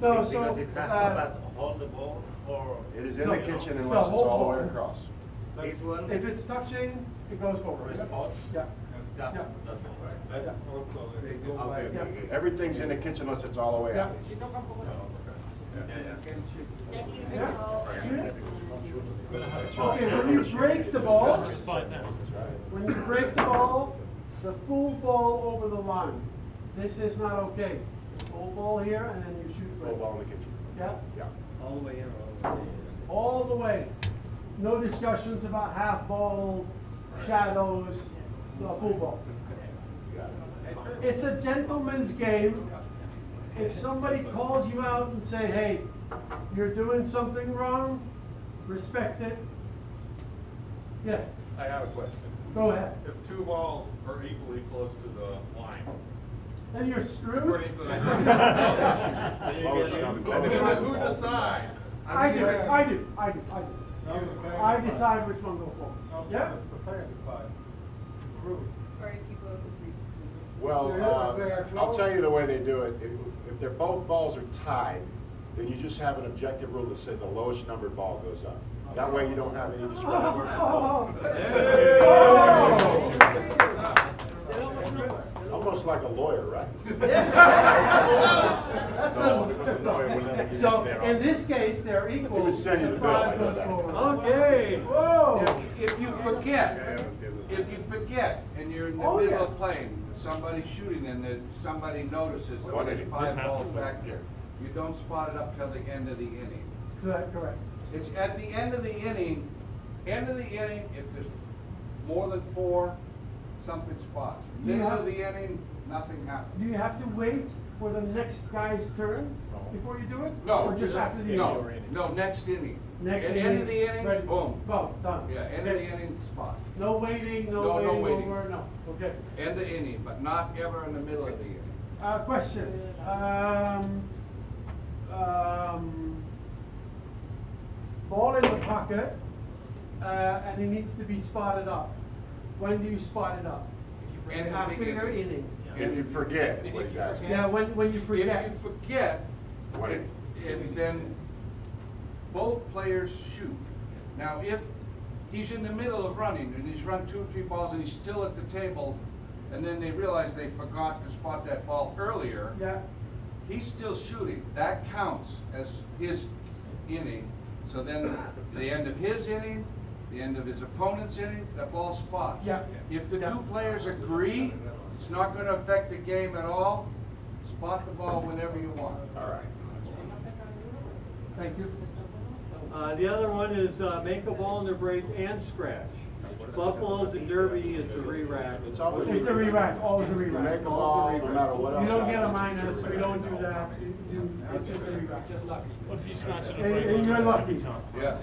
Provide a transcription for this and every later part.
No, Because so, it has to pass hold the ball or It is in No, the kitchen no, unless it's hold all the way on. across. this one. if it's touching, it goes forward. Or spot? Yeah. That's, Yeah. that's all right. That's Yeah. also. Okay, Yeah. okay. Everything's in the kitchen unless it's all the way out. Yeah. Okay, when you break the ball, when you break the ball, the full ball over the line. This is not okay. Full ball here, and then you shoot. Full ball in the kitchen. Yeah, Yeah. All the way in or all the way in? all the way. No discussions about half ball, shadows, no, full ball. It's a gentleman's game. If somebody calls you out and say, hey, you're doing something wrong, respect it. Yes, I have a question. go ahead. If two balls are equally close to the line, Then you're screwed. according to the. Lowest number. And then who decides? I do. I decide which one to go for. Yeah? The player decides. It's a rule. Or if you both agree. Well, So if they are I'll close- tell you the way they do it. If they're both balls are tied, then you just have an objective rule that says the lowest numbered ball goes up. That way you don't have any discretion. Almost like a lawyer, right? That's No, because the lawyer would never get So, there in also. this case, they're equal. He would send you the bill, I Five know goes that. forward. Okay. Whoa. Now, if you forget, and you're in the Oh, middle yeah. of playing, somebody's shooting and there's, somebody notices, oh, What there's if- five balls back there. You don't spot it up till the end of the inning. Correct. It's at the end of the inning, if there's more than four, something spots. Middle of the inning, nothing happens. Do you have to wait for the next guy's turn before you do it? No, Or just after the no, inning? no, next inning. Next At inning. End of the inning, ready. boom. Boom, done. Yeah, end of the inning, spot. No waiting, No, no no waiting waiting. over, no, okay. End of inning, but not ever in the middle of the inning. Question, ball in the pocket, and it needs to be spotted up. When do you spot it up? And After your inning. If you forget, is what he's asking. Yeah, when you forget. If you forget, What and then both players shoot. Now, if he's in the middle of running and he's run 2 or 3 balls and he's still at the table, and then they realize they forgot to spot that ball earlier, Yeah, he's still shooting. That counts as his inning. So then, the end of his inning, the end of his opponent's inning, that ball spots. Yeah. If the Yeah. 2 players agree, it's not gonna affect the game at all, spot the ball whenever you want. All right. thank you. The other one is make a ball in the break and scratch. Buffaloes and Derby, it's a re-rack. It's always- It's a re-rack, always a You re-rack. make a ball, no matter what else. You don't get a happens. minus, we don't do that. It's just a re-rack. Just lucky. What if you scratch it? And you're lucky. Yeah.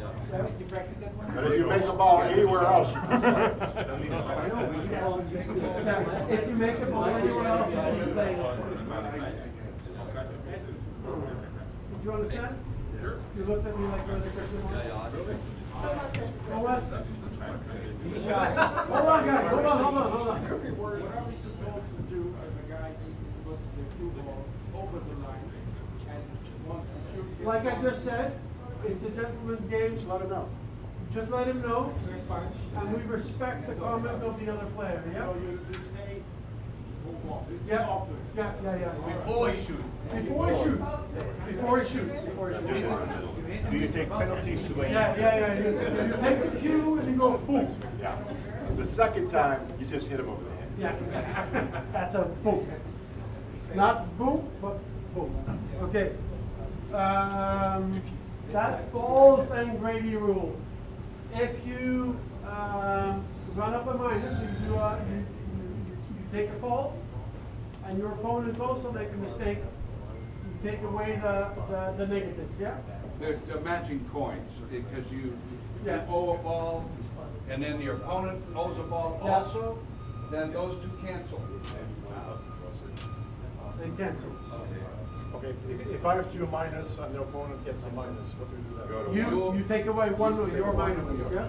But if you make a ball anywhere else, you can play it. Yeah, if you make a ball anywhere else, you can play it. Did you understand? Sure. You looked at me like you're the question mark? Go Wes. Hold on, guys, hold on. What are we supposed to do if a guy puts the 2 balls over the line and wants to shoot? Like I just said, it's a gentleman's game. Just let him know. Just let him know, and we respect the comment of the other player, yeah? So you say, move on. Yeah, Talk to him. yeah. Before he shoots. Before he shoots. Do you take penalties when you? Yeah. You take the cue and you go boom. Yeah. The second time, you just hit him over the head. Yeah, that's a boom. Not boom, but boom. Okay. That's balls and gravy rule. If you run up a minus, you take a fault, and your opponents also make a mistake, you take away the negatives, yeah? They're matching coins, because you Yeah. owe a ball, and then your opponent owes a ball Yeah. also, then those 2 cancel. They cancel. Okay, if I have 2 minus and the opponent gets a minus, what do we do then? You take away one of your minuses, yeah?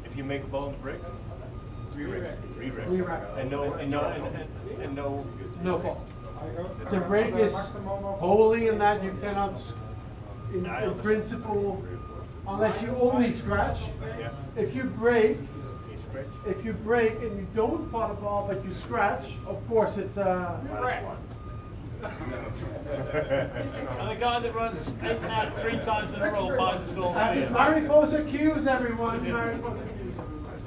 If you make a ball in the break? Re-rack. Re-rack. And no, No fault. The break is wholly in that you cannot, in principle, unless you only scratch. If you break and you don't pot a ball but you scratch, of course it's -1. And the guy that runs 8 and out 3 times in a row buys us all money. Mariposa Cues, everyone. Mariposa Cues.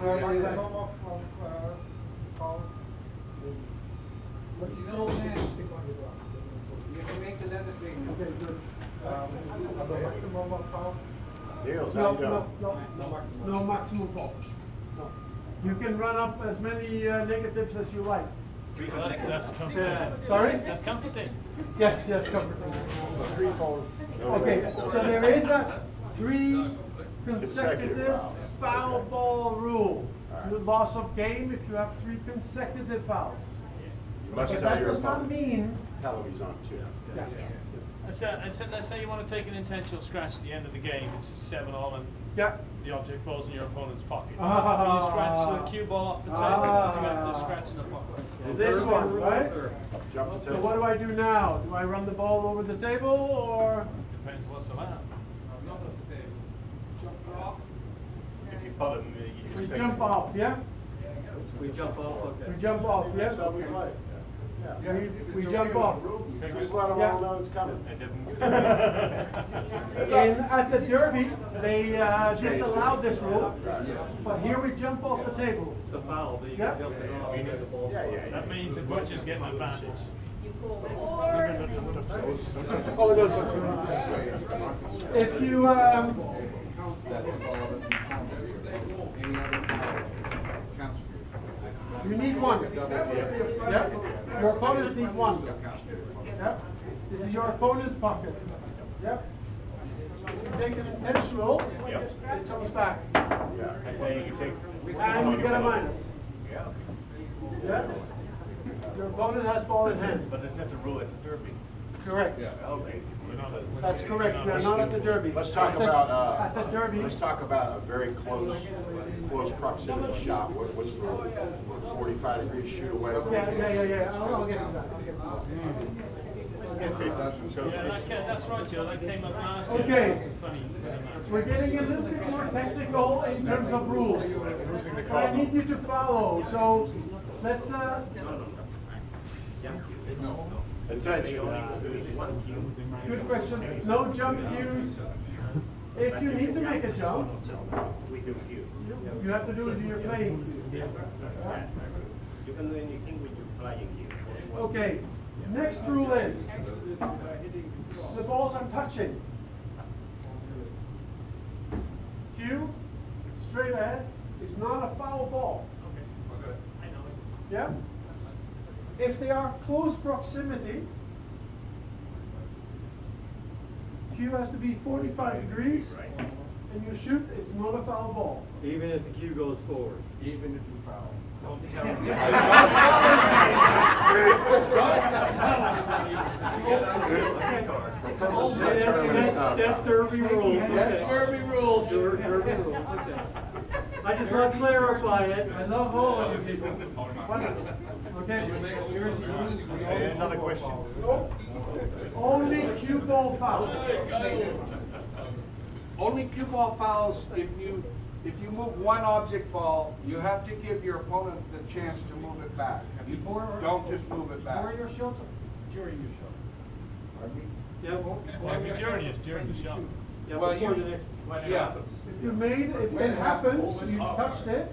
Maximum of foul. But he's old man. You can make the letters big. Okay, good. The maximum of foul. Niels, how No, you doing? no maximum fault. No. You can run up as many negatives as you like. That's comforting. Sorry? That's comforting. Yes, comfortable. Threefold. Okay, so there is a 3 consecutive foul ball rule. You loss of game if you have 3 consecutive fouls. You must But tell that your does not opponent. mean, Tell him he's on 2. yeah. Let's say you want to take an intentional scratch at the end of the game. It's 7-all and Yeah. the object falls in your opponent's pocket. Ah. You scratch the cue ball off the table. Ah. You have to scratch in the pocket. This one, right? Jump the So table. what do I do now? Do I run the ball over the table or? Depends what's allowed. Not off the table. Jump off. If you put him, you We say. jump off, yeah? We jump off, okay. We jump off, yeah? That's how we play. Yeah. We jump off. Just let them Yeah. all know it's coming. At the Derby, they disallowed this rule, but here we jump off the table. It's a foul, but you Yeah. can jump it off. and the ball's Yeah, fine. yeah. That means the butcher's getting advantage. Oh, no. If you, That ball doesn't count. Any other foul counts. you need 1. Yeah? Your opponents need 1. Yeah? This is your opponent's pocket. Yep. If you take an intentional, it comes back. Yeah. And then you take. And you get a minus. Yeah. Yeah? Your opponent has ball in hand. But isn't that the rule at the Derby? Correct. Okay. That's correct. We are not at the Derby. Let's talk At the- about, At the Derby. let's talk about a very close proximity shot. What's the 45 degrees shoot away? Yeah. I'll get to that. I'll get to that. So Yeah, that's right, Joe. That came up last year. Okay. Funny. We're getting a little bit more technical in terms of rules. But I need you to follow, so let's, attention. good questions. No jump cues. If you need to make a jump, We do cue. you have to do it in your playing cue. You can do anything with your flying cue. Okay, next rule is, the balls are touching. Cue, straight ahead, is not a foul ball. Yeah? If they are close proximity, cue has to be 45 degrees, and you shoot, it's not a foul ball. Even if the cue goes forward. Even if you foul. That Derby rules, okay. Derby rules. Derby rules, okay. I just want to clarify it. I love all of you people. Wonderful. Okay. Another question. Only cue ball foul. Only cue ball fouls if you move one object ball, you have to give your opponent the chance to move it back. You don't just move it back. Before your shot or during your shot? Yeah, During the shot. yeah, Well, before you- the next. Yeah. If it happens, you touched it,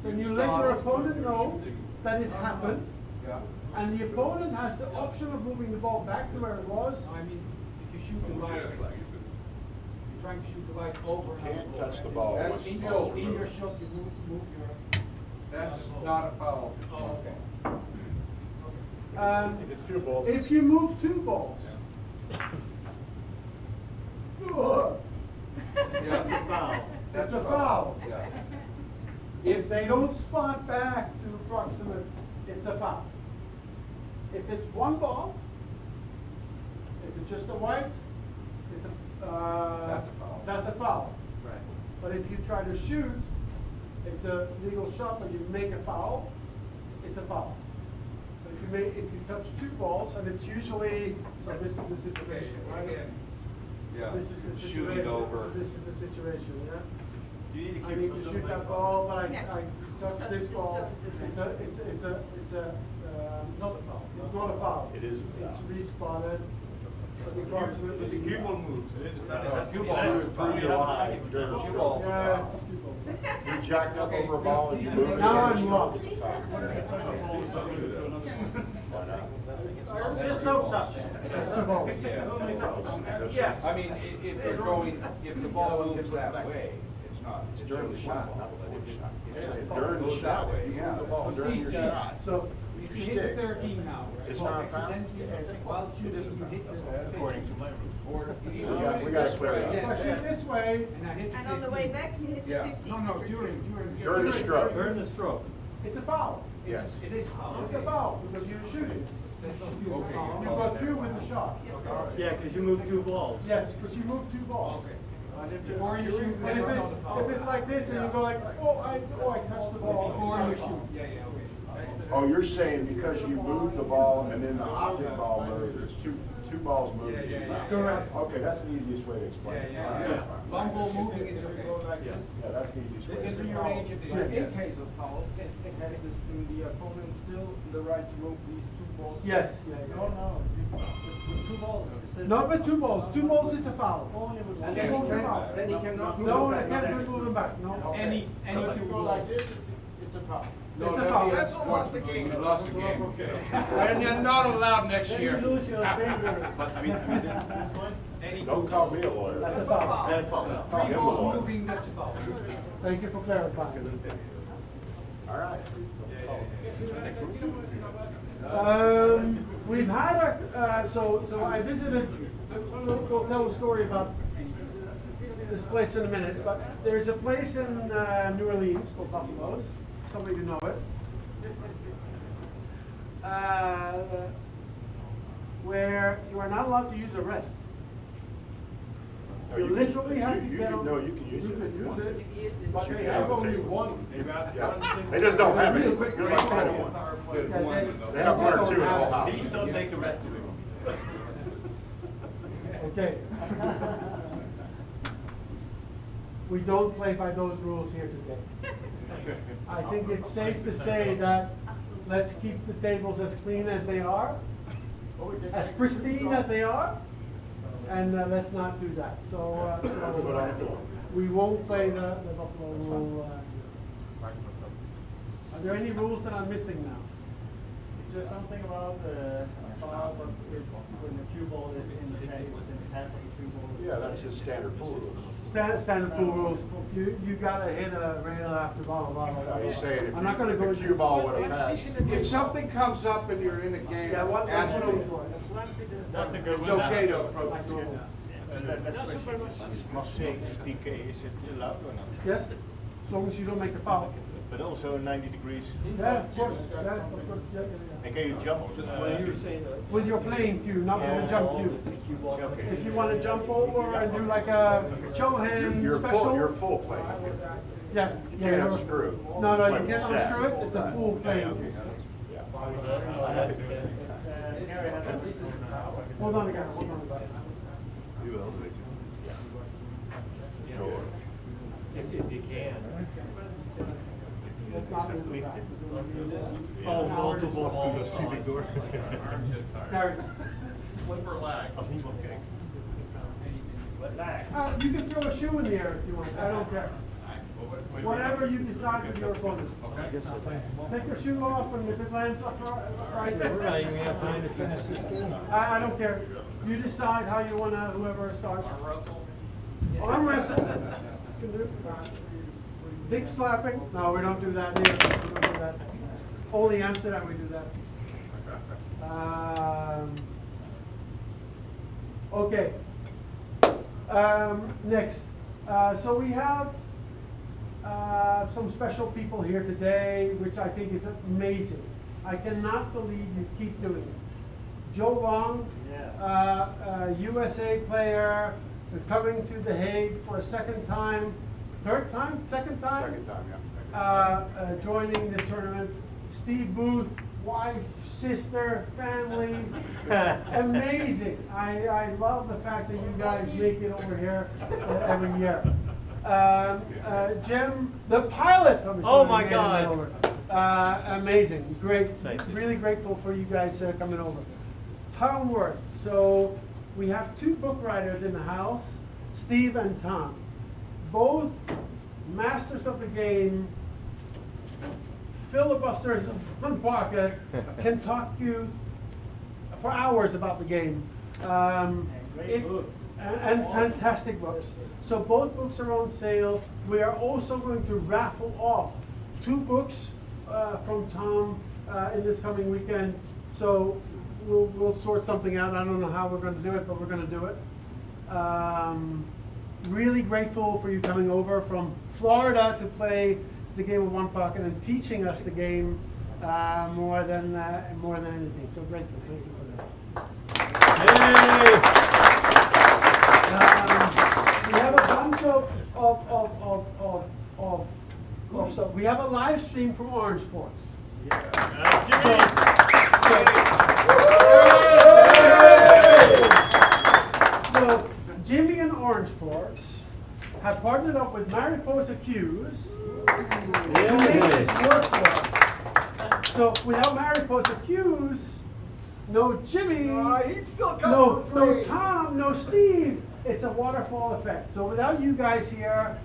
then you let your opponent know that it happened, Yeah. and the opponent has the option of moving the ball back to where it was. I mean, if you shoot the light, you're trying to shoot the light over and Can't over. touch the ball That's once the still ball's In your removed. shot, you move your. That's not a foul. Okay. If it's 2 balls. If you move 2 balls. Yeah. It's a foul. It's a foul. Yeah. If they don't spot back to approximate, it's a foul. If it's 1 ball, if it's just a white, it's That's a foul. That's a foul. Right. But if you try to shoot, it's a legal shot, but you make a foul, it's a foul. But if you touch two balls, and it's usually, so this is the situation, right? Yeah. This is the Shoot situation. it over. So this is the situation, yeah? You need to I keep need to shoot that ball, but I touch this ball. It's not a foul. It's not a foul. It is a foul. It's respotted. Approximately. The cue ball moves. It is a foul. Cue ball moves through your line during the stroke. Yeah, it's cue ball. You jacked up over a ball and you move it. Now I'm it's lost. a foul. Why not? There's no touch. That's the ball. Yeah, I mean, if they're going, if the ball moves that way, it's not. It's during the shot, not before the shot. Yeah. During the Goes shot, that way, if you yeah. move the ball during your shot, So, your You hit stick, 13 now. it's not a foul? While It is a shooting, you hit foul. the. According to my rules. Or We gotta clear it if up. I shoot this way, And I hit the And on the way 15. back, you hit the Yeah. 15. No, during. During the stroke. During the stroke. it's a foul. Yes. It is foul. It's a foul, because you're shooting. Okay. You go through with the shot. Yeah, because you moved two balls. Yes, because you move two balls. Before you shoot, And if it's like this, and you go like, I touched the ball. Before you shoot. Yeah, okay. Oh, you're saying because you moved the ball and then the object ball moved, it's two balls moved, it's a foul. Correct. Okay, that's the easiest way to explain it. Yeah. One ball moving is okay. Yeah, that's the easiest way This to is explain rearrange it. it. Yes. In case of foul, has the opponent still the right to move these two balls? Yes. With two balls. Not with two balls. Two balls is a foul. And Two balls is a foul. then he cannot move No, it I back. can't move them back, no. Any two go like this, it's a foul. No, It's a that'd foul. be That's a loss of game. You lost the game. And you're not allowed next Then year. you lose your fingers. Don't call me a lawyer. That's a foul. Call Three him a balls lawyer. moving, that's a foul. Thank you for clarifying. All right. We've had so I visited, we'll tell a story about this place in a minute, but there's a place in New Orleans called Buffalo's, some of you know it, where you are not allowed to use a rest. No, You you can- literally have to you get can- on. no, you can use it. Use it. But You they can have have a only table. one. Yeah, they just don't have any, good luck finding one. They have one or two in the whole house. Please don't take the rest of it. Okay. We don't play by those rules here today. I think it's safe to say that let's keep the tables as clean as they are, as pristine as they are, and let's not do that. So we won't play the Buffalo rule. Are there any rules that I'm missing now? Is there something about when the cue ball is in the half of the cue ball? Yeah, that's just standard pool rules. Standard pool rules. You gotta hit a rail after blah blah blah. I was saying, I'm not gonna if go the into- cue ball would have passed. If something comes up and you're in a game, Yeah, what ask are we me. doing? That's a good It's one. okay to That's- approach Like it. normal. Must say, PK, is it allowed or not? Yes, as long as you don't make a foul. But also 90 degrees. Yeah, of course, yeah, of course, yeah. And can you jump? Just when you were saying that. With your playing cue, not with a jump cue. Okay. If you wanna jump over and do like a show hand You're special. you're full playing. Yeah. You yeah, can't you're- unscrew. No, you Like can't the set. unscrew it, it's a full playing cue. Yeah. Hold on again, hold on again. You will, but Sure. If you can. Let's not move that. Oh, multiple balls. Gary. Flipper lag. Als niemand kijkt. You can throw a shoe in the air if you want, I don't care. Whatever you decide with your opponent. Take your shoe off and if it lands up right there. We're not even have time to finish this game. I don't care. You decide how you wanna, whoever starts. Arm wrestle. Can do. Big slapping. No, we don't do that here. We don't do that. Only Amsterdam we do that. Okay. Next. So we have some special people here today, which I think is amazing. I cannot believe you keep doing it. Joe Wong, USA player, coming to The Hague for a second time, third time, second time? Second time, yeah. Joining the tournament. Steve Booth, wife, sister, family. Amazing. I love the fact that you guys make it over here every year. Jim, the pilot. Oh my God. Amazing. Great. Thank you. Really grateful for you guys coming over. Tom Worth. So we have two book writers in the house, Steve and Tom. Both masters of the game, filibusters of one pocket, can talk to you for hours about the game. Great books. And fantastic books. So both books are on sale. We are also going to raffle off 2 books from Tom in this coming weekend. So we'll sort something out. I don't know how we're going to do it, but we're going to do it. Really grateful for you coming over from Florida to play the game of One Pocket and teaching us the game more than anything. So grateful. Thank you for that. We have a bunch so we have a live stream from Orange Forks. So Jimmy and Orange Forks have partnered up with Mariposa Cues to make this work for us. So without Mariposa Cues, no Jimmy, He'd still no come for free. Tom, no Steve. It's a waterfall effect. So without you guys here,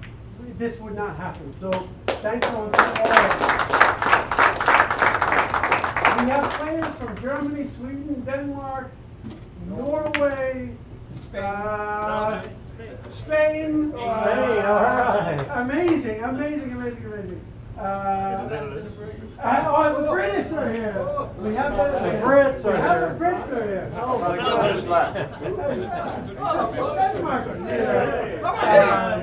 this would not happen. So thank you all. We have players from Germany, Sweden, Denmark, Norway, Spain. all right. Amazing. The British are here. We have the Brits are here. here. The Brits are here. Oh my Just God. How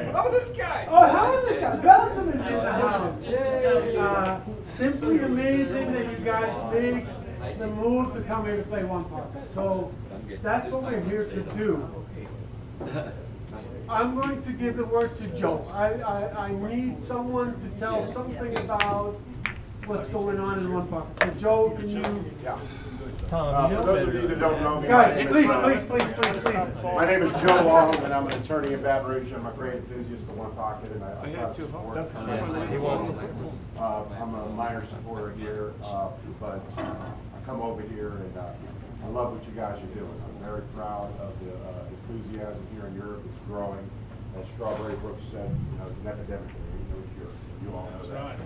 about this guy? Oh, how is this? Belgium is in the house. Simply amazing that you guys make the move to come here to play One Pocket. So that's what we're here to do. I'm going to give the word to Joe. I need someone to tell something about what's going on in One Pocket. So Joe, can you? Yeah. Tom, For those of you that don't know me, Guys, my name is- please. My name is Joe Long, and I'm an attorney in Baton Rouge. I'm a great enthusiast of One Pocket, and I try to support tournaments. I'm a minor supporter here, but I come over here and I love what you guys are doing. I'm very proud of the enthusiasm here in Europe. It's growing. As Strawberry Brooks said, it's an epidemic in Europe. You all know that.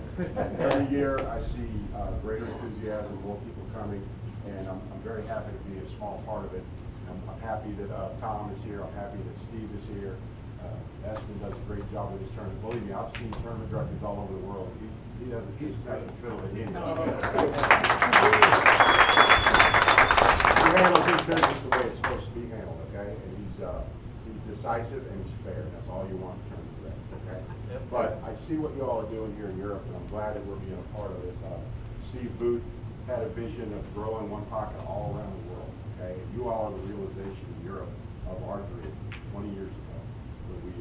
Every year I see greater enthusiasm, more people coming, and I'm very happy to be a small part of it. I'm happy that Tom is here. I'm happy that Steve is here. Espen does a great job with his tournament. Believe me, I've seen tournament directors all over the world. He doesn't get second fiddle to anything. He handles his business the way it's supposed to be handled, okay? And he's decisive and he's fair. That's all you want in tournament directors, okay? But I see what you all are doing here in Europe, and I'm glad that we're being a part of it. Steve Booth had a vision of growing One Pocket all around the world, okay? You all are the realization in Europe of our dream 20 years ago when we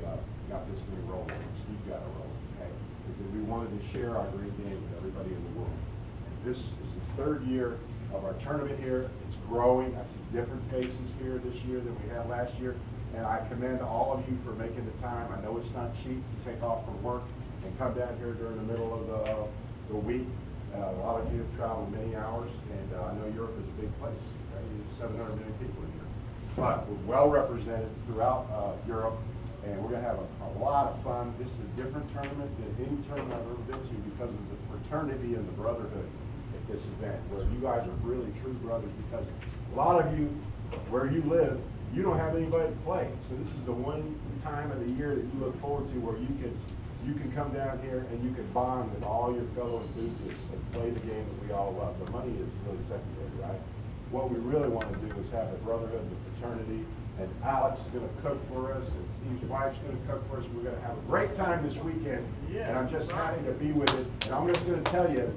got this thing rolling, and Steve got it rolling, okay? Is that we wanted to share our great game with everybody in the world. And this is the 3rd year of our tournament here. It's growing. I see different faces here this year than we had last year. And I commend all of you for making the time. I know it's not cheap to take off from work and come down here during the middle of the week. A lot of you have traveled many hours, and I know Europe is a big place. Right? There's 700 million people in here. But we're well represented throughout Europe, and we're going to have a lot of fun. This is a different tournament than any tournament I've ever been to because of the fraternity and the brotherhood at this event, where you guys are really true brothers, because a lot of you, where you live, you don't have anybody to play. So this is the one time of the year that you look forward to where you can come down here and you can bond with all your fellow enthusiasts and play the game that we all love. The money is really secondary, right? What we really want to do is have a brotherhood and a fraternity, and Alex is going to cook for us, and Steve's wife's going to cook for us. We're going to have a great time this weekend, and I'm just happy to be with it. And I'm just going to tell you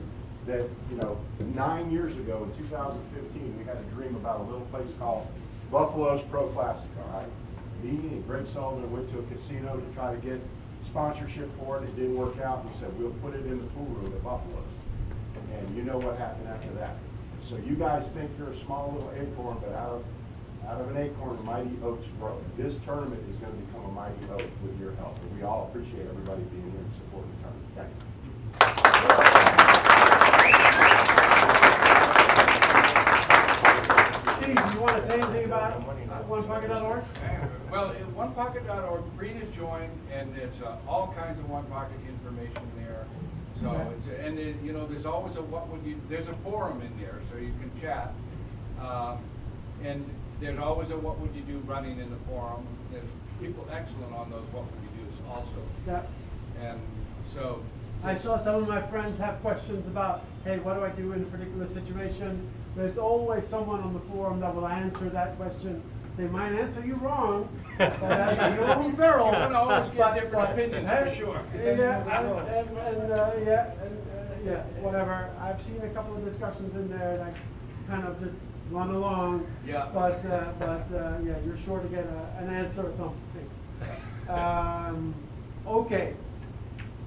that, 9 years ago in 2015, we had a dream about a little place called Buffalo's Pro Classic, all right? Me and Greg Sullivan went to a casino to try to get sponsorship for it. It didn't work out. We said, we'll put it in the pool room at Buffalo's. And you know what happened after that? So you guys think you're a small little acorn, but out of an acorn, mighty oaks grow. This tournament is gonna become a mighty oak with your help. And we all appreciate everybody being here and supporting the tournament. Thank you. Steve, do you want to say anything about OnePocket.org? Well, OnePocket.org, free to join, and it's all kinds of One Pocket information there. So it's, and it, you know, there's always a there's a forum in there, so you can chat. And there's always a what would you do running in the forum. There's people excellent on those what would you do's also. Yeah. And so. I saw some of my friends have questions about, hey, what do I do in a particular situation? There's always someone on the forum that will answer that question. They might answer you wrong, but that's your own peril. You can always get different opinions, for sure. Yeah, whatever. I've seen a couple of discussions in there that kind of just run along. Yeah. But yeah, you're sure to get an answer at some things. Okay,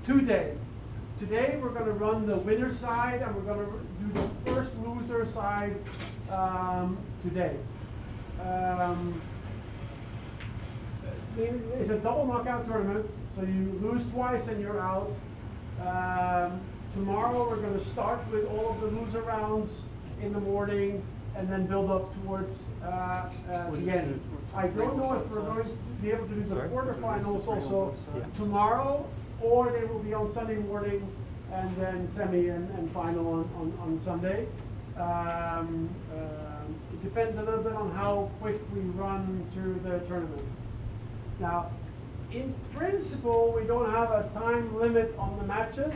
Today we're going to run the winner side, and we're going to do the first loser side today. It's a double knockout tournament, so you lose twice and you're out. Tomorrow we're going to start with all of the loser rounds in the morning and then build up towards the end. I don't know if we're going to be able to do the quarterfinals also tomorrow, or they will be on Sunday morning and then semi and final on Sunday. It depends a little bit on how quick we run through the tournament. Now, in principle, we don't have a time limit on the matches,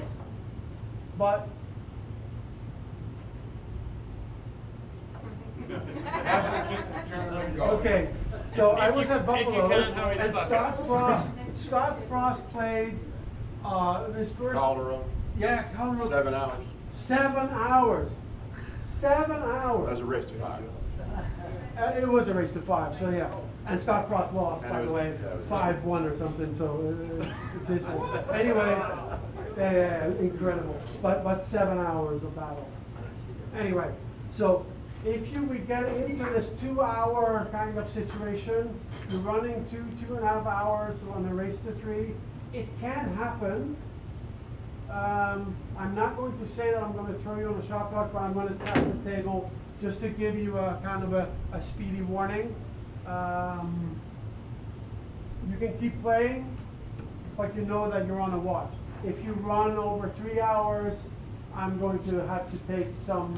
but okay, so I was at Buffalo's, and Scott Frost played this first. Calderon. Yeah, Calderon. 7 hours. 7 hours. 7 hours. That was a race to 5. It was a race to 5, so yeah. And Scott Frost lost, by the way, yeah, it was 5-1 or something. So this one. Anyway, yeah, incredible. But 7 hours of battle. Anyway, so if we get into this 2-hour kind of situation, you're running 2.5 hours on a race to 3. It can happen. I'm not going to say that I'm going to throw you on the shot clock, but I'm going to tap the table just to give you a kind of a speedy warning. You can keep playing, but you know that you're on a watch. If you run over 3 hours, I'm going to have to take some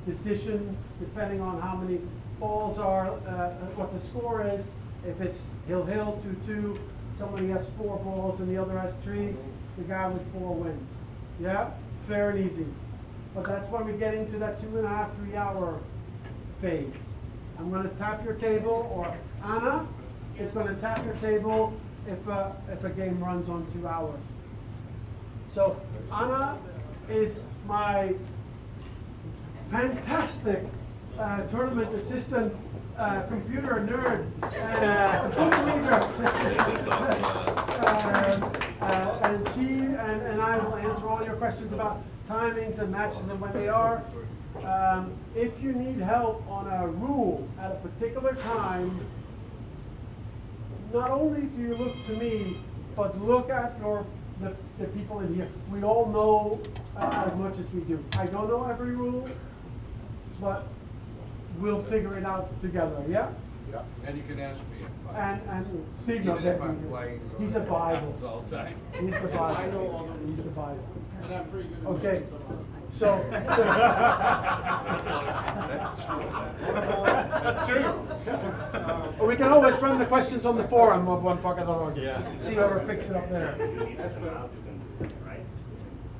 decision depending on how many balls are, what the score is. If it's hill-hill 2-2, somebody has 4 balls and the other has 3, the guy with 4 wins. Yeah, fair and easy. But that's when we get into that 2.5, 3 hour phase. I'm going to tap your table, or Anna is going to tap your table if a game runs on 2 hours. So Anna is my fantastic tournament assistant, computer nerd, and she and I will answer all your questions about timings and matches and when they are. If you need help on a rule at a particular time, not only do you look to me, but look at the people in here. We all know as much as we do. I don't know every rule, but we'll figure it out together, yeah? Yeah. And you can ask me. And Steve Even knows if I'm everything. playing, He's a Bible. happens all the time. He's the I know Bible. all of them. He's the Bible. And I'm pretty good at Okay, making some. so. That's true. We can always run the questions on the forum of OnePocket.org. Yeah. See whoever picks it up there. Right?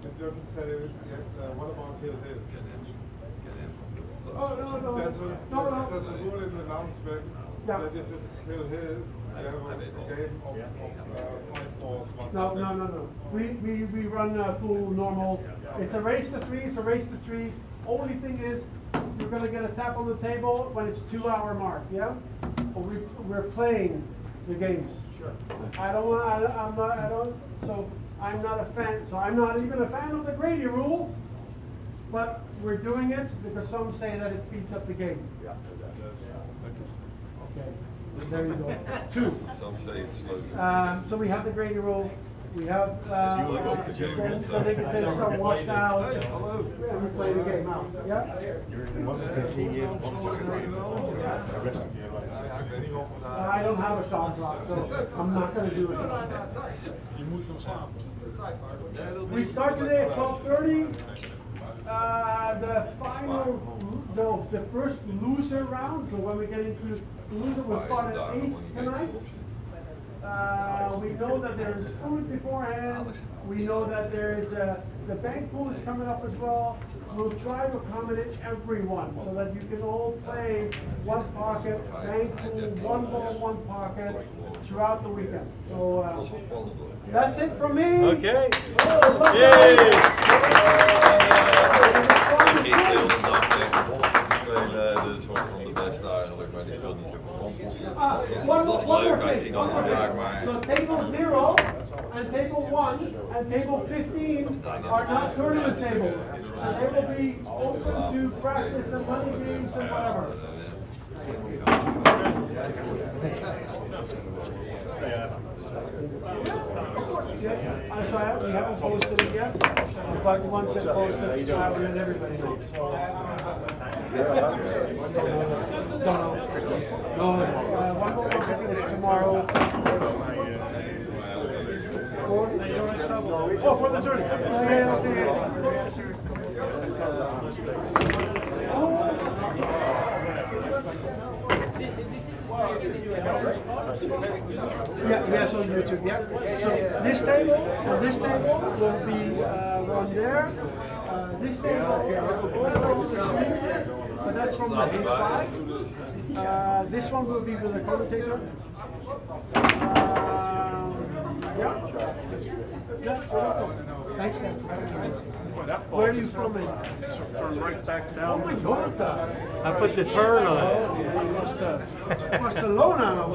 It doesn't say yet, what about Hill Hill? Oh, no. There's No. a rule in the announcement Yeah. that if it's Hill Hill, you have a game of 5 balls. No. We run full normal. It's a race to 3. It's a race to 3. Only thing is, you're gonna get a tap on the table when it's 2 hour mark. Yeah. But we're playing the games. Sure. So I'm not a fan. So I'm not even a fan of the Grady rule. But we're doing it because some say that it speeds up the game. Yeah. Okay, there you go. 2. Some say it's slow. So we have the grading rule, we have, You look up the game the yourself. negatives are washed out, Hey, hello. and we play the game out, yeah? I don't have a shot clock, so I'm not gonna do it. Je moet nog slapen. We start today at 12:30. The final, the first loser round, so when we get into loser, we'll start at 8 tonight. We know that there is food beforehand. We know that there is the bank pool is coming up as well. We'll try to accommodate everyone so that you can all play one pocket, bank pool, one ball, one pocket throughout the weekend. So that's it from me. Okay. Oh, Yay! Dus was van de beste eigenlijk, maar die speelt niet zo goed. One Dat is more leuk als thing. die dan vandaag maar... So table 0 and table 1 and table 15 are not tournament tables. So they will be open to practice and money games and whatever. So we haven't posted it yet, but once it's posted, so I will let everybody know. Don't know. No, one more ticket is tomorrow. Oh, for the tournament. Yes, on YouTube, yeah. So this table and this table will be run there. This table is also on the screen, but that's from the Hague 5. This one will be with a commentator. Yeah, you're welcome. Thanks, guys. Where are you from? Turn right back down. Oh my God! I put the turn on. Barcelona.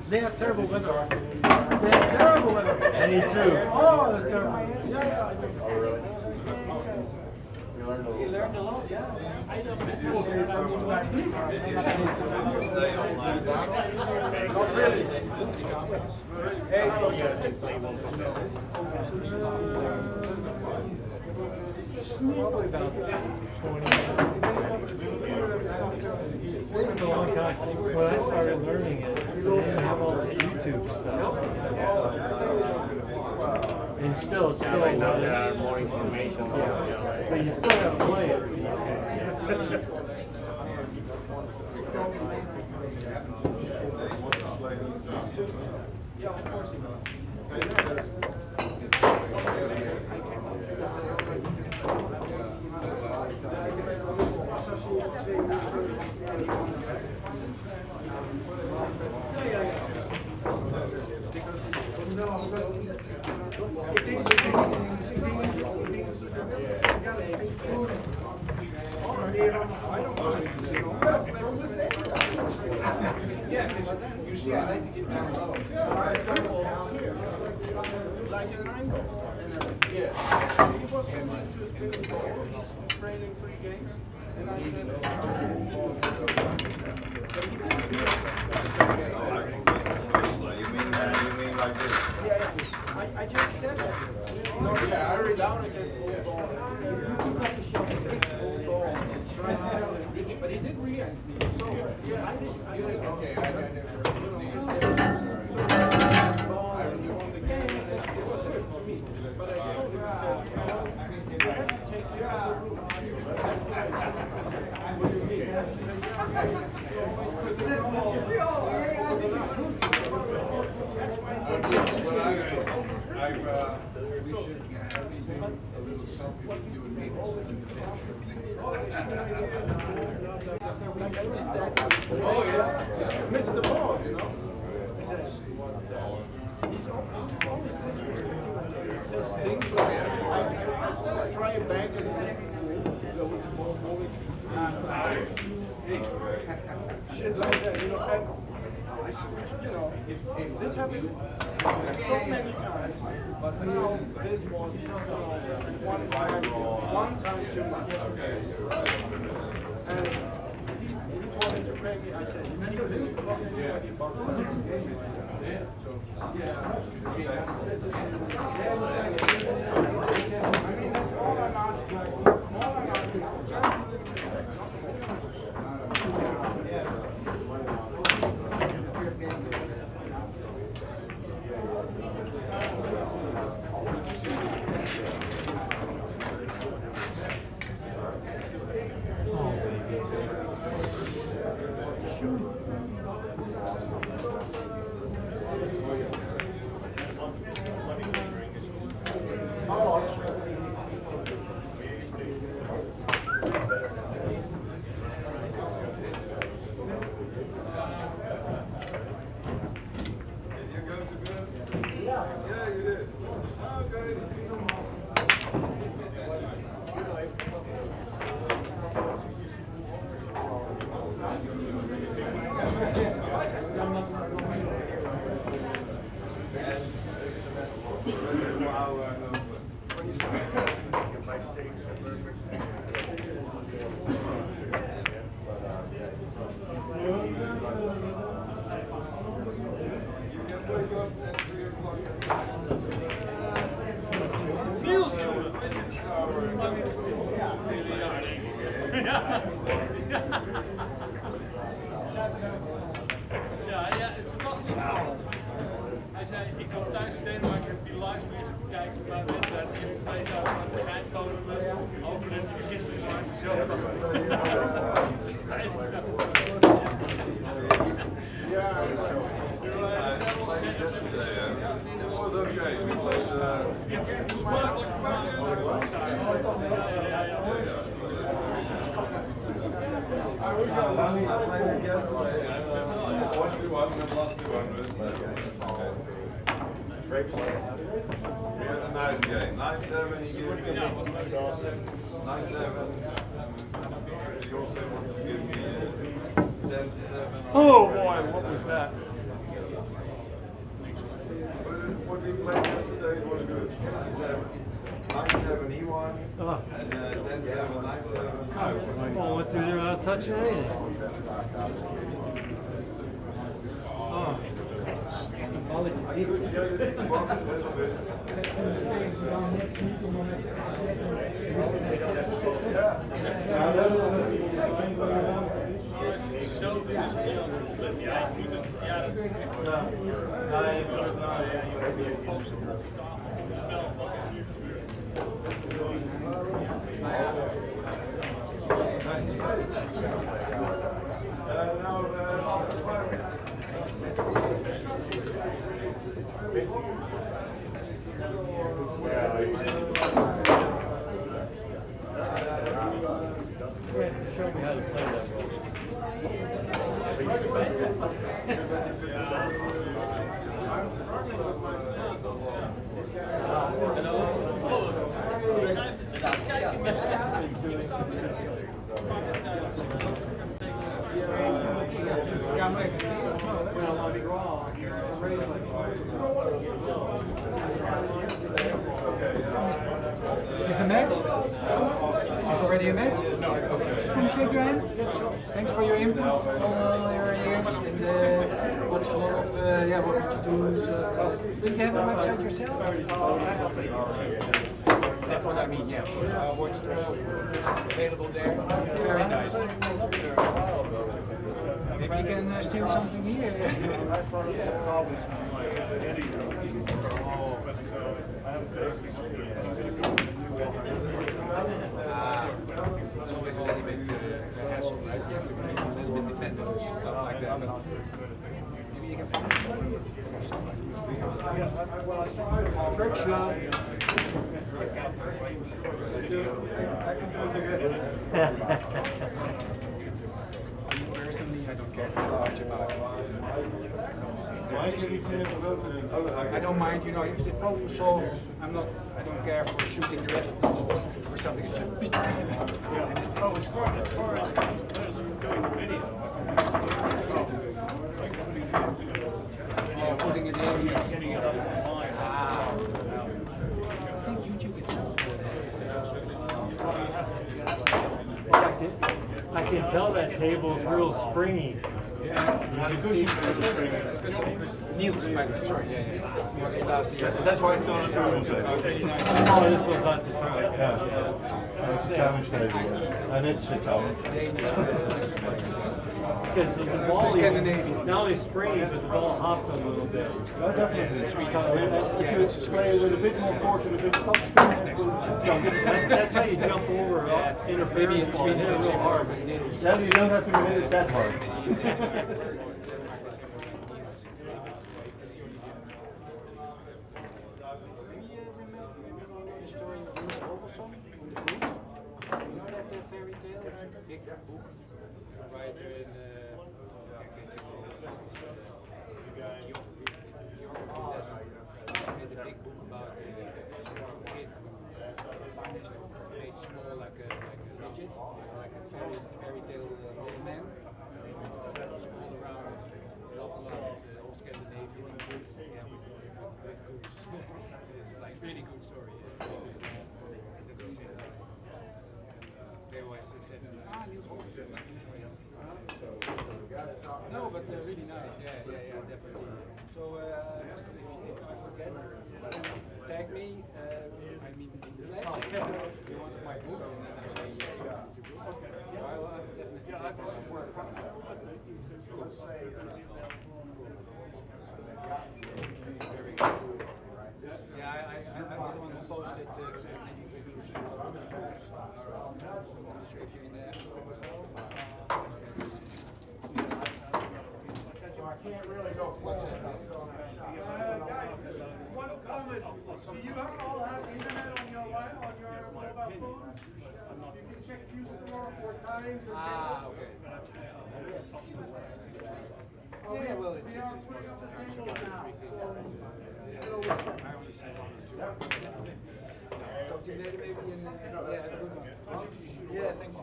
They have terrible weather. They have terrible weather. I need two. Oh, that's terrible. Yeah. Oh, really? You learned a lot. Not really. For a long time. When I started learning it, you didn't have all the YouTube stuff. And still, it's still Right now there are more information. but you still gotta play it. Yeah, of course. Yeah, because you see, I like to get down low. Like an angle. Yeah. He was training 3 games, and I said, but he didn't do it. You mean like this? Yeah, I just said that. No, very loud, I said, hold on. Hold on. Trying to tell him, but he didn't react. So, yeah, I said, Okay, I never. ball and he won the game, and it was good to me. But I told him, I said, you have to take care of the rule. That's what I said. I said, what do you mean? He said, yeah, okay. You always put the ball over the line. That's why We should have these maybe a little something to do with maintenance in the picture. like I did that. Oh, yeah. Missed the ball, you know? He says, he's always this way. He says things like, I try a bank and there was more moving. Shit like that, you know? And you know, this happened so many times, but now this was one time too much. And he wanted to pay me. I said, you need to really fuck anybody about something. All I'm asking. Niels, jongen, is het? Ja, Sebastian. Hij zei, ik kom thuis in Denemarken, ik heb die livescores te kijken bij de wedstrijd. En jullie twee zouden aan de schijn komen over dat jullie gisteren zo hard zo hebben. Smakelijk vermaakt. Great play. We had a nice game. 9-7, he gave me 9-7. He also wanted to give me 10-7. Oh boy, what was that? What we played yesterday was good. 9-7 he won, and 10-7, 9-7. Oh, what through there, touch or anything? Oh. Zo precies. Ja, ik moet het. Ja, dat is echt. Je moet focussen op de tafel, op het spel, wat er nu gebeurt. Show me how to play that ball. Ja, maar even spelen of zo, Is this a match? Is this already a match? No. Okay. Can you shake your hand? Thanks for your input all your years and watch a lot of what you do. So, did you have a website yourself? That's what I mean, yeah. Watch it's available there. Very nice. Maybe you can steal something here. It's always a little bit hassle, right? You have to be a little bit dependent on stuff like that. But maybe you can find something. Trick shot. I can do it again. Personally, I don't care much about it. I don't mind, you know, if the problem solved, I don't care for shooting the rest of the ball or something. It's just Oh, as far as you were doing the video, it's like tell that table's real springy. That's why it's on the tournament table. Oh, this was at the time. Yeah. It's a challenge table, and it's a challenge. Because the ball is not only springy, but the ball hops a little bit. Well, definitely. If you play with a bit more force and a bit top spin, it will jump. That's how you jump over interference ball. Hit it real hard. Then you don't have to hit it that hard. Fairy tale, it's a big book. Writer in made a big book about some kid made small like a midget, like a fairy tale little man. They travel all around, help a lot, all Scandinavia, with tools. So it's like really good story. That's the same. They always said, no, but really nice. Yeah, definitely. So if I forget, tag me. I mean, in the flash. You want my book, and then I say yes. Okay. So I will definitely take this. Very cool. Yeah, I was the one who posted if you're in there as well. So I can't really go forward. Guys, one comment. Do you all have internet on your mobile phones? You can check Q-Store 4 times. Okay. Yeah, well, it's we are putting up the table now. I only see one or two. Talk to you later, maybe, and yeah, have a good one. Yeah, thank you.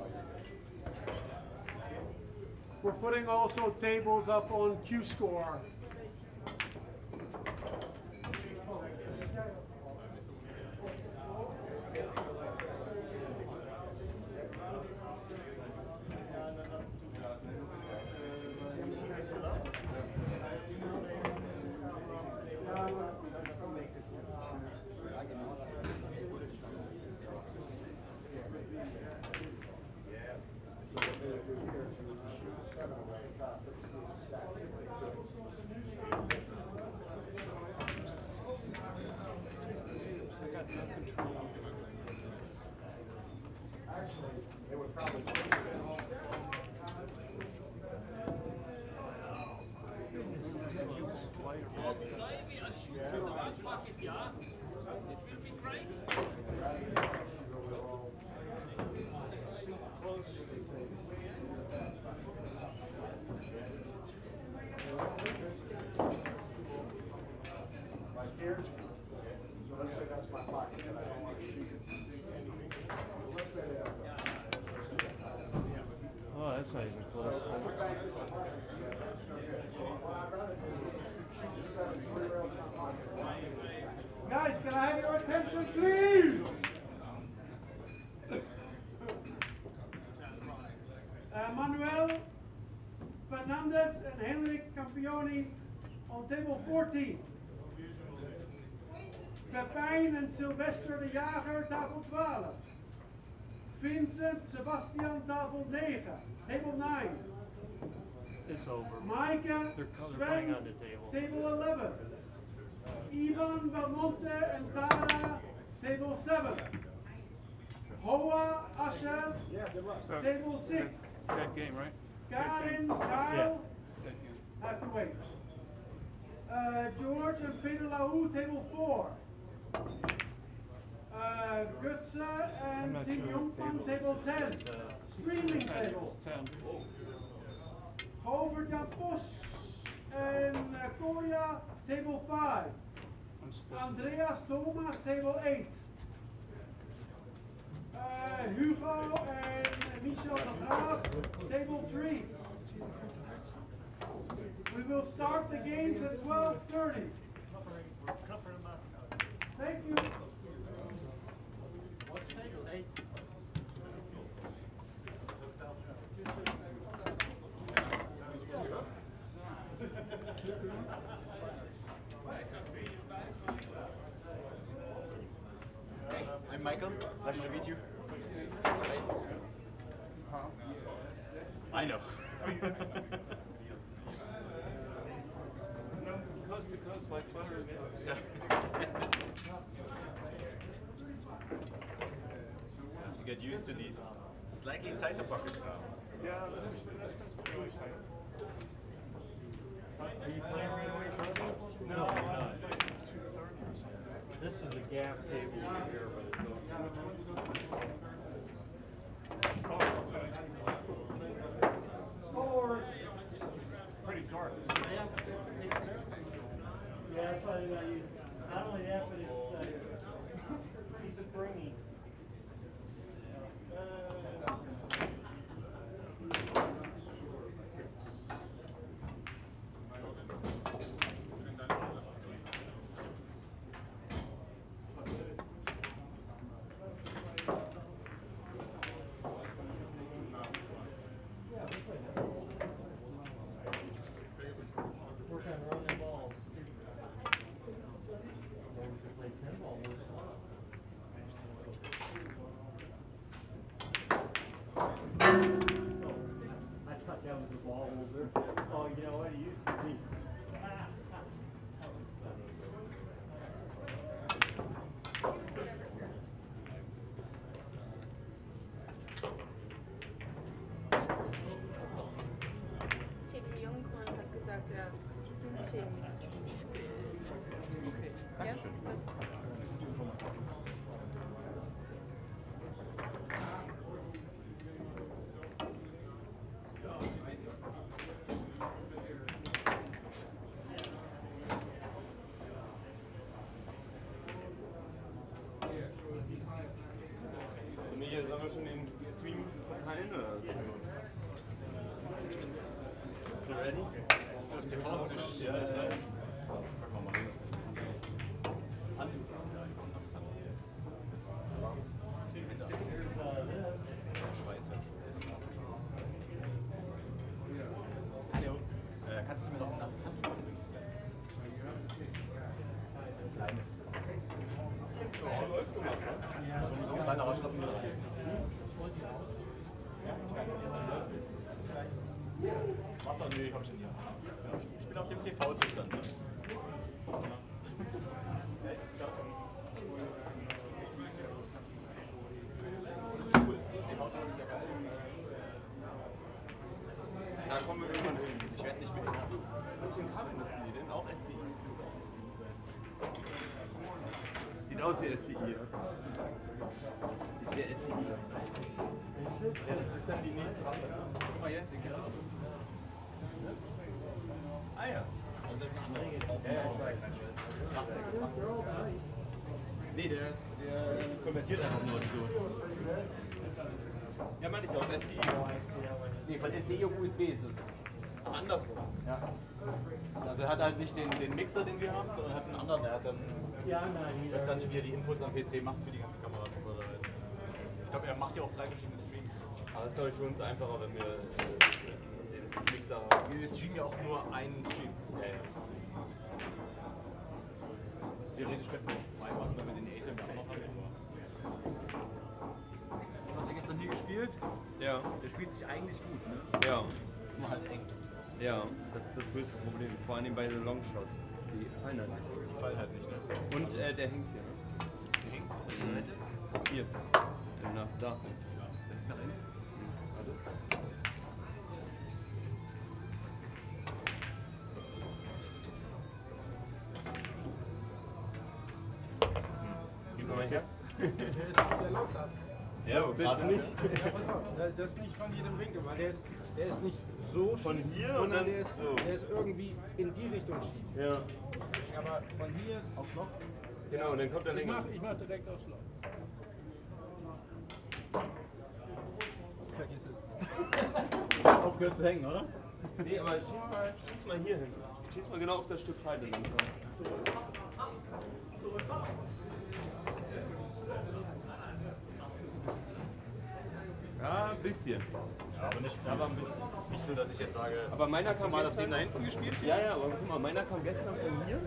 We're putting also tables up on Q-Score. Actually, it would probably right here. So let's say that's my pocket and I don't want to shoot it. Let's say Oh, that's not even close. Guys, can I have your attention, please? Manuel Fernandez and Henrik Campioni on table 14. Pepijn en Sylvester de Jager, tafel 12. Vincent Sebastian, tafel 9. Table 9. It's over. Micah They're Sven, playing on the table. table 11. Ivan Belmonte and Tara, table 7. Hoa Asher, table 6. That game, right? Karin, Kyle, have to wait. George and Peter Lahu, table 4. Gutsa and Tim Jongman, table 10. Streaming tables. 10. Over Jan Bos and Koya, table 5. Andreas Thomas, table 8. Hugo and Michel de Graaf, table 3. We will start the games at 12:30. Thank you. What's table 8? Nice to meet you. I know. Coast to coast like butter. So I have to get used to these slightly tighter pockets now. Yeah, Are you playing right away, Charlie? No, I'm not. This is a gaff table over here, but it's Scores. Pretty dark. Yeah, that's why you not only that, but it's pretty springy. work on running balls. Or we could play pinball with I thought that was a ball holder. Oh, you know what? It used to be. Tim Junghorn hat gesagt, er 15 Minuten spielt. Ja, ist das? Und hier sollen wir schon den Stream verteilen oder was? Ist du ready? Auf TV-Tisch. Ja, ich weiß. Frag mal links. Handtuch. Was ist Handtuch? Schweiß weg. Hallo. Kannst du mir noch ein nasses Handtuch bringen? Kleines. Ja, läuft gemacht, ne? So ein kleinerer Schlappen wieder rein. Wasser? Nee, hab ich nicht. Ich bin auf dem TV-Tisch dann. Ne? Das ist cool. TV-Tisch ist ja geil. Da kommen wir irgendwann hin. Ich werde nicht mit. Was für ein Kabel nutzen die denn? Auch SDI? Das müsste auch SDI sein. Sieht aus wie SDI. Der SDI. Ja, das ist dann die nächste Waffe. Guck mal hier, den kennst du auch. Ah ja. Also das ist ein anderer. Ja, ich weiß. Nee, der konvertiert einfach nur zu. Ja, meine ich auch, SDI. Nee, von SDI auf USB ist es. Ach, andersrum. Ja. Also er hat halt nicht den Mixer, den wir haben, sondern hat einen anderen. Er hat dann. Ich weiß gar nicht, wie er die Inputs am PC macht für die ganzen Kameras. Ich glaube, er macht ja auch 3 verschiedene Streams. Aber das ist, glaube ich, für uns einfacher, wenn wir den Mixer haben. Wir streamen ja auch nur einen Stream. Ja, ja. Also theoretisch könnten wir jetzt 2 machen, wenn wir den A-Team auch noch haben. Du hast ja gestern hier gespielt. Ja. Der spielt sich eigentlich gut, ne? Ja. Nur halt eng. Ja, das ist das größte Problem. Vor allem bei den Longshots. Die fallen halt nicht. Die fallen halt nicht, ne? Und der hängt hier, ne? Der hängt auf der Seite? Hier. Da. Der hängt nach innen? Warte. Gib mal her. Der läuft ab. Ja, wo bist du nicht? Ja, pass auf. Das ist nicht von jedem Winkel, weil der ist nicht so Von schief, hier sondern und dann der ist, so. der ist irgendwie in die Richtung schief. Ja. Aber von hier aufs Loch. Genau, und dann kommt er Ich länger. mach direkt aufs Loch. Vergiss es. Aufgehört zu hängen, oder? Nee, aber schieß mal hier hin. Schieß mal genau auf das Stück Breite langsam. Ja, ein bisschen. Ja, aber nicht viel. Aber ein bisschen. Nicht so, dass ich jetzt sage, Aber meiner hast du kam mal auf gestern, dem da hinten gespielt? Ja, ja, aber guck mal, meiner kam gestern von hier,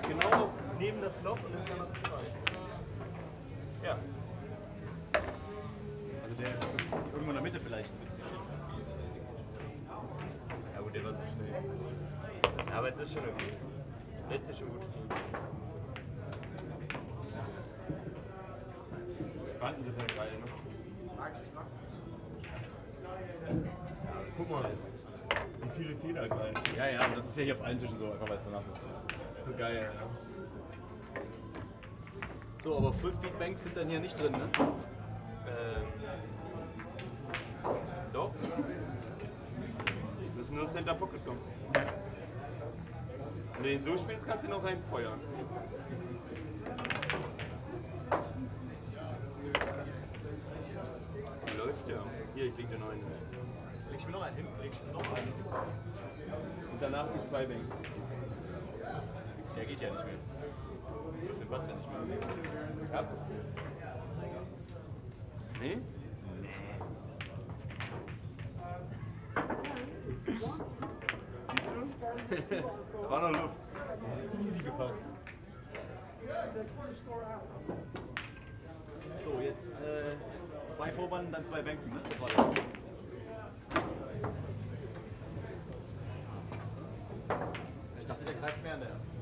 genau neben das Loch und ist dann abgefallen. Ja. Der ist irgendwo in der Mitte vielleicht ein bisschen schief. Ja gut, der war zu schnell. Ja, aber es ist schon okay. Letztes schon gut. Fanden sind halt geil, ne? Guck mal, wie viele Fehler gleich. Ja, ja, aber das ist ja hier auf allen Tischen so, einfach weil es so nass ist. Das ist so geil, ja. So, aber Fullspeed-Banks sind dann hier nicht drin, ne? Doch. Du musst nur Center Pocket kommen. Wenn du ihn so spielst, kannst du ihn auch reinfeuern. Läuft ja. Hier, ich leg dir noch einen. Legst du mir noch einen hin? Legst du mir noch einen hin? Und danach die 2 Bänke. Der geht ja nicht mehr. 14 passt ja nicht mehr. Ja, passt. Nee? Siehst du? Da war noch Luft. Easy gepasst. So, jetzt 2 Vorbahnen, dann 2 Bänken, ne? Das war der. Ich dachte, der greift mehr in der ersten.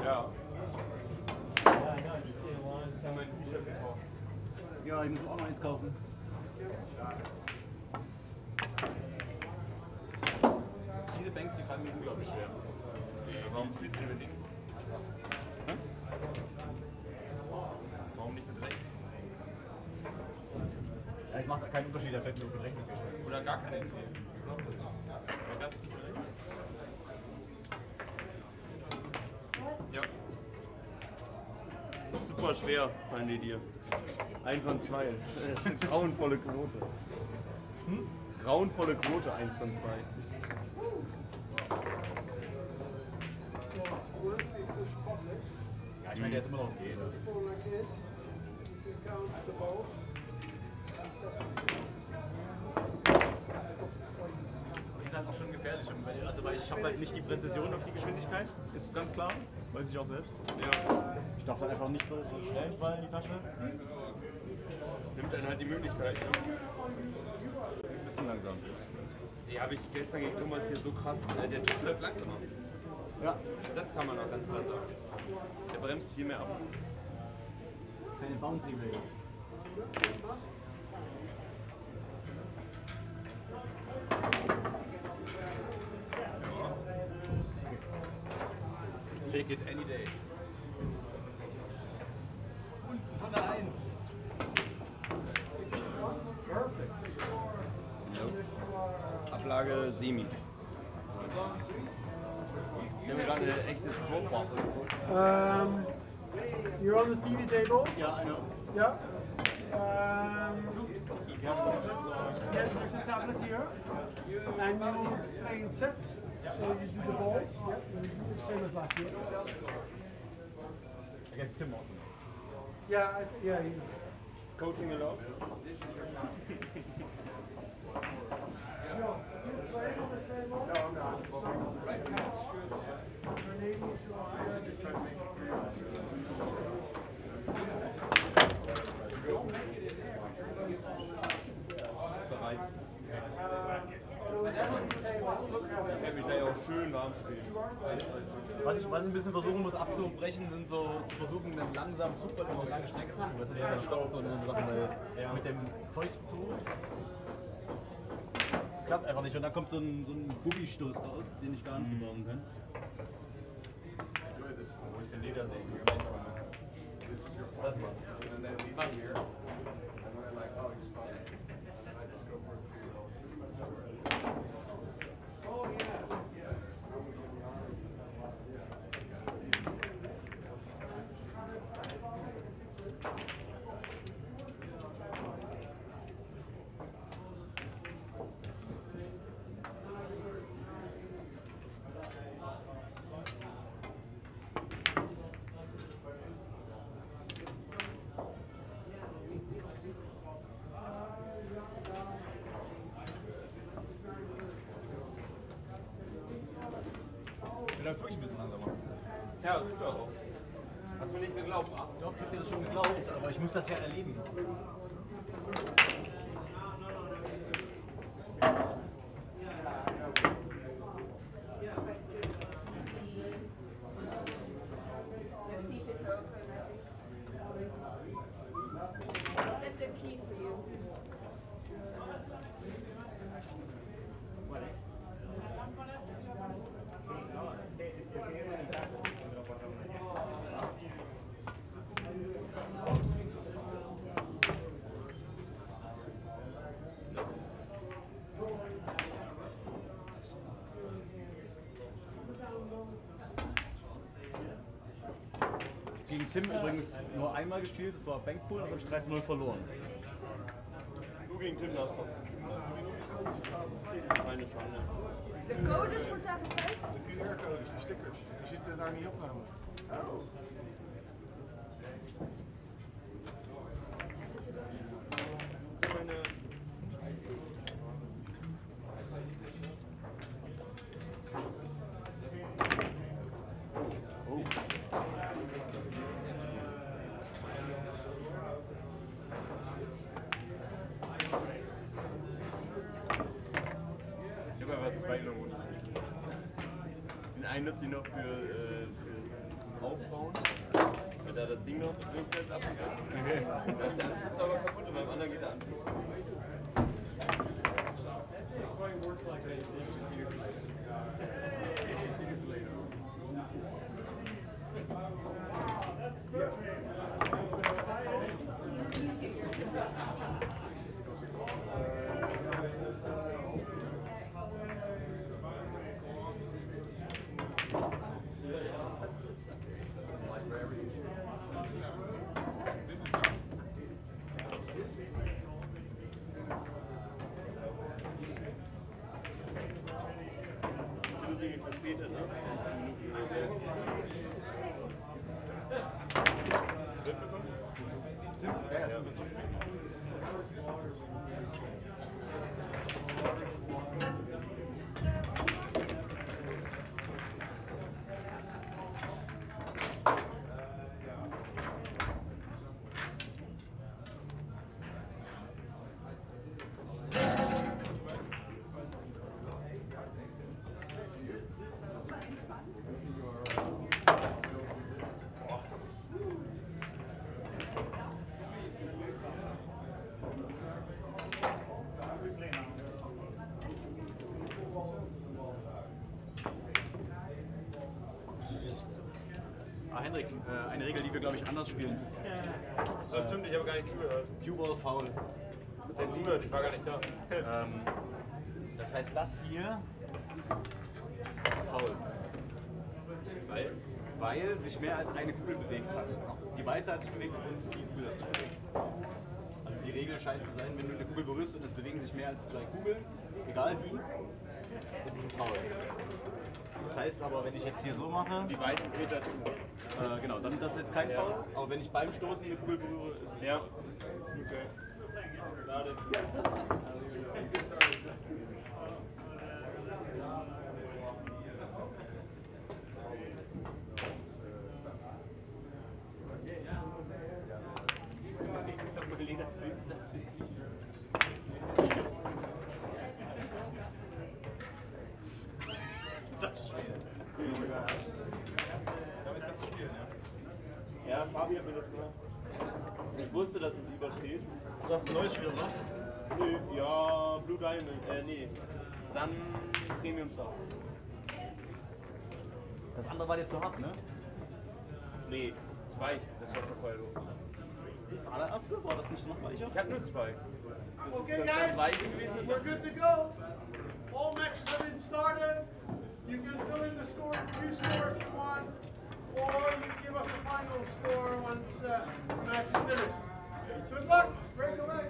Ja. Ich habe mein T-Shirt gekauft. Ja, ich muss auch noch eins kaufen. Diese Banks, die fallen mir unglaublich schwer. Warum steht sie mit links? Hä? Warum nicht mit rechts? Ja, es macht keinen Unterschied, der fällt nur mit rechts ist so schwer. Oder gar keine Fehler. Das ist auch besser. Aber ganz bisschen rechts. Ja. Super schwer fallen die dir. 1 von 2. Das ist eine grauenvolle Quote. Hm? Grauenvolle Quote, 1 von 2. Ja, ich meine, der ist immer noch okay. Ne? Ist halt auch schon gefährlich. Also, weil ich habe halt nicht die Präzision auf die Geschwindigkeit, ist ganz klar. Weiß ich auch selbst. Ja. Ich darf dann einfach nicht so einen schnellen Ball in die Tasche. Nimmt dann halt die Möglichkeit. Ne? Ist ein bisschen langsam. Ja, habe ich gestern gegen Thomas hier so krass. Der Tisch läuft langsamer. Ja. Das kann man auch ganz klar sagen. Der bremst viel mehr ab. Keine Bouncy Race. Take it any day. Unten von der 1. Ja. Ablage Semi. Wir haben gerade eine echte Stroke-Waffe geholt. You're on the TV table? Yeah, I know. Yeah. Yeah, there's a tablet here, and you play in sets. So you do the balls, yeah, you do the same as last year. I guess Tim also. Yeah, yeah. Coaching allowed? No, you playing on this table? No, I'm not. Your name is Bereit. Ich kann mich da ja auch schön warm spielen. Was ich ein bisschen versuchen muss abzubrechen, sind so zu versuchen, einen langsamen Zugball über eine lange Strecke zu spielen. Weißt du, dieser Stopp so eine Sache, weil mit dem feuchten Tuch klappt einfach nicht. Und dann kommt so ein Gummistoß raus, den ich gar nicht gebrauchen kann. Wo ich den Ledersägen das mal. Mach hier. Ich bin wirklich ein bisschen langsamer. Ja, du auch. Hast du mir nicht geglaubt? Doch, ich hab dir das schon geglaubt, aber ich muss das ja erleben. gegen Tim übrigens nur einmal gespielt, das war Bankpool, das habe ich 13-0 verloren. Du gegen Tim hast doch. Keine Schande. De codes voor tafel 5? De QR-codes, die stickers, die zitten daar niet op namelijk. Oh. Ich habe aber 2 Lungen. Den einen nutze ich noch fürs Aufbauen. Wenn da das Ding noch rückwärts abgegangen ist. Da ist der Anschluss aber kaputt und beim anderen geht der Anschluss. Für später, ne? Hast du mitbekommen? Tim? Ja, Tim wird zuspielen. Henrik, eine Regel, die wir glaube ich anders spielen. Das stimmt, ich habe gar nicht zugehört. Cue-Ball Foul. Das heißt zugehört, ich war gar nicht da. Das heißt, das hier ist ein Foul. Weil? Weil sich mehr als eine Kugel bewegt hat. Auch die Weiße hat sich bewegt und die Kugel hat sich bewegt. Also die Regel scheint zu sein, wenn du eine Kugel berührst und es bewegen sich mehr als 2 Kugeln, egal wie, ist es ein Foul. Das heißt aber, wenn ich jetzt hier so mache... Die Weiße zählt dazu. Genau, dann das ist jetzt kein Foul, aber wenn ich beim Stoßen eine Kugel berühre, ist es ein Foul. Okay. Schade. Damit kannst du spielen, ja? Ja, Fabi hat mir das gemacht. Ich wusste, dass es übersteht. Du hast ein neues Spiel drauf? Nö, ja, Blue Diamond, nee. Sun Premium Soft. Das andere war dir zu hart, ne? Nee, 2, das war vorher doof. Das allererste, war das nicht noch weicher? Ich hab nur 2. Das Okay, ist das guys, ganz weiche gewesen. we're good to go. All matches have been started. You can fill in the score, you score if you want, or you give us the final score once the match is finished. Good luck, break away.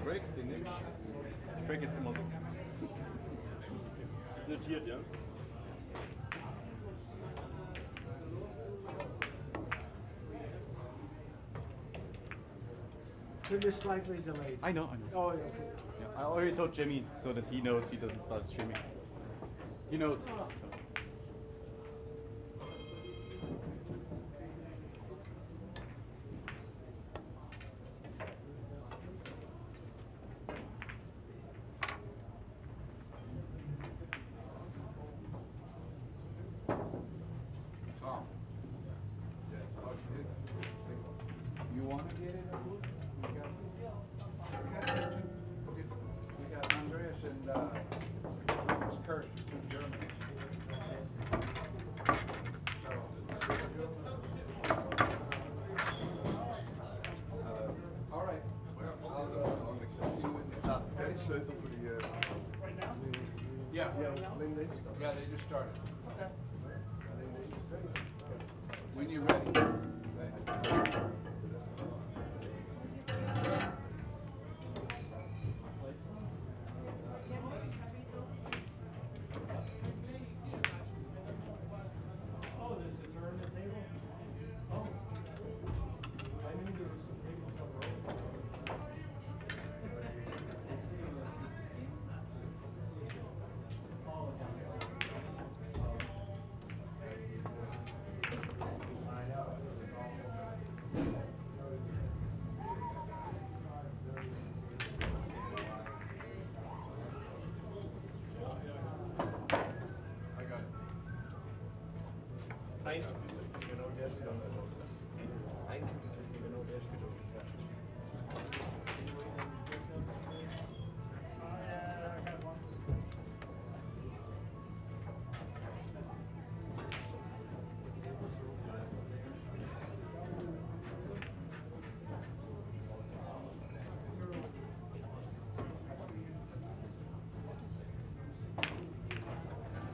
Break, den nehme ich. Ich break jetzt immer so. Ist notiert, ja? Tim is slightly delayed. I know. Oh, yeah, okay. Yeah, I already told Jimmy so that he knows he doesn't start streaming. He knows. So. Tom. Yes. You want to get in a booth? We got these two. We got Andreas and Kurt, two Germans. All right. Ja, jij die sleutel voor die... Yeah. Ja, alleen deze staan. Yeah, they just started. When you're ready. Oh, this is a tournament table? Oh. I knew there was some tables that were open. Oh, yeah. I got it. Ein Typ ist genau der Spieler. Ein Typ ist genau der Spieler.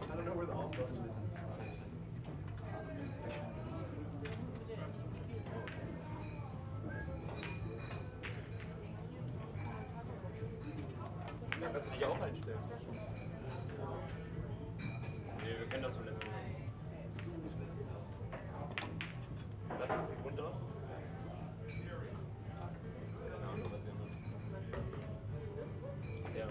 I don't know where the home button is. Da kannst du dich auch einstellen. Nee, wir kennen das vom letzten Mal. Das sieht rund aus. Keine Ahnung, was ihr macht. Ja.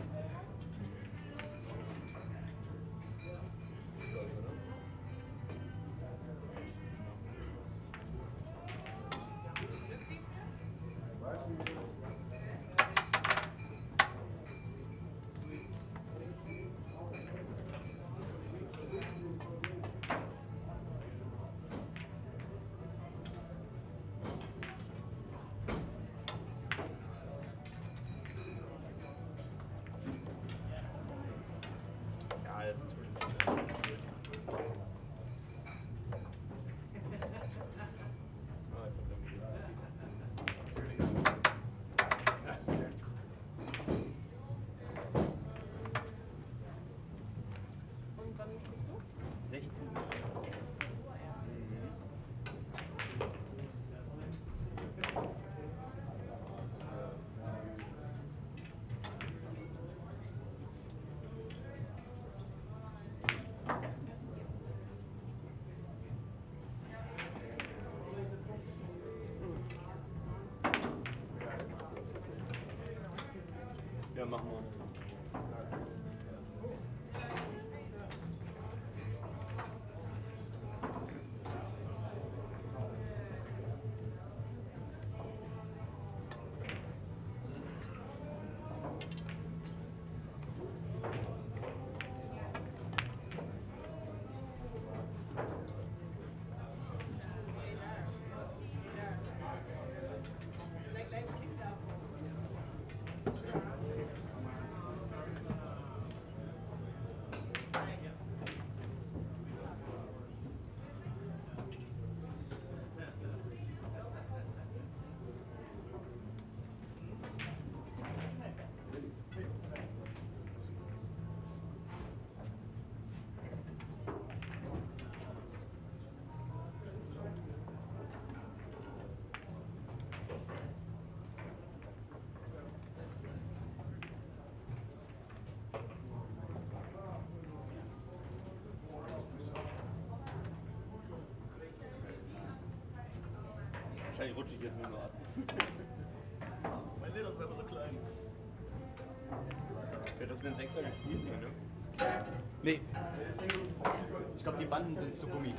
Glaub ich, oder? Ja, jetzt tut es nicht. Ah, ich hab irgendwie Und wann spielst du? 16 Uhr. Ja, machen wir. Wahrscheinlich rutsche ich jetzt nur noch ab. Mein Leder ist einfach so klein. Wer hat auf den 6er gespielt, ne? Nee. Ich glaube, die Banden sind zu Gummi.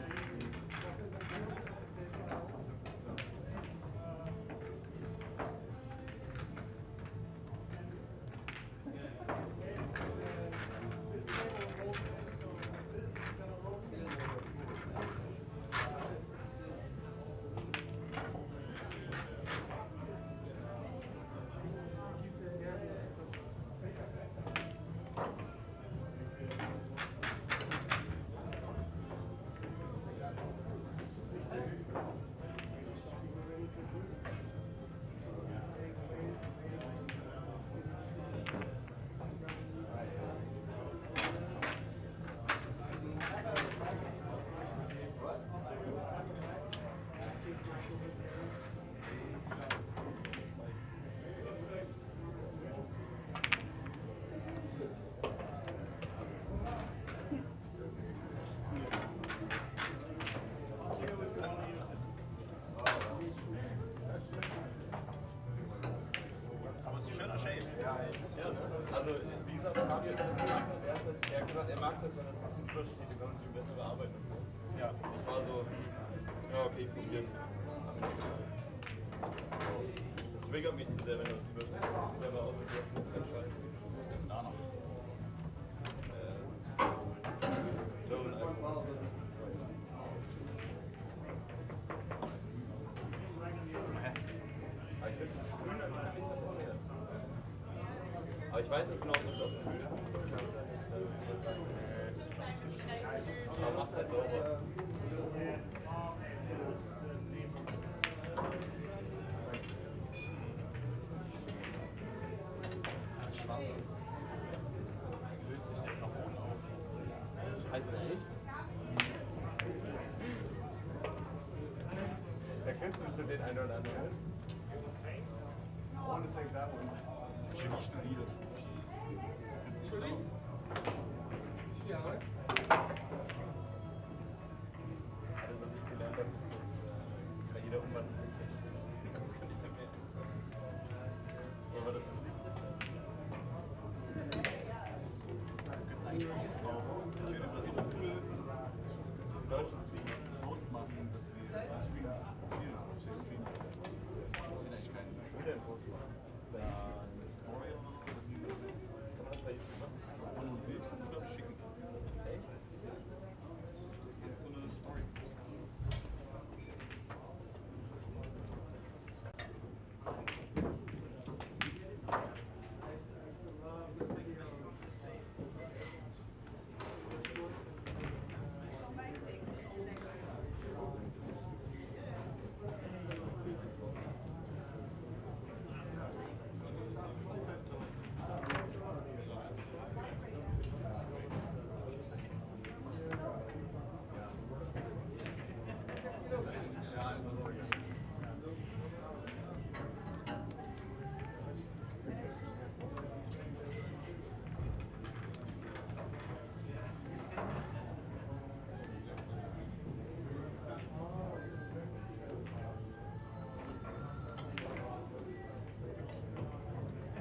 Aber es ist ein schöner Shape. Ja, also wie gesagt, Fabian hat gesagt, er mag das, wenn das ein bisschen übersteht, dann kann man ihn besser bearbeiten und so. Ja. Ich war so, ja okay, ich probier's. Das triggert mich zu sehr, wenn das übersteht. Das sieht selber aus, als wäre es ganz scheiße. Was ist denn da noch? German Alkohol. Aber ich finde es Sprühen eigentlich nicht so verkehrt. Aber ich weiß nicht genau, ob es aufs Kühl sprüht. Aber macht's halt sauber. Das ist schwarzer. Löst sich der Carbon auf. Heißt das echt? Da kennst du bestimmt den einen oder anderen. I want to take that one. Ich habe Chemie studiert. Jetzt schon lang. Ja. Also, was ich gelernt habe, ist, dass bei jeder Umwandlung sich. Das kann ich nicht mehr. Oder war das Physik? Wir könnten eigentlich auch auf, ich würde das auf Google In Deutschland Post machen, dass wir streamen. Wir streamen. Das interessiert eigentlich keinen. Wieder ein Post machen. Eine Story oder so, das wie man das nennt. Kann man das bei YouTube machen? So einfach nur ein Bild kannst du glaube ich schicken. Echt? Jetzt so eine Story posten.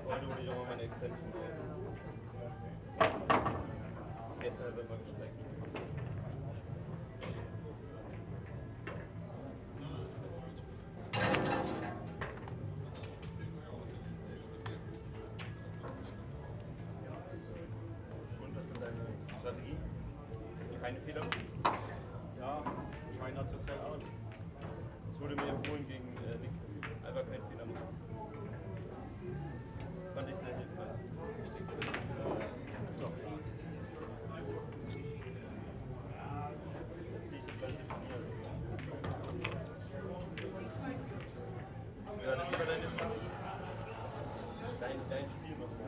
Heute hole ich auch mal meine Extension raus. Gestern wird mal gestreckt. Und was ist deine Strategie? Keine Fehler? Ja, try not to sell out. Es wurde mir empfohlen gegen Nick. Einfach keinen Fehler machen. Fand ich sehr hilfreich. Ich denke, das ist Job. Dann ziehe ich das ganze Turnier. Ja, dann lieber dein Spiel machen.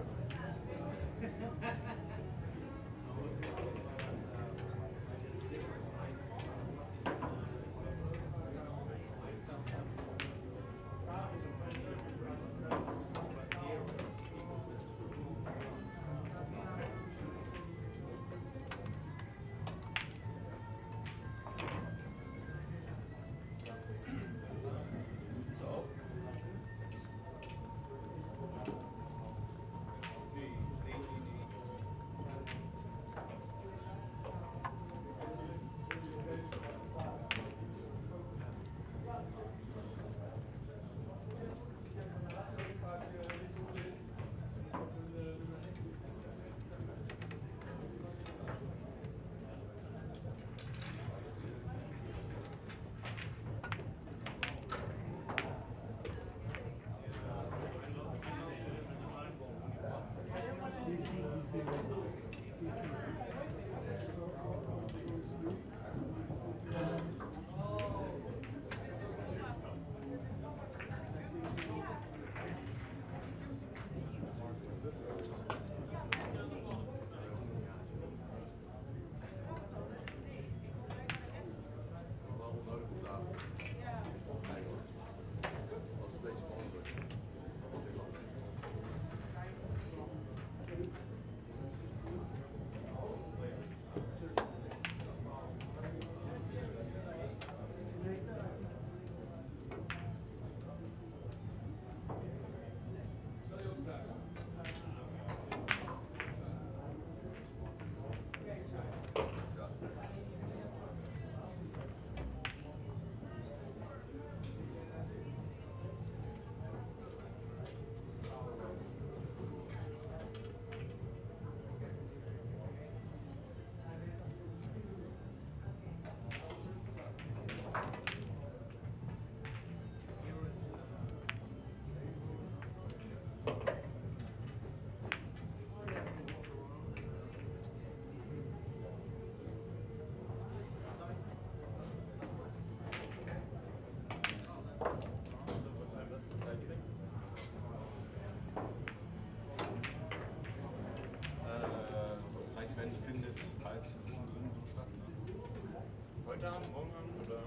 Heute Abend, morgen Abend oder?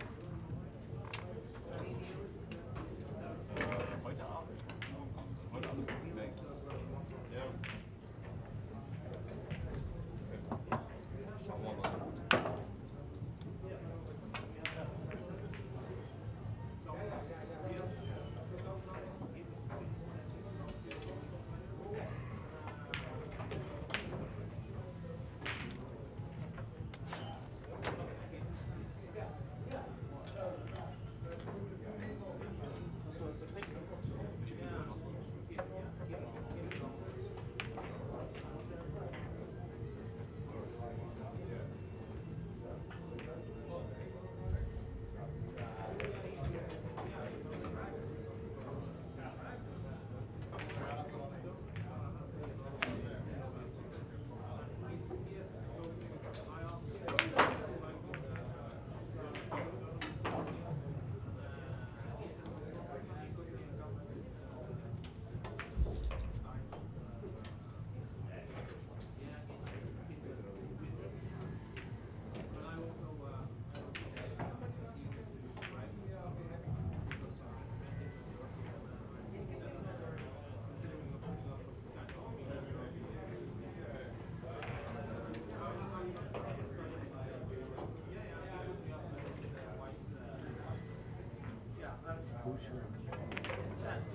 Heute Abend. Heute Abend ist das Max. Ja. Schauen wir mal.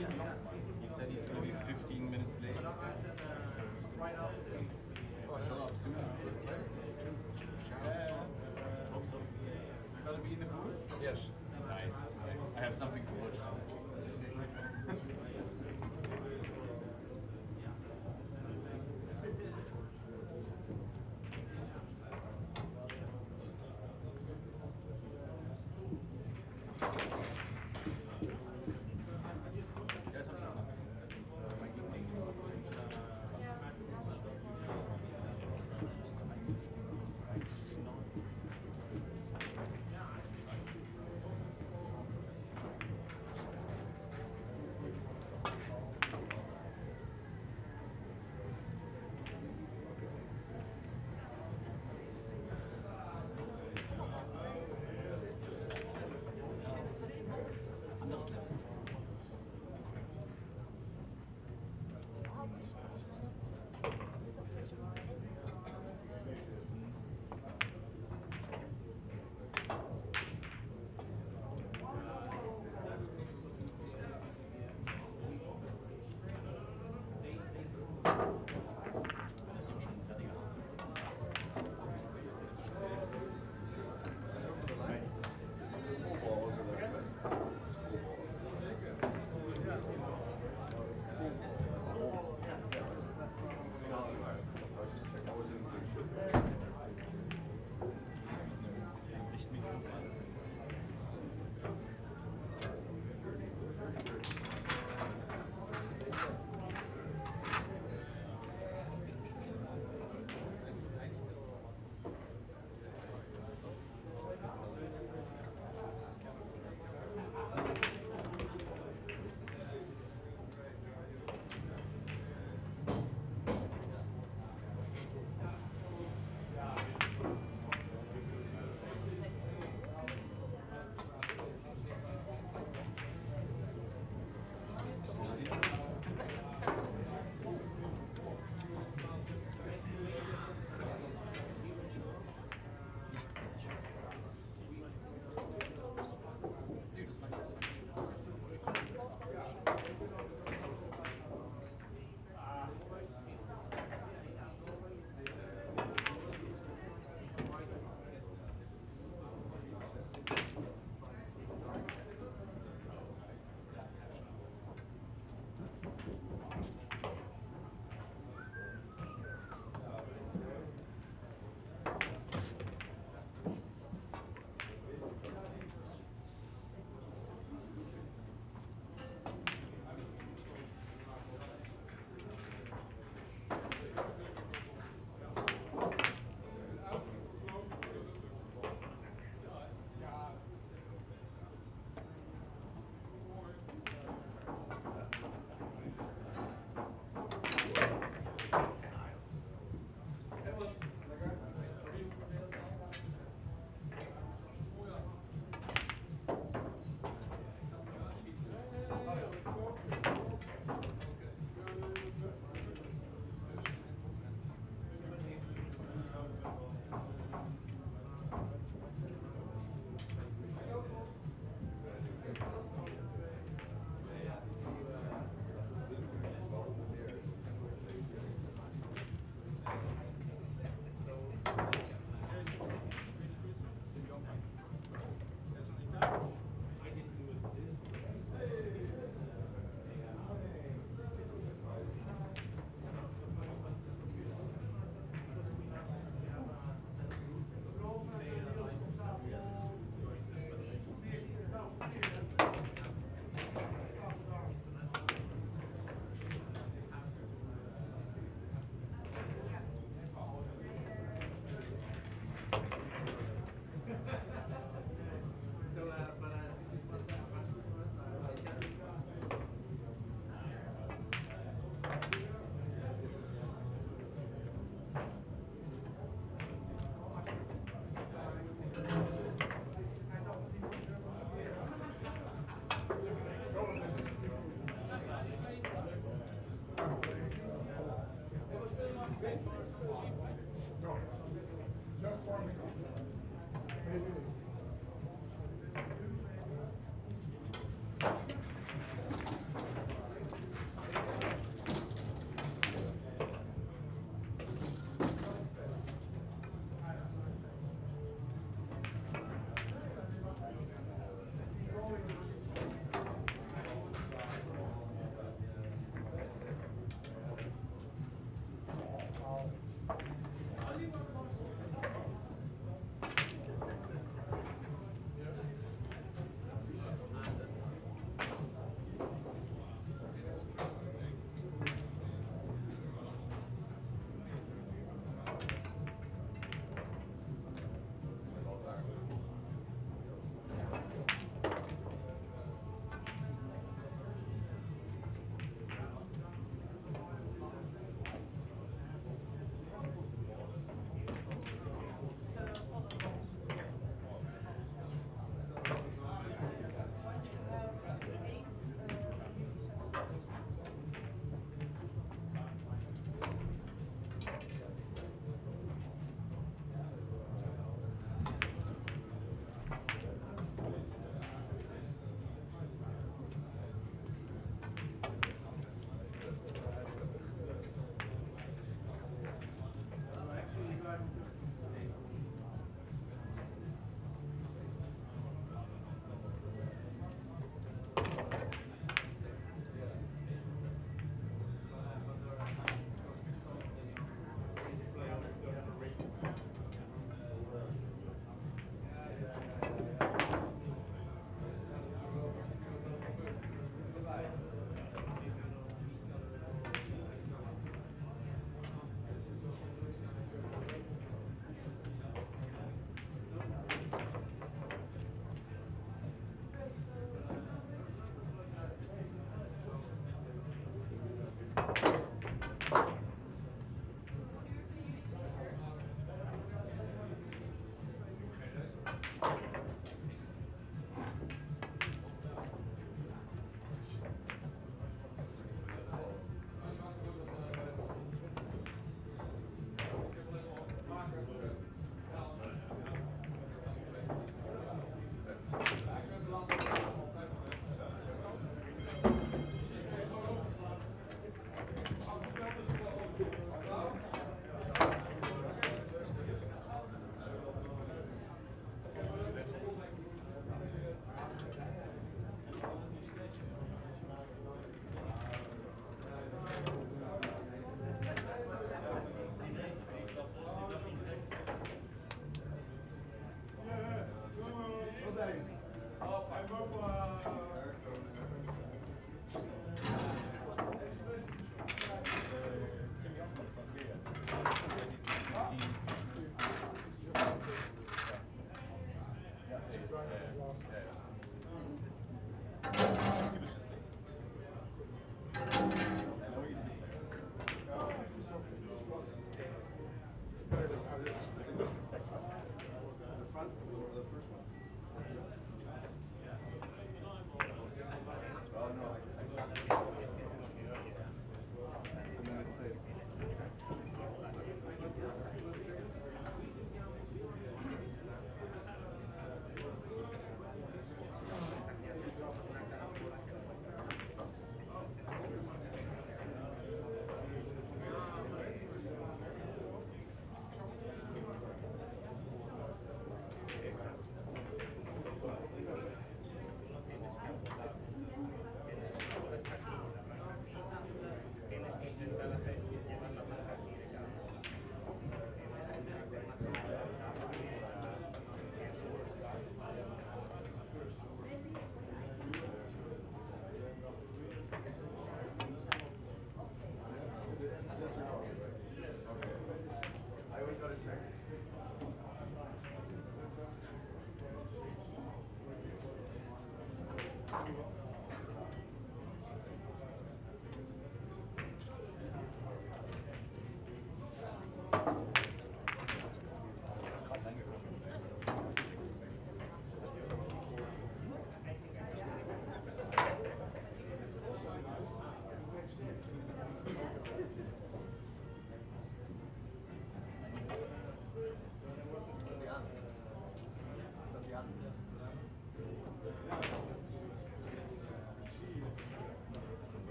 He said he's going to be 15 minutes late. Oh, show up soon. Good player. Yeah. Hope so. You gotta be in the booth? Yes. Nice. I have something to watch.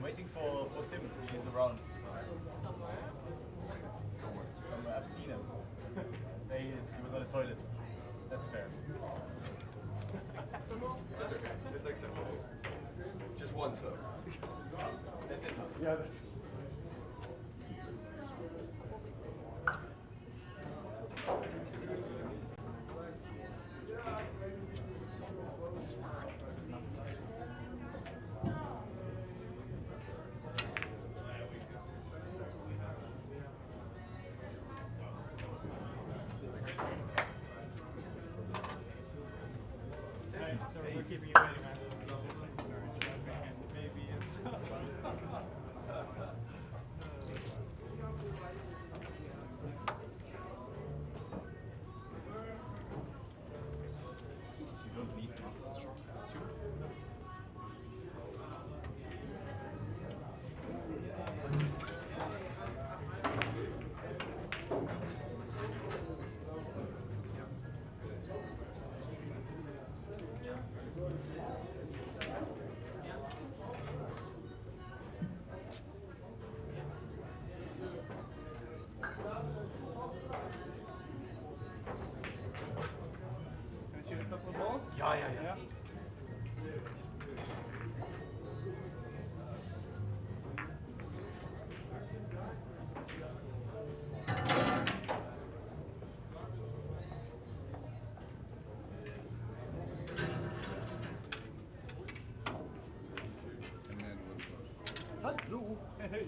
waiting for Tim. He's around. Somewhere. I've seen him. There he is. He was on the toilet. That's fair. It's okay. It's acceptable. Just once though. That's it. Yeah, that's. So we're keeping you waiting on this one. And the baby and stuff. You don't need master stroke, assume. Can I shoot a couple of balls? Yeah. And then Hello. Hey.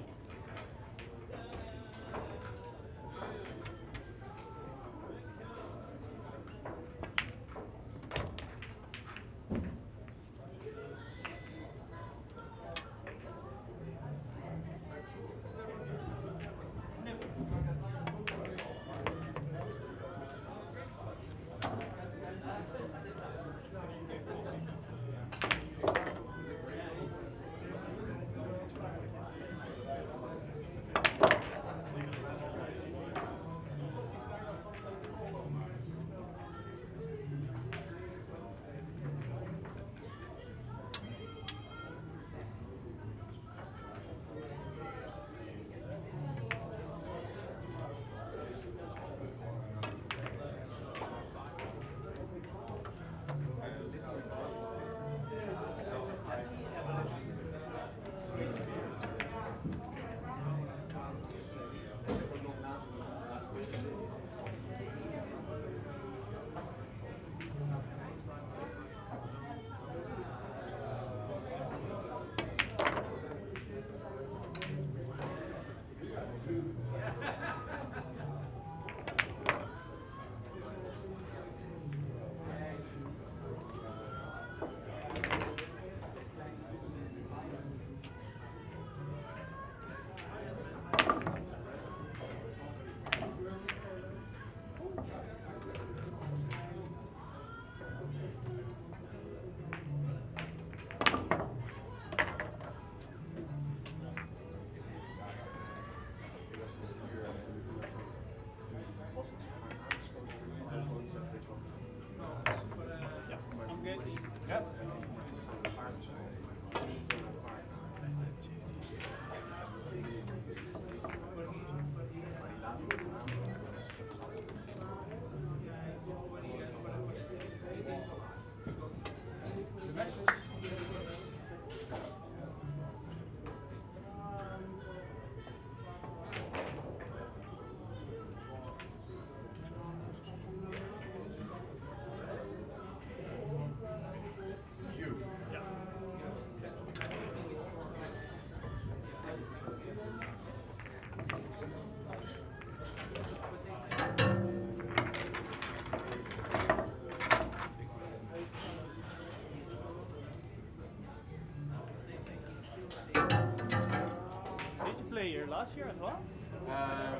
Play here last year as well?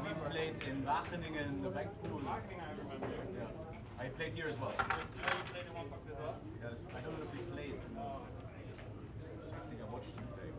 We played in Wageningen, the bank pool. Marketing, I remember. Yeah. I played here as well. You played in one as well? Yeah, I don't know if we played. I think I watched him play.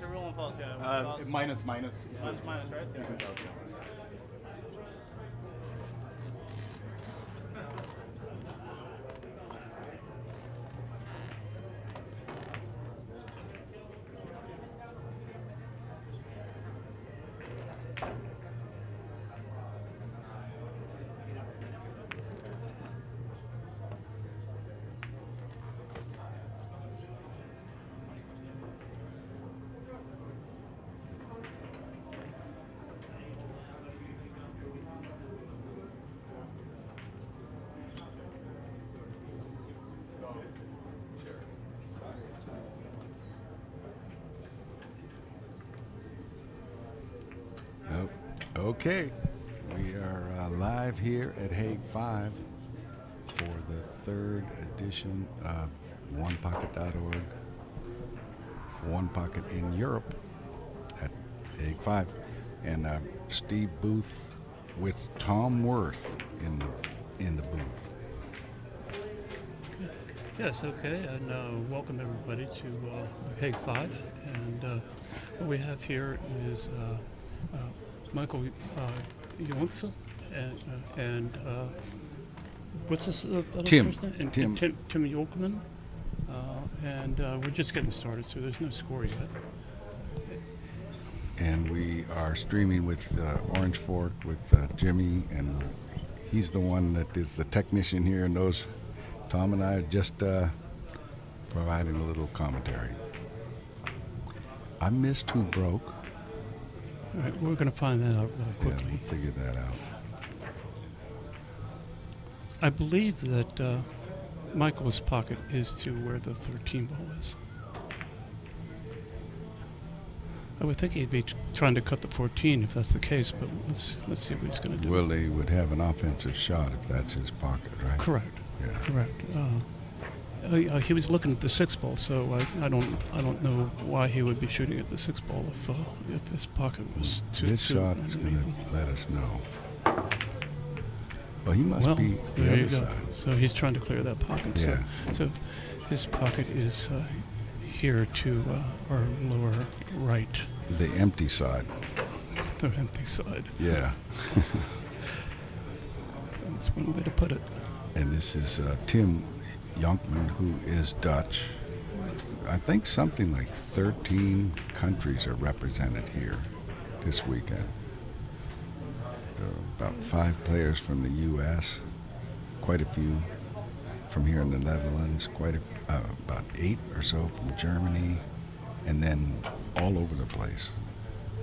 the rule on falls? Yeah. Minus. Minus, right? Yeah. Equals out, yeah. Okay, we are live here at Hague 5 for the third edition of OnePocket.org, One Pocket in Europe at Hague 5, and Steve Booth with Tom Worth in the booth. Yes, okay, and welcome everybody to Hague 5. And what we have here is Michael Johnson and what's his Tim. first name? And Tim. Tim Yolkman. And we're just getting started, so there's no score yet. And we are streaming with Orange Fork with Jimmy, and he's the one that is the technician here and knows. Tom and I are just providing a little commentary. I missed who broke. All right, we're going to find that out really quickly. Yeah, we'll figure that out. I believe that Michael's pocket is to where the 13 ball is. I would think he'd be trying to cut the 14 if that's the case, but let's see what he's going to do. Well, he would have an offensive shot if that's his pocket, right? Correct. Yeah. Correct. He was looking at the 6 ball, so I don't know why he would be shooting at the 6 ball if his pocket was too. This shot is going to let us know. Well, he must be the other side. So he's trying to clear that pocket. Yeah. So his pocket is here to our lower right. The empty side. The empty side. Yeah. That's one way to put it. And this is Tim Jonkman, who is Dutch. I think something like 13 countries are represented here this weekend. There are about 5 players from the U.S., quite a few from here in the Netherlands, about 8 or so from Germany, and then all over the place.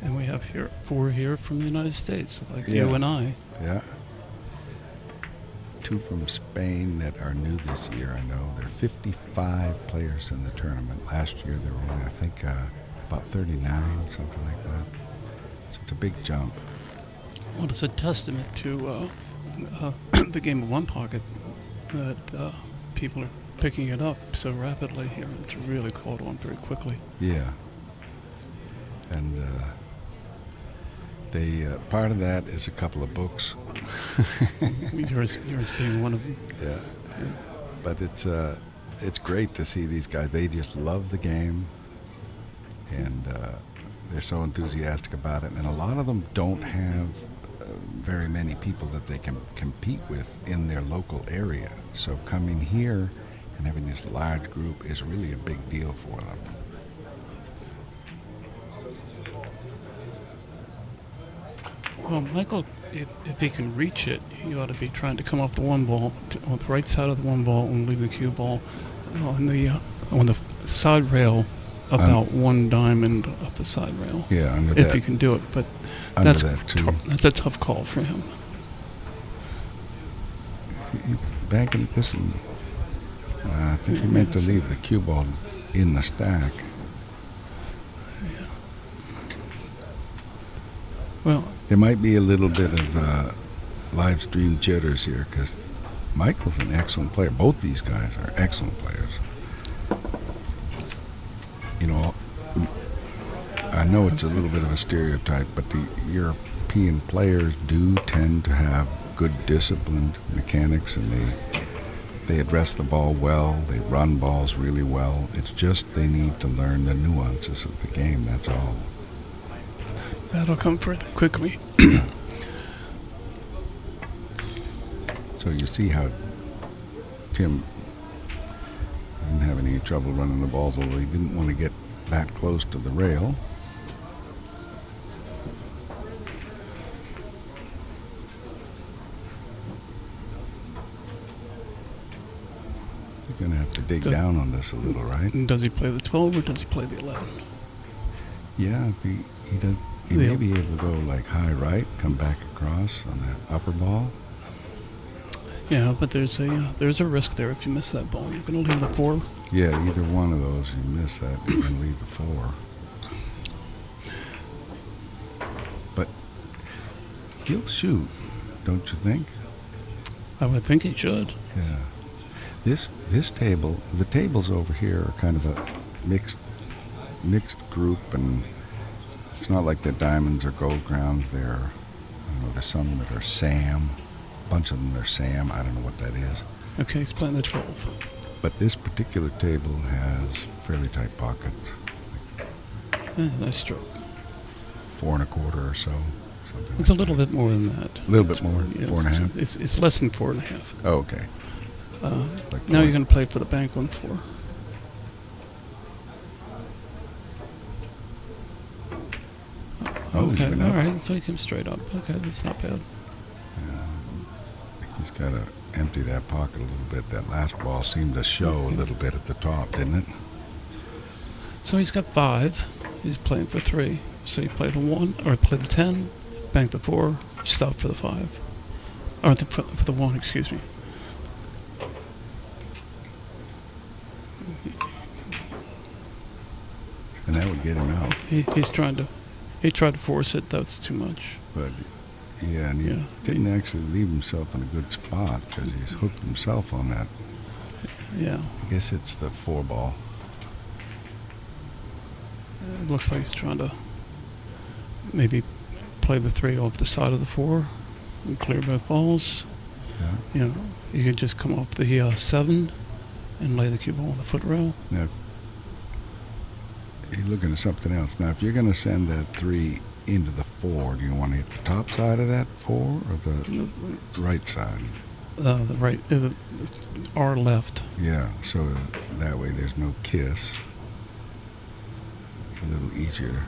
And we have 4 here from the United States, like you and I. Yeah. 2 from Spain that are new this year, I know. There are 55 players in the tournament. Last year there were only, I think, about 39, something like that. So it's a big jump. Well, it's a testament to the game of One Pocket that people are picking it up so rapidly here. It's really caught on very quickly. Yeah. And part of that is a couple of books. yours being one of them. Yeah. But it's great to see these guys. They just love the game, and they're so enthusiastic about it. And a lot of them don't have very many people that they can compete with in their local area. So coming here and having this large group is really a big deal for them. Well, Michael, if he can reach it, he ought to be trying to come off the 1 ball, on the right side of the 1 ball, and leave the cue ball on the side rail, about 1 diamond up the side rail. Yeah, under if that. he can do it, but That's a tough call for him. Banking at this, and I think he meant to leave the cue ball in the stack. Yeah. Well, there might be a little bit of live stream jitters here because Michael's an excellent player. Both these guys are excellent players. You know, I know it's a little bit of a stereotype, but the European players do tend to have good disciplined mechanics, and They address the ball well. They run balls really well. It's just they need to learn the nuances of the game, that's all. That'll come further quickly. So you see how Tim didn't have any trouble running the balls, although he didn't want to get that close to the rail. He's going to have to dig down on this a little, right? Does he play the 12 or does he play the 11? Yeah, if he does, he may be able to go like high right, come back across on that upper ball. Yeah, but there's a risk there if you miss that ball. You're going to leave the 4. Yeah, either one of those, you miss that, you can leave the 4. But he'll shoot, don't you think? I would think he should. Yeah. This table, the tables over here are kind of a mixed group, and it's not like the diamonds or gold crowns. There's some that are Sam. A bunch of them are Sam. I don't know what that is. Okay, he's playing the 12. But this particular table has fairly tight pockets. Nice stroke. 4 1/4 or so. It's a little bit more than that. A little bit more? Yeah, 4 1/2? It's less than 4 1/2. Oh, okay. Now you're going to play for the bank on 4. Okay, all right. So he came straight up. Okay, that's not bad. I think he's got to empty that pocket a little bit. That last ball seemed to show a little bit at the top, didn't it? So he's got 5. He's playing for 3. So he played a 1, or played the 10, banked the 4, stopped for the 5. Or for the 1, excuse me. And that would get him out. He tried to force it. That's too much. But yeah, and he didn't actually leave himself in a good spot because he's hooked himself on that. Yeah. I guess it's the 4 ball. It looks like he's trying to maybe play the 3 off the side of the 4 and clear both balls. Yeah. You could just come off the 7 and lay the cue ball on the foot rail. Now, you're looking at something else. Now, if you're going to send that 3 into the 4, do you want to hit the top side of that 4 or the right side? The right, or left. Yeah, so that way there's no kiss. It's a little easier.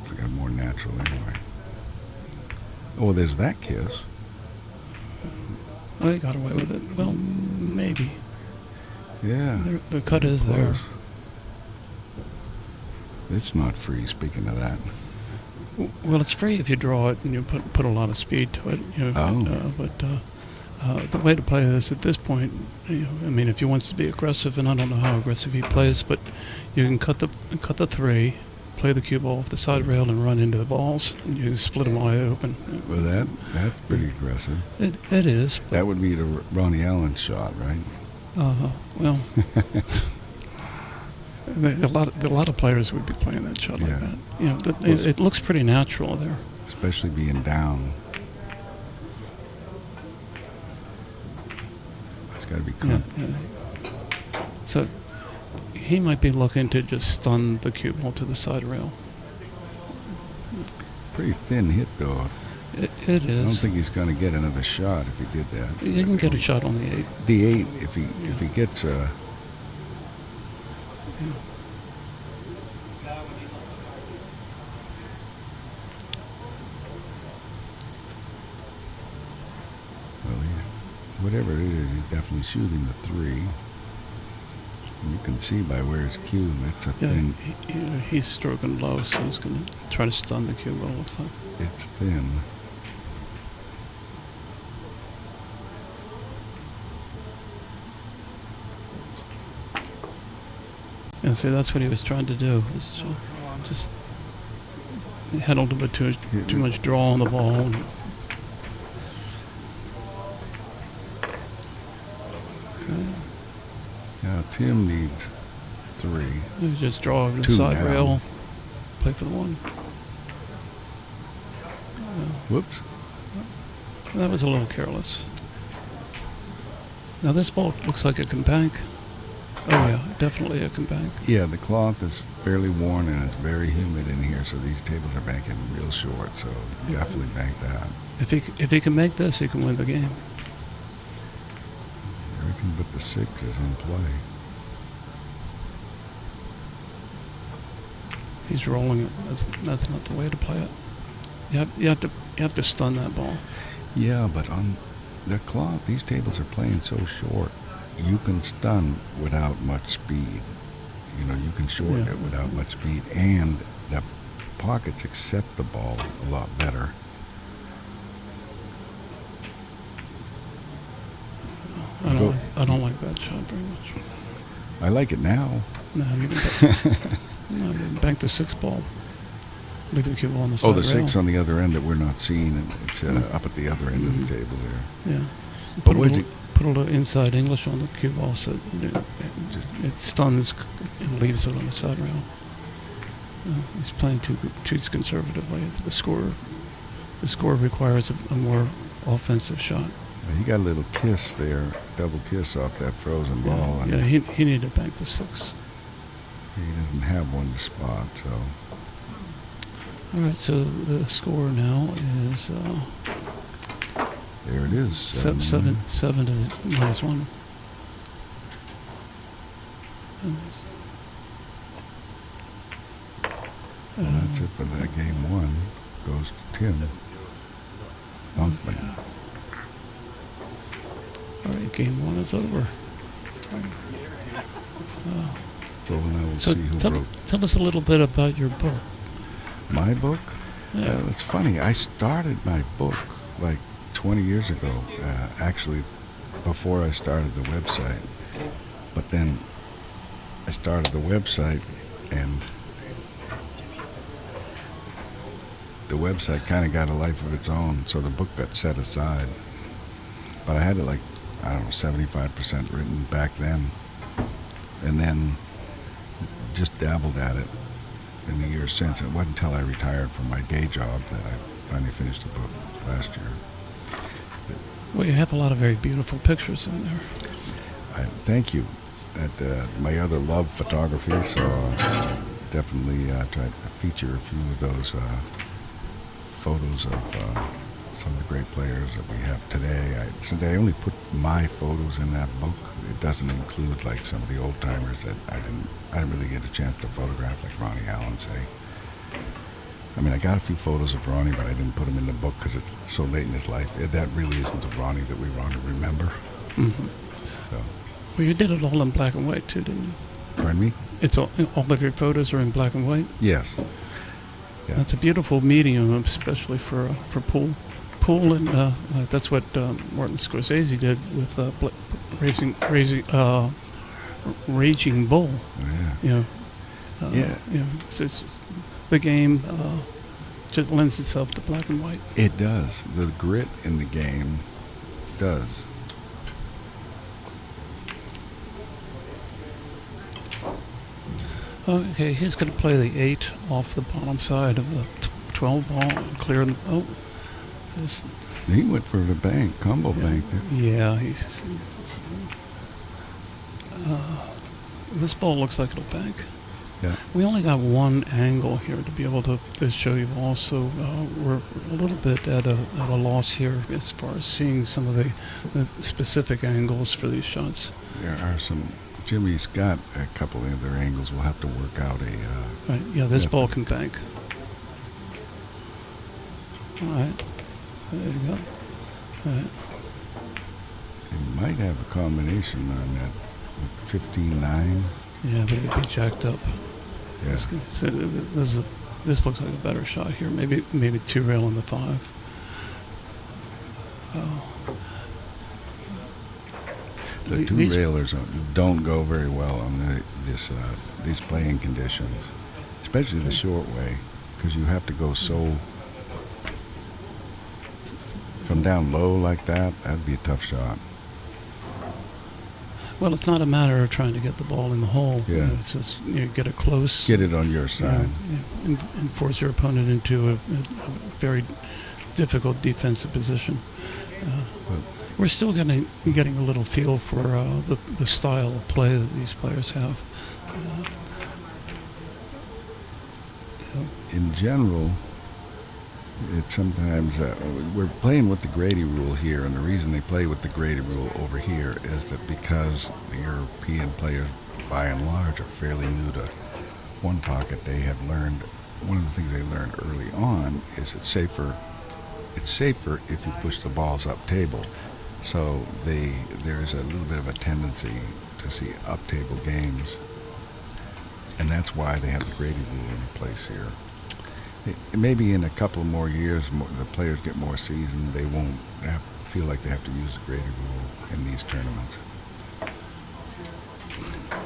Looks like more natural anyway. Oh, there's that kiss. Well, they got away with it. Well, maybe. Yeah. The cut is close. there. It's not free, speaking of that. Well, it's free if you draw it and you put a lot of speed to it. But the way to play this at this point, I mean, if he wants to be aggressive, and I don't know how aggressive he plays, but you can cut the 3, play the cue ball off the side rail, and run into the balls, and you split them wide open. Well, that's pretty aggressive. It is. That would be the Ronnie Allen shot, right? Well. A lot of players would be playing that shot like that. It looks pretty natural there. Especially being down. It's got to be comfortable. Yeah. So he might be looking to just stun the cue ball to the side rail. Pretty thin hit, though. It is. I don't think he's going to get another shot if he did that. He can get a shot on the 8. The 8, if he gets a... Well, whatever it is, he's definitely shooting the 3. You can see by where his cue, that's a thin... He's stroking low, so he's going to try to stun the cue ball, looks like. It's thin. And see, that's what he was trying to do. Was just he had a little bit too much draw on the ball. Okay. Now Tim needs 3. You just draw over the 2 side down. rail, play for the 1. Whoops. That was a little careless. Now this ball looks like it can bank. Oh yeah, definitely it can bank. Yeah, the cloth is fairly worn and it's very humid in here, so these tables are banking real short, so definitely bank that. If he can make this, he can win the game. Everything but the 6 is in play. He's rolling it. That's not the way to play it. You have to stun that ball. Yeah, but on the cloth, these tables are playing so short. You can stun without much speed. You know, you can shorten it without much speed, and the pockets accept the ball a lot better. I don't like that shot very much. I like it now. No, you can bank the 6 ball. Leave the cue ball on the side Oh, the rail. 6 on the other end that we're not seeing, and it's up at the other end of the table there. Yeah. But where's it? Put a little inside English on the cue ball so it stuns and leaves it on the side rail. He's playing too conservatively. The score requires a more offensive shot. He got a little kiss there, double kiss off that frozen ball. Yeah, he needed to bank the 6. He doesn't have one to spot, so. All right, so the score now is. There it is. 7 to -1. Well, that's it for that game 1. Goes to Tim Youngman. All right, game 1 is over. So now we'll So see who wrote. tell us a little bit about your book. My book? Yeah. It's funny. I started my book like 20 years ago, actually before I started the website. But then I started the website, and the website kind of got a life of its own, so the book got set aside. But I had it like, I don't know, 75% written back then, and then just dabbled at it in the years since. It wasn't until I retired from my day job that I finally finished the book last year. Well, you have a lot of very beautiful pictures in there. Thank you. My other love, photography, so definitely tried to feature a few of those photos of some of the great players that we have today. Since I only put my photos in that book, it doesn't include like some of the old timers that I didn't really get a chance to photograph, like Ronnie Allen, say. I mean, I got a few photos of Ronnie, but I didn't put them in the book because it's so late in his life. That really isn't the Ronnie that we want to remember. Mm-hmm. So. Well, you did it all in black and white too, didn't you? Pardon me? It's all of your photos are in black and white. Yes. Yeah. That's a beautiful medium, especially for pool. Pool, and that's what Martin Scorsese did with Raging Bull. Yeah. So it's just, the game just lends itself to black and white. It does. The grit in the game does. Okay, he's going to play the 8 off the bottom side of the 12 ball and clear the. Oh, this. He went for the bank, combo bank. Yeah, this ball looks like it'll bank. Yeah. We only got one angle here to be able to show you all, so we're a little bit at a loss here as far as seeing some of the specific angles for these shots. There are some. Jimmy's got a couple of other angles. We'll have to work out a. Right. Yeah, this ball can bank. All right. There you go. All right. It might have a combination on that 15-9. Yeah, but it'd be jacked up. Yeah. So this looks like a better shot here. Maybe 2 rail on the 5. The 2-railers don't go very well on these playing conditions, especially the short way, because you have to go so from down low like that. That'd be a tough shot. Well, it's not a matter of trying to get the ball in the hole. Yeah. It's just get it close. Get it on your side. And force your opponent into a very difficult defensive position. We're still getting a little feel for the style of play that these players have. In general, it's sometimes we're playing with the Grady rule here, and the reason they play with the Grady rule over here is that because the European players, by and large, are fairly new to one pocket, they have learned, one of the things they learned early on is it's safer if you push the balls up table. So there's a little bit of a tendency to see up table games, and that's why they have the Grady rule in place here. Maybe in a couple more years, the players get more seasoned, they won't feel like they have to use the Grady rule in these tournaments.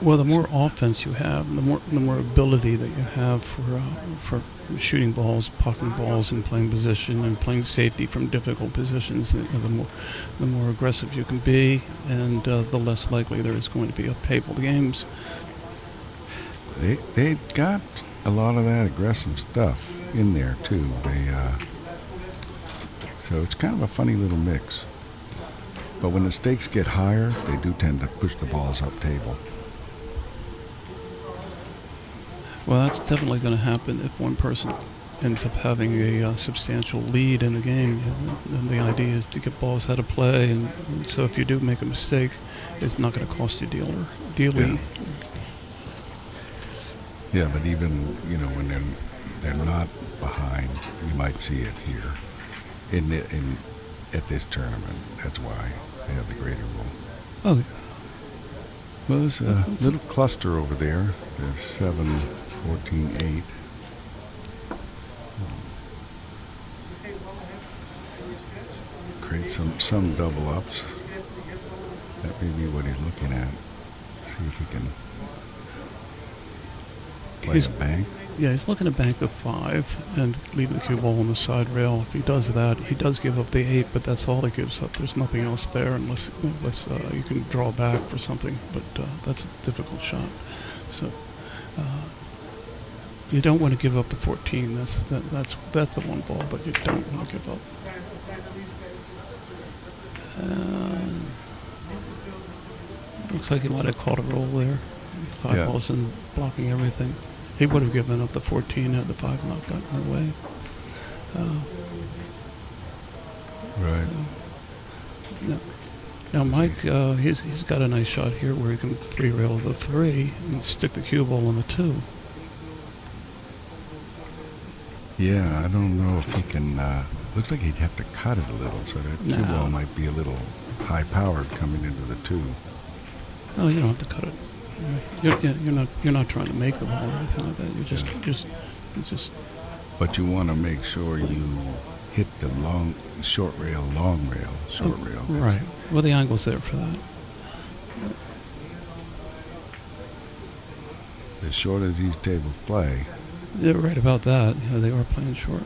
Well, the more offense you have, the more ability that you have for shooting balls, pocketing balls, and playing position and playing safety from difficult positions, the more aggressive you can be, and the less likely there is going to be up-table games. They got a lot of that aggressive stuff in there too. So it's kind of a funny little mix. But when the stakes get higher, they do tend to push the balls up table. Well, that's definitely going to happen if one person ends up having a substantial lead in a game. And the idea is to get balls out of play, and so if you do make a mistake, it's not going to cost you dearly. Yeah, but even when they're not behind, you might see it here at this tournament. That's why they have the Grady rule. Okay. Well, there's a little cluster over there. There's 7, 14, 8. Create some double ups. That may be what he's looking at. See if he can play a bank. Yeah, he's looking to bank the 5 and leave the cue ball on the side rail. If he does that, he does give up the 8, but that's all he gives up. There's nothing else there unless you can draw back for something, but that's a difficult shot. So you don't want to give up the 14. That's the one ball, but you don't want to give up. Looks like he might have caught a roll there. 5 balls and blocking everything. He would have given up the 14 had the 5 not gotten in the way. Right. Now Mike, he's got a nice shot here where he can 3-rail the 3 and stick the cue ball on the 2. Yeah, I don't know if he can. Looks like he'd have to cut it a little, so that cue ball might be a little high-powered coming into the 2. No, you don't have to cut it. You're not trying to make the ball or anything like that. You just. But you want to make sure you hit the short rail, long rail, short rail. Right. Well, the angle's there for that. As short as these tables play. You're right about that. Yeah, they are playing short.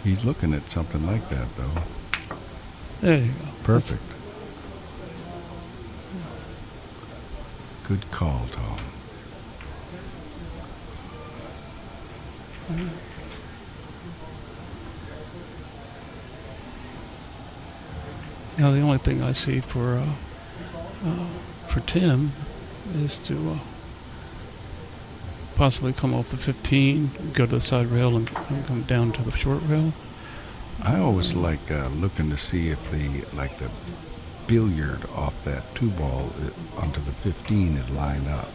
He's looking at something like that, though. There you go. Perfect. Good call, Tom. Now the only thing I see for Tim is to possibly come off the 15, go to the side rail, and come down to the short rail. I always like looking to see if the billiard off that 2 ball onto the 15 is lined up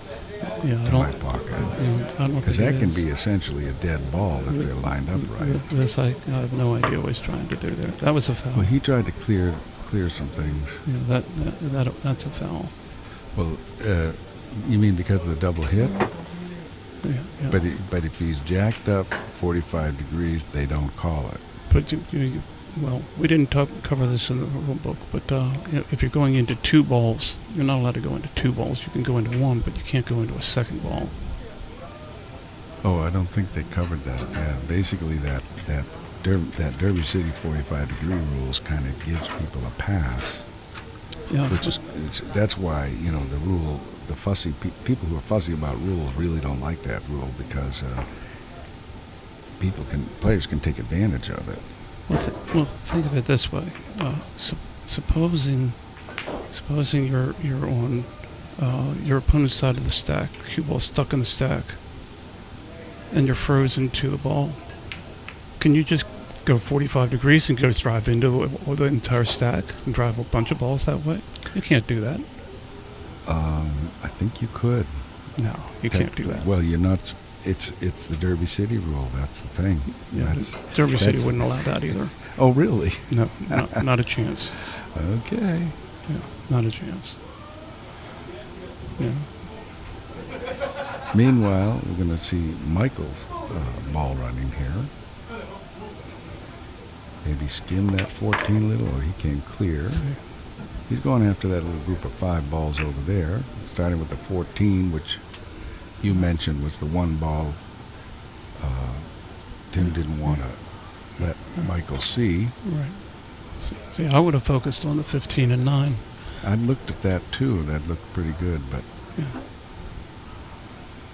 to my pocket. Because that can be essentially a dead ball if they're lined up right. This I have no idea what he's trying to do there. That was a foul. Well, he tried to clear some things. Yeah, that's a foul. Well, you mean because of the double hit? Yeah. But if he's jacked up 45 degrees, they don't call it. But well, we didn't cover this in the rule book, but if you're going into 2 balls, you're not allowed to go into 2 balls. You can go into 1, but you can't go into a second ball. Oh, I don't think they covered that. Yeah, basically that Derby City 45-degree rules kind of gives people a pass. Yeah. That's why the rule, the fussy people who are fussy about rules really don't like that rule because players can take advantage of it. Well, think of it this way. Supposing you're on your opponent's side of the stack, the cue ball's stuck in the stack, and you're frozen to the ball. Can you just go 45 degrees and go drive into the entire stack and drive a bunch of balls that way? You can't do that. I think you could. No, you can't do that. Well, you're not. It's the Derby City rule. That's the thing. Yeah, Derby City wouldn't allow that either. Oh, really? No, not a chance. Okay. Yeah, not a chance. Yeah. Meanwhile, we're going to see Michael's ball running here. Maybe skim that 14 a little, or he came clear. He's going after that little group of 5 balls over there, starting with the 14, which you mentioned was the one ball Tim didn't want to let Michael see. Right. See, I would have focused on the 15 and 9. I looked at that too. That looked pretty good, but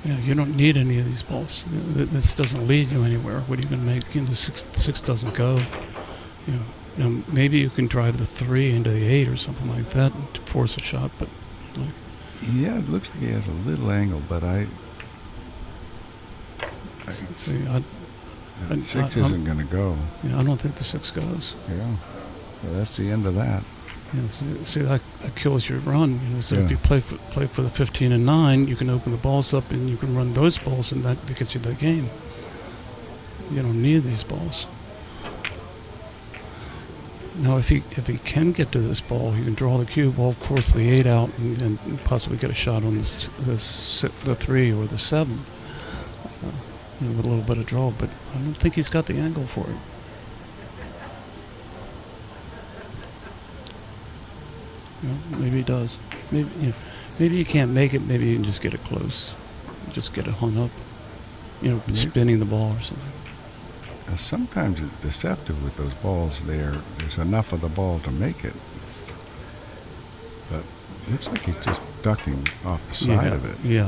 yeah, you don't need any of these balls. This doesn't lead you anywhere. What are you going to make? The six doesn't go. Now maybe you can drive the 3 into the 8 or something like that to force a shot, but. Yeah, it looks like he has a little angle, but I see. 6 isn't going to go. Yeah, I don't think the 6 goes. Yeah, well, that's the end of that. Yeah, see that kills your run. So if you play for the 15 and 9, you can open the balls up and you can run those balls, and that gets you the game. You don't need these balls. Now, if he can get to this ball, he can draw the cue ball, force the 8 out, and possibly get a shot on the 3 or the 7 with a little bit of draw. But I don't think he's got the angle for it. Maybe he does. Maybe you can't make it. Maybe you can just get it close, just get it hung up. Spinning the ball or something. Sometimes it's deceptive with those balls there. There's enough of the ball to make it. But it looks like he's just ducking off the side of it. Yeah.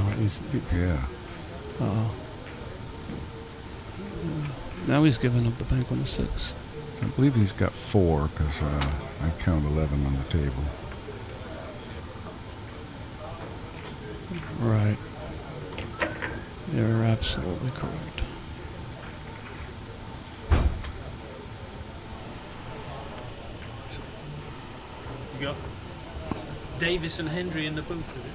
Now he's giving up the bank on the 6. I believe he's got 4 because I count 11 on the table. Right. You're absolutely correct. You got Davis and Hendry in the booth with it.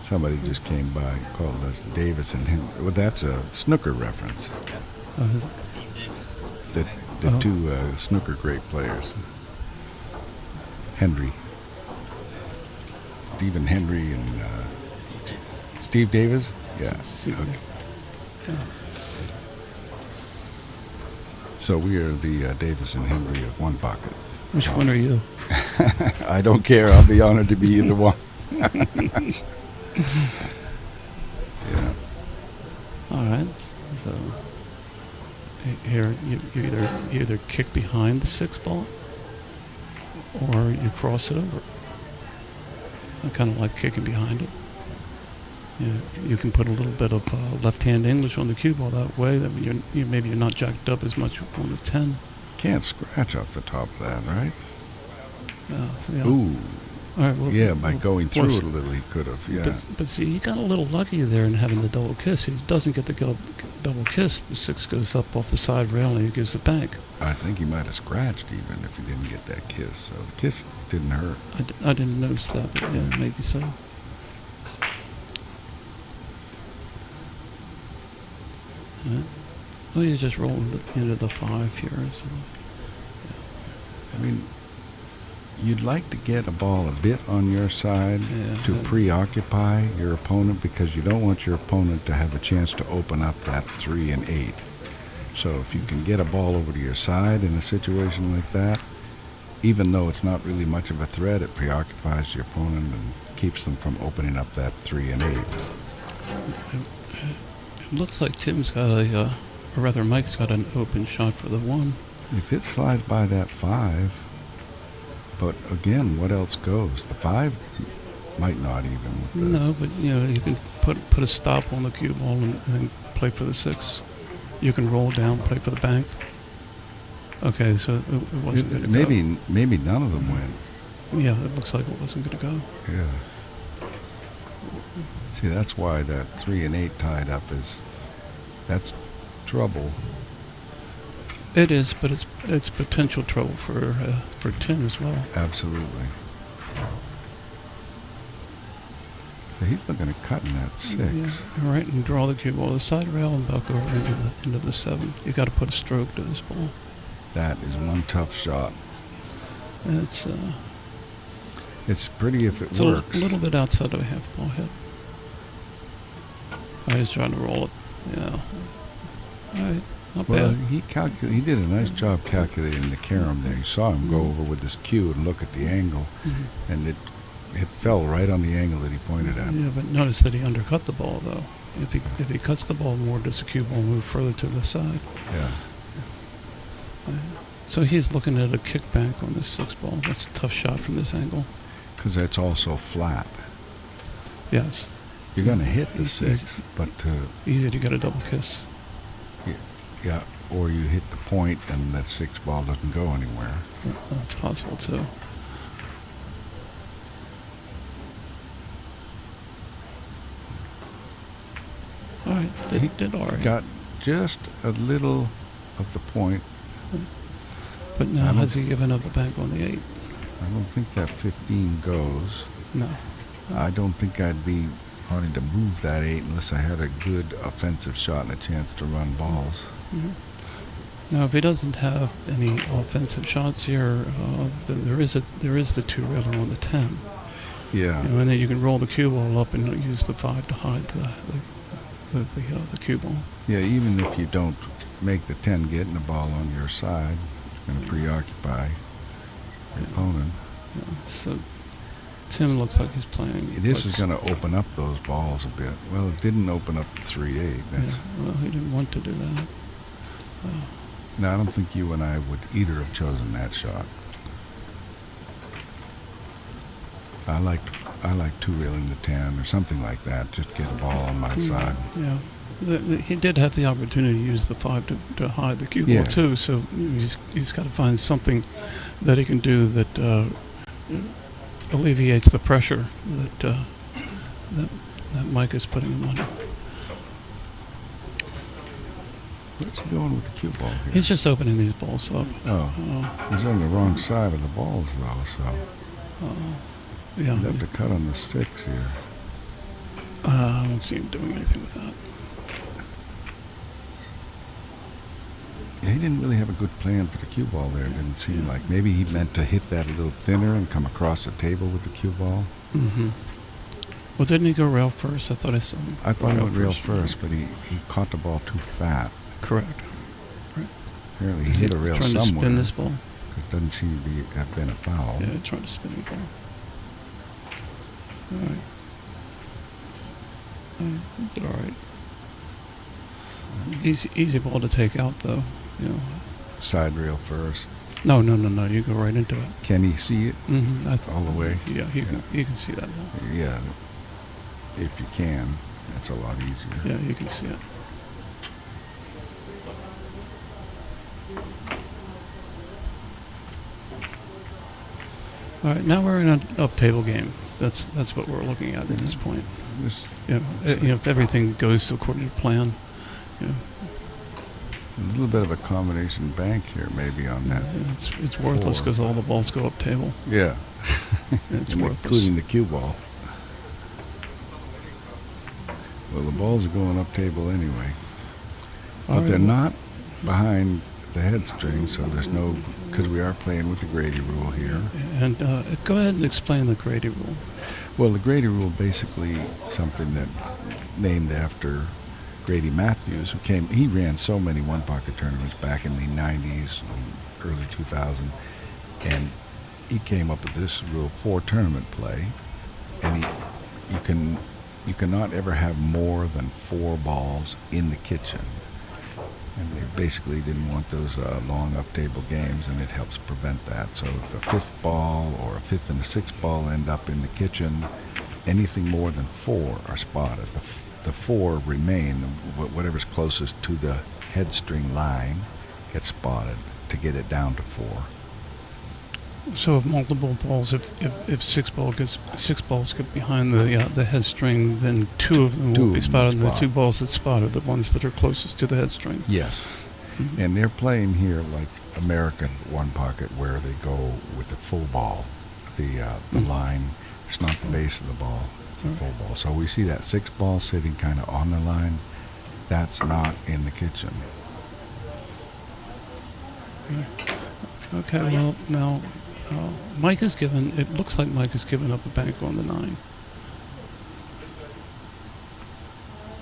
Somebody just came by and called us Davis and him. Well, that's a snooker reference. Steve Davis. The 2 snooker great players. Hendry. Stephen Hendry and Steve Davis? Yeah. Okay. So we are the Davis and Hendry of one pocket. Which one are you? I don't care. I'll be honored to be either one. Yeah. All right. So here you either kick behind the 6 ball or you cross it over. I kind of like kicking behind it. You can put a little bit of left-hand English on the cue ball that way. That maybe you're not jacked up as much on the 10. Can't scratch off the top of that, right? Yeah. Ooh. All right, well, yeah, by going through it a little, he could have. Yeah. But see, he got a little lucky there in having the double kiss. He doesn't get the double kiss. The 6 goes up off the side rail and he gives the bank. I think he might have scratched even if he didn't get that kiss. So the kiss didn't hurt. I didn't notice that, but yeah, maybe so. Yeah. Well, you just roll into the 5 here. So. Yeah. I mean, you'd like to get a ball a bit on your side to preoccupy your opponent because you don't want your opponent to have a chance to open up that 3 and 8. So if you can get a ball over to your side in a situation like that, even though it's not really much of a threat, it preoccupies your opponent and keeps them from opening up that 3 and 8. It looks like Tim's got or rather Mike's got an open shot for the 1. If it slides by that 5, but again, what else goes? The 5 Might not even. With the No, but you can put a stop on the cue ball and then play for the 6. You can roll down, play for the bank. Okay, so it wasn't going to go. Maybe none of them went. Yeah, it looks like it wasn't going to go. Yeah. See, that's why that 3 and 8 tied up that's trouble. It is, but it's potential trouble for Tim as well. Absolutely. So he's looking to cut in that 6. Yeah, right, and draw the cue ball to the side rail and buck over into the 7. You got to put a stroke to this ball. That is one tough shot. It's pretty if it works. It's a little bit outside of a half ball hit. I was trying to roll it. Yeah. All right. Not bad. He did a nice job calculating the carom there. You saw him go over with his cue and look at the angle, and it fell right on the angle that he pointed at. Yeah, but notice that he undercut the ball though. If he cuts the ball more, does the cue ball move further to the side? Yeah. So he's looking at a kickback on this 6 ball. That's a tough shot from this angle. Because that's also flat. Yes. You're going to hit the 6, but easy to get a double kiss. Yeah, or you hit the point and that 6 ball doesn't go anywhere. That's possible too. All right, he did all right. Got just a little of the point. But now has he given up the bank on the 8? I don't think that 15 goes. No. I don't think I'd be wanting to move that 8 unless I had a good offensive shot and a chance to run balls. Now, if he doesn't have any offensive shots here, then there is the 2 railer on the 10. Yeah. And then you can roll the cue ball up and use the 5 to hide the cue ball. Yeah, even if you don't make the 10 getting the ball on your side, it's going to preoccupy your opponent. Yeah, so Tim looks like he's playing. This is going to open up those balls a bit. Well, it didn't open up the 3-8. Yeah, well, he didn't want to do that. No, I don't think you and I would either have chosen that shot. I like 2-reeling the 10 or something like that. Just get a ball on my side. Yeah. He did have the opportunity to use the 5 to hide the cue ball too, so he's got to find something that he can do that alleviates the pressure that Mike is putting him under. Where's he going with the cue ball here? He's just opening these balls up. He's on the wrong side of the balls though, so yeah, he'd have to cut on the 6 here. I don't see him doing anything with that. Yeah, he didn't really have a good plan for the cue ball there. It didn't seem like. Maybe he meant to hit that a little thinner and come across the table with the cue ball. Well, didn't he go rail first? I thought I saw him. I thought he went rail first, but he caught the ball too fat. Correct. Right. Apparently he hit a rail trying somewhere. To spin this ball? It doesn't seem to have been a foul. Yeah, trying to spin the ball. All right. He did all right. Easy ball to take out, though. You know. Side rail first. No. You go right into it. Can he see it? All the way? Yeah, you can see that ball. Yeah. If you can, that's a lot easier. Yeah, you can see it. All right, now we're in an up-table game. That's what we're looking at this point. If everything goes according to plan. A little bit of a combination bank here, maybe on that. It's worthless because all the balls go up table. Yeah, it's worthless, including the cue ball. Well, the balls are going up table anyway, but they're not behind the head string, so there's no, because we are playing with the Grady rule here. And go ahead and explain the Grady rule. Well, the Grady rule basically something that named after Grady Matthews, he ran so many one-pocket tournaments back in the 90s, early 2000, and he came up with this rule for tournament play, and you cannot ever have more than 4 balls in the kitchen. And they basically didn't want those long up-table games, and it helps prevent that. So if a 5th ball or a 5th and a 6th ball end up in the kitchen, anything more than 4 are spotted. The 4 remain. Whatever's closest to the head string line gets spotted to get it down to 4. So if multiple balls, if 6 balls get behind the head string, then 2 of them will be spotted, and the 2 balls that spot are the ones that are closest to the head string. Yes. And they're playing here like American one pocket, where they go with the full ball. The line, it's not the base of the ball, it's a full ball. So we see that 6 ball sitting kind of on the line. That's not in the kitchen. Okay, well, now, it looks like Mike has given up a bank on the 9.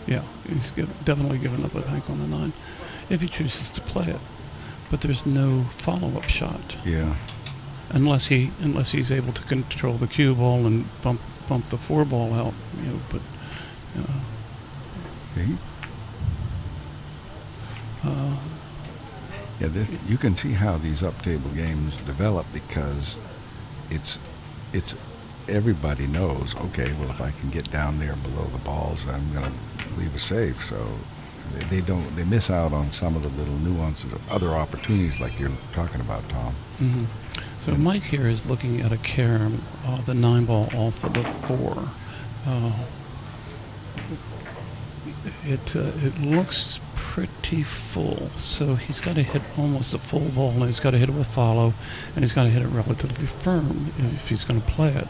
Yeah, he's definitely given up a bank on the 9, if he chooses to play it. But there's no follow-up shot. Yeah. Unless he's able to control the cue ball and bump the 4 ball out, but. You can see how these up-table games develop, because it's everybody knows, okay, well, if I can get down there below the balls, I'm going to leave a safe. So they miss out on some of the little nuances of other opportunities like you're talking about, Tom. Mm-hmm. So Mike here is looking at a carom, the 9 ball off of the 4. It looks pretty full, so he's got to hit almost a full ball, and he's got to hit it with follow, and he's got to hit it relatively firm if he's going to play it.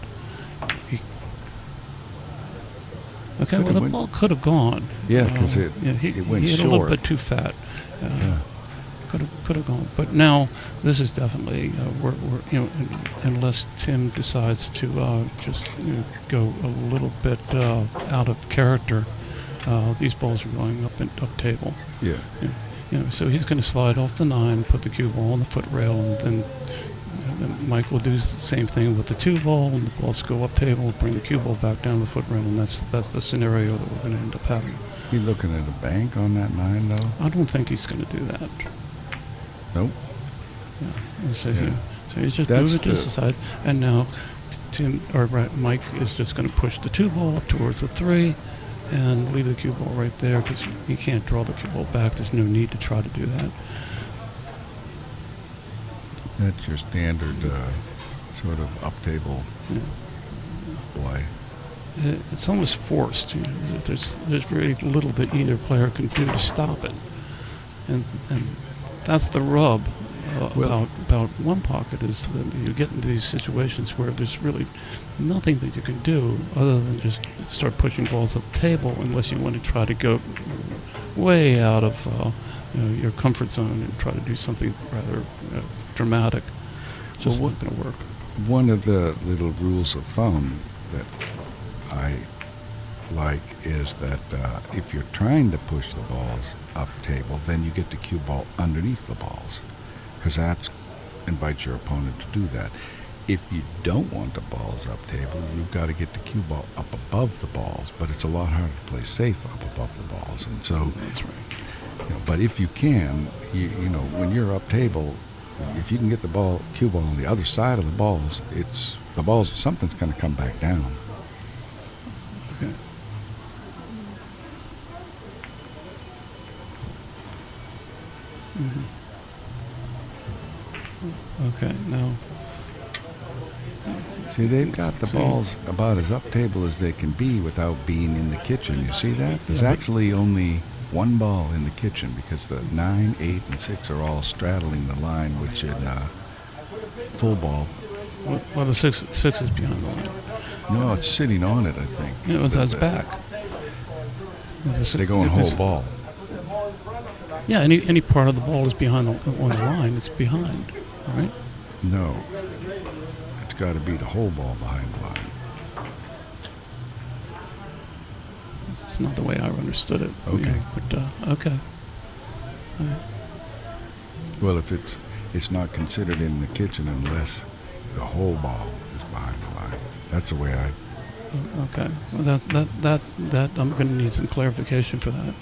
Okay, well, the ball could have gone. Yeah, because it went he hit short. A little bit too fat. Could have gone, but now this is definitely we're unless Tim decides to just go a little bit out of character, these balls are going up table. Yeah. So he's going to slide off the 9, put the cue ball on the foot rail, and then Mike will do the same thing with the 2 ball, and the balls go up table, bring the cue ball back down the foot rail, and that's the scenario that we're going to end up having. He's looking at a bank on that 9, though? I don't think he's going to do that. Nope. Yeah. So he's just moving it to the side, and now Mike is just going to push the 2 ball up towards the 3, and leave the cue ball right there, because he can't draw the cue ball back. There's no need to try to do that. That's your standard sort of up-table play. It's almost forced. There's very little that either player can do to stop it, and that's the rub about one pocket, is that you get into these situations where there's really nothing that you can do other than just start pushing balls up table, unless you want to try to go way out of your comfort zone and try to do something rather dramatic. Just not going to work. One of the little rules of thumb that I like is that if you're trying to push the balls up table, then you get the cue ball underneath the balls, because that invites your opponent to do that. If you don't want the balls up table, you've got to get the cue ball up above the balls, but it's a lot harder to play safe up above the balls. And so, that's right. But if you can, when you're up table, if you can get the cue ball on the other side of the balls, something's going to come back down. Okay. Mm-hmm. Okay, now. See, they've got the balls about as up table as they can be without being in the kitchen. You see that? There's actually only 1 ball in the kitchen, because the 9, 8, and 6 are all straddling the line, which in full ball. Well, the 6 is behind the line. No, it's sitting on it, I think. Yeah, it's its back. They go in whole ball. Yeah, any part of the ball is behind on the line. It's behind, right? No, it's got to be the whole ball behind the line. It's not the way I understood it. Okay. But okay. Well, if it's not considered in the kitchen unless the whole ball is behind the line. That's the way I. Okay. Well, that I'm going to need some clarification for that.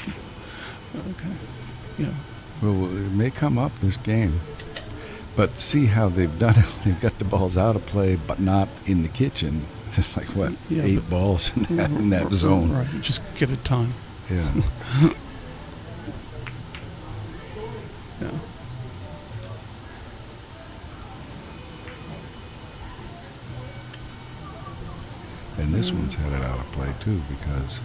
Okay. Yeah. Well, it may come up this game, but see how they've done it. They've got the balls out of play, but not in the kitchen. Just like what, Yeah, 8 but- balls in that zone. Right, just give it time. Yeah. Yeah. And this one's headed out of play too because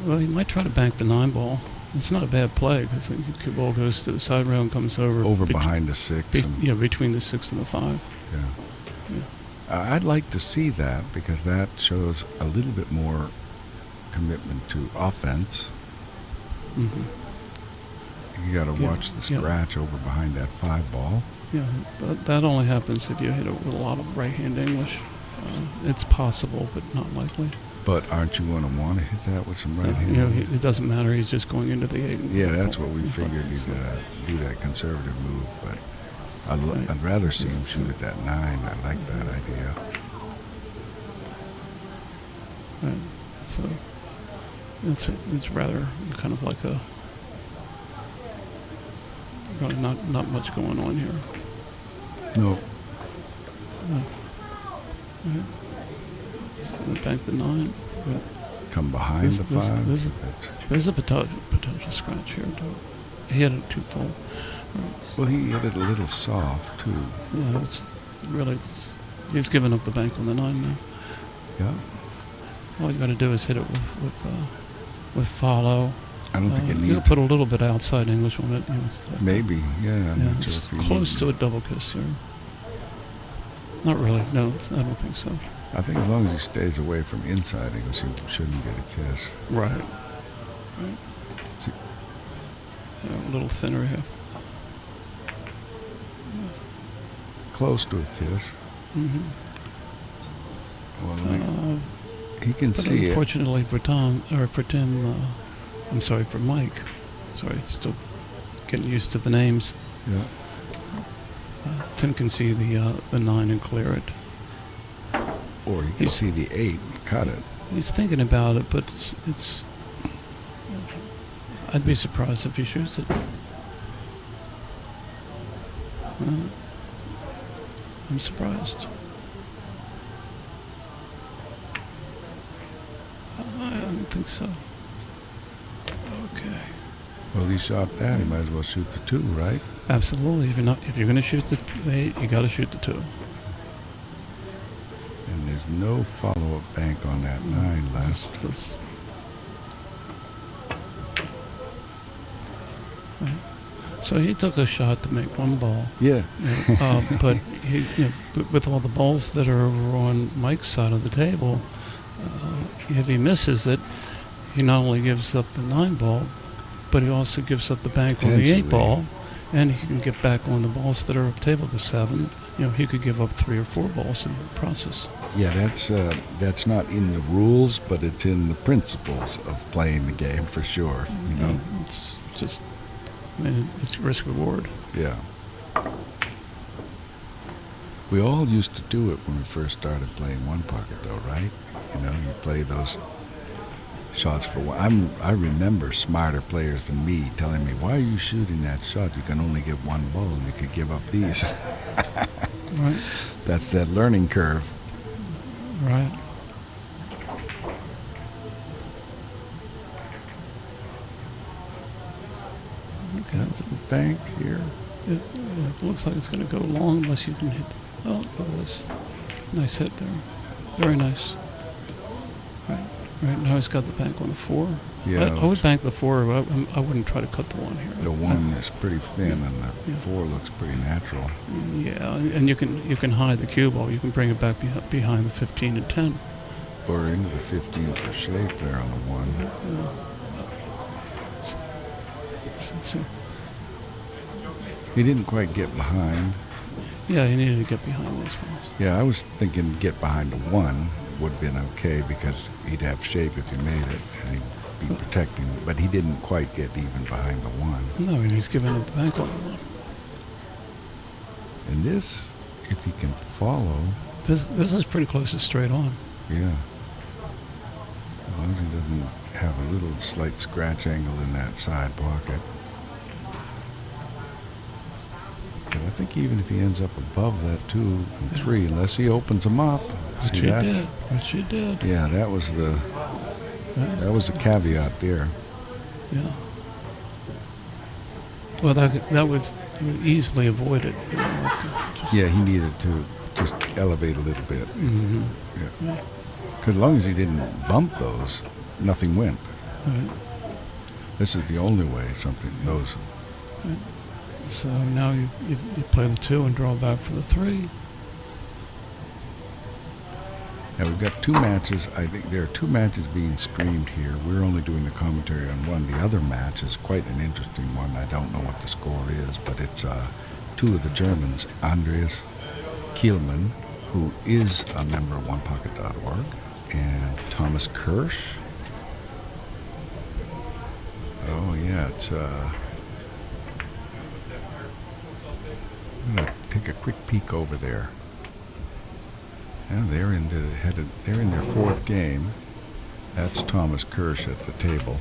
Well, he might try to bank the 9 ball. It's not a bad play because the cue ball goes to the side rail and comes over. behind the 6. Yeah, between the 6 and the 5. Yeah. Yeah. I'd like to see that because that shows a little bit more commitment to offense. Mm-hmm. You got to Yeah, watch the yeah. scratch over behind that 5 ball. Yeah, that only happens if you hit it with a lot of right-hand English. It's possible, but not likely. But aren't you going to want to hit that with some right hand? You know, it doesn't matter. He's just going into the 8. Yeah, that's what we figured he'd do that conservative move. But I'd rather see him shoot at that 9. I like that idea. Right. So it's rather kind of like a really not much going on here. No. Right. So we bank the 9. Come behind the 5. There's a potential scratch here. He had it too full. Right. Well, he hit it a little soft too. Yeah, he's given up the bank on the 9 now. Yeah. All you got to do is hit it with follow. I don't think it You needs. put a little bit of outside English on it. You know, it's like Maybe, yeah. I'm yeah, not sure it's if you close need- to a double kiss here. Not really. No, I don't think so. I think as long as he stays away from inside English, he shouldn't get a kiss. Right. Yeah, a little thinner here. Close to a kiss. Mm-hmm. Well, he can But see it. unfortunately for Tim, I'm sorry, for Mike. Sorry, still getting used to the names. Yeah. Tim can see the 9 and clear it. Or he can see the 8 and cut it. He's thinking about it, but it's I'd be surprised if he shoots it. I'm surprised. I don't think so. Okay. Well, he shot that. He might as well shoot the 2, right? Absolutely. If you're going to shoot the 8, you got to shoot the 2. And there's no follow-up bank on that 9 left. Right. So he took a shot to make 1 ball. Yeah. But with all the balls that are over on Mike's side of the table, if he misses it, he not only gives up the 9 ball, but he also gives up the bank on the 8 ball, and he can get back on the balls that are up table, the 7. You know, he could give up 3 or 4 balls in the process. Yeah, that's not in the rules, but it's in the principles of playing the game for sure. You know, it's just, I mean, it's risk reward. Yeah. We all used to do it when we first started playing one pocket, though, right? You know, you play those shots for one. I remember smarter players than me telling me, "Why are you shooting that shot? You can only get 1 ball, and you could give up these." Right. That's that learning curve. Right. Okay. That's a bank here. It looks like it's going to go long unless you can hit. Oh, look at this. Nice hit there. Very nice. Right, now he's got the bank on the 4. Yeah. I would bank the 4. I wouldn't try to cut the 1 here. The 1 is pretty thin, and the 4 looks pretty natural. Yeah, and you can hide the cue ball. You can bring it back behind the 15 and 10. Or into the 15 for shape there on the 1. So, he didn't quite get behind. Yeah, he needed to get behind those balls. Yeah, I was thinking get behind the 1 would have been okay because he'd have shape if he made it and he'd be protecting. But he didn't quite get even behind the 1. No, and he's giving up the bank on the 1. And this, if he can follow. This is pretty close to straight on. Yeah. As long as he doesn't have a little slight scratch angle in that side pocket. Yeah, think even if he ends up above that 2 and 3, unless he opens them up. Which he did. Which he did. Yeah, that was the caveat there. Yeah. Well, that was easily avoided. You know, yeah, he needed to just elevate a little bit. Mm-hmm. Yeah. Because as long as he didn't bump those, nothing went. Right. This is the only way something goes. Right. So now you play the 2 and draw back for the 3. Now we've got 2 matches. I think there are 2 matches being streamed here. We're only doing the commentary on one. The other match is quite an interesting one. I don't know what the score is, but it's 2 of the Germans, Andreas Kielmann, who is a member of OnePocket.org, and Thomas Kirsch. Oh yeah, it's I'm gonna take a quick peek over there. And they're in their 4th game. That's Thomas Kirsch at the table.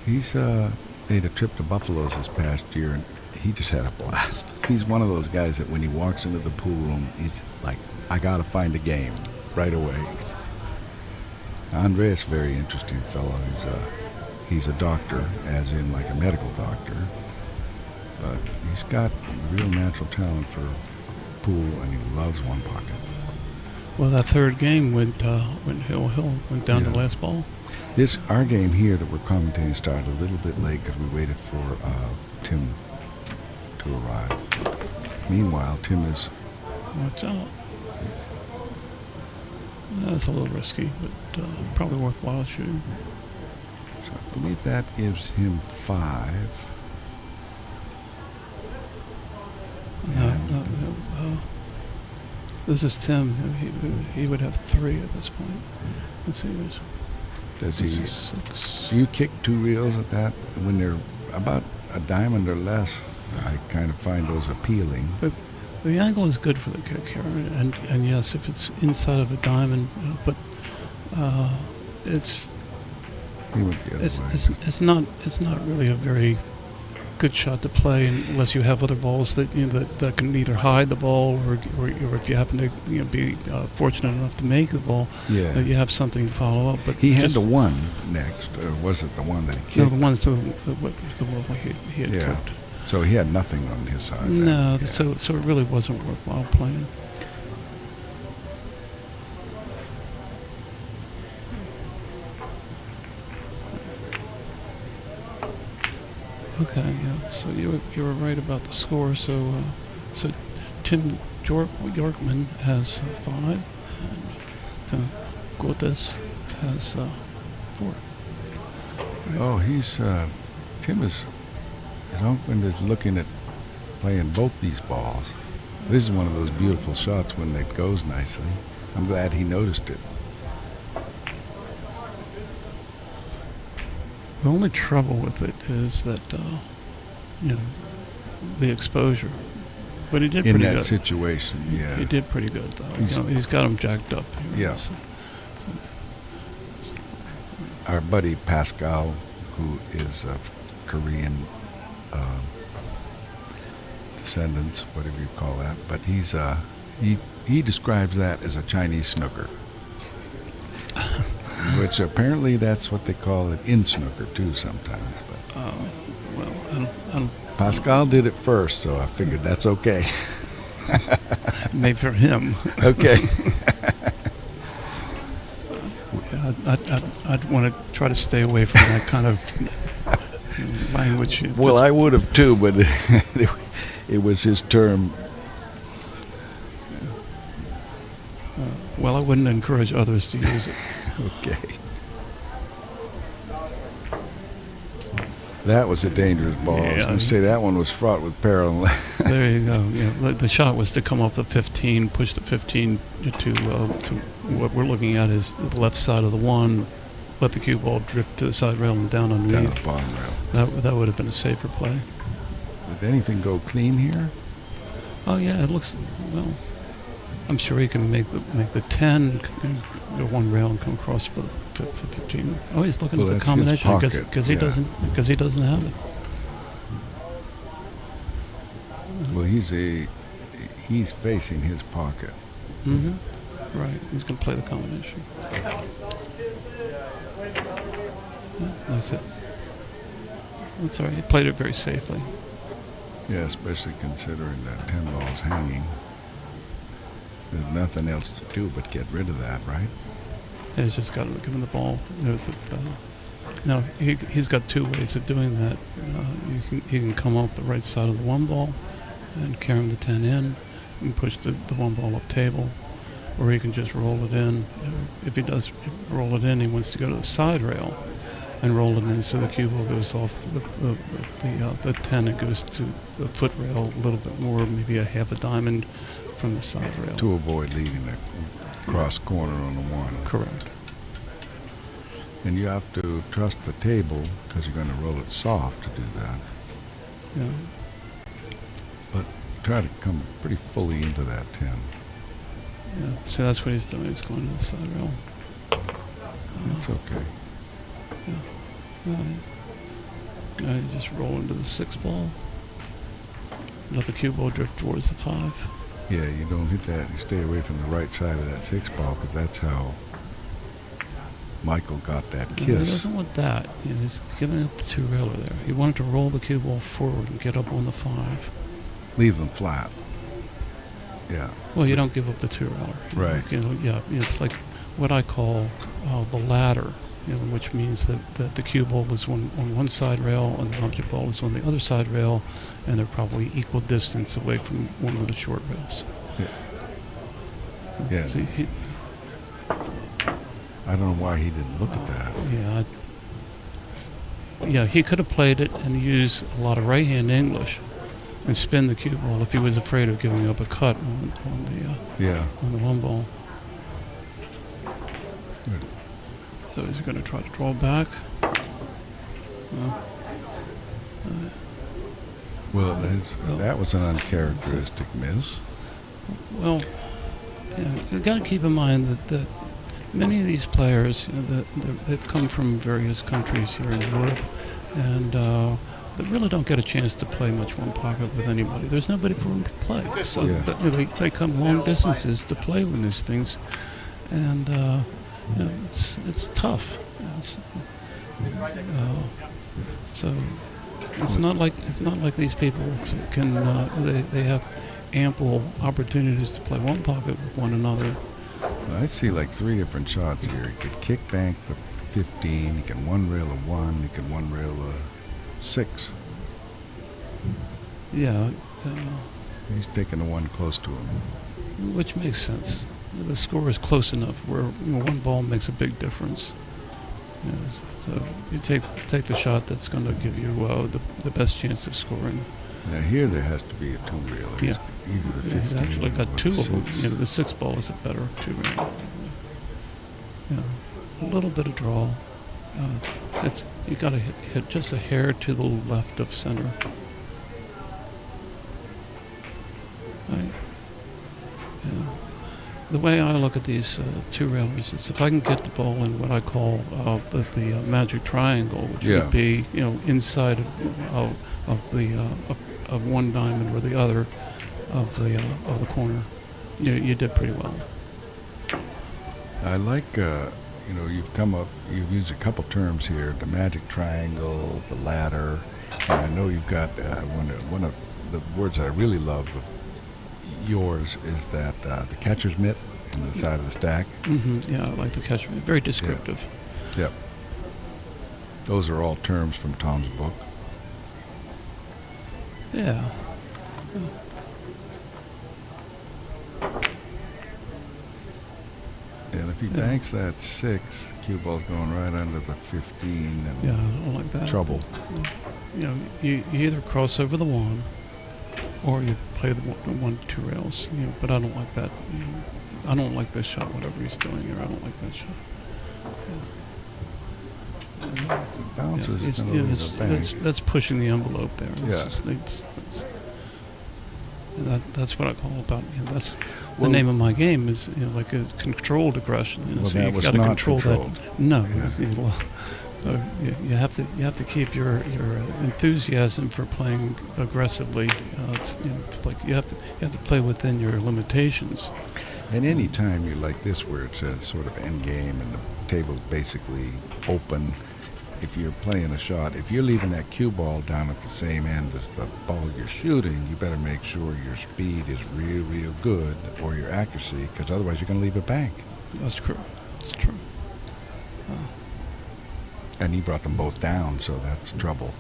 He's made a trip to Buffalo's this past year, and he just had a blast. He's one of those guys that when he walks into the pool room, he's like, I gotta find a game right away. Andreas, very interesting fellow. He's a doctor, as in like a medical doctor, but he's got real natural talent for pool, and he loves One Pocket. Well, that 3rd game went Hill went down to the last ball. Our game here that we're commentating started a little bit late because we waited for Tim to arrive. Meanwhile, Tim is... Watch out. That's a little risky, but probably worthwhile shooting. So I believe that gives him 5. No, this is Tim. He would have 3 at this point. Let's see. Does this he? Is 6. Do you kick 2 reels at that when they're about a diamond or less? I kind of find those appealing. But the angle is good for the kick here, and yes, if it's inside of a diamond, but it's not really a very good shot to play unless you have other balls that that can either hide the ball or if you happen to be fortunate enough to make the ball, you have something to follow up. But he had the 1 next, or was it the one that he kicked? No, the one's the one he had kicked. So he had nothing on his side. No, so it really wasn't worthwhile playing. Okay, yeah. So you were right about the score. So Tim Yorkman has 5, and Gottes has 4. Right. Oh, Tim is. Yorkman is looking at playing both these balls. This is one of those beautiful shots when it goes nicely. I'm glad he noticed it. The only trouble with it is that, the exposure. But he did pretty good. In that situation, yeah. He did pretty good, though. He's got him jacked up. Yeah. Our buddy Pascal, who is of Korean descendants, whatever you call that, but he describes that as a Chinese snooker. Which apparently that's what they call it in snooker too sometimes. But well, I don't Pascal did it first, so I figured that's okay. Maybe for him. Okay. I'd want to try to stay away from that kind of language. Well, I would have too, but it was his term. Well, I wouldn't encourage others to use it. Okay. That was a dangerous ball. I was going to say that one was fraught with peril. There you go. Yeah, the shot was to come off the 15, push the 15 to what we're looking at is the left side of the 1, let the cue ball drift to the side rail and down underneath. Down the bottom rail. That would have been a safer play. Did anything go clean here? Oh yeah, it looks well. I'm sure he can make the 10 go 1 rail and come across for 15. Oh, he's looking at the combination because he doesn't have it. Well, he's facing his pocket. Right. He's going to play the combination. Yeah, that's it. That's all right. He played it very safely. Yeah, especially considering that 10 ball's hanging. There's nothing else to do but get rid of that, right? Yeah, he's just got to give him the ball. He's got two ways of doing that. He can come off the right side of the one ball and carry him the 10 in and push the one ball up table, or he can just roll it in. If he does roll it in, he wants to go to the side rail and roll it in so the cue ball goes off the 10 and goes to the foot rail a little bit more, maybe a half a diamond from the side rail. To avoid leaving a cross corner on the one. Correct. And you have to trust the table because you're going to roll it soft to do that. Yeah. But try to come pretty fully into that 10. Yeah, so that's what he's doing. He's going to the side rail. That's okay. Now you just roll into the 6 ball. Let the cue ball drift towards the 5. Yeah, you don't hit that. You stay away from the right side of that 6 ball because that's how Michael got that kiss. No, he doesn't want that. He's giving up the 2 railer there. He wanted to roll the cue ball forward and get up on the 5. Leave them flat. Yeah. Well, you don't give up the 2 railer. Right. It's like what I call the ladder. Which means that the cue ball is on one side rail and the object ball is on the other side rail, and they're probably equal distance away from one of the short rails. Yeah. So I don't know why he didn't look at that. Yeah, he could have played it and used a lot of right-hand English and spin the cue ball if he was afraid of giving up a cut on the one ball. Good. So he's going to try to draw back. That was an uncharacteristic miss. Well, you've got to keep in mind that many of these players, they've come from various countries here in Europe, and they really don't get a chance to play much one pocket with anybody. There's nobody for them to play. So they come long distances to play with these things, and it's tough. So it's not like these people can they have ample opportunities to play one pocket with one another. I see like 3 different shots here. He could kick bank the 15. He can one rail a 1. He can one rail a 6. Yeah. He's taking the 1 close to him, which makes sense. The score is close enough where one ball makes a big difference. So you take the shot that's going to give you the best chance of scoring. Now here there has to be a 2 railer. Yeah. Either the 15 he's actually got 2 of them. The 6 ball is a better 2 railer. A little bit of draw. You got to hit just a hair to the left of center. Right. Yeah. The way I look at these 2 railers is if I can get the ball in what I call the magic triangle, which would be inside of one diamond or the other of the corner, you did pretty well. I like you've used a couple terms here: the magic triangle, the ladder, and I know you've got one of the words that I really love of yours is that the catcher's mitt in the side of the stack. Yeah, I like the catcher's mitt. Very descriptive. Yep. Those are all terms from Tom's book. Yeah. And if he banks that 6, cue ball's going right under the 15. And I don't like that. Trouble. You either cross over the 1, or you play the 1-2 rails. But I don't like that. I don't like this shot. Whatever he's doing here, I don't like that shot. Bounces. That's pushing the envelope there. That's what I call about. That's the name of my game is like a controlled aggression. So you got to control that. No. So you have to keep your enthusiasm for playing aggressively. It's like you have to play within your limitations. And any time you like this, where it's a sort of endgame and the table's basically open, if you're playing a shot, if you're leaving that cue ball down at the same end as the ball you're shooting, you better make sure your speed is real good, or your accuracy, because otherwise you're going to leave it bank. That's true. That's true. And he brought them both down, so that's trouble.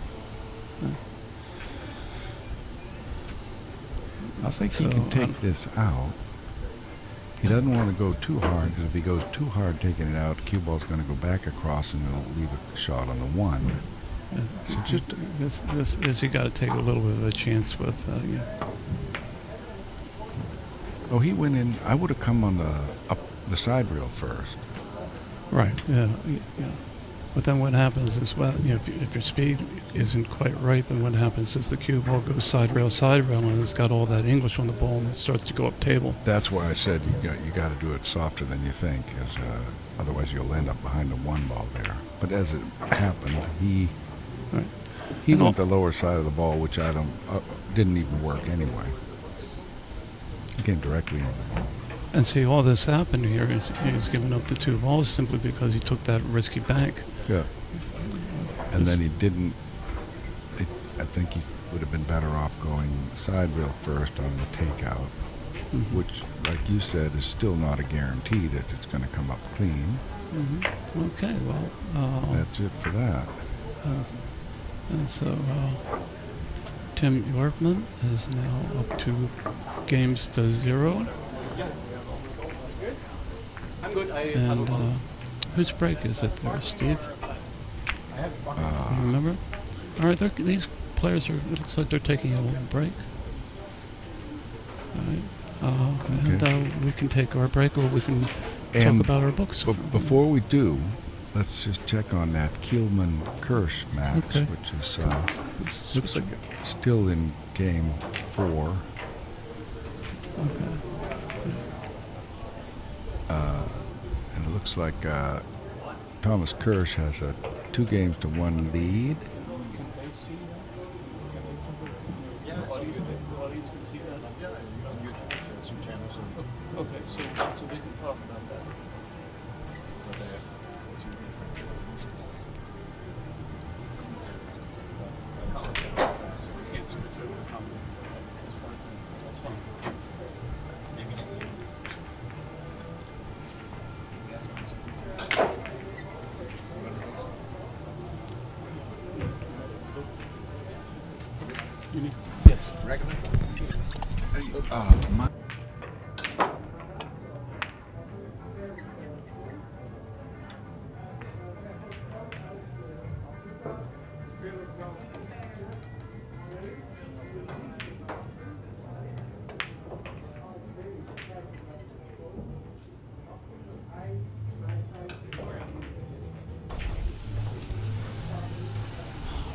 I think he can take this out. He doesn't want to go too hard, because if he goes too hard taking it out, the cue ball's going to go back across and it'll leave a shot on the one. So just this you got to take a little bit of a chance with. Oh, he went in. I would have come on the side rail first. Right. Yeah. But then what happens is, well, if your speed isn't quite right, then what happens is the cue ball goes side rail, and it's got all that English on the ball, and it starts to go up table. That's why I said you got to do it softer than you think, as otherwise you'll end up behind the one ball there. But as it happened, he went the lower side of the ball, which didn't even work anyway. He came directly in the ball. And see, all this happened here is he's giving up the two balls simply because he took that risky bank. Yeah. And then he didn't. I think he would have been better off going side rail first on the takeout, which, like you said, is still not a guarantee that it's going to come up clean. Okay, well. That's it for that. So, Tim Yorkman is now up 2 games to 0. I'm good. And whose break is it there, Steve? Do you remember? All right, these players it looks like they're taking a little break. All right. And we can take our break, or we can talk about our books. Before we do, let's just check on that Kielman-Kirsch match, which is looks like it's still in game 4. Okay. And it looks like Thomas Kirsch has a 2-1 lead. Can they see that? Yeah, it's on YouTube. The audience can see that? Yeah, on YouTube. So 2 channels on YouTube. Okay, so we can talk about that. But they have 2 different channels. This is So we can't switch over to commentary. That's fine. maybe next year. Yes. Regular?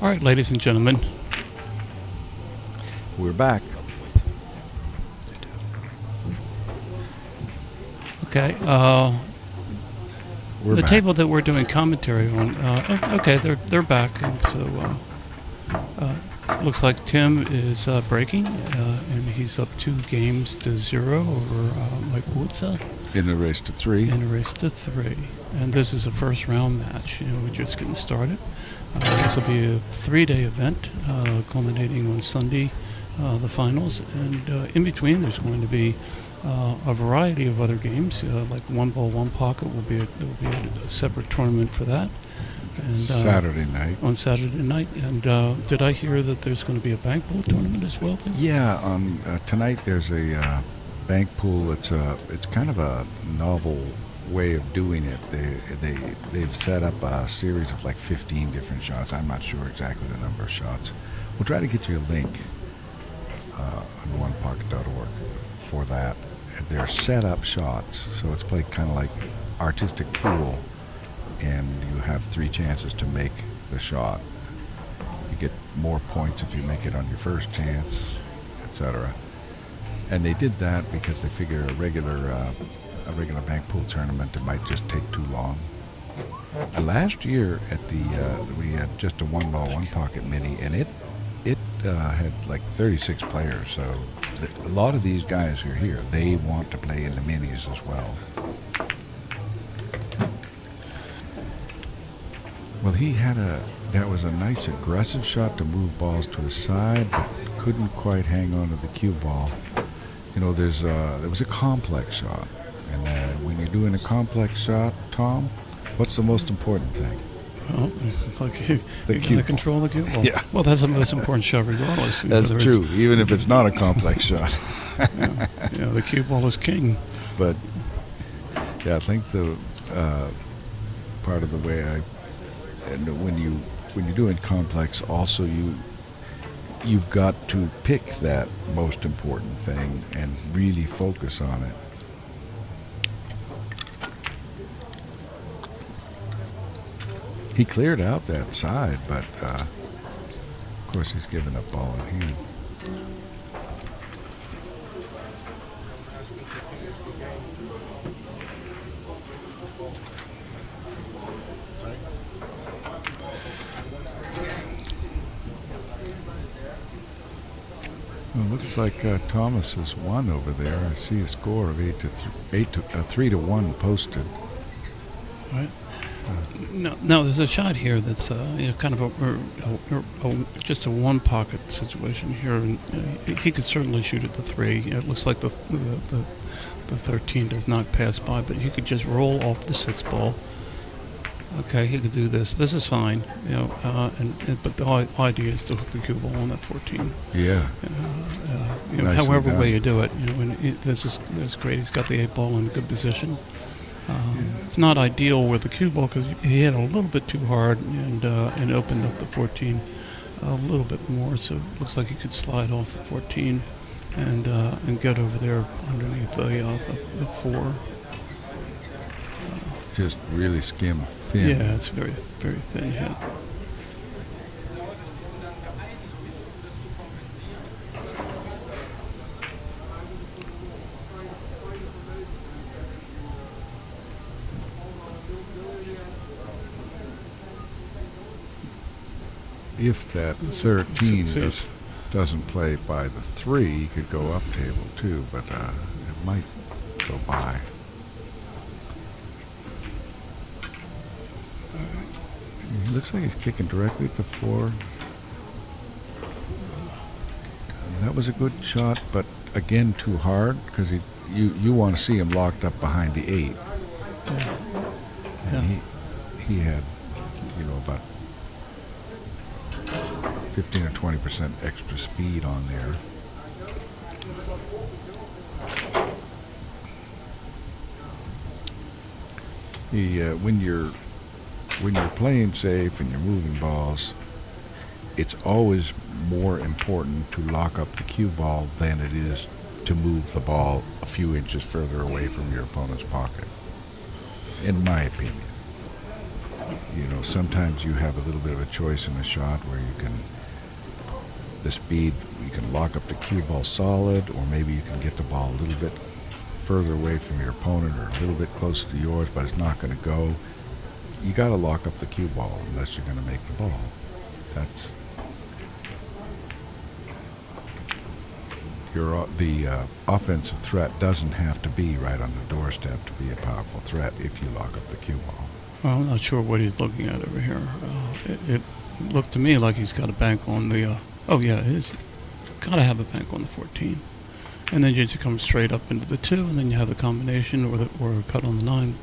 All right, ladies and gentlemen. We're back. Okay. We're the back. table that we're doing commentary on. Okay, they're back, and so looks like Tim is breaking, and he's up 2 games to 0 over Mike Woodsa. In a race to 3. In a race to 3, and this is a first round match. We're just getting started. This will be a 3-day event, culminating on Sunday, the finals, and in between there's going to be a variety of other games, like One Ball, One Pocket there will be a separate tournament for that. And, Saturday night. On Saturday night, and did I hear that there's going to be a bank pool tournament as well? Then? Yeah, tonight there's a bank pool. It's kind of a novel way of doing it. They've set up a series of like 15 different shots. I'm not sure exactly the number of shots. We'll try to get you a link on onepocket.org for that. They're set up shots, so it's played kind of like artistic pool, and you have 3 chances to make the shot. You get more points if you make it on your first chance, etc. And they did that because they figure a regular bank pool tournament, it might just take too long. Last year at the we had just a one ball, one pocket mini, and it had like 36 players. So a lot of these guys who are here, they want to play in the minis as well. Well, that was a nice aggressive shot to move balls to his side, but couldn't quite hang on to the cue ball. You know, there was a complex shot, and when you're doing a complex shot, Tom, what's the most important thing? Well, like you gotta control the cue ball. Yeah. Well, that's the most important shot regardless. That's true, even if it's not a complex shot. Yeah, the cue ball is king. But yeah, I think the part of the way when you're doing complex, also you've got to pick that most important thing and really focus on it. He cleared out that side, but of course he's given up ball in hand. Well, looks like Thomas has won over there. I see a score of 3-1 posted. Right. No, there's a shot here that's kind of just a one pocket situation here, and he could certainly shoot at the 3. It looks like the 13 does not pass by, but he could just roll off the 6 ball. Okay, he could do this. This is fine, but the idea is to hook the cue ball on that 14. Yeah. However way you do it, this is great. He's got the 8 ball in good position. It's not ideal with the cue ball because he hit a little bit too hard and opened up the 14 a little bit more. So it looks like he could slide off the 14 and get over there underneath the 4. Just really skim thin. Yeah, it's very, very thin hit. If that 13 doesn't play by the 3, he could go up table too, but it might go by. He looks like he's kicking directly at the 4. That was a good shot, but again too hard because you want to see him locked up behind the 8. And he had about 15 or 20% extra speed on there. When you're playing safe and you're moving balls, it's always more important to lock up the cue ball than it is to move the ball a few inches further away from your opponent's pocket, in my opinion. Sometimes you have a little bit of a choice in a shot where you can lock up the cue ball solid, or maybe you can get the ball a little bit further away from your opponent or a little bit closer to yours, but it's not going to go. You got to lock up the cue ball unless you're going to make the ball. That's the offensive threat doesn't have to be right on the doorstep to be a powerful threat if you lock up the cue ball. Well, I'm not sure what he's looking at over here. It looked to me like he's got a bank on the. He's got to have a bank on the 14, and then you just come straight up into the 2, and then you have the combination or a cut on the 9.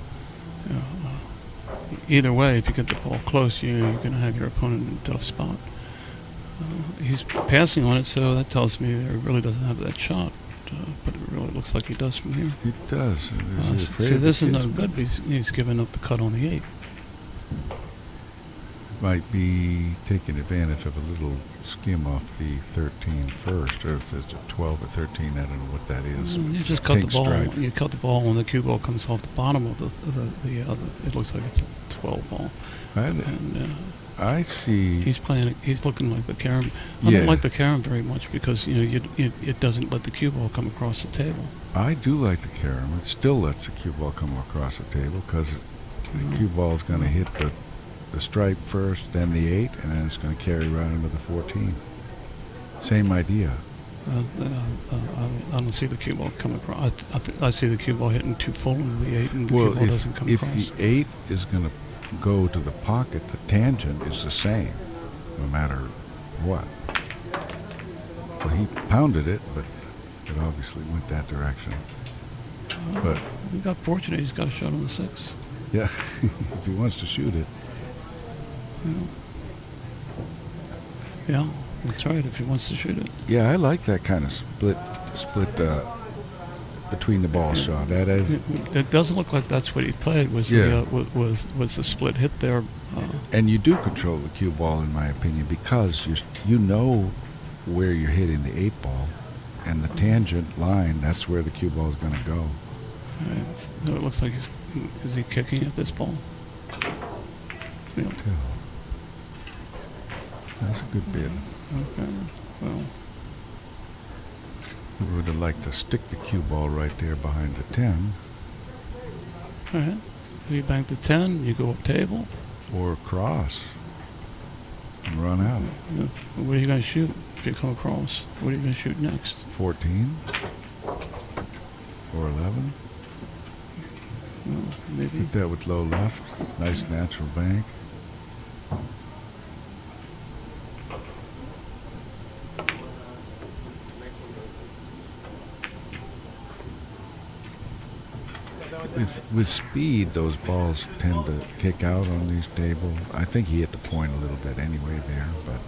Either way, if you get the ball close, you're going to have your opponent in a tough spot. He's passing on it, so that tells me that he really doesn't have that shot. But it really looks like he does from here. It does. See, this is no good. He's giving up the cut on the 8. Might be taking advantage of a little skim off the 13 first, or if there's a 12 or 13, I don't know what that is. You just cut the ball. Stripe. You cut the ball when the cue ball comes off the bottom of the other. It looks like it's a 12 ball. I see. He's looking like the carom. I don't like the carom very much because it doesn't let the cue ball come across the table. I do like the carom. It still lets the cue ball come across the table because The cue ball is going to hit the stripe first, then the 8, and then it's going to carry right into the 14. Same idea. I don't see the cue ball come across. I see the cue ball hitting too full into the 8, and the cue ball doesn't come across. If the 8 is going to go to the pocket, the tangent is the same, no matter what. Well, he pounded it, but it obviously went that direction. But he got fortunate. He's got a shot on the 6. Yeah, if he wants to shoot it. Yeah, that's right. If he wants to shoot it. Yeah, I like that kind of split between the ball shot. That is. It doesn't look like that's what he played. Was the split hit there? And you do control the cue ball, in my opinion, because you know where you're hitting the 8 ball, and the tangent line. That's where the cue ball is going to go. Right, so it looks like is he kicking at this ball? Yeah. That's a good bid. Okay. Well, we would have liked to stick the cue ball right there behind the 10. All right. You bank the 10, you go up table. Or cross and run out. Yeah. What are you going to shoot if you come across? What are you going to shoot next? 14 or 11. Well, maybe. Hit that with low left. Nice natural bank. With speed, those balls tend to kick out on these tables. I think he hit the point a little bit anyway there, but.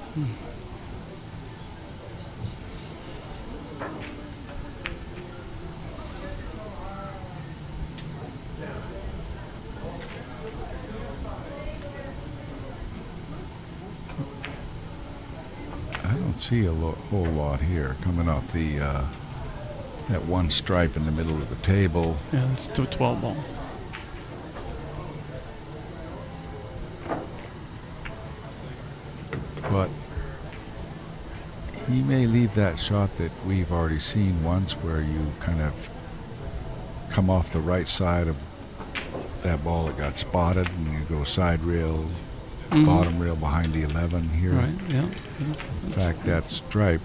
I don't see a whole lot here coming off the that one stripe in the middle of the table. Yeah, it's to a 12 ball. But he may leave that shot that we've already seen once, where you kind of come off the right side of that ball that got spotted, and you go side rail, bottom rail behind the 11 here. Right, yeah. In fact, that stripe.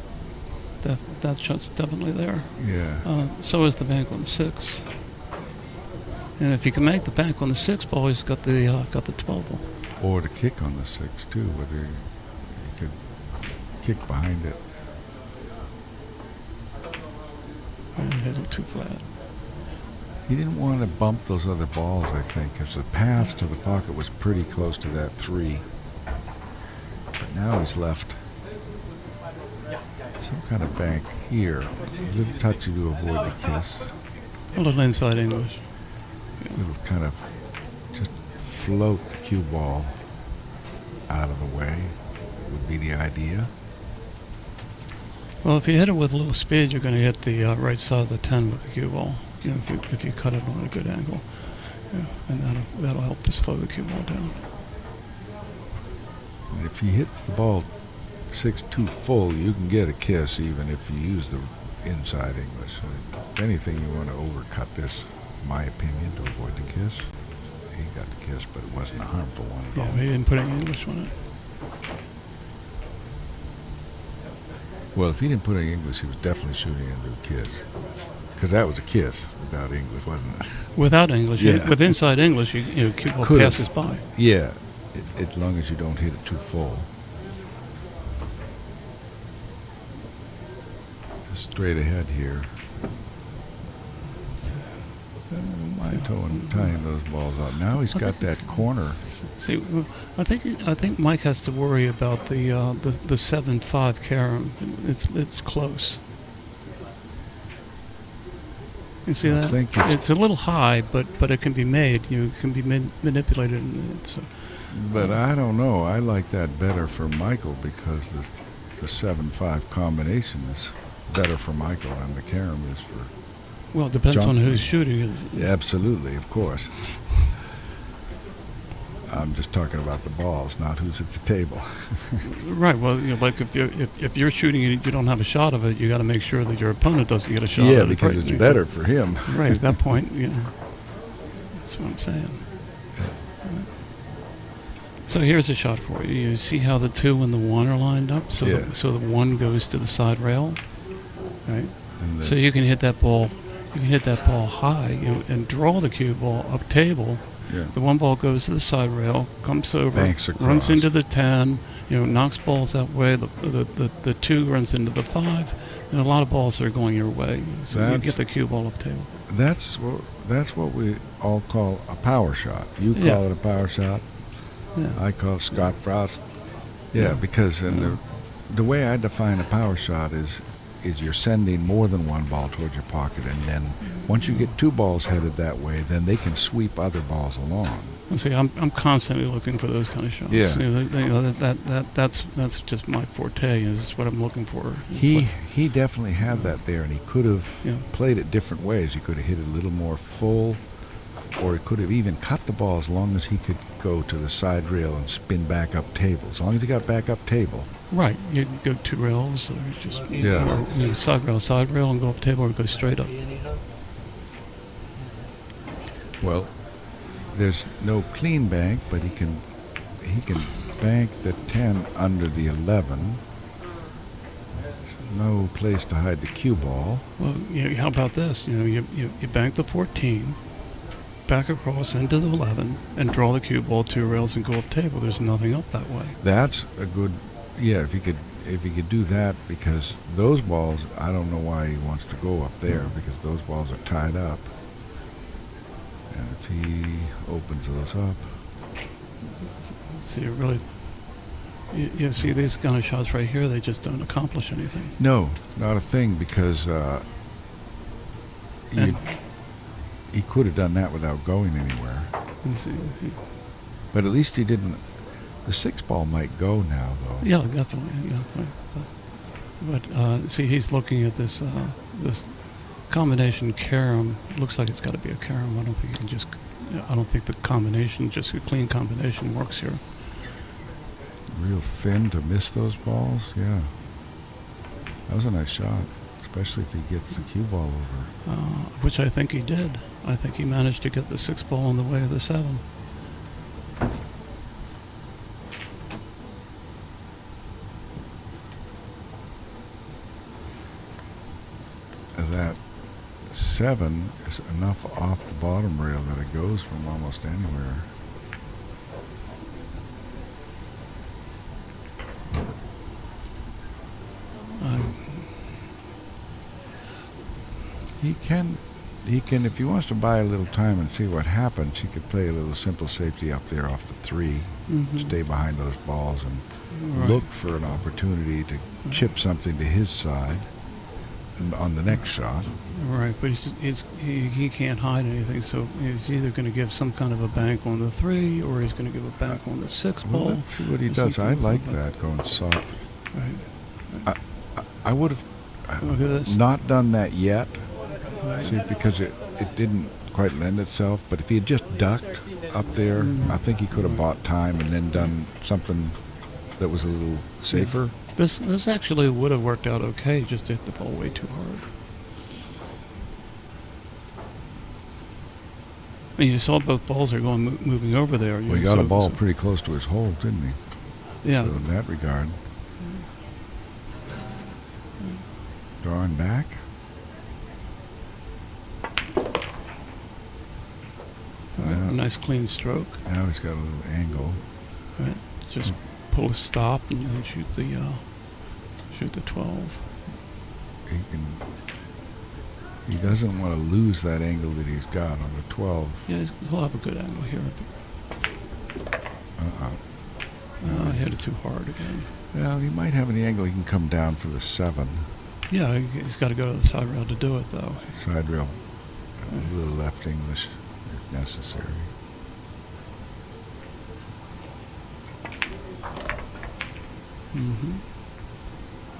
That shot's definitely there. Yeah. So is the bank on the 6. And if you can make the bank on the 6 ball, he's got the 12 ball. Or the kick on the 6 too, whether you could kick behind it. And hit it too flat. He didn't want to bump those other balls, I think, because the path to the pocket was pretty close to that 3. But now he's left some kind of bank here. A little touchy to avoid the kiss. A little inside English. Yeah. A little kind of just float the cue ball out of the way would be the idea. Well, if you hit it with a little speed, you're going to hit the right side of the 10 with the cue ball. You know, if you cut it on a good angle, yeah, and that'll help to slow the cue ball down. And if he hits the ball 6-2 full, you can get a kiss even if you use the inside English. If anything, you want to overcut this, in my opinion, to avoid the kiss. He got the kiss, but it wasn't a harmful one at all. Yeah, he didn't put any English on it. Well, if he didn't put any English, he was definitely shooting into a kiss. Because that was a kiss without English, wasn't it? Without English, yeah. With inside English, you cue ball passes by. Yeah, as long as you don't hit it too full. Just straight ahead here. I don't mind tying those balls out. Now he's got that corner. See, I think Mike has to worry about the 7-5 carom. It's close. You see that? It's a little high, but it can be made. You can be manipulated. So. But I don't know. I like that better for Michael because the 7-5 combination is better for Michael than the carom is for. Well, it depends John. on who's shooting. Yeah, absolutely, of course. I'm just talking about the balls, not who's at the table. Right. Well, like if you're shooting and you don't have a shot of it, you got to make sure that your opponent doesn't get a shot. Yeah, of it. because it's better for him. Right. At that point, yeah. That's what I'm saying. So here's a shot for you. You see how the 2 and the 1 are lined up? So, Yeah. so the 1 goes to the side rail, right? And So you can hit that ball. You can hit that ball high and draw the cue ball up table. Yeah. The 1 ball goes to the side rail, comes over, Banks across. runs into the 10. Knocks balls that way. The 2 runs into the 5. And a lot of balls are going your way. So you get the cue ball up table. That's what we all call a power shot. You call it a power shot. Yeah. I call it Scott Frost. Yeah, because the way I define a power shot is you're sending more than 1 ball towards your pocket, and then once you get 2 balls headed that way, then they can sweep other balls along. See, I'm constantly looking for those kind of shots. Yeah. That's just my forte. Is what I'm looking for. He definitely had that there, and he could have played it different ways. He could have hit it a little more full, or he could have even cut the ball as long as he could go to the side rail and spin back up table. As long as he got back up table. Right. You can go 2 rails, or just or, side rail, and go up table, or go straight up. Well, there's no clean bank, but he can bank the 10 under the 11. No place to hide the cue ball. Well, how about this? You bank the 14, back across into the 11, and draw the cue ball 2 rails and go up table. There's nothing up that way. That's a good, if he could do that, because those balls, I don't know why he wants to go up there, because those balls are tied up. And if he opens those up. See, really, you see these kind of shots right here, they just don't accomplish anything. No, not a thing, because he could have done that without going anywhere. But at least he didn't. The 6 ball might go now, though. Yeah, definitely. Yeah. But see, he's looking at this this combination carom. Looks like it's got to be a carom. I don't think you can just. I don't think the combination, just a clean combination, works here. Real thin to miss those balls. Yeah, that was a nice shot, especially if he gets the cue ball over. Which I think he did. I think he managed to get the 6 ball on the way of the 7. That 7 is enough off the bottom rail that it goes from almost anywhere. He can, if he wants to buy a little time and see what happens, he could play a little simple safety up there off the 3, stay behind those balls, and look for an opportunity to chip something to his side on the next shot. Right, but he can't hide anything, so he's either going to give some kind of a bank on the 3, or he's going to give a bank on the 6 ball. Well, let's see what he does. I like that, going soft. Right. I would have not done that yet, see, because it didn't quite lend itself, but if he had just ducked up there, I think he could have bought time and then done something that was a little safer. This actually would have worked out okay, just hit the ball way too hard. I mean, you saw both balls are going moving over there. Well, he got a ball pretty close to his hole, didn't he? Yeah. So in that regard. Drawing back. Right, nice clean stroke. Now he's got a little angle. Right. Just pull a stop and then shoot the 12. He doesn't want to lose that angle that he's got on the 12. Yeah, he'll have a good angle here. I hit it too hard again. Well, he might have an angle. He can come down for the 7. Yeah, he's got to go to the side rail to do it, though. Side rail, a little left English if necessary.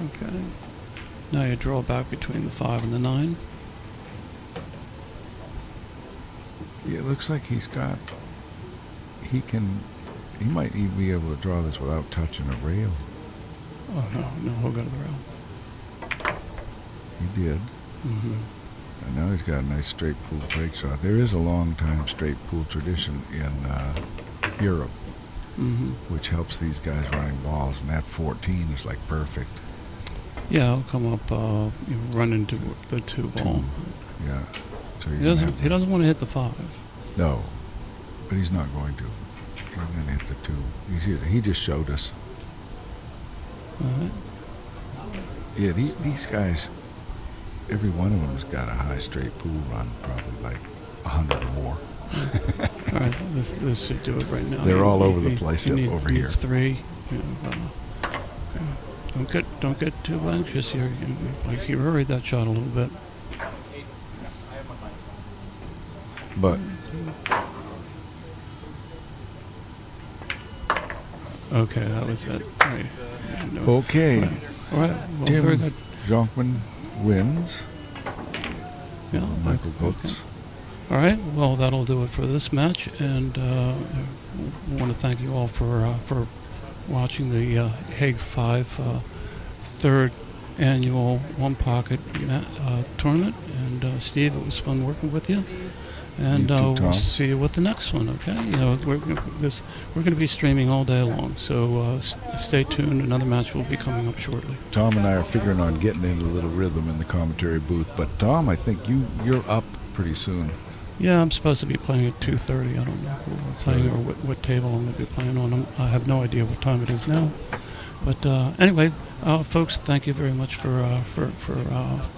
Okay. Now you draw back between the 5 and the 9. Yeah, it looks like he's got. He might even be able to draw this without touching a rail. Oh no, he'll go to the rail. He did. And now he's got a nice straight pool break shot. There is a long time straight pool tradition in Europe. which helps these guys running balls. And that 14 is like perfect. Yeah, he'll come up, run into the 2 ball. Yeah. So He doesn't want to hit the 5. No, but he's not going to. He's going to hit the 2. He just showed us. Yeah, these guys, every one of them has got a high straight pool run, probably like 100 or more. All right, this should do it right now. They're all over the place over here. Needs 3. Don't get too anxious here. Like you hurried that shot a little bit. But okay, that was it. Right. Okay. Right. All right. Well, Tim very good. Jonkman wins. Yeah. Michael Coates. Okay. All right. Well, that'll do it for this match, and I want to thank you all for watching the Hague 5 third annual One Pocket tournament. And Steve, it was fun working with you. And we'll see you with the next one. Okay. We're going to be streaming all day long, so stay tuned. Another match will be coming up shortly. Tom and I are figuring on getting into a little rhythm in the commentary booth. But Tom, I think you're up pretty soon. Yeah, I'm supposed to be playing at 2:30. I don't know who I'm playing or what table I'm going to be playing on. I have no idea what time it is now. But anyway, folks, thank you very much for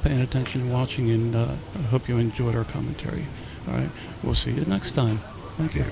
paying attention and watching, and I hope you enjoyed our commentary. All right, we'll see you next time. Thank you.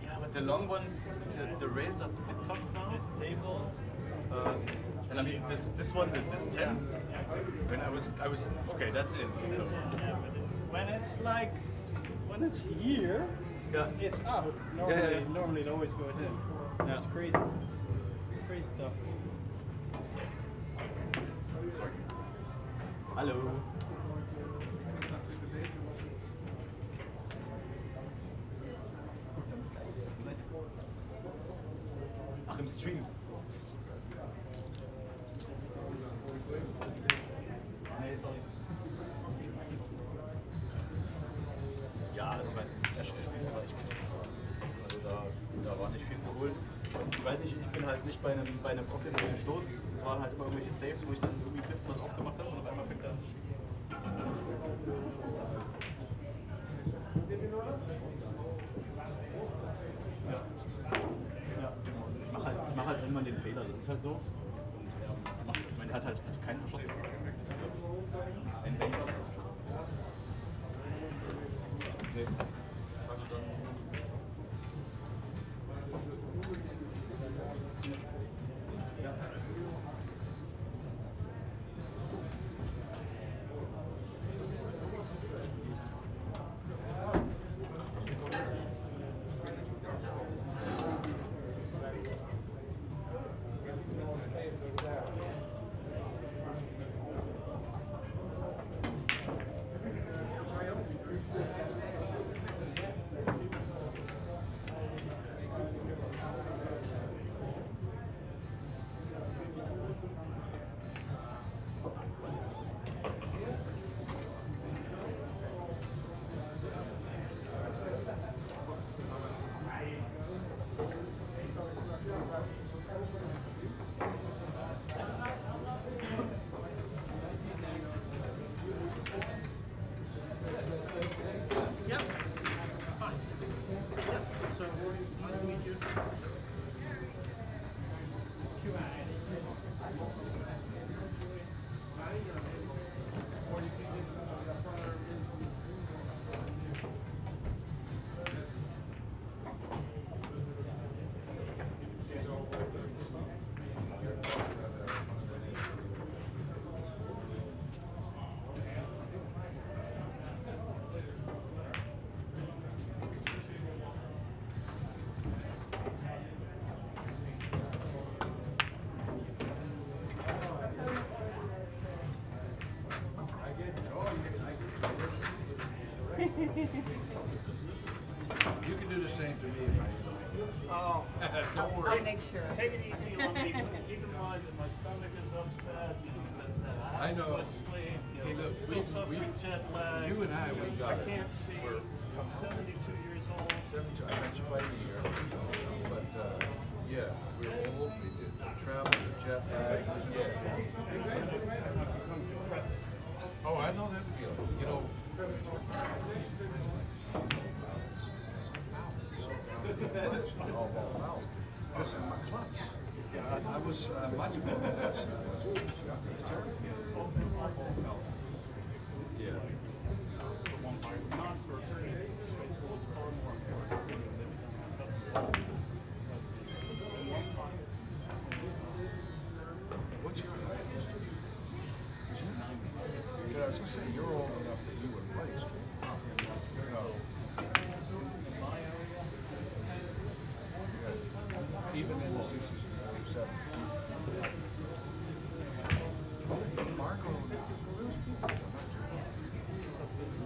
Yeah, but the long ones, the rails are a bit tough now. This table. And I mean, this one, this 10. When I was okay. That's in. So. Yeah, but when it's here, it's up. Normally it always goes in. Yeah. It's crazy stuff. Sorry. Hello. Ach, im Stream. Nee, sorry. Ja, also ich meine, er spielt einfach echt gut. Also da war nicht viel zu holen. Ich weiß nicht, ich bin halt nicht bei einem offensiven Stoß. Es waren halt immer irgendwelche Saves, wo ich dann irgendwie ein bisschen was aufgemacht habe und auf einmal fängt er an zu schießen. Ja, genau. Ich mach halt irgendwann den Fehler, das ist halt so. Und ich meine, er hat halt keinen verschossen. Ein Bank hat verschossen. Nee. Also dann. same to me if I eat. Oh, Don't worry. I'll make sure. Take it easy on me. Keep in mind that my stomach is upset. That I I know. have to sleep. Hey, look, still suffering jet lag. you and I, we got I it. can't see. I'm 72 years old. 72, I bet you by a year. But, yeah, we're old, we did the travel, the jet lag, yeah. Oh, I know that feeling, you know. All ball fouls, because of my clutch. I was much more clutch than I was when I was younger. It's terrible. Yeah. What's your height? Yeah, I was gonna say, you're old enough that you would play straight. No. Yeah. Even in the 60s and 70s. Marco, those people are not too far.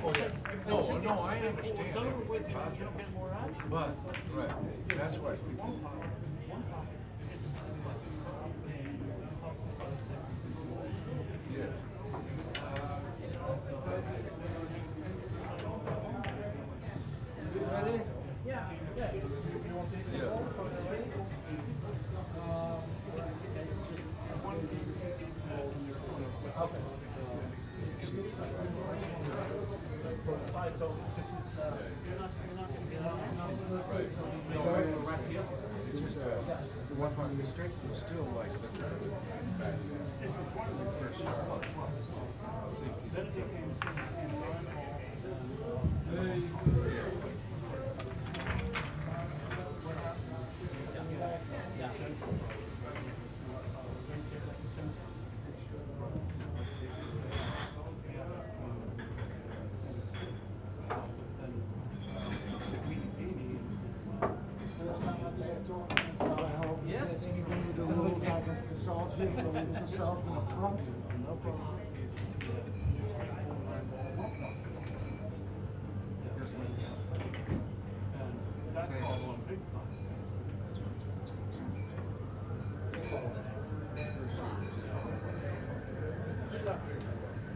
Oh yeah, no, I understand. But, right, that's why people. Yeah. Ready? Yeah. Yeah. Okay. So this is, you're not going to get out. Right. It's just, the one part, the straight was still like the back then. When we first started. 60s. First time I play a tournament, so I hope if there's anything with the rules I can consult you, but we can consult in the front. No problem. That's called one big time. Good luck.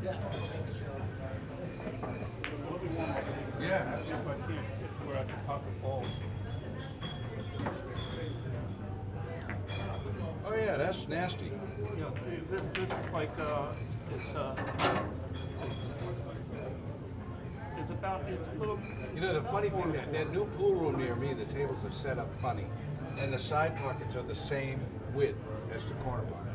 Yeah, thank you, sir. Yeah. See if I can't get to where I can pocket balls. Oh yeah, that's nasty. Yeah, this is like, it's about, it's a little. You know, the funny thing, that new pool room near me, the tables are set up funny, and the side pockets are the same width as the corner pockets.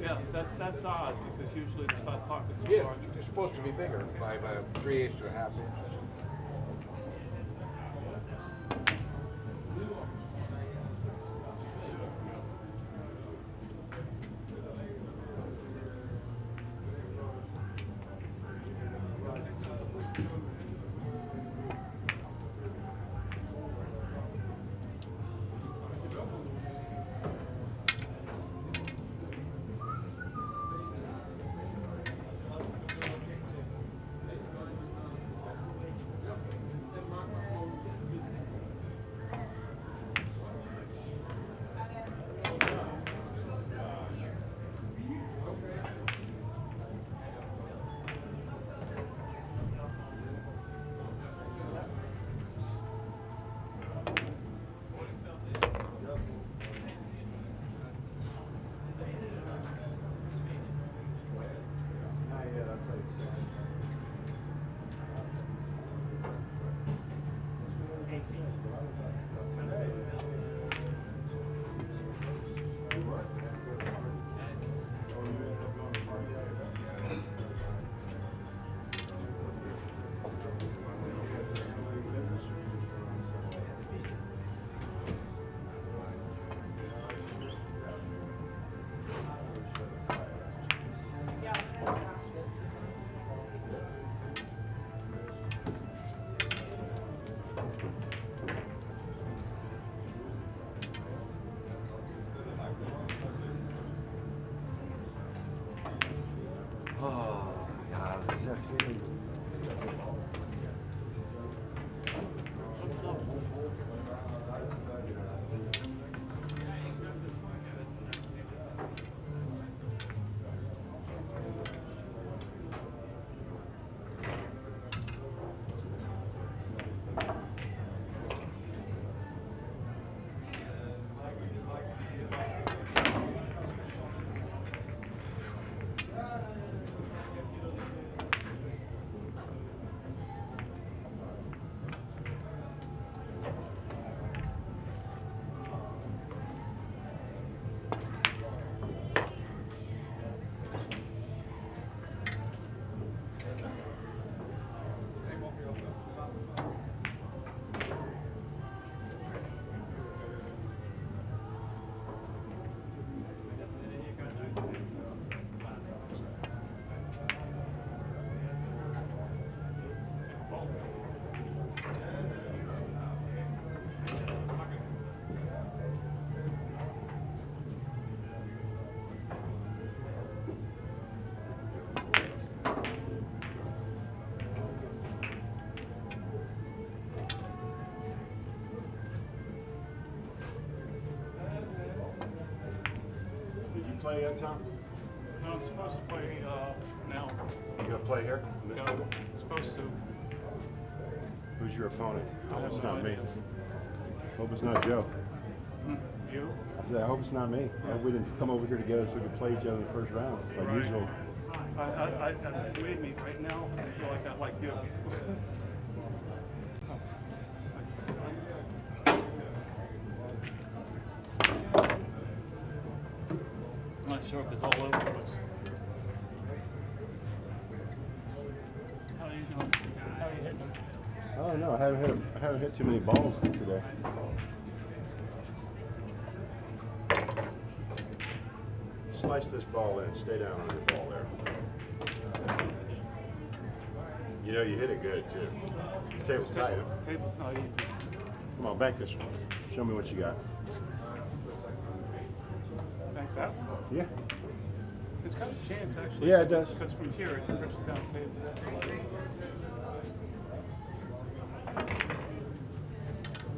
Yeah, that's odd, because usually the side pockets are Yeah, larger. they're supposed to be bigger by 3/8 to 1/2 inches. Did you play yet, Tom? No, I'm supposed to play now. You gonna play here in this table? Supposed to. Who's your opponent? I have It's no not me. idea. Hope it's not Joe. You? I said, I hope it's not me. I hope we didn't come over here together so we could play each other in the first round, like Right. usual. You made me right now. I feel like I like you. I'm not sure if it's all over the place. How are you doing? How are you hitting them? I don't know. I haven't hit too many balls today. Slice this ball in. Stay down on your ball there. You know you hit it good too. This table's tight. Huh? Table's not easy. Come on, back this one. Show me what you got. Like that? Yeah. It's got a chance actually. Yeah, it does. Because from here it drifts down table.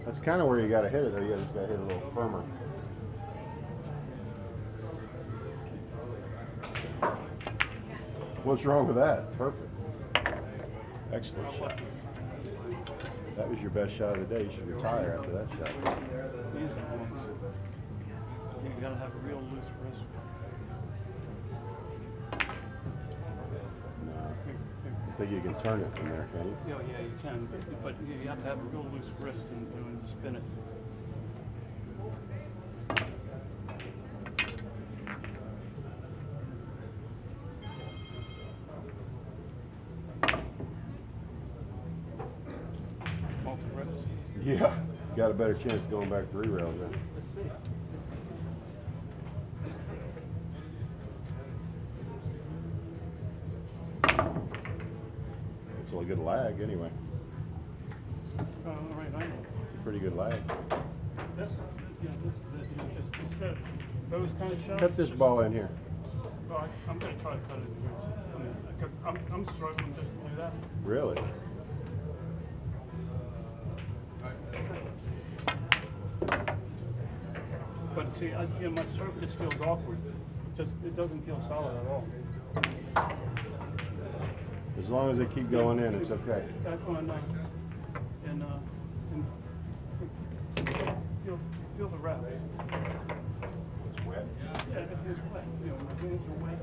That's kind of where you got to hit it, though. You just got to hit it a little firmer. What's wrong with that? Perfect. Excellent shot. That was your best shot of the day. You should retire after that shot. These are ones. You gotta have a real loose wrist. No. I think you can turn it from there, can you? Yeah, you can, but you have to have a real loose wrist and spin it. Multi-wrist. Yeah. You got a better chance going back 3 rails then. Let's see. It's a good lag anyway. Right, I know. It's a pretty good lag. This is it. Just instead of those kind of shots. Cut this ball in here. Well, I'm going to try to cut it in here. Because I'm struggling just to do that. Really? But see, my stroke just feels awkward. It doesn't feel solid at all. As long as they keep going in, it's okay. Back on and feel the wrap. It's wet. Yeah, it is wet. My hands are wet.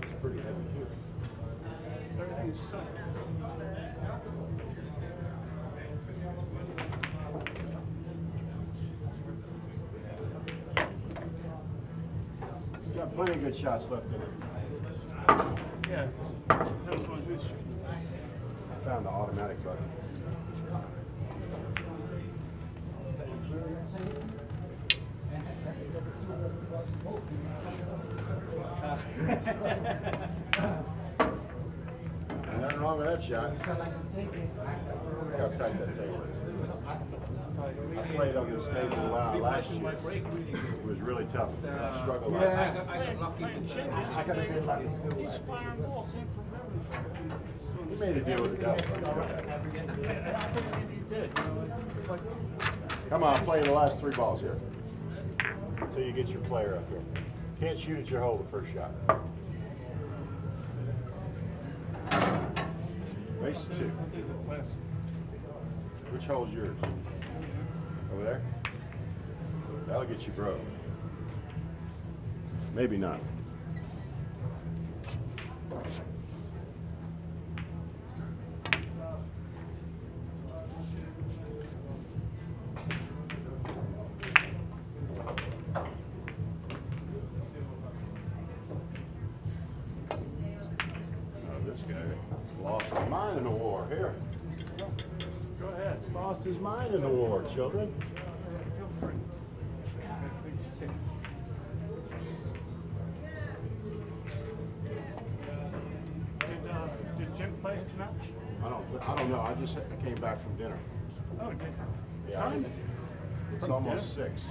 It's pretty heavy too. Everything is sucked. He's got plenty of good shots left in it. Yeah, it just depends on who's shooting. I found the automatic button. Nothing wrong with that shot. Look how tight that table is. I played on this table last year. It was really tough. I struggled. Yeah. I got a good luck. He's firing balls in from everywhere. He made a deal with the devil. I think he did. Come on, play the last 3 balls here. Until you get your player up here. Can't shoot at your hole the first shot. Race 2. Which hole's yours? Over there? That'll get you broke. Maybe not. This guy lost his mind in the war. Here. Go ahead. Lost his mind in the war, children. Feel free. Please stick. Did Jim play his match? I don't know. I came back from dinner. Oh, did Yeah. Time? It's From almost 6.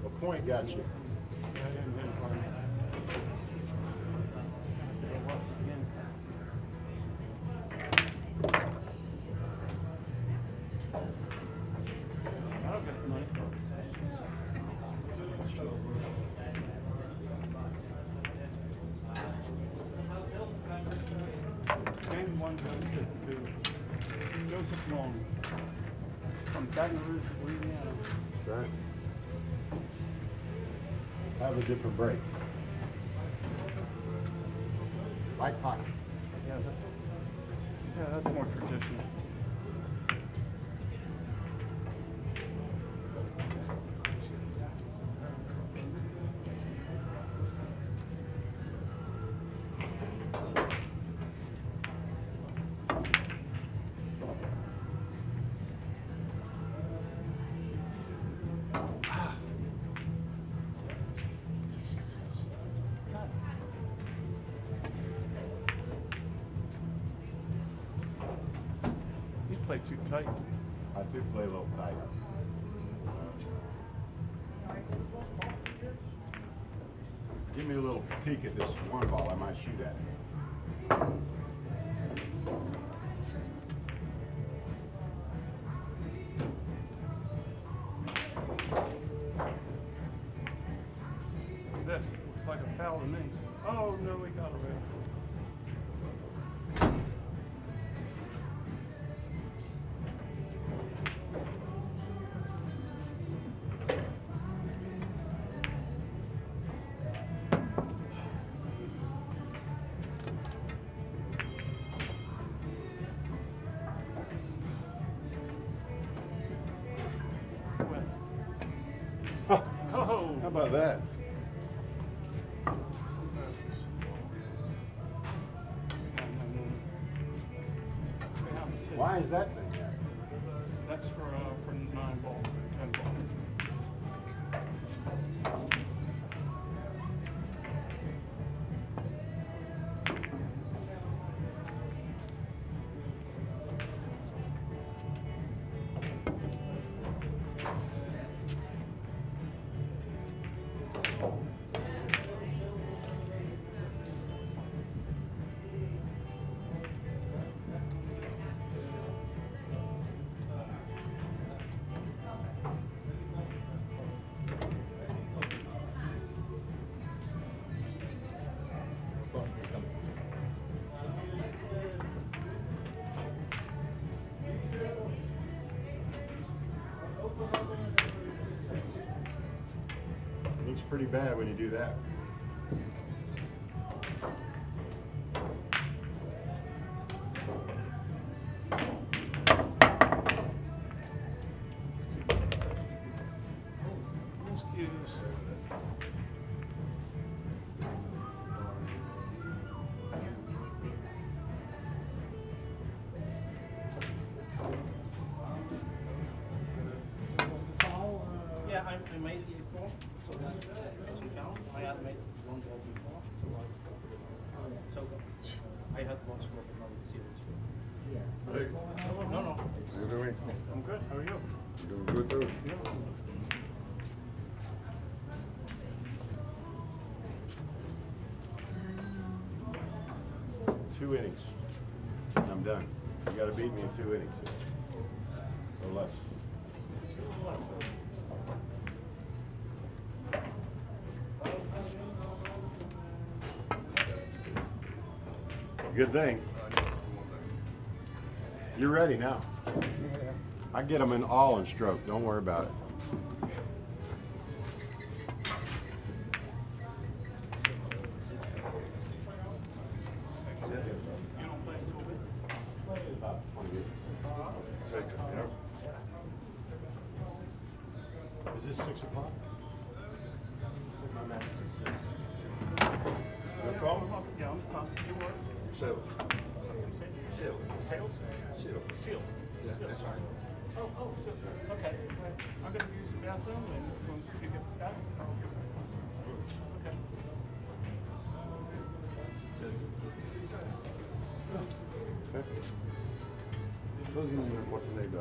A point got you. Yeah, I didn't hit it hard. I'll get the money. Game 1 goes to Joseph Long from Baton Rouge, Louisiana. That's right. Have a different break. Right pocket. Yeah, that's more traditional. Play too tight. I do play a little tight. Give me a little peek at this 1 ball. I might shoot at it. What's this? Looks like a foul to me. Oh, no, we got away. Oh. How about that? Why is that thing there? That's for 9 ball, 10 ball. Looks pretty bad when you do that. Excuse. Yeah, I made the ball, so that doesn't count. I had made 1 ball before, so I had one score, but not the series. Hey. No, no. How you doing? I'm good. How are you? Doing good too. Two innings. I'm done. You gotta beat me in 2 innings. Or less. Good thing. You're ready now. I get them in all in stroke. Don't worry about it. Is this 6 o'clock? No call? Yeah, I'm fine. You work? Sale. Sales? Sales? Seal. Seal. Yeah. Seal, sorry. Oh, so, okay. Right. I'm gonna use the bathroom and when you get back, okay. Those are what they do.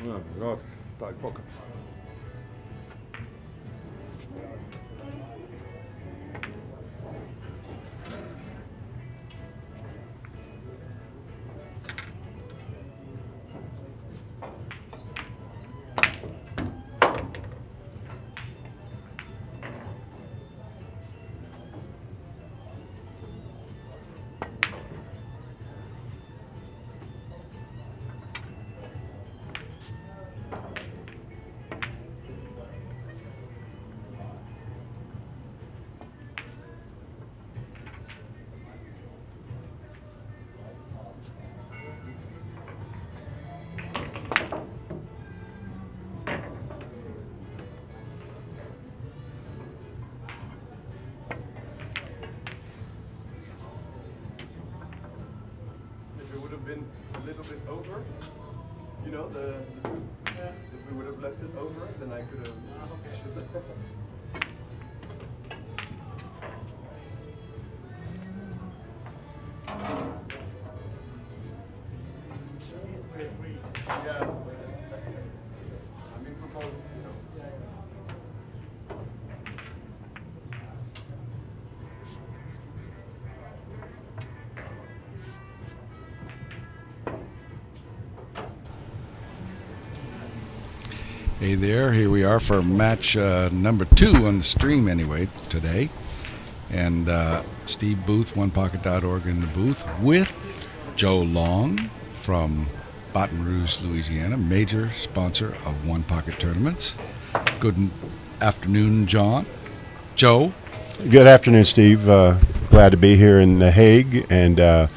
Oh, God. Tight pockets. If it would have been a little bit over, you know, the two, if we would have left it over, then I could have. Yeah. I mean, for both, you know. Hey there, here we are for match number 2 on the stream anyway today. And Steve Booth, OnePocket.org in the booth with Joe Long from Baton Rouge, Louisiana, major sponsor of One Pocket Tournaments. Good afternoon, John. Joe. Good afternoon, Steve. Glad to be here in The Hague, and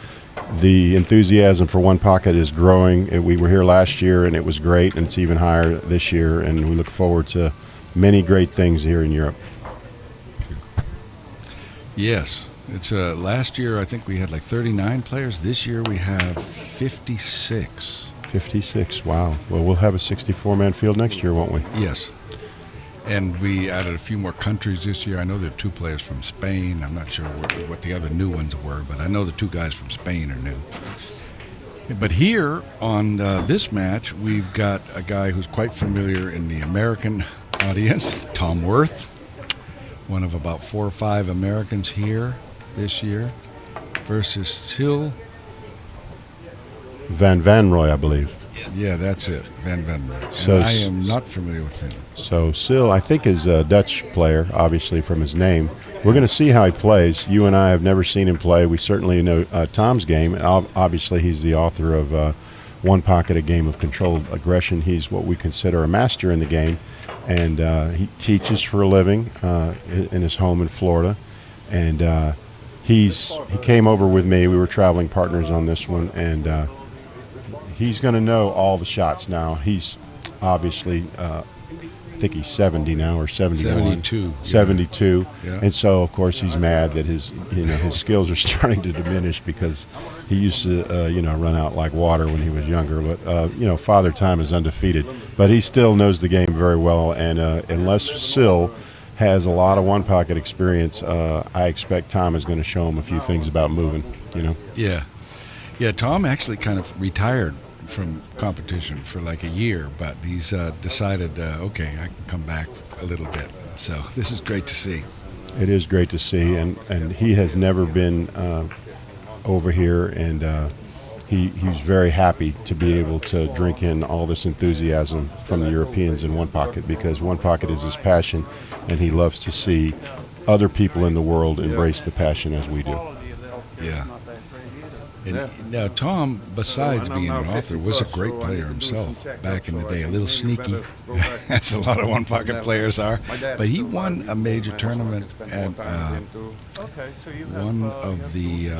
the enthusiasm for One Pocket is growing. We were here last year, and it was great, and it's even higher this year, and we look forward to many great things here in Europe. Yes. It's last year I think we had like 39 players. This year we have 56. 56, wow. Well, we'll have a 64-man field next year, won't we? Yes. And we added a few more countries this year. I know there are 2 players from Spain. I'm not sure what the other new ones were, but I know the 2 guys from Spain are new. But here on this match, we've got a guy who's quite familiar in the American audience, Tom Worth, one of about 4 or 5 Americans here this year, versus Sil Van Roy, I believe. Yeah, that's it, Van Roy. So and I am not familiar with him. So Sil, I think, is a Dutch player, obviously from his name. We're going to see how he plays. You and I have never seen him play. We certainly know Tom's game. Obviously, he's the author of One Pocket, A Game of Controlled Aggression. He's what we consider a master in the game, and he teaches for a living in his home in Florida. And he came over with me. We were traveling partners on this one, and he's going to know all the shots now. He's obviously think he's 70 now or 71. 72. 72. Yeah. And so, of course, he's mad that his skills are starting to diminish because he used to, run out like water when he was younger. But, Father Time is undefeated. But he still knows the game very well. And unless Sil has a lot of one pocket experience, I expect Tom is going to show him a few things about moving, Yeah. Yeah, Tom actually kind of retired from competition for like a year, but he's decided, okay, I can come back a little bit. So this is great to see. It is great to see, and he has never been over here, and he's very happy to be able to drink in all this enthusiasm from the Europeans in one pocket, because one pocket is his passion, and he loves to see other people in the world embrace the passion as we do. Yeah. And now Tom, besides being an author, was a great player himself back in the day. A little sneaky, as a lot of one-pocket players are. But he won a major tournament at one of the,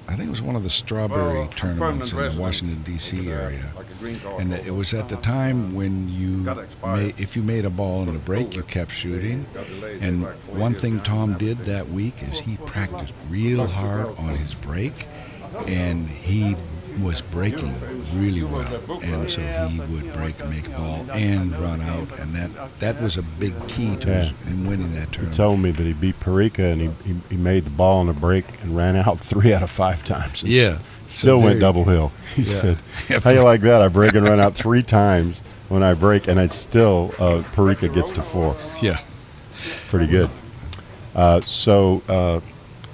I think it was one of the strawberry tournaments in the Washington, D.C. area. And it was at the time when if you made a ball in a break, you kept shooting. And one thing Tom did that week is he practiced real hard on his break. And he was breaking really well, and so he would break, make a ball, and run out, and that was a big key to him winning that tournament. He told me that he beat Perica, and he made the ball on a break and ran out 3 out of 5 times. Yeah. Still went double hill. He said, how you like that? I break and run out 3 times when I break, and I still, Perica gets to 4. Yeah. Pretty good.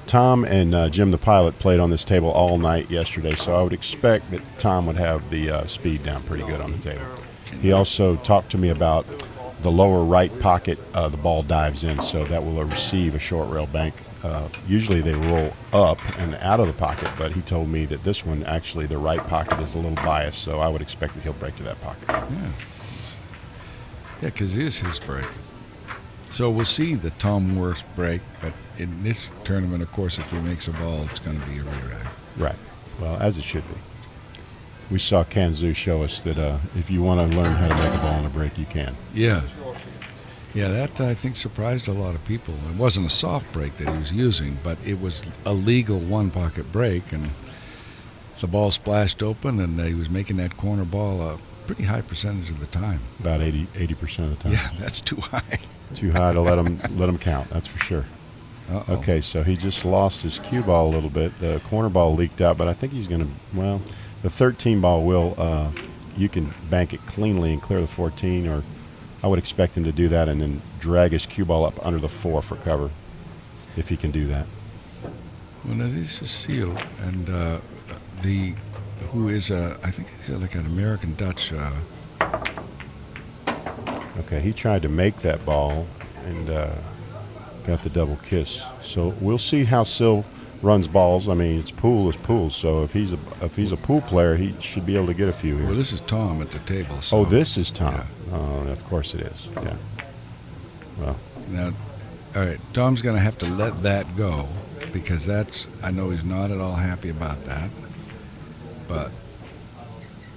Tom and Jim the pilot played on this table all night yesterday, so I would expect that Tom would have the speed down pretty good on the table. He also talked to me about the lower right pocket, the ball dives in, so that will receive a short rail bank. Usually they roll up and out of the pocket, but he told me that this one, actually the right pocket is a little biased, so I would expect that he'll break to that pocket. Yeah, because it is his break. So we'll see the Tom Worth break, but in this tournament, of course, if he makes a ball, it's going to be a rear eye. Right. Well, as it should be. We saw Kanzu show us that if you want to learn how to make a ball on a break, you can. Yeah. Yeah, that I think surprised a lot of people. It wasn't a soft break that he was using, but it was a legal one-pocket break, and the ball splashed open, and he was making that corner ball a pretty high percentage of the time. About 80% of the time. Yeah, that's too high. Too high to let him count, that's for sure. Uh-oh. Okay, so he just lost his cue ball a little bit. The corner ball leaked out, but I think he's going to, well, the 13 ball will, you can bank it cleanly and clear the 14, or I would expect him to do that and then drag his cue ball up under the 4 for cover, if he can do that. Well, now this is Seal, and who is, I think he's like an American-Dutch. Okay, he tried to make that ball and got the double kiss. So we'll see how Sil runs balls. I mean, it's pool is pool. So if he's a pool player, he should be able to get a few here. Well, this is Tom at the table. So. Oh, this is Tom. Yeah. Oh, of course it is. Yeah. Well. Now, all right, Tom's going to have to let that go because I know he's not at all happy about that. But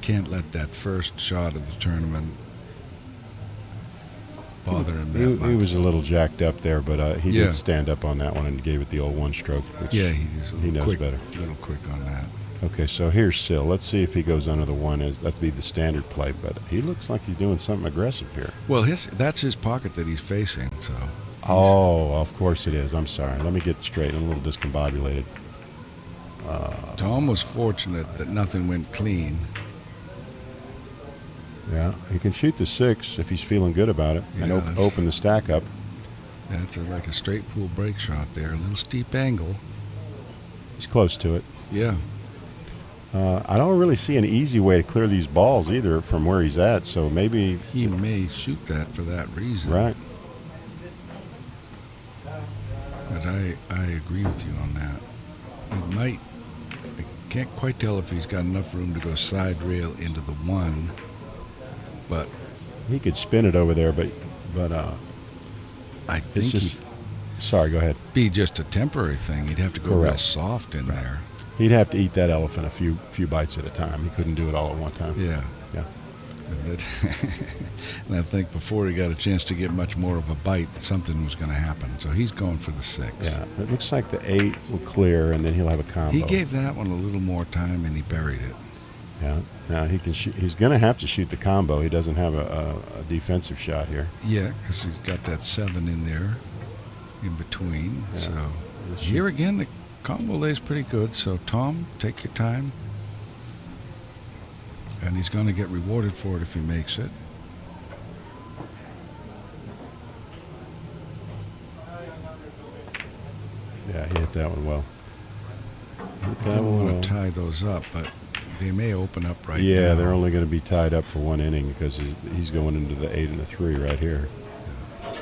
can't let that first shot of the tournament bother him that much. He was a little jacked up there, but he did stand up on that one and gave it the old 1 stroke, which he knows better. A little quick on that. Okay, so here's Sil. Let's see if he goes under the 1. That'd be the standard play, but he looks like he's doing something aggressive here. Well, that's his pocket that he's facing, so. Oh, of course it is. I'm sorry. Let me get straight. I'm a little discombobulated. Tom was fortunate that nothing went clean. Yeah, he can shoot the 6 if he's feeling good about it, and open the stack up. That's like a straight pool break shot there, a little steep angle. He's close to it. Yeah. I don't really see an easy way to clear these balls either from where he's at, so maybe... He may shoot that for that reason. Right. But I agree with you on that. It might... I can't quite tell if he's got enough room to go side rail into the 1, but... He could spin it over there, but I think sorry, go ahead. Be just a temporary thing. He'd have to go real soft in there. He'd have to eat that elephant a few bites at a time. He couldn't do it all at one time. Yeah. Yeah. And I think before he got a chance to get much more of a bite, something was going to happen. So he's going for the 6. Yeah, it looks like the 8 will clear, and then he'll have a combo. He gave that one a little more time, and he buried it. Yeah. Now he can shoot. He's going to have to shoot the combo. He doesn't have a defensive shot here. Yeah, because he's got that 7 in there, in between. Yeah. So here again, the combo lays pretty good. So Tom, take your time. And he's going to get rewarded for it if he makes it. Yeah, he hit that one well. I don't want to tie those up, but they may open up right now. Yeah, they're only going to be tied up for 1 inning because he's going into the 8 and the 3 right here. Yeah.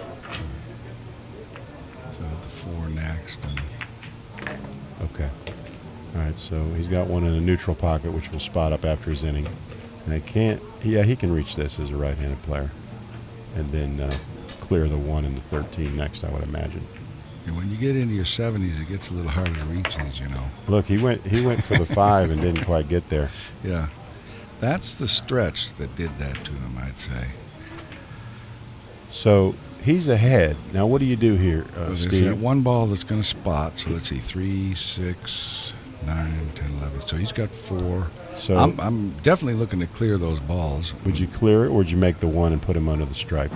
So the 4 next. Okay. All right, so he's got one in the neutral pocket, which will spot up after his inning. And I can't, yeah, he can reach this as a right-handed player. And then clear the 1 and the 13 next, I would imagine. And when you get into your 70s, it gets a little harder to reach these, you know. Look, he went for the 5 and didn't quite get there. Yeah. That's the stretch that did that to him, I'd say. So he's ahead. Now, what do you do here, There's Steve? that 1 ball that's going to spot. So let's see, 3, 6, 9, 10, 11. So he's got 4. So I'm definitely looking to clear those balls. Would you clear it, or would you make the 1 and put him under the stripe?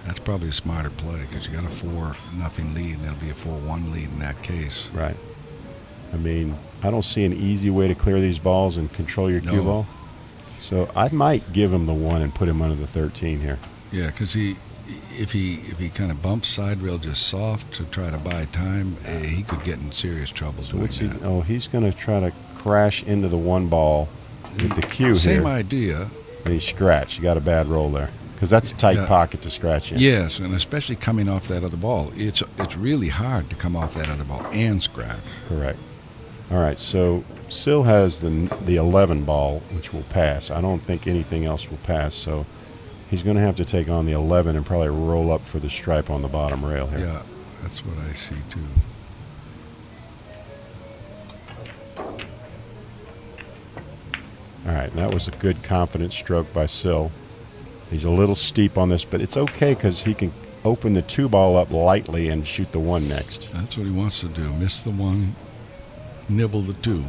That's probably a smarter play because you got a 4-0 lead, and there'll be a 4-1 lead in that case. Right. I mean, I don't see an easy way to clear these balls and control your cue ball. So I might give him the 1 and put him under the 13 here. Yeah, because if he kind of bumps side rail just soft to try to buy time, he could get in serious trouble doing that. Oh, he's going to try to crash into the 1 ball with the cue here. Same idea. And he scratched. You got a bad roll there. Because that's a tight pocket to scratch in. Yes, and especially coming off that other ball. It's really hard to come off that other ball and scratch. Correct. All right, so Sil has the 11 ball, which will pass. I don't think anything else will pass, so he's going to have to take on the 11 and probably roll up for the stripe on the bottom rail here. Yeah, that's what I see too. All right, and that was a good confident stroke by Sil. He's a little steep on this, but it's okay because he can open the 2 ball up lightly and shoot the 1 next. That's what he wants to do. Miss the 1, nibble the 2.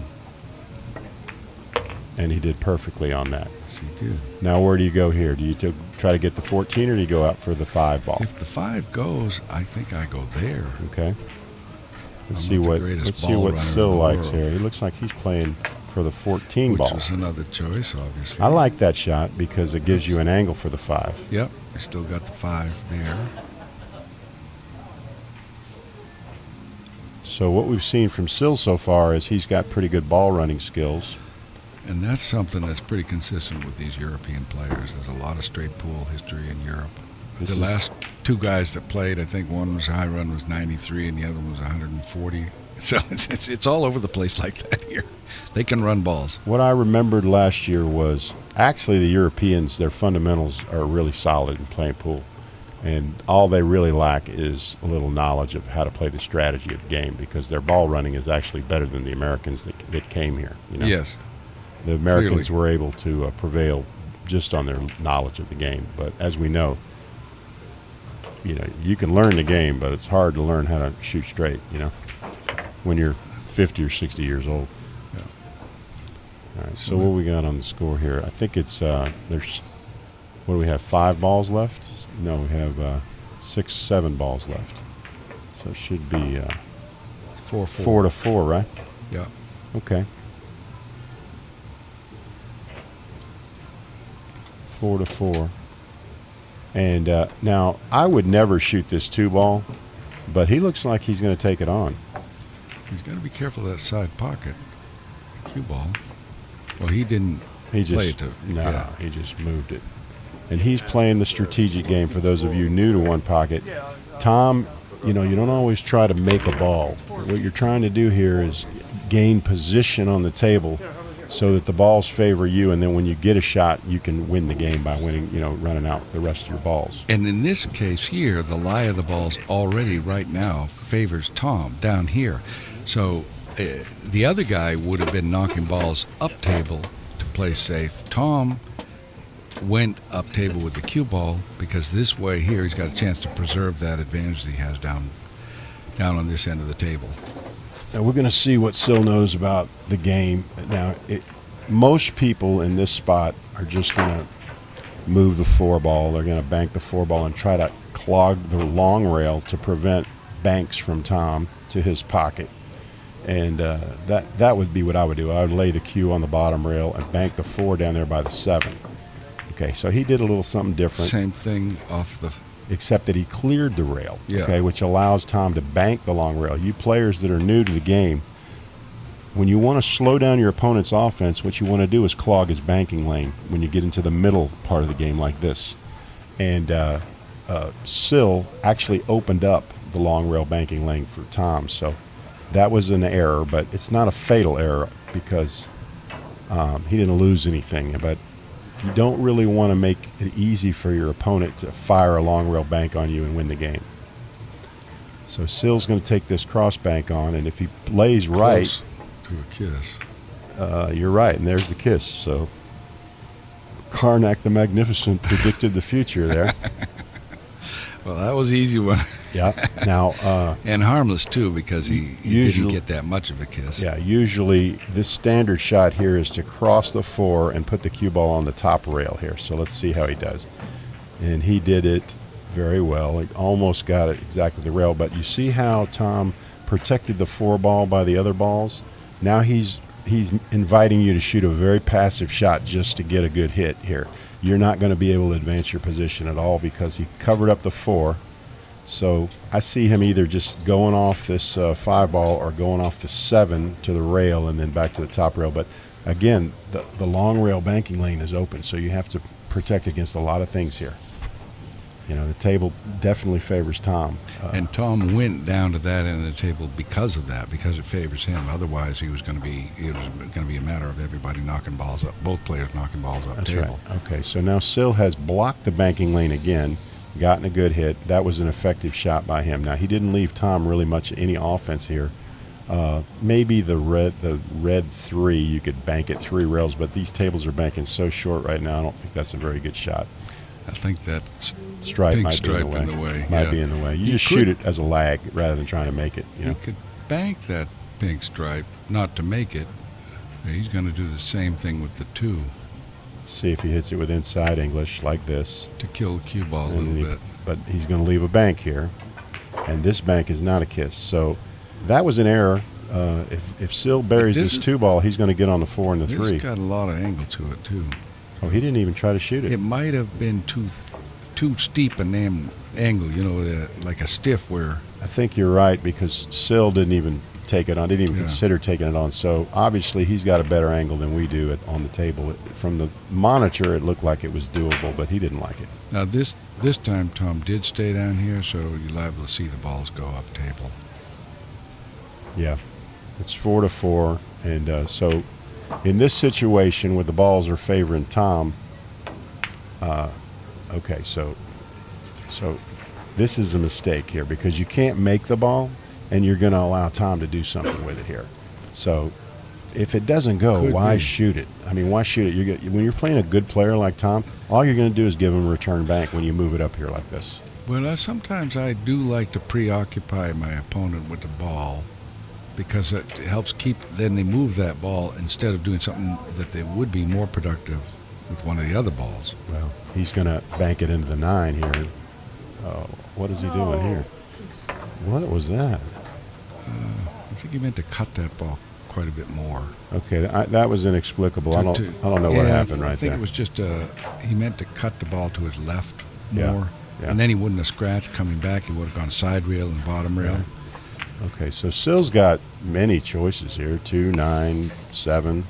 And he did perfectly on that. Yes, he did. Now where do you go here? Do you try to get the 14 or do you go out for the 5 ball? If the 5 goes, I think I go there. Okay. Let's see what Sil likes here. He looks like he's playing for the 14 ball. Which was another choice, obviously. I like that shot because it gives you an angle for the 5. Yep, you still got the 5 there. So what we've seen from Sil so far is he's got pretty good ball running skills. And that's something that's pretty consistent with these European players. There's a lot of straight pool history in Europe. The last 2 guys that played, I think one was high run was 93 and the other one was 140. So it's all over the place like that here. They can run balls. What I remembered last year was actually the Europeans, their fundamentals are really solid in playing pool. And all they really lack is a little knowledge of how to play the strategy of the game because their ball running is actually better than the Americans that came here. You know? Yes. The Americans were able to prevail just on their knowledge of the game. But as we know, you can learn the game, but it's hard to learn how to shoot straight, when you're 50 or 60 years old. Yeah. All right, so what we got on the score here? I think it's, there's, what do we have, 5 balls left? No, we have 6, 7 balls left. So it should be 4 to 4, right? Yeah. Okay. 4 to 4. And now, I would never shoot this 2 ball, but he looks like he's going to take it on. He's got to be careful of that side pocket. The cue ball. Well, he didn't play it to. No, he just moved it. And he's playing the strategic game for those of you new to one pocket. Tom, you don't always try to make a ball. What you're trying to do here is gain position on the table so that the balls favor you, and then when you get a shot, you can win the game by winning, running out the rest of your balls. And in this case here, the lie of the balls already right now favors Tom down here. So the other guy would have been knocking balls up table to play safe. Tom went up table with the cue ball because this way here he's got a chance to preserve that advantage that he has down on this end of the table. Now we're going to see what Sil knows about the game. Now, most people in this spot are just going to move the 4-ball. They're going to bank the 4-ball and try to clog the long rail to prevent banks from Tom to his pocket. And that would be what I would do. I would lay the cue on the bottom rail and bank the 4 down there by the 7. Okay, so he did a little something different. Same thing off the... Except that he cleared the rail, yeah. Okay, which allows Tom to bank the long rail. You players that are new to the game, when you want to slow down your opponent's offense, what you want to do is clog his banking lane when you get into the middle part of the game like this. And Sil actually opened up the long rail banking lane for Tom, so that was an error, but it's not a fatal error because he didn't lose anything. But you don't really want to make it easy for your opponent to fire a long rail bank on you and win the game. So Sil's going to take this cross bank on, and if he plays right, to a kiss. You're right, and there's the kiss. So Karnak the Magnificent predicted the future there. Well, that was an easy one. Yeah. Now and harmless too, because he didn't get that much of a kiss. Yeah. Usually, this standard shot here is to cross the 4 and put the cue ball on the top rail here. So let's see how he does. And he did it very well. He almost got it exactly the rail. But you see how Tom protected the 4 ball by the other balls. Now he's inviting you to shoot a very passive shot just to get a good hit here. You're not going to be able to advance your position at all because he covered up the 4. So I see him either just going off this 5 ball or going off the 7 to the rail and then back to the top rail. But again, the long rail banking lane is open, so you have to protect against a lot of things here. You know, the table definitely favors Tom. And Tom went down to that end of the table because of that, because it favors him. Otherwise, it was going to be a matter of everybody knocking balls up, both players knocking balls up That's table. Right. Okay, so now Sil has blocked the banking lane again, gotten a good hit. That was an effective shot by him. Now, he didn't leave Tom really much any offense here. Maybe the red 3, you could bank it 3 rails, but these tables are banking so short right now, I don't think that's a very good shot. I think that stripe pink might stripe be in the way. Might be in the way. You just shoot it as a lag rather than trying to make it. You know? could bank that pink stripe, not to make it. He's going to do the same thing with the 2. See if he hits it with inside English like this. To kill the cue ball a little bit. But he's going to leave a bank here. And this bank is not a kiss. So that was an error. If Sil buries this 2 ball, he's going to get on the 4 and the 3. This got a lot of angle to it, too. Oh, he didn't even try to shoot it. It might have been too steep an angle, you know, like a stiff where... I think you're right, because Sil didn't even take it on, didn't even consider taking it on. So obviously he's got a better angle than we do on the table. From the monitor, it looked like it was doable, but he didn't like it. Now this time Tom did stay down here, so you're liable to see the balls go up table. Yeah, it's 4-4, and so in this situation where the balls are favoring Tom, okay, so this is a mistake here because you can't make the ball, and you're going to allow Tom to do something with it here. So if it doesn't go, why shoot it? I mean, why shoot it? When you're playing a good player like Tom, all you're going to do is give him a return bank when you move it up here like this. Well, sometimes I do like to preoccupy my opponent with the ball, because it helps keep, then they move that ball instead of doing something that they would be more productive with one of the other balls. Well, he's going to bank it into the 9 here. What is he doing here? What was that? I think he meant to cut that ball quite a bit more. Okay, that was inexplicable. I don't know what happened right there. I think it was just he meant to cut the ball to his left more, yeah. And then he wouldn't have scratched coming back. He would have gone side rail and bottom rail. Okay, so Sil's got many choices here, 2, 9, 7.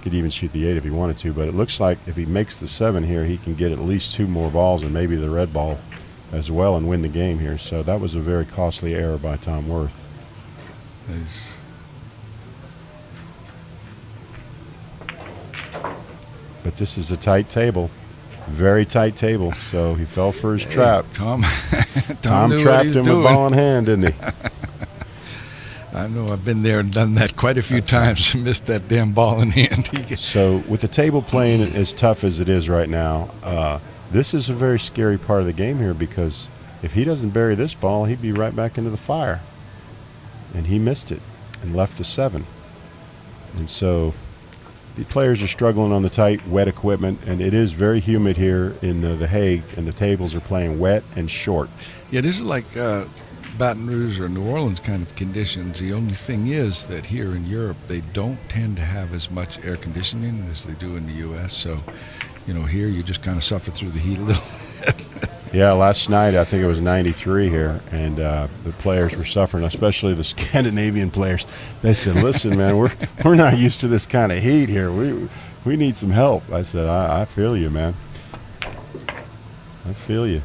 Could even shoot the 8 if he wanted to, but it looks like if he makes the 7 here, he can get at least 2 more balls and maybe the red ball as well and win the game here. So that was a very costly error by Tom Wirth. But this is a tight table, very tight table. So he fell for his trap. Tom Tom trapped him with ball in hand, didn't he? I know, I've been there and done that quite a few times and missed that damn ball in the end. So with the table playing as tough as it is right now, this is a very scary part of the game here, because if he doesn't bury this ball, he'd be right back into the fire. And he missed it and left the 7. And so the players are struggling on the tight, wet equipment, and it is very humid here in the Hague, and the tables are playing wet and short. Yeah, this is like Baton Rouge or New Orleans kind of conditions. The only thing is that here in Europe, they don't tend to have as much air conditioning as they do in the U.S. So, you know, here you just kind of suffer through the heat a little. Yeah, last night I think it was 93 here, and the players were suffering, especially the Scandinavian players. They said, "Listen, man, we're not used to this kind of heat here. We need some help." I said, "I feel you, man. I feel you."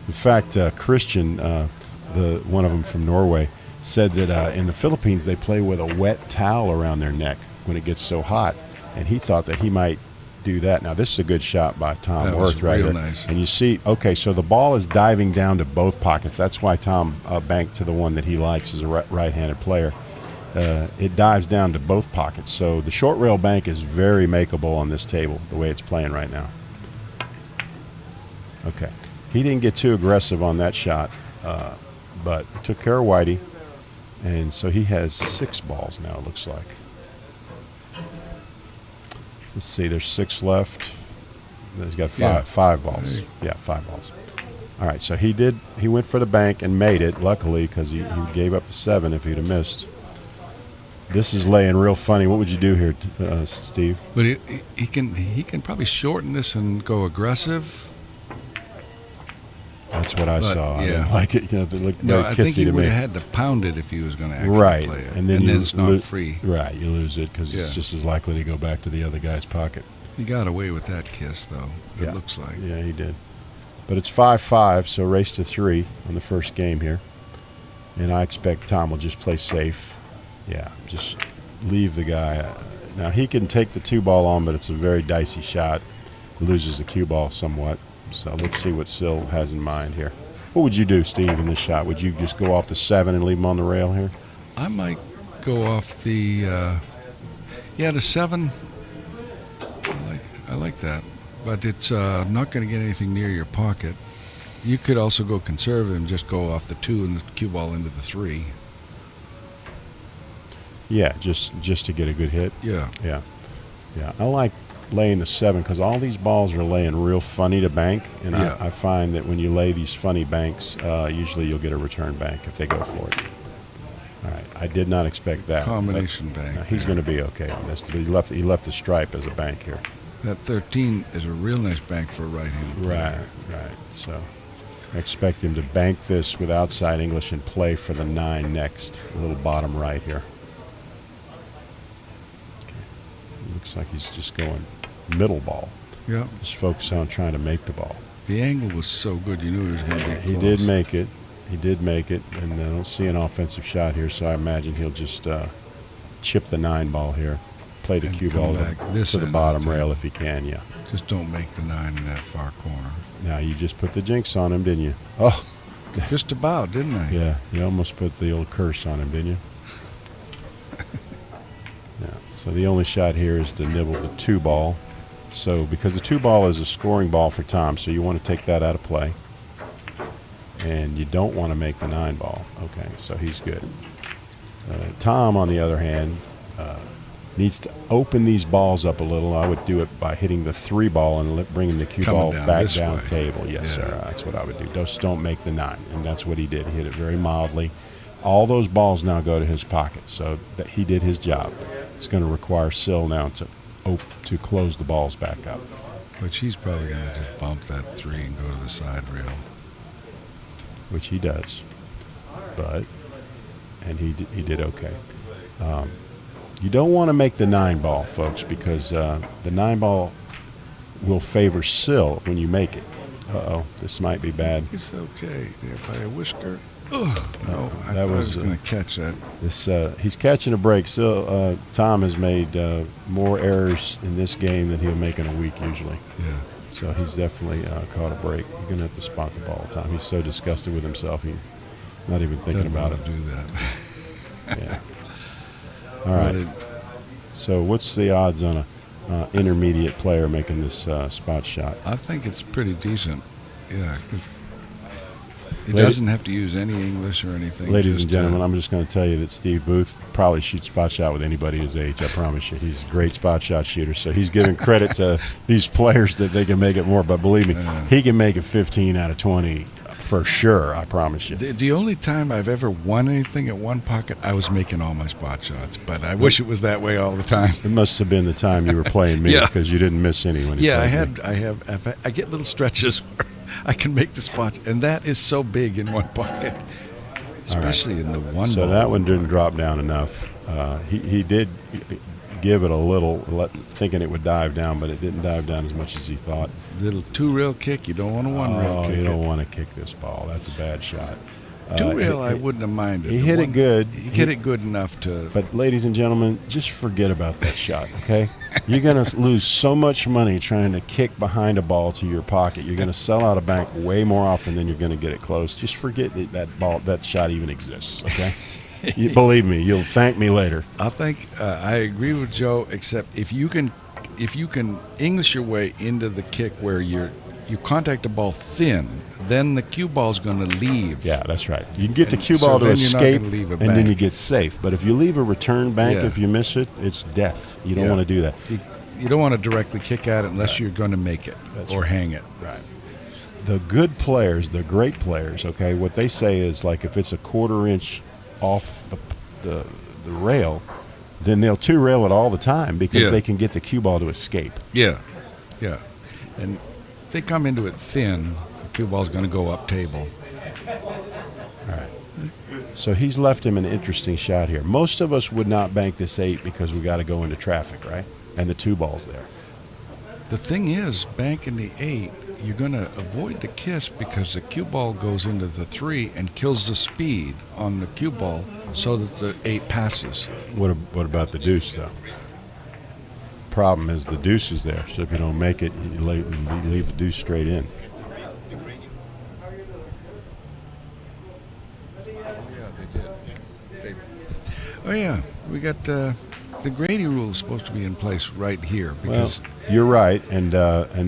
In fact, Christian, one of them from Norway, said that in the Philippines they play with a wet towel around their neck when it gets so hot, and he thought that he might do that. Now this is a good shot by Tom Worth right here. Nice. And you see, okay, so the ball is diving down to both pockets. That's why Tom banked to the one that he likes as a right-handed player. It dives down to both pockets. So the short rail bank is very makeable on this table, the way it's playing right now. Okay. He didn't get too aggressive on that shot, but took care of Whitey. And so he has 6 balls now, it looks like. Let's see, there's 6 left. He's got five balls. Yeah, 5 balls. All right, so he went for the bank and made it, luckily, because he gave up the 7 if he'd have missed. This is laying real funny. What would you do here, Steve? But he can probably shorten this and go aggressive. That's what I saw. Yeah. I didn't like it. You know, it looked very I think kissy he to would me. have had to pound it if he was going to actually Right. play it. And then it's not free. Right, you lose it because it's just as likely to go back to the other guy's pocket. He got away with that kiss, though, it looks like. Yeah, he did. But it's 5-5, so race to 3 on the first game here. And I expect Tom will just play safe. Yeah, just leave the guy. Now, he can take the 2 ball on, but it's a very dicey shot. He loses the cue ball somewhat. So let's see what Sil has in mind here. What would you do, Steve, in this shot? Would you just go off the 7 and leave him on the rail here? I might go off the, the 7. I like that. But it's not going to get anything near your pocket. You could also go conservative and just go off the 2 and the cue ball into the 3. Yeah, just to get a good hit. Yeah. Yeah. I like laying the 7 because all these balls are laying real funny to bank, and I find that when you lay these funny banks, usually you'll get a return bank if they go for it. All right, I did not expect that. Combination bank. He's going to be okay on this. He left the stripe as a bank here. That 13 is a real nice bank for a right-handed player. Right. So I expect him to bank this with outside English and play for the 9 next, a little bottom right here. Okay. Looks like he's just going middle ball. Yeah. Just focus on trying to make the ball. The angle was so good, you knew he was going to be close. He did make it. And I don't see an offensive shot here, so I imagine he'll just chip the 9 ball here, play the cue ball to the bottom rail if he can, yeah. Just don't make the 9 in that far corner. Now, you just put the jinx on him, didn't you? Oh. Just about, didn't I? Yeah, you almost put the old curse on him, didn't you? Yeah, so the only shot here is to nibble the 2 ball. So, because the 2 ball is a scoring ball for Tom, so you want to take that out of play. And you don't want to make the 9 ball. Okay, so he's good. Tom, on the other hand, needs to open these balls up a little. I would do it by hitting the 3 ball and bringing the cue ball back down table. Yes, sir. That's what I would do. Just don't make the 9. And that's what he did. He hit it very mildly. All those balls now go to his pocket. So that he did his job. It's going to require Sil now to close the balls back up. Which he's probably going to just bump that 3 and go to the side rail. Which he does. And he did okay. You don't want to make the 9 ball, folks, because the 9 ball will favor Sil when you make it. Uh-oh, this might be bad. It's okay. There by a whisker. Oh, no, I was going to catch that. He's catching a break. Tom has made more errors in this game than he'll make in a week usually. Yeah. So he's definitely caught a break. You're going to have to spot the ball, Tom. He's so disgusted with himself, he's not even thinking about it. Do that. Yeah. All right. So what's the odds on a intermediate player making this spot shot? I think it's pretty decent. Yeah. He doesn't have to use any English or anything. Ladies and gentlemen, I'm just going to tell you that Steve Booth probably shoots spot shot with anybody his age. I promise you. He's a great spot shot shooter. So he's giving credit to these players that they can make it more. But believe me, he can make it 15 out of 20 for sure. I promise you. The only time I've ever won anything at one pocket, I was making all my spot shots. But I wish it was that way all the time. It must have been the time you were playing me because you didn't miss any when you played me. I get little stretches where I can make the spot, and that is so big in one pocket, especially in the one. So that one didn't drop down enough. He did give it a little, thinking it would dive down, but it didn't dive down as much as he thought. Little two-rail kick. You don't want a one-rail kick. You don't want to kick this ball. That's a bad shot. Two-rail, I wouldn't have minded. He hit it good. He hit it good enough to. But ladies and gentlemen, just forget about that shot, okay? You're going to lose so much money trying to kick behind a ball to your pocket. You're going to sell out a bank way more often than you're going to get it close. Just forget that shot even exists, okay? You believe me, you'll thank me later. I think I agree with Joe, except if you can English your way into the kick where you contact the ball thin, then the cue ball is going to leave. Yeah, that's right. You can get the cue ball to escape, and then you get safe. But if you leave a return bank, if you miss it, it's death. You don't want to do that. You don't want to directly kick at it unless you're going to make it or hang it. Right. The good players, the great players, okay, what they say is like if it's a quarter inch off the rail, then they'll two-rail it all the time because they can get the cue ball to escape. Yeah, yeah. And if they come into it thin, the cue ball's going to go up table. All right. So he's left him an interesting shot here. Most of us would not bank this 8 because we got to go into traffic, right? And the 2 ball's there. The thing is, banking the 8, you're going to avoid the kiss because the cue ball goes into the 3 and kills the speed on the cue ball so that the 8 passes. What about the deuce, though? Problem is the deuce is there, so if you don't make it, you leave the deuce straight in. Oh yeah, we got the Grady rule is supposed to be in place right here because you're right, and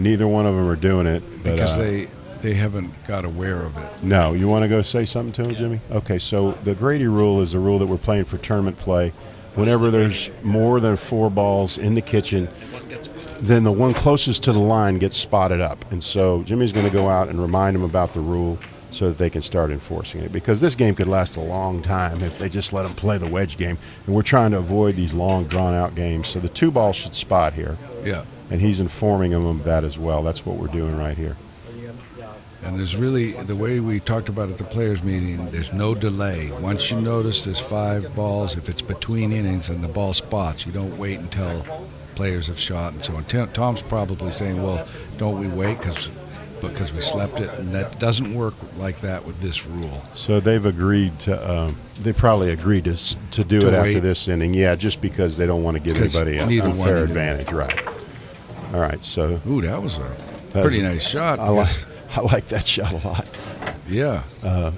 neither one of them are doing it because they haven't got aware of it. No, you want to go say something to him, Jimmy? Okay, so the Grady rule is a rule that we're playing for tournament play. Whenever there's more than 4 balls in the kitchen, then the one closest to the line gets spotted up. And so Jimmy's going to go out and remind them about the rule so that they can start enforcing it. Because this game could last a long time if they just let them play the wedge game. And we're trying to avoid these long, drawn-out games. So the 2 ball should spot here. Yeah. And he's informing them of that as well. That's what we're doing right here. And there's really, the way we talked about at the players' meeting, there's no delay. Once you notice there's 5 balls, if it's between innings and the ball spots, you don't wait until players have shot and so on. Tom's probably saying, well, don't we wait because we slept it? And that doesn't work like that with this rule. So they've agreed to, they probably agreed to do it after this inning. Yeah, just because they don't want to give anybody an unfair advantage. Right. All right, so. Ooh, that was a pretty nice shot. I like that shot a lot. Yeah.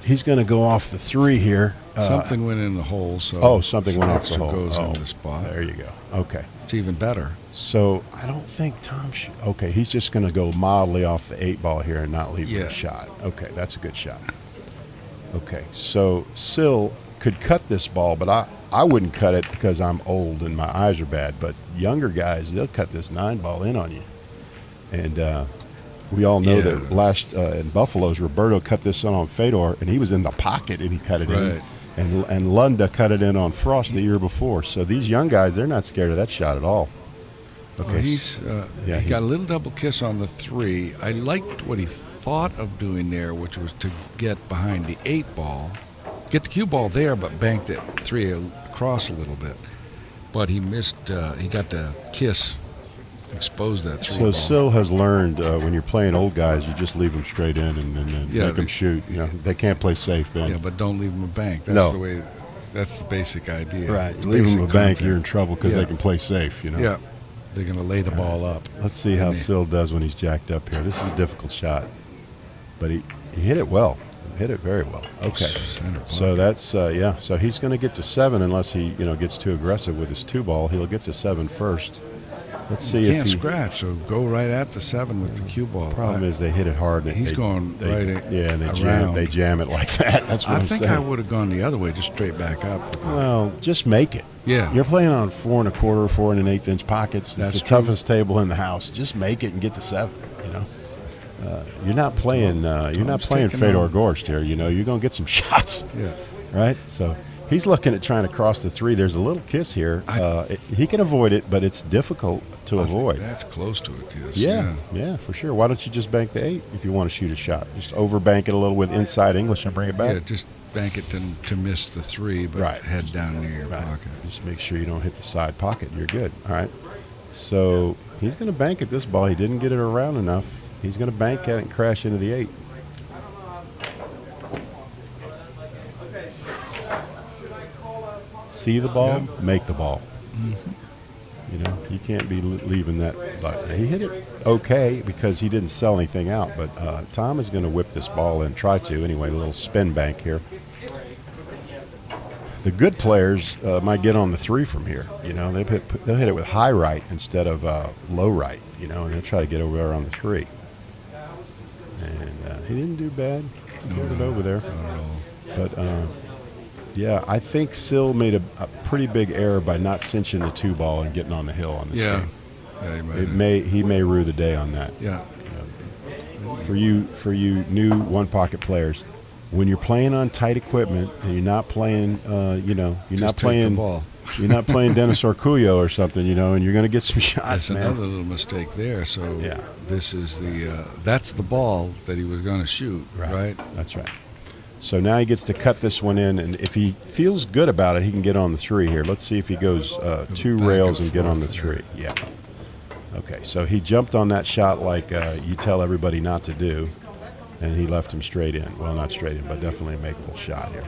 He's going to go off the 3 here. Something went in the hole. So something went off the hole. Goes in the spot. There you go. Okay. It's even better. So I don't think Tom should. Okay, he's just going to go mildly off the 8 ball here and not leave a shot. Okay, that's a good shot. Okay, so Sill could cut this ball, but I wouldn't cut it because I'm old and my eyes are bad. But younger guys, they'll cut this 9 ball in on you. And we all know that last in Buffalo's, Roberto cut this on Fedor, and he was in the pocket and he cut it in. And Lunda cut it in on Frost the year before. So these young guys, they're not scared of that shot at all. Okay, well, he got a little double kiss on the 3. I liked what he thought of doing there, which was to get behind the 8 ball, get the cue ball there, but banked it 3 across a little bit. But he missed. He got the kiss. Exposed that 3 ball. So Sill has learned when you're playing old guys, you just leave them straight in and make them shoot. You know, they can't play safe then. Yeah, but don't leave them a bank. That's the way. That's the basic idea. Right. You leave them a bank, you're in trouble because they can play safe. You know. Yeah. They're going to lay the ball up. Let's see how Sill does when he's jacked up here. This is a difficult shot, but he hit it well. hit it very well. Okay, Center so that's yeah. So he's going to get to 7 unless he gets too aggressive with his 2 ball. He'll get to 7 first. Let's see You if can't he scratch, so go right at the 7 with the cue ball. Problem is they hit it hard. And he's going right yeah, and around. they jam it like that. That's what I I'm think saying. I would have gone the other way, just straight back up. Well, just make it. Yeah. You're playing on 4 1/4, 4 1/8 inch pockets. That's the true. toughest table in the house. Just make it and get to 7. You're not playing. You're not playing taking Fedor on- Gorst here. You're going to get some shots. Yeah. Right. So he's looking at trying to cross the 3. There's a little kiss here. He can avoid it, but it's difficult to avoid. That's close to a kiss. Yeah, for sure. Why don't you just bank the 8 if you want to shoot a shot? Just overbank it a little with inside English and bring it back. Yeah, just bank it to miss the 3, but head down near your pocket. Just make sure you don't hit the side pocket. You're good. All right. So he's going to bank at this ball. He didn't get it around enough. He's going to bank at it and crash into the 8. See the ball, make the ball. You can't be leaving that. But he hit it okay because he didn't sell anything out. But Tom is going to whip this ball and try to anyway. A little spin bank here. The good players might get on the 3 from here. They'll hit it with high right instead of low right. And they'll try to get over there on the 3. And he didn't do bad. Got it over there. But yeah, I think Sill made a pretty big error by not cinching the 2 ball and getting on the hill on this game. Yeah, he may rue the day on that. Yeah. For you new 1 pocket players, when you're playing on tight equipment and you're not playing, you're not playing Dennis Orcullo or something, and you're going to get some shots. That's man. another little mistake there. So this is that's the ball that he was going to shoot, right? That's right. So now he gets to cut this one in, and if he feels good about it, he can get on the 3 here. Let's see if he goes 2 rails and get on the 3. Yeah. Okay, so he jumped on that shot like you tell everybody not to do, and he left him straight in. Well, not straight in, but definitely a makeable shot here.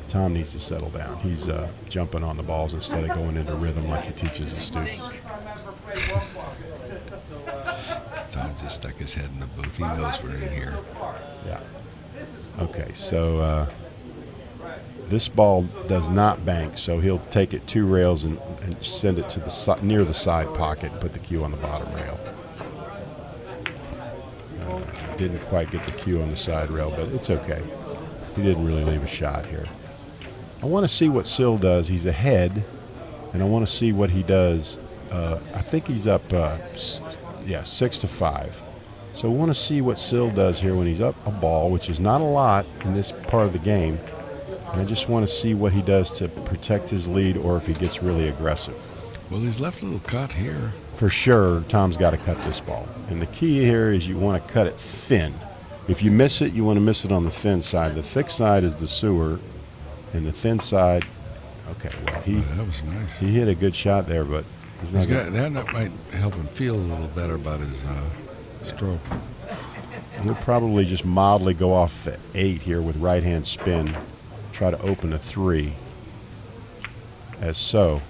Tom needs to settle down. He's jumping on the balls instead of going into rhythm like he teaches his students. Tom just stuck his head in the booth. He knows we're in here. Yeah. Okay, so this ball does not bank, so he'll take it 2 rails and send it to the near the side pocket and put the cue on the bottom rail. Didn't quite get the cue on the side rail, but it's okay. He didn't really leave a shot here. I want to see what Sill does. He's ahead, and I want to see what he does. I think he's up, 6-5. So we want to see what Sill does here when he's up a ball, which is not a lot in this part of the game. And I just want to see what he does to protect his lead or if he gets really aggressive. Well, he's left a little cut here. For sure, Tom's got to cut this ball. And the key here is you want to cut it thin. If you miss it, you want to miss it on the thin side. The thick side is the sewer, and the thin side, okay, well, that was nice. He hit a good shot there, but that might help him feel a little better about his stroke. He'll probably just mildly go off the 8 here with right-hand spin, try to open a 3, as so.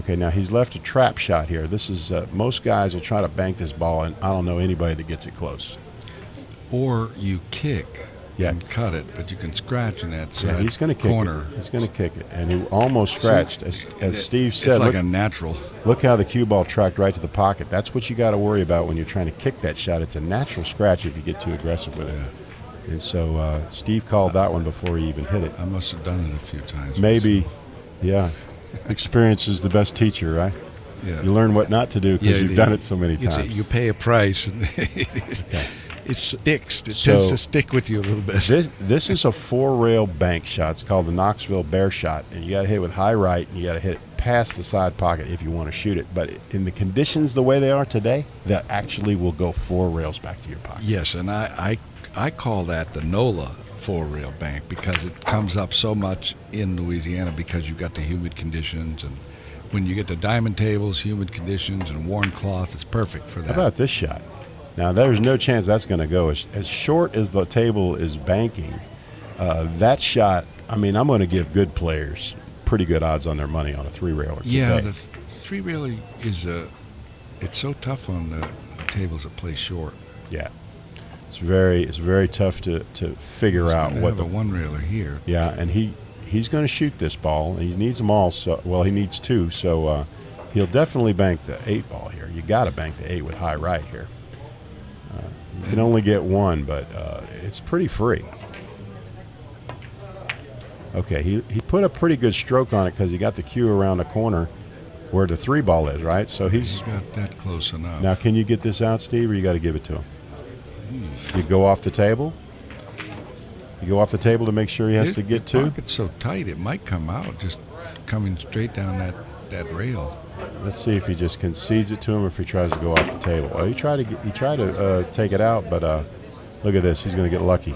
Okay, now he's left a trap shot here. This is most guys will try to bank this ball, and I don't know anybody that gets it close. Or you kick and cut it, but you can scratch in that he's going to kick corner. He's going to kick it, and he almost scratched. As Steve said, it's like a natural. Look how the cue ball tracked right to the pocket. That's what you got to worry about when you're trying to kick that shot. It's a natural scratch if you get too aggressive with it. And so Steve called that one before he even hit it. I must have done it a few times. Maybe, yeah. Experience is the best teacher, right? Yeah. You learn what not to do because you've done it so many times. You pay a price, and it sticks. It tends to stick with you a little bit. This is a 4-rail bank shot. It's called the Knoxville Bear shot, and you got to hit it with high right, and you got to hit it past the side pocket if you want to shoot it. But in the conditions the way they are today, that actually will go 4 rails back to your pocket. Yes, and I call that the NOLA 4-rail bank because it comes up so much in Louisiana because you've got the humid conditions, and when you get the diamond tables, humid conditions, and worn cloth, it's perfect for that. How about this shot? Now, there's no chance that's going to go. As short as the table is banking, that shot, I mean, I'm going to give good players pretty good odds on their money on a 3-railer. Yeah, the 3-railer is it's so tough on the tables that play short. Yeah. It's very tough to figure out what the one railer here. Yeah, and he's going to shoot this ball. He needs them all. So well, he needs 2. So he'll definitely bank the 8 ball here. You got to bank the 8 with high right here. You can only get 1, but it's pretty free. Okay, he put a pretty good stroke on it because he got the cue around the corner where the 3 ball is, right? So he's got that close enough. Now, can you get this out, Steve, or you got to give it to him? You go off the table? You go off the table to make sure he has to get 2? The pocket's so tight, it might come out just coming straight down that rail. Let's see if he just concedes it to him or if he tries to go off the table. Well, he tried to take it out, but look at this. He's going to get lucky.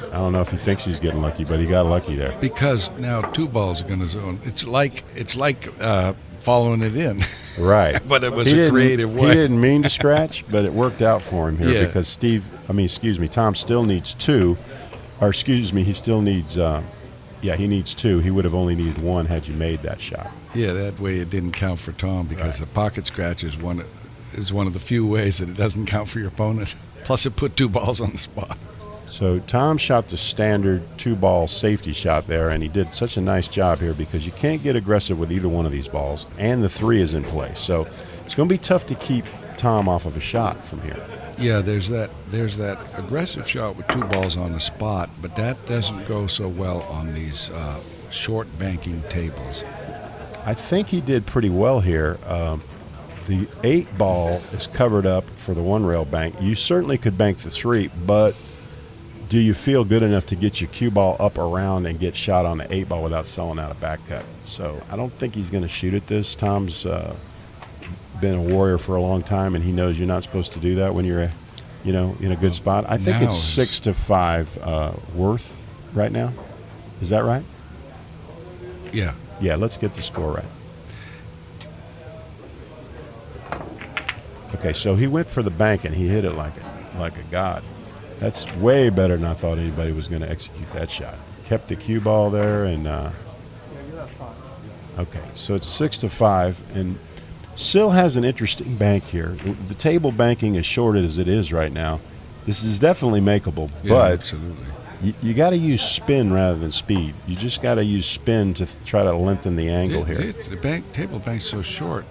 I don't know if he thinks he's getting lucky, but he got lucky there. Because now 2 balls are going to zone. It's like following it in. Right. But it was a creative way. He didn't mean to scratch, but it worked out for him here because Tom still needs 2. Or he still needs, he needs 2. He would have only needed 1 had you made that shot. Yeah, that way it didn't count for Tom because the pocket scratch is one of the few ways that it doesn't count for your opponent. Plus it put 2 balls on the spot. So Tom shot the standard 2-ball safety shot there, and he did such a nice job here because you can't get aggressive with either one of these balls, and the 3 is in place. So it's going to be tough to keep Tom off of a shot from here. Yeah, there's that aggressive shot with 2 balls on the spot, but that doesn't go so well on these short banking tables. I think he did pretty well here. The 8 ball is covered up for the 1 rail bank. You certainly could bank the 3, but do you feel good enough to get your cue ball up around and get shot on the 8 ball without selling out a back cut? So I don't think he's going to shoot at this. Tom's been a warrior for a long time, and he knows you're not supposed to do that when you're, in a good spot. I think it's 6-5 worth right now. Is that right? Yeah. Yeah. Let's get the score right. Okay, so he went for the bank and he hit it like a god. That's way better than I thought anybody was going to execute that shot. Kept the cue ball there, and okay, so it's 6-5, and Sill has an interesting bank here. The table banking as short as it is right now, this is definitely makeable, but absolutely. You got to use spin rather than speed. You just got to use spin to try to lengthen the angle here. The table bank's so short.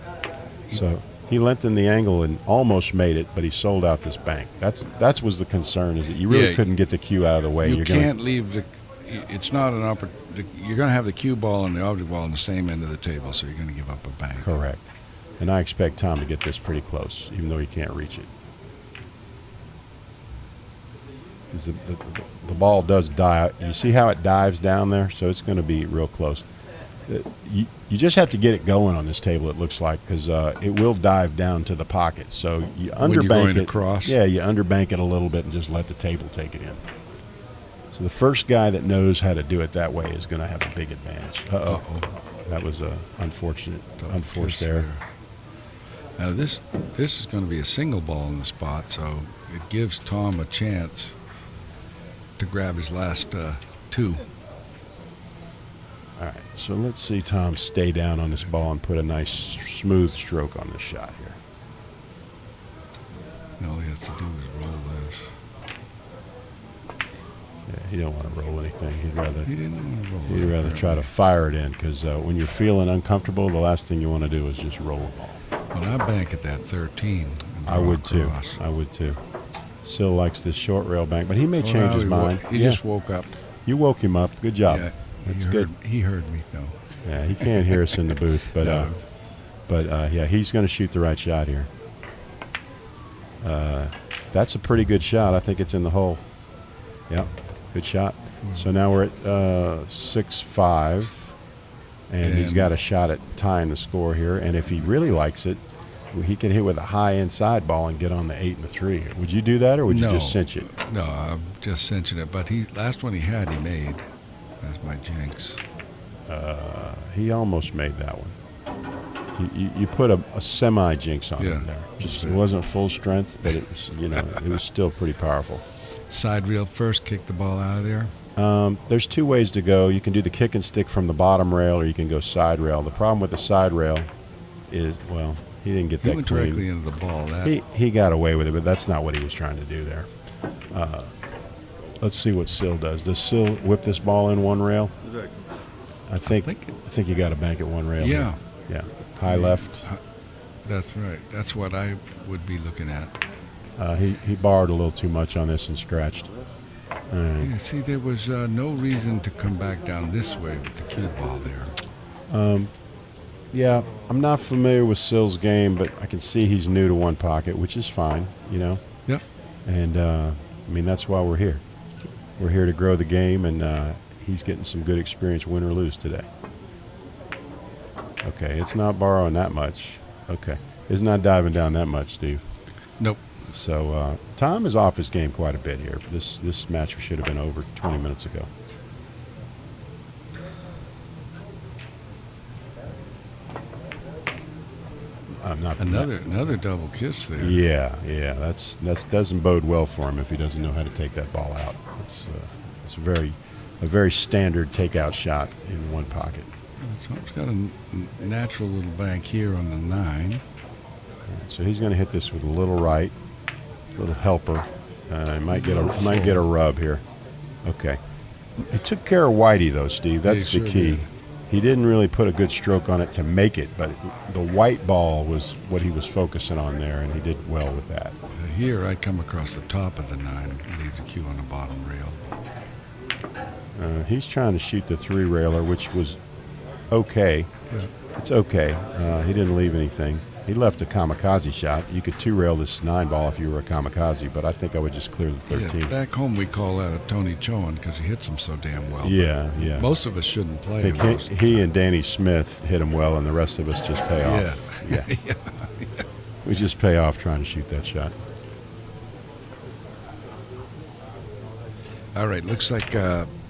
So he lengthened the angle and almost made it, but he sold out this bank. That was the concern, is that you really couldn't get the cue out of the way. You can't leave the. It's not an you're going to have the cue ball and the object ball on the same end of the table, so you're going to give up a bank. Correct. And I expect Tom to get this pretty close, even though he can't reach it. The ball does dive. You see how it dives down there? So it's going to be real close. You just have to get it going on this table, it looks like, because it will dive down to the pocket. So you underbank it. Across. Yeah, you underbank it a little bit and just let the table take it in. So the first guy that knows how to do it that way is going to have a big advantage. Uh-oh. That was an unfortunate, unforced error. Now this is going to be a single ball in the spot, so it gives Tom a chance to grab his last 2. All right, so let's see Tom stay down on this ball and put a nice smooth stroke on this shot here. And all he has to do is roll this. Yeah, he don't want to roll anything. He'd rather try to fire it in, because when you're feeling uncomfortable, the last thing you want to do is just roll the ball. Well, I bank at that 13. I would too. I would too. Sill likes this short rail bank, but he may change his mind. He just woke up. You woke him up. Good job. Yeah, That's good. He heard me. No. Yeah, he can't hear us in the booth, but yeah, he's going to shoot the right shot here. That's a pretty good shot. I think it's in the hole. Yep, good shot. So now we're at 6-5, and he's got a shot at tying the score here. And if he really likes it, he can hit with a high inside ball and get on the 8 and the 3. Would you do that, or would you just cinch it? No, I'm just cinching it. But last one he made. That's my jinx. He almost made that one. You put a semi jinx on him there. Just it wasn't full strength, but it was it was still pretty powerful. Side rail first, kick the ball out of there. There's 2 ways to go. You can do the kick and stick from the bottom rail, or you can go side rail. The problem with the side rail is, well, he didn't get that went clean. directly into the ball. He got away with it, but that's not what he was trying to do there. Let's see what Sill does. Does Sill whip this ball in one rail? I think you got to bank it one rail. Yeah. Yeah. High left. That's right. That's what I would be looking at. He borrowed a little too much on this and scratched. Yeah, see, there was no reason to come back down this way with the cue ball there. Yeah, I'm not familiar with Sill's game, but I can see he's new to one pocket, which is fine, you know. Yep. And I mean, that's why we're here. We're here to grow the game, and he's getting some good experience, win or lose today. Okay, it's not borrowing that much. Okay, it's not diving down that much, Steve. Nope. So Tom is off his game quite a bit here. This match should have been over 20 minutes ago. Not another double kiss there. Yeah, that doesn't bode well for him if he doesn't know how to take that ball out. It's a very standard takeout shot in one pocket. Tom's got a natural little bank here on the 9. So he's going to hit this with a little right, a little helper. He might get a rub here. Okay, he took care of Whitey though, Steve. That's the key. Did. He didn't really put a good stroke on it to make it, but the white ball was what he was focusing on there, and he did well with that. Here I come across the top of the 9 and leave the cue on the bottom rail. He's trying to shoot the 3-railer, which was okay. Yeah. It's okay. He didn't leave anything. He left a kamikaze shot. You could 2-rail this 9 ball if you were a kamikaze, but I think I would just clear the 13. Yeah, back home we call that a Tony Chowan because he hits them so damn well. Yeah. Most of us shouldn't play I him. think he and Danny Smith hit him well, and the rest of us just pay off. Yeah. We just pay off trying to shoot that shot. All right, looks like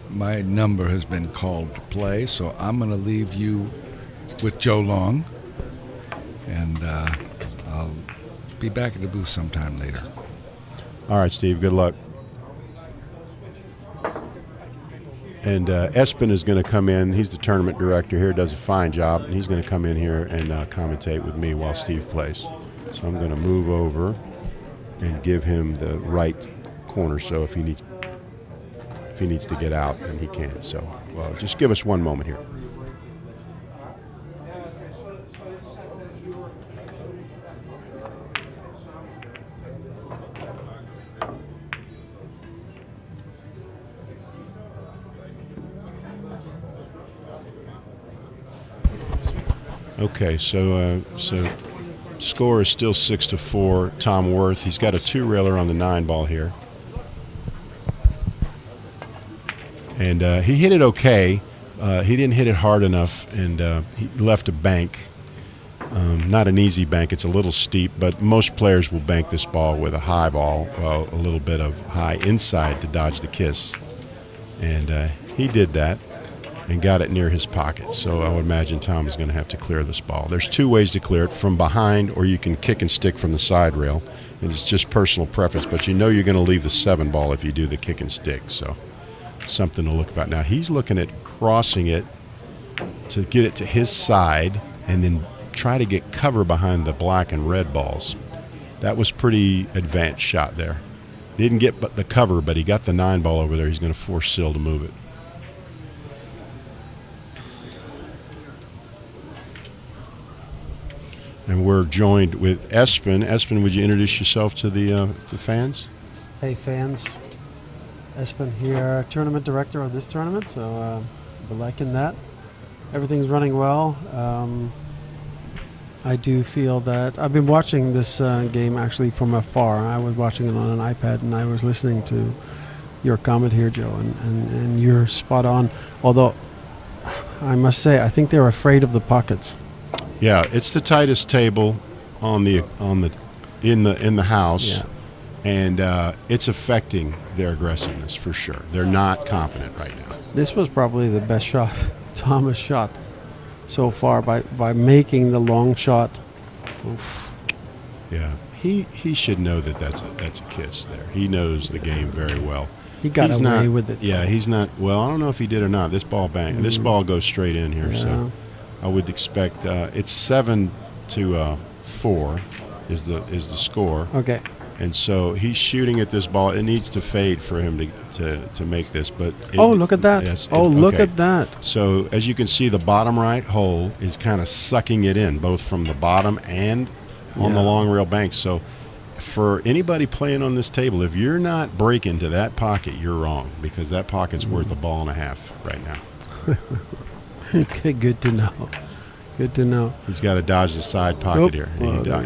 my number has been called to play, so I'm going to leave you with Joe Long, and I'll be back at the booth sometime later. All right, Steve, good luck. And Espen is going to come in. He's the tournament director here, does a fine job, and he's going to come in here and commentate with me while Steve plays. So I'm going to move over and give him the right corner, so if he needs to get out, then he can. So just give us one moment here. Okay, so score is still 6-4. Tom Worth. He's got a 2-railer on the 9 ball here. And he hit it okay. He didn't hit it hard enough, and he left a bank. Not an easy bank. It's a little steep, but most players will bank this ball with a high ball, a little bit of high inside to dodge the kiss. And he did that and got it near his pocket. So I would imagine Tom is going to have to clear this ball. There's 2 ways to clear it, from behind, or you can kick and stick from the side rail. And it's just personal preference, but you know you're going to leave the 7 ball if you do the kick and stick. So something to look about. Now he's looking at crossing it to get it to his side and then try to get cover behind the black and red balls. That was pretty advanced shot there. He didn't get the cover, but he got the 9 ball over there. He's going to force Sill to move it. And we're joined with Espen. Espen, would you introduce yourself to the fans? Hey fans, Espen here, tournament director of this tournament, so we're liking that. Everything's running well. I do feel that I've been watching this game actually from afar. I was watching it on an iPad, and I was listening to your comment here, Joe, and you're spot on. Although I must say, I think they're afraid of the pockets. Yeah, it's the tightest table in the house. Yeah. And it's affecting their aggressiveness for sure. They're not confident right now. This was probably the best shot Tom has shot so far by making the long shot. Oof. Yeah, he should know that's a kiss there. He knows the game very well. He got away with it. Yeah, he's not. Well, I don't know if he did or not. This ball banged. This ball goes straight in here, so I would expect it's 7-4 is the score. Okay. And so he's shooting at this ball. It needs to fade for him to make this. But look at that. Yes, look okay. at that. So as you can see, the bottom right hole is kind of sucking it in, both from the bottom and on the long rail bank. So for anybody playing on this table, if you're not breaking to that pocket, you're wrong, because that pocket's worth a ball and a half right now. Okay, good to know. Good to know. He's got to dodge the side pocket here.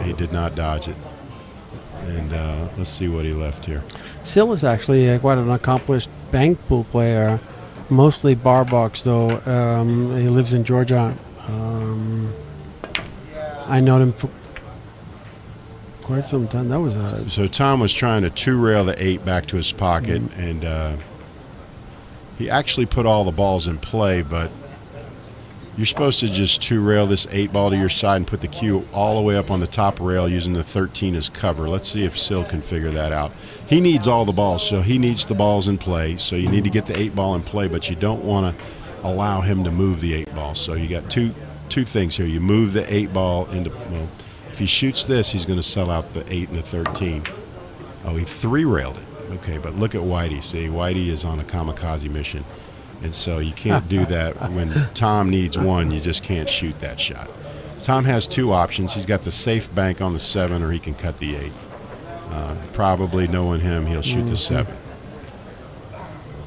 He did not dodge it. And let's see what he left here. Sil is actually quite an accomplished bank pool player, mostly bar box though. He lives in Georgia. I know him for quite some time. That was So Tom was trying to two-rail the 8 back to his pocket, and he actually put all the balls in play, but you're supposed to just two-rail this 8 ball to your side and put the cue all the way up on the top rail using the 13 as cover. Let's see if Sil can figure that out. He needs all the balls, so he needs the balls in play. So you need to get the 8 ball in play, but you don't want to allow him to move the 8 ball. So you got two things here. You move the 8 ball into, well, if he shoots this, he's going to sell out the 8 and the 13. Oh, he 3-railed it. Okay, but look at Whitey. See, Whitey is on a kamikaze mission. And so you can't do that. When Tom needs one, you just can't shoot that shot. Tom has 2 options. He's got the safe bank on the 7, or he can cut the 8. Probably knowing him, he'll shoot the 7.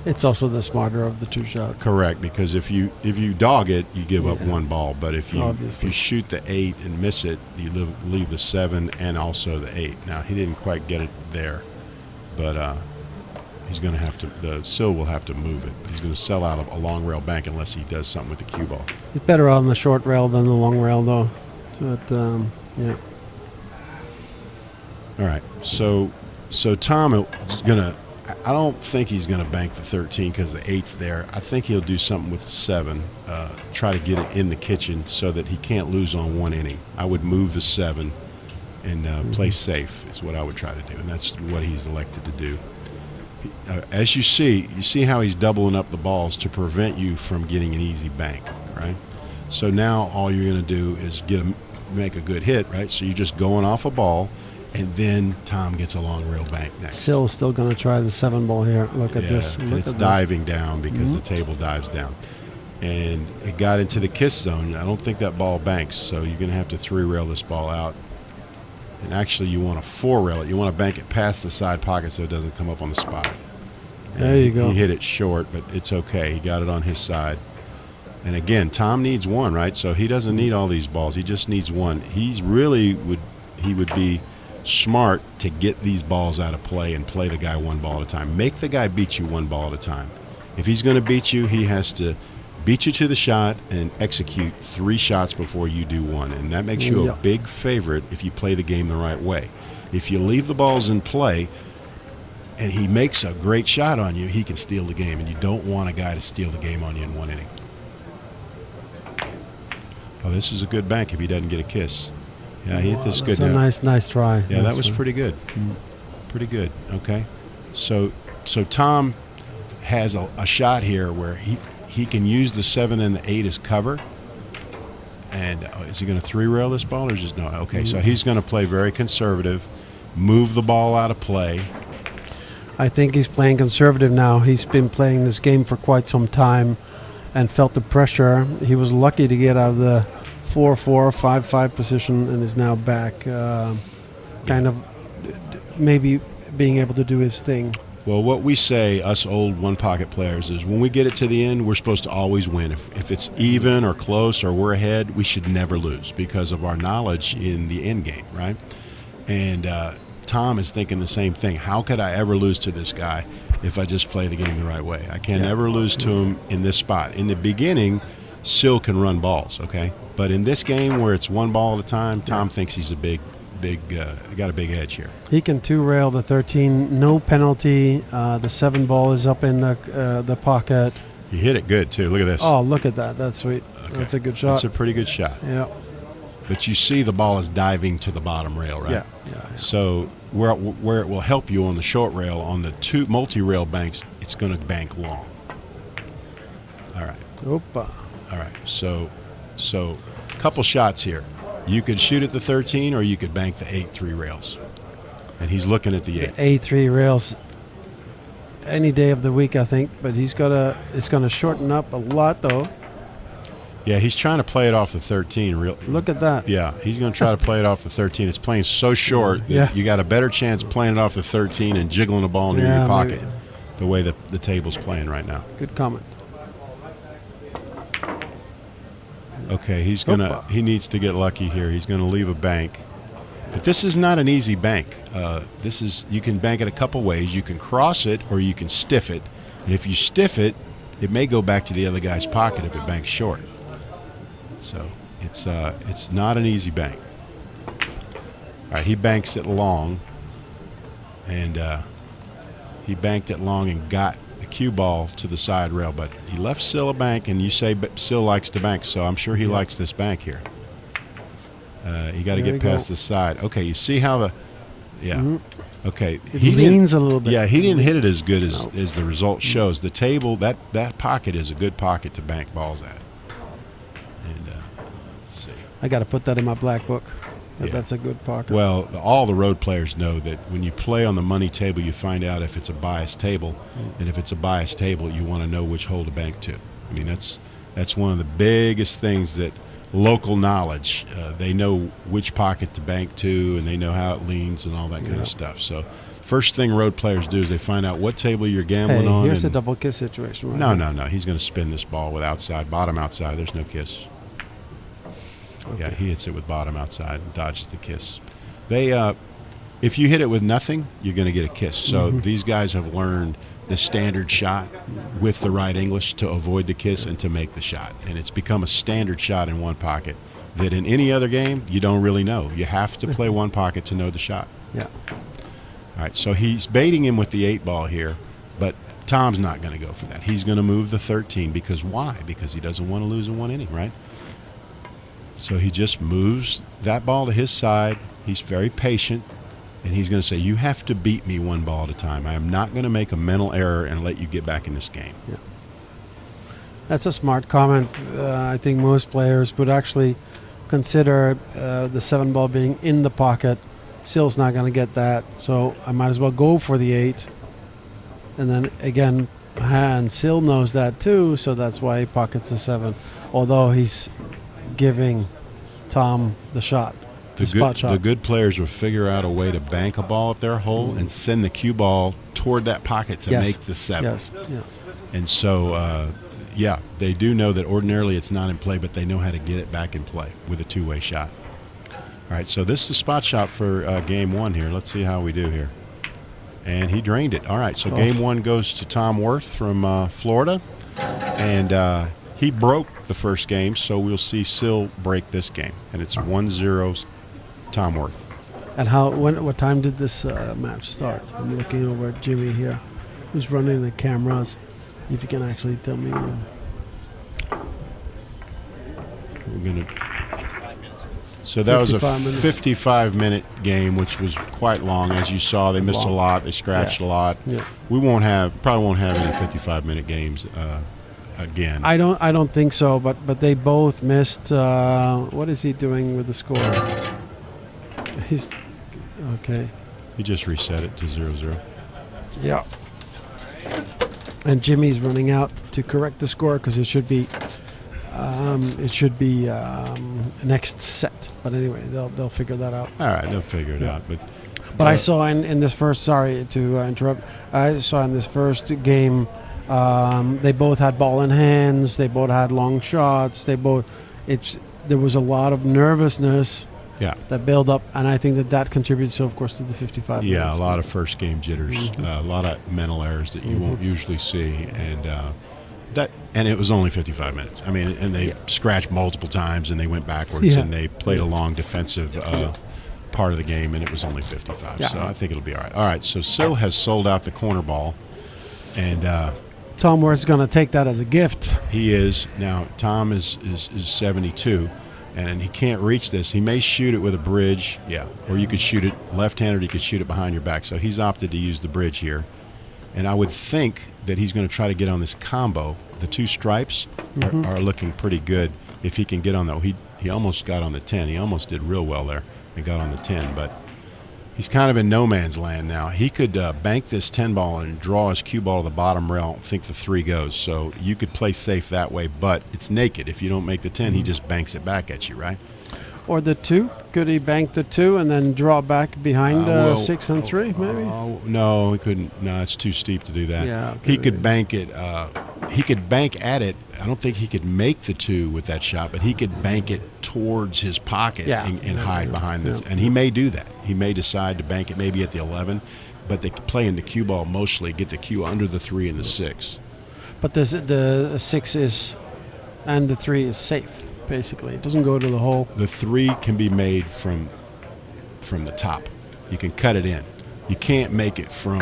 It's also the smarter of the 2 shots. Correct, because if you dog it, you give up 1 ball. But if you shoot the 8 and miss it, you leave the 7 and also the 8. Now, he didn't quite get it there, but he's going to have to. The Sil will have to move it. He's going to sell out a long rail bank unless he does something with the cue ball. He's better on the short rail than the long rail, though. So yeah. All right, so Tom is gonna. I don't think he's gonna bank the 13 because the 8's there. I think he'll do something with the 7. Try to get it in the kitchen so that he can't lose on 1 inning. I would move the 7 and play safe is what I would try to do, and that's what he's elected to do. As you see how he's doubling up the balls to prevent you from getting an easy bank, right? So now all you're going to do is make a good hit, right? So you're just going off a ball, and then Tom gets a long rail bank next. Still going to try the 7 ball here. Look at this. And it's diving down because the table dives down. And it got into the kiss zone. I don't think that ball banks, so you're going to have to 3-rail this ball out. And actually, you want to 4-rail it. You want to bank it past the side pocket so it doesn't come up on the spot. There you go. He hit it short, but it's okay. He got it on his side. And again, Tom needs 1, right? So he doesn't need all these balls. He just needs 1. He would be smart to get these balls out of play and play the guy 1 ball at a time. Make the guy beat you 1 ball at a time. If he's going to beat you, he has to beat you to the shot and execute 3 shots before you do 1. And that makes you a big favorite if you play the game the right way. If you leave the balls in play and he makes a great shot on you, he can steal the game. And you don't want a guy to steal the game on you in 1 inning. Oh, this is a good bank if he doesn't get a kiss. Yeah, he hit this good. That's a nice try. Yeah, that was pretty good. Pretty good. Okay. So Tom has a shot here where he can use the 7 and the 8 as cover. And is he going to 3-rail this ball or just no? Okay, so he's going to play very conservative, move the ball out of play. I think he's playing conservative now. He's been playing this game for quite some time and felt the pressure. He was lucky to get out of the 4-4, 5-5 position and is now back, kind of maybe being able to do his thing. Well, what we say, us old 1-pocket players, is when we get it to the end, we're supposed to always win. If it's even or close or we're ahead, we should never lose because of our knowledge in the end game, right? And Tom is thinking the same thing. How could I ever lose to this guy if I just play the game the right way? I can never lose to him in this spot. In the beginning, Sil can run balls, okay? But in this game where it's 1 ball at a time, Tom thinks he's got a big edge here. He can 2-rail the 13, no penalty. The 7 ball is up in the pocket. He hit it good too. Look at this. Oh, look at that. That's sweet. Okay. That's a good shot. That's a pretty good shot. Yeah. But you see the ball is diving to the bottom rail, right? Yeah. So where it will help you on the short rail, on the 2 multi-rail banks, it's going to bank long. All right. Opa. All right. So a couple shots here. You could shoot at the 13 or you could bank the 8 3 rails. And he's looking at the 8. A3 rails any day of the week, I think, but it's gonna shorten up a lot though. Yeah, he's trying to play it off the 13. Look at that. Yeah, he's going to try to play it off the 13. It's playing so short that you got a better chance playing it off the 13 and jiggling the ball near your pocket, the way that the table's playing right now. Good comment. Okay, he needs to get lucky here. He's going to leave a bank. But this is not an easy bank. You can bank it a couple ways. You can cross it or you can stiff it. And if you stiff it, it may go back to the other guy's pocket if it banks short. So it's not an easy bank. All right, he banks it long, and he banked it long and got the cue ball to the side rail, but he left Sil a bank, and you say Sil likes to bank, so I'm sure he likes this bank here. You got to get past the side. Okay, you see how okay. It leans a little bit. Yeah, he didn't hit it as good as the result shows. The table, that pocket is a good pocket to bank balls at. And let's see. I got to put that in my black book. That's a good pocket. Well, all the road players know that when you play on the money table, you find out if it's a biased table, and if it's a biased table, you want to know which hole to bank to. I mean, that's one of the biggest things that local knowledge. They know which pocket to bank to, and they know how it leans and all that kind of stuff. So, first thing road players do is they find out what table you're gambling on. Here's a double kiss situation. Right No. He's going to spin this ball with outside, bottom outside. There's no kiss. Okay. Yeah, he hits it with bottom outside and dodges the kiss. If you hit it with nothing, you're going to get a kiss. So these guys have learned the standard shot with the right English to avoid the kiss and to make the shot. And it's become a standard shot in one pocket that in any other game, you don't really know. You have to play one pocket to know the shot. Yeah. All right, so he's baiting him with the 8 ball here, but Tom's not going to go for that. He's going to move the 13 because why? Because he doesn't want to lose in one inning, right? So he just moves that ball to his side. He's very patient, and he's going to say, you have to beat me one ball at a time. I am not going to make a mental error and let you get back in this game. Yeah. That's a smart comment. I think most players would actually consider the 7 ball being in the pocket. Sil's not going to get that, so I might as well go for the 8. And then again, and Sil knows that too, so that's why he pockets the 7. Although he's giving Tom the shot, the spot shot. The good players will figure out a way to bank a ball at their hole and send the cue ball toward that pocket to make the 7. Yes. And so, they do know that ordinarily it's not in play, but they know how to get it back in play with a two-way shot. All right, so this is spot shot for game 1 here. Let's see how we do here. And he drained it. All right, so game 1 goes to Tom Worth from Florida. And he broke the first game, so we'll see Sil break this game. And it's 1-0 Tom Worth. And what time did this match start? I'm looking over at Jimmy here, who's running the cameras. If you can actually tell me. We're going to... So that was a 55-minute game, which was quite long. As you saw, they missed a lot. They scratched a lot. Yeah. We probably won't have any 55-minute games again. I don't think so. But they both missed. What is he doing with the score? He's okay. He just reset it to 0-0. Yeah. And Jimmy's running out to correct the score because it should be. Next set, but anyway, they'll figure that out. All right, they'll figure it out. But I saw in this first. Sorry to interrupt. I saw in this first game, they both had ball in hands. They both had long shots. There was a lot of nervousness. Yeah. That build up, and I think that contributes, of course, to the 55. Yeah, minutes. A lot of first game jitters, a lot of mental errors that you won't usually see, and it was only 55 minutes. I mean, and they scratched multiple times, and they went backwards, and they played a long defensive part of the game, and it was only 55. Yeah. So I think it'll be all right. All right, so Sil has sold out the corner ball, and Tom Worth's going to take that as a gift. He is. Now, Tom is 72, and he can't reach this. He may shoot it with a bridge, or you could shoot it left-handed, you could shoot it behind your back. So he's opted to use the bridge here. And I would think that he's going to try to get on this combo. The two stripes are looking pretty good if he can get on that. He almost got on the 10. He almost did real well there and got on the 10. But he's kind of in no man's land now. He could bank this 10 ball and draw his cue ball to the bottom rail. Think the 3 goes. So you could play safe that way, but it's naked. If you don't make the 10, he just banks it back at you, right? Or the 2? Could he bank the 2 and then draw back behind 6 and 3, maybe? No, he couldn't. No, it's too steep to do that. Yeah, he could bank it. He could bank at it. I don't think he could make the 2 with that shot, but he could bank it towards his pocket and hide behind this. And he may do that. He may decide to bank it maybe at the 11, but they play in the cue ball mostly, get the cue under the 3 and the 6. But the 6 is, and the 3 is safe. Basically, it doesn't go to the hole. The 3 can be made from the top. You can cut it in. You can't make it from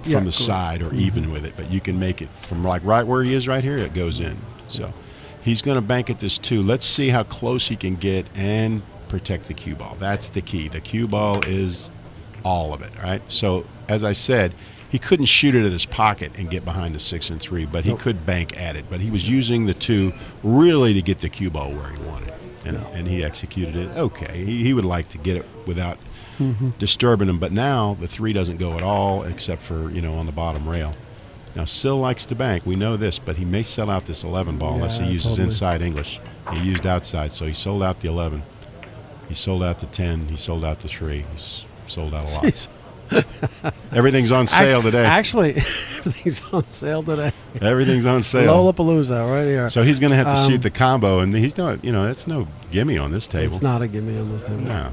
the side or even with it, but you can make it from like right where he is right here. It goes in. So he's going to bank at this 2. Let's see how close he can get and protect the cue ball. That's the key. The cue ball is all of it, right? So as I said, he couldn't shoot it at his pocket and get behind the 6 and 3, but he could bank at it. But he was using the 2 really to get the cue ball where he wanted, and he executed it okay. He would like to get it without disturbing him, but now the 3 doesn't go at all except for on the bottom rail. Now Sill likes to bank. We know this, but he may sell out this 11 ball unless he uses inside English. He used outside, so he sold out the 11. He sold out the 10. He sold out the 3. He's sold out a lot. Jeez. Everything's on sale today. Actually, everything's on sale today. Everything's on sale. Lollapalooza right here. So he's going to have to shoot the combo, and he's not. That's no gimme on this table. It's not a gimme on this table. No.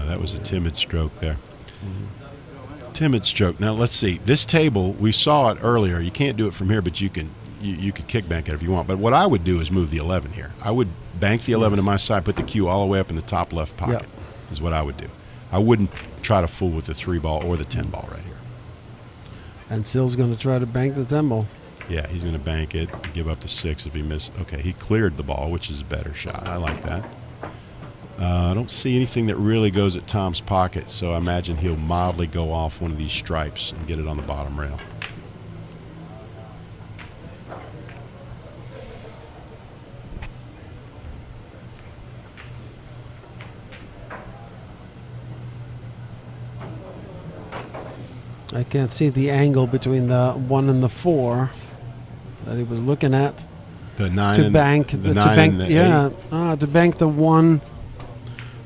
That was a timid stroke there. Timid stroke. Now let's see. This table, we saw it earlier. You can't do it from here, but you can. You could kick bank it if you want. But what I would do is move the 11 here. I would bank the 11 to my side, put the cue all the way up in the top left pocket. Is what I would do. I wouldn't try to fool with the 3 ball or the 10 ball right here. And Sill's going to try to bank the 10 ball. Yeah, he's going to bank it, give up the 6 if he misses. Okay, he cleared the ball, which is a better shot. I like that. I don't see anything that really goes at Tom's pocket, so I imagine he'll mildly go off one of these stripes and get it on the bottom rail. I can't see the angle between the 1 and the 4 that he was looking at. The 9 to and bank the 9 and the 8. To bank the 1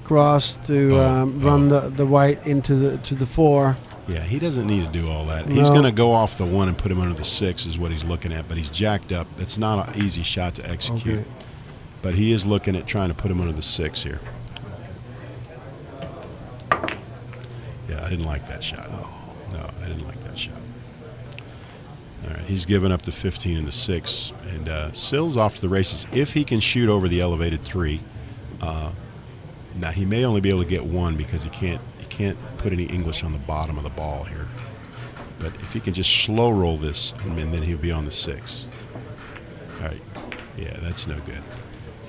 cross to run the white into the 4. Yeah, he doesn't need to do all that. He's going to go off the 1 and put him under the 6 is what he's looking at, but he's jacked up. That's not an easy shot to execute. Okay. But he is looking at trying to put him under the 6 here. Yeah, I didn't like that shot. No, I didn't like that shot. All right, he's given up the 15 and the 6, and Sill's off to the races. If he can shoot over the elevated 3, now he may only be able to get 1 because he can't put any English on the bottom of the ball here. But if he can just slow roll this, and then he'll be on the 6. All right, yeah, that's no good.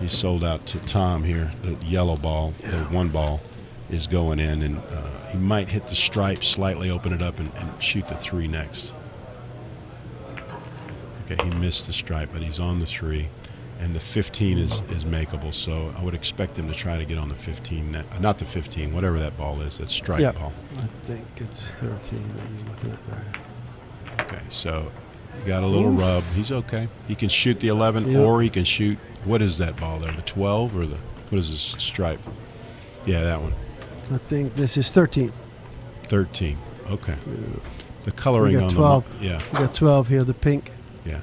He's sold out to Tom here. The yellow ball, the 1 ball, is going in, and he might hit the stripe, slightly open it up, and shoot the 3 next. Okay, he missed the stripe, but he's on the 3, and the 15 is makeable, so I would expect him to try to get on the 15, not the 15, whatever that ball is, that stripe ball. I think it's 13 that you're looking at there. Okay, so got a little rub. He's okay. He can shoot the 11, or he can shoot, what is that ball there, the 12 or what is this stripe? Yeah, that one. I think this is 13. 13. Okay. The coloring we got on 12. We got 12 here, the pink. Yeah.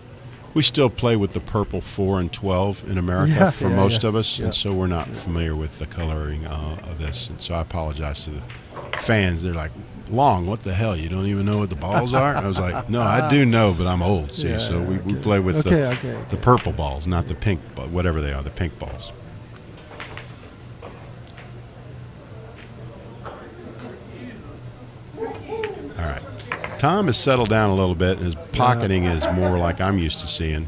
We still play with the purple 4 and 12 in America for most of us, and so we're not familiar with the coloring of this. And so I apologize to the fans. They're like, Long, what the hell? You don't even know what the balls are? I was like, no, I do know, but I'm old, see. So we play with the purple balls, not the pink, whatever they are, the pink balls. All right. Tom has settled down a little bit, and his pocketing is more like I'm used to seeing.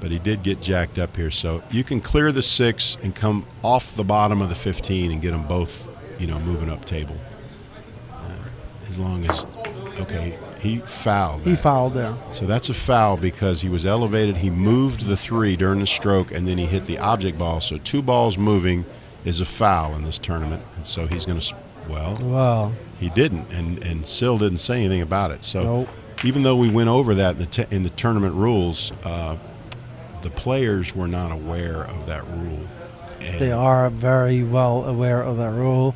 But he did get jacked up here. So you can clear the 6 and come off the bottom of the 15 and get them both, moving up table. As long as, okay, He fouled that. He fouled there. So that's a foul because he was elevated. He moved the 3 during the stroke, and then he hit the object ball. So 2 balls moving is a foul in this tournament. And so he's going to, Wow. he didn't. And Sil didn't say anything about it. So Nope. even though we went over that in the tournament rules, the players were not aware of that rule. And They are very well aware of that rule.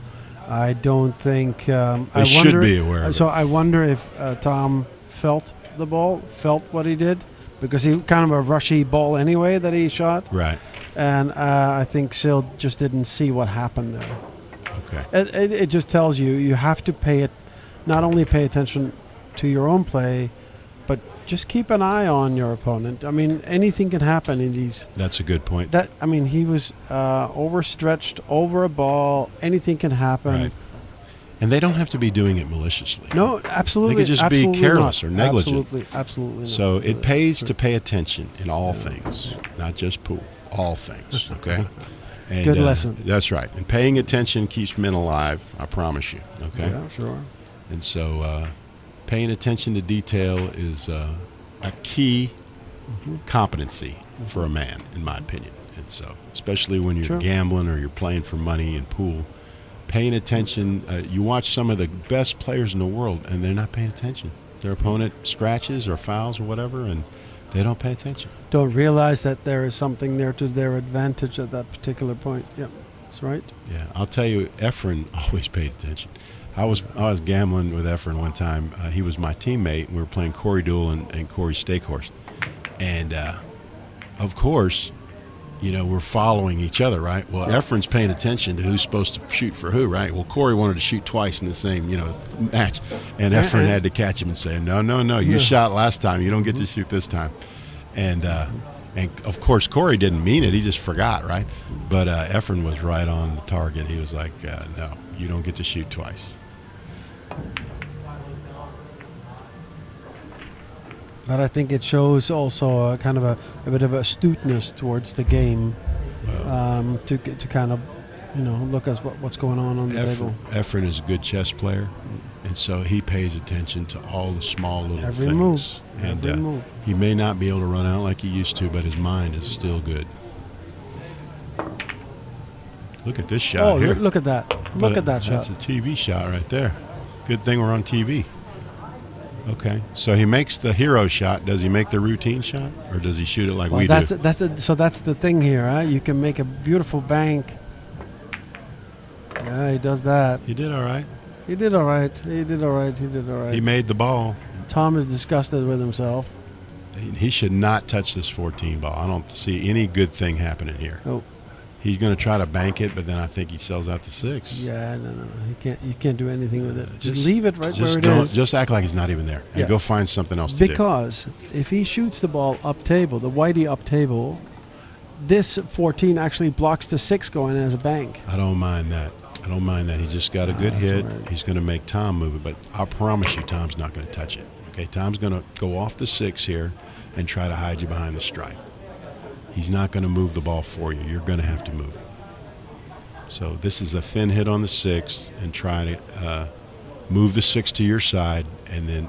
I don't think They should be aware of So it. I wonder if Tom felt the ball, felt what he did, because he kind of a rushy ball anyway that he shot. Right. And I think Sil just didn't see what happened there. Okay. It just tells you have to not only pay attention to your own play, but just keep an eye on your opponent. I mean, anything can happen in these. That's a good point. He was overstretched over a ball. Anything can happen. Right. And they don't have to be doing it maliciously. No, absolutely. They could just be careless or negligent. Absolutely not. So it pays to pay attention in all things, not just pool, all things, okay? And, Good lesson. That's right. And paying attention keeps men alive, I promise you, okay? Yeah, sure. And so paying attention to detail is a key competency for a man, in my opinion. And so, especially when you're gambling or you're playing for money in pool, paying attention. You watch some of the best players in the world, and they're not paying attention. Their opponent scratches or fouls or whatever, and they don't pay attention. Don't realize that there is something there to their advantage at that particular point. Yeah, that's right. Yeah, I'll tell you, Efren always paid attention. I was gambling with Efren one time. He was my teammate, and we were playing Corey Duel and Corey Steakhorse. And, of course, we're following each other, right? Well, Efren's paying attention to who's supposed to shoot for who, right? Well, Corey wanted to shoot twice in the same, match. And Efren had to catch him and say, no, you shot last time. You don't get to shoot this time. And of course, Corey didn't mean it. He just forgot, right? But Efren was right on the target. He was like, no, you don't get to shoot twice. But I think it shows also a kind of a bit of astuteness towards the game, to kind of, look at what's going on the table. Efren is a good chess player, and so he pays attention to all the small little Every things. move. And he may not be able to run out like he used to, but his mind is still good. Look at this shot here. Look at that. Look at that shot. That's a TV shot right there. Good thing we're on TV. Okay, so he makes the hero shot. Does he make the routine shot, or does he shoot it like we do? So that's the thing here. Huh? You can make a beautiful bank. Yeah, he does that. He did all right. He did all right. He did all right. He did all right. He made the ball. Tom is disgusted with himself. He should not touch this 14 ball. I don't see any good thing happening here. Nope. He's going to try to bank it, but then I think he sells out the 6. Yeah, no. You can't do anything with it. Just leave it right where it is. Just act like he's not even there, and go find something else to do. Because if he shoots the ball up table, the whitey up table, this 14 actually blocks the 6 going as a bank. I don't mind that. He just got a good hit. Right. He's going to make Tom move it, but I promise you Tom's not going to touch it. Okay, Tom's going to go off the 6 here and try to hide you behind the stripe. He's not going to move the ball for you. You're going to have to move it. So this is a thin hit on the 6, and try to move the 6 to your side, and then,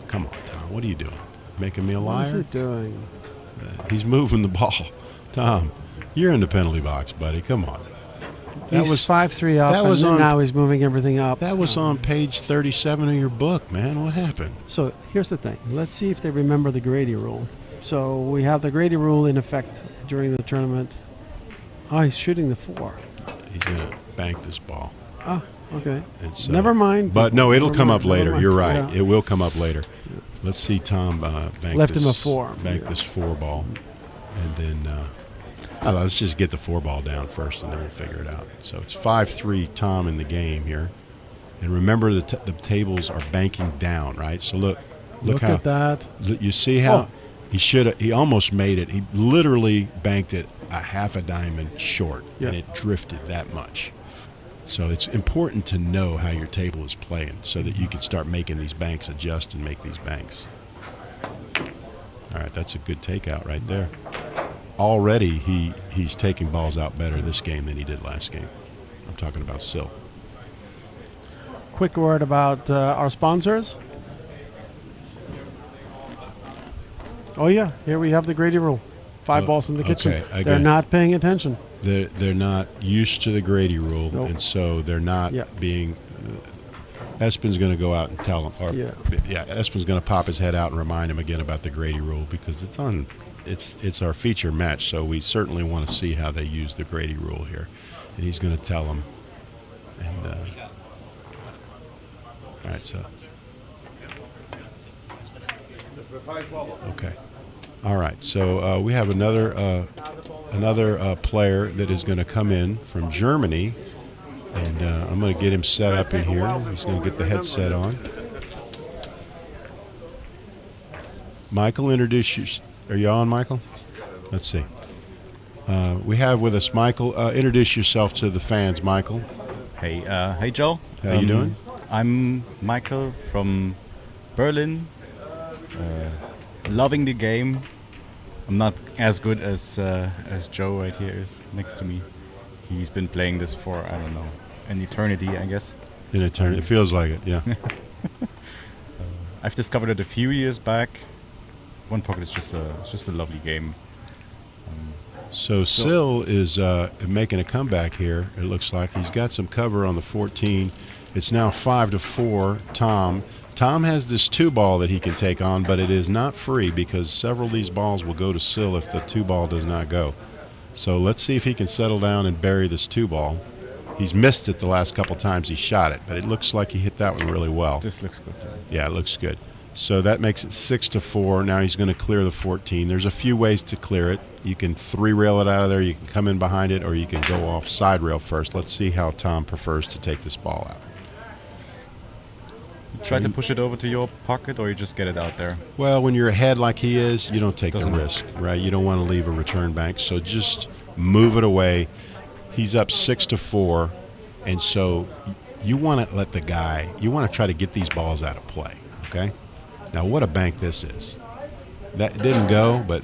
come on, Tom, what are you doing? Making me a liar? What is he doing? He's moving the ball. Tom, you're in the penalty box, buddy. Come on. He's 5-3 up, and now he's moving everything up. That was on page 37 of your book, man. What happened? So here's the thing. Let's see if they remember the Grady rule. So we have the Grady rule in effect during the tournament. Oh, he's shooting the 4. He's going to bank this ball. Oh, okay. And so, never mind. But no, it'll come up later. You're right. Yeah. It will come up later. Yeah. Let's see Tom bank Left this, him a 4. Bank this 4 ball. And then let's just get the 4 ball down first, and then we'll figure it out. So it's 5-3 Tom in the game here. And remember, the tables are banking down, right? So look how, at that. You see how he almost made it. He literally banked it a half a diamond short, and it drifted that much. So it's important to know how your table is playing so that you can start making these banks adjust and make these banks. All right, that's a good takeout right there. Already he's taking balls out better this game than he did last game. I'm talking about Sil. Quick word about our sponsors. Oh yeah, here we have the Grady rule. 5 balls in the kitchen. Okay, They're not paying attention. They're not used to the Grady rule, Nope. and so they're not being. Espen's going to go out and tell him. Or, Espen's going to pop his head out and remind him again about the Grady rule because it's on. It's our feature match, so we certainly want to see how they use the Grady rule here, and he's going to tell him. And all right, so. Okay. All right, so we have another player that is going to come in from Germany, and I'm going to get him set up in here. He's going to get the headset on. Michael, introduce you. Are you on, Michael? Let's see. We have with us Michael. Introduce yourself to the fans, Michael. Hey, Joe. How you doing? I'm Michael from Berlin. Loving the game. I'm not as good as Joe right here is next to me. He's been playing this for, I don't know, an eternity, I guess. An eternity. It feels like it, yeah. I've discovered it a few years back. One Pocket is just a lovely game. So Sil is making a comeback here. It looks like he's got some cover on the 14. It's now 5-4. Tom has this 2-ball that he can take on, but it is not free because several of these balls will go to Sil if the 2-ball does not go. So let's see if he can settle down and bury this 2-ball. He's missed it the last couple times he shot it, but it looks like he hit that one really well. This looks good. Yeah, it looks good. So that makes it 6-4. Now he's going to clear the 14. There's a few ways to clear it. You can 3-rail it out of there, you can come in behind it, or you can go off side rail first. Let's see how Tom prefers to take this ball out. Try to push it over to your pocket, or you just get it out there? Well, when you're ahead like he is, you don't take the risk, right? You don't want to leave a return bank, so just move it away. He's up 6-4, and so you want to let the guy, you want to try to get these balls out of play, okay? Now, what a bank this is. That didn't go, but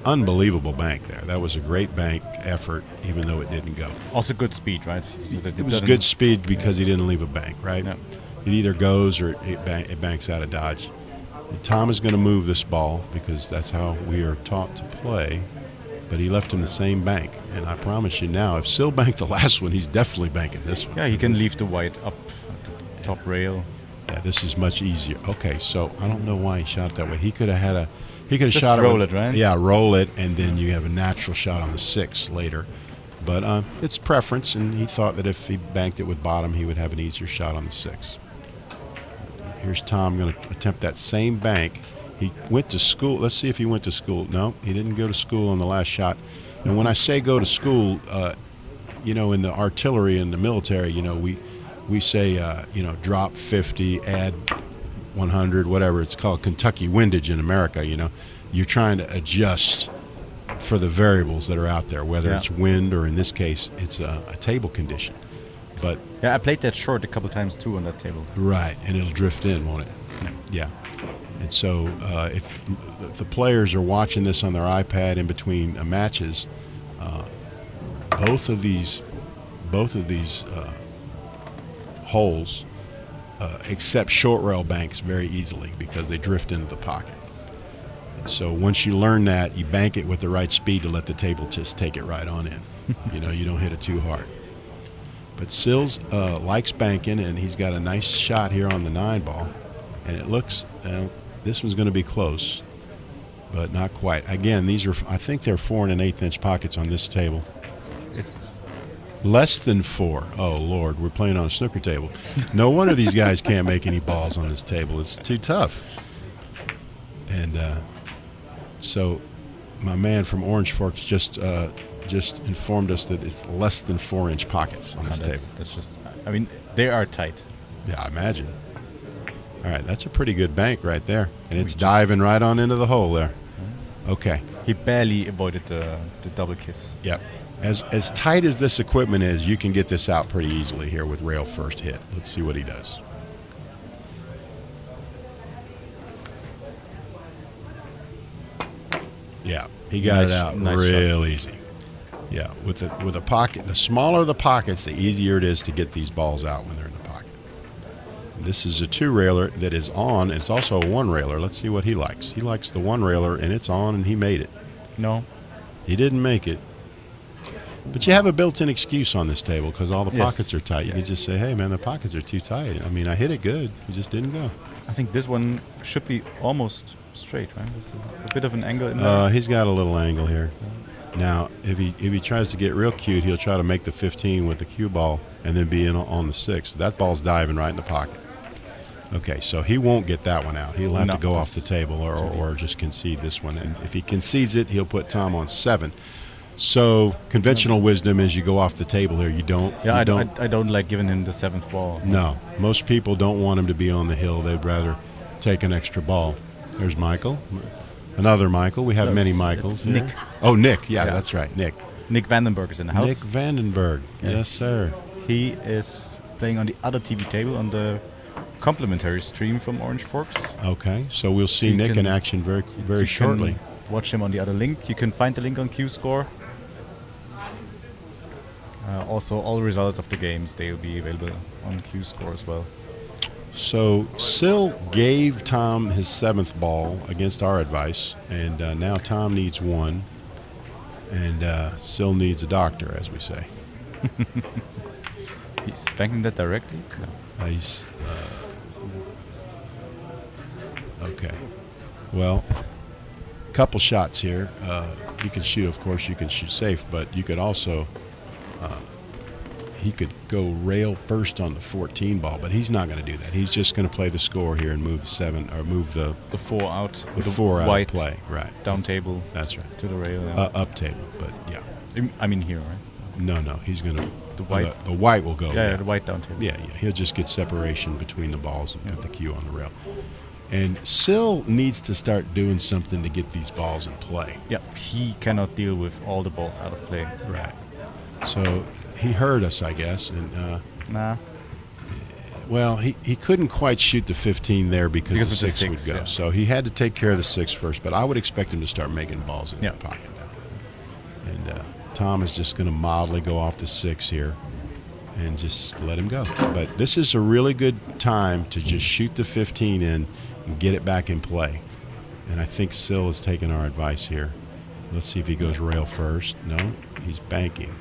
unbelievable bank there. That was a great bank effort, even though it didn't go. Also good speed, right? It was good speed because he didn't leave a bank, right? Yeah. It either goes or it banks out of dodge. And Tom is going to move this ball because that's how we are taught to play, but he left him the same bank. And I promise you now, if Sil banked the last one, he's definitely banking this one. Yeah, he can leave the white up at the top rail. Yeah, this is much easier. Okay, so I don't know why he shot that way. He could have had a... He could have Just shot roll it, right? Yeah, roll it, and then you have a natural shot on the 6 later. But it's preference, and he thought that if he banked it with bottom, he would have an easier shot on the 6. Here's Tom going to attempt that same bank. He went to school. Let's see if he went to school. No, he didn't go to school on the last shot. And when I say go to school, you know, in the artillery and the military, you know, we say, you know, drop 50, add 100, whatever. It's called Kentucky windage in America, you know. You're trying to adjust for the variables that are out there, whether it's wind or, in this case, it's a table condition. But yeah, I played that short a couple times too on that table. Right, and it'll drift in, won't it? Yeah. And so if the players are watching this on their iPad in between matches, both of these holes accept short rail banks very easily because they drift into the pocket. And so once you learn that, you bank it with the right speed to let the table just take it right on in. You know, you don't hit it too hard. But Sills likes banking, and he's got a nice shot here on the 9-ball. And it looks, this one's going to be close, but not quite. Again, these are, I think they're 4 1/8 inch pockets on this table. Less than 4. Oh, Lord, we're playing on a snooker table. No wonder these guys can't make any balls on this table. It's too tough. And so my man from Orange Forks just informed us that it's less than 4 inch pockets on this table. That's just, I mean, they are tight. Yeah, I imagine. All right, that's a pretty good bank right there. And it's diving right on into the hole there. Okay. He barely avoided the double kiss. Yep. As tight as this equipment is, you can get this out pretty easily here with rail first hit. Let's see what he does. Yeah, he got it out real easy. Yeah, with a pocket, the smaller the pockets, the easier it is to get these balls out when they're in the pocket. This is a 2-railer that is on. It's also a 1-railer. Let's see what he likes. He likes the 1-railer, and it's on, and he made it. No. He didn't make it. But you have a built-in excuse on this table because all the pockets are tight. You can just say, hey, man, the pockets are too tight. I mean, I hit it good. It just didn't go. I think this one should be almost straight, right? There's a bit of an angle in there. He's got a little angle here. Now, if he tries to get real cute, he'll try to make the 15 with the cue ball and then be in on the 6. That ball's diving right in the pocket. Okay, so he won't get that one out. He'll have to go off the table or just concede this one. And if he concedes it, he'll put Tom on 7. So conventional wisdom is you go off the table here. You don't. Yeah, I don't like giving him the 7th ball. No, most people don't want him to be on the hill. They'd rather take an extra ball. There's Michael. Another Michael. We have many Michaels. Nick. Oh, Nick. Yeah, that's right. Nick. Nick Vandenberg is in the house. Nick Vandenberg. Yeah. Yes, sir. He is playing on the other TV table on the complimentary stream from Orange Forks. Okay, so we'll see Nick in action very shortly. Watch him on the other link. You can find the link on QScore. Also, all results of the games, they will be available on QScore as well. So Sill gave Tom his 7th ball against our advice, and now Tom needs 1, and Sill needs a doctor, as we say. He's banking that directly? No. He's okay. Well, couple shots here. You can shoot, of course, you can shoot safe, but you could also he could go rail first on the 14 ball, but he's not going to do that. He's just going to play the score here and move the 7 or move the 4 out. The 4 out white of play, right? Down table. That's right. To the rail. Yeah. Up table, but yeah. I mean here, right? No, he's going to. The white. The white will go. Yeah, the white down table. Yeah. He'll just get separation between the balls and put the cue on the rail. And Sill needs to start doing something to get these balls in play. Yeah, he cannot deal with all the balls out of play. Right. So he heard us, I guess, and nah. Well, he couldn't quite shoot the 15 there because the 6 would go. Yeah. So he had to take care of the 6 first. But I would expect him to start making balls in the pocket now. And Tom is just going to mildly go off the 6 here and just let him go. But this is a really good time to just shoot the 15 in and get it back in play. And I think Sill is taking our advice here. Let's see if he goes rail first. No, he's banking.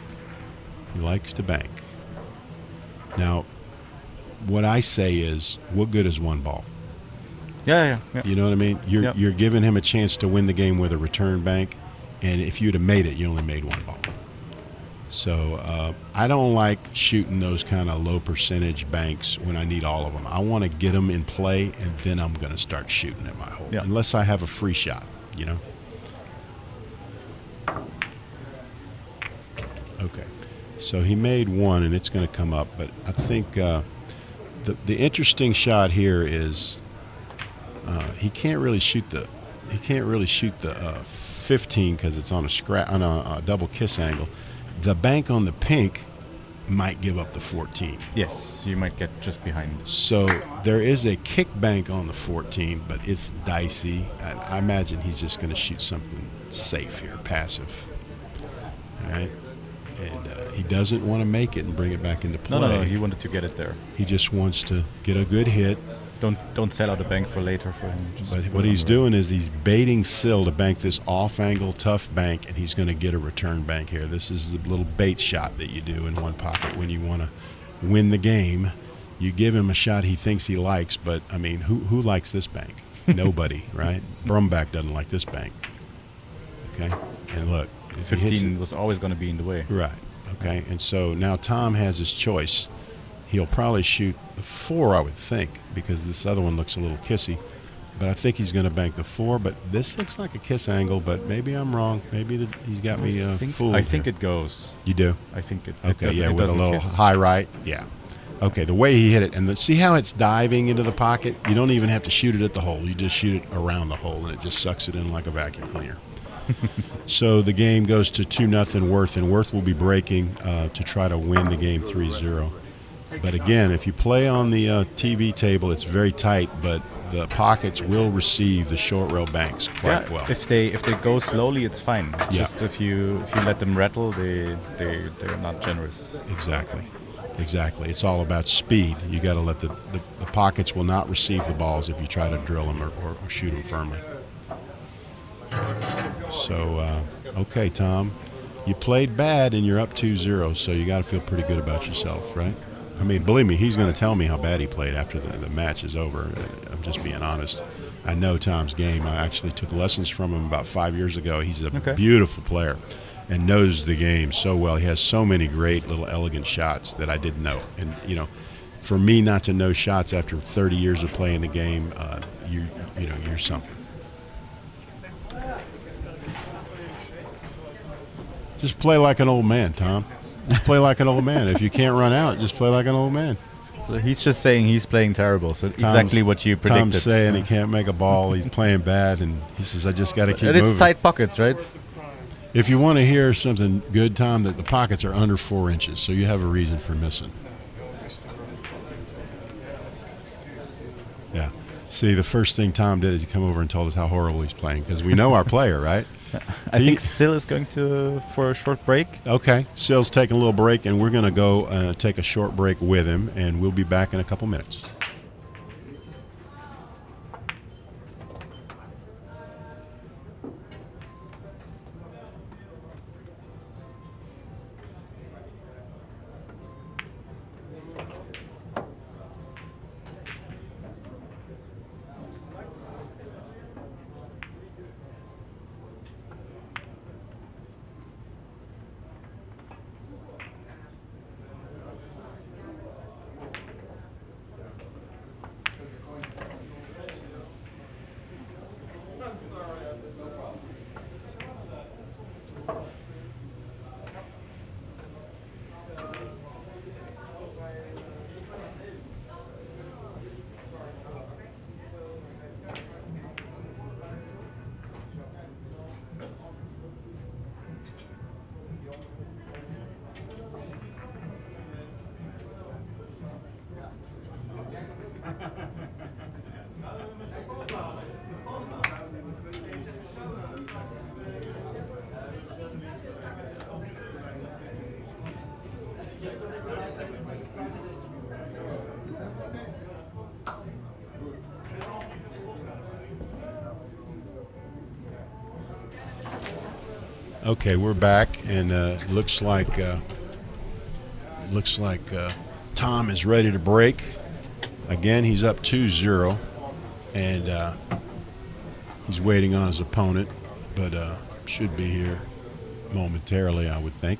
He likes to bank. Now, what I say is, what good is 1 ball? Yeah. You know what I mean? You're giving him a chance to win the game with a return bank, and if you'd have made it, you only made 1 ball. So I don't like shooting those kind of low percentage banks when I need all of them. I want to get them in play, and then I'm going to start shooting at my hole, unless I have a free shot, you know? Okay. So he made 1, and it's going to come up. But I think the interesting shot here is he can't really shoot the 15 because it's on a double kiss angle. The bank on the pink might give up the 14. Yes, you might get just behind. So there is a kick bank on the 14, but it's dicey. I imagine he's just going to shoot something safe here, passive. All right. And he doesn't want to make it and bring it back into play. No, he wanted to get it there. He just wants to get a good hit. Don't sell out a bank for later for him. But what he's doing is he's baiting Sill to bank this off-angle tough bank, and he's going to get a return bank here. This is the little bait shot that you do in one pocket when you want to win the game. You give him a shot he thinks he likes, but, I mean, who likes this bank? Nobody, right? Brumback doesn't like this bank. Okay? And look. 15 was always going to be in the way. Right. Okay. And so now Tom has his choice. He'll probably shoot the 4, I would think, because this other one looks a little kissy. But I think he's going to bank the 4. But this looks like a kiss angle, but maybe I'm wrong. Maybe he's got me fooled. I think it goes. You do? I think it. Okay. Yeah, with a little high right. Yeah. Okay. The way he hit it, and see how it's diving into the pocket. You don't even have to shoot it at the hole. You just shoot it around the hole, and it just sucks it in like a vacuum cleaner. So the game goes to 2-0 Worth, and Worth will be breaking to try to win the game 3-0. But again, if you play on the TV table, it's very tight, but the pockets will receive the short rail banks quite well. If they go slowly, it's fine. Just if you let them rattle, they're not generous. Exactly. Exactly. It's all about speed. You got to let the pockets will not receive the balls if you try to drill them or shoot them firmly. So, okay, Tom, you played bad and you're up 2-0, so you got to feel pretty good about yourself, right? I mean, believe me, he's going to tell me how bad he played after the match is over. I'm just being honest. I know Tom's game. I actually took lessons from him about 5 years ago. He's a beautiful player and knows the game so well. He has so many great little elegant shots that I didn't know. And, you know, for me not to know shots after 30 years of playing the game, you know, you're something. Just play like an old man, Tom. Just play like an old man. If you can't run out, just play like an old man. So he's just saying he's playing terrible. So exactly what you predicted. Tom's saying he can't make a ball. He's playing bad, and he says, "I just got to keep moving." And it's tight pockets, right? If you want to hear something good, Tom, that the pockets are under 4 inches, so you have a reason for missing. Yeah. See, the first thing Tom did is he come over and told us how horrible he's playing, because we know our player, right? I think Sil is going for a short break. Okay, Sil's taking a little break, and we're going to go take a short break with him, and we'll be back in a couple minutes. Okay, we're back, and looks like Tom is ready to break. Again, he's up 2-0, and he's waiting on his opponent, but should be here momentarily, I would think.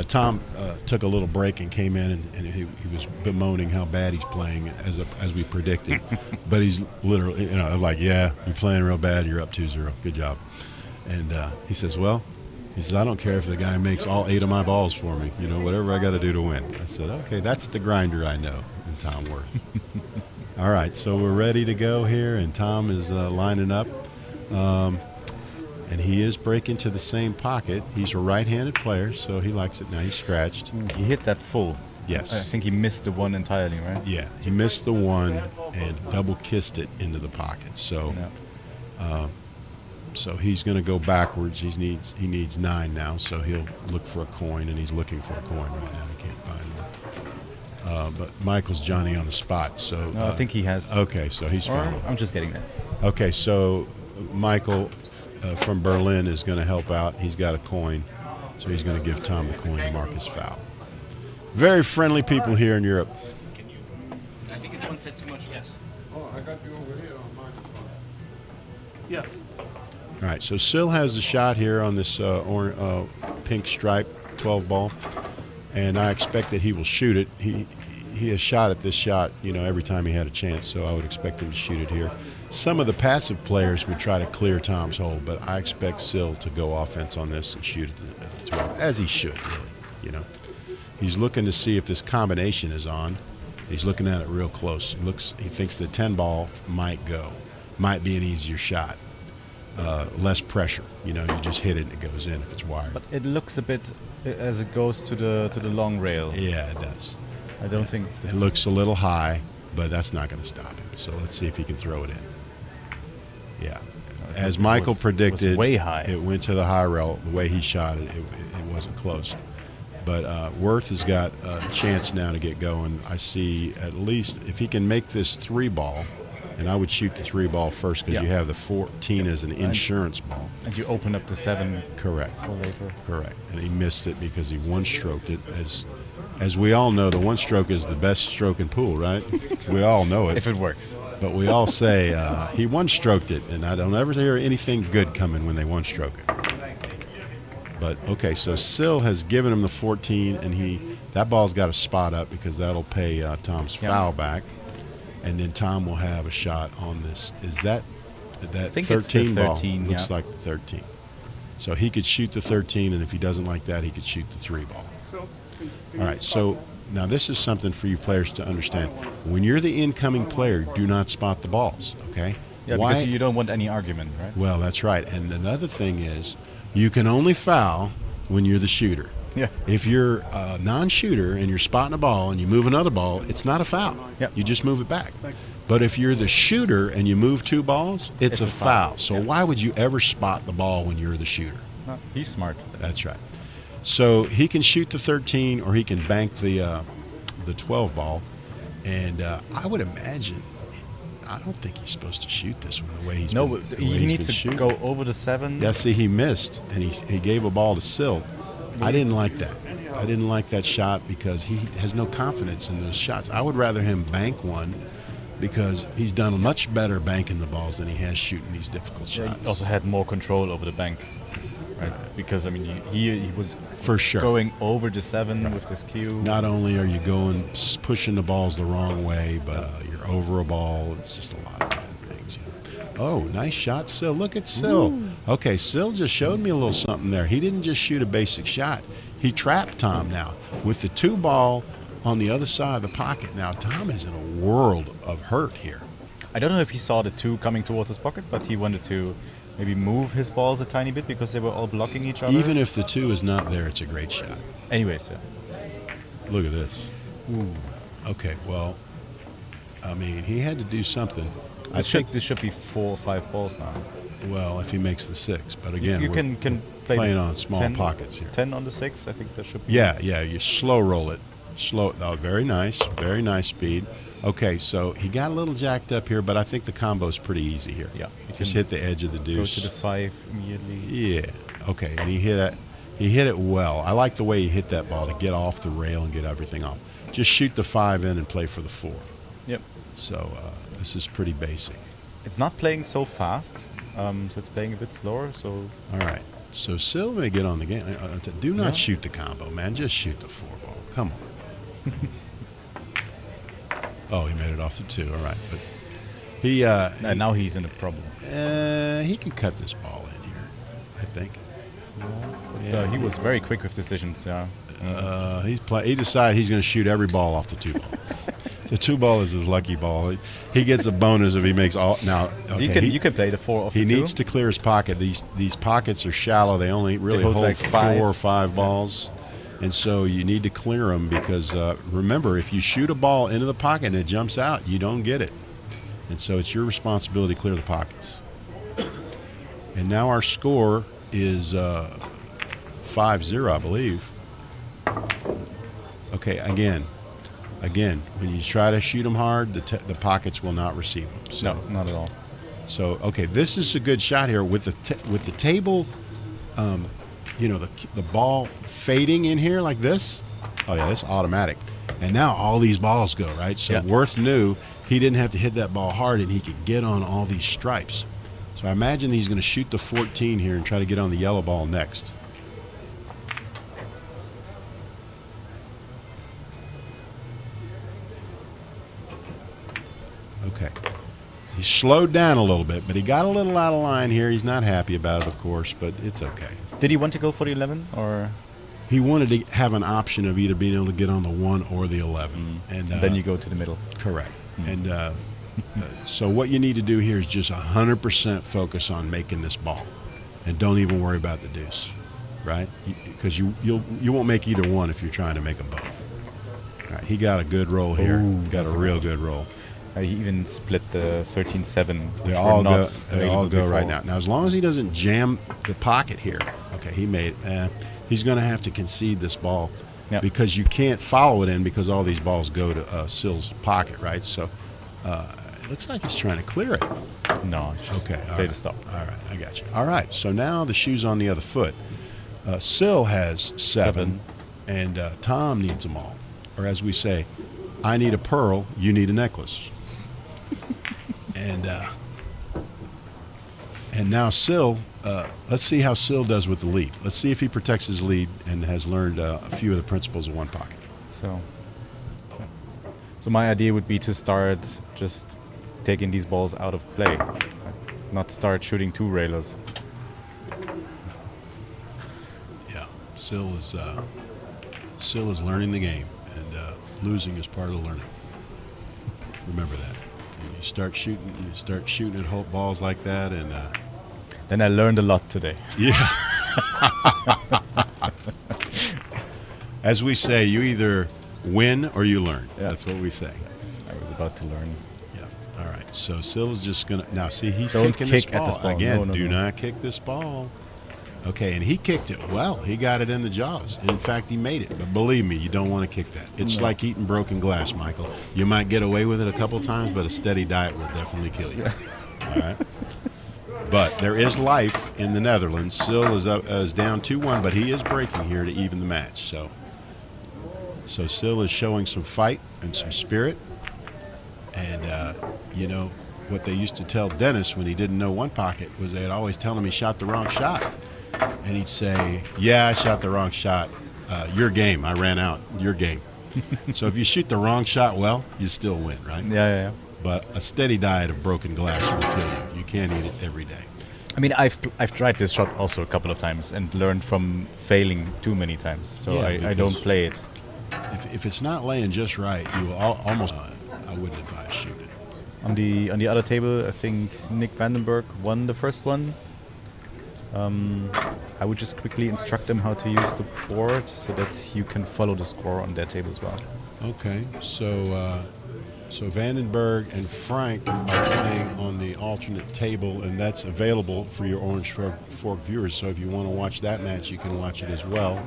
Tom took a little break and came in, and he was bemoaning how bad he's playing, as we predicted. But he's literally, you know, like, yeah, you're playing real bad. You're up 2-0. Good job. And he says, well. He says, I don't care if the guy makes all 8 of my balls for me. You know, whatever I got to do to win. I said, okay, that's the grinder I know in Tom Worth. All right, so we're ready to go here, and Tom is lining up. And he is breaking to the same pocket. He's a right-handed player, so he likes it now. He's scratched. He hit that full. Yes. I think he missed the one entirely, right? Yeah, he missed the one and double-kissed it into the pocket. So. Yeah. So he's going to go backwards. He needs 9 now, so he'll look for a coin, and he's looking for a coin right now. He can't find one. But Michael's Johnny on the spot. So no, I think he has. Okay, so he's fine. I'm just getting that. Okay, so Michael from Berlin is going to help out. He's got a coin, so he's going to give Tom the coin to mark his foul. Very friendly people here in Europe. I think it's one set too much. Yes. Oh, I got you over here on mine. Yes. All right, so Sil has a shot here on this pink stripe 12 ball, and I expect that he will shoot it. He has shot at this shot, you know, every time he had a chance, so I would expect him to shoot it here. Some of the passive players would try to clear Tom's hole, but I expect Sil to go offense on this and shoot at the 12, as he should, really, you know. He's looking to see if this combination is on. He's looking at it real close. He thinks the 10 ball might go, might be an easier shot. Less pressure, you know. You just hit it and it goes in if it's wide. But it looks a bit as it goes to the long rail. Yeah, it does. I don't think it looks a little high, but that's not going to stop him. So let's see if he can throw it in. Yeah, as Michael predicted, way high. It went to the high rail. The way he shot it, it wasn't close. But Worth has got a chance now to get going. I see at least if he can make this 3-ball, and I would shoot the 3-ball first because you have the 14 as an insurance ball. And you open up the 7 correct for later. Correct. And he missed it because he one-stroked it. As we all know, the one-stroke is the best stroke in pool, right? We all know it. If it works. But we all say he one-stroked it, and I don't ever hear anything good coming when they one-stroke it. But, okay, so Sill has given him the 14, and that ball's got a spot up because that'll pay Tom's foul back. And then Tom will have a shot on this. Is that 13 ball? 13, Looks like the 13. So he could shoot the 13, and if he doesn't like that, he could shoot the 3-ball. All right, so now this is something for you players to understand. When you're the incoming player, do not spot the balls, okay? Yeah, because you don't want any argument, right? Well, that's right. And another thing is, you can only foul when you're the shooter. Yeah. If you're a non-shooter and you're spotting a ball and you move another ball, it's not a foul. Yep. You just move it back. But if you're the shooter and you move 2 balls, it's a foul. So why would you ever spot the ball when you're the shooter? No, he's smart. That's right. So he can shoot the 13 or he can bank the 12 ball. And I would imagine, I don't think he's supposed to shoot this one the way he's been, he needs to go over the 7. Yeah, see, he missed, and he gave a ball to Sill. I didn't like that. I didn't like that shot because he has no confidence in those shots. I would rather him bank one because he's done much better banking the balls than he has shooting these difficult shots. He also had more control over the bank, right? Because, I mean, he was for sure going over the 7 with this cue. Not only are you pushing the balls the wrong way, but you're over a ball. It's just a lot of bad things. Oh, nice shot, Sill. Look at Sill. Ooh. Okay, Sill just showed me a little something there. He didn't just shoot a basic shot. He trapped Tom now with the 2-ball on the other side of the pocket. Now, Tom is in a world of hurt here. I don't know if he saw the 2 coming towards his pocket, but he wanted to maybe move his balls a tiny bit because they were all blocking each other. Even if the 2 is not there, it's a great shot. Anyways, yeah. Look at this. Ooh. Okay, well, I mean, he had to do something. I think this should be 4 or 5 balls now. Well, if he makes the 6, but again, you we're can play playing on small 10, pockets here. 10 on the 6, I think that should be. Yeah, you slow roll it. Oh, very nice speed. Okay, so he got a little jacked up here, but I think the combo's pretty easy here. Yeah, just hit the edge of the deuce. Go to the 5 immediately. Yeah. Okay, and he hit it well. I like the way he hit that ball to get off the rail and get everything off. Just shoot the 5 in and play for the 4. Yep. So this is pretty basic. It's not playing so fast, so it's playing a bit slower. So. All right. So Sill may get on the game. Do not shoot the combo, man. Just shoot the 4 ball. Come on. Oh, he made it off the 2. All right, but he. Now he's in a problem. He can cut this ball in here, I think. Yeah, he was very quick with decisions. Yeah. He decided he's going to shoot every ball off the 2 ball. The 2 ball is his lucky ball. He gets a bonus if he makes all. Now, okay, you can play the 4 off the 2. He needs to clear his pocket. These pockets are shallow. They only really hold like 4 or 5 balls. And so you need to clear them because, remember, if you shoot a ball into the pocket and it jumps out, you don't get it. And so it's your responsibility to clear the pockets. And now our score is 5-0, I believe. Okay, again, when you try to shoot them hard, the pockets will not receive them. So, no, not at all. So, okay, this is a good shot here with the table. The ball fading in here like this. Oh yeah, that's automatic. And now all these balls go, right? So Worth knew he didn't have to hit that ball hard and he could get on all these stripes. So I imagine he's going to shoot the 14 here and try to get on the yellow ball next. Okay. He slowed down a little bit, but he got a little out of line here. He's not happy about it, of course, but it's okay. Did he want to go for the 11 or? He wanted to have an option of either being able to get on the 1 or the 11. And then you go to the middle. Correct. And so what you need to do here is just 100% focus on making this ball. And don't even worry about the deuce, right? Because you won't make either one if you're trying to make them both. All right, he got a good roll here. Ooh, got a real good roll. He even split the 13-7. They all go right now. Now, as long as he doesn't jam the pocket here, okay, he made it. He's going to have to concede this ball Yep. Because you can't follow it in because all these balls go to Sill's pocket, right? So it looks like he's trying to clear it. No, it's just okay, play to stop. All right, I got you. All right, so now the shoe's on the other foot. Sill has 7, and Tom needs them all. Or as we say, I need a pearl, you need a necklace. And now Sill, let's see how Sill does with the lead. Let's see if he protects his lead and has learned a few of the principles of one pocket. So my idea would be to start just taking these balls out of play, not start shooting 2 railers. Yeah, Sill is learning the game, and losing is part of the learning. Remember that. You start shooting at balls like that, and then I learned a lot today. Yeah. As we say, you either win or you learn. Yeah. That's what we say. I was about to learn. Yeah. All right. So Sill's just gonna now see he's Don't kicking kick this ball. at this ball. Again. No. Do not kick this ball. Okay, and he kicked it well. He got it in the jaws. In fact, he made it. But believe me, you don't want to kick that. It's like eating broken glass, Michael. You might get away with it a couple times, but a steady diet will definitely kill you. All right. But there is life in the Netherlands. Sill is down 2-1, but he is breaking here to even the match. So Sill is showing some fight and some spirit. And, you know, what they used to tell Dennis when he didn't know one pocket was they'd always tell him he shot the wrong shot. And he'd say, yeah, I shot the wrong shot. Your game. I ran out. Your game. So if you shoot the wrong shot well, you still win, right? Yeah. But a steady diet of broken glass will kill you. You can't eat it every day. I mean, I've tried this shot also a couple of times and learned from failing too many times. So Yeah, I don't play it. If it's not laying just right, you will almost. I wouldn't advise shooting it. On the other table, I think Nick Vandenberg won the first one. I would just quickly instruct them how to use the board so that you can follow the score on their table as well. Okay, so Vandenberg and Frank are playing on the alternate table, and that's available for your Orange Fork viewers. So if you want to watch that match, you can watch it as well.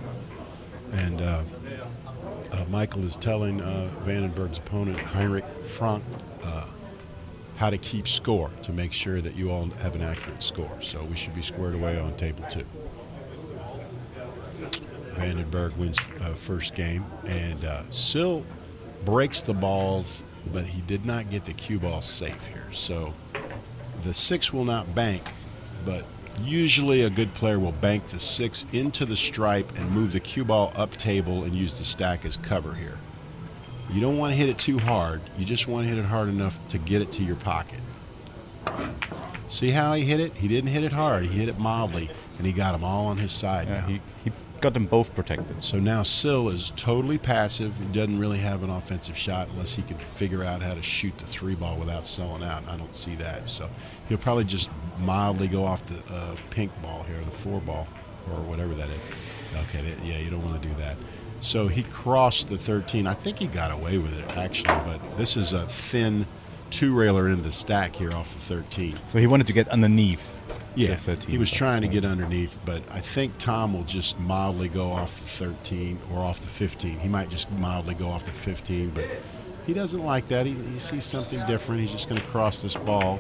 And Michael is telling Vandenberg's opponent, Heinrich Frank, how to keep score to make sure that you all have an accurate score. So we should be squared away on table 2. Vandenberg wins first game, and Sill breaks the balls, but he did not get the cue ball safe here. So the 6 will not bank, but usually a good player will bank the 6 into the stripe and move the cue ball up table and use the stack as cover here. You don't want to hit it too hard. You just want to hit it hard enough to get it to your pocket. See how he hit it? He didn't hit it hard. He hit it mildly, and he got them all on his side now. He got them both protected. So now Sill is totally passive. He doesn't really have an offensive shot unless he can figure out how to shoot the 3 ball without selling out. I don't see that. So he'll probably just mildly go off the pink ball here, the 4 ball, or whatever that is. Okay, yeah, you don't want to do that. So he crossed the 13. I think he got away with it, actually, but this is a thin 2-railer into the stack here off the 13. So he wanted to get underneath. Yeah, the 13, he was trying to get underneath, but I think Tom will just mildly go off the 13 or off the 15. He might just mildly go off the 15, but he doesn't like that. He sees something different. He's just going to cross this ball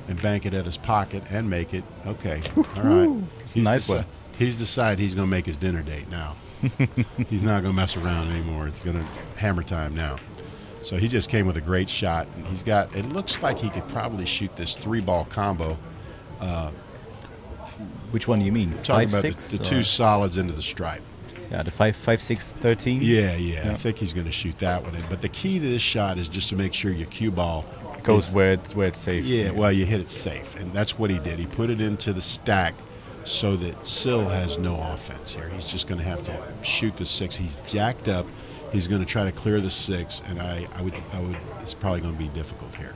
and bank it at his pocket and make it. Okay, all right. He's decided he's going to make his dinner date now. He's not going to mess around anymore. It's going to hammer time now. So he just came with a great shot. And he's got, it looks like he could probably shoot this 3-ball combo. Which one do you mean? Talking 5, about 6, the 2 solids into the stripe. Yeah, the 5, 6, 13. Yeah. I think he's going to shoot that one in. But the key to this shot is just to make sure your cue ball goes where it's safe. Yeah, well, you hit it safe, and that's what he did. He put it into the stack so that Sill has no offense here. He's just going to have to shoot the 6. He's jacked up. He's going to try to clear the 6, and I would. It's probably going to be difficult here.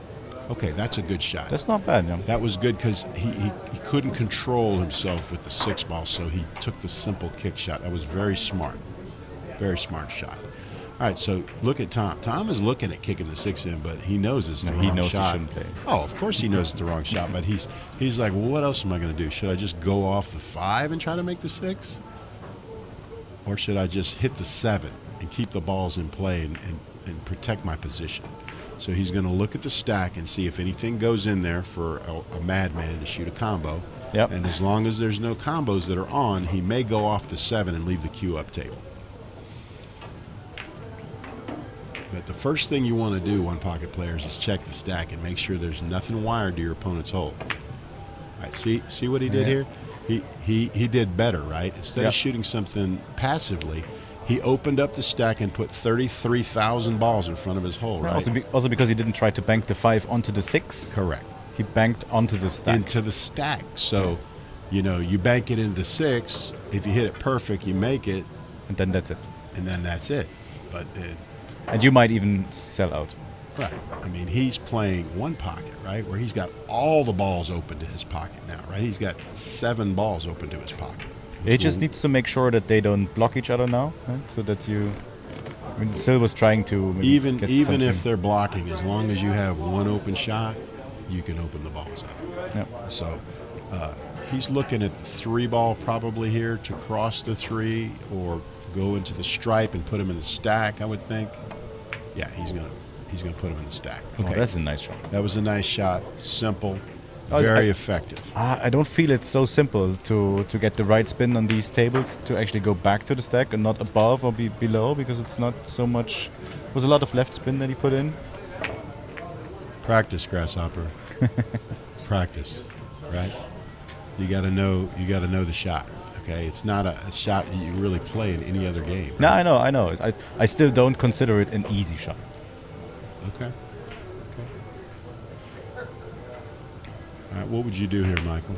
Okay, that's a good shot. That's not bad, yeah. That was good because he couldn't control himself with the 6 ball, so he took the simple kick shot. That was very smart. Very smart shot. All right, so look at Tom. Tom is looking at kicking the 6 in, but he knows it's the wrong shot. He knows he shouldn't play. Oh, of course he knows it's the wrong shot, but he's like, well, what else am I going to do? Should I just go off the 5 and try to make the 6? or should I just hit the 7 and keep the balls in play and protect my position? So he's going to look at the stack and see if anything goes in there for a madman to shoot a combo. Yep. And as long as there's no combos that are on, he may go off the 7 and leave the cue up table. But the first thing you want to do, one pocket players, is check the stack and make sure there's nothing wired to your opponent's hole. All right, see what he did here? He did better, right? Instead of shooting something passively, he opened up the stack and put 33,000 balls in front of his hole, right? Also because he didn't try to bank the 5 onto the 6. Correct. He banked onto the stack. Into the stack. So, you know, you bank it into the 6. If you hit it perfect, you make it. And then that's it. And then that's it. But and you might even sell out. Right. I mean, he's playing one pocket, right, where he's got all the balls open to his pocket now, right? He's got 7 balls open to his pocket. He just needs to make sure that they don't block each other now, right? So that you... I mean, Sil was trying to even get if something. they're blocking, as long as you have one open shot, you can open the balls up. Yep. So he's looking at the 3 ball probably here to cross the 3 or go into the stripe and put him in the stack, I would think. Yeah, he's gonna put him in the stack. Okay, that's a nice shot. That was a nice shot. Simple, very effective. I don't feel it's so simple to get the right spin on these tables to actually go back to the stack and not above or below, because it's not so much. It was a lot of left spin that he put in. Practice, Grasshopper. Practice, right? You got to know the shot. Okay, it's not a shot that you really play in any other game. No, I know. I still don't consider it an easy shot. Okay. All right, what would you do here, Michael?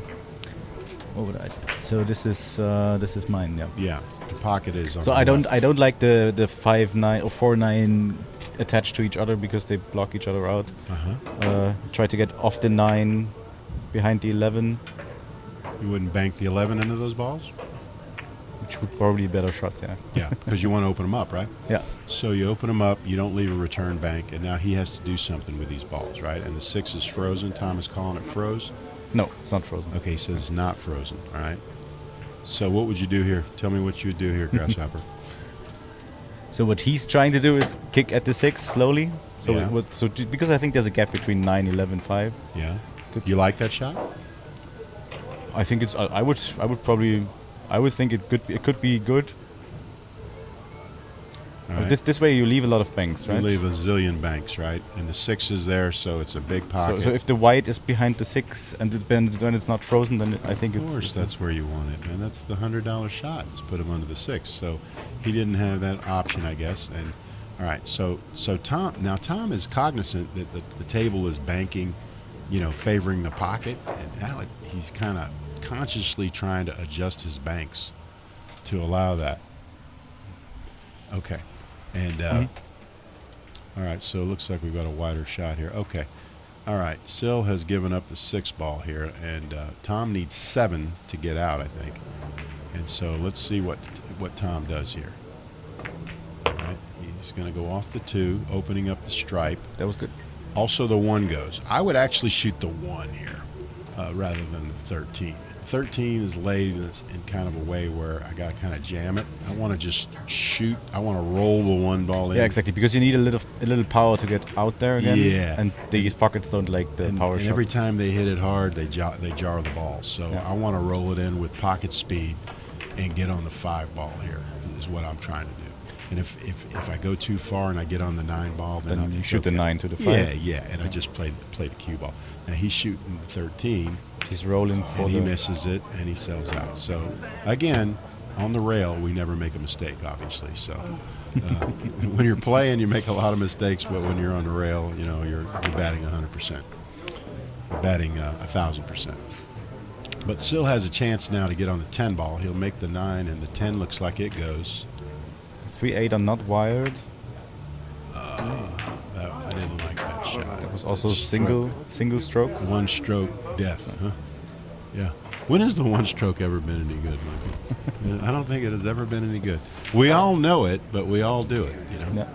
What would I do? So this is mine, yeah. Yeah, the pocket is on So the I don't left. like the 5-9 or 4-9 attached to each other because they block each other out. Try to get off the 9 behind the 11. You wouldn't bank the 11 into those balls? Which would probably be a better shot, yeah. Yeah, because you want to open them up, right? Yeah. So you open them up, you don't leave a return bank, and now he has to do something with these balls, right? And the 6 is frozen. Tom is calling it froze. No, it's not frozen. Okay, he says it's not frozen, all right? So what would you do here? Tell me what you would do here, Grasshopper. So what he's trying to do is kick at the 6 slowly. So Yeah. because I think there's a gap between 9, 11, 5. Yeah. You like that shot? I think it's. I would think it could be good. All But right. this way you leave a lot of banks, right? You leave a zillion banks, right? And the 6 is there, so it's a big pocket. So if the white is behind the 6 and when it's not frozen, then I think Of it's. course, that's where you want it, man. That's the $100 shot. Just put him under the 6. So he didn't have that option, I guess. And all right, so Tom is cognizant that the table is banking, favoring the pocket, and now he's kind of consciously trying to adjust his banks to allow that. Okay, and all right, so it looks like we've got a wider shot here. Okay, all right, Sil has given up the 6 ball here, and Tom needs 7 to get out, I think. And so let's see what Tom does here. All right, he's going to go off the 2, opening up the stripe. That was good. Also, the 1 goes. I would actually shoot the 1 here rather than the 13. 13 is laid in kind of a way where I got to kind of jam it. I want to just shoot. I want to roll the 1 ball in. Yeah, exactly. Because you need a little power to get out there again. Yeah. And these pockets don't like the power and shots. every time they hit it hard, they jar the ball. So I want to roll it in with pocket speed and get on the 5 ball here is what I'm trying to do. And if I go too far and I get on the 9 ball, then you shoot the 9 to the 5. Yeah, and I just play the cue ball. Now he's shooting the 13. He's rolling for and he misses it, and he sells out. So again, on the rail, we never make a mistake, obviously. So when you're playing, you make a lot of mistakes, but when you're on the rail, you're batting 100%. You're batting 1,000%. But Sil has a chance now to get on the 10 ball. He'll make the 9, and the 10 looks like it goes. 3-8 are not wired. I didn't like that shot. That was also single stroke. 1 stroke death, huh? Yeah. When has the 1 stroke ever been any good, Michael? I don't think it has ever been any good. We all know it, but we all do it, Yeah.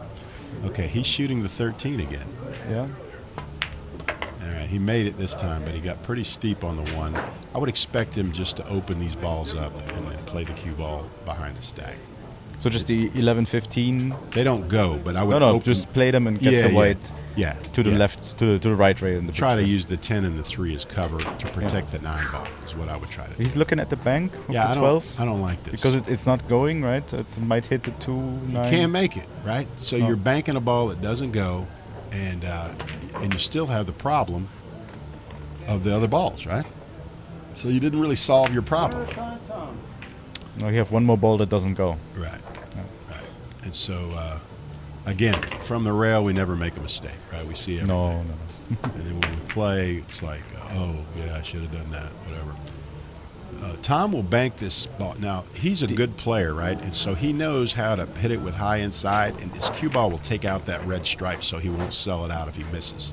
Okay, he's shooting the 13 again. Yeah. All right, he made it this time, but he got pretty steep on the 1. I would expect him just to open these balls up and play the cue ball behind the stack. So just the 11, 15. They don't go, but I would no, open, just play them and get the white. Yeah. To the left, to the right rail. In the try to picture. use the 10 and the 3 as cover to protect the 9 ball. Is what I would try to do. He's looking at the bank. Of Yeah, the 12. I don't like this because it's not going right. It might hit the 2. You can't make it right. So you're banking a ball that doesn't go, and you still have the problem of the other balls, right? So you didn't really solve your problem. No, you have one more ball that doesn't go. Right. Right. And so, again, from the rail, we never make a mistake, right? We see everything. No. And then when we play, it's like, oh, yeah, I should have done that, whatever. Tom will bank this ball. Now, he's a good player, right? And so he knows how to hit it with high inside, and his cue ball will take out that red stripe so he won't sell it out if he misses.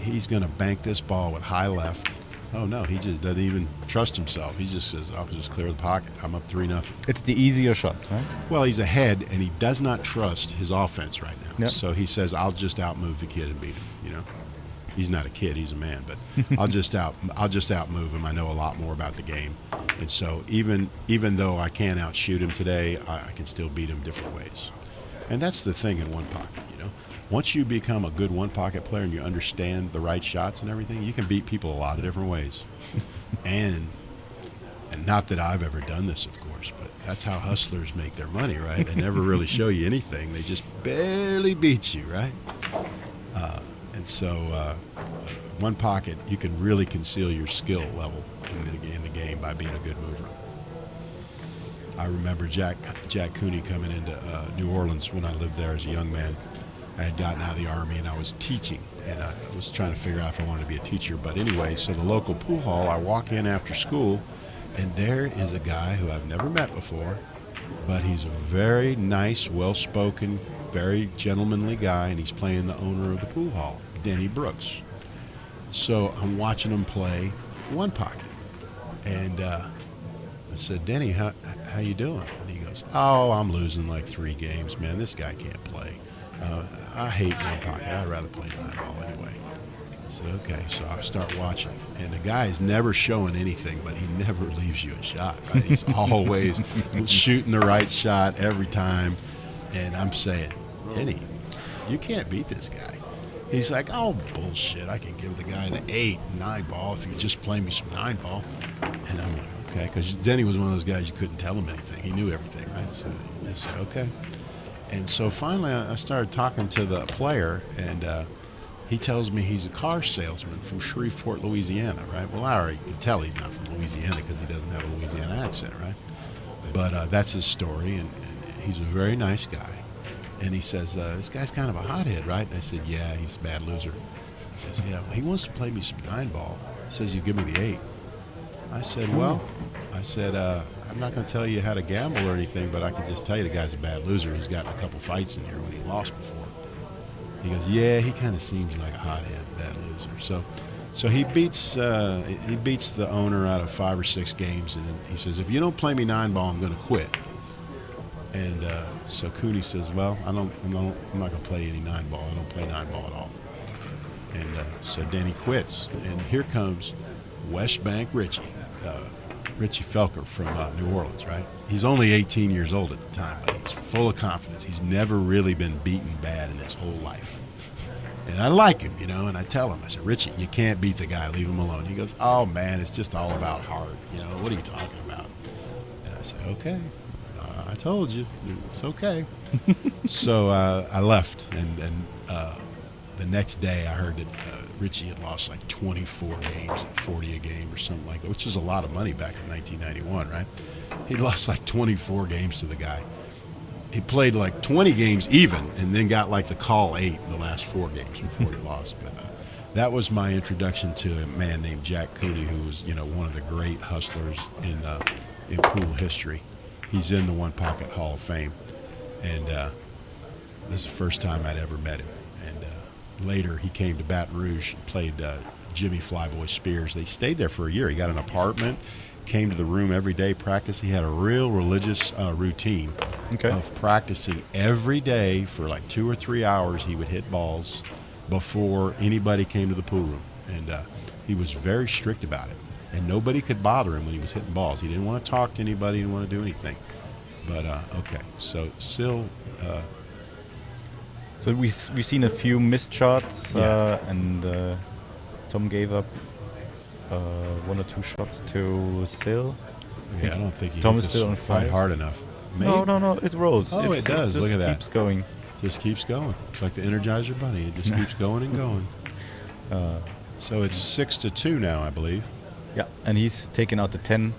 He's going to bank this ball with high left. Oh, no, he just doesn't even trust himself. He just says, I'll just clear the pocket. I'm up 3-0. It's the easier shot, right? Well, he's ahead, and he does not trust his offense right now. Yep. So he says, I'll just outmove the kid and beat him, you know. He's not a kid, he's a man, but I'll just outmove him. I know a lot more about the game. And so even though I can't outshoot him today, I can still beat him different ways. And that's the thing in one pocket, you know. Once you become a good one pocket player and you understand the right shots and everything, you can beat people a lot of different ways. and not that I've ever done this, of course, but that's how hustlers make their money, right? They never really show you anything. They just barely beat you, right? And so one pocket, you can really conceal your skill level in the game by being a good mover. I remember Jack Cooney coming into New Orleans when I lived there as a young man. I had gotten out of the Army and I was teaching, and I was trying to figure out if I wanted to be a teacher. But anyway, so the local pool hall, I walk in after school, and there is a guy who I've never met before, but he's a very nice, well-spoken, very gentlemanly guy, and he's playing the owner of the pool hall, Denny Brooks. So I'm watching him play one pocket, and I said, Denny, how you doing? And he goes, oh, I'm losing like 3 games, man. This guy can't play. I hate one pocket. I'd rather play 9 ball anyway. I said, okay. So I start watching, and the guy is never showing anything, but he never leaves you a shot, right? He's always shooting the right shot every time, and I'm saying, Denny, you can't beat this guy. He's like, oh, bullshit. I can give the guy the 8, 9 ball if you just play me some 9 ball. And I'm like, okay, because Denny was one of those guys you couldn't tell him anything. He knew everything, right? So I said, okay. And so finally I started talking to the player, and he tells me he's a car salesman from Shreveport, Louisiana, right? Well, I already could tell he's not from Louisiana because he doesn't have a Louisiana accent, right? But that's his story, and he's a very nice guy. And he says, this guy's kind of a hothead, right? And I said, yeah, he's a bad loser. He says, yeah, well, he wants to play me some 9 ball. He says, you give me the 8. I said, well, I'm not going to tell you how to gamble or anything, but I can just tell you the guy's a bad loser. He's gotten a couple fights in here when he's lost before. He goes, yeah, he kind of seems like a hothead, bad loser. So he beats the owner out of 5 or 6 games, and he says, if you don't play me 9 ball, I'm going to quit. And so Cooney says, well, I'm not going to play any 9 ball. I don't play 9 ball at all. And so Denny quits, and here comes West Bank Richie Felker from New Orleans, right? He's only 18 years old at the time, but he's full of confidence. He's never really been beaten bad in his whole life. And I like him, you know, and I tell him, I said, Richie, you can't beat the guy. Leave him alone. He goes, oh, man, it's just all about heart. You know, what are you talking about? And I said, okay. I told you, it's okay. So I left, and the next day I heard that Richie had lost like 24 games at 40 a game or something like that, which is a lot of money back in 1991, right? He lost like 24 games to the guy. He played like 20 games even, and then got like the call 8 the last 4 games before he lost. But that was my introduction to a man named Jack Cooney, who was, you know, one of the great hustlers in pool history. He's in the One Pocket Hall of Fame, and this is the first time I'd ever met him. And later he came to Baton Rouge and played Jimmy Flyboy Spears. They stayed there for a year. He got an apartment, came to the room every day, practiced. He had a real religious routine of practicing every day for like 2 or 3 hours. He would hit balls before anybody came to the pool room, and he was very strict about it. And nobody could bother him when he was hitting balls. He didn't want to talk to anybody. He didn't want to do anything. But okay, so Sill. So we've seen a few missed shots, and Tom gave up 1 or 2 shots to Sill. Yeah, I don't think he Tom hit is still on this quite fire. hard enough. No, it rolls. Oh, it does. just Look at that. Keeps going. Just keeps going. It's like the Energizer Bunny. It just keeps going and going. So it's 6-2 now, I believe. Yeah, and he's taking out the 10,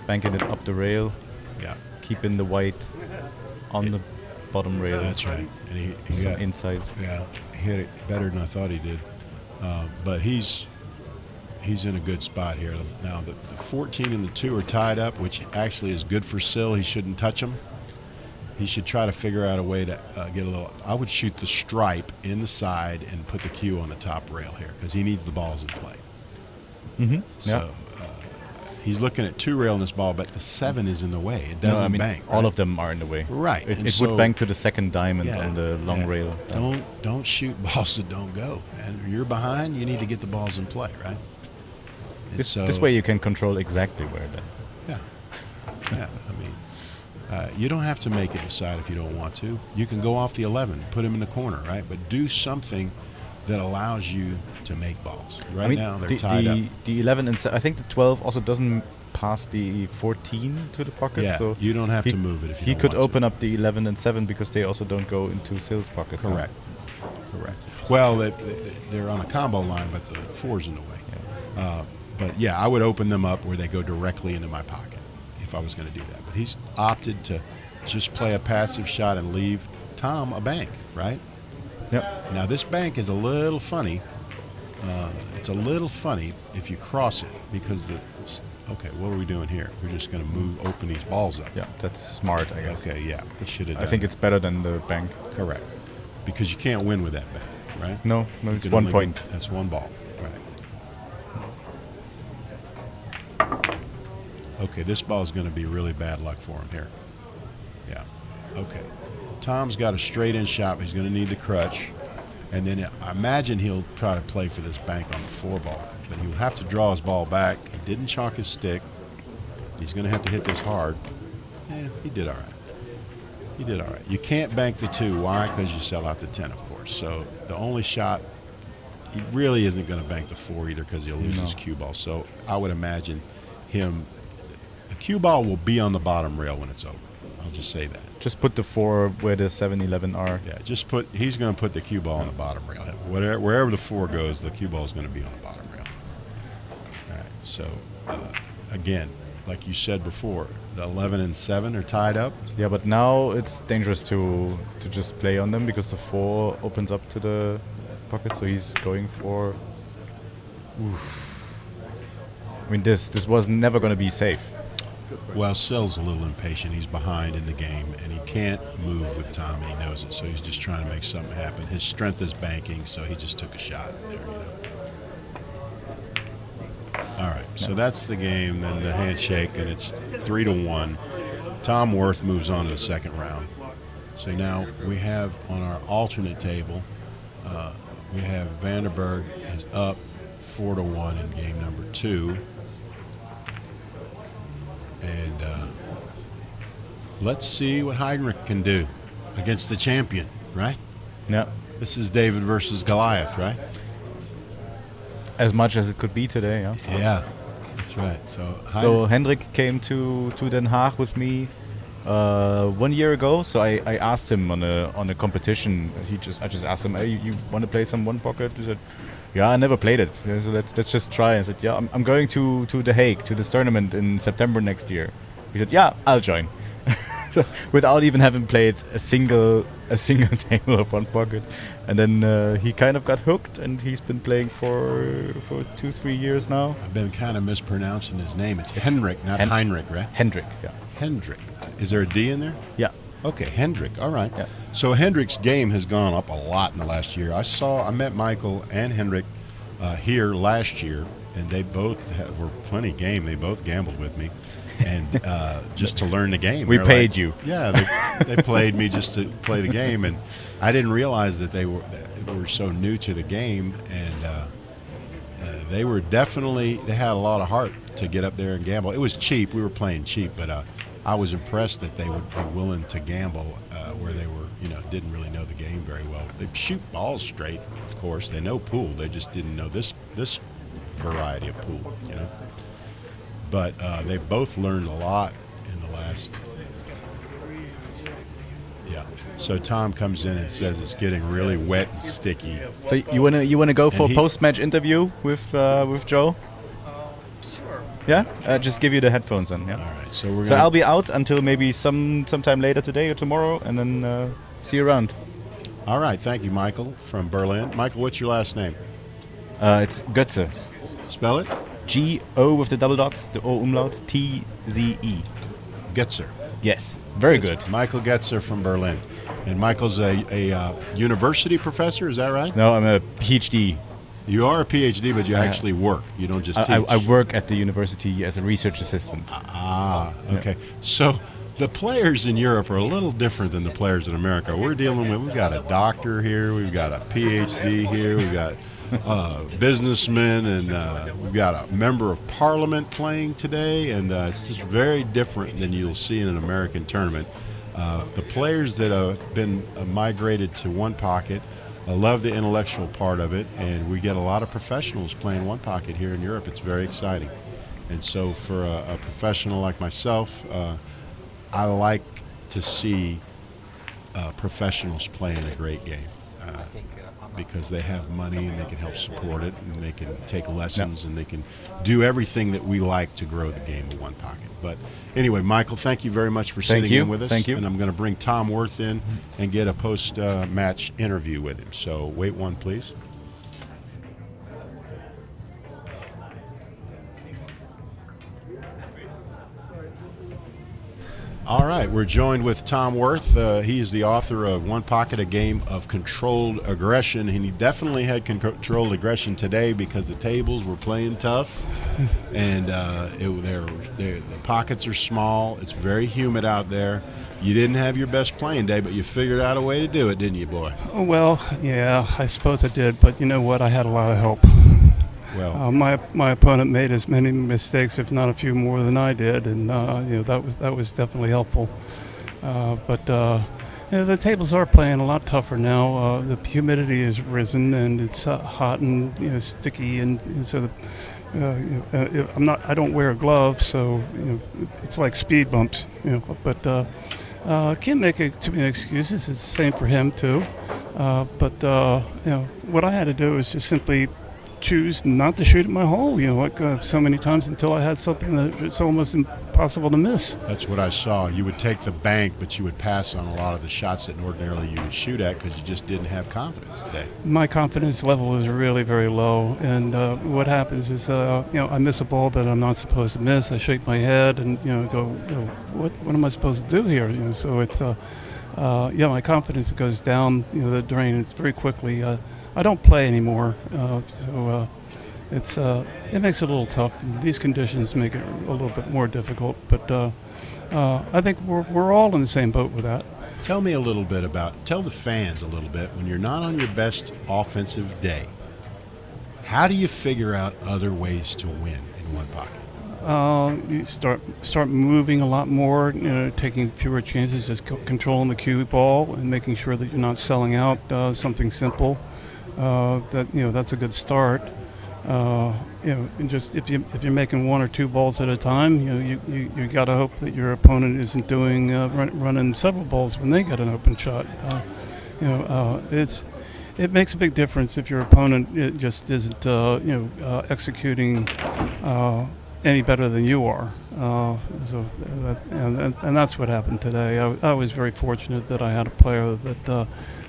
banking it up the rail. Yeah, keeping the white on the bottom rail. That's right. And he some got inside. Yeah, he hit it better than I thought he did. But he's in a good spot here. Now the 14 and the 2 are tied up, which actually is good for Sill. He shouldn't touch them. He should try to figure out a way to get a little. I would shoot the stripe in the side and put the cue on the top rail here because he needs the balls in play. Mm-hmm. So he's looking at 2 rail in this ball, but the 7 is in the way. It doesn't bank. All of them are in the way. Right. It would bank to the second diamond on the long rail. Don't shoot balls that don't go. And you're behind. You need to get the balls in play, right? This way you can control exactly where it ends. Yeah. I mean, you don't have to make it inside if you don't want to. You can go off the 11, put him in the corner, right? But do something that allows you to make balls. Right now they're tied up. The 11 and I think the 12 also doesn't pass the 14 to the pocket. Yeah, so you don't have to move it if you he don't could want open up the 11 and 7 because they also don't go into Sill's pocket. Correct. Well, they're on a combo line, but the 4's in the way. Yeah. But yeah, I would open them up where they go directly into my pocket if I was going to do that. But he's opted to just play a passive shot and leave Tom a bank, right? Yep. Now this bank is a little funny. It's a little funny if you cross it because okay, what are we doing here? We're just going to open these balls up. Yeah, that's smart, I guess. Okay, yeah, we should have. I think it's better than the bank. Correct, because you can't win with that bank, right? No, it's 1 point. That's 1 ball, right? Okay, this ball is going to be really bad luck for him here. Yeah. Okay. Tom's got a straight-in shot, but he's going to need the crutch. And then I imagine he'll try to play for this bank on the 4 ball. But he'll have to draw his ball back. He didn't chalk his stick. He's going to have to hit this hard. Yeah, he did all right. You can't bank the 2. Why? Because you sell out the 10, of course. So the only shot, he really isn't going to bank the 4 either because he'll lose his cue ball. So I would imagine the cue ball will be on the bottom rail when it's over. I'll just say that. Just put the 4 where the 7, 11 are. Yeah, he's going to put the cue ball on the bottom rail. Wherever the 4 goes, the cue ball is going to be on the bottom rail. All right, so again, like you said before, the 11 and 7 are tied up. Yeah, but now it's dangerous to just play on them because the 4 opens up to the pocket, so he's going for... Oof. I mean, this was never going to be safe. Well, Sill's a little impatient. He's behind in the game, and he can't move with Tom, and he knows it. So he's just trying to make something happen. His strength is banking, so he just took a shot there, All right, so that's the game. Then the handshake, and it's 3-1. Tom Worth moves on to the second round. So now we have on our alternate table, we have Vanderberg is up 4-1 in game number 2. And let's see what Heinrich can do against the champion, right? Yeah. This is David versus Goliath, right? As much as it could be today, yeah. Yeah, that's right. So Hendrik came to Den Haag with me 1 year ago. So I asked him on a competition. I just asked him, "Hey, you want to play some 1 pocket?" He said, "Yeah, I never played it. So let's just try." I said, "Yeah, I'm going to The Hague to this tournament in September next year." He said, "Yeah, I'll join." So without even having played a single table of 1 pocket, and then he kind of got hooked, and he's been playing for 2-3 years now. I've been kind of mispronouncing his name. It's Henrik, not Heinrich, right? Hendrik, yeah. Hendrik. Is there a D in there? Yeah. Okay, Hendrik. All right. Yeah. So Hendrik's game has gone up a lot in the last year. I met Michael and Hendrik here last year, and they both were plenty game. They both gambled with me, and just to learn the game. We paid you. Yeah, they played me just to play the game, and I didn't realize that they were so new to the game, and they had a lot of heart to get up there and gamble. It was cheap. We were playing cheap, but I was impressed that they would be willing to gamble where they were, didn't really know the game very well. They shoot balls straight, of course. They know pool. They just didn't know this variety of pool, But they both learned a lot in the last. Yeah. So Tom comes in and says it's getting really wet and sticky. So you wanna go for a post-match interview with Joe? Sure. Yeah. Just give you the headphones then. Yeah. All right. So So I'll be out until maybe sometime later today or tomorrow, and then see you around. All right. Thank you, Michael from Berlin. Michael, what's your last name? It's Götze. Spell it. G-O with the double dots, the O umlaut, T-Z-E. Getzer. Yes, very Getzer. good. Michael Getzer from Berlin. And Michael's a university professor, is that right? No, I'm a PhD. You are a PhD, but you actually work. You don't just teach. I work at the university as a research assistant. Okay. So the players in Europe are a little different than the players in America. We've got a doctor here, we've got a PhD here, we've got businessmen, and we've got a member of parliament playing today, and it's just very different than you'll see in an American tournament. The players that have been migrated to One Pocket love the intellectual part of it, and we get a lot of professionals playing One Pocket here in Europe. It's very exciting. And so for a professional like myself, I like to see professionals playing a great game. Because they have money and they can help support it, and they can take lessons, and they can do everything that we like to grow the game of One Pocket. But anyway, Michael, thank you very much for sitting in with us. Thank you. And I'm going to bring Tom Worth in and get a post-match interview with him. So wait one, please. All right, we're joined with Tom Worth. He is the author of One Pocket, a game of controlled aggression, and he definitely had controlled aggression today because the tables were playing tough, and the pockets are small. It's very humid out there. You didn't have your best playing day, but you figured out a way to do it, didn't you, boy? Well, yeah, I suppose I did, but you know what? I had a lot of help. Well, my opponent made as many mistakes, if not a few more, than I did, and that was definitely helpful. But the tables are playing a lot tougher now. The humidity has risen, and it's hot and sticky, and so I don't wear a glove, so it's like speed bumps. But can't make too many excuses. It's the same for him too. But what I had to do is just simply choose not to shoot at my hole, so many times until I had something that it's almost impossible to miss. That's what I saw. You would take the bank, but you would pass on a lot of the shots that ordinarily you would shoot at because you just didn't have confidence today. My confidence level is really very low, and what happens is, I miss a ball that I'm not supposed to miss. I shake my head and go, what am I supposed to do here? So it's, my confidence goes down the drain. It's very quickly. I don't play anymore, so it makes it a little tough. These conditions make it a little bit more difficult, but I think we're all in the same boat with that. Tell the fans a little bit, when you're not on your best offensive day, how do you figure out other ways to win in One Pocket? You start moving a lot more, taking fewer chances, just controlling the cue ball and making sure that you're not selling out something simple. That's a good start. And just if you're making one or two balls at a time, you got to hope that your opponent isn't doing running several balls when they get an open shot. It makes a big difference if your opponent just isn't executing any better than you are. And that's what happened today. I was very fortunate that I had a player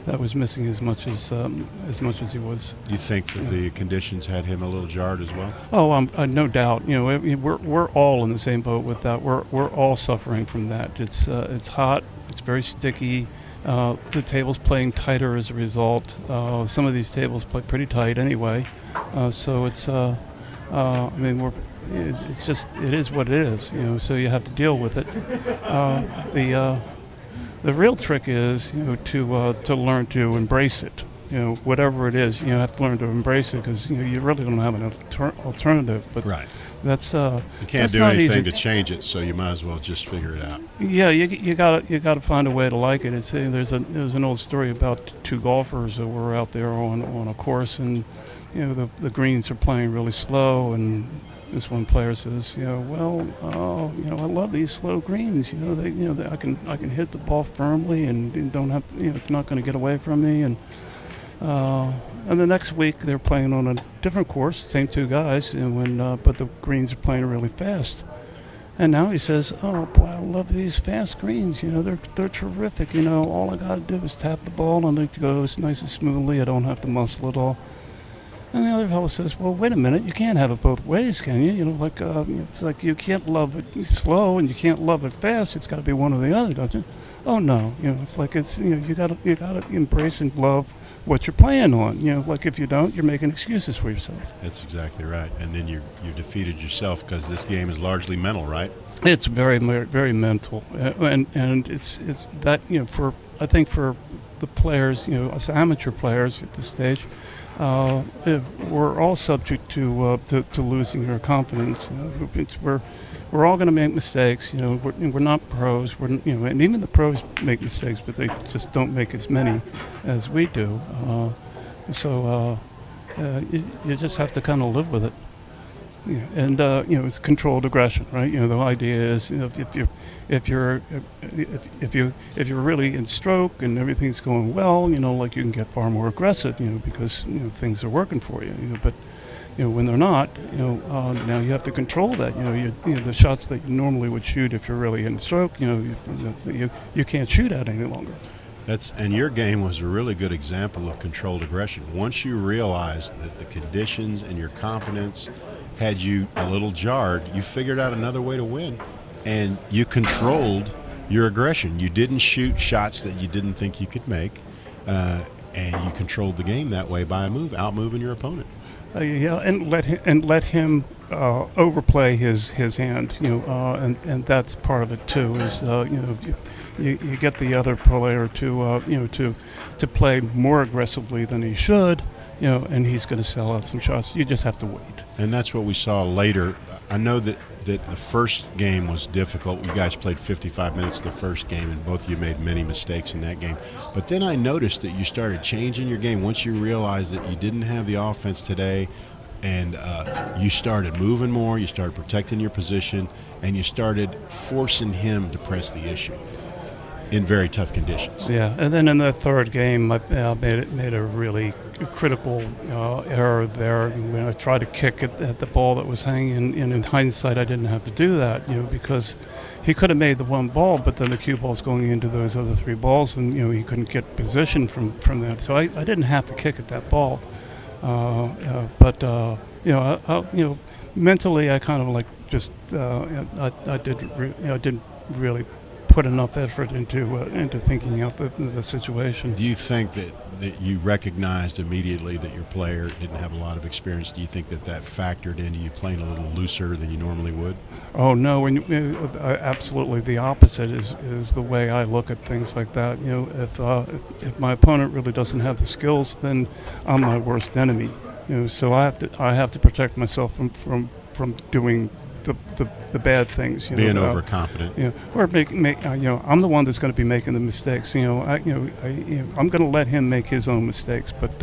that was missing as much as he was. You think that the conditions had him a little jarred as well? Oh, no doubt. We're all in the same boat with that. We're all suffering from that. It's hot. It's very sticky. The table's playing tighter as a result. Some of these tables play pretty tight anyway. So it's. It's just, it is what it is. So you have to deal with it. The real trick is, to learn to embrace it. Whatever it is, you have to learn to embrace it because you really don't have an alternative. But right. You can't that's do not anything easy. to change it, so you might as well just figure it out. Yeah, you gotta find a way to like it. There's an old story about two golfers that were out there on a course, and the greens are playing really slow, and this one player says, I love these slow greens. I can hit the ball firmly and don't have it's not going to get away from me. And the next week they're playing on a different course, same two guys, but the greens are playing really fast. And now he says, "Oh boy, I love these fast greens. They're terrific. All I got to do is tap the ball and it goes nice and smoothly. I don't have to muscle it all." And the other fellow says, "Well, wait a minute. You can't have it both ways, can you? It's like you can't love it slow and you can't love it fast. It's got to be one or the other, don't you?" "Oh no. It's like you gotta embrace and love what you're playing on. Like if you don't, you're making excuses for yourself." That's exactly right. And then you defeated yourself because this game is largely mental, right? It's very, very mental, and it's that I think for the players, us amateur players at this stage, we're all subject to losing our confidence. We're all going to make mistakes. We're not pros. And even the pros make mistakes, but they just don't make as many as we do. So you just have to kind of live with it. And it's controlled aggression, right? The idea is if you're really in stroke and everything's going well, like you can get far more aggressive, because things are working for you. But when they're not, now you have to control that. The shots that you normally would shoot if you're really in stroke, you can't shoot at any longer. And your game was a really good example of controlled aggression. Once you realized that the conditions and your confidence had you a little jarred, you figured out another way to win, and you controlled your aggression. You didn't shoot shots that you didn't think you could make, and you controlled the game that way by out-moving your opponent. And let him overplay his hand, and that's part of it too. Is you get the other player to play more aggressively than he should, and he's going to sell out some shots. You just have to wait. And that's what we saw later. I know that the first game was difficult. You guys played 55 minutes the first game, and both of you made many mistakes in that game. But then I noticed that you started changing your game once you realized that you didn't have the offense today, and you started moving more, you started protecting your position, and you started forcing him to press the issue in very tough conditions. Yeah, and then in the third game, I made a really critical error there when I tried to kick at the ball that was hanging. And in hindsight, I didn't have to do that, because he could have made the one ball, but then the cue ball's going into those other three balls, and he couldn't get position from that. So I didn't have to kick at that ball, but mentally, I kind of like just I didn't really put enough effort into thinking out the situation. Do you think that you recognized immediately that your player didn't have a lot of experience? Do you think that factored into you playing a little looser than you normally would? Oh no, absolutely the opposite is the way I look at things like that. If my opponent really doesn't have the skills, then I'm my worst enemy. So I have to protect myself from doing the bad things, being overconfident, or I'm the one that's going to be making the mistakes. I'm going to let him make his own mistakes. But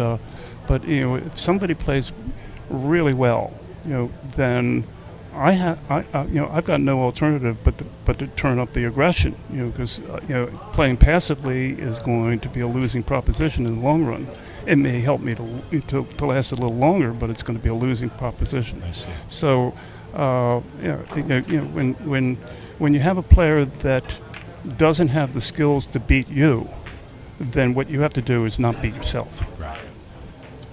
if somebody plays really well, then I've got no alternative but to turn up the aggression. Because playing passively is going to be a losing proposition in the long run. It may help me to last a little longer, but it's going to be a losing proposition. I see. So. When you have a player that doesn't have the skills to beat you, then what you have to do is not beat yourself. Right.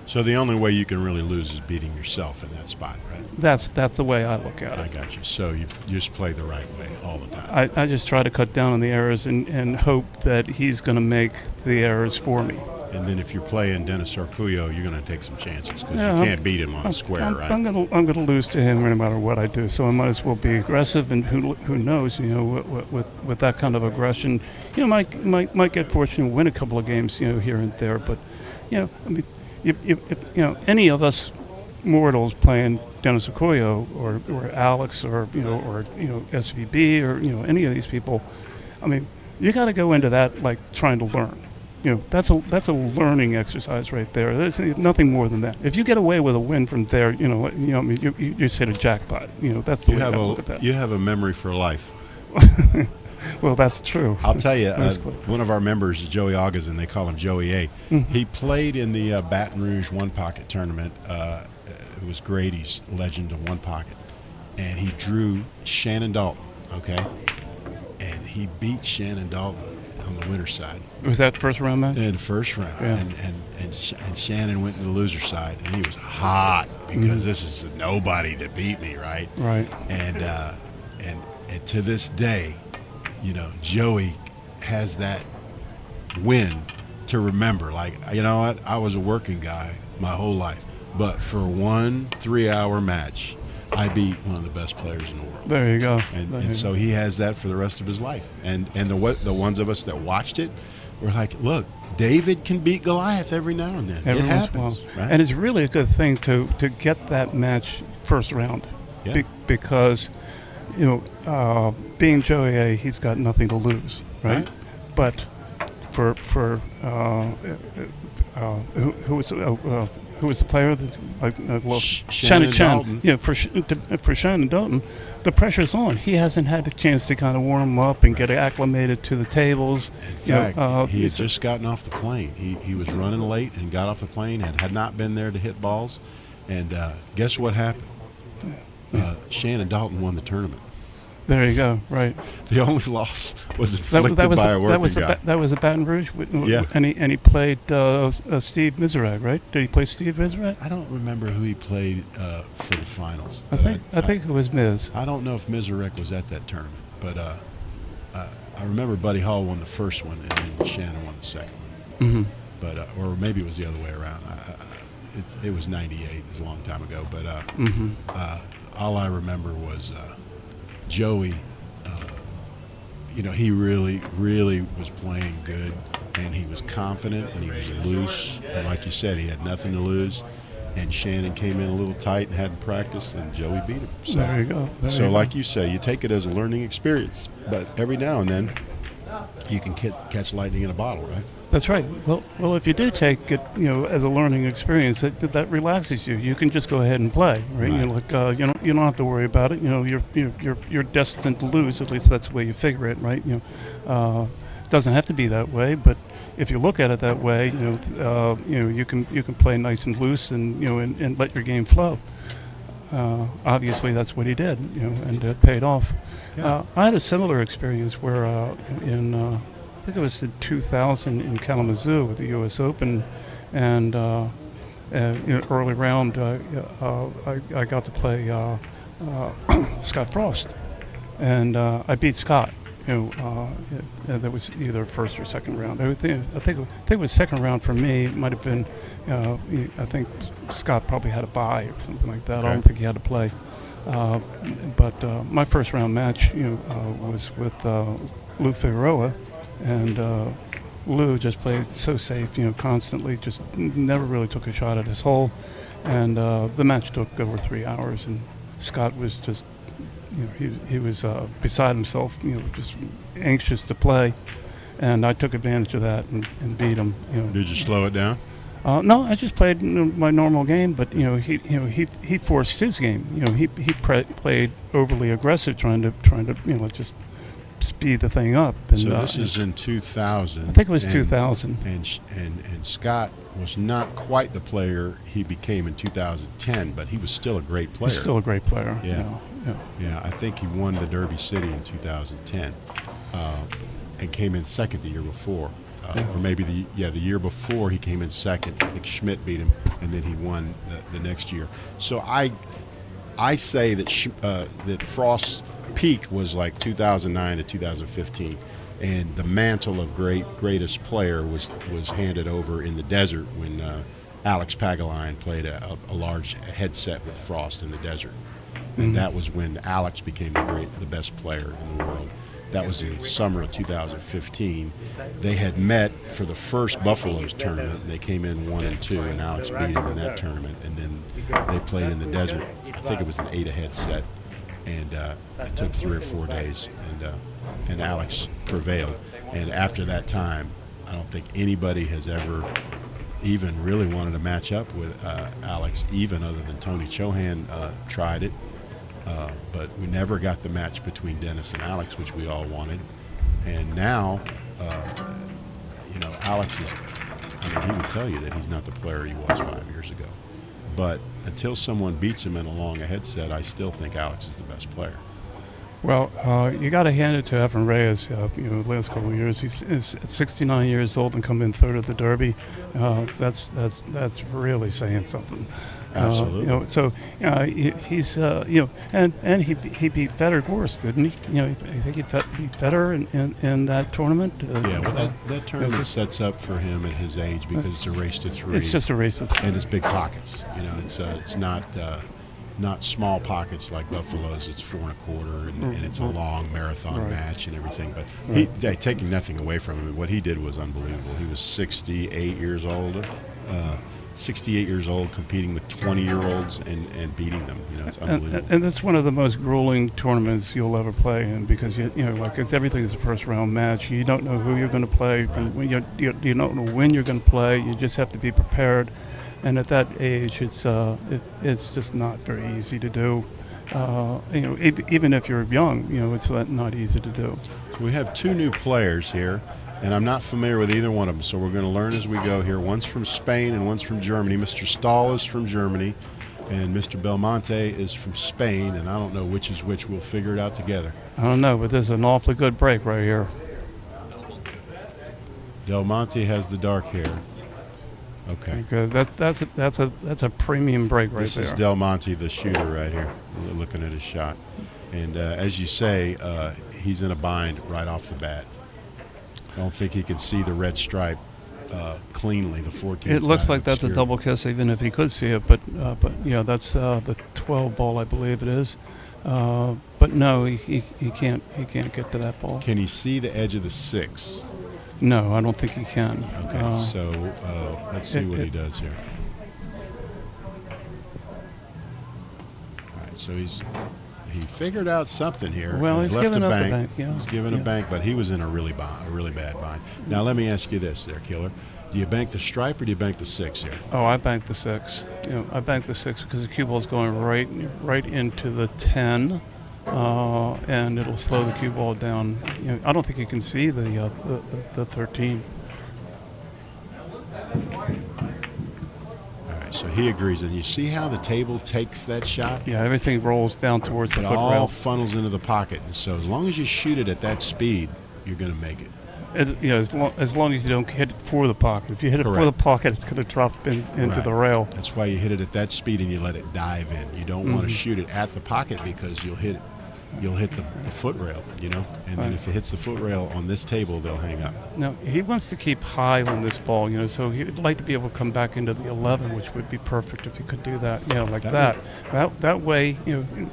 So the only way you can really lose is beating yourself in that spot, right? That's the way I look at it. I got you. So you just play the right way all the time. I just try to cut down on the errors and hope that he's going to make the errors for me. And then if you're playing Dennis Orcuyo, you're going to take some chances because you can't beat him on a square, right? I'm going to lose to him no matter what I do. So I might as well be aggressive. And who knows? With that kind of aggression, might get fortunate to win a couple of games, here and there. But any of us, mortals playing Dennis Okoye or Alex or SVB or any of these people. I mean, you got to go into that like trying to learn. That's a learning exercise right there. There's nothing more than that. If you get away with a win from there, you just hit a jackpot. That's the way I look at that. You have a memory for life. Well, that's true. I'll tell you, one of our members is Joey August, and they call him Joey A. Mm-hmm. He played in the Baton Rouge One Pocket tournament. It was Grady's Legend of One Pocket, and he drew Shannon Dalton. Okay, and he beat Shannon Dalton on the winner's side. Was that the first round match? In the first round, yeah. and Shannon went to the loser side, and he was hot because this is a nobody that beat me, right? Right. And to this day, Joey has that win to remember. Like, you know what? I was a working guy my whole life, but for one 3-hour match, I beat one of the best players in the world. There you go. And so he has that for the rest of his life. And the ones of us that watched it were like, look, David can beat Goliath every now and then. It happens. Right? And it's really a good thing to get that match first round. Yeah. Because, being Joey A, he's got nothing to lose, right? But for who was the player? Shannon Dalton. Yeah, for Shannon Dalton, the pressure's on. He hasn't had the chance to kind of warm up and get acclimated to the tables. In fact, he had just gotten off the plane. He was running late and got off the plane and had not been there to hit balls. And guess what happened? Shannon Dalton won the tournament. There you go. Right. The only loss was inflicted by a working guy. That was a Baton Rouge. Yeah. And he played Steve Mizarek, right? Did he play Steve Mizarek? I don't remember who he played for the finals. I think it was Miz. I don't know if Mizarek was at that tournament, but I remember Buddy Hall won the first one and then Shannon won the second one. Mm-hmm. But or maybe it was the other way around. It was '98. It was a long time ago. But all I remember was. Joey, he really, really was playing good, and he was confident, and he was loose, and like you said, he had nothing to lose, and Shannon came in a little tight and hadn't practiced, and Joey beat him. So, there you go. Like you say, you take it as a learning experience, but every now and then you can catch lightning in a bottle, right? That's right. Well, if you do take it, as a learning experience, that relaxes you. You can just go ahead and play, right? You don't have to worry about it. You're destined to lose. At least that's the way you figure it, right? It doesn't have to be that way, but if you look at it that way, you can play nice and loose and let your game flow. Obviously, that's what he did, and it paid off. Yeah. I had a similar experience where I think it was in 2000 in Kalamazoo with the U.S. Open, and early round I got to play Scott Frost, and I beat Scott. That was either first or second round. I think it was second round for me. It might have been. I think Scott probably had a bye or something like that. Okay. I don't think he had to play. But my first round match, was with Lou Figueroa, and Lou just played so safe, constantly, just never really took a shot at his hole, and the match took over 3 hours, and Scott was just, he was beside himself, just anxious to play, and I took advantage of that and beat him. Did you slow it down? No, I just played my normal game, but he forced his game. He played overly aggressive, trying to just speed the thing up. And, so this is in 2000. I think it was 2000. And Scott was not quite the player he became in 2010, but he was still a great player. He's still a great player. Yeah. I think he won the Derby City in 2010, and came in second the year before. Or maybe the year before he came in second. I think Schmidt beat him, and then he won the next year. So I say that Frost's peak was like 2009 to 2015, and the mantle of greatest player was handed over in the desert when Alex Pagaline played a large headset with Frost in the desert, and that was when Alex became the best player in the world. That was in summer of 2015. They had met for the first Buffaloes tournament, and they came in 1-2, and Alex beat him in that tournament. And then they played in the desert. I think it was an 8-ahead set, and it took 3 or 4 days, and Alex prevailed. And after that time, I don't think anybody has ever even really wanted to match up with Alex, even other than Tony Chohan tried it. But we never got the match between Dennis and Alex, which we all wanted. And now, Alex is, he would tell you that he's not the player he was 5 years ago. But until someone beats him in a long ahead set, I still think Alex is the best player. Well, you got to hand it to Evan Reyes. The last couple of years, he's 69 years old and come in third at the Derby. That's really saying something. Absolutely. He's and he beat Federer Gorst, didn't he? I think he beat Federer in that tournament. Yeah, well, that tournament sets up for him at his age because it's a race to 3. It's just a race to 3, and it's big pockets. It's not small pockets like Buffalo's. It's 4 1/4, and it's a long marathon match and everything. But taking nothing away from him, what he did was unbelievable. He was 68 years old. 68 years old, competing with 20-year-olds and beating them. It's unbelievable. And it's one of the most grueling tournaments you'll ever play in because everything is a first-round match. You don't know who you're going to play. You don't know when you're going to play. You just have to be prepared. And at that age, it's just not very easy to do. Even if you're young, it's not easy to do. So we have 2 new players here. And I'm not familiar with either one of them, so we're going to learn as we go here. One's from Spain and one's from Germany. Mr. Stahl is from Germany, and Mr. Belmonte is from Spain, and I don't know which is which. We'll figure it out together. I don't know, but there's an awfully good break right here. Del Monte has the dark hair. Okay. That's a premium break right there. This is Del Monte, the shooter, right here, looking at his shot. And as you say, he's in a bind right off the bat. I don't think he can see the red stripe cleanly. The 14. It looks like that's a double kiss, even if he could see it. But that's the 12 ball, I believe it is. But no, he can't get to that ball. Can he see the edge of the 6? No, I don't think he can. Okay, so let's see what he does here. All right, so he figured out something here. Well, he's left given a up bank. the bank. Yeah. He's given a bank, but he was in a really bad bind. Now let me ask you this, there, Killer. Do you bank the stripe or do you bank the 6 here? Oh, I bank the 6. I bank the 6 because the cue ball is going right into the 10, and it'll slow the cue ball down. I don't think you can see the 13. So he agrees, and you see how the table takes that shot? Yeah, everything rolls down towards the It foot all rail. funnels into the pocket, and so as long as you shoot it at that speed, you're going to make it. As long as you don't hit it for the pocket. If you hit it for the pocket, it's going to drop into the rail. That's why you hit it at that speed and you let it dive in. You don't want to shoot it at the pocket because you'll hit the foot rail, and then if it hits the foot rail on this table, they'll hang up. No, he wants to keep high on this ball, so he'd like to be able to come back into the 11, which would be perfect if he could do that, like that. That way,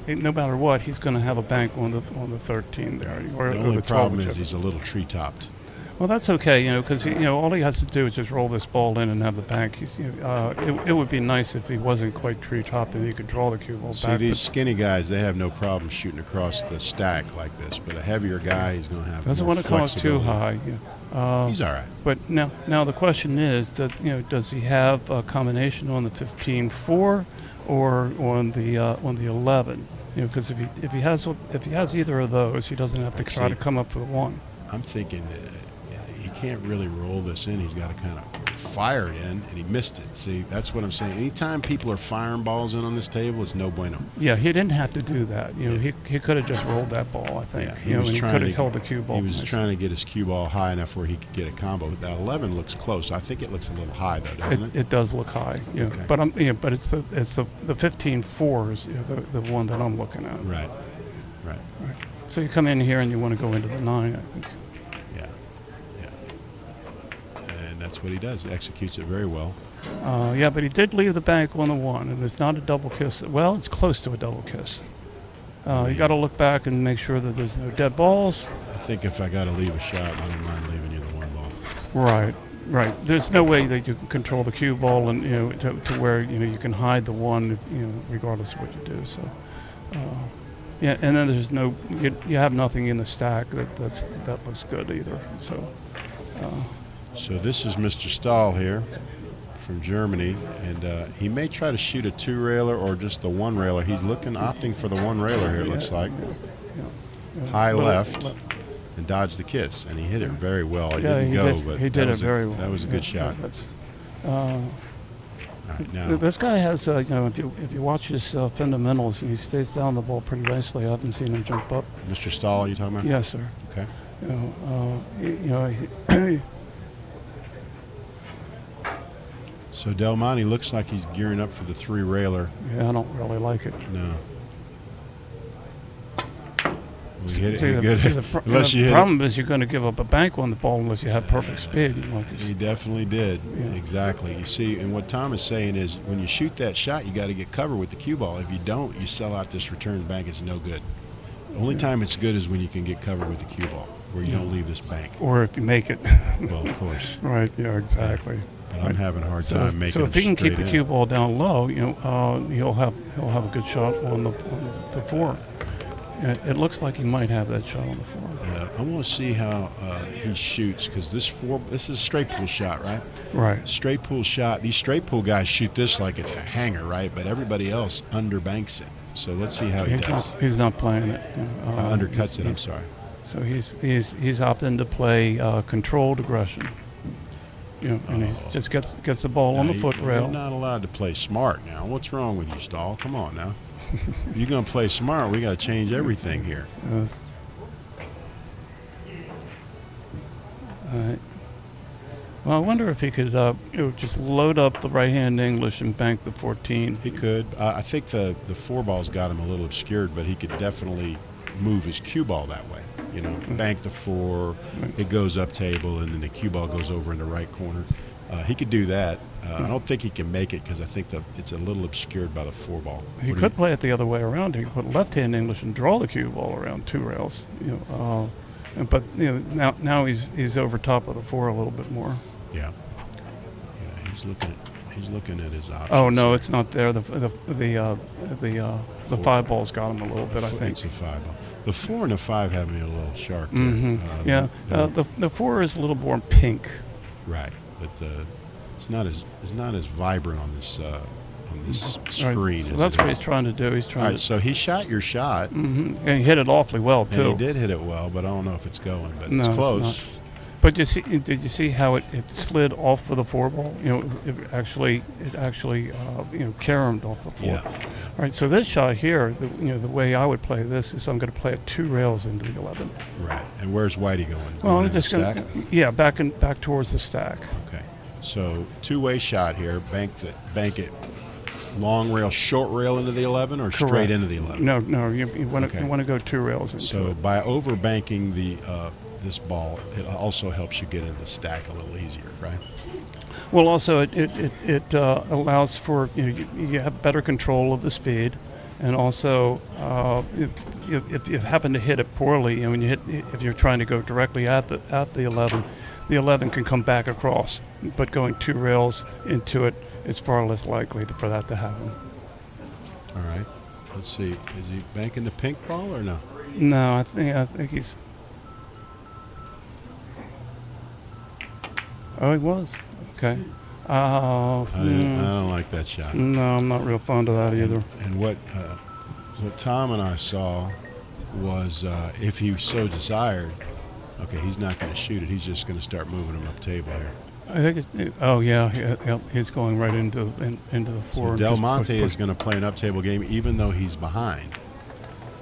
no matter what, he's going to have a bank on the 13 there. Or the only the 12, problem is whichever. he's a little tree-topped. Well, that's okay, because all he has to do is just roll this ball in and have the bank. It would be nice if he wasn't quite tree-topped and he could draw the cue ball back. See, these skinny guys, they have no problem shooting across the stack like this, but a heavier guy, he's going to have doesn't more want to come up too high. He's all right. But now the question is that does he have a combination on the 15-4 or on the 11? Because if he has either of those, he doesn't have to try to come up with one. I'm thinking that he can't really roll this in. He's got to kind of fire it in, and he missed it. See, that's what I'm saying. Anytime people are firing balls in on this table, it's no bueno. Yeah, he didn't have to do that. He could have just rolled that ball, I think. Yeah, he was trying could have held the cue ball. He was trying to get his cue ball high enough where he could get a combo. But that 11 looks close. I think it looks a little high, though, doesn't it? It does look high. Yeah, Okay. but it's the 15-4 is the one that I'm looking at. Right. So you come in here and you want to go into the 9, I think. And that's what he does. He executes it very well. But he did leave the bank on the 1, and it's not a double kiss. Well, it's close to a double kiss. You got to look back and make sure that there's no dead balls. I think if I got to leave a shot, I don't mind leaving you the one ball. Right, right. There's no way that you can control the cue ball and to where you can hide the one regardless of what you do. So, yeah, and then there's you have nothing in the stack that looks good either. So, so this is Mr. Stahl here from Germany, and he may try to shoot a 2-railer or just the 1-railer. He's opting for the 1-railer here. It looks like high left. And dodged the kiss, and he hit it very well. He didn't go, but he did it very well. That was a good shot. Now. This guy has, if you watch his fundamentals, he stays down the ball pretty nicely. I haven't seen him jump up. Mr. Stahl, you talking about? Yes, sir. Okay. So Del Monte looks like he's gearing up for the 3-railer. Yeah, I don't really like it. No. You hit See, it good. The problem is you're going to give up a bank on the ball unless you have perfect speed. He definitely did. Yeah. Exactly. You see, and what Tom is saying is when you shoot that shot, you got to get cover with the cue ball. If you don't, you sell out this return bank. It's no good. The only time it's good is when you can get cover with the cue ball, where you don't leave this bank. Or if you make it. Well, of course. Right. Yeah. Exactly. But I'm having a hard time making. So if he can keep the cue ball down low, he'll have a good shot on the 4. It looks like he might have that shot on the 4. Yeah, I want to see how he shoots, because this is a straight pull shot, right? Right. Straight pull shot. These straight pull guys shoot this like it's a hanger, right? But everybody else underbanks it. So let's see how he does. He's not playing it. Undercuts it. I'm sorry. So he's opting to play controlled aggression. And he just gets the ball on the foot rail. You're not allowed to play smart now. What's wrong with you, Stahl? Come on now. You're going to play smart, we got to change everything here. Yes. All right. Well, I wonder if he could just load up the right-hand English and bank the 14. He could. I think the 4-ball's got him a little obscured, but he could definitely move his cue ball that way. Bank the 4, it goes up table, and then the cue ball goes over in the right corner. He could do that. I don't think he can make it because I think it's a little obscured by the 4-ball. He could play it the other way around. He could put left-hand English and draw the cue ball around 2 rails. But now he's over top of the 4 a little bit more. Yeah. He's looking at his options. Oh no, it's not there. The 5-ball's got him a little bit. I think it's a 5-ball. The 4 and the 5 have me a little sharp. The 4 is a little more pink. Right, but it's not as vibrant on this screen. Right. So that's what he's trying to do. He's trying. All right, so he shot your shot, and he hit it awfully well too. And he did hit it well, but I don't know if it's going. But it's close. But did you see how it slid off of the 4-ball? It actually caromed off the 4. Yeah. All right. So this shot here, the way I would play this is I'm going to play it 2 rails into the 11. Right. And where's Whitey going? Well, I'm just going to back towards the stack. Okay. So 2-way shot here. Bank it. Long rail, short rail into the 11, or Correct. Straight into the 11? No. You want to go 2 rails into So it. by overbanking this ball, it also helps you get into the stack a little easier, right? Well, also it allows for you have better control of the speed, and also if you happen to hit it poorly, if you're trying to go directly at the 11, the 11 can come back across. But going 2 rails into it, it's far less likely for that to happen. All right. Let's see. Is he banking the pink ball or no? No, I think he's. Oh, he was. Okay. I don't like that shot. No, I'm not real fond of that either. And what Tom and I saw was if he so desired, okay, he's not going to shoot it. He's just going to start moving him up table here. I think he's going right into the 4. So Del Monte is going to play an up-table game even though he's behind.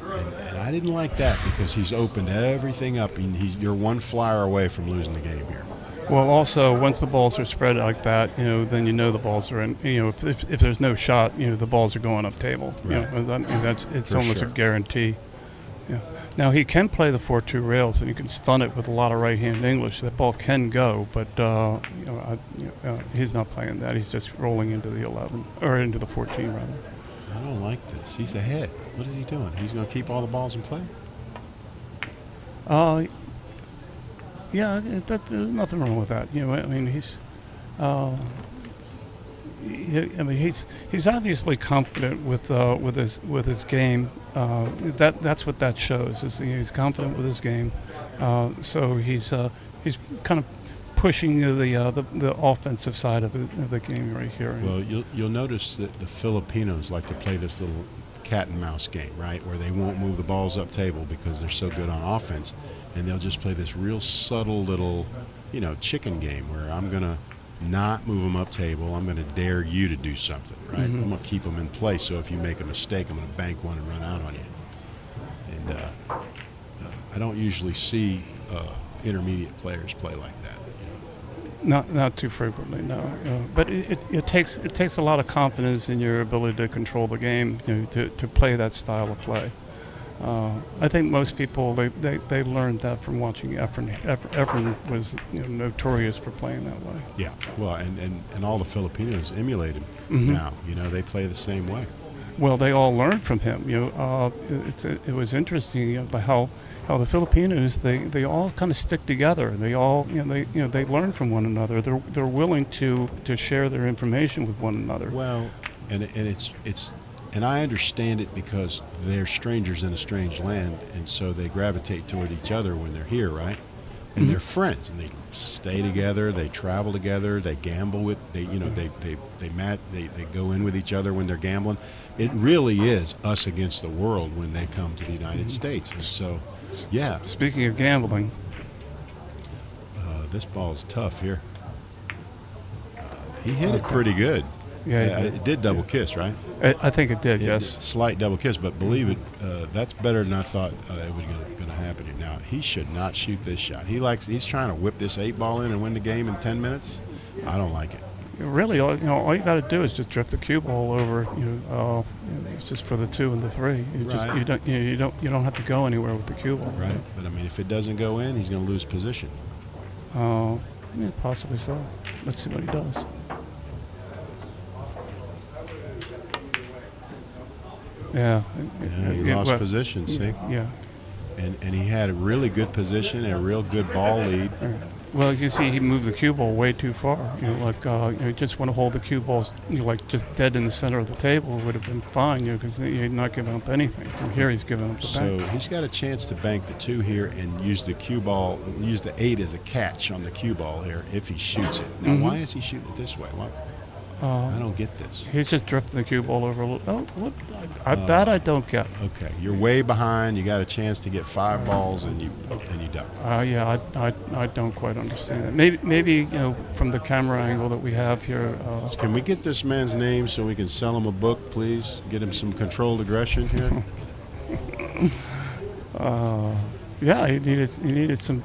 And I didn't like that because he's opened everything up. And you're 1 flyer away from losing the game here. Well, also, once the balls are spread like that, then the balls are in. If there's no shot, the balls are going up table. Right. It's For almost sure. a guarantee. Yeah. Now he can play the 4-2 rails, and you can stun it with a lot of right-hand English. That ball can go, but he's not playing that. He's just rolling into the 11 or into the 14 rather. I don't like this. He's ahead. What is he doing? He's going to keep all the balls in play? Yeah, there's nothing wrong with that. You know, I mean, he's obviously confident with his game. That's what that shows. Is he's confident with his game. So he's kind of pushing the offensive side of the game right here. Well, you'll notice that the Filipinos like to play this little cat and mouse game, right, where they won't move the balls up table because they're so good on offense, and they'll just play this real subtle little, chicken game where I'm gonna not move them up table. I'm gonna dare you to do something, right? Mm-hmm. I'm gonna keep them in place. So if you make a mistake, I'm gonna bank one and run out on you. And I don't usually see intermediate players play like that. Not too frequently, no. But it takes a lot of confidence in your ability to control the game, to play that style of play. I think most people they learned that from watching Efren. Efren was notorious for playing that way. Yeah, well, and all the Filipinos emulate him Mm-hmm. now. They play the same way. Well, they all learned from him. It was interesting how the Filipinos they all kind of stick together. They all they learn from one another. They're willing to share their information with one another. Well, and it's and I understand it because they're strangers in a strange land, and so they gravitate toward each other when they're here, right? And they're friends, and they stay together. They travel together. They gamble with they go in with each other when they're gambling. It really is us against the world when they come to the United States, and so. Yeah. Speaking of gambling, this ball's tough here. He hit it pretty good. Yeah, it did double kiss, right? I think it did. Yes, slight double kiss, but believe it, that's better than I thought it was going to happen here. Now he should not shoot this shot. He's trying to whip this 8-ball in and win the game in 10 minutes. I don't like it. Really, all you got to do is just drift the cue ball over. It's just for the 2 and the 3. You don't have to go anywhere with the cue ball. Right, but I mean, if it doesn't go in, he's going to lose position. Possibly so. Let's see what he does. Yeah. He lost position. See. Yeah. And he had a really good position and a real good ball lead. Well, you see, he moved the cue ball way too far. You just want to hold the cue balls, just dead in the center of the table. It would have been fine, because you're not giving up anything. From here, he's giving up the bank. So he's got a chance to bank the 2 here and use the cue ball, use the 8 as a catch on the cue ball here if he shoots it. Now, why is he shooting it this way? I don't get this. He's just drifting the cue ball over a little. Oh, what? That I don't get. Okay, you're way behind. You got a chance to get 5 balls and you duck. Yeah, I don't quite understand that. Maybe from the camera angle that we have here. Can we get this man's name so we can sell him a book, please? Get him some controlled aggression here. Yeah, he needed some,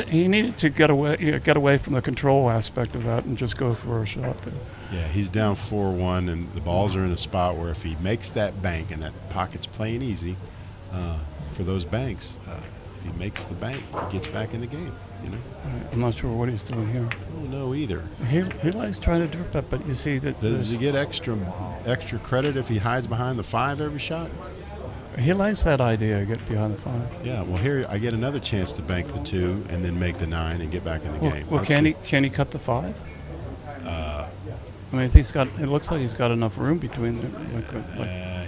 he needed to get away from the control aspect of that and just go for a shot there. Yeah, he's down 4-1, and the balls are in a spot where if he makes that bank, and that pocket's playing easy for those banks, if he makes the bank, he gets back in the game. I'm not sure what he's doing here. I don't know either. He likes trying to drift that, but you see that. Does he get extra credit if he hides behind the 5 every shot? He likes that idea, get behind the 5. Yeah, well, here I get another chance to bank the 2 and then make the 9 and get back in the game. Well, can he cut the 5? I mean, it looks like he's got enough room between them.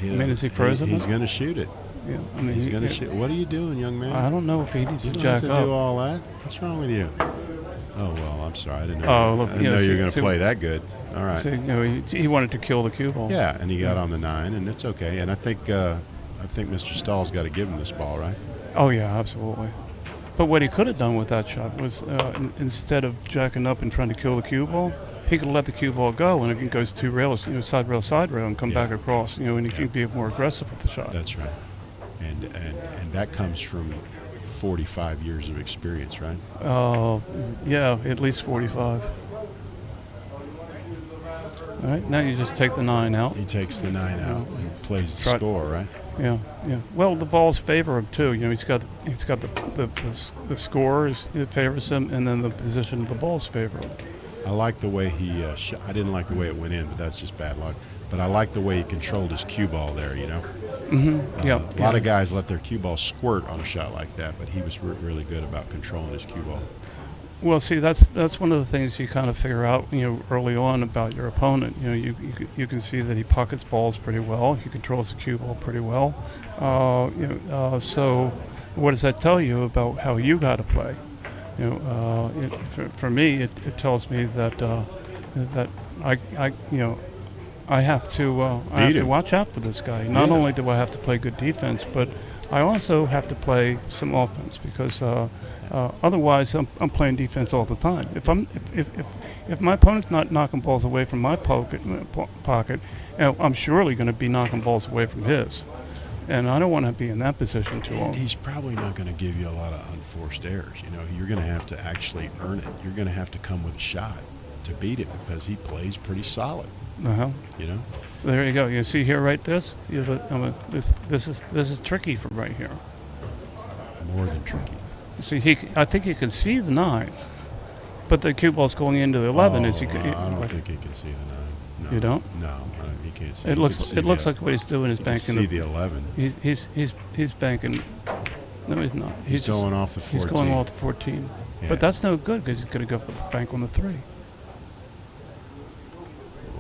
Is he frozen? He's going to shoot it. Yeah, I mean, he's going to shoot. What are you doing, young man? I don't know if he needs to jack up. You don't have to do all that. What's wrong with you? Oh well, I'm sorry. I didn't know. Oh, I didn't know you were going to play that good. All right. So, he wanted to kill the cue ball. Yeah, and he got on the 9, and it's okay. And I think Mr. Stahl's got to give him this ball, right? Oh yeah, absolutely. But what he could have done with that shot was instead of jacking up and trying to kill the cue ball, he could let the cue ball go, and it goes 2 rails, side rail, and come back across, and he can be more aggressive with the shot. That's right. And that comes from 45 years of experience, right? Yeah, at least 45. All right, now you just take the 9 out. He takes the 9 out and plays the score, right? Yeah. Well, the balls favor him too. He's got the score it favors him, and then the position of the balls favor him. I like the way he. I didn't like the way it went in, but that's just bad luck. but I like the way he controlled his cue ball there, you know. Yeah. A lot of guys let their cue ball squirt on a shot like that, but he was really good about controlling his cue ball. Well, see, that's one of the things you kind of figure out, early on about your opponent. You can see that he pockets balls pretty well. He controls the cue ball pretty well. So, what does that tell you about how you got to play? For me, it tells me that that I have to watch out for this guy. Not only do I have to play good defense, but I also have to play some offense because otherwise I'm playing defense all the time. If my opponent's not knocking balls away from my pocket, I'm surely going to be knocking balls away from his. And I don't want to be in that position too long. He's probably not going to give you a lot of unforced errors. You're going to have to actually earn it. You're going to have to come with a shot to beat him because he plays pretty solid. There you go. You see here, right? This is tricky from right here. More than tricky. See, I think he can see the 9, but the cue ball's going into the 11. I don't think he can see the 9. No, you don't? No, he can't see. It looks like what he's doing is banking. See the 11. He's banking. No, he's not. He's going off the 14. He's going off the 14. Yeah. But that's no good because he's going to go bank on the 3.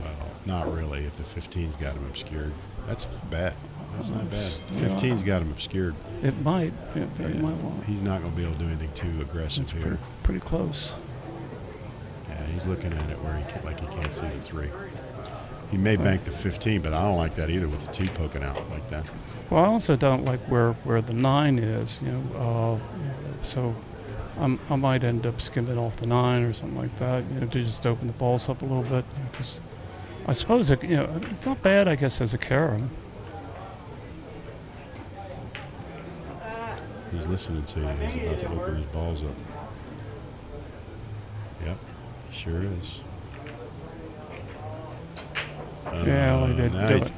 Well, not really. If the 15's got him obscured, that's not bad. That's not bad. 15's got him obscured. It might. Yeah, it might. He's not going to be able to do anything too aggressive here. Pretty close. Yeah, he's looking at it where he can't see the 3. He may bank the 15, but I don't like that either with the 2 poking out like that. Well, I also don't like where the 9 is. So I might end up skimming off the 9 or something like that. To just open the balls up a little bit. Because I suppose it's not bad, I guess, as a carom. He's listening to you. He's about to open his balls up. Yep, he sure is. Yeah, they did do it.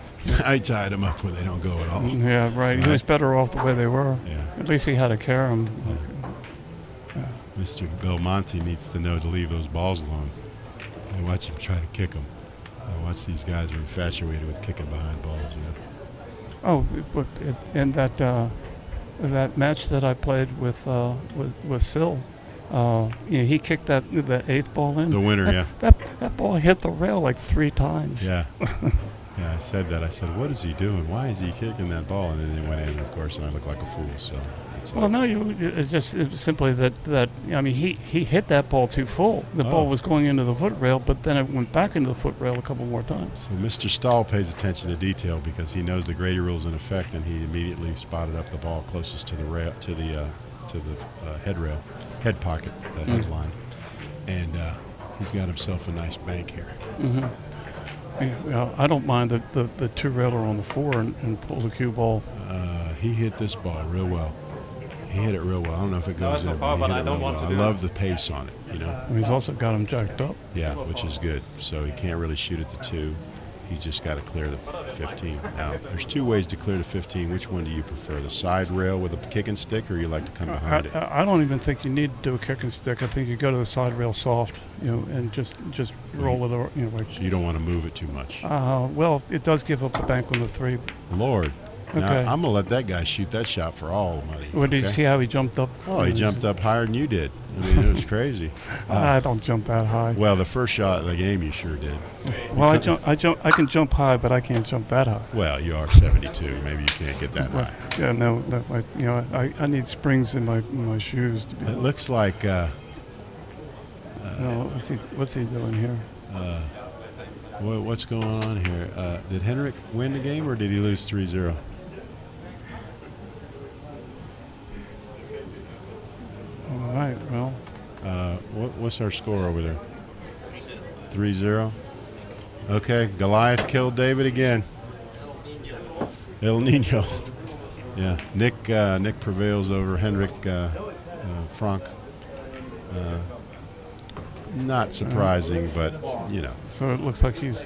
I tied him up where they don't go at all. Yeah, right. He was better off the way they were. Yeah. At least he had a carom. Yeah. Mr. Belmonte needs to know to leave those balls alone. I watch him try to kick them. I watch these guys are infatuated with kicking behind balls. Oh, but in that match that I played with Sil, he kicked the 8th ball in. The winner, yeah. That ball hit the rail like 3 times. Yeah. Yeah, I said that. I said, what is he doing? Why is he kicking that ball? And then it went in, of course, and I looked like a fool. So. Well, no, it's just simply that he hit that ball too full. The ball was going into the foot rail, but then it went back into the foot rail a couple more times. So Mr. Stahl pays attention to detail because he knows the Grady rule's in effect, and he immediately spotted up the ball closest to the rail, to the head rail, head pocket, the headline, and he's got himself a nice bank here. Mm-hmm. Yeah, I don't mind the 2 railer on the 4 and pull the cue ball. He hit this ball real well. He hit it real well. I don't know if it goes in, but he hit it real well. I love the pace on it, And he's also got him jacked up. Yeah, which is good. So he can't really shoot at the 2. He's just got to clear the 15. Now, there's 2 ways to clear the 15. Which one do you prefer? The side rail with a kick and stick, or you like to come behind it? I don't even think you need to do a kick and stick. I think you go to the side rail soft, and just roll it, So you don't want to move it too much. Well, it does give up the bank on the 3. Lord. Okay. Now, I'm going to let that guy shoot that shot for all the money. Well, did you see how he jumped up? Oh, he jumped up higher than you did. I mean, it was crazy. I don't jump that high. Well, the first shot of the game, you sure did. Well, I can jump high, but I can't jump that high. Well, you are 72. Maybe you can't get that high. Yeah, no. I need springs in my shoes to be. It looks like. What's he doing here? What's going on here? Did Henrik win the game, or did he lose 3-0? All right, well. What's our score over there? 3-0. Okay, Goliath killed David again. El Nino. Yeah, Nick prevails over Henrik Frank. Not surprising, but So it looks like he's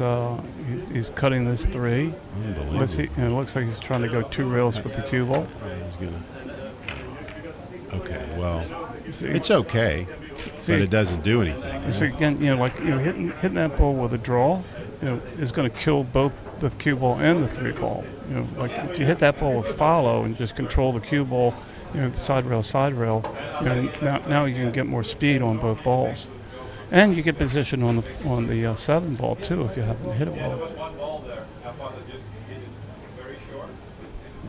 cutting this 3. Unbelievable. It looks like he's trying to go 2 rails with the cue ball. He's gonna. Okay, well, it's okay, but it doesn't do anything. So again, hitting that ball with a draw, is going to kill both the cue ball and the 3 ball. You know, like if you hit that ball with follow and just control the cue ball, you know, side rail, you know, now you can get more speed on both balls, and you get position on the 7 ball too if you happen to hit it well.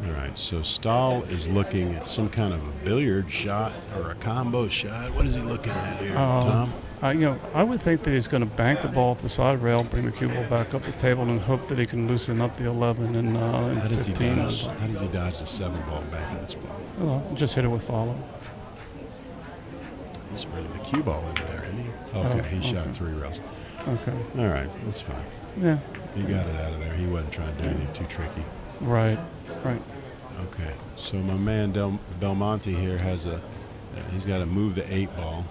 All right, so Stahl is looking at some kind of a billiard shot or a combo shot. What is he looking at here, Tom? You know, I would think that he's going to bank the ball off the side rail, bring the cue ball back up the table, and hope that he can loosen up the 11 and 15. How does he dodge the 7 ball back in this ball? Well, just hit it with follow. He's bringing the cue ball into there, isn't he? Okay, he shot 3 rails. Okay. All right, that's fine. Yeah. He got it out of there. He wasn't trying to do anything too tricky. Right. Okay, so my man Belmonte here he's got to move the 8 ball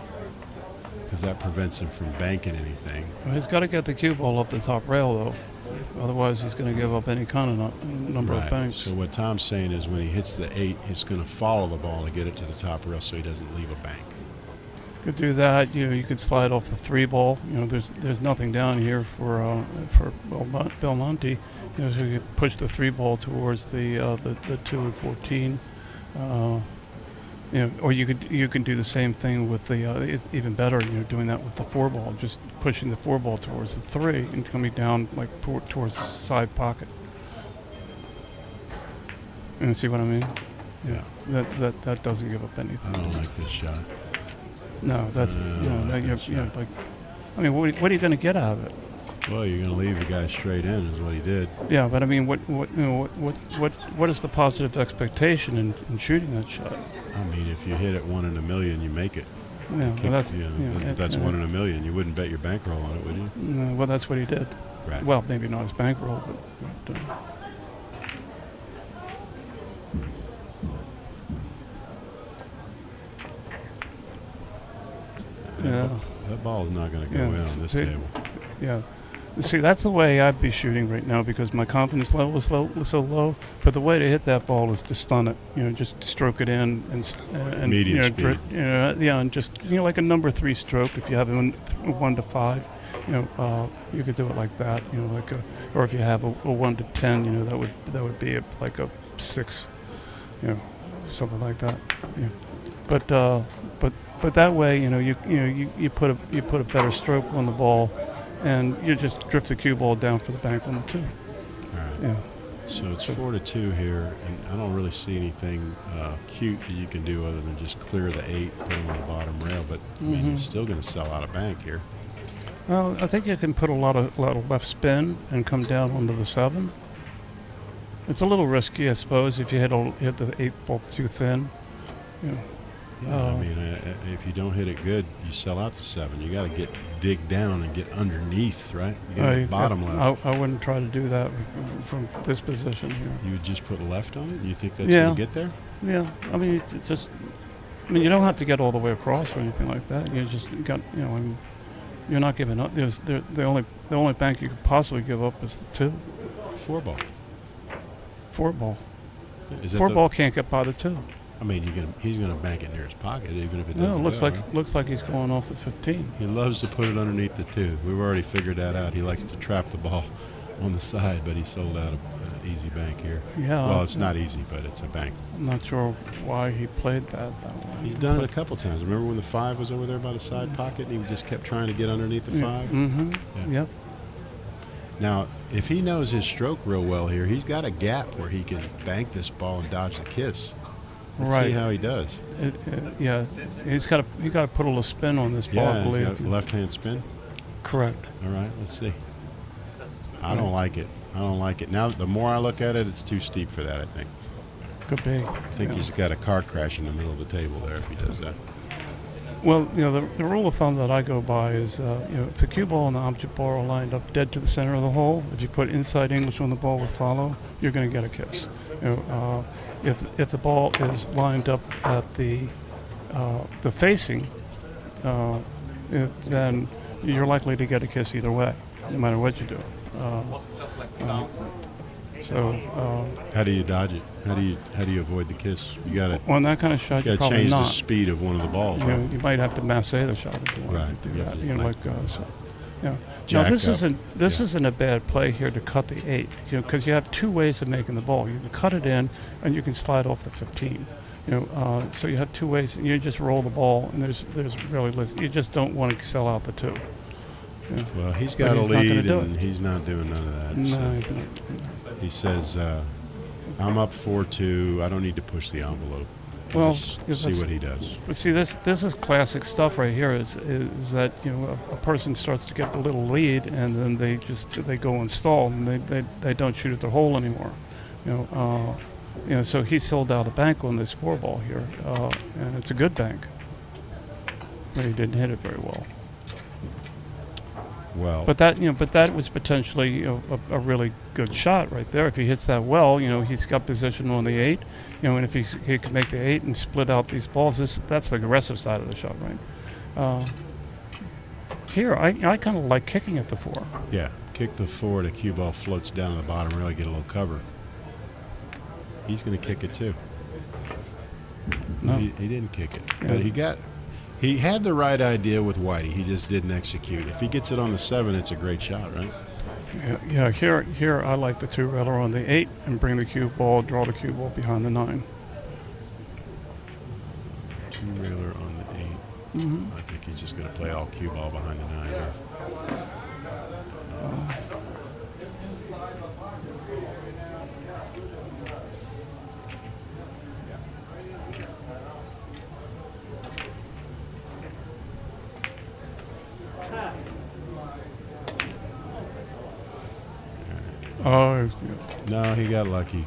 because that prevents him from banking anything. Well, he's got to get the cue ball up the top rail though, otherwise he's going to give up any kind of number of banks. So what Tom's saying is when he hits the 8, he's going to follow the ball to get it to the top rail so he doesn't leave a bank. You could do that. You know, you could slide off the 3 ball. You know, there's nothing down here for Belmonte. You know, so you could push the 3 ball towards the 2 and 14. You know, or you can do the same thing with the it's even better. You know, doing that with the 4 ball, just pushing the 4 ball towards the 3 and coming down like towards the side pocket. And see what I mean? Yeah. That doesn't give up anything. I don't like this shot. No, that's like. I mean, what are you going to get out of it? Well, you're going to leave the guy straight in, is what he did. Yeah, but I mean, what is the positive expectation in shooting that shot? I mean, if you hit it 1 in a million, you make it. Yeah, well, that's 1 in a million. You wouldn't bet your bankroll on it, would you? No, well, that's what he did. Right. Well, maybe not his bankroll, but yeah. That ball is not going to go in on this table. Yeah. See, that's the way I'd be shooting right now because my confidence level is so low. But the way to hit that ball is to stun it. You know, just stroke it in and medium speed. And just like a number 3 stroke. If you have 1 to 5, you could do it like that. You know, or if you have a 1 to 10, you know, that would be like a 6. You know, something like that. Yeah. But that way, you know, you put a better stroke on the ball, and you just drift the cue ball down for the bank on the 2. All right. Yeah. So it's 4-2 here, and I don't really see anything cute that you can do other than just clear the 8, put them on the bottom rail. But I mean, you're still going to sell out of bank here. Well, I think you can put a lot of left spin and come down onto the 7. It's a little risky, I suppose, if you hit the 8 ball too thin. You know. Yeah, I mean, if you don't hit it good, you sell out the 7. You got to dig down and get underneath, right? You got to bottom left. I wouldn't try to do that from this position here. You would just put a left on it? You think that's going to get there? Yeah. I mean, it's just. I mean, you don't have to get all the way across or anything like that. You just got. You know, I mean, you're not giving up. The only bank you could possibly give up is the 2. 4 ball. 4 ball. 4 ball can't get by the 2. I mean, he's going to bank it near his pocket, even if it doesn't. No, it looks like he's going off the 15. He loves to put it underneath the 2. We've already figured that out. He likes to trap the ball on the side, but he sold out an easy bank here. Yeah. Well, it's not easy, but it's a bank. I'm not sure why he played that way. He's done it a couple times. Remember when the 5 was over there by the side pocket, and he just kept trying to get underneath the 5? Mm-hmm. Yeah. Yep. Now, if he knows his stroke real well here, he's got a gap where he can bank this ball and dodge the kiss. Let's see how he does. Yeah, he's got to put a little spin on this ball, I believe. He's got left-hand spin? Correct. All right, let's see. I don't like it. Now, the more I look at it, it's too steep for that, I think. Could be. I think he's got a car crash in the middle of the table there if he does that. Well, you know, the rule of thumb that I go by is, if the cue ball and the object ball are lined up dead to the center of the hole, if you put inside English on the ball with follow, you're going to get a kiss. You know, if the ball is lined up at the facing, then you're likely to get a kiss either way, no matter what you do. How do you dodge it? How do you avoid the kiss? You got to. On that kind of shot, you got to probably change not. the speed of one of the balls. You might have to masse the shot if you want to do that. You know, Yeah. jack Now this up. isn't a bad play here to cut the 8, because you have two ways of making the ball. You can cut it in, and you can slide off the 15. So you have two ways. You just roll the ball, and there's really you just don't want to sell out the 2. Yeah. Well, he's But got a he's not gonna lead, do and it. he's not doing none of that. No, so he's not. he says, "I'm up 4-2. I don't need to push the envelope. I'll Well, just yeah, see that's- what he does." But see, this is classic stuff right here. Is that a person starts to get a little lead, and then they go install, and they don't shoot at the hole anymore. So he sold out a bank on this 4 ball here, and it's a good bank. But he didn't hit it very well. Well, But that was potentially a really good shot right there. If he hits that well, he's got position on the 8, and if he can make the 8 and split out these balls, that's the aggressive side of the shot, right? Here, I kind of like kicking at the 4. yeah, kick the 4. The cue ball floats down to the bottom. Really get a little cover. He's going to kick it too. No. He didn't kick it, Yeah. but he had the right idea with Whitey. He just didn't execute. If he gets it on the 7, it's a great shot, right? Yeah. Here I like the 2-railer on the 8 and bring the cue ball, draw the cue ball behind the 9. 2-railer on the 8. Mhm. I think he's just going to play all cue ball behind the 9. Here. Oh, No, he got lucky.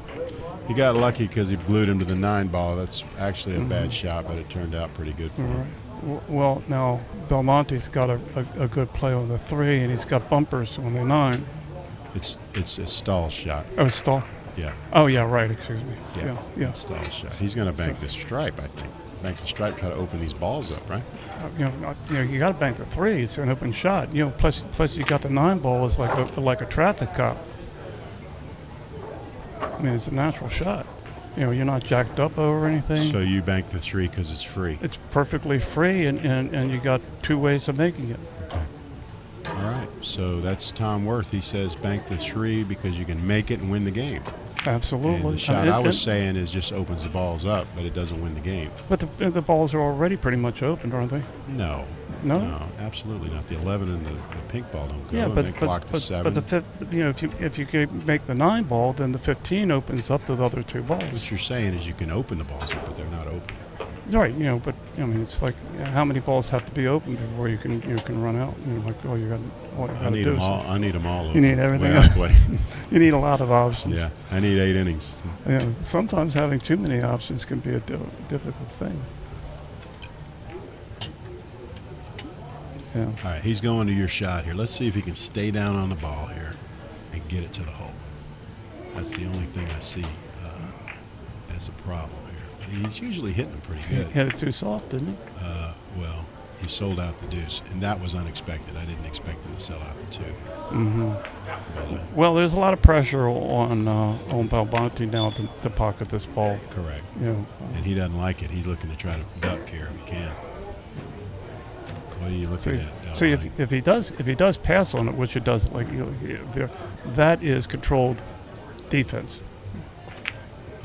He got lucky because he glued him to the 9 ball. That's actually a bad shot, but it turned out pretty good for him. Right. Well, now Belmonte's got a good play on the 3, and he's got bumpers on the 9. It's a stall shot. Oh, stall. Yeah. Oh, yeah. Right. Excuse me. Yeah. It's stall shot. He's going to bank this stripe, I think. Bank the stripe, try to open these balls up, right? You got to bank the 3. It's an open shot. Plus you got the 9 ball is like a traffic cop. I mean, it's a natural shot. You're not jacked up over anything. So you bank the 3 because it's free. It's perfectly free, and you got 2 ways of making it. Okay. All right. So that's Tom Worth. He says bank the 3 because you can make it and win the game. Absolutely. And the shot I was saying is just opens the balls up, but it doesn't win the game. But the balls are already pretty much opened, aren't they? No. No? Absolutely not. The 11 and the pink ball don't go. Yeah, and but they block the 7. But the 5, if you can make the 9 ball, then the 15 opens up the other 2 balls. What you're saying is you can open the balls up, but they're not open. Right, but I mean, it's like how many balls have to be opened before you can run out? All you got I need to do them is all. I need them all. You need everything. Way I play. You need a lot of options. Yeah, I need 8 innings. Yeah, sometimes having too many options can be a difficult thing. Yeah. All right, he's going to your shot here. Let's see if he can stay down on the ball here and get it to the hole. That's the only thing I see as a problem here. But he's usually hitting them pretty good. He hit it too soft, didn't he? Well, he sold out the deuce, and that was unexpected. I didn't expect him to sell out the 2. Mm-hmm. Well, there's a lot of pressure on Belmonte now to pocket this ball. Correct. And he doesn't like it. He's looking to try to duck here if he can. What are you looking at? See, if he does pass on it, which it does, that is controlled defense.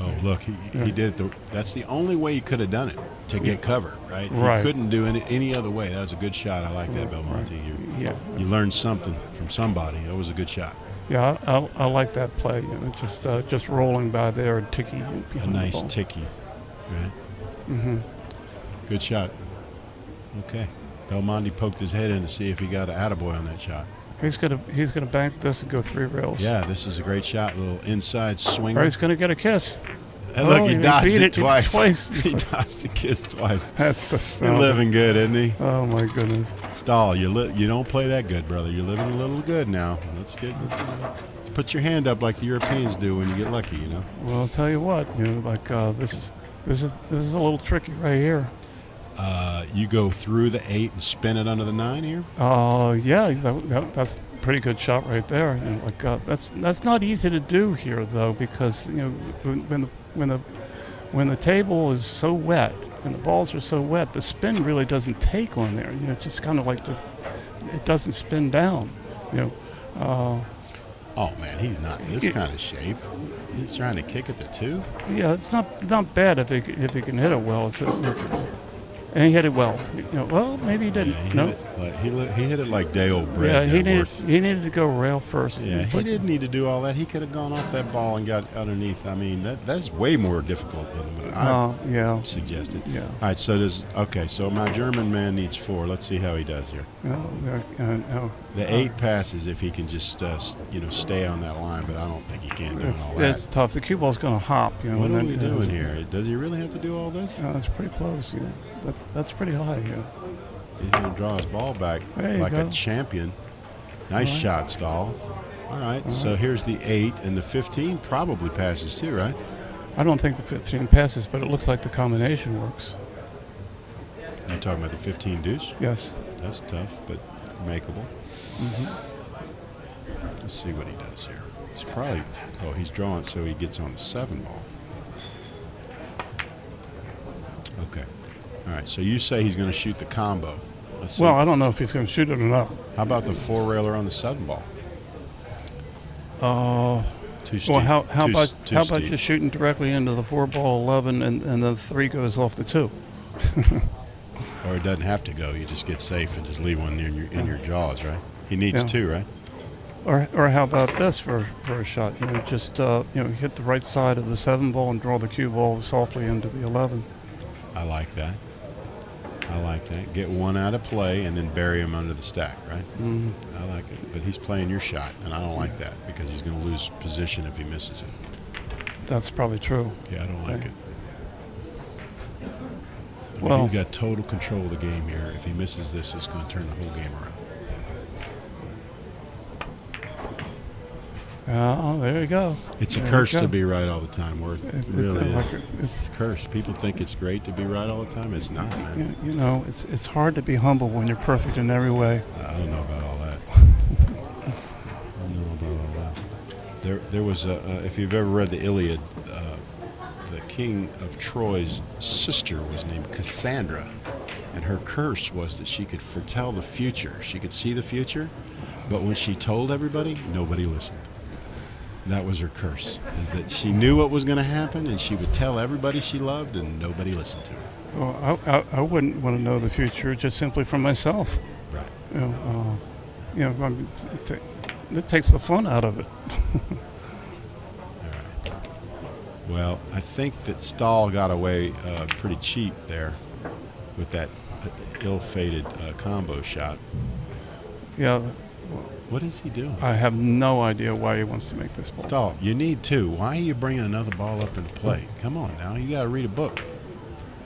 Oh, look, he did that's the only way he could have done it, to get cover, right? Right. He couldn't do it any other way. That was a good shot. I like that, Belmonte. You learned something from somebody. That was a good shot. Yeah, I like that play. It's just rolling by there and ticky. A nice ticky, right? Mm-hmm. Good shot. Okay. Belmonte poked his head in to see if he got an attaboy on that shot. He's gonna bank this and go 3 rails. Yeah, this is a great shot. A little inside swing. Or he's gonna get a kiss. And look, he dodged it twice. He dodged the kiss twice. That's just You're living good, isn't he? Oh my goodness. Stahl, you don't play that good, brother. You're living a little good now. Let's put your hand up like the Europeans do when you get lucky, Well, I'll tell you what, this is a little tricky right here. You go through the 8 and spin it under the 9 here? Yeah, that's a pretty good shot right there. That's not easy to do here though, because when the table is so wet and the balls are so wet, the spin really doesn't take on there. It's just kind of like it doesn't spin down. Oh man, he's not in this kind of shape. He's trying to kick at the 2. Yeah, it's not bad if he can hit it well. And he hit it well. Well, maybe he didn't. He hit it like day old bread. Yeah, he needed to go rail first. Yeah, he didn't need to do all that. He could have gone off that ball and got underneath. I mean, that's way more difficult than what I suggested. Yeah. All right, so my German man needs 4. Let's see how he does here. The 8 passes if he can just stay on that line, but I don't think he can do all that. It's tough. The cue ball's going to hop. What are we doing here? Does he really have to do all this? It's pretty close. That's pretty high. He's going to draw his ball back like a champion. Nice shot, Stahl. All right, so here's the 8, and the 15 probably passes too, right? I don't think the 15 passes, but it looks like the combination works. You're talking about the 15 deuce? Yes. That's tough, but makeable. Mm-hmm. Let's see what he does here. He's probably, he's drawing so he gets on the 7 ball. Okay. All right, so you say he's going to shoot the combo. Let's see. Well, I don't know if he's going to shoot it or not. How about the 4-railer on the 7 ball? Too steep. Well, how about steep. just shooting directly into the 4-ball 11 and the 3 goes off the 2? Or it doesn't have to go. You just get safe and just leave one in your jaws, right? He needs 2, right? Or how about this for a shot? Just hit the right side of the 7 ball and draw the cue ball softly into the 11. I like that. Get one out of play and then bury him under the stack, right? Mm-hmm. I like it. But he's playing your shot, and I don't like that because he's going to lose position if he misses it. That's probably true. Yeah, I don't like it. Well, he's got total control of the game here. If he misses this, it's going to turn the whole game around. There you go. It's a curse to be right all the time, Worth. It really is. It's a curse. People think it's great to be right all the time. It's not, man. It's hard to be humble when you're perfect in every way. I don't know about all that. There was if you've ever read the Iliad, the king of Troy's sister was named Cassandra, and her curse was that she could foretell the future. She could see the future, but when she told everybody, nobody listened. That was her curse, is that she knew what was going to happen, and she would tell everybody she loved, and nobody listened to her. Well, I wouldn't want to know the future just simply for myself. Right. It takes the fun out of it. All right. Well, I think that Stahl got away pretty cheap there with that ill-fated combo shot. Yeah. What is he doing? I have no idea why he wants to make this ball. Stahl, you need 2. Why are you bringing another ball up into play? Come on now, you got to read a book.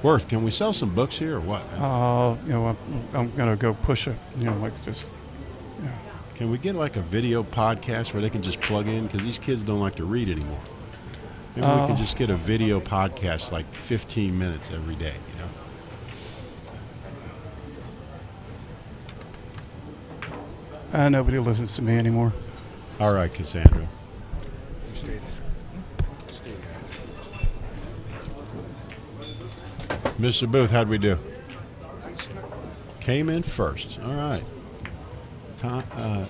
Worth, can we sell some books here or what? I'm gonna go push it. Can we get like a video podcast where they can just plug in? Because these kids don't like to read anymore. Maybe we can just get a video podcast, like 15 minutes every day. Nobody listens to me anymore. All right, Cassandra. Mr. Booth, how'd we do? Came in first. All right.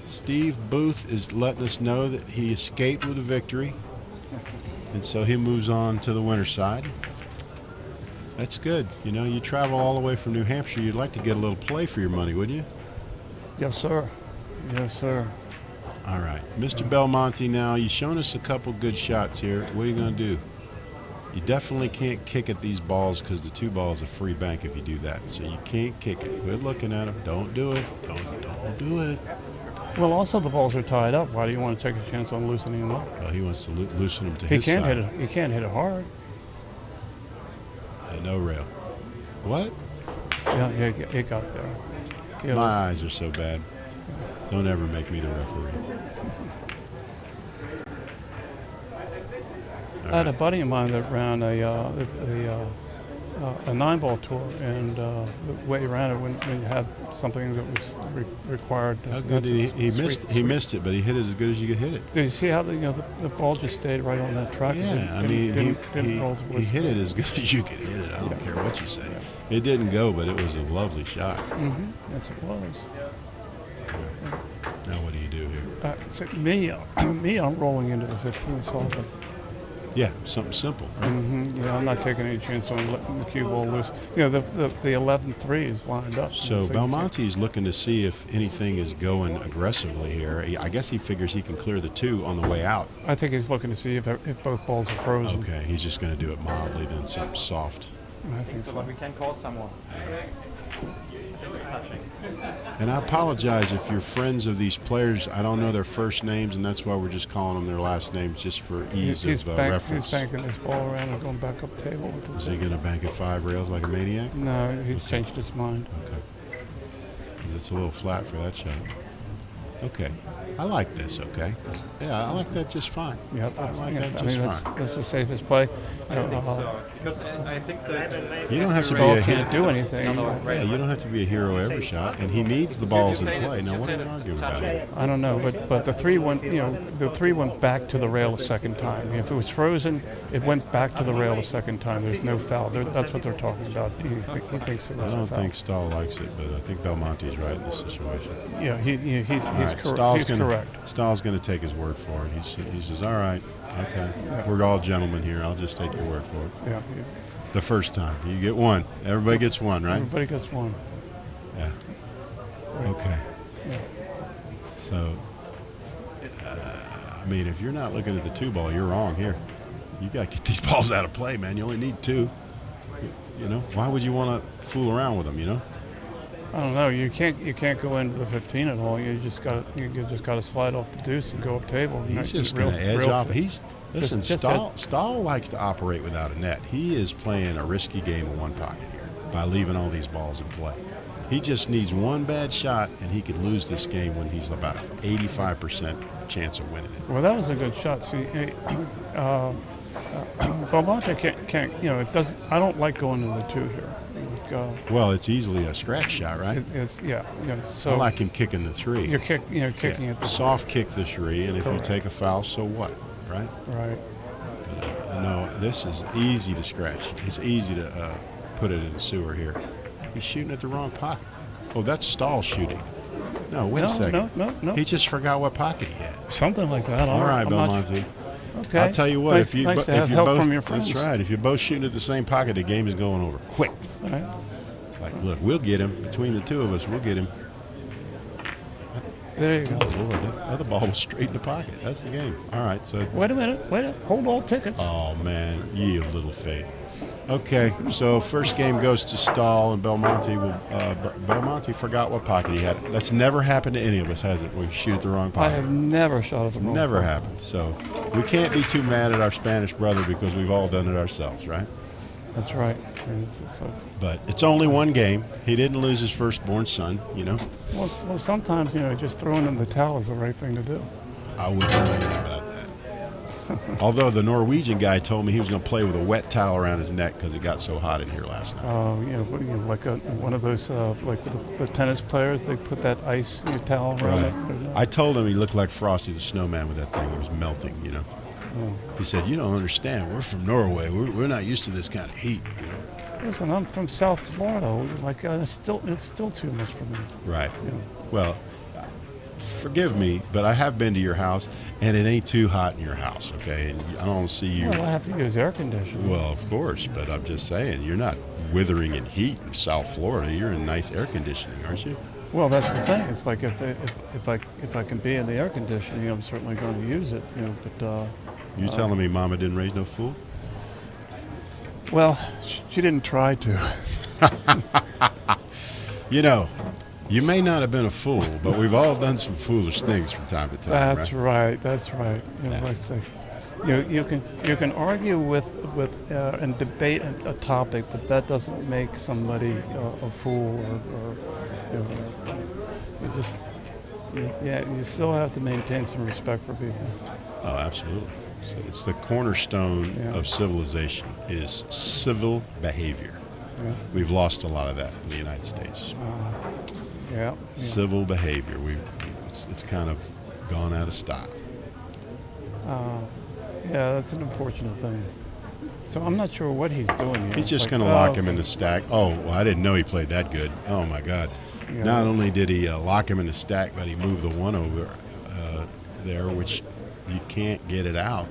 Steve Booth is letting us know that he escaped with a victory, and so he moves on to the winner's side. That's good. You travel all the way from New Hampshire. You'd like to get a little play for your money, wouldn't you? Yes, sir. Yes, sir. All right. Mr. Belmonte, now, you've shown us a couple good shots here. What are you going to do? You definitely can't kick at these balls because the 2 balls are free bank if you do that. So you can't kick it. Quit looking at them. Don't do it. Don't do it. Well, also the balls are tied up. Why do you want to take a chance on loosening them up? Well, he wants to loosen them to his side. He can't hit it hard. No rail. What? Yeah, it got there. Yeah, my eyes are so bad. Don't ever make me the referee. I had a buddy of mine that ran a 9-ball tour, and the way he ran it when you had something that was required. How good did he missed it, but he hit it as good as you could hit it. Did you see how the ball just stayed right on that track? Yeah, he hit it as good as you could hit it. I don't care what you say. It didn't go, but it was a lovely shot. Mm-hmm. Yes, it was. me, I'm rolling into the 15 solver. Yeah, something simple. Yeah, I'm not taking any chance on letting the cue ball loose. You know, the 11-3 is lined up. So Belmonte's looking to see if anything is going aggressively here. I guess he figures he can clear the 2 on the way out. I think he's looking to see if both balls are frozen. Okay, he's just going to do it mildly, then something soft. I think so. We can call someone. And I apologize if you're friends of these players. I don't know their first names, and that's why we're just calling them their last names just for ease of reference. He's banking this ball around and going back up table with the Is he going to bank at 5 rails like a maniac? No, he's changed his mind. Okay. Because it's a little flat for that shot. Okay. I like this, okay? Yeah, I like that just fine. Yeah, I like that just fine. That's the safest play. Because I think that you don't have to be a can't do anything. Yeah, you don't have to be a hero every shot, and he needs the balls in play. Now, what are we arguing about? I don't know, but the 3 went, the 3 went back to the rail a second time. If it was frozen, it went back to the rail a second time. There's no foul. That's what they're talking about. He thinks it was I don't a foul. think Stahl likes it, but I think Belmonte's right in this situation. Yeah, he's right, correct. Stahl's going to take his word for it. He says, all right, okay, we're all gentlemen here. I'll just take your word for it. Yeah. The first time. You get 1. Everybody gets 1, right? Everybody gets 1. Yeah. Okay. Yeah. So, I mean, if you're not looking at the 2 ball, you're wrong here. You got to get these balls out of play, man. You only need 2. You know, why would you want to fool around with them, you know? I don't know. You can't go into the 15 at all. You just got to slide off the deuce and go up table. He's just going to edge off. Stahl likes to operate without a net. He is playing a risky game of one pocket here by leaving all these balls in play. He just needs 1 bad shot, and he could lose this game when he's about an 85% chance of winning it. Well, that was a good shot. See, Belmonte can't. It doesn't. I don't like going to the 2 here. Well, it's easily a scratch shot, right? So I like him kicking the 3. You're kicking it. Soft kick the 3, and if you take a foul, so what, right? Right. But no, this is easy to scratch. It's easy to put it in the sewer here. He's shooting at the wrong pocket. Oh, that's Stahl shooting. No, wait a second. No. He just forgot what pocket he had. Something like that. All right, Belmonte. Okay. I'll tell you what. Nice to have help from your friends. That's right. If you're both shooting at the same pocket, the game is going over quick. All right. It's like, look, we'll get him. Between the 2 of us, we'll get him. There you go. Oh, Lord, that other ball was straight in the pocket. That's the game. All right. So. Wait a minute. Hold all tickets. Oh man, ye of little faith. Okay, so first game goes to Stahl, and Belmonte. Belmonte forgot what pocket he had. That's never happened to any of us, has it? We shoot at the wrong pocket. I have never shot at the wrong Never pocket. happened. So we can't be too mad at our Spanish brother because we've all done it ourselves, right? That's right. But it's only 1 game. He didn't lose his firstborn son, you know. Well, sometimes just throwing in the towel is the right thing to do. I wouldn't know anything about that. Although the Norwegian guy told me he was going to play with a wet towel around his neck because it got so hot in here last night. Oh, like one of those, like the tennis players, they put that ice towel around it. I told him he looked like Frosty the Snowman with that thing. It was melting, you know. Oh. He said, "You don't understand. We're from Norway. We're not used to this kind of heat, you know." Listen, I'm from South Florida. Like it's still too much for me. Right. Well, forgive me, but I have been to your house, and it ain't too hot in your house, okay? And I don't see you. Well, I have to use air conditioning. Well, of course, but I'm just saying, you're not withering in heat in South Florida. You're in nice air conditioning, aren't you? Well, that's the thing. It's like if I can be in the air conditioning, I'm certainly going to use it. But you telling me Mama didn't raise no fool? Well, she didn't try to. You may not have been a fool, but we've all done some foolish things from time to time. That's right. That's right. I say, you can argue with and debate a topic, but that doesn't make somebody a fool or you still have to maintain some respect for people. Oh, absolutely. It's the cornerstone of civilization is civil behavior. Yeah. We've lost a lot of that in the United States. Yeah. Civil behavior. It's kind of gone out of style. Yeah, that's an unfortunate thing. So I'm not sure what he's doing here. He's just going to lock him in the stack. Oh, well, I didn't know he played that good. Oh, my God. Yeah. Not only did he lock him in the stack, but he moved the 1 over. there, which you can't get it out.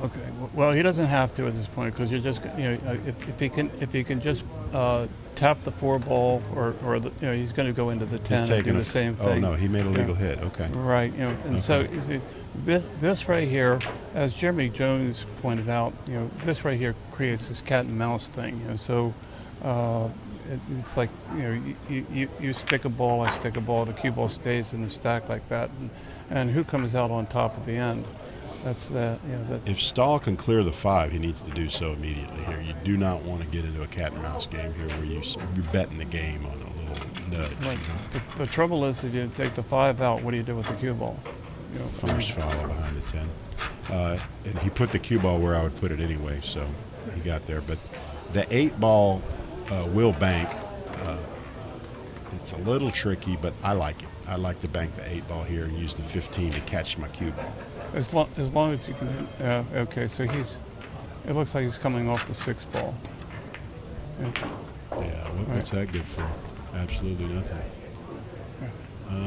Okay. Well, he doesn't have to at this point because you're just, if he can just tap the 4 ball or the, he's going to go into the 10 and do the same thing. Oh no, he made a legal hit. Okay. Right. And so you see, this right here, as Jeremy Jones pointed out, this right here creates this cat and mouse thing. So it's like you stick a ball, I stick a ball, the cue ball stays in the stack like that, and who comes out on top at the end? That's the If Stahl can clear the 5, he needs to do so immediately here. You do not want to get into a cat and mouse game here where you're betting the game on a little nudge. Right. The trouble is if you take the 5 out, what do you do with the cue ball? First follow behind the 10. And he put the cue ball where I would put it anyway, so he got there. But the 8 ball will bank. It's a little tricky, but I like it. I like to bank the 8 ball here and use the 15 to catch my cue ball. As long as you can. Okay, so it looks like he's coming off the 6 ball. Yeah, what's that good for? Absolutely nothing.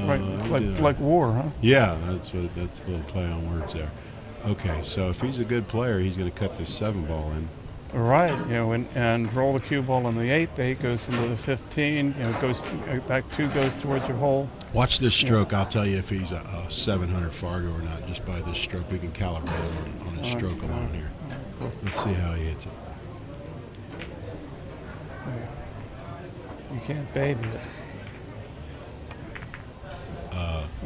Right, it's like war, huh? Yeah, that's a little play on words there. Okay, so if he's a good player, he's going to cut this 7 ball in. Right, and roll the cue ball on the 8. The 8 goes into the 15. Goes that 2 goes towards your hole. Watch this stroke. I'll tell you if he's a 700 Fargo or not. Just by this stroke, we can calibrate him on his stroke alone here. Let's see how he hits it. You can't baby it.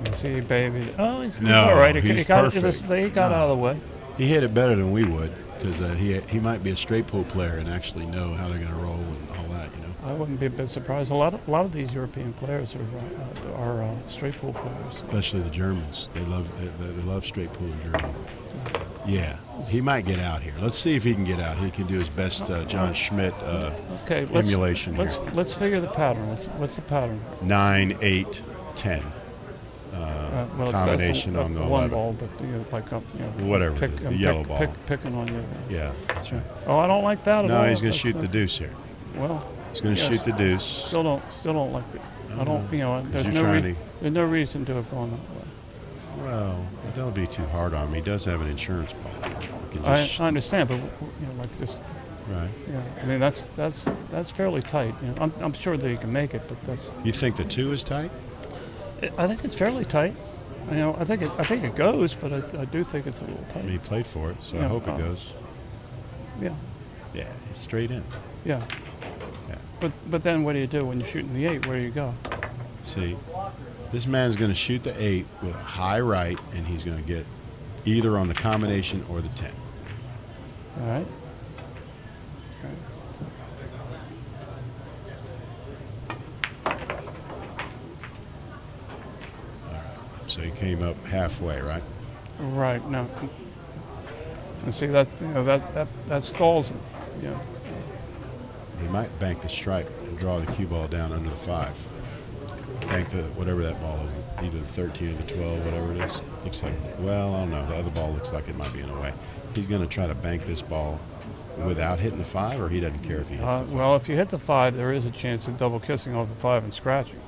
You see, he babied it. Oh, he's all right. He's perfect. He got out of the way. He hit it better than we would. Because he might be a straight pool player and actually know how they're going to roll and all that, I wouldn't be a bit surprised. A lot of these European players are straight pool players. Especially the Germans. They love straight pool in Germany. Yeah, he might get out here. Let's see if he can get out. He can do his best John Schmidt emulation here. Let's figure the pattern. What's the pattern? 9, 8, 10. Combination that's on the 1 11. ball, but whatever it is, the yellow ball. Picking on you. Yeah, that's right. Oh, I don't like that at all. No, he's going to shoot the deuce here. Well, he's going to shoot the deuce. Still don't like it. I don't. There's no reason to have gone that way. Well, don't be too hard on him. He does have an insurance policy. I understand, but like this. Right. Yeah. I mean that's fairly tight. I'm sure that he can make it, but that's. You think the 2 is tight? I think it's fairly tight. I think it goes, but I do think it's a little tight. He played for it, so I hope it goes. Yeah. Yeah, it's straight in. Yeah. But then what do you do when you're shooting the 8? Where do you go? See, this man's going to shoot the 8 with a high right, and he's going to get either on the combination or the 10. All right. So he came up halfway, right? Right. No. And see that that stalls him. Yeah. He might bank the stripe and draw the cue ball down under the 5. Bank the whatever that ball is, either the 13 or the 12, whatever it is. Looks like, well, I don't know. The other ball looks like it might be in the way. He's going to try to bank this ball without hitting the 5, or he doesn't care if he hits the 5. Well, if you hit the 5, there is a chance of double kissing off the 5 and scratching.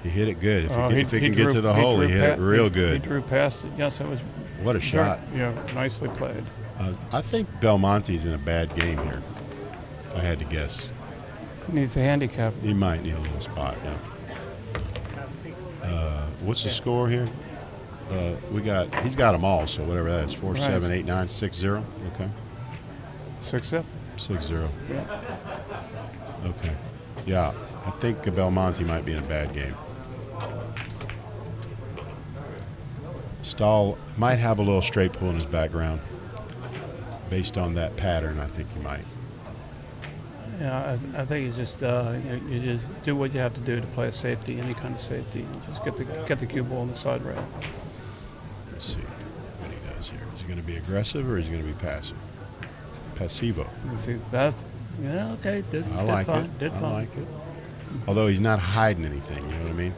He hit it good. If he can get to the hole, he hit it real good. He drew past it. Yes, it was. What a shot! Yeah, nicely played. I think Belmonte's in a bad game here. I had to guess. He needs a handicap. He might need a little spot. Yeah. What's the score here? He's got them all. So whatever that is, 4, 7, 8, 9, 6, 0. Okay. 6-0. 6-0. Yeah. Okay. Yeah, I think Belmonte might be in a bad game. Stahl might have a little straight pull in his background. Based on that pattern, I think he might. Yeah, I think you just do what you have to do to play a safety, any kind of safety. Just get the cue ball on the side rail. Let's see what he does here. Is he going to be aggressive or is he going to be passive? Passivo. See that? Yeah, okay. I like it. Although he's not hiding anything, you know what I mean?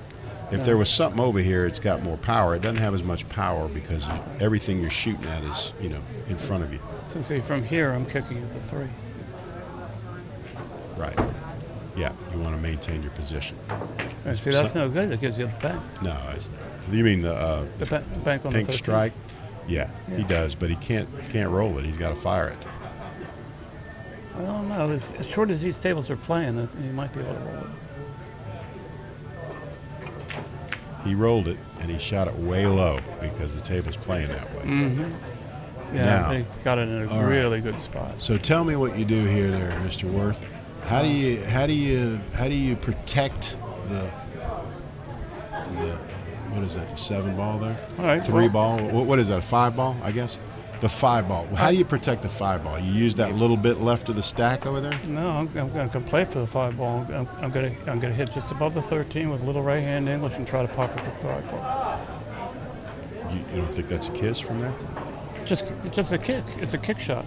If there was something over here, it's got more power. It doesn't have as much power because everything you're shooting at is, in front of you. So see, from here, I'm kicking at the 3. Right. Yeah, you want to maintain your position. See, that's no good. It gives you the bank. No, you mean the bank on the pink 13. strike? Yeah, he does, but he can't roll it. He's got to fire it. I don't know. As short as these tables are playing, that he might be able to roll it. He rolled it, and he shot it way low because the table's playing that way. Mm-hmm. Yeah, now, he got it in a really good spot. So tell me what you do here, there, Mr. Worth. How do you protect the what is that? The 7 ball there? All right, 3 ball. What is that? A 5 ball? I guess. The 5 ball. How do you protect the 5 ball? You use that little bit left of the stack over there? No, I'm going to play for the 5 ball. I'm going to hit just above the 13 with a little right hand English and try to pocket the 5 ball. You don't think that's a kiss from there? Just a kick. It's a kick shot.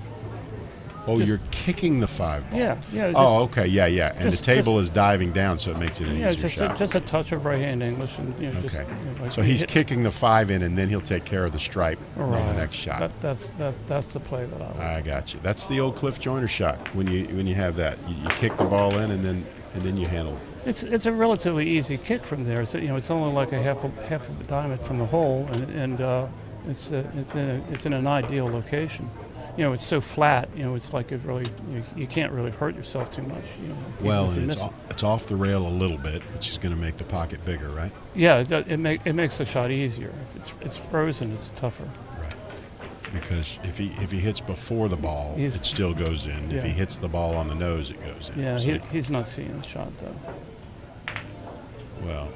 Oh, you're kicking the 5 ball. Yeah. Oh, okay, yeah. And the table is diving down, so it makes it an easier shot. Just a touch of right hand English, and okay. So he's kicking the 5 in, and then he'll take care of the stripe on the next shot. That's the play that I like. I got you. That's the old Cliff Joyner shot. When you have that, you kick the ball in, and then you handle it. It's a relatively easy kick from there. It's only like a half a diamond from the hole, and it's in an ideal location. It's so flat. It's like it really you can't really hurt yourself too much. Well, and it's off the rail a little bit, which is going to make the pocket bigger, right? Yeah, it makes the shot easier. If it's frozen, it's tougher. Right. Because if he hits before the ball, it still goes in. Yeah. If he hits the ball on the nose, it goes in. Yeah, so he's not seeing the shot though. Well.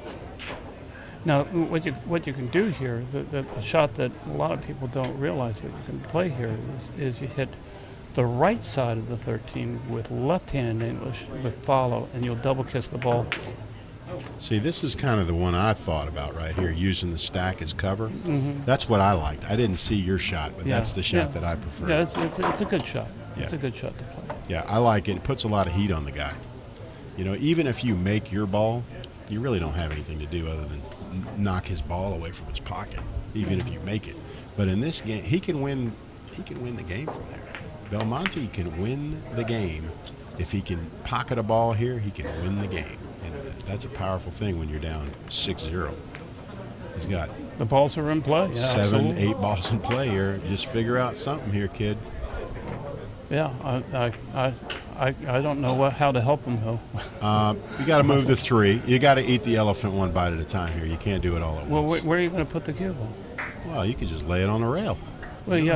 Now, what you can do here, a shot that a lot of people don't realize that you can play here is you hit the right side of the 13 with left-hand English with follow, and you'll double kiss the ball. See, this is kind of the one I thought about right here, using the stack as cover. Mm-hmm. That's what I liked. I didn't see your shot, but that's the shot that I prefer. Yeah, it's a good shot. Yeah. It's a good shot to play. Yeah, I like it. It puts a lot of heat on the guy. Even if you make your ball, you really don't have anything to do other than knock his ball away from his pocket, even if you make it. But in this game, he can win the game from there. Belmonte can win the game. If he can pocket a ball here, he can win the game. And that's a powerful thing when you're down 6-0. He's got the balls are in play. Yeah, 7, absolutely. 8 balls in play here. Just figure out something here, kid. Yeah, I don't know how to help him though. You got to move the 3. You got to eat the elephant one bite at a time here. You can't do it all at once. Well, where are you going to put the cue ball? Well, you could just lay it on the rail. Well, you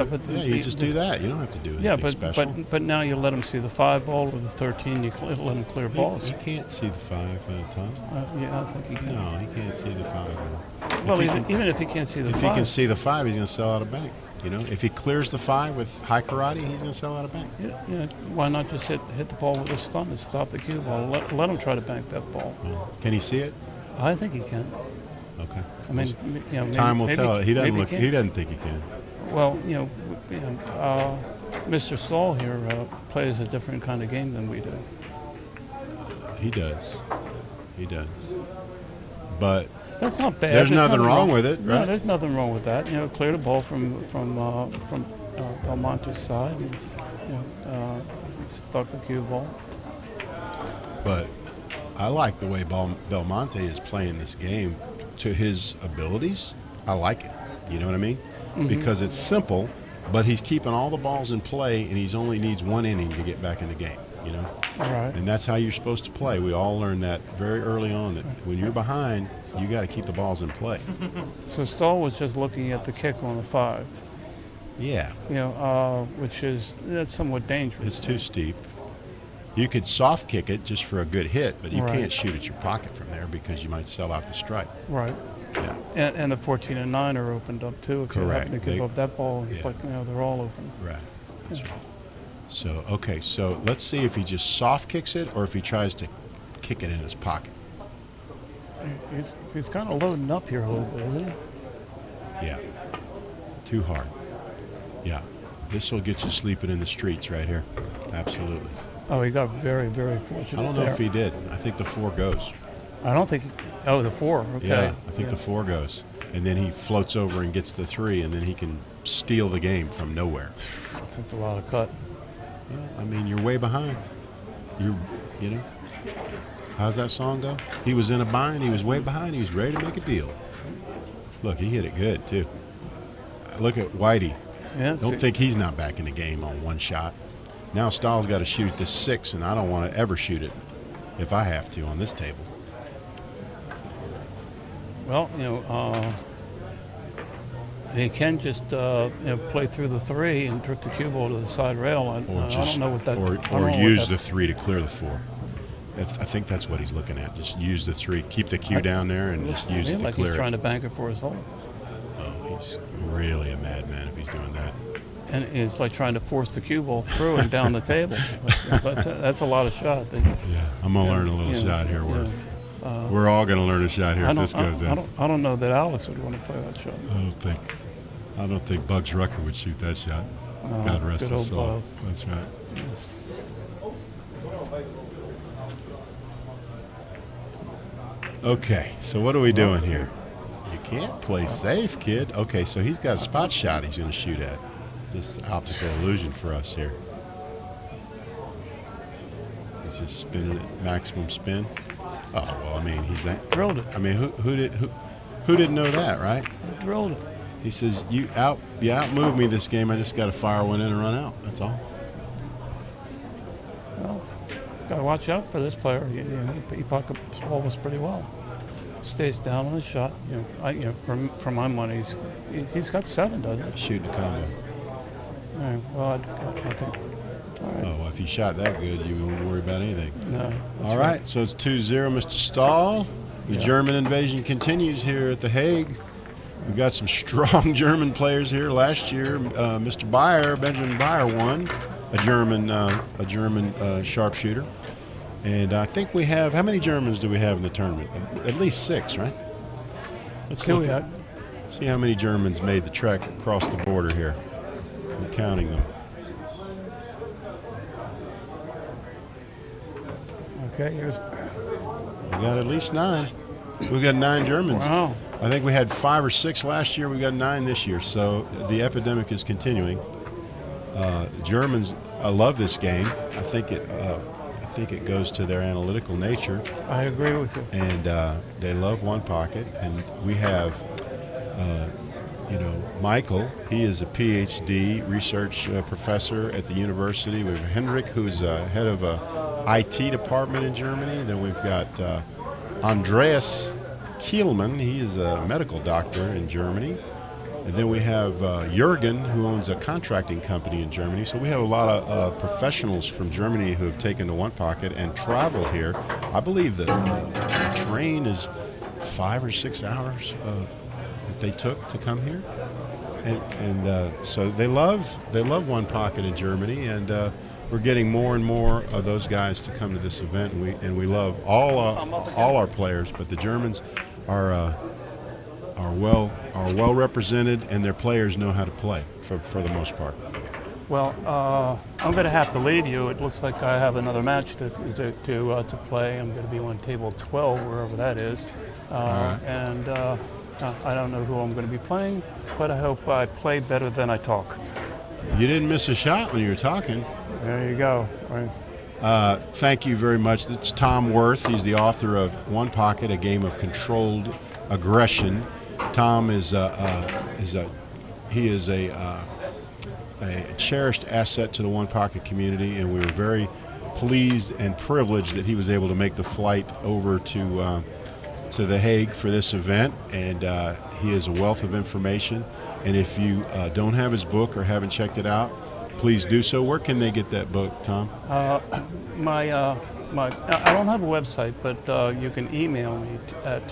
just do that. You don't have to do anything special. but now you let him see the 5 ball or the 13. You let him clear balls. He can't see the 5 at a time. Yeah, I think he can. No, he can't see the 5. Well, even if he can't see the 5. If he can see the 5, he's going to sell out of bank. If he clears the 5 with high karate, he's going to sell out of bank. Yeah. Why not just hit the ball with his thumb and stop the cue ball? Let him try to bank that ball. Can he see it? I think he can. Okay. I mean, time will tell. He doesn't He doesn't think he can. Well, Mr. Stahl here plays a different kind of game than we do. He does. But that's not bad. There's nothing wrong with it, right? No, there's nothing wrong with that. Clear the ball from Belmonte's side, and stuck the cue ball. But I like the way Belmonte is playing this game to his abilities. I like it. You know what I mean? Mm-hmm. Because it's simple, but he's keeping all the balls in play, and he only needs 1 inning to get back in the game. All right. And that's how you're supposed to play. We all learned that very early on, that when you're behind, you got to keep the balls in play. So Stahl was just looking at the kick on the 5. Yeah. That's somewhat dangerous. It's too steep. You could soft kick it just for a good hit, but you Right. can't shoot at your pocket from there because you might sell out the stripe. Right. Yeah. And the 14 and 9 are opened up too. If Correct. you happen to give up that ball, it's like they're all open. Right. That's right. So let's see if he just soft kicks it or if he tries to kick it in his pocket. He's kind of loading up here a little bit, isn't he? Yeah. Too hard. Yeah. This will get you sleeping in the streets right here. Absolutely. Oh, he got very, very fortunate. I don't know if he did. I think the 4 goes. I don't think. The 4. Okay. Yeah, I think the 4 goes, and then he floats over and gets the 3, and then he can steal the game from nowhere. That's a lot of cut. Well, I mean, you're way behind. How's that song go? He was in a bind. He was way behind. He was ready to make a deal. Look, he hit it good, too. Look at Whitey. Yeah, Don't think he's not back in the game on one shot. Now Stahl's got to shoot this 6, and I don't want to ever shoot it if I have to on this table. Well, he can just play through the 3 and drift the cue ball to the side rail. I don't know what that. Or use the 3 to clear the 4. I think that's what he's looking at. Just use the 3, keep the cue down there, and just use it to like clear he's it. trying to bank it for his hole. Oh, he's really a madman if he's doing that. And it's like trying to force the cue ball through and down the table. But that's a lot of shot. I'm gonna learn a little shot here. We're all gonna learn a shot here if this goes in. I don't know that Alex would want to play that shot. I don't think Bugs Rucker would shoot that shot. God rest his soul. That's right. Okay, so what are we doing here? You can't play safe, kid. Okay, so he's got a spot shot he's going to shoot at. This optical illusion for us here. He's just spinning it, maximum spin. Oh, well, I mean, he's drilled it. I mean, who didn't know that, right? He drilled it. He says, you outmoved me this game. I just got to fire one in and run out. That's all. Well, got to watch out for this player. He pockets balls pretty well. Stays down on his shot. For my money, he's got 7, doesn't he? Shooting a combo. All right. Well, I think. All right. Oh, well, if you shot that good, you wouldn't worry about anything. No. All right, so it's 2-0, Mr. Stahl. The German invasion continues here at The Hague. We've got some strong German players here. Last year, Mr. Benjamin Bayer won, a German sharpshooter. And I think we have, how many Germans do we have in the tournament? At least 6, right? Let's look at, see how many Germans made the trek across the border here. I'm counting them. Okay, here's. We got at least 9. We've got 9 Germans. Wow. I think we had 5 or 6 last year. We got 9 this year. So the epidemic is continuing. Germans love this game. I think it goes to their analytical nature. I agree with you. And they love one pocket. And we have, Michael. He is a PhD research professor at the university. We have Henrik, who's head of a IT department in Germany. Then we've got Andreas Kielmann. He is a medical doctor in Germany. And then we have Jürgen, who owns a contracting company in Germany. So we have a lot of professionals from Germany who have taken to One Pocket and traveled here. I believe that the train is 5 or 6 hours that they took to come here. And so they love One Pocket in Germany, and we're getting more and more of those guys to come to this event, and we love all our players, but the Germans are well represented, and their players know how to play for the most part. Well, I'm going to have to leave you. It looks like I have another match to play. I'm going to be on table 12, wherever that is, right. And I don't know who I'm going to be playing, but I hope I play better than I talk. You didn't miss a shot when you were talking. There you go. Right. Thank you very much. It's Tom Worth. He's the author of One Pocket, a game of controlled aggression. Tom is a cherished asset to the One Pocket community, and we were very pleased and privileged that he was able to make the flight over to The Hague for this event. And he is a wealth of information. And if you don't have his book or haven't checked it out, please do so. Where can they get that book, Tom? I don't have a website, but you can email me at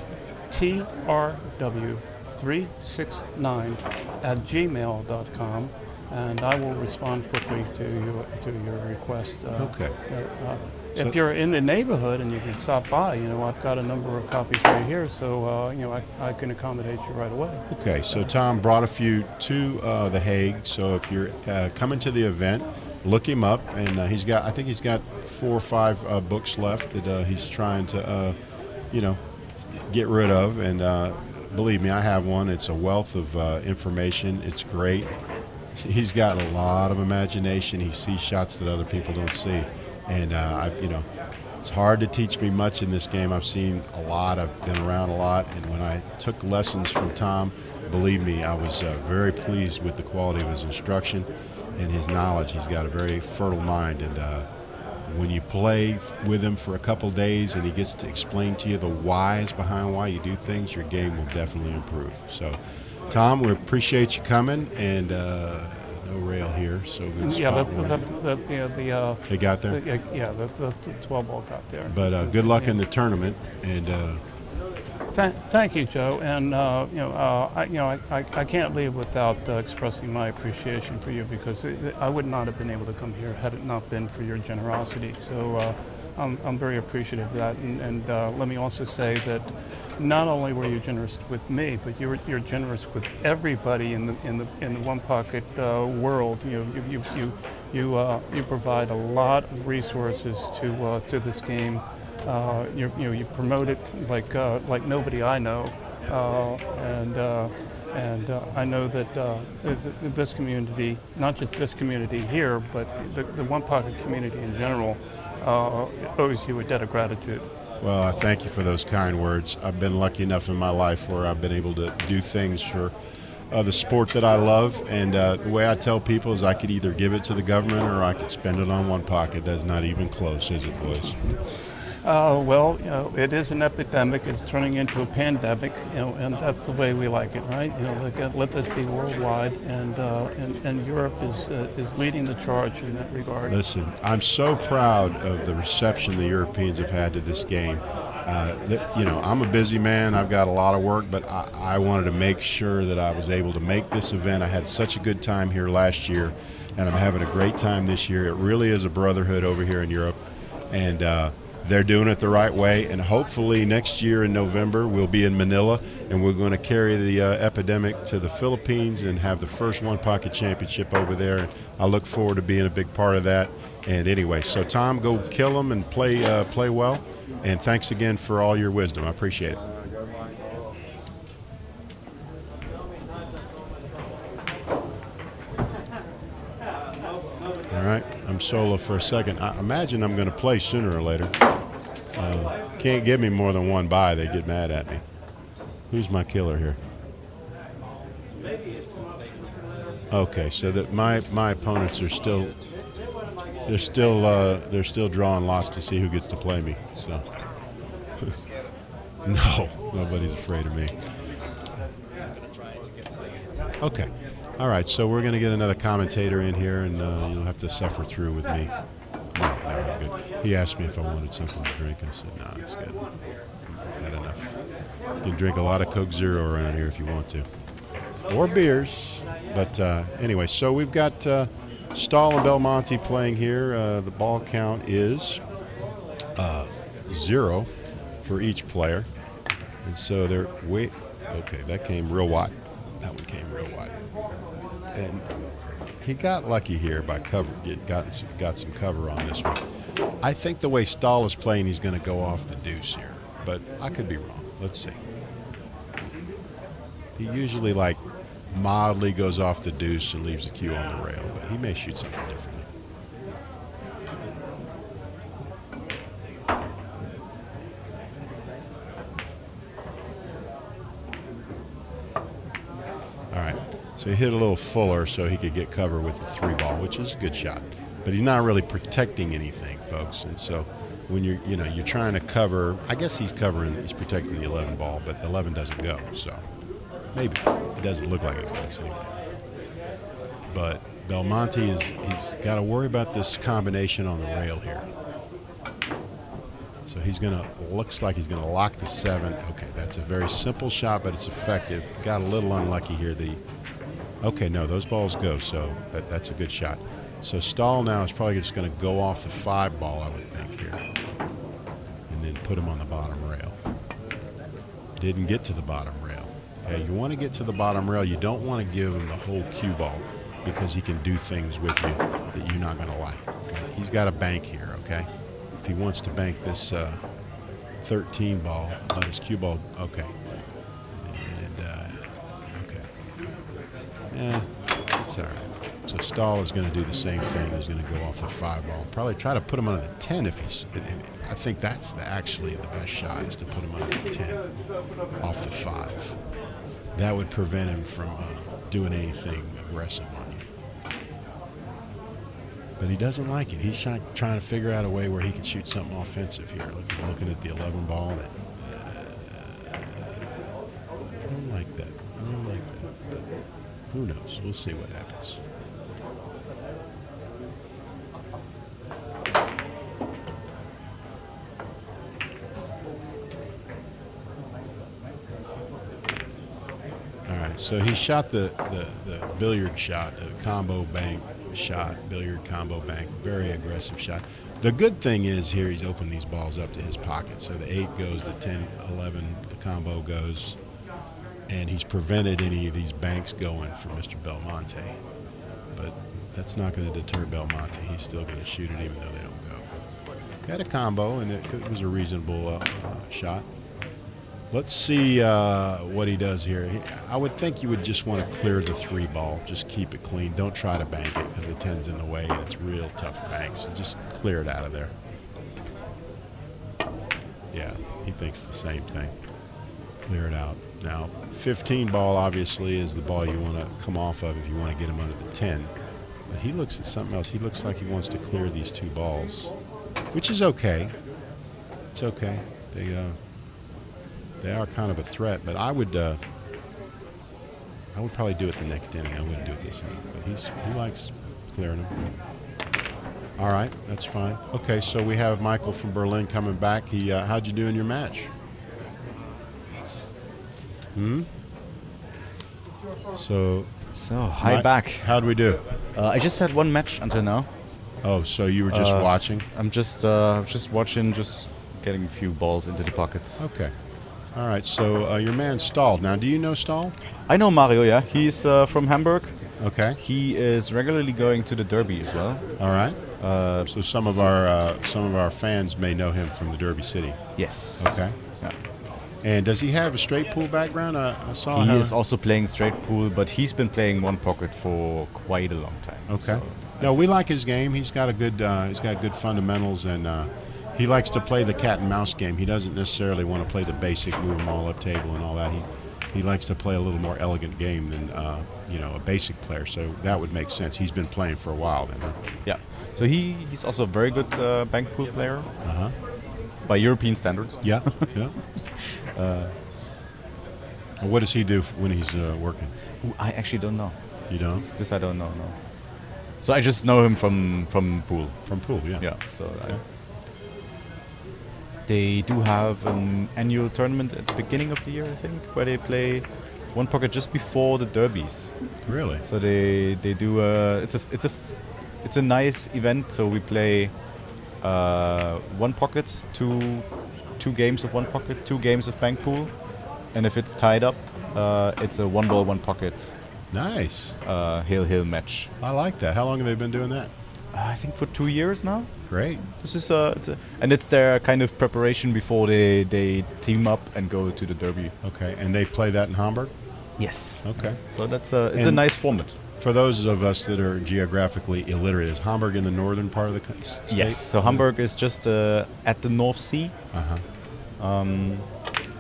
trw369@gmail.com, and I will respond quickly to your request. Okay. If you're in the neighborhood and you can stop by, I've got a number of copies right here, so I can accommodate you right away. Okay, so Tom brought a few to The Hague. So if you're coming to the event, look him up, and I think he's got 4 or 5 books left that he's trying to, get rid of. And believe me, I have one. It's a wealth of information. It's great. He's got a lot of imagination. He sees shots that other people don't see. And It's hard to teach me much in this game. I've seen a lot. I've been around a lot. And when I took lessons from Tom, believe me, I was very pleased with the quality of his instruction and his knowledge. He's got a very fertile mind. And when you play with him for a couple days and he gets to explain to you the whys behind why you do things, your game will definitely improve. So, Tom, we appreciate you coming, and no rail here, so we Yeah, they got there? The 12 ball got there. But good luck in the tournament, and Thank you, Joe. And I can't leave without expressing my appreciation for you, because I would not have been able to come here had it not been for your generosity. So I'm very appreciative of that. And let me also say that not only were you generous with me, but you're generous with everybody in the One Pocket world. You provide a lot of resources to this game. You promote it like nobody I know, and I know that this community, not just this community here, but the One Pocket community in general, owes you a debt of gratitude. well, I thank you for those kind words. I've been lucky enough in my life where I've been able to do things for the sport that I love, and the way I tell people is I could either give it to the government or I could spend it on One Pocket. That's not even close, is it, boys? Well, it is an epidemic. It's turning into a pandemic, and that's the way we like it, right? Let this be worldwide, and Europe is leading the charge in that regard. Listen, I'm so proud of the reception the Europeans have had to this game. I'm a busy man. I've got a lot of work, but I wanted to make sure that I was able to make this event. I had such a good time here last year, and I'm having a great time this year. It really is a brotherhood over here in Europe, and they're doing it the right way, and hopefully next year in November we'll be in Manila, and we're going to carry the epidemic to the Philippines and have the first One Pocket Championship over there. And I look forward to being a big part of that. And anyway, so Tom, go kill them and play well. And thanks again for all your wisdom. I appreciate it. All right, I'm solo for a second. I imagine I'm going to play sooner or later. Can't give me more than one bye. They get mad at me. Who's my killer here? Okay, so that my opponents are still they're still drawing lots to see who gets to play me. So no, nobody's afraid of me. Okay. All right, so we're going to get another commentator in here, and you'll have to suffer through with me. No, I'm good. He asked me if I wanted something to drink. I said, no, it's good. I've had enough. You can drink a lot of Coke Zero around here if you want to. Or beers. But anyway, so we've got Stahl and Belmonte playing here. The ball count is 0 for each player. And so they're okay, that came real wide. That one came real wide. And he got lucky here by got some cover on this one. I think the way Stahl is playing, he's going to go off the deuce here, but I could be wrong. Let's see. He usually mildly goes off the deuce and leaves the cue on the rail, but he may shoot something differently. All right. So he hit a little fuller so he could get cover with the 3-ball, which is a good shot. But he's not really protecting anything, folks. And so when you're trying to cover, I guess he's protecting the 11 ball, but the 11 doesn't go. So maybe it doesn't look like it goes anyway. But Belmonte he's got to worry about this combination on the rail here. So looks like he's gonna lock the 7. Okay, that's a very simple shot, but it's effective. Got a little unlucky here that okay, no, those balls go, so that's a good shot. So Stahl now is probably just going to go off the 5-ball, I would think, here. And then put him on the bottom rail. Didn't get to the bottom rail. Okay, you want to get to the bottom rail. You don't want to give him the whole cue ball because he can do things with you that you're not going to like. He's got a bank here, okay? If he wants to bank this 13 ball, let his cue ball, okay. And, okay. Yeah, it's all right. So Stahl is going to do the same thing. He's going to go off the 5 ball. Probably try to put him under the 10 if he's. I think that's actually the best shot is to put him under the 10 off the 5. That would prevent him from doing anything aggressive on you. But he doesn't like it. He's trying to figure out a way where he can shoot something offensive here. Look, he's looking at the 11 ball. And I don't like that. But who knows? We'll see what happens. All right, so he shot the billiard shot, the combo bank shot, billiard combo bank, very aggressive shot. The good thing is here he's opened these balls up to his pocket. So the 8 goes, the 10, 11, the combo goes, and he's prevented any of these banks going from Mr. Belmonte. But that's not going to deter Belmonte. He's still going to shoot it even though they don't go. He had a combo, and it was a reasonable shot. Let's see what he does here. I would think you would just want to clear the 3 ball. Just keep it clean. Don't try to bank it because the 10's in the way and it's real tough bank. So just clear it out of there. Yeah, he thinks the same thing. Clear it out. Now, 15 ball obviously is the ball you want to come off of if you want to get him under the 10. But he looks at something else. He looks like he wants to clear these 2 balls, which is okay. It's okay. They are kind of a threat, but I would probably do it the next inning. I wouldn't do it this inning, but he likes clearing them. All right, that's fine. Okay, so we have Michael from Berlin coming back. How'd you do in your match? So hi back. How'd we do? I just had 1 match until now. Oh, so you were just watching? I'm just watching, just getting a few balls into the pockets. Okay. All right, so your man Stahl. Now, do you know Stahl? I know Mario, yeah. He's from Hamburg. Okay. He is regularly going to the Derby as well. All right. So some of our fans may know him from the Derby City. Yes. Okay. Yeah. And does he have a straight pool background? I saw he is also playing straight pool, but he's been playing 1 pocket for quite a long time. Okay. No, we like his game. He's got good fundamentals, and he likes to play the cat and mouse game. He doesn't necessarily want to play the basic move them all up table and all that. He likes to play a little more elegant game than a basic player. So that would make sense. He's been playing for a while then. Huh? Yeah. So he's also a very good bank pool player. Uh-huh. By European standards. Yeah. Yeah. What does he do when he's working? I actually don't know. You don't? This I don't know. No. So I just know him from pool. From pool, yeah. Yeah. So. Okay. They do have an annual tournament at the beginning of the year, I think, where they play 1 pocket just before the derbies. Really? So they do it's a nice event. So we play 1 pocket, two games of 1 pocket, 2 games of bank pool, and if it's tied up, it's a 1 ball 1 pocket. Nice. Hill match. I like that. How long have they been doing that? I think for 2 years now. Great. This is and it's their kind of preparation before they team up and go to the derby. Okay, and they play that in Hamburg? Yes. Okay. So it's a nice format. For those of us that are geographically illiterate, is Hamburg in the northern part of the state? Yes. So Hamburg is just at the North Sea.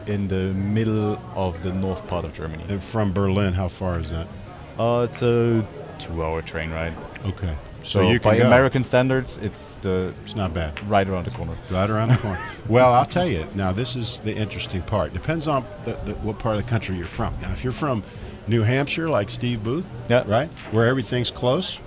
In the middle of the north part of Germany. And from Berlin, how far is that? It's a 2-hour train ride. Okay. So you can by go. American standards, it's not bad. Right around the corner. Right around the corner. Well, I'll tell you. Now, this is the interesting part. Depends on what part of the country you're from. Now, if you're from New Hampshire, like Steve Booth, right, where everything's close,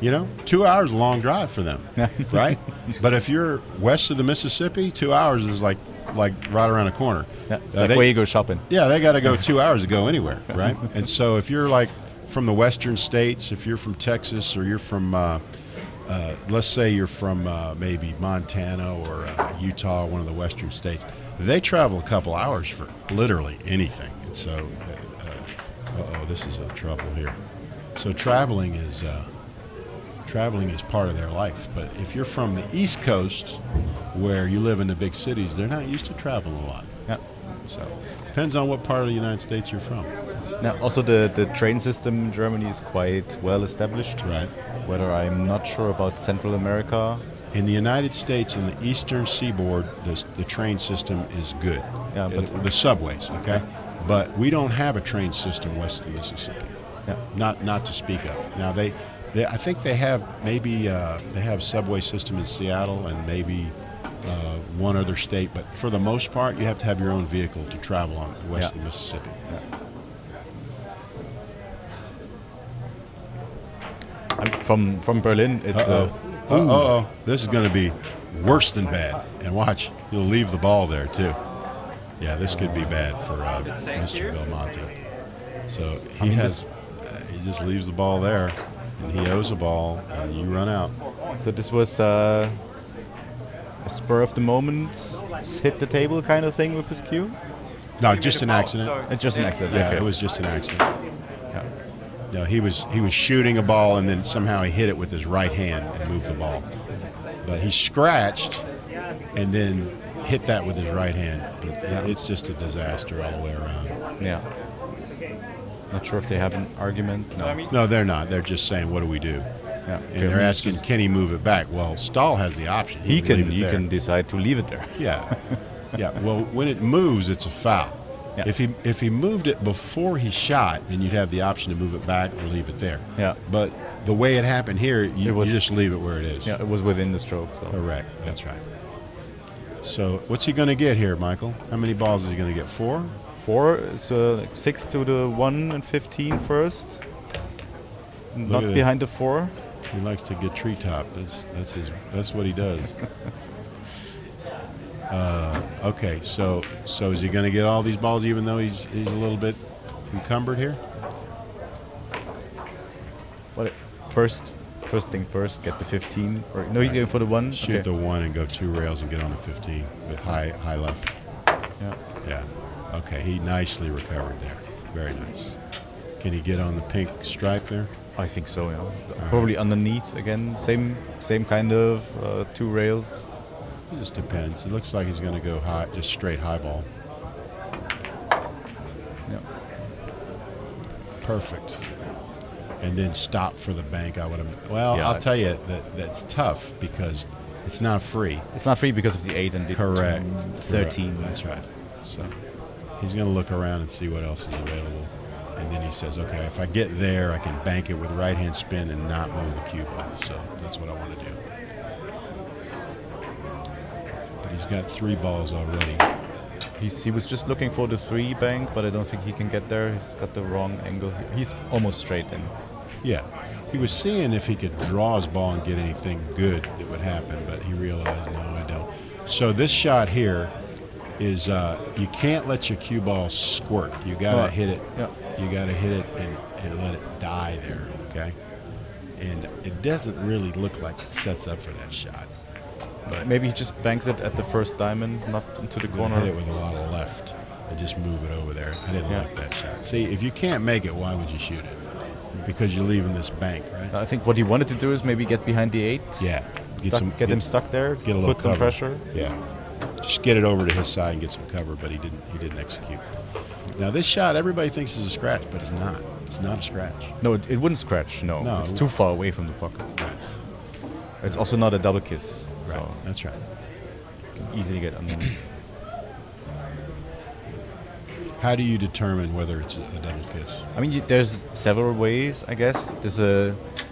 2 hours is a long drive for them, right? But if you're west of the Mississippi, 2 hours is like right around the corner. Yeah, it's like where you go shopping. Yeah, they got to go 2 hours to go anywhere, right? And so if you're like from the western states, if you're from Texas or you're from, let's say you're from maybe Montana or Utah, one of the western states, they travel a couple hours for literally anything. And so, this is a trouble here. So traveling is part of their life. But if you're from the East Coast, where you live in the big cities, they're not used to traveling a lot. Yeah. So depends on what part of the United States you're from. Now, also the train system in Germany is quite well established. Right. Whether I'm not sure about Central America. In the United States, in the eastern seaboard, the train system is good. Yeah, but the subways, okay? But we don't have a train system west of the Mississippi. Yeah. Not to speak of. Now I think they have maybe they have subway system in Seattle and maybe one other state, but for the most part, you have to have your own vehicle to travel on west of the Mississippi. Yeah. From Berlin, it's this is going to be worse than bad. And watch, he'll leave the ball there too. Yeah, this could be bad for Mr. Belmonte. So he just leaves the ball there, and he owes a ball, and you run out. So this was a spur of the moment, hit the table kind of thing with his cue? No, just an accident. Just an accident. Yeah, okay. it was just an accident. No, he was shooting a ball, and then somehow he hit it with his right hand and moved the ball. But he scratched and then hit that with his right hand. But it's just a disaster all the way around. Yeah. Not sure if they have an argument. No, they're not. They're just saying, what do we do? Yeah. And they're asking, can he move it back? Well, Stahl has the option. He can decide to leave it there. Yeah. Yeah. Well, when it moves, it's a foul. Yeah. If he moved it before he shot, then you'd have the option to move it back or leave it there. Yeah. But the way it happened here, you just leave it where it is. Yeah, it was within the stroke. So. Correct. That's right. So what's he going to get here, Michael? How many balls is he going to get? 4? 4. So 6 to the 1 and 15 first. Not behind the 4. He likes to get treetop. That's what he does. Okay, so is he going to get all these balls even though he's a little bit encumbered here? What? First thing first, get the 15. Or no, he's going for the 1. Shoot the 1 and go 2 rails and get on the 15 with high left. Yeah. Yeah. Okay, he nicely recovered there. Very nice. Can he get on the pink stripe there? I think so. Yeah. Probably underneath again. Same kind of 2 rails. It just depends. It looks like he's going to go high, just straight high ball. Yeah. Perfect. And then stop for the bank. I'll tell you that's tough because it's not free. It's not free because of the 8 and the 13. Correct. That's right. So he's going to look around and see what else is available. And then he says, okay, if I get there, I can bank it with right hand spin and not move the cue ball. So that's what I want to do. But he's got 3 balls already. He was just looking for the 3 bank, but I don't think he can get there. He's got the wrong angle. He's almost straight in. Yeah. He was seeing if he could draw his ball and get anything good that would happen, but he realized, no, I don't. So this shot here is you can't let your cue ball squirt. You got to hit it. Yeah. You got to hit it and let it die there, okay? And it doesn't really look like it sets up for that shot. But maybe he just banks it at the first diamond, not into the corner. Hit it with a lot of left and just move it over there. I didn't like that shot. See, if you can't make it, why would you shoot it? Because you're leaving this bank, right? I think what he wanted to do is maybe get behind the 8. Yeah. Get him stuck there. Get a little put some pressure. Yeah. Just get it over to his side and get some cover, but he didn't execute. Now this shot, everybody thinks is a scratch, but it's not. It's not a scratch. No, it wouldn't scratch. No, it's too far away from the pocket. Right. It's also not a double kiss. Right. So that's right. You can easily get underneath. How do you determine whether it's a double kiss? I mean, there's several ways, I guess. There's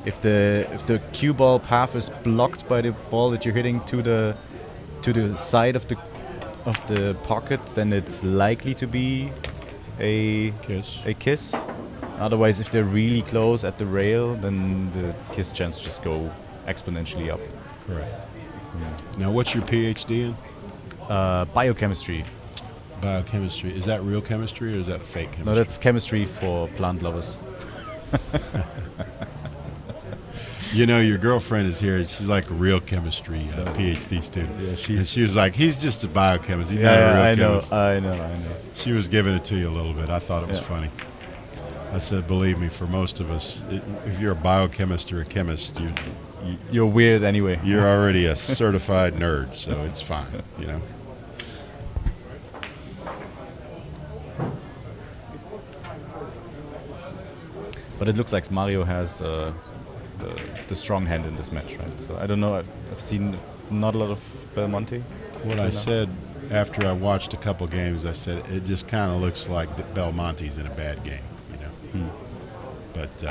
if the cue ball path is blocked by the ball that you're hitting to the side of the pocket, then it's likely to be a kiss. Otherwise, if they're really close at the rail, then the kiss chance just go exponentially up. Correct. Now, what's your PhD in? Biochemistry. Biochemistry. Is that real chemistry or is that fake chemistry? No, that's chemistry for plant lovers. You know, your girlfriend is here. She's like a real chemistry PhD student. Yeah, and she was like, he's just a biochemist. He's not a real chemist. I know. She was giving it to you a little bit. I thought it was funny. I said, believe me, for most of us, if you're a biochemist or a chemist, you're weird anyway. You're already a certified nerd, so it's fine, you know. But it looks like Mario has the strong hand in this match, right? So I don't know. I've seen not a lot of Belmonte. What I said after I watched a couple games, I said it just kind of looks like that Belmonte's in a bad game, you know. But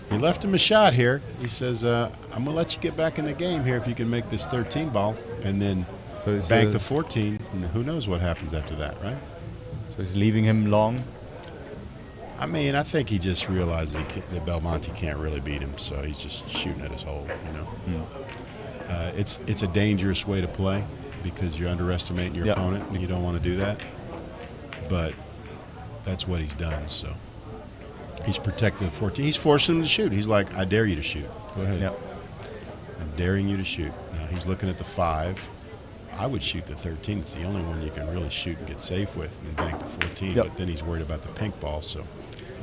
he left him a shot here. He says, "I'm gonna let you get back in the game here if you can make this 13 ball, and then bank the 14. And who knows what happens after that, right?" So he's leaving him long. I mean, I think he just realized that Belmonte can't really beat him, so he's just shooting at his hole, you know. It's a dangerous way to play because you're underestimating your opponent, and you don't want to do that. But that's what he's done, so he's protected the 14. He's forcing him to shoot. He's like, I dare you to shoot. Go ahead. I'm daring you to shoot. He's looking at the 5. I would shoot the 13. It's the only one you can really shoot and get safe with and bank the 14, but then he's worried about the pink ball, so.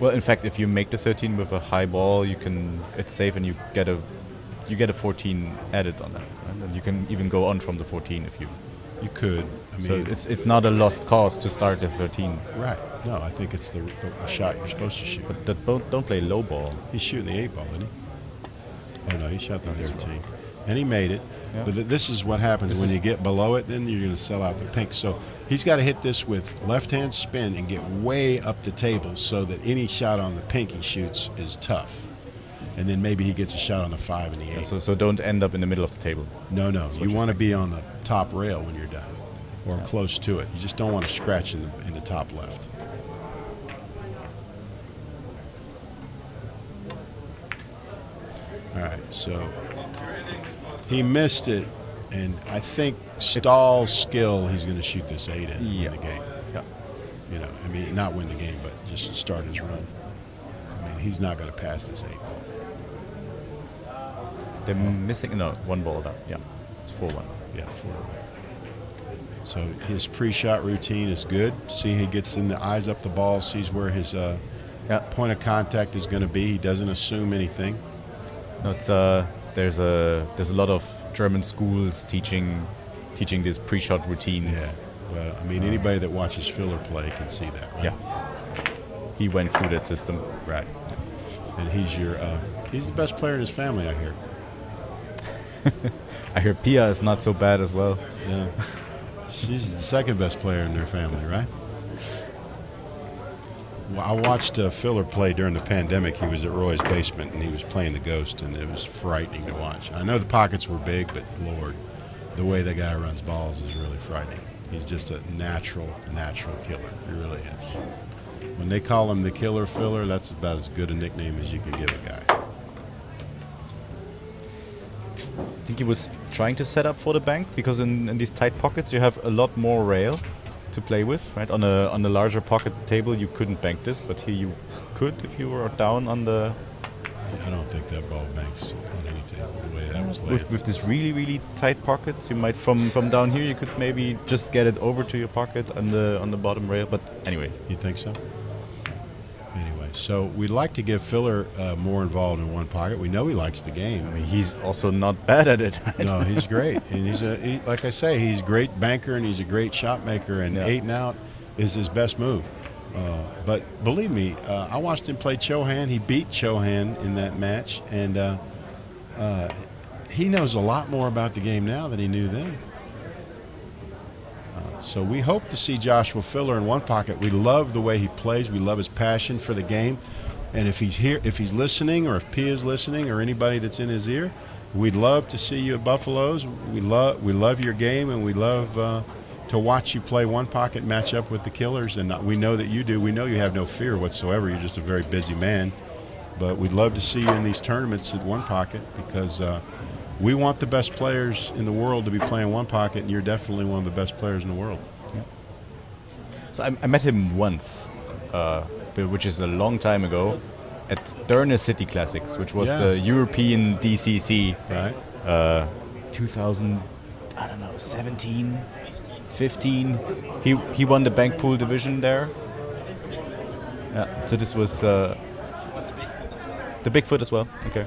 Well, in fact, if you make the 13 with a high ball, it's safe and you get a 14 added on that. Right? And you can even go on from the 14 if you could. I mean, so it's not a lost cause to start the 13. Right. No, I think it's the shot you're supposed to shoot. But don't play low ball. He's shooting the 8 ball, isn't he? Oh no, he shot the 13, and he made it. Yeah. But this is what happens when you get below it. Then you're going to sell out the pink. So he's got to hit this with left-hand spin and get way up the table so that any shot on the pink he shoots is tough. And then maybe he gets a shot on the 5 and the 8. Yeah, so don't end up in the middle of the table. No. You want to be on the top rail when you're done, or close to it. You just don't want to scratch in the top left. All right, so he missed it, and I think Stahl's skill, he's going to shoot this 8 in win the game. Yeah. You know, I mean, not win the game, but just start his run. I mean, he's not going to pass this 8 ball. They're missing, one ball down. Yeah, it's 4-1. Yeah, 4-1. So his pre-shot routine is good. See, he gets in the eyes up the ball, sees where his point of contact is going to be. He doesn't assume anything. No, it's there's a lot of German schools teaching these pre-shot routines. Yeah. Well, I mean, anybody that watches Filler play can see that, right? Yeah. He went through that system. Right. And he's the best player in his family, I hear. I hear Pia is not so bad as well. Yeah. She's the second best player in their family, right? Well, I watched Filler play during the pandemic. He was at Roy's basement, and he was playing the Ghost, and it was frightening to watch. I know the pockets were big, but Lord, the way the guy runs balls is really frightening. He's just a natural killer. He really is. When they call him the Killer Filler, that's about as good a nickname as you can give a guy. I think he was trying to set up for the bank because in these tight pockets you have a lot more rail to play with, right? On a larger pocket table you couldn't bank this, but here you could if you were down on the. I don't think that ball banks on any table the way that was laid. With this really tight pockets, you might from down here you could maybe just get it over to your pocket on the bottom rail. But anyway, you think so? Anyway, so we'd like to get Filler more involved in one pocket. We know he likes the game. I mean, he's also not bad at it. No, he's great, and like I say, he's a great banker and he's a great shot maker. And 8 and out is his best move. But believe me, I watched him play Chohan. He beat Chohan in that match, and he knows a lot more about the game now than he knew then. So we hope to see Joshua Filler in one pocket. We love the way he plays. We love his passion for the game. And if he's here, if he's listening, or if P is listening, or anybody that's in his ear, we'd love to see you at Buffalo's. We love your game, and we love to watch you play one pocket match up with the Killers. And we know that you do. We know you have no fear whatsoever. You're just a very busy man. But we'd love to see you in these tournaments at one pocket because we want the best players in the world to be playing one pocket, and you're definitely one of the best players in the world. Yeah. So I met him once, which is a long time ago, at Derne City Classics, which was the European DCC. Right. 2017, 15. He won the bank pool division there. Yeah. So this was the Bigfoot as well. Okay.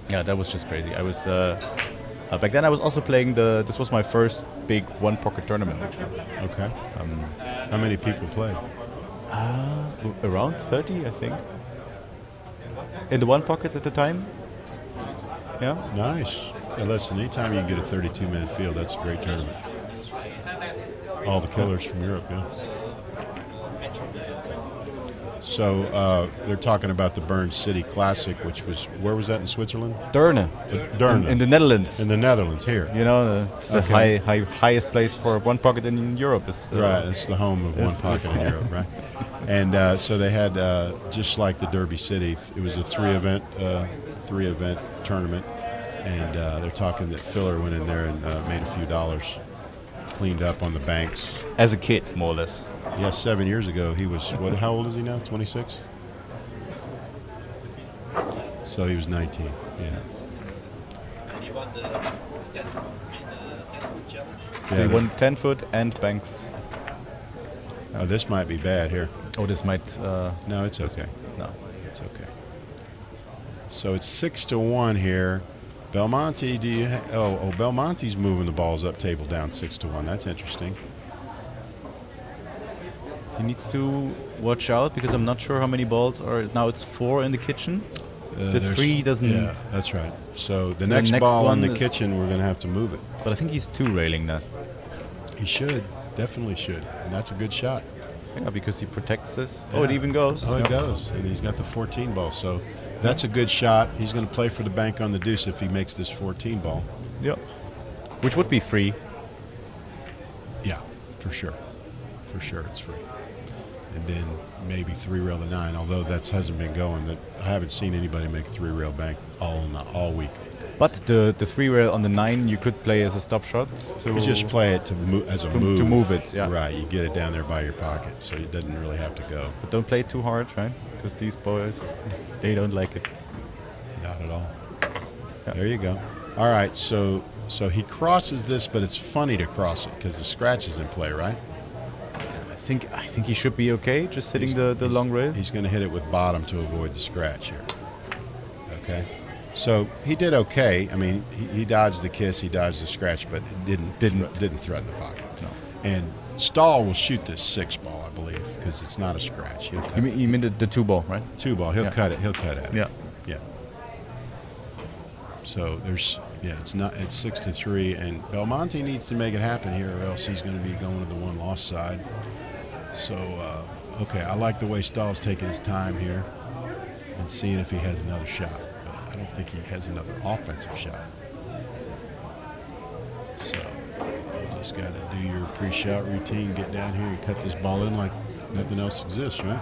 Yeah, that was just crazy. I was back then. I was also playing this was my first big one pocket tournament actually. Okay. How many people played? Around 30, I think. In the one pocket at the time. Yeah. Nice. Hey, listen, anytime you can get a 32-man field, that's a great tournament. All the killers from Europe, yeah. So they're talking about the Bern City Classic, which was, where was that in Switzerland? Deurne. Deurne. In the Netherlands. In the Netherlands, here. You know, it's the highest place for one pocket in Europe. Right, it's the home of one pocket in Europe, right? And so they had, just like the Derby City, it was a three-event tournament, and they're talking that Filler went in there and made a few dollars, cleaned up on the banks. As a kid, more or less. Yeah, 7 years ago he was, how old is he now, 26? So he was 19, yeah. And he won the 10-foot challenge? So he won 10 foot and banks. Oh, this might be bad here. Oh, this might... no, it's okay. No. It's okay. So it's 6-1 here. Belmonte, do you Belmonte's moving the balls up, table down 6-1. That's interesting. He needs to watch out because I'm not sure how many balls are. Now it's 4 in the kitchen. The 3 doesn't. Yeah, that's right. So the next ball in the kitchen, we're going to have to move it. But I think he's 2 railing that. He should. Definitely should. And that's a good shot. Yeah, because he protects this. Yeah. Oh, it even goes. Oh, it goes. And he's got the 14 ball. So that's a good shot. He's going to play for the bank on the deuce if he makes this 14 ball. Yeah. Which would be free. Yeah, for sure. For sure it's free. And then maybe 3-rail the 9, although that hasn't been going. That I haven't seen anybody make a 3-rail bank all week. But the 3-rail on the 9 you could play as a stop shot. You just play it as a move. To move it, yeah. Right, you get it down there by your pocket, so it doesn't really have to go. But don't play it too hard, right? Because these boys, they don't like it. Not at all. Yeah. There you go. All right, so he crosses this, but it's funny to cross it because the scratch is in play, right? I think he should be okay, just hitting the long rail. He's going to hit it with bottom to avoid the scratch here. Okay, so he did okay. I mean, he dodged the kiss, he dodged the scratch, but it didn't threaten the pocket. No. And Stahl will shoot this 6 ball, I believe, because it's not a scratch. You mean the 2 ball, right? 2 ball. He'll cut it. He'll cut at it. Yeah. Yeah. So it's 6-3, and Belmonte needs to make it happen here, or else he's going to be going to the one-loss side. So, okay, I like the way Stahl's taking his time here and seeing if he has another shot. But I don't think he has another offensive shot. So, you just got to do your pre-shot routine, get down here and cut this ball in like nothing else exists, right?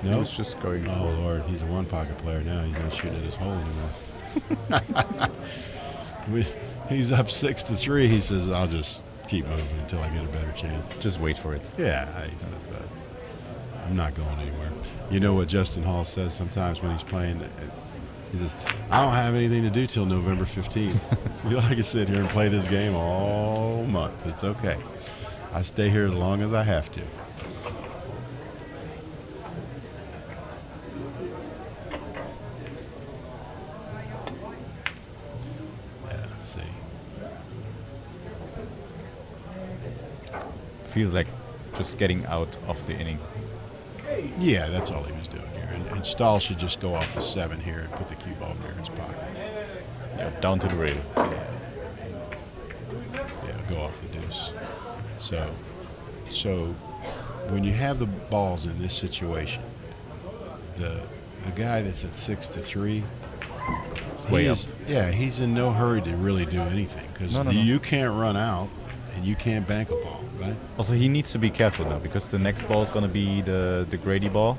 No, he's just going. Oh Lord, he's a one-pocket player now. He's not shooting at his hole anymore. He's up 6-3. He says, "I'll just keep moving until I get a better chance. Just wait for it." Yeah, he says, "I'm not going anywhere." You know what Justin Hall says sometimes when he's playing? He says, "I don't have anything to do till November 15th. I can sit here and play this game all month. It's okay. I stay here as long as I have to." Feels like just getting out of the inning. Yeah, that's all he was doing here. And Stahl should just go off the 7 here and put the cue ball near his pocket. Yeah, down to the rail. Yeah, go off the deuce. So when you have the balls in this situation, the guy that's at 6-3, he's in no hurry to really do anything because you can't run out and you can't bank a ball. Right. Also, he needs to be careful now because the next ball is going to be the Grady ball.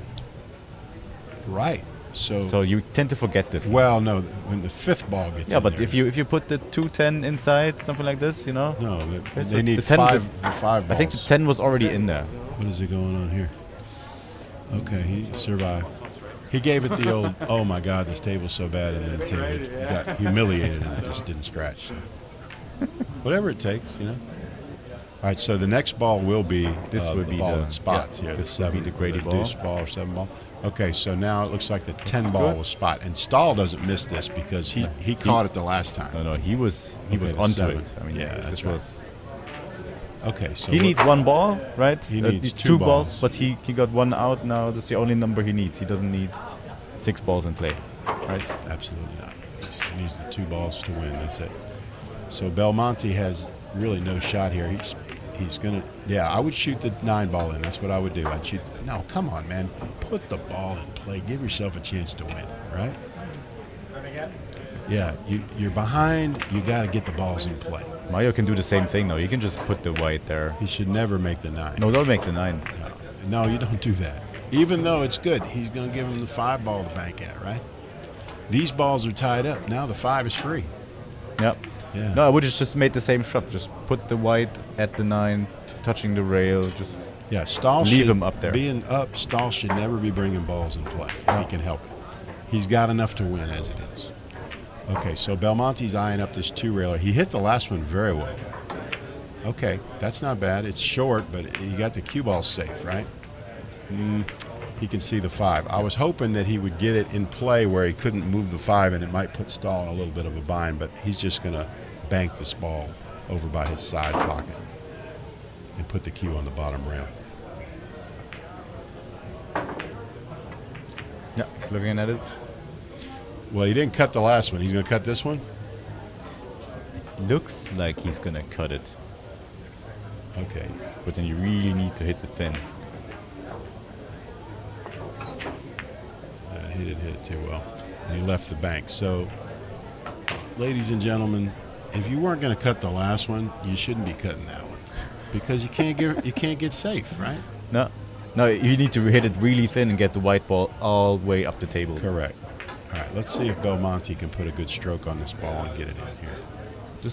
Right. So you tend to forget this. Well, no, when the 5th ball gets in but there, if you put the 2-10 inside, something like this, you know. No, they need 5 balls. I think the 10 was already in there. What is going on here? Okay, he survived. He gave it the old, "Oh my God, this table's so bad," and then the table got humiliated and it just didn't scratch. So whatever it takes, you know. All right, so the next ball will be the ball in spots. Yeah, this will be the Grady ball. Deuce ball or 7 ball. Okay, so now it looks like the 10 ball was spot, and Stahl doesn't miss this because he caught it the last time. No, he was onto it. I mean, yeah, this was. Okay, so he needs 1 ball, right? He needs 2 balls, but he got 1 out now. That's the only number he needs. He doesn't need 6 balls in play, right? Absolutely not. He needs the 2 balls to win. That's it. So Belmonte has really no shot here. He's gonna. Yeah, I would shoot the 9 ball in. That's what I would do. I'd shoot. No, come on, man. Put the ball in play. Give yourself a chance to win. Right? Yeah, you're behind. You got to get the balls in play. Mario can do the same thing, though. He can just put the white there. He should never make the 9. No, don't make the 9. No, you don't do that. Even though it's good, he's going to give him the 5 ball to bank at, right? These balls are tied up. Now the 5 is free. Yep. Yeah. No, I would have just made the same shot. Just put the white at the 9, touching the rail. Just Stahl leave him up there. Being up, Stahl should never be bringing balls in play if he can help it. He's got enough to win as it is. Okay, so Belmonte's eyeing up this 2-railer. He hit the last one very well. Okay, that's not bad. It's short, but he got the cue ball safe, right? He can see the 5. I was hoping that he would get it in play where he couldn't move the 5 and it might put Stahl in a little bit of a bind, but he's just going to bank this ball over by his side pocket and put the cue on the bottom rail. Yeah, he's looking at it. Well, he didn't cut the last one. He's going to cut this one? Looks like he's going to cut it. Okay. But then you really need to hit it thin. He didn't hit it too well. And he left the bank. So, ladies and gentlemen, if you weren't going to cut the last one, you shouldn't be cutting that one because you can't get safe, right? No, you need to hit it really thin and get the white ball all the way up the table. Correct. All right, let's see if Belmonte can put a good stroke on this ball and get it in here. You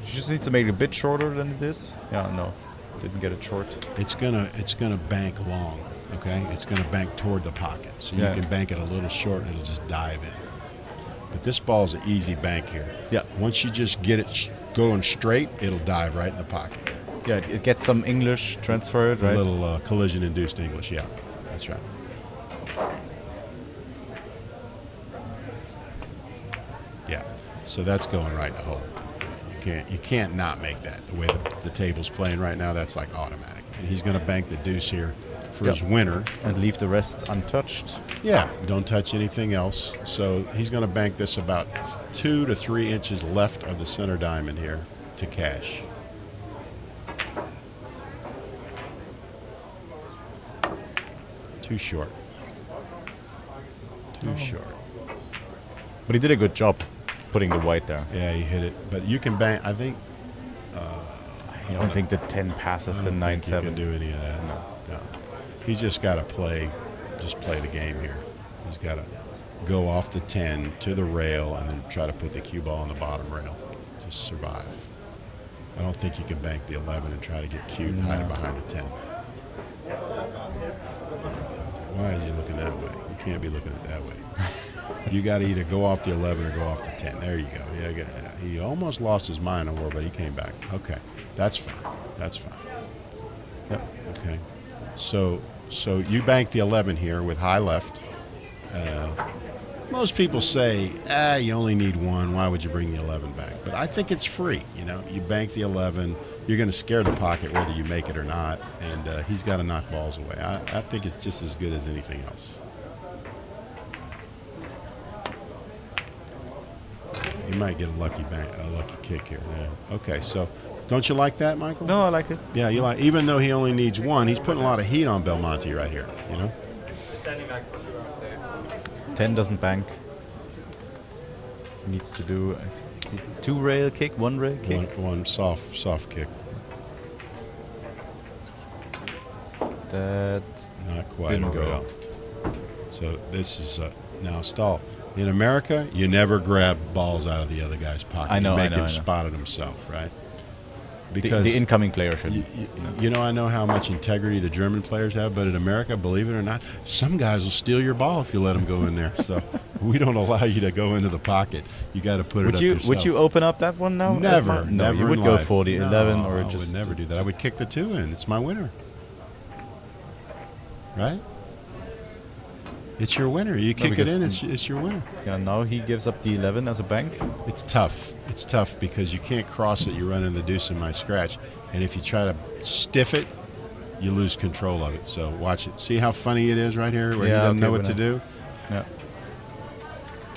just need to make it a bit shorter than it is. Yeah, no, didn't get it short. It's gonna bank long. Okay, it's gonna bank toward the pocket, so you can bank it a little short and it'll just dive in. But this ball's an easy bank here. Yeah. Once you just get it going straight, it'll dive right in the pocket. Yeah, it gets some English transferred, right? A little collision-induced English, yeah. That's right. Yeah, so that's going right in the hole. You can't not make that. The way the table's playing right now, that's like automatic. And he's going to bank the deuce here for his winner. And leave the rest untouched. Yeah, don't touch anything else. So he's going to bank this about 2 to 3 inches left of the center diamond here to cash. Too short. Too short. But he did a good job putting the white there. Yeah, he hit it. But you can bank, I think. I don't think the 10 passes the 9-7. You can do any of that. No. He's just got to play the game here. He's got to go off the 10 to the rail and then try to put the cue ball on the bottom rail. Just survive. I don't think you can bank the 11 and try to get cute and hide it behind the 10. Why are you looking that way? You can't be looking at it that way. You got to either go off the 11 or go off the 10. There you go. Yeah, he almost lost his mind on war, but he came back. Okay, that's fine. That's fine. Yep. Okay. So you bank the 11 here with high left. Most people say, you only need 1. Why would you bring the 11 back? But I think it's free. You know, you bank the 11. You're going to scare the pocket whether you make it or not, and he's got to knock balls away. I think it's just as good as anything else. You might get a lucky kick here. Yeah. Okay, so don't you like that, Michael? No, I like it. Yeah, you like. Even though he only needs 1, he's putting a lot of heat on Belmonte right here. You know. 10 doesn't bank. He needs to do 2 rail kick, 1 rail kick. One soft kick. That not quite didn't a go. rail. So this is now Stahl. In America, you never grab balls out of the other guy's pocket. I know. You make him spot it himself, right? Because the incoming player should. You know, I know how much integrity the German players have, but in America, believe it or not, some guys will steal your ball if you let them go in there. So we don't allow you to go into the pocket. You got to put it up yourself. Would you open up that one now? Never. No, never you would in go life. for the 11 or I just. would never do that. I would kick the 2 in. It's my winner. Right? It's your winner. You kick it in, it's your winner. Yeah, now he gives up the 11 as a bank. It's tough. It's tough because you can't cross it. You run in the deuce and might scratch. And if you try to stiff it, you lose control of it. So watch it. See how funny it is right here where he doesn't know what to do? Yeah.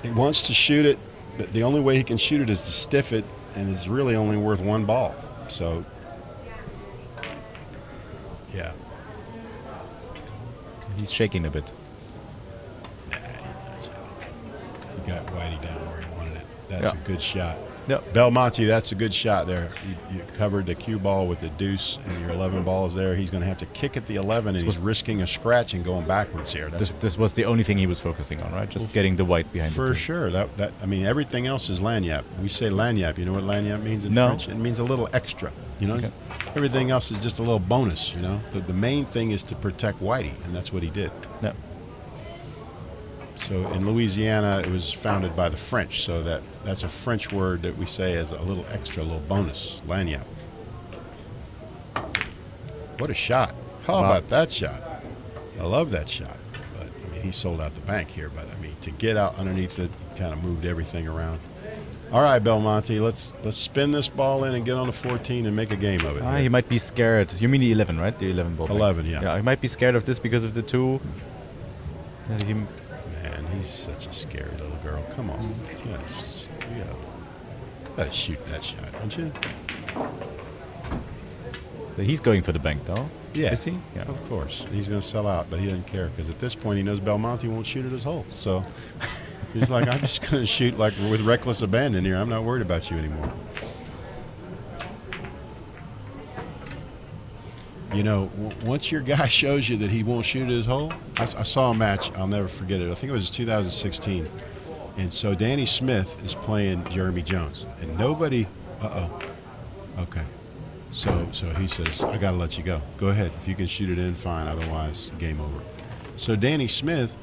he wants to shoot it, but the only way he can shoot it is to stiff it, and it's really only worth one ball. So, yeah. He's shaking a bit. He got Whitey down where he wanted it. That's a good shot. Yep. Belmonte, that's a good shot there. You covered the cue ball with the deuce, and your 11 ball is there. He's going to have to kick at the 11, and he's risking a scratch and going backwards here. This was the only thing he was focusing on, right? Just getting the white behind the two. For sure. I mean, everything else is lanyap. We say lanyap. You know what lanyap means in No. French? It means a little extra. You know, Okay. everything else is just a little bonus. You know, the main thing is to protect Whitey, and that's what he did. Yeah. So in Louisiana, it was founded by the French. So that's a French word that we say as a little extra, a little bonus, lanyap. What a shot. How about that shot? I love that shot. But, I mean, he sold out the bank here. But, I mean, to get out underneath it, kind of moved everything around. All right, Belmonte, let's spin this ball in and get on the 14 and make a game of it. He might be scared. You mean the 11, right? The 11 ball. 11, yeah. Yeah, he might be scared of this because of the 2. Man, he's such a scary little girl. Come on. You gotta shoot that shot, don't you? So he's going for the bank, though. Yeah. Is he? Yeah. Of course. He's going to sell out, but he doesn't care because at this point he knows Belmonte won't shoot at his hole. So he's like, I'm just going to shoot like with reckless abandon here. I'm not worried about you anymore. You know, once your guy shows you that he won't shoot at his hole, I saw a match, I'll never forget it. I think it was 2016. And so Danny Smith is playing Jeremy Jones. And nobody, okay. So he says, I got to let you go. Go ahead. If you can shoot it in, fine. Otherwise, game over. So Danny Smith,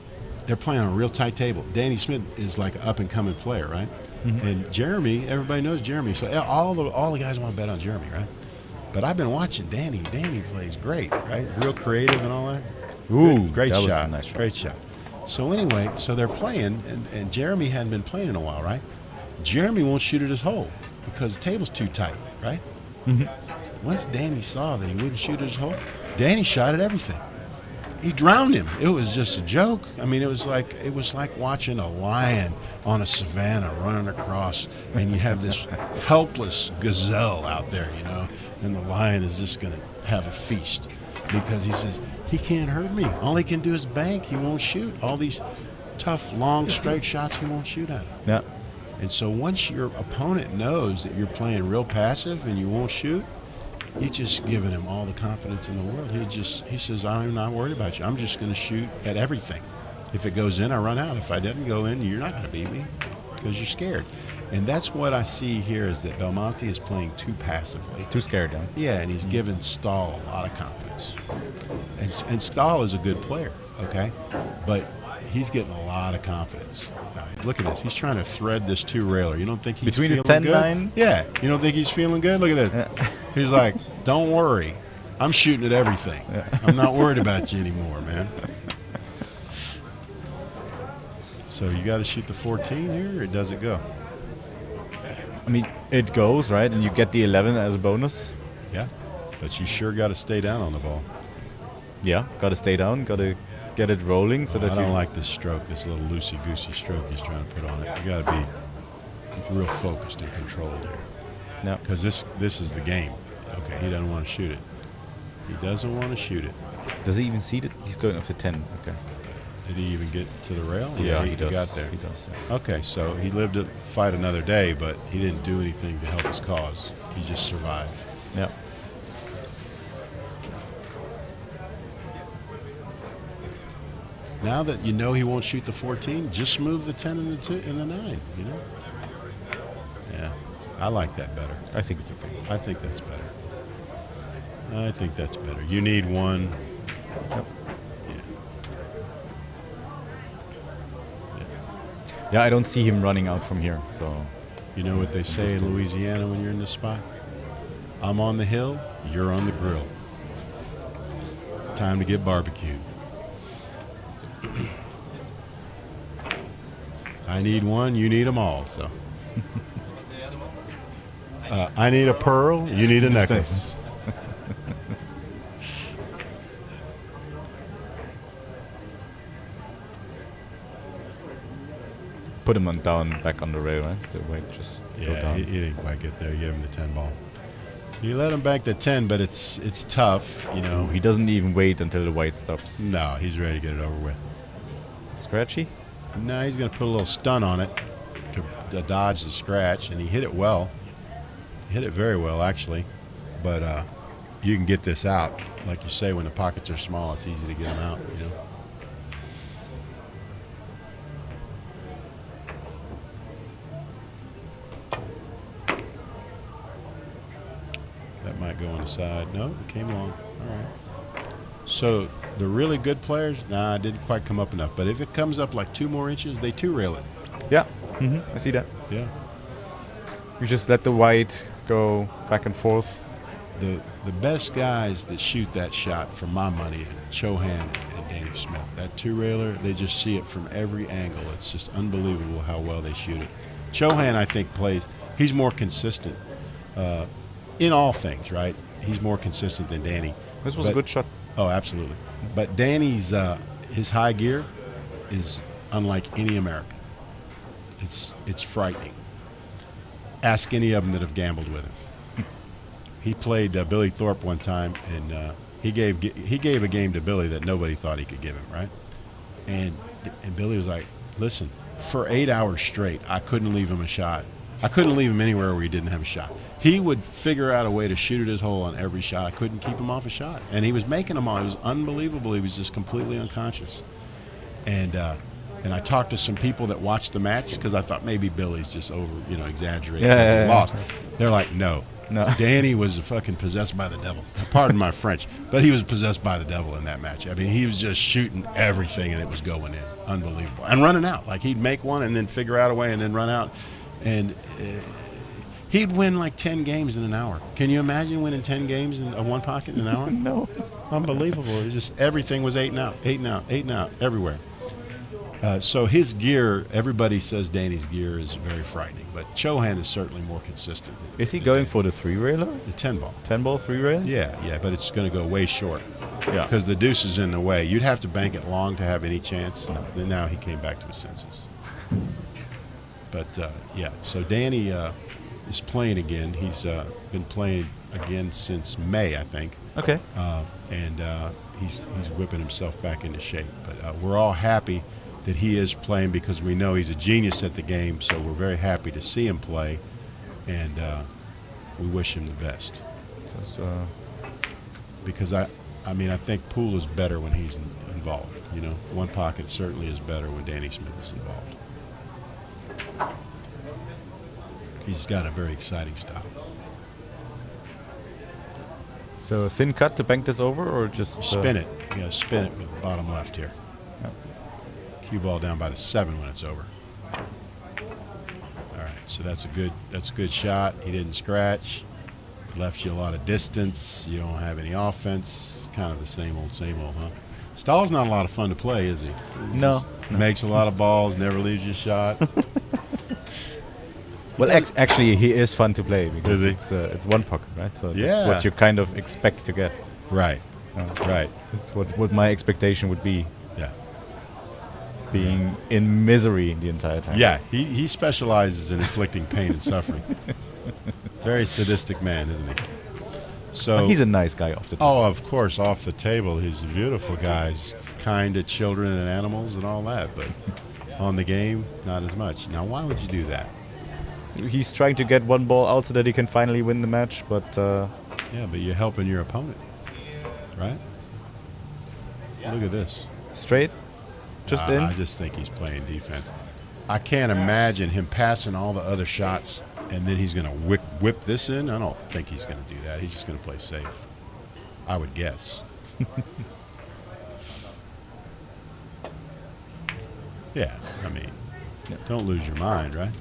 they're playing on a real tight table. Danny Smith is like an up-and-coming player, right? Mm-hmm. And Jeremy, everybody knows Jeremy. So all the guys want to bet on Jeremy, right? But I've been watching Danny. Danny plays great, right? Real creative and all that. Ooh, great that was shot. a nice shot. Great shot. So anyway, so they're playing, and Jeremy hadn't been playing in a while, right? Jeremy won't shoot at his hole because the table's too tight, right? Mm-hmm. Once Danny saw that he wouldn't shoot at his hole, Danny shot at everything. He drowned him. It was just a joke. I mean, it was like watching a lion on a savanna running across, and you have this helpless gazelle out there, you know, and the lion is just going to have a feast because he says, he can't hurt me. All he can do is bank. He won't shoot. All these tough, long, straight shots, he won't shoot at him. Yeah. And so once your opponent knows that you're playing real passive and you won't shoot, you're just giving him all the confidence in the world. He says, I'm not worried about you. I'm just going to shoot at everything. If it goes in, I run out. If I didn't go in, you're not going to beat me because you're scared. And that's what I see here is that Belmonte is playing too passively. Too scared, yeah. Yeah, and he's giving Stahl a lot of confidence. And Stahl is a good player, okay? But he's getting a lot of confidence. Look at this. He's trying to thread this two-railer. You don't think he's between feeling the 10 good? line? Yeah. You don't think he's feeling good? Look at this. He's like, don't worry. I'm shooting at everything. I'm not worried about you anymore, man. So you got to shoot the 14 here, or does it go? I mean, it goes, right? And you get the 11 as a bonus. Yeah. But you sure got to stay down on the ball. Yeah, got to stay down, got to get it rolling so that I don't like this stroke, this little loosey-goosey stroke he's trying to put on it. You got to be real focused and controlled here. No. Because this is the game. Okay, he doesn't want to shoot it. He doesn't want to shoot it. Does he even see it? He's going up to 10. Okay. Did he even get to the rail? Yeah, he does. got there. He does. Yeah. Okay, so he lived to fight another day, but he didn't do anything to help his cause. He just survived. Yeah. Now that you know he won't shoot the 14, just move the 10 and the 9, you know? Yeah, I like that better. I think it's okay. I think that's better. I think that's better. You need one. Yep. Yeah, I don't see him running out from here. So, you know what they say in Louisiana when you're in this spot? I'm on the hill, you're on the grill. Time to get barbecued. I need one, you need them all. So, I need a pearl, you need a necklace. put him down back on the rail, right? The weight just go Yeah, down. he didn't quite get there. You gave him the 10 ball. You let him bank the 10, but it's tough, you know. He doesn't even wait until the white stops. No, he's ready to get it over with. Scratchy? No, he's going to put a little stun on it to dodge the scratch, and he hit it well. He hit it very well, actually. But you can get this out. Like you say, when the pockets are small, it's easy to get them out, you know. That might go on the side. No, it came along. All right. So the really good players, nah, it didn't quite come up enough. But if it comes up like 2 more inches, they 2-rail it. Yeah, I see that. Yeah. You just let the white go back and forth. The best guys that shoot that shot, for my money, Chohan and Danny Smith. That 2-railer, they just see it from every angle. It's just unbelievable how well they shoot it. Chohan, I think, he's more consistent in all things, right? He's more consistent than Danny. This was a good shot. Oh, absolutely. But Danny's, his high gear is unlike any American. It's frightening. Ask any of them that have gambled with him. He played Billy Thorpe one time, and he gave a game to Billy that nobody thought he could give him, right? And Billy was like, listen, for 8 hours straight, I couldn't leave him a shot. I couldn't leave him anywhere where he didn't have a shot. He would figure out a way to shoot at his hole on every shot. I couldn't keep him off a shot. And he was making them all. It was unbelievable. He was just completely unconscious. And I talked to some people that watched the match because I thought maybe Billy's just exaggerating because he lost. They're like, no. Danny was fucking possessed by the devil. Pardon my French, but he was possessed by the devil in that match. I mean, he was just shooting everything and it was going in. Unbelievable. And running out. Like he'd make one and then figure out a way and then run out. And he'd win like 10 games in an hour. Can you imagine winning 10 games in one pocket in an hour? No. Unbelievable. It was just everything was 8 and out, 8 and out, 8 and out, everywhere. So his gear, everybody says Danny's gear is very frightening, but Chohan is certainly more consistent. Is he going for the 3-railer? The 10 ball. 10 ball 3-rails? Yeah, but it's going to go way short. Yeah. Because the deuce is in the way. You'd have to bank it long to have any chance. And now he came back to his senses. But so Danny is playing again. He's been playing again since May, I think. Okay. And he's whipping himself back into shape. But we're all happy that he is playing because we know he's a genius at the game. So we're very happy to see him play, and we wish him the best. Because I think Poole is better when he's involved. You know, One Pocket certainly is better when Danny Smith is involved. He's got a very exciting style. So a thin cut to bank this over, or just spin it? Yeah, spin it with the bottom left here. Cue ball down by the 7 when it's over. All right, so that's a good shot. He didn't scratch. Left you a lot of distance. You don't have any offense. It's kind of the same old, huh? Stahl's not a lot of fun to play, is he? No. Makes a lot of balls, never leaves you a shot. Well, actually, he is fun to play because it's one pocket, right? So that's what you kind of expect to get. Right. Right. That's what my expectation would be. Yeah. Being in misery the entire time. Yeah, he specializes in inflicting pain and suffering. Very sadistic man, isn't he? So but he's a nice guy off the table. Oh, of course, off the table. He's a beautiful guy. He's kind to children and animals and all that, but on the game, not as much. Now, why would you do that? He's trying to get one ball out so that he can finally win the match, but... yeah, but you're helping your opponent, right? Look at this. Straight? Just in? I just think he's playing defense. I can't imagine him passing all the other shots and then he's going to whip this in. I don't think he's going to do that. He's just going to play safe. I would guess. Yeah, I mean, don't lose your mind, right?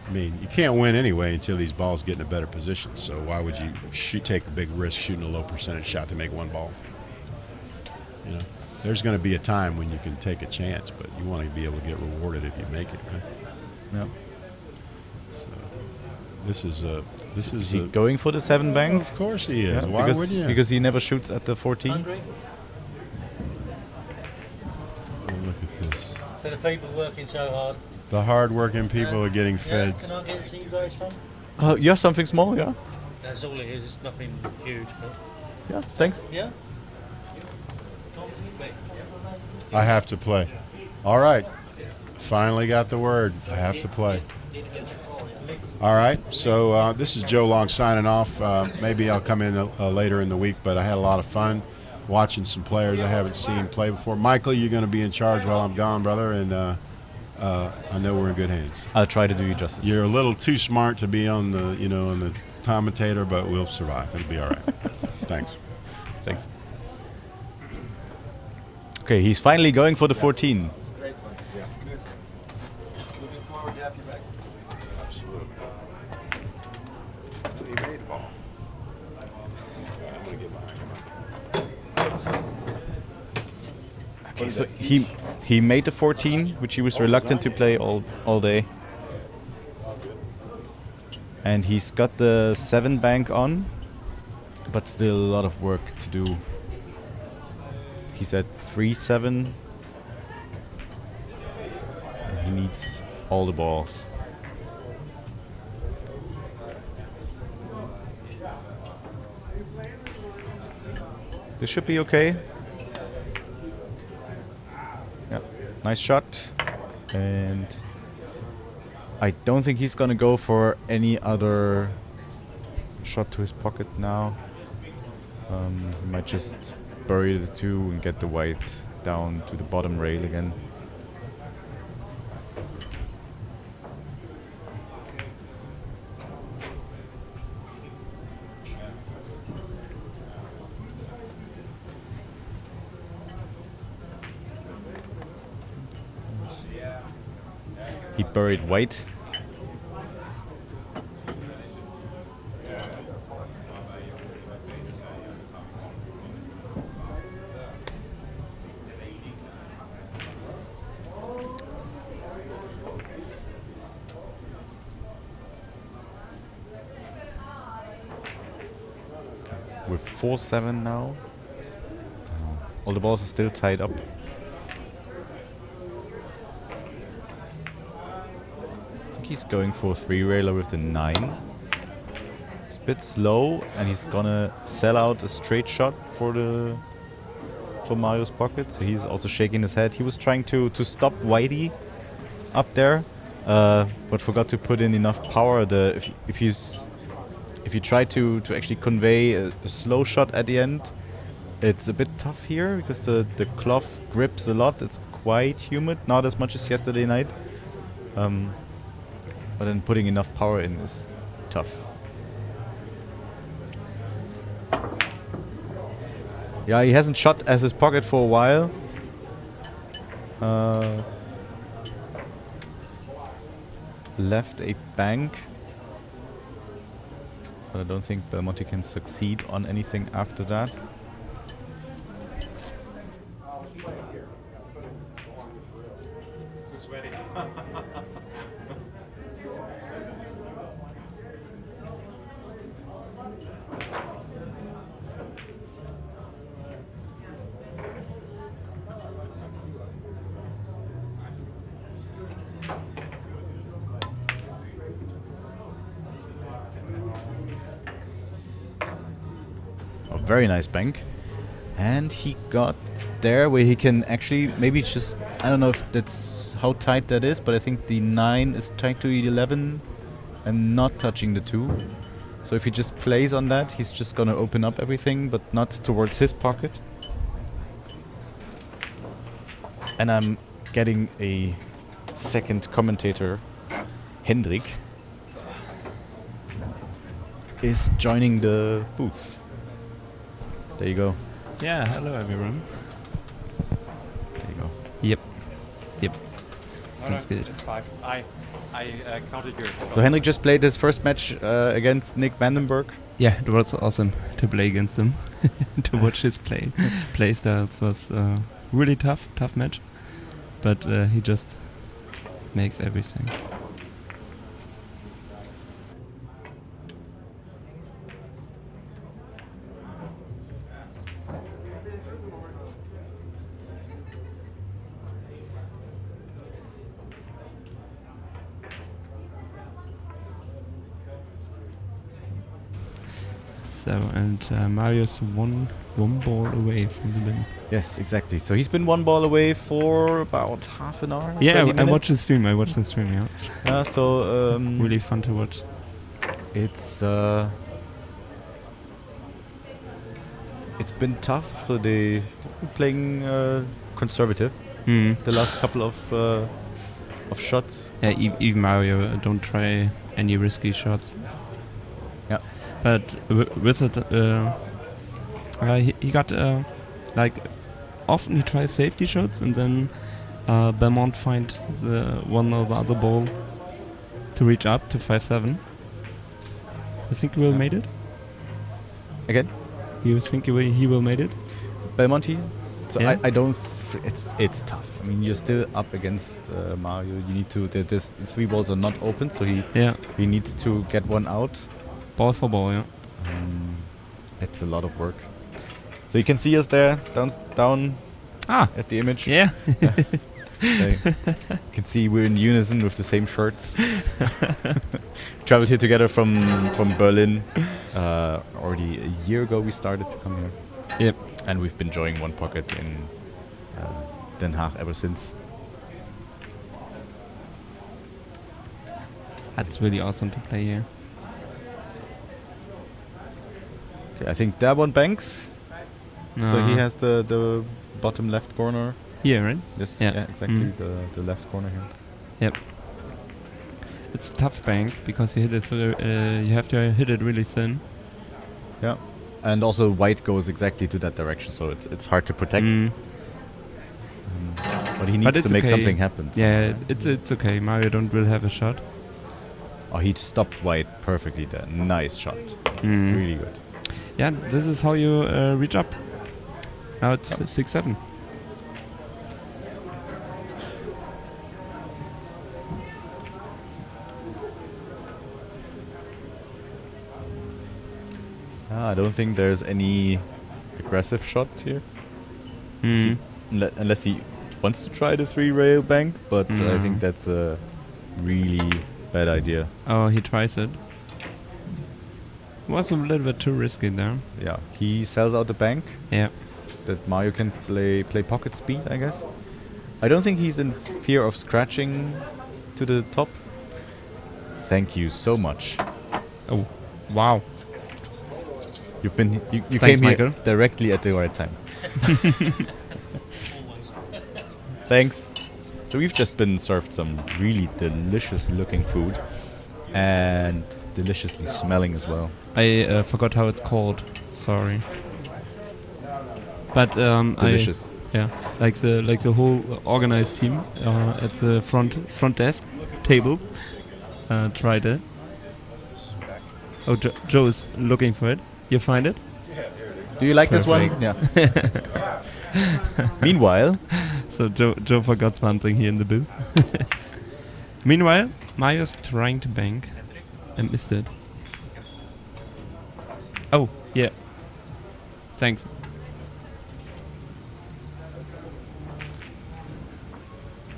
I mean, you can't win anyway until these balls get in a better position. So why would you take a big risk shooting a low percentage shot to make one ball? You know, there's going to be a time when you can take a chance, but you want to be able to get rewarded if you make it, right? Yeah. So this is he going for the 7 bank? Of course he is. Yeah, Why would you? Because he never shoots at the 14. Andre? Oh, look at this. For the people working so hard. The hard-working people are getting fed. Can I get to you guys some? Yeah, something small, yeah. That's all it is. It's nothing huge, but Yeah, thanks. yeah. I have to play. All right. Finally got the word. I have to play. All right. So this is Joe Long signing off. Maybe I'll come in later in the week, but I had a lot of fun watching some players I haven't seen play before. Michael, you're going to be in charge while I'm gone, brother, and I know we're in good hands. I'll try to do you justice. You're a little too smart to be on the, on the commentator, but we'll survive. It'll be all right. Thanks. Thanks. Okay, he's finally going for the 14. It's great fun. Yeah. Good. Looking forward to have you back. Absolutely. He made the ball. I'm going to get behind him. Okay, so he made the 14, which he was reluctant to play all day. And he's got the 7 bank on, but still a lot of work to do. He's at 3-7. And he needs all the balls. This should be okay. Yeah, nice shot. And I don't think he's gonna go for any other shot to his pocket now. He might just bury the 2 and get the white down to the bottom rail again. He buried white. We're 4-7 now. All the balls are still tied up. I think he's going for a 3-railer with the 9. It's a bit slow, and he's gonna sell out a straight shot for Mario's pocket. So he's also shaking his head. He was trying to stop Whitey up there, but forgot to put in enough power. If you try to actually convey a slow shot at the end, it's a bit tough here because the cloth grips a lot. It's quite humid, not as much as yesterday night. But then putting enough power in is tough. Yeah, he hasn't shot as his pocket for a while. Left a bank. But I don't think Belmonte can succeed on anything after that. Too sweaty. A very nice bank. And he got there where he can actually maybe just, I don't know if that's how tight that is, but I think the 9 is tied to the 11 and not touching the 2. So if he just plays on that, he's just gonna open up everything, but not towards his pocket. And I'm getting a second commentator, Hendrik, is joining the booth. There you go. Yeah, hello everyone. There you go. Yep. Sounds good. I counted your. So Henrik just played his first match against Nick Vandenberg. Yeah, it was awesome to play against him. To watch his play styles was really tough match. But he just makes everything. So, and Mario's one ball away from the win. Yes, exactly. So he's been one ball away for about half an hour. Yeah, 30 I watched the minutes. stream. Yeah. Yeah, so really fun to watch. It's been tough. So they've been playing conservative the last couple of shots. Yeah, even Mario don't try any risky shots. Yeah, but with it, he got like often he tries safety shots and then Belmont find the one or the other ball to reach up to 5-7. You think he will made it? Again? You think he will made it? Belmonte? So Yeah. I don't. It's tough. I mean, you're still up against Mario. You need to. There's 3 balls are not open, so he needs to get one out. Ball for ball, yeah. It's a lot of work. So you can see us there down at the image. Yeah. You can see we're in unison with the same shirts. Traveled here together from Berlin. Already a year ago we started to come here. Yep. And we've been enjoying One Pocket in Den Haag ever since. That's really awesome to play here. Okay, I think Dabon Banks. So he has the bottom left corner. Here, right? Yes, Yeah. exactly. The left corner here. Yep. It's a tough bank because you have to hit it really thin. Yeah. And also white goes exactly to that direction, so it's hard to protect. But he needs to make something happen. So. Yeah, it's okay. Mario will have a shot. Oh, he stopped white perfectly there. Nice shot. Really good. Yeah, this is how you reach up. Now it's 6-7. I don't think there's any aggressive shot here. Unless he wants to try the 3-rail bank, but I think that's a really bad idea. Oh, he tries it. Was a little bit too risky there. Yeah, he sells out the bank. Yeah. That Mario can play pocket speed, I guess. I don't think he's in fear of scratching to the top. Thank you so much. Oh, wow. You Thanks, came here Michael. directly at the right time. Thanks. So we've just been served some really delicious looking food and deliciously smelling as well. I forgot how it's called. Sorry. But delicious. Like the whole organized team at the front desk table tried it. Oh, Joe's looking for it. You find it? Do you like this one? Yeah. Meanwhile, so Joe forgot something here in the booth. Meanwhile, Mario's trying to bank and missed it. Oh, yeah. Thanks.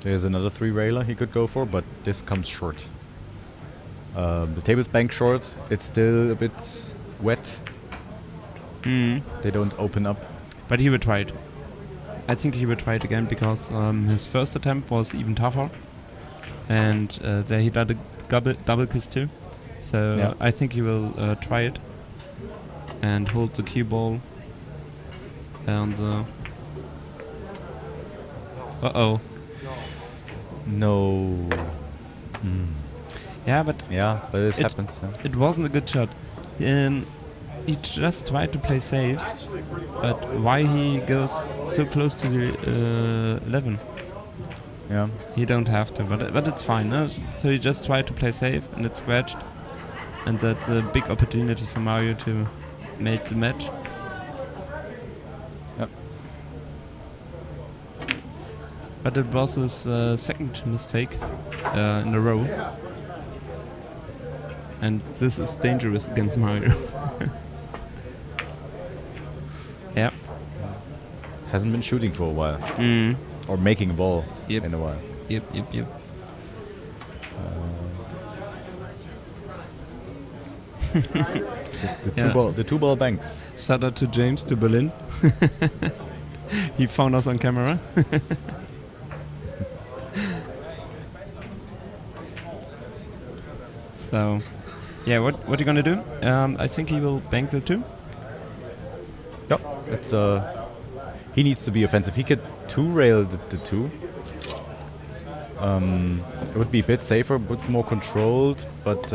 There's another 3-railer he could go for, but this comes short. The table's banked short. It's still a bit wet. They don't open up. But he will try it. I think he will try it again because his first attempt was even tougher. And there he did a double kiss too. So Yeah. I think he will try it. And hold the cue ball. And uh-oh. No. Yeah, but it happens. Yeah. It wasn't a good shot. He just tried to play safe, but why he goes so close to the 11? Yeah. He don't have to, but it's fine. No? So he just tried to play safe, and it scratched, and that's a big opportunity for Mario to make the match. Yep. But it was his second mistake in a row. And this is dangerous against Mario. Yeah. Hasn't been shooting for a while. Or making a ball in a while. Yep. The two ball banks. Shout out to James to Berlin. He found us on camera. So, yeah, what are you gonna do? I think he will bank the 2. Yep, it's he needs to be offensive. He could 2-rail the 2. It would be a bit safer, a bit more controlled, but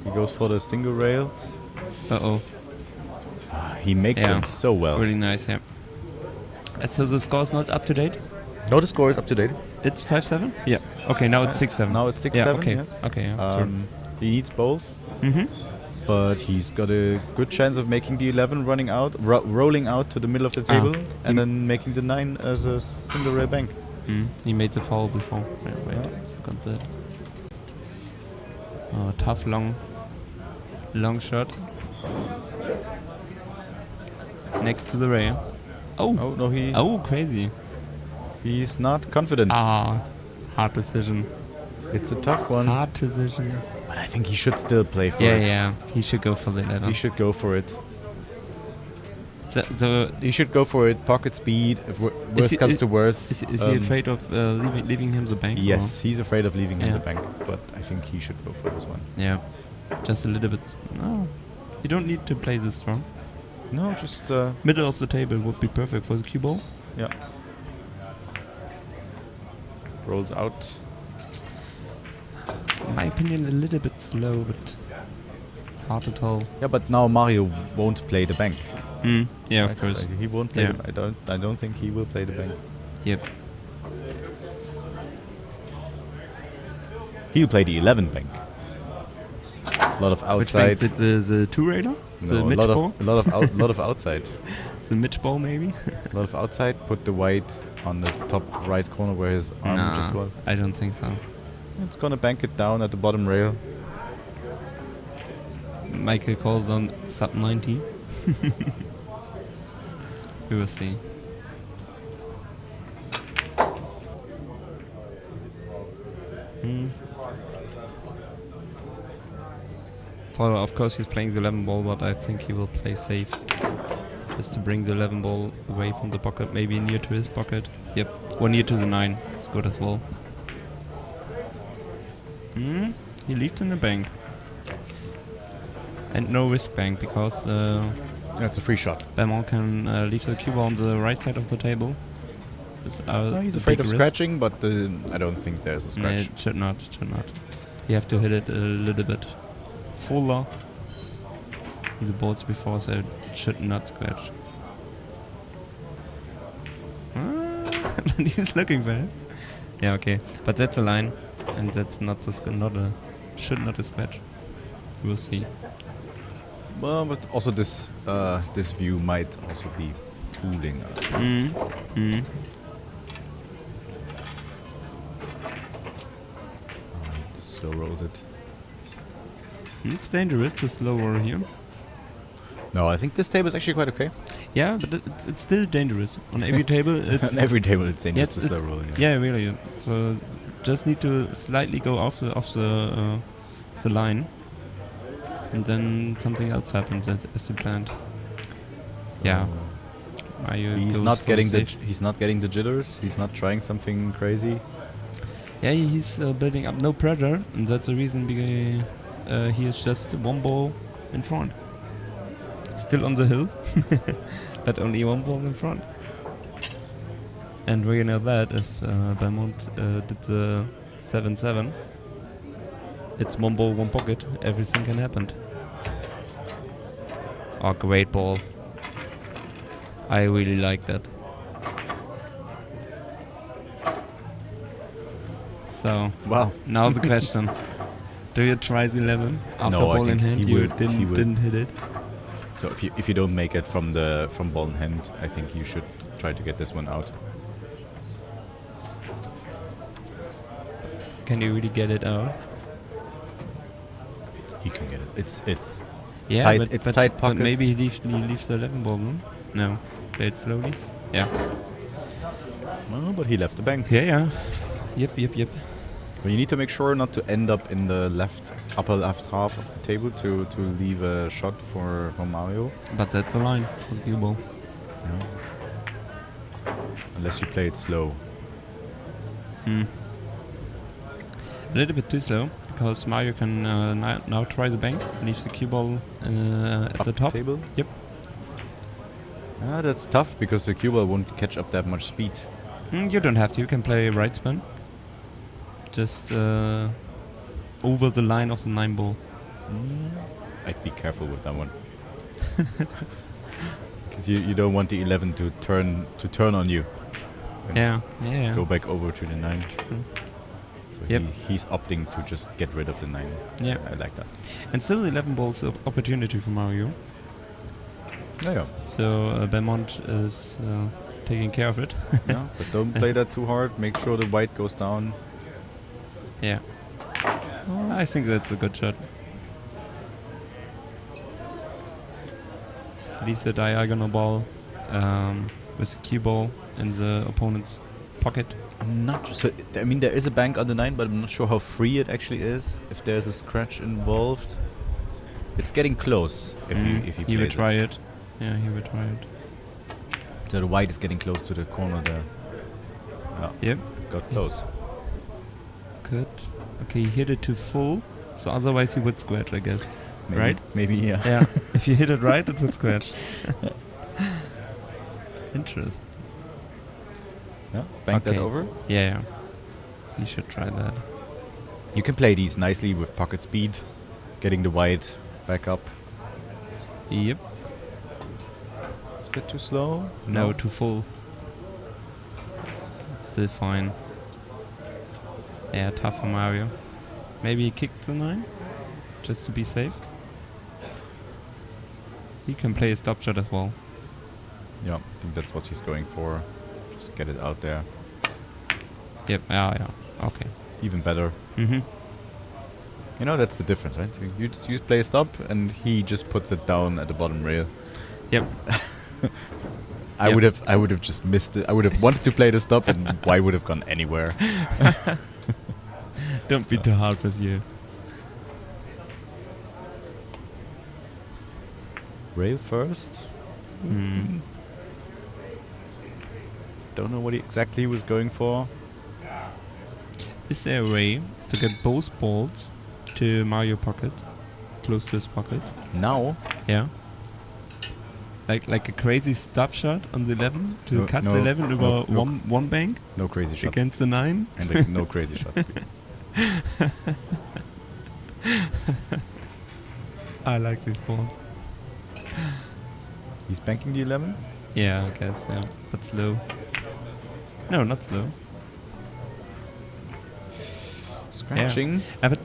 he goes for the single rail. Uh-oh. He makes them so well. Really nice, yeah. So the score is not up to date? No, the score is up to date. It's 5-7? Yeah. Okay, now it's 6-7. Now it's 6-7, yeah, okay. yes. Okay, yeah, sure. He needs both. Mm-hmm. But he's got a good chance of making the 11 rolling out to the middle of the table, and then making the 9 as a single rail bank. He made the foul before. Yeah, wait, forgot that. Oh, tough long shot. Next to the rail. Oh no, Oh, crazy. He's not confident. Hard decision. It's a tough one. Hard decision. But I think he should still play for it. Yeah, he should go for the 11. He should go for it. So he should go for it. Pocket speed. If worst comes to worst. Is he afraid of leaving him the bank? Yes, he's afraid of leaving him the bank. But I think he should go for this one. Yeah, just a little bit. No, you don't need to play this strong. No, just middle of the table would be perfect for the cue ball. Yeah. Rolls out. In my opinion, a little bit slow, but it's hard to tell. Yeah, but now Mario won't play the bank. Yeah, right? of course. He won't play. I don't think he will play the bank. Yep. He'll play the 11 bank. A lot of outside. Which bank? The 2-railer? The No, mid ball? a lot of outside. The mid ball maybe? A lot of outside. Put the white on the top right corner where his arm just was. I don't think so. It's gonna bank it down at the bottom rail. Michael calls on sub 90. We will see. So of course he's playing the 11 ball, but I think he will play safe. Just to bring the 11 ball away from the pocket, maybe near to his pocket. Yep, or near to the 9. It's good as well. He leaves in the bank. And no risk bank, because that's a free shot. Belmont can leave the cue ball on the right side of the table. He's afraid of scratching, but I don't think there's a scratch. It should not. You have to hit it a little bit fuller. The balls before, so it should not scratch. He's looking bad. Yeah, okay, but that's a line, and that's should not a scratch. We'll see. Well, but also this view might also be fooling us. Slow rolls it. It's dangerous to slow roll here. No, I think this table is actually quite okay. Yeah, but it's still dangerous. On every table, it's on every table it's dangerous to slow roll. Yeah, really. So just need to slightly go off the line, and then something else happens as you planned. So yeah. He's not getting the jitters. He's not trying something crazy. Yeah, he's building up no pressure, and that's the reason he is just 1 ball in front. Still on the hill, but only 1 ball in front. And we know that if Belmont did the 7-7, it's 1 ball, 1 pocket, everything can happen. Oh, great ball. I really like that. So, wow. Now the question. Do you try the 11 after no, ball in hand? You didn't hit it. So if you don't make it from ball in hand, I think you should try to get this one out. Can you really get it out? He can get it. It's yeah, tight. but, It's tight pockets. But maybe he leaves the 11 ball. No, play it slowly. Yeah. Well, but he left the bank. Yeah. Yep. Well, you need to make sure not to end up in the left upper left half of the table to leave a shot for Mario. But that's the line for the cue ball. Yeah. Unless you play it slow. A little bit too slow, because Mario can now try the bank, leaves the cue ball at the top. Table? Yep. That's tough, because the cue ball won't catch up that much speed. You don't have to, you can play right spin. Just over the line of the 9 ball. I'd be careful with that one. Because you don't want the 11 to turn on you. Yeah. Go back over to the 9. So Yep. he's opting to just get rid of the 9. Yeah. I like that. And still the 11 ball's an opportunity for Mario. Yeah. So Belmont is taking care of it. Yeah, but don't play that too hard. Make sure the white goes down. Yeah. I think that's a good shot. Leaves the diagonal ball with the cue ball in the opponent's pocket. I'm not sure. I mean, there is a bank on the 9, but I'm not sure how free it actually is. If there's a scratch involved, it's getting close. If you he would play try it. Yeah, he would try it. So the white is getting close to the corner there. Yep. Got close. Good. Okay, he hit it to full, so otherwise he would scratch, I guess. Maybe, right? Maybe, yeah. Yeah. If you hit it right, it would scratch. Interesting. Yeah. Bank that over. Yeah. You should try that. You can play these nicely with pocket speed, getting the white back up. Yep. It's a bit too slow. No, too full. It's still fine. Yeah, tough for Mario. Maybe he kicked the 9, just to be safe. He can play a stop shot as well. Yeah, I think that's what he's going for. Just get it out there. Yep, yeah. Okay. Even better. Mm-hmm. You know, that's the difference, right? You play a stop, and he just puts it down at the bottom rail. Yep. I would have just missed it. I would have wanted to play the stop, and why would have gone anywhere? Don't be too hard with you. Rail first. Don't know what exactly he was going for. Is there a way to get both balls to Mario pocket, close to his pocket? Now? Yeah. Like a crazy stop shot on the 11 to cut the 11 over one bank? No crazy shots. Against the 9? And no crazy shots. I like these balls. He's banking the 11? Yeah, I guess, yeah. But slow. No, not slow. Scratching. Yeah, but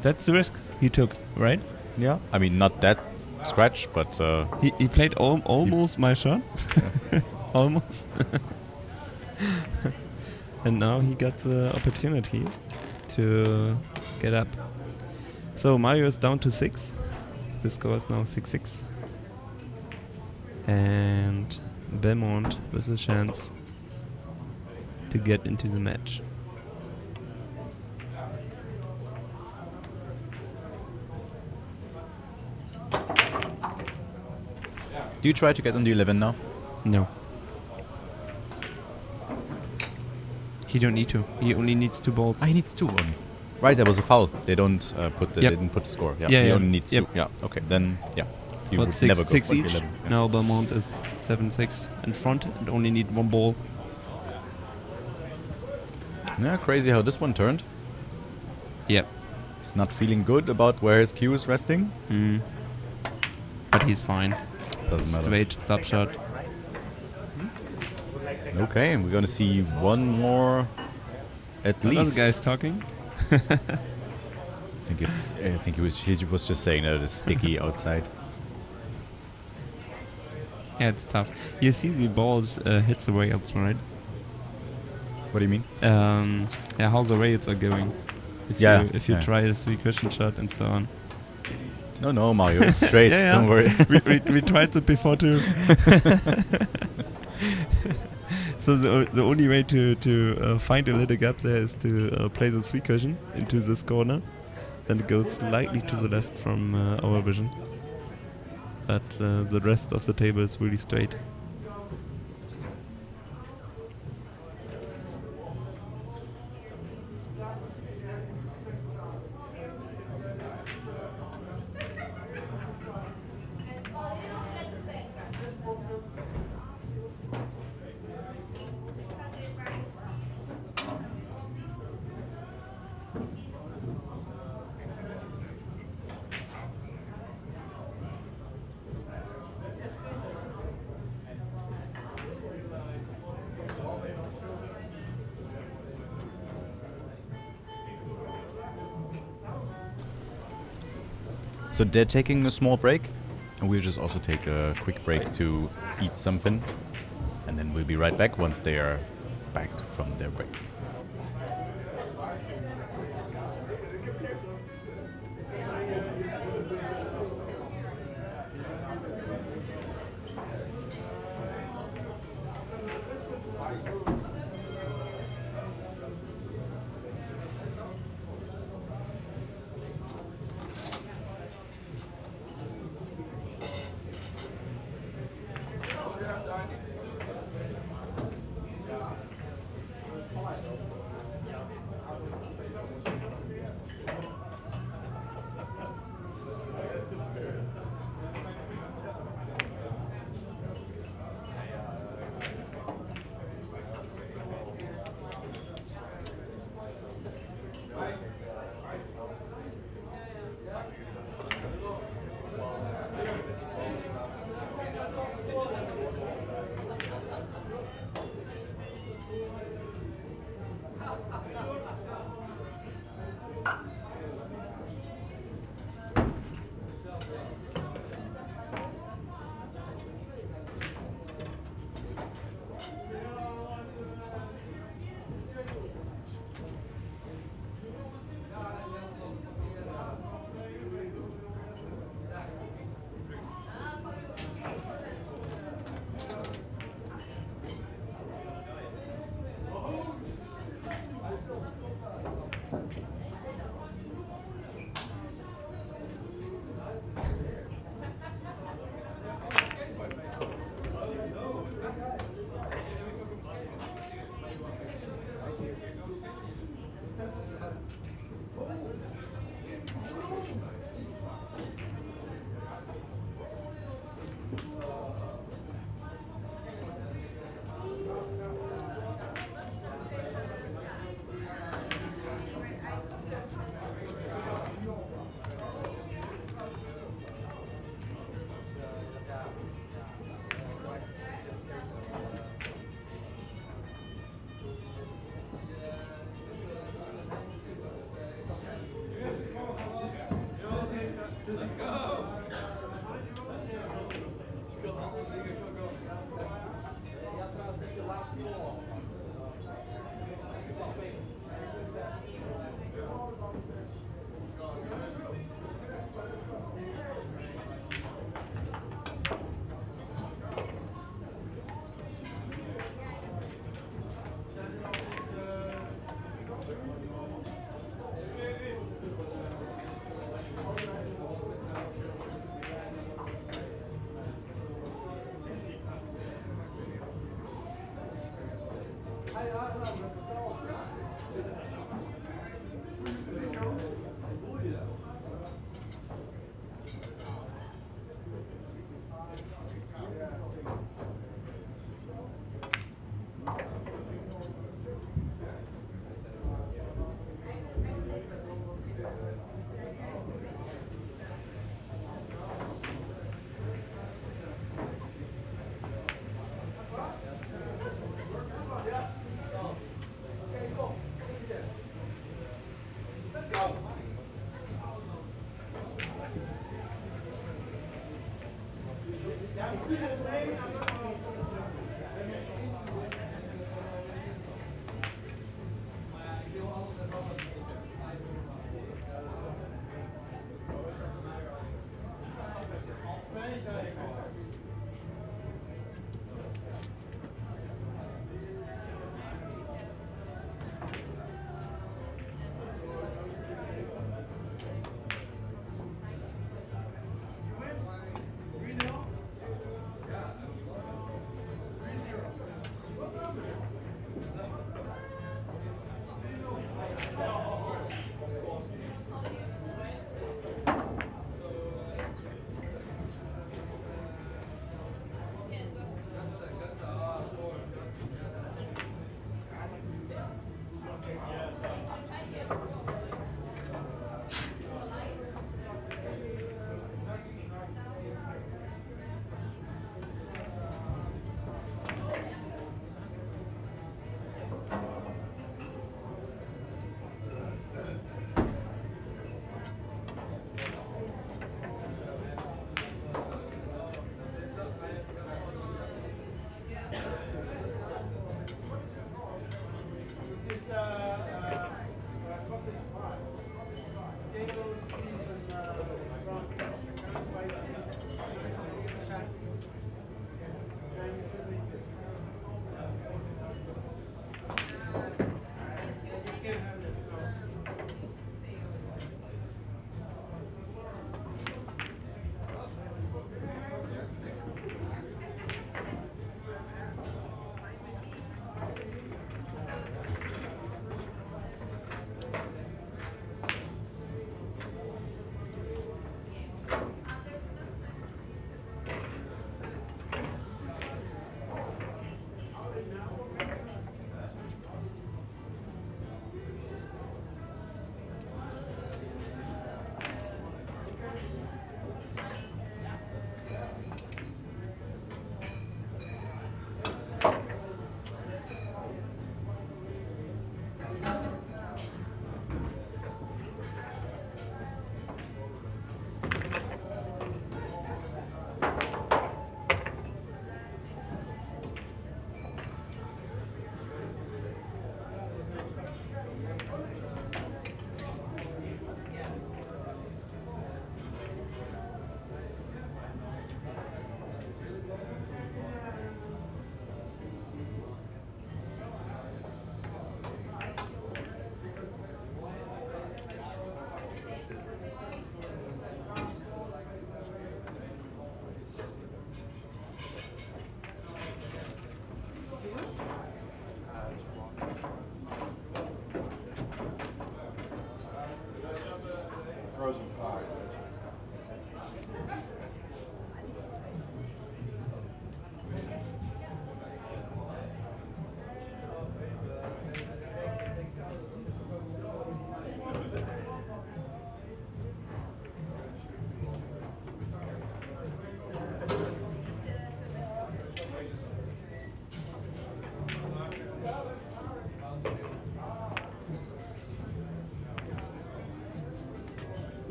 that's the risk he took, right? Yeah. I mean, not that scratch, but... He played almost my shot. Almost. And now he got the opportunity to get up. So Mario is down to 6. The score is now 6-6. And Belmont with a chance to get into the match. Do you try to get on the 11 now? No. He don't need to. He only needs 2 balls. He needs 2 only. Right, there was a foul. They don't they didn't put the score. Yeah, he only needs 2. Yeah, okay, then yeah. You But would never go 6 for the each. 11. Yeah. Now Belmont is 7-6 in front and only need 1 ball. Yeah, crazy how this one turned. Yep. He's not feeling good about where his cue is resting. But he's fine. Doesn't matter. Straight stop shot. Okay, and we're gonna see one more at least. Another guy's talking. I think he was just saying that it's sticky outside. Yeah, it's tough. You see the balls hit the rails, right? What do you mean? Yeah, how the rails are going. If you try a 3-cushion shot and so on. No, Mario, it's straight. Yeah. Don't worry. we tried it before too. So the only way to find a little gap there is to play the 3-cushion into this corner. then it goes slightly to the left from our vision. But the rest of the table is really straight. So they're taking a small break, and we'll just also take a quick break to eat something, and then we'll be right back once they are back from their break.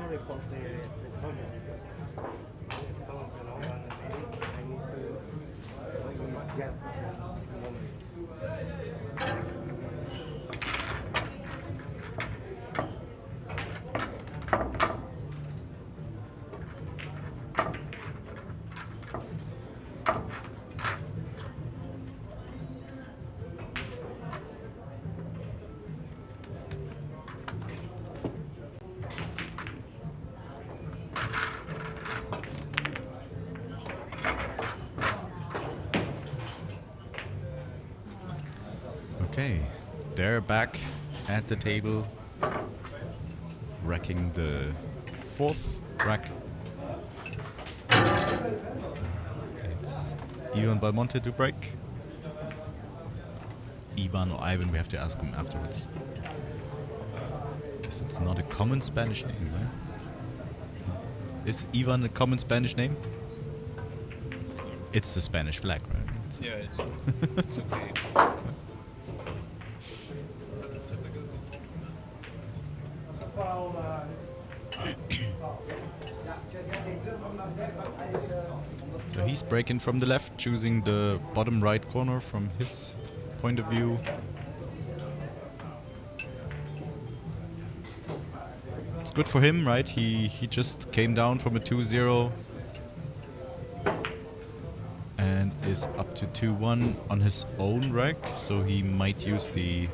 sorry for the comment because it's going to long and maybe I need to guess the moment. Okay, they're back at the table, racking the 4th rack. It's Ivan Belmonte to break. Ivan or Ivan, we have to ask him afterwards. Guess it's not a common Spanish name, right? Is Ivan a common Spanish name? It's the Spanish flag, right? Yeah, it's okay. So he's breaking from the left, choosing the bottom right corner from his point of view. It's good for him, right? He just came down from a 2-0 and is up to 2-1 on his own rack, so he might use the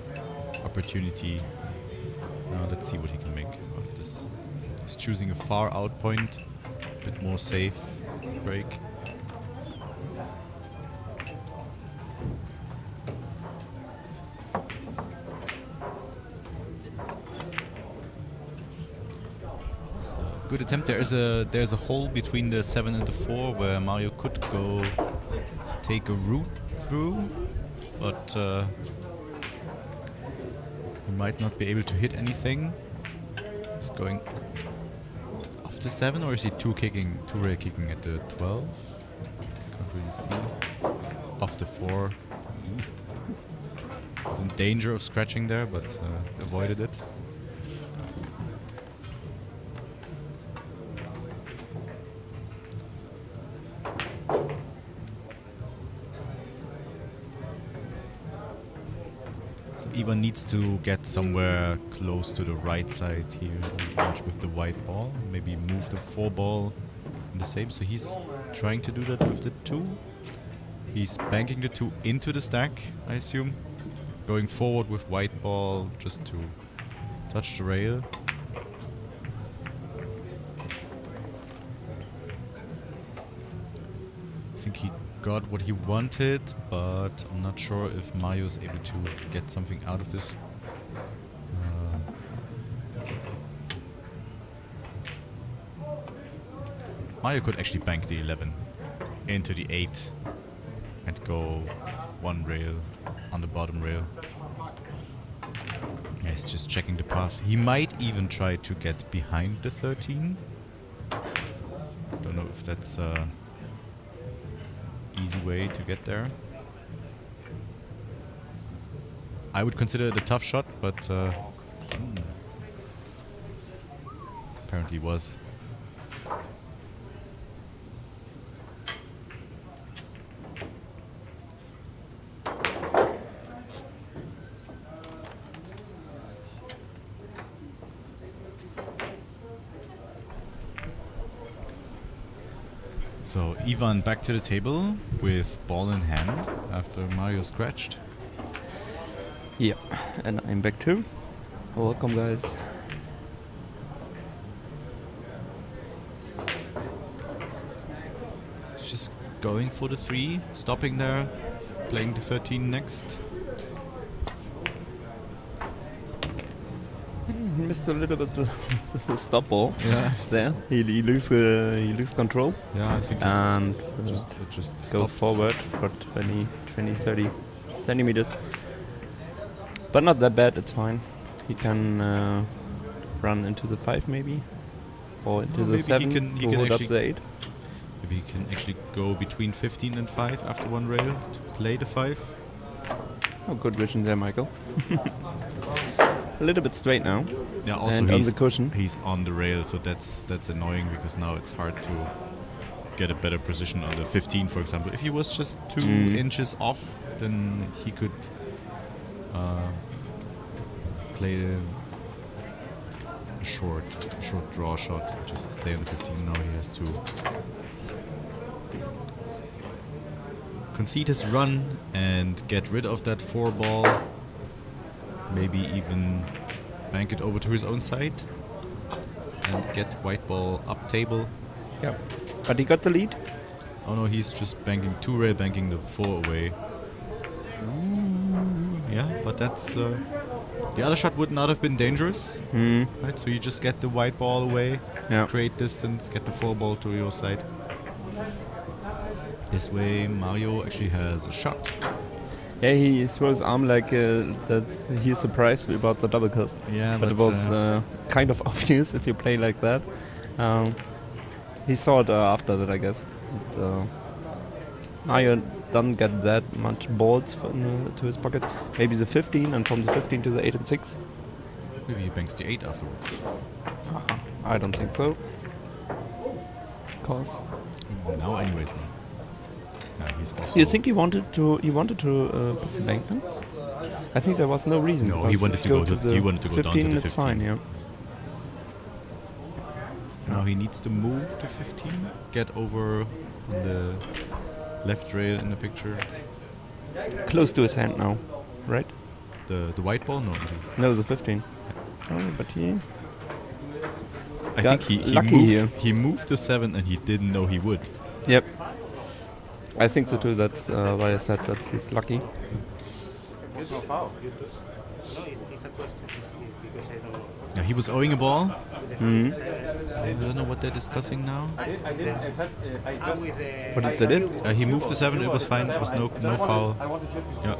opportunity. Now let's see what he can make out of this. He's choosing a far out point, a bit more safe break. Good attempt. There's a hole between the 7 and the 4 where Mario could go take a route through, but he might not be able to hit anything. He's going off the 7, or is he two-rail kicking at the 12? Can't really see. Off the 4. Was in danger of scratching there, but avoided it. Ivan needs to get somewhere close to the right side here with the white ball. Maybe move the 4 ball in the same. So he's trying to do that with the 2. He's banking the 2 into the stack, I assume. Going forward with white ball just to touch the rail. I think he got what he wanted, but I'm not sure if Mario's able to get something out of this. Mario could actually bank the 11 into the 8 and go 1 rail on the bottom rail. Yeah, he's just checking the path. He might even try to get behind the 13. Don't know if that's easy way to get there. I would consider it a tough shot, but apparently was. So Ivan back to the table with ball in hand after Mario scratched. Yeah, and I'm back too. Welcome, guys. Just going for the 3, stopping there, playing the 13 next. He missed a little bit the stop ball. Yeah, there. He lose control. Yeah, I think. And just go stopped. forward for 20, 30 centimeters. But not that bad. It's fine. He can run into the 5 maybe, or into the 7. He can hold up actually the 8. Maybe he can actually go between 15 and 5 after 1 rail to play the 5. Oh, good vision there, Michael. a little bit straight now. Yeah, also and on the cushion. He's on the rail, so that's annoying because now it's hard to get a better position on the 15, for example. If he was just 2 inches off, then he could play a short draw shot, just stay on the 15. Now he has to concede his run and get rid of that 4 ball. Maybe even bank it over to his own side and get white ball up table. Yeah, but he got the lead. Oh no, he's just banking 2 rail, banking the 4 away. Yeah, but that's the other shot would not have been dangerous, right? So you just get the white ball away, create distance, get the 4 ball to your side. This way, Mario actually has a shot. Yeah, he threw his arm like that. He's surprised about the double kills. Yeah, but it was kind of obvious if you play like that. He saw it after that, I guess. Mario doesn't get that much balls to his pocket. Maybe the 15, and from the 15 to the 8 and 6. Maybe he banks the 8 afterwards. I don't think so. Cause now, anyways, no. He's also you think he wanted to put the bank in? I think there was no reason. No, he wanted to go to the 15. Down to the 15. It's fine, yeah. Now he needs to move to 15, get over on the left rail in the picture. Close to his hand now, right? The white ball? No. No, the 15. Oh, but he... I think he moved to 7 and he didn't know he would. Yep. I think so too, that's why I said that he's lucky. There's no foul. No, it's a question because I don't know. Yeah, he was owing a ball. Mm-hmm. I don't know what they're discussing now. What did they do? He moved to 7, it was fine, there was no foul. Yeah.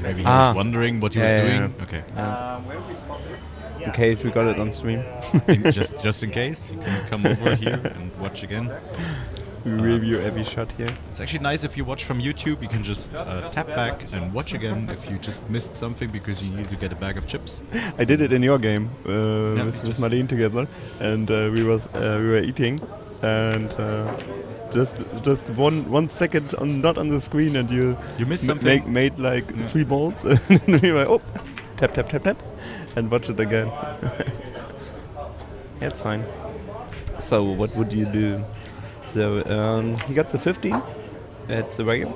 Maybe he was wondering what he was doing. Okay. In case we got it on stream. just in case, you can come over here and watch again. We review every shot here. It's actually nice if you watch from YouTube, you can just tap back and watch again if you just missed something because you need to get a bag of chips. I did it in your game with Marlene together, and we were eating, and just 1 second not on the screen, and you missed something. Made like 3 balls, and we were tap, and watch it again. Yeah, it's fine. So what would you do? So he got the 15 at the wagon,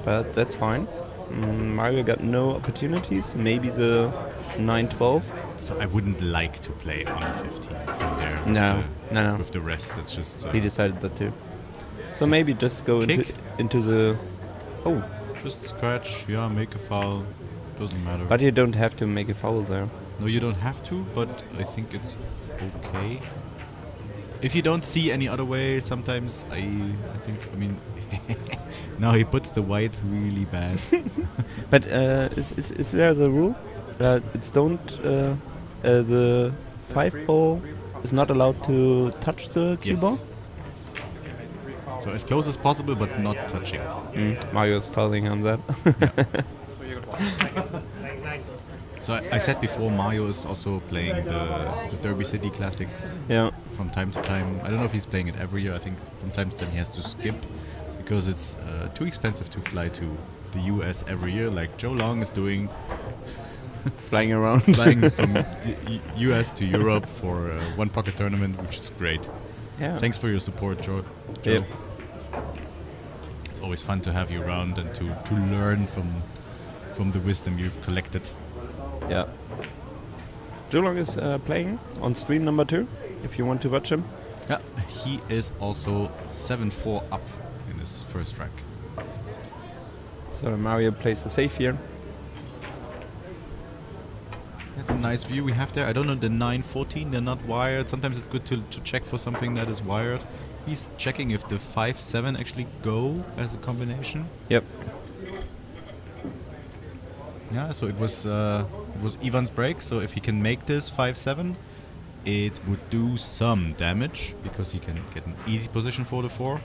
but that's fine. Mario got no opportunities, maybe the 9-12. So I wouldn't like to play on the 15 from there. No. With the rest, it's just... he decided that too. So maybe just go into the... Oh. Just scratch, yeah, make a foul, doesn't matter. But you don't have to make a foul there. No, you don't have to, but I think it's okay. If you don't see any other way, sometimes I mean, now he puts the white really bad. But is there the rule? It's the 5 ball is not allowed to touch the cue ball? So as close as possible, but not touching. Mario's telling him that. So I said before, Mario is also playing the Derby City Classics from time to time. I don't know if he's playing it every year. I think from time to time he has to skip because it's too expensive to fly to the US every year, like Joe Long is doing. Flying around. Flying from the US to Europe for a One Pocket tournament, which is great. Yeah. Thanks for your support, Joe. Yep. It's always fun to have you around and to learn from the wisdom you've collected. Yeah. Joe Long is playing on stream number 2, if you want to watch him. Yeah, he is also 7-4 up in his first track. So Mario plays the safe here. That's a nice view we have there. I don't know, the 9-14, they're not wired. Sometimes it's good to check for something that is wired. He's checking if the 5-7 actually go as a combination. Yep. Yeah, so it was Ivan's break, so if he can make this 5-7, it would do some damage, because he can get an easy position for the 4.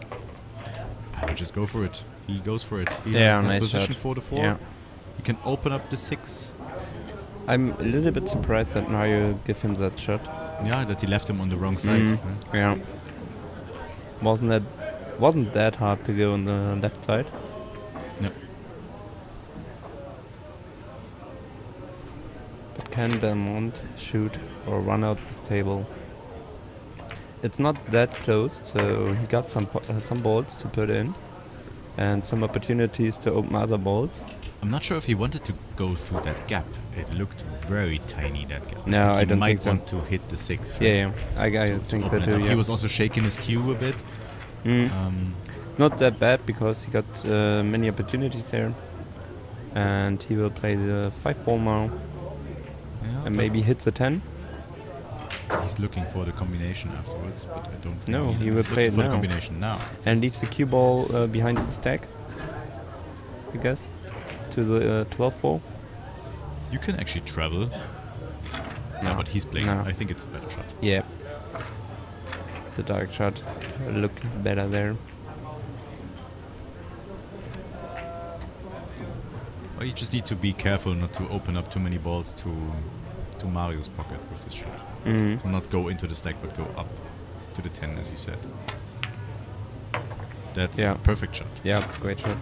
I would just go for it. He goes for it. He has nice position shot. for the 4. Yeah. you can open up the 6. I'm a little bit surprised that Mario gave him that shot. Yeah, that he left him on the wrong side. Yeah. Wasn't that hard to go on the left side? No. But can Belmont shoot or run out this table? It's not that close, so he got some balls to put in and some opportunities to open other balls. I'm not sure if he wanted to go through that gap. It looked very tiny, that gap. No, I don't think so. He might want to hit the 6. Right? Yeah, I think that too. Yeah. He was also shaking his cue a bit. Not that bad because he got many opportunities there, and he will play the 5 ball now, and maybe hits a 10. He's looking for the combination afterwards, but I don't. No, he will play it for now. the combination now, and leaves the cue ball behind the stack, I guess, to the 12 ball. You can actually travel. No, but he's playing. No. I think it's a better shot. Yeah. The dark shot look better there. Well, you just need to be careful not to open up too many balls to Mario's pocket with this shot. Mm-hmm. Will not go into the stack, but go up to the 10, as you said. That's a perfect shot. Yeah, great shot.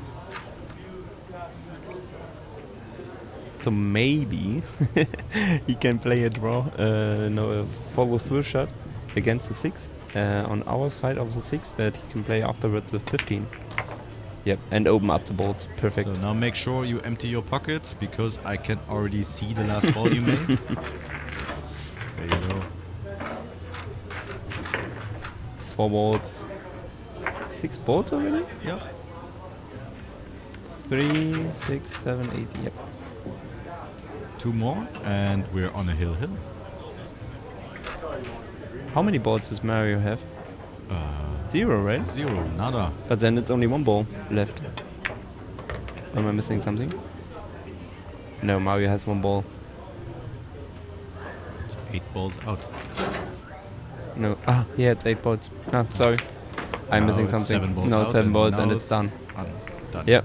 So maybe he can play a draw, a follow-through shot against the 6 on our side of the 6 that he can play afterwards with 15. Yep, and open up the board. Perfect. So now make sure you empty your pockets, because I can already see the last ball you made. Yes. There you go. 4 balls. 6 balls already? Yep. 3, 6, 7, 8, yep. 2 more, and we're on a hill. How many balls does Mario have? 0, right? 0, nada. But then it's only 1 ball left. Am I missing something? No, Mario has 1 ball. It's 8 balls out. No, yeah, it's 8 balls. Ah, sorry. I'm missing it's something. 7 balls no, out, it's 7 and balls now and it's done. Done. Yep.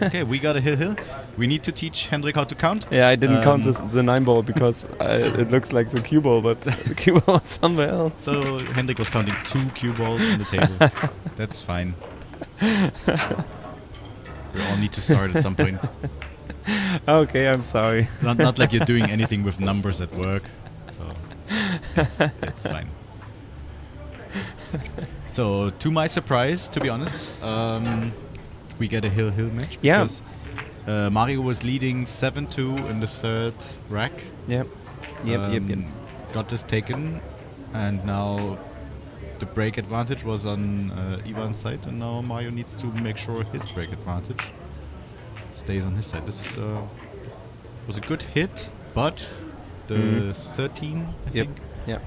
Okay, we got a hill. We need to teach Hendrik how to count. Yeah, I didn't count the 9 ball because it looks like the cue ball, but the cue ball is somewhere else. So Hendrik was counting 2 cue balls on the table. That's fine. We all need to start at some point. Okay, I'm sorry. Not like you're doing anything with numbers at work. So it's fine. So to my surprise, to be honest, we get a hill match. Yeah. Because Mario was leading 7-2 in the 3rd rack. Yep. Yep. Got this taken, and now the break advantage was on Ivan's side, and now Mario needs to make sure his break advantage stays on his side. This was a good hit, but the 13, I think,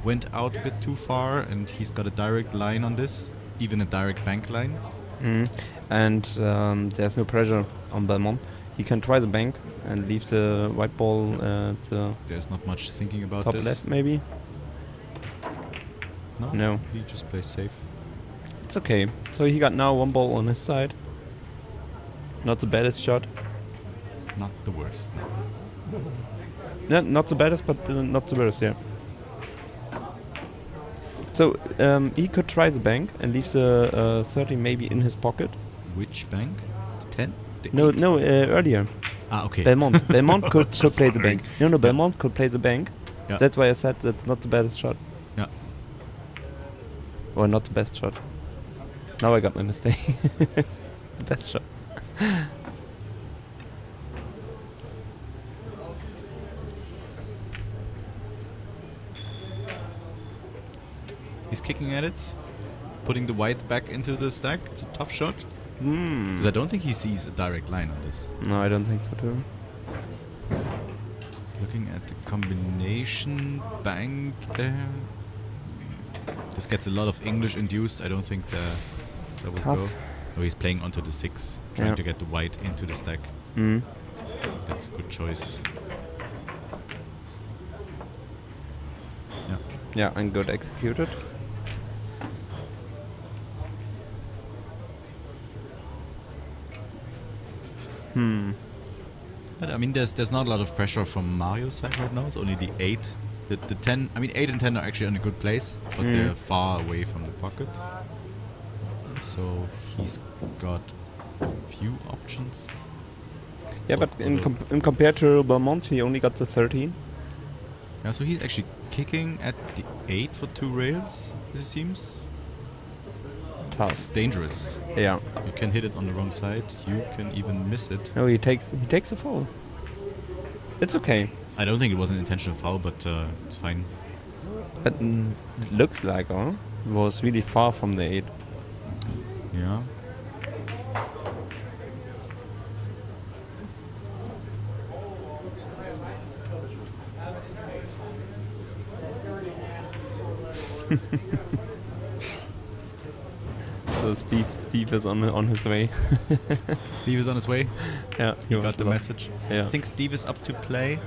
went out a bit too far, and he's got a direct line on this, even a direct bank line. And there's no pressure on Belmont. He can try the bank and leave the white ball at the There's not much thinking about top this. left, maybe. No. He just plays safe. It's okay. So he got now 1 ball on his side. Not the baddest shot. Not the worst. No. Yeah, not the baddest, but not the worst, yeah. So he could try the bank and leave the 30 maybe in his pocket. Which bank? 10? No, earlier. Ah, okay. Belmont could play the bank. No, Belmont could play the bank. Yeah. That's why I said that's not the baddest shot. Yeah. Or not the best shot. Now I got my mistake. It's the best shot. He's kicking at it, putting the white back into the stack. It's a tough shot. Because I don't think he sees a direct line on this. No, I don't think so too. He's looking at the combination bank there. This gets a lot of English induced. I don't think that will Tough. go. No, he's playing onto the 6, trying to get the white into the stack. That's a good choice. Yeah. Yeah, and good executed. But I mean, there's not a lot of pressure from Mario's side right now. It's only the 8. The 10, I mean 8 and 10 are actually in a good place, but they're far away from the pocket. So he's got a few options. Yeah, but in compared to Belmont, he only got the 13. Yeah, so he's actually kicking at the 8 for 2 rails, it seems. Tough. It's dangerous. Yeah. You can hit it on the wrong side, you can even miss it. No, he takes the foul. It's okay. I don't think it was an intentional foul, but it's fine. But it looks like, it was really far from the 8. Yeah. So Steve is on his way. Steve is on his way? Yeah. He got the message. Yeah. I think Steve is up to play.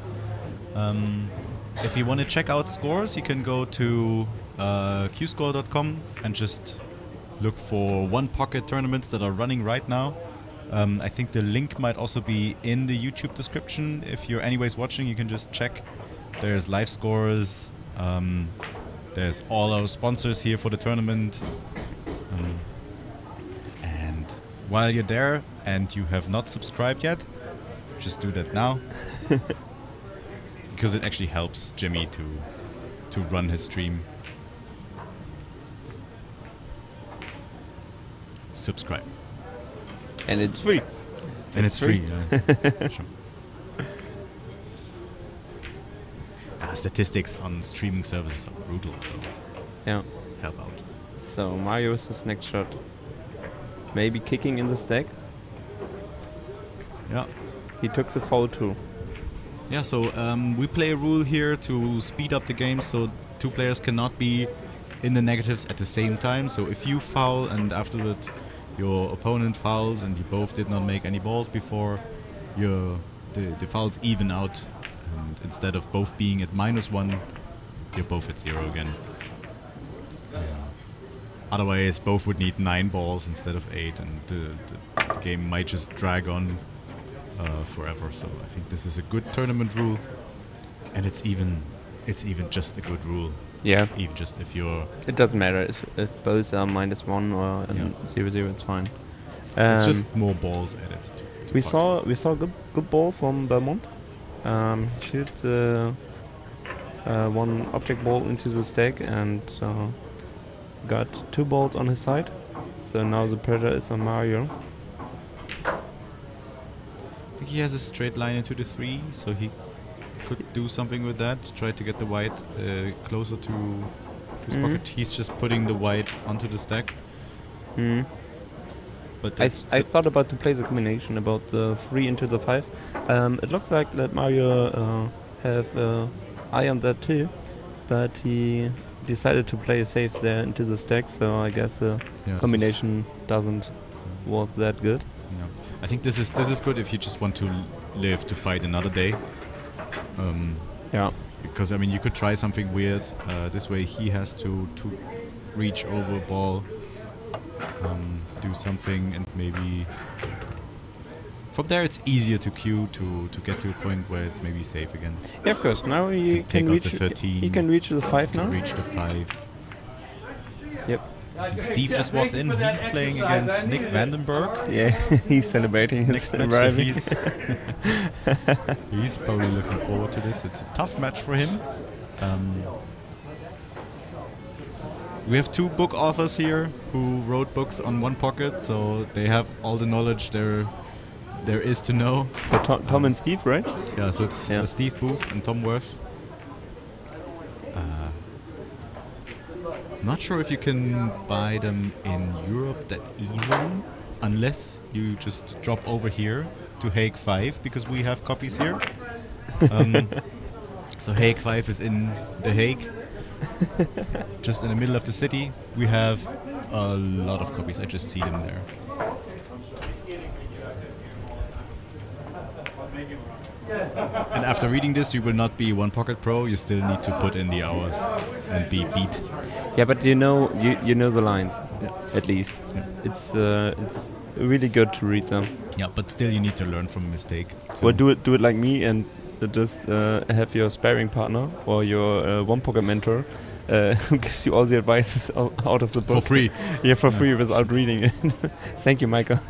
If you want to check out scores, you can go to qscore.com and just look for one pocket tournaments that are running right now. I think the link might also be in the YouTube description. If you're anyways watching, you can just check. There's Livescores. There's all our sponsors here for the tournament. And while you're there and you have not subscribed yet, just do that now. Because it actually helps Jimmy to run his stream. Subscribe. And it's free. And it's free. Yeah. Sure. Statistics on streaming services are brutal, so yeah, help out. So Mario is his next shot. Maybe kicking in the stack. Yeah. He took the foul too. Yeah, so we play a rule here to speed up the game, so 2 players cannot be in the negatives at the same time. So if you foul and after that your opponent fouls and you both did not make any balls before, the fouls even out. And instead of both being at -1, you're both at 0 again. Otherwise, both would need 9 balls instead of 8, and the game might just drag on forever. So I think this is a good tournament rule, and it's even just a good rule. Yeah. Even just if you're. It doesn't matter if both are -1 or 0-0. It's fine. It's just more balls added. We saw a good ball from Belmont. He shoots one object ball into the stack and got 2 balls on his side. So now the pressure is on Mario. I think he has a straight line into the 3, so he could do something with that. Try to get the white closer to his pocket. He's just putting the white onto the stack. But I thought about to play the combination about the 3 into the 5. It looks like that Mario have eye on that too, but he decided to play safe there into the stack. So I guess the combination doesn't was that good. Yeah. I think this is good if you just want to live to fight another day. Yeah. Because I mean, you could try something weird. This way, he has to reach over a ball. Do something, and maybe from there it's easier to queue to get to a point where it's maybe safe again. Yeah, of course. Now he can reach the 13. He can reach the 5 now. Reach the 5. Yep. I think Steve just walked in. He's playing against Nick Vandenberg. Yeah, he's celebrating his arrival. He's probably looking forward to this. It's a tough match for him. We have 2 book authors here who wrote books on one pocket, so they have all the knowledge there is to know. So Tom and Steve, right? Yeah, so it's Steve Booth and Tom Worth. Not sure if you can buy them in Europe that easily, unless you just drop over here to Hague 5, because we have copies here. So Hague 5 is in The Hague. Just in the middle of the city. We have a lot of copies. I just see them there. And after reading this, you will not be One Pocket Pro. You still need to put in the hours and be beat. Yeah, but you know the lines, at least. Yeah. It's really good to read them. Yeah, but still you need to learn from a mistake. Or do it like me and just have your sparring partner or your one pocket mentor who gives you all the advices out of the book. For free. Yeah, for free without reading it. Thank you, Michael.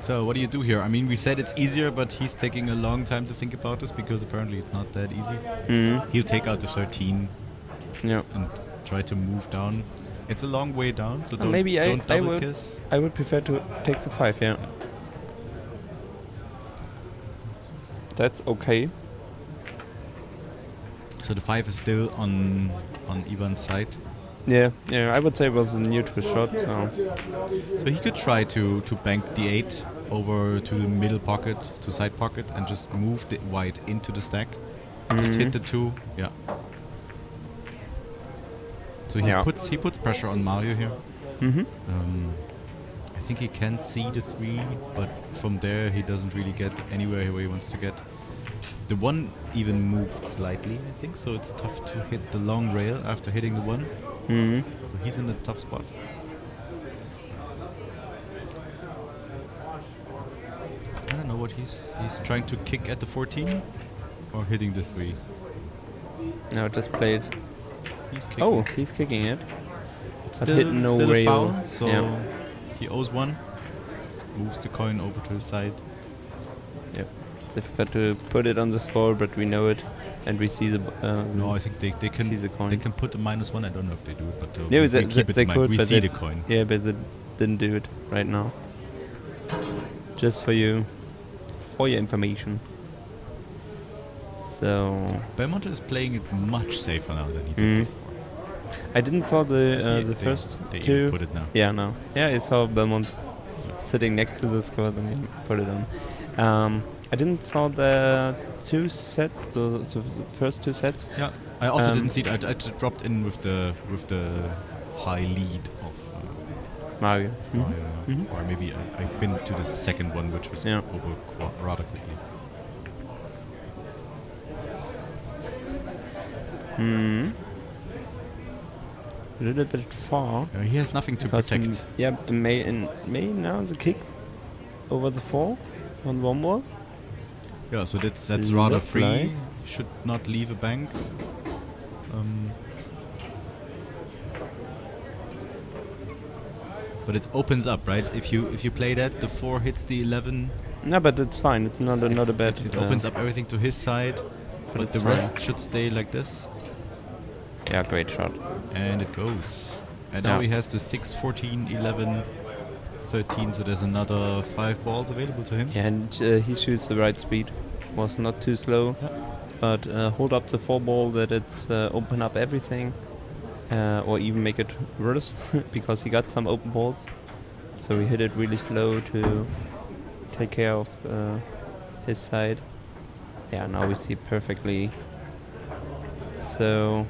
So what do you do here? I mean, we said it's easier, but he's taking a long time to think about this because apparently it's not that easy. He'll take out the 13 and try to move down. It's a long way down, so don't double kiss. I would prefer to take the 5, yeah. That's okay. So the 5 is still on Ivan's side. Yeah, I would say it was a neutral shot. So he could try to bank the 8 over to the middle pocket, to side pocket, and just move the white into the stack. Just hit the 2. Yeah. So he puts pressure on Mario here. I think he can see the 3, but from there he doesn't really get anywhere where he wants to get. The 1 even moved slightly, I think, so it's tough to hit the long rail after hitting the 1. So he's in a tough spot. I don't know what he's trying to kick at the 14 or hitting the 3. No, just played. He's kicking. Oh, he's kicking it. It's but still, hit no still a rail. foul, so he owes 1. Moves the coin over to the side. Yep. It's difficult to put it on the score, but we know it, and we see the. No, I think they can see the coin. They can put a -1. I don't know if they do it, but yeah, we they keep it in mind. could. We but see the coin. Yeah, but they didn't do it right now. Just for your information. So Belmont is playing it much safer now than he did before. I didn't saw the first they 2. even put it now. Yeah, no. Yeah, I saw Belmont sitting next to the score, then he put it on. I didn't saw the 2 sets, the first 2 sets. Yeah, I also didn't see it. I dropped in with the high lead of Mario. Or maybe I've been to the second one, which was over rather quickly. A little bit far. He has nothing to protect. In May now the kick over the 4 on 1 ball. Yeah, so that's rather free. Should not leave a bank. But it opens up, right? If you play that, the 4 hits the 11. No, but it's fine. It's not a bad. It opens up everything to his side, but the rest should stay like this. Yeah, great shot. And it goes. And now he has the 6, 14, 11, 13, so there's another 5 balls available to him. Yeah, and he shoots the right speed. Was not too slow, but hold up the 4 ball that it's open up everything, or even make it worse, because he got some open balls. So he hit it really slow to take care of his side. Yeah, now we see perfectly. So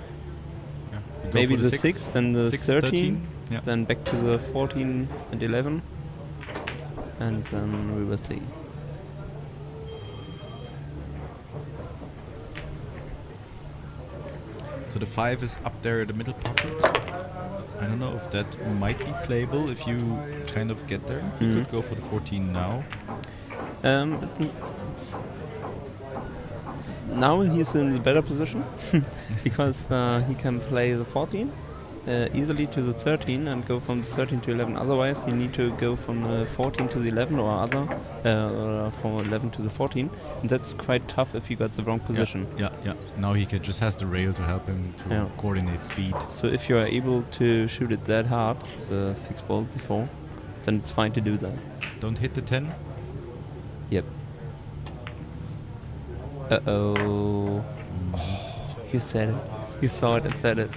maybe the 6, then the 13, then back to the 14 and 11, and then we will see. So the 5 is up there at the middle pocket. I don't know if that might be playable if you kind of get there. You could go for the 14 now. Now he's in the better position because he can play the 14 easily to the 13 and go from the 13 to 11. Otherwise, you need to go from the 14 to the 11 or from 11 to the 14, and that's quite tough if you got the wrong position. Yeah. Now he just has the rail to help him to coordinate speed. So if you are able to shoot it that hard, the 6 ball before, then it's fine to do that. Don't hit the 10. Yep. Uh-oh. You said it. You saw it and said it.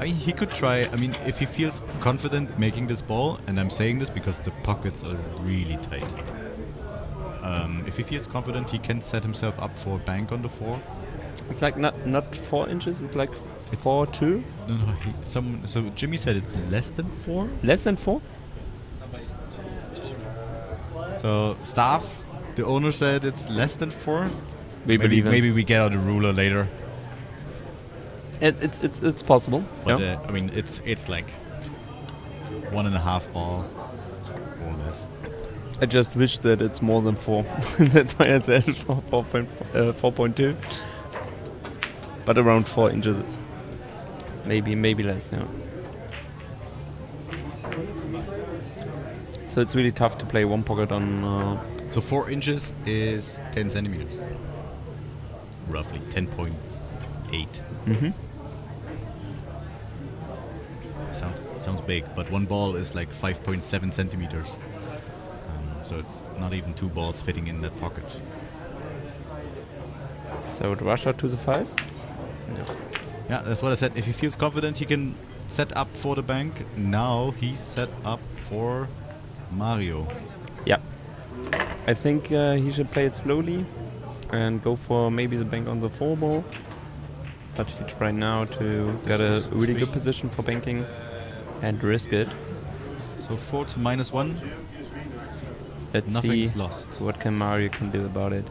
He could try, if he feels confident making this ball, and I'm saying this because the pockets are really tight. If he feels confident, he can set himself up for a bank on the 4. It's like not 4 inches, it's like 4.2? No, so Jimmy said it's less than 4? Less than 4? So staff, the owner said it's less than 4. We believe him. Maybe we get out a ruler later. It's possible. But yeah. I mean, it's like 1.5 ball, more or less. I just wish that it's more than 4. That's why I said 4.2. But around 4 inches. Maybe less, yeah. So it's really tough to play one pocket on... So 4 inches is 10 centimeters. Roughly 10.8. Mm-hmm. Sounds big, but one ball is like 5.7 centimeters. So it's not even 2 balls fitting in that pocket. So it rush out to the 5? No. Yeah, that's what I said. If he feels confident, he can set up for the bank. Now he's set up for Mario. Yeah. I think he should play it slowly and go for maybe the bank on the 4 ball. But he try now to get a really good position for banking and risk it. So 4 to -1. Let's Nothing's see lost. what Mario can do about it.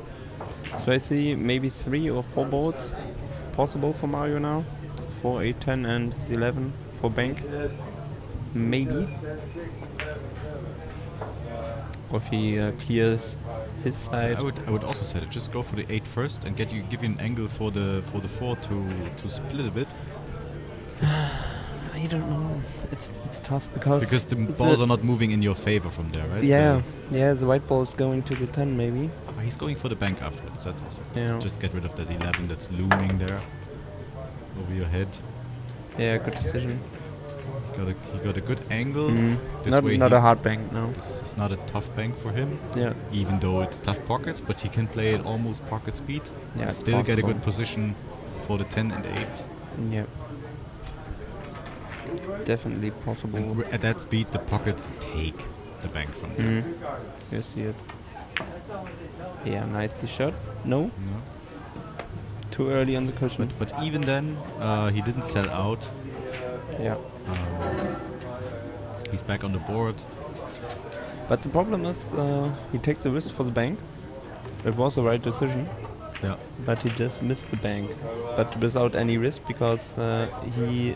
So I see maybe 3 or 4 boards possible for Mario now. So 4, 8, 10 and 11 for bank. Maybe. Or if he clears his side. I would also say that just go for the 8 first and give you an angle for the 4 to split a bit. I don't know. It's tough because the balls are not moving in your favor from there, right? Yeah, the white ball is going to the 10 maybe. He's going for the bank afterwards. That's also Yeah. Just get rid of that 11 that's looming there over your head. Yeah, good decision. He got a good angle. Not a hard bank, no. This is not a tough bank for him. Yeah. Even though it's tough pockets, but he can play at almost pocket speed. Yeah, And it's still get a possible. good position for the 10 and 8. Yeah. Definitely possible. And at that speed, the pockets take the bank from there. You see it. Yeah, nicely shot. No? Too early on the cushion. But even then, he didn't sell out. Yeah. He's back on the board. But the problem is, he takes the risk for the bank. It was the right decision. Yeah. But he just missed the bank. But without any risk because he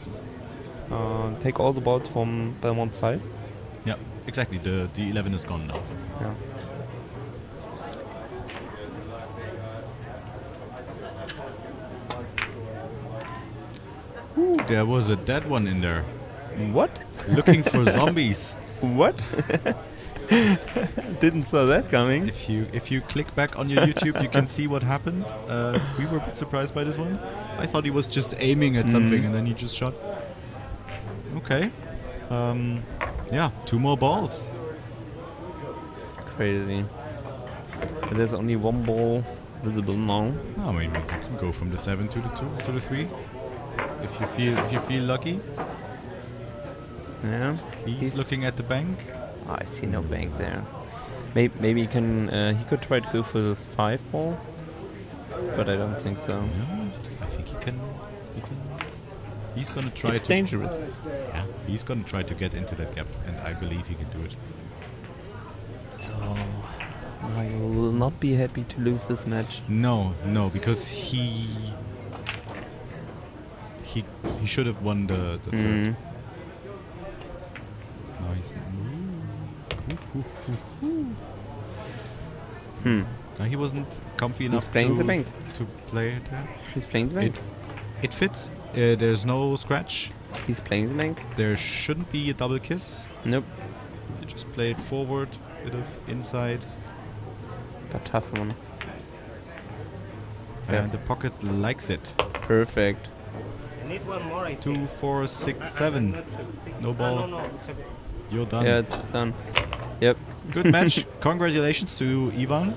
take all the balls from Belmont's side. Yeah, exactly. The 11 is gone now. Yeah. Ooh, there was a dead one in there. What? Looking for zombies. What? Didn't saw that coming. If you click back on your YouTube, you can see what happened. We were a bit surprised by this one. I thought he was just aiming at something and then he just shot. Okay. Yeah, 2 more balls. Crazy. But there's only 1 ball visible now. I mean, you can go from the 7 to the 2 to the 3 if you feel lucky. Yeah. He's looking at the bank. Oh, I see no bank there. Maybe he can. He could try to go for the 5 ball, but I don't think so. I think he can. He's gonna try. It's dangerous. Yeah, he's gonna try to get into that gap, and I believe he can do it. So Mario will not be happy to lose this match. No, because he should have won the third. No, he's. No, he wasn't comfy enough playing the bank. to play it. He's playing the bank. It fits. There's no scratch. He's playing the bank. There shouldn't be a double kiss. Nope. You just play it forward, bit of inside. But tough one. And the pocket likes it. Perfect. I need 1 more, I 2, think. 4, 6, 7. No ball. No, it's okay. You're done. Yeah, it's done. Yep. Good match. Congratulations to Ivan.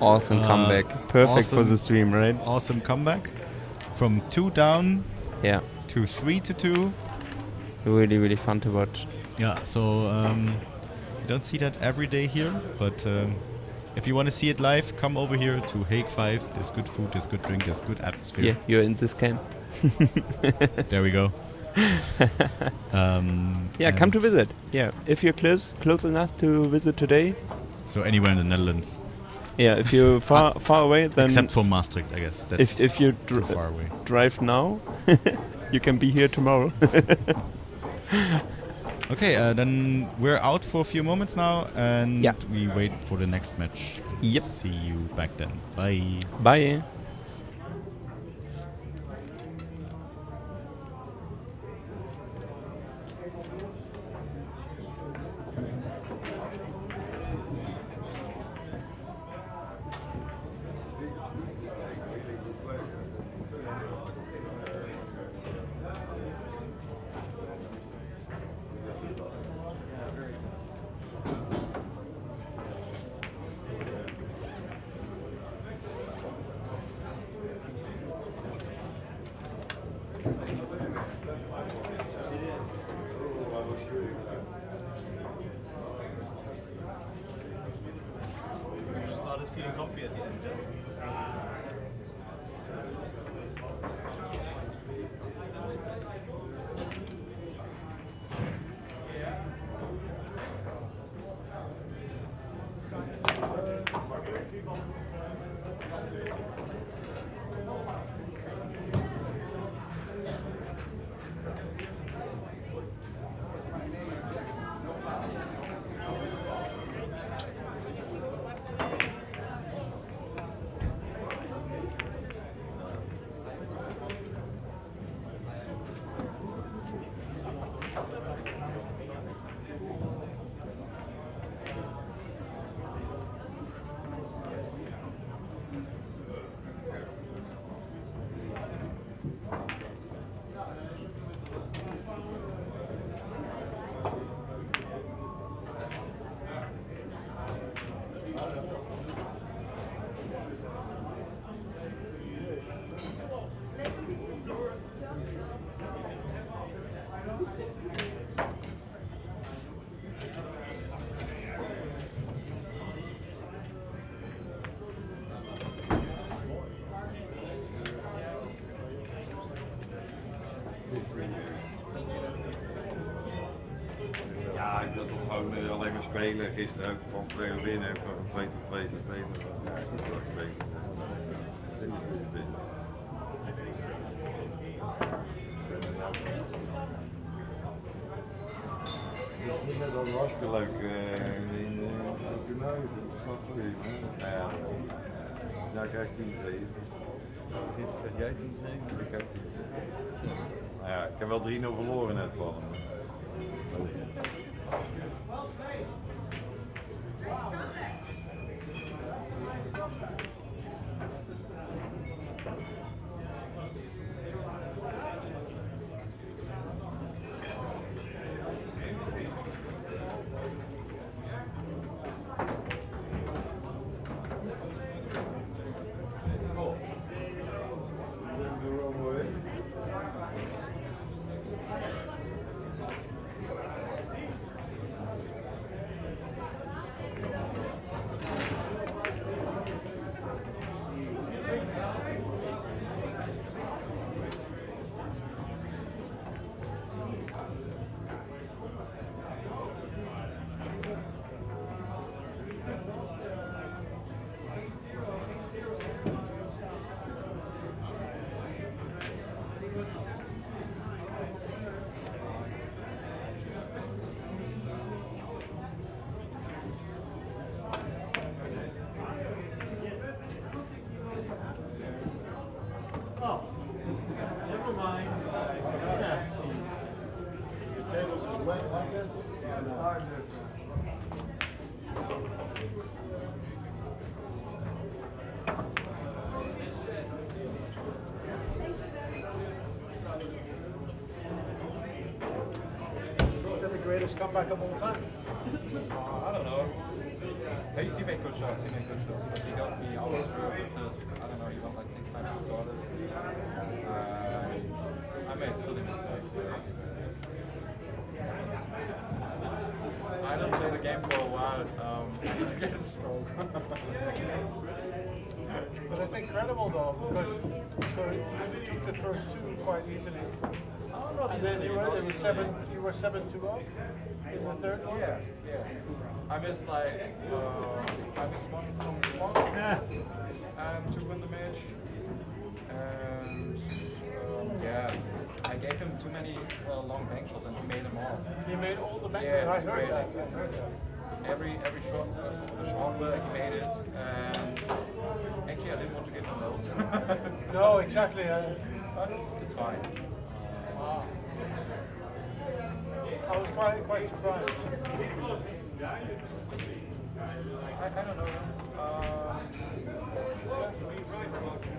Awesome comeback. Perfect for awesome- the stream, right? Awesome comeback. From 2 down to 3 to 2. Really, really fun to watch. Yeah, so you don't see that every day here, but if you want to see it live, come over here to Hague 5. There's good food, there's good drink, there's good atmosphere. Yeah, you're in this camp. There we go. Yeah, come to visit. Yeah, if you're close enough to visit today. So anywhere in the Netherlands. Yeah, if you're far away, then except for Maastricht, I guess. That's if you too far away. drive now, you can be here tomorrow. Okay, then we're out for a few moments now, and we wait for the next match. Yep. See you back then. Bye. Bye. Started feeling comfy at the end. Ja, ik wil toch gewoon alleen maar spelen. Gisteren ook gewoon spelen winnen. Heb van 2-2 spelen. Ja, ik wil ook spelen. Dat is niet binnen. Ik vind dat hartstikke leuk in het toernooi. Dat is wel goed. Ja, nou krijg ik 10-7. Zeg jij 10-7? Ik heb 10-7. Nou ja, ik heb wel 3-0 verloren net van hem. Greatest comeback of all time? I don't know. He made good shots. He made good shots. But he got me out of first. I don't know. He went like 6 times to the toilet. I made silly mistakes. I didn't play the game for a while. I need to get a stroke. But it's incredible though, because so you took the first two quite easily. And then you were 7-2 up? In the third one? Yeah, yeah. I missed one from the spot to win the match, and yeah, I gave him too many long bank shots and he made them all. He made all the bank Yeah, shots. I it's heard great. that. I heard that. Every shot, the shot where he made it, and actually I didn't want to give him those. No, exactly. But it's fine. Wow. I was quite surprised. I don't know.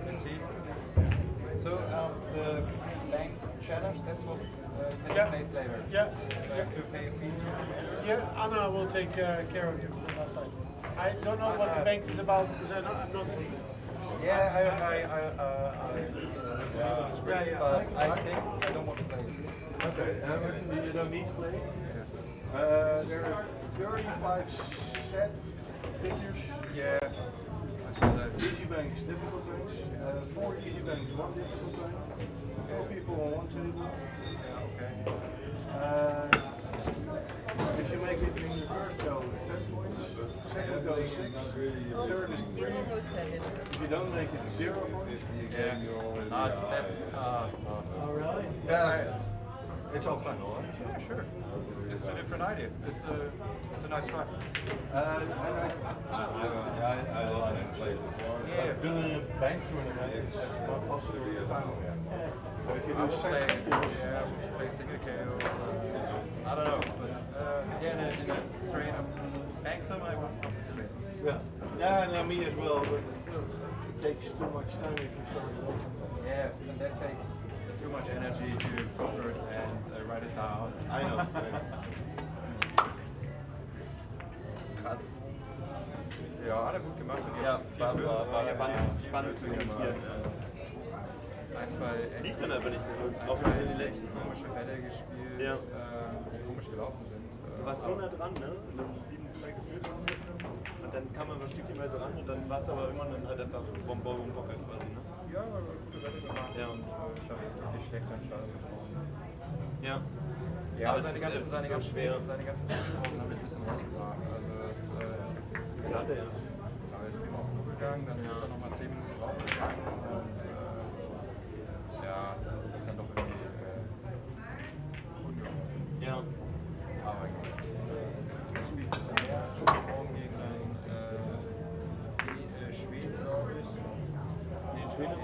Let's see. So the banks challenge, that's what takes place later. Yeah. So I have to pay a fee to Yeah, Anna will take care of you on that side. I don't know what the banks is about because I'm not. Yeah, it's great, but I don't want to play. Okay, you don't need to play. There are 35 set figures. Yeah, I saw that. Easy banks, difficult banks. 4 easy banks, 1 difficult bank. 4 people on 1 table. Yeah, okay. If you make it in the first go, it's 10 points. Second go, 6. Third is 3. If you don't make it, 0 points. Yeah. That's Oh, really? it's all fun. Yeah, sure. It's a different idea. It's a nice try. I love that play. Yeah. Building a bank tournament is not possible all the time. But if you do play single KO. I don't know, but in a straight up bank film, I won't participate. Yeah, no, me as well, but it takes too much time if you start late. Yeah, and that takes too much energy to focus and write it down. I know. Krass. Ja, hat er gut gemacht. Ja, war spannend zu kommentieren. Ein, zwei lief dann aber nicht mehr. Auch in den letzten komische Bälle gespielt, ja. Die komisch gelaufen sind. Du warst so nah dran, ne? Und dann 7-2 geführt und dann kam man ein Stückchenweise ran und dann war es aber irgendwann dann halt einfach Bombe quasi, ne? Ja, gute Bälle gemacht. Ja. Und ich habe wirklich schlechte Entscheidungen getroffen. Ja. Ja, aber seine ganzen Positionen haben ein bisschen rausgebracht. Also das hat er ja. Er ist viel auf Null gegangen, dann ist er nochmal 10 Minuten draufgegangen und ja, ist dann doch irgendwie ungewohnt. Ja. Aber gut. Ich spiele ein bisschen mehr. Morgen gegen einen Schweden, glaube ich. Nee, Schweden?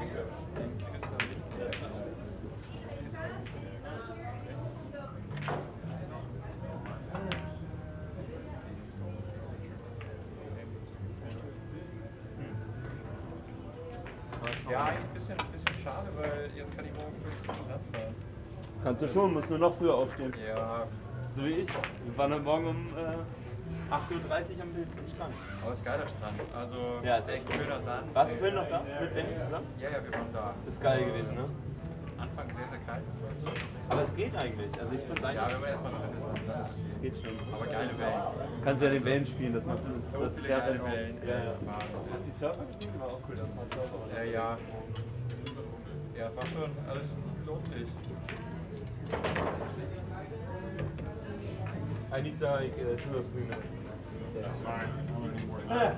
Gegen Christian Windberg. Ja, eigentlich ein bisschen schade, weil jetzt kann ich morgen früh zum Strand fahren. Kannst du schon, musst nur noch früher aufstehen. Ja. So wie ich. Wir waren heute Morgen um 8:30 Uhr am Strand. Aber es ist geiler Strand. Also, ja, ist echt schöner Sand. Warst du vorhin noch da mit Benny zusammen? Ja, wir waren da. Ist geil gewesen, ne? Anfang sehr, sehr kalt, das war so. Aber es geht eigentlich. Also ich finde es eigentlich. Ja, wenn man erstmal drin ist, dann ist es okay. Es geht schon. Aber geile Wellen. Du kannst ja den Wellen spielen, das macht uns. So das viele fährt geile dann auch. Wellen. Ja, ja. Wahnsinn. Hast du die Surfer gesehen? War auch cool, das war Surfer. Ja. Ja, war schon alles lohnt sich. I need to like 2 or 3 minutes. That's fine. I don't need more than that.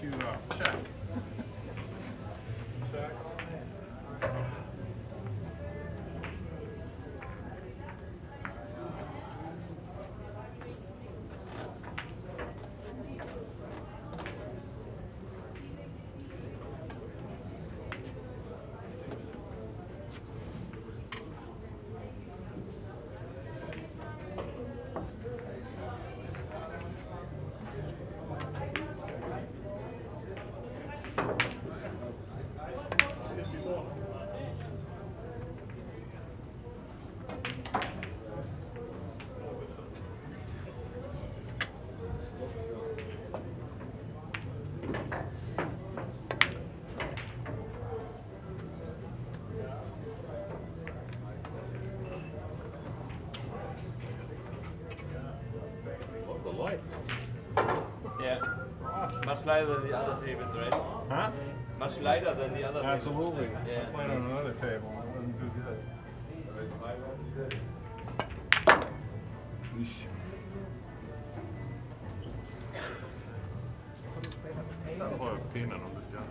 shoes off. Check. Check. Love the lights. Yeah. Awesome. Much lighter than the other tables, right? Huh? Much lighter than the other Absolutely. tables. Yeah. Playing on another table. It wouldn't do good. That'll put a peanut on this guy.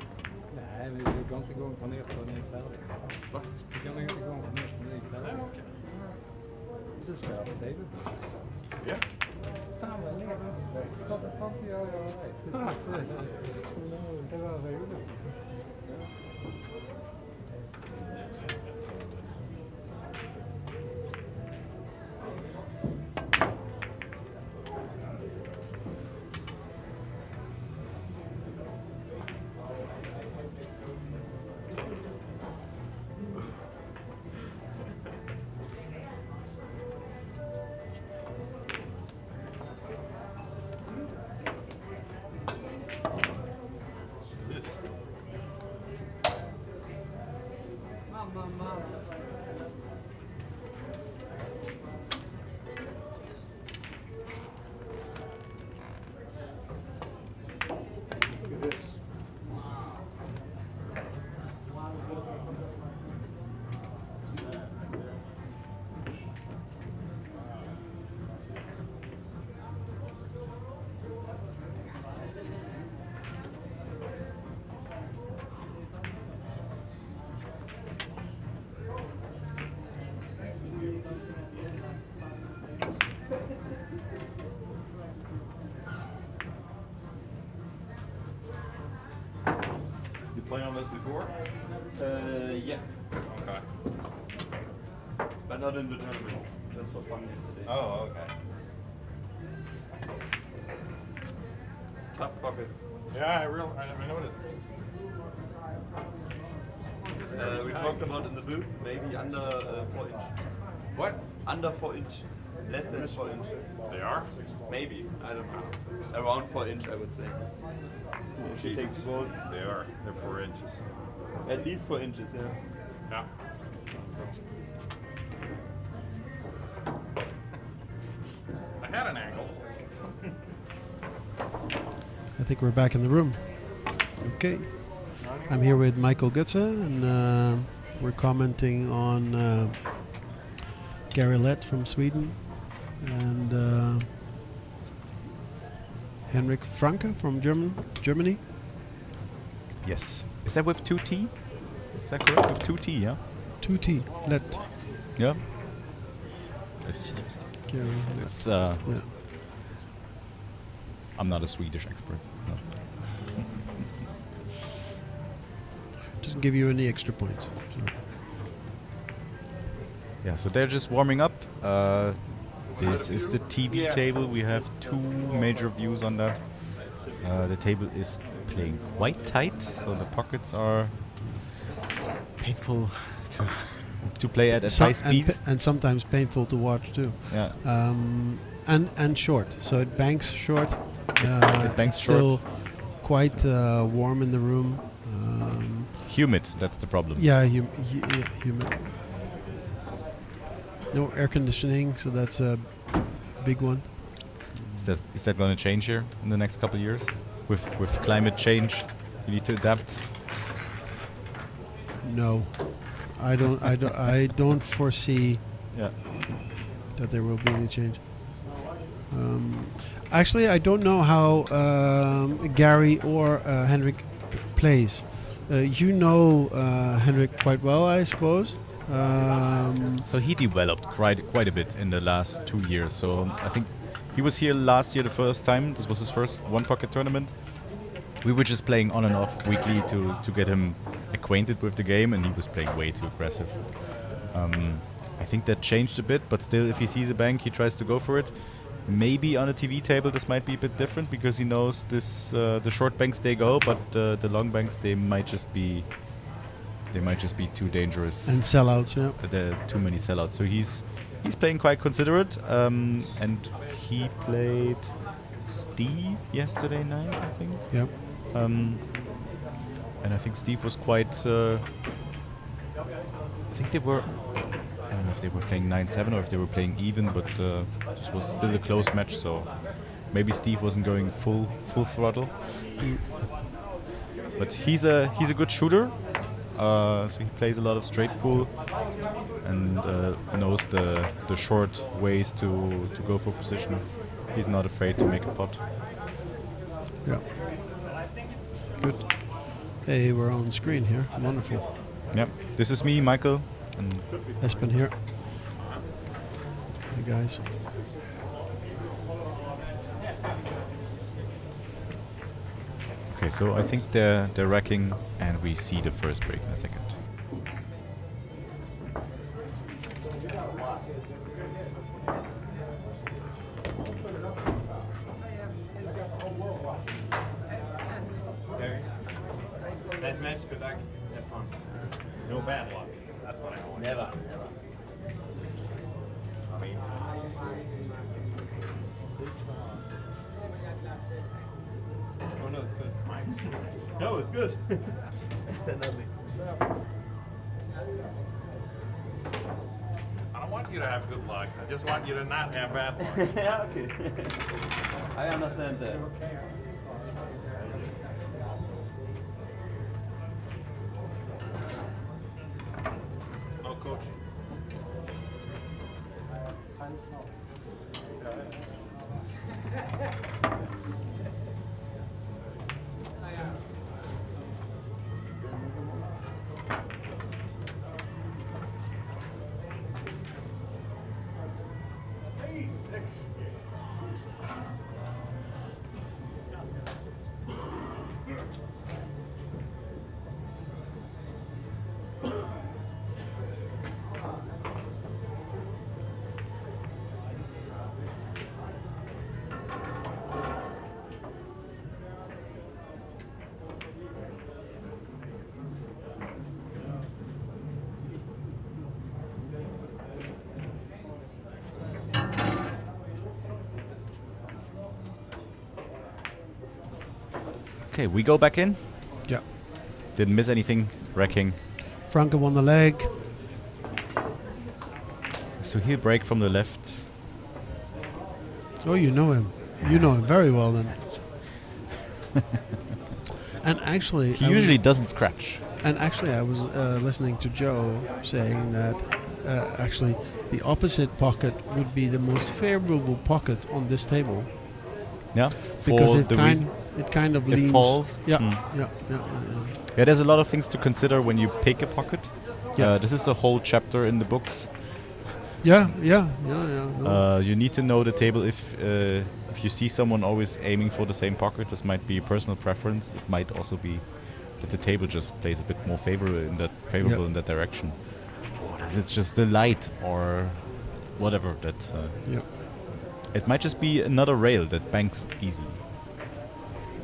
Nee, maar je kan gewoon van eerst van één veld. Wat? Je kan gewoon van eerst van één veld. Ja, oké. Dat is wel het hele. Ja? Gaan we leren. Wat een van die oude Dat is wel heel goed. Look at this. You played on this before? Yeah. Okay. But not in the tournament. Just for fun yesterday. Oh, okay. Tough pockets. Yeah, I noticed. We talked about in the booth, maybe under 4 inch. What? Under 4 inch. Less than 4 inch. They are? Maybe. I don't know. Around 4 inch, I would say. If you take the boats. They are. They're 4 inches. At least 4 inches, yeah. Yeah. I had an angle. I think we're back in the room. Okay. I'm here with Michael Gutze, and we're commenting on Gary Lett from Sweden and Henrik Franke from Germany. Yes. Is that with 2T? Is that correct? With 2T, yeah? 2T, Lett. Yeah. It's Gary Lett. It's Yeah. I'm not a Swedish expert. No. Doesn't give you any extra points. Yeah, so they're just warming up. This is the TV table. We have two major views on that. The table is playing quite tight, so the pockets are painful to play at high speed. And sometimes painful to watch too. Yeah. And short, so it banks short. It banks it's still short. quite warm in the room. Humid, that's the problem. Yeah, humid. No air conditioning, so that's a big one. Is that going to change here in the next couple of years? With climate change, you need to adapt. No, I don't foresee Yeah. that there will be any change. Actually, I don't know how Gary or Henrik plays. You know Henrik quite well, I suppose. So he developed quite a bit in the last 2 years. So I think he was here last year the first time. This was his first one pocket tournament. We were just playing on and off weekly to get him acquainted with the game, and he was playing way too aggressive. I think that changed a bit, but still, if he sees a bank, he tries to go for it. Maybe on a TV table this might be a bit different because he knows this the short banks they go, but the long banks they might just be too dangerous. And sellouts, yeah. There are too many sellouts. So he's playing quite considerate, and he played Steve yesterday night, I think. Yep. And I think Steve was quite. I think they were. I don't know if they were playing 9-7 or if they were playing even, but this was still a close match. So maybe Steve wasn't going full throttle. But he's a good shooter. So he plays a lot of straight pool and knows the short ways to go for position. He's not afraid to make a pot. Yeah. Good. Hey, we're on screen here. Wonderful. Yep. This is me, Michael. And Espen here. Hey guys. Okay, so I think they're racking, and we see the first break in a second. Nice match, good luck, have fun. No bad luck, that's what I want. Never. I mean, oh no, it's good. No, it's good. I said nothing. I don't want you to have good luck. I just want you to not have bad luck. Yeah, okay. I understand that. No coaching. Okay, we go back in. Yeah. Didn't miss anything. Wrecking. Franke won the leg. So he'll break from the left. Oh, you know him. You know him very well then. And actually, He usually doesn't scratch. And actually, I was listening to Joe saying that actually the opposite pocket would be the most favorable pocket on this table. Yeah. Because for it the reason kind of it leans. falls. Yeah, Hmm. yeah. Yeah, there's a lot of things to consider when you pick a pocket. Yeah. This is a whole chapter in the books. Yeah. No. You need to know the table. If you see someone always aiming for the same pocket, this might be a personal preference. It might also be that the table just plays a bit more favorable in that direction. Or that it's just the light or whatever. That it might just be another rail that banks easily.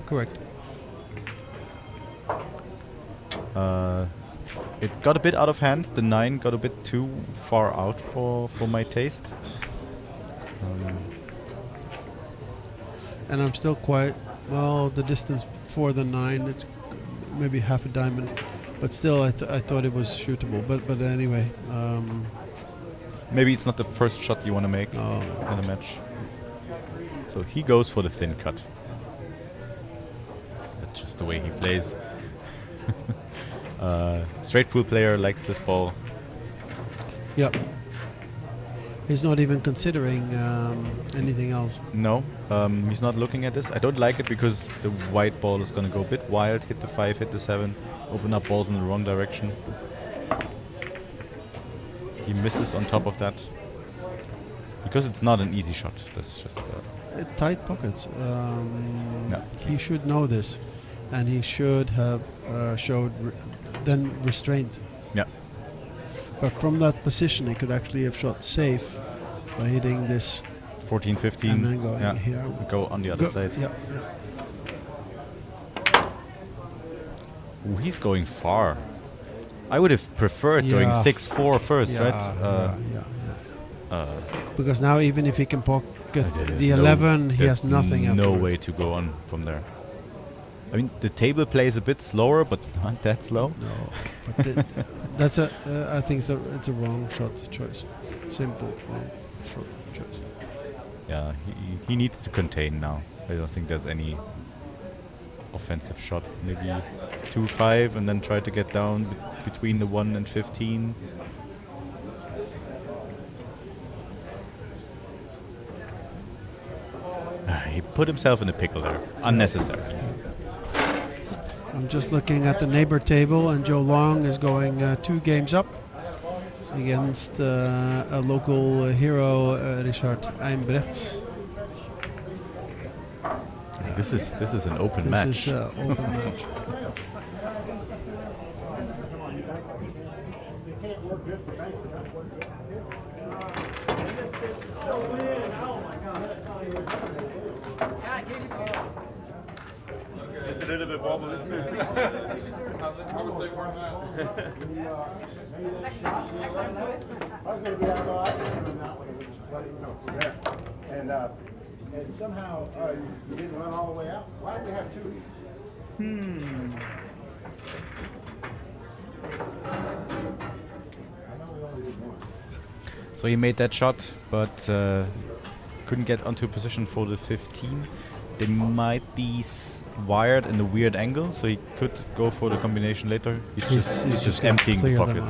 Correct. It got a bit out of hand. The 9 got a bit too far out for my taste. And I'm still quite well. The distance for the 9, it's maybe half a diamond, but still, I thought it was shootable. But anyway. Maybe it's not the first shot you want to make in a match. So he goes for the thin cut. That's just the way he plays. Straight pool player likes this ball. Yep. He's not even considering anything else. No, he's not looking at this. I don't like it because the white ball is going to go a bit wild, hit the 5, hit the 7, open up balls in the wrong direction. He misses on top of that. Because it's not an easy shot. That's just... tight pockets. Yeah. He should know this. And he should have showed then restraint. Yeah. But from that position, he could actually have shot safe by hitting this 14, 15. and then going here. Go on the other side. Yeah, yeah. Ooh, he's going far. I would have preferred going 6-4 first, right? Because now even if he can pocket the 11, he has nothing. No afterwards. way to go on from there. I mean, the table plays a bit slower, but not that slow. No, but that's a. I think it's a wrong shot choice. Simple wrong shot choice. Yeah, he needs to contain now. I don't think there's any offensive shot. Maybe 2-5 and then try to get down between the 1 and 15. He put himself in a pickle there. Unnecessary. I'm just looking at the neighbor table, and Joe Long is going 2 games up against a local hero, Richard Eimbrechts. This is an open match. This is an open match. It's a little bit wobbly. I would say more than that. I was going to be out on that one, which from there. And somehow you didn't run all the way out. Why do we have 2? So he made that shot, but couldn't get onto a position for the 15. They might be wired in a weird angle, so he could go for the combination later. He's just emptying the pocket.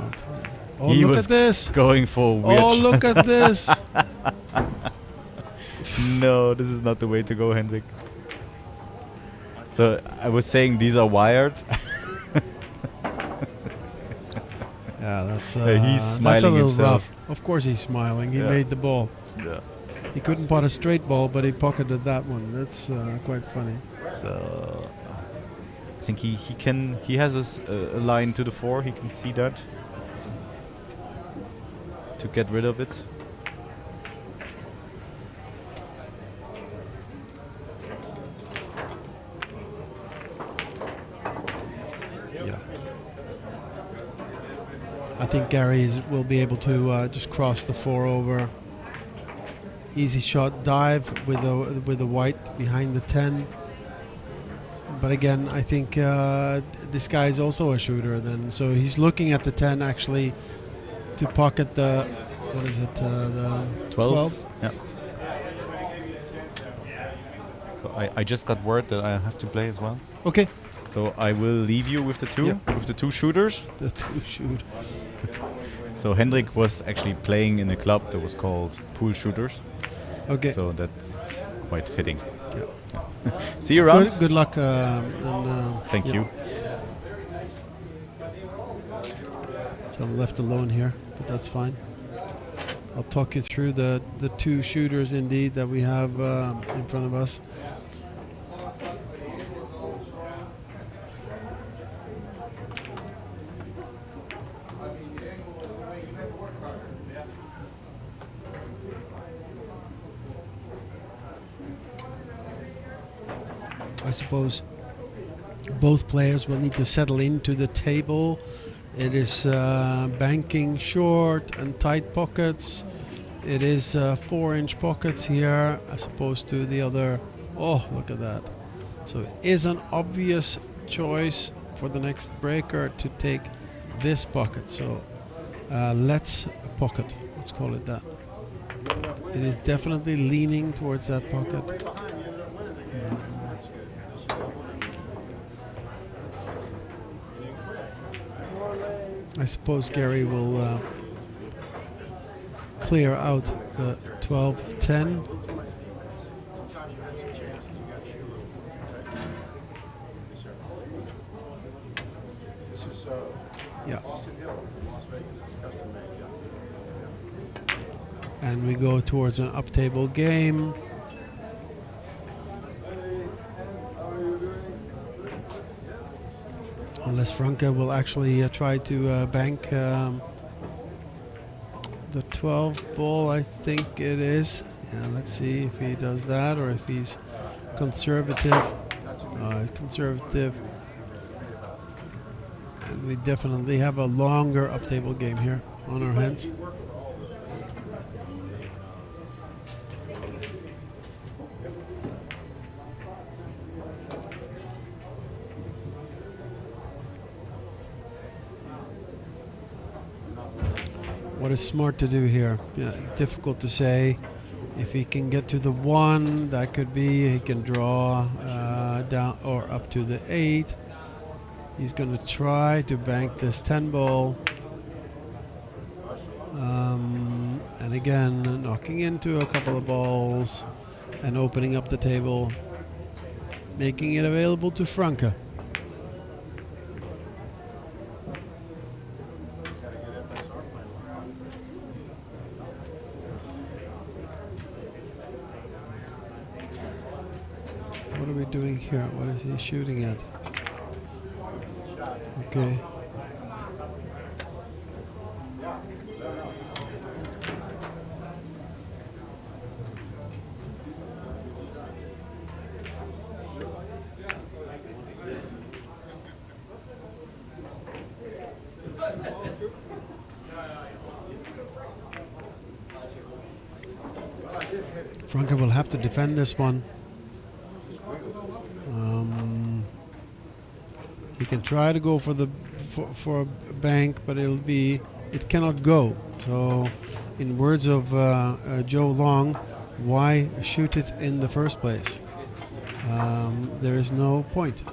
Oh, he look was at this! Going for weird. Oh, look at this! No, this is not the way to go, Hendrik. So I was saying these are wired. Yeah, that's he's smiling that's a little himself. rough. Of course he's smiling. He Yeah. made the ball. Yeah. He couldn't pot a straight ball, but he pocketed that one. That's quite funny. So I think he has a line to the 4. He can see that to get rid of it. Yeah. I think Gary will be able to just cross the 4 over. Easy shot dive with a white behind the 10. But again, I think this guy is also a shooter then. So he's looking at the 10 actually to pocket the, what is it, the 12? Yeah. So I just got word that I have to play as well. Okay. So I will leave you with the 2, with the 2 shooters. The 2 shooters. So Hendrik was actually playing in a club that was called Pool Shooters. Okay. So that's quite fitting. Yeah. See you around. Good luck. Thank you. So I'm left alone here, but that's fine. I'll talk you through the 2 shooters indeed that we have in front of us. I suppose both players will need to settle into the table. It is banking short and tight pockets. It is 4-inch pockets here as opposed to the other. Oh, look at that. So it is an obvious choice for the next breaker to take this pocket. So let's pocket. Let's call it that. It is definitely leaning towards that pocket. I suppose Gary will clear out the 12-10. This is Yeah. Austin Hill from Las Vegas, custom made. And we go towards an up table game. Unless Franke will actually try to bank the 12 ball, I think it is. Yeah, let's see if he does that or if he's conservative. He's conservative. And we definitely have a longer up table game here on our hands. What is smart to do here? Yeah, difficult to say. If he can get to the 1, that could be, he can draw down or up to the 8. He's going to try to bank this 10 ball. And again, knocking into a couple of balls and opening up the table, making it available to Franke. What are we doing here? What is he shooting at? Okay. Franke will have to defend this one. He can try to go for the for a bank, but it cannot go. So, in words of Joe Long, why shoot it in the first place? There is no point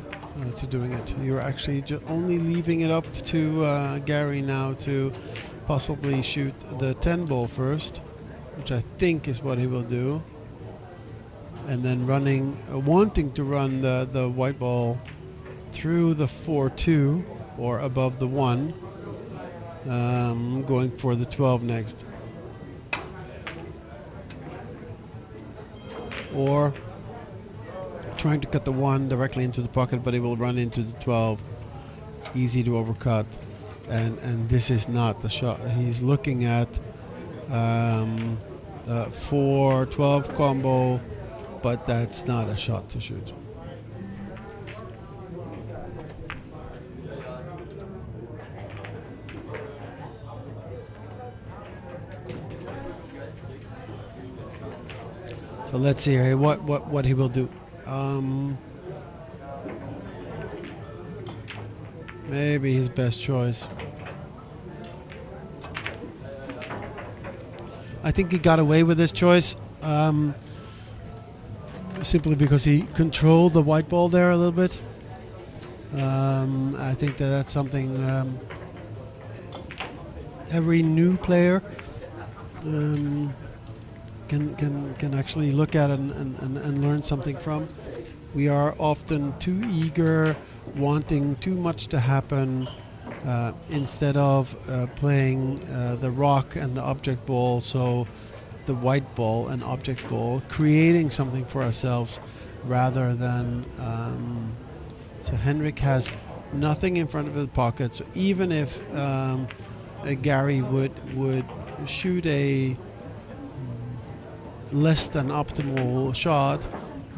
to doing it. You're actually only leaving it up to Gary now to possibly shoot the 10 ball first, which I think is what he will do, and then wanting to run the white ball through the 4-2 or above the 1, going for the 12 next. Or trying to cut the 1 directly into the pocket, but it will run into the 12. Easy to overcut. And this is not the shot. He's looking at 4-12 combo, but that's not a shot to shoot. So let's see here what he will do. Maybe his best choice. I think he got away with his choice simply because he controlled the white ball there a little bit. I think that's something every new player can actually look at and learn something from. We are often too eager, wanting too much to happen, instead of playing the rock and the object ball, so the white ball and object ball, creating something for ourselves rather than... So Henrik has nothing in front of his pocket, so even if Gary would shoot a less than optimal shot,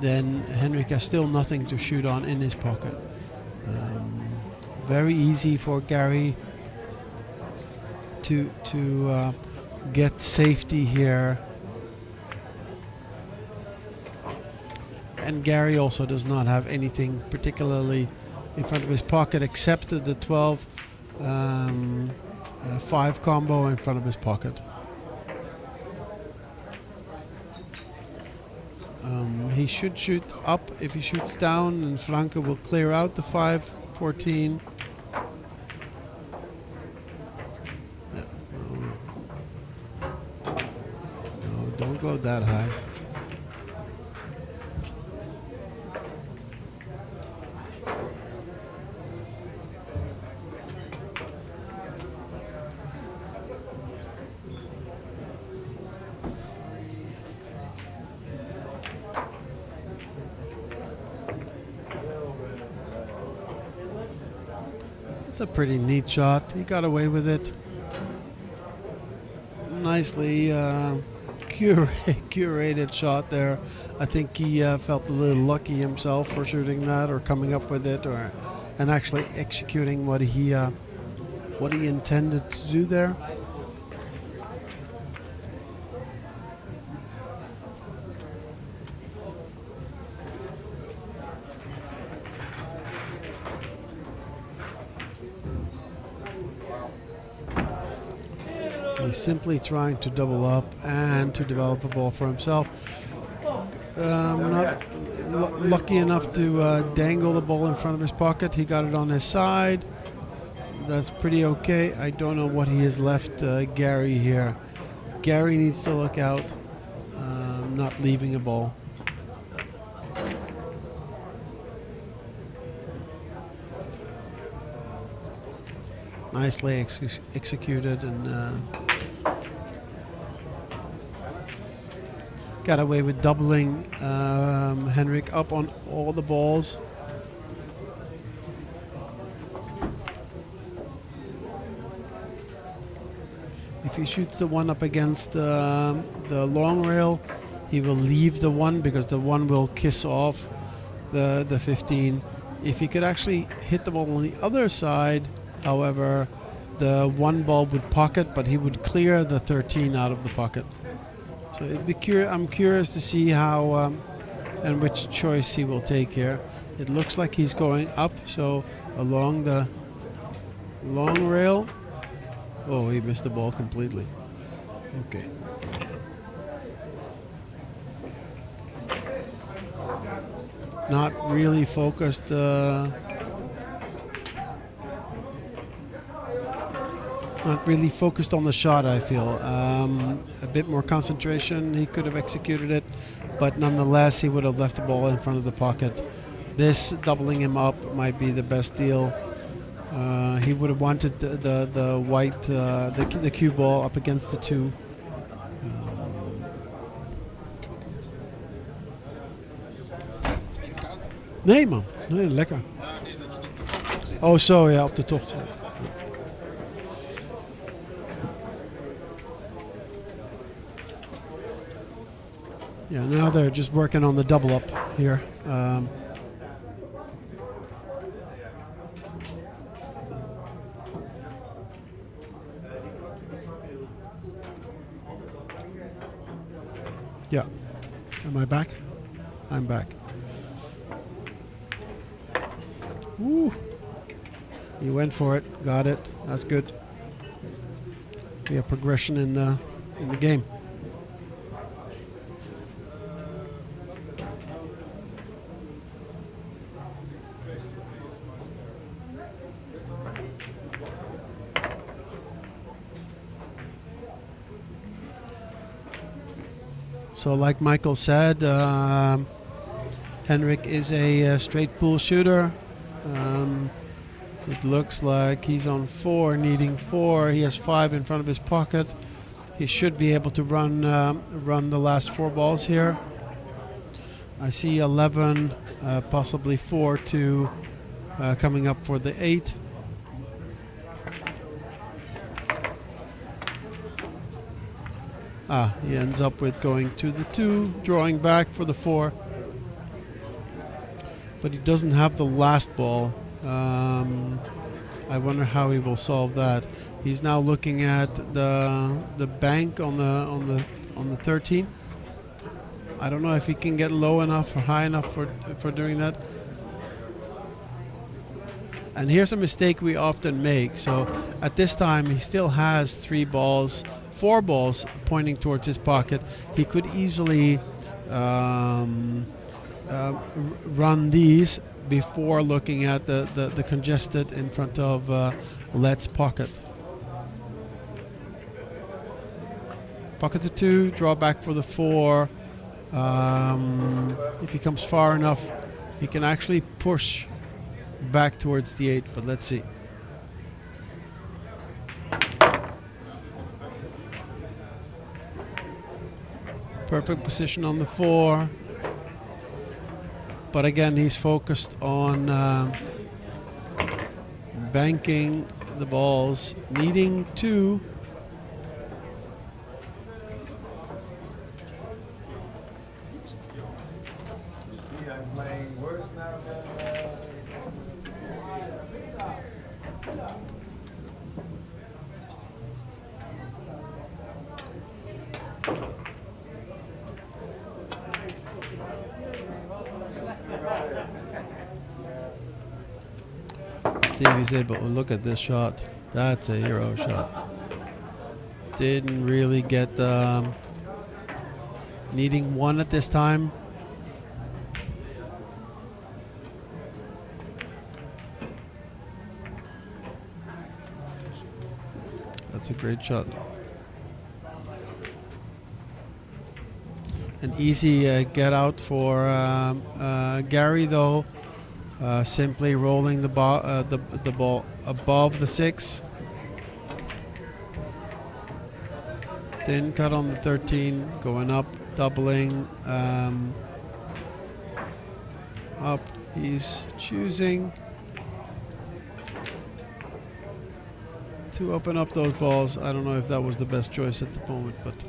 then Henrik has still nothing to shoot on in his pocket. Very easy for Gary to get safety here. And Gary also does not have anything particularly in front of his pocket except the 12 5 combo in front of his pocket. He should shoot up. If he shoots down, then Franke will clear out the 5-14. No, go that high. It's a pretty neat shot. He got away with it. Nicely curated shot there. I think he felt a little lucky himself for shooting that, or coming up with it, and actually executing what he intended to do there. He's simply trying to double up and to develop a ball for himself. Not lucky enough to dangle the ball in front of his pocket. He got it on his side. That's pretty okay. I don't know what he has left Gary here. Gary needs to look out, not leaving a ball. Nicely executed, and got away with doubling Henrik up on all the balls. If he shoots the one up against the long rail, he will leave the one because the one will kiss off the 15. If he could actually hit the ball on the other side, however, the one ball would pocket, but he would clear the 13 out of the pocket. So it'd be I'm curious to see how and which choice he will take here. It looks like he's going up, so along the long rail. Oh, he missed the ball completely. Okay. Not really focused. Not really focused on the shot, I feel. A bit more concentration, he could have executed it, but nonetheless, he would have left the ball in front of the pocket. This doubling him up might be the best deal. He would have wanted the white, the cue ball up against the 2. Nee man, nee, lekker. Oh zo, ja, op de tocht. Yeah, now they're just working on the double up here. Yeah. Am I back? I'm back. Woo. He went for it. Got it. That's good. We have progression in the game. So like Michael said, Henrik is a straight pool shooter. It looks like he's on 4, needing 4. He has 5 in front of his pocket. He should be able to run the last 4 balls here. I see 11, possibly 4 to coming up for the 8. He ends up with going to the 2, drawing back for the 4. But he doesn't have the last ball. I wonder how he will solve that. He's now looking at the bank on the 13. I don't know if he can get low enough or high enough for doing that. And here's a mistake we often make. So at this time he still has 4 balls pointing towards his pocket. He could easily run these before looking at the congested in front of Let's pocket. Pocket to 2, draw back for the 4. If he comes far enough, he can actually push back towards the 8, but let's see. Perfect position on the 4. But again, he's focused on banking the balls, needing 2. See if he's able to look at this shot. That's a hero shot. Didn't really get needing 1 at this time. That's a great shot. An easy get out for Gary though. Simply rolling the ball above the 6. Thin cut on the 13, going up, doubling up. He's choosing to open up those balls. I don't know if that was the best choice at the moment, but.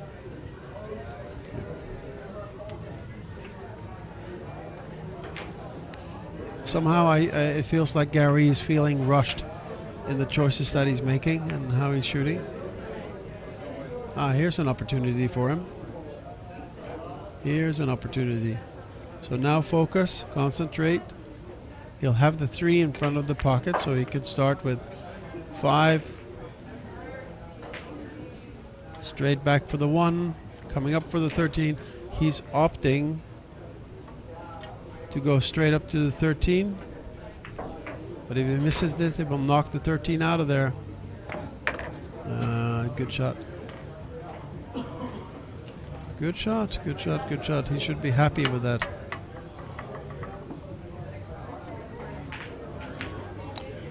Somehow it feels like Gary is feeling rushed in the choices that he's making and how he's shooting. Here's an opportunity for him. Here's an opportunity. So now focus, concentrate. He'll have the 3 in front of the pocket, so he could start with 5. Straight back for the 1, coming up for the 13. He's opting to go straight up to the 13, but if he misses this, it will knock the 13 out of there. Good shot. Good shot, good shot, good shot. He should be happy with that.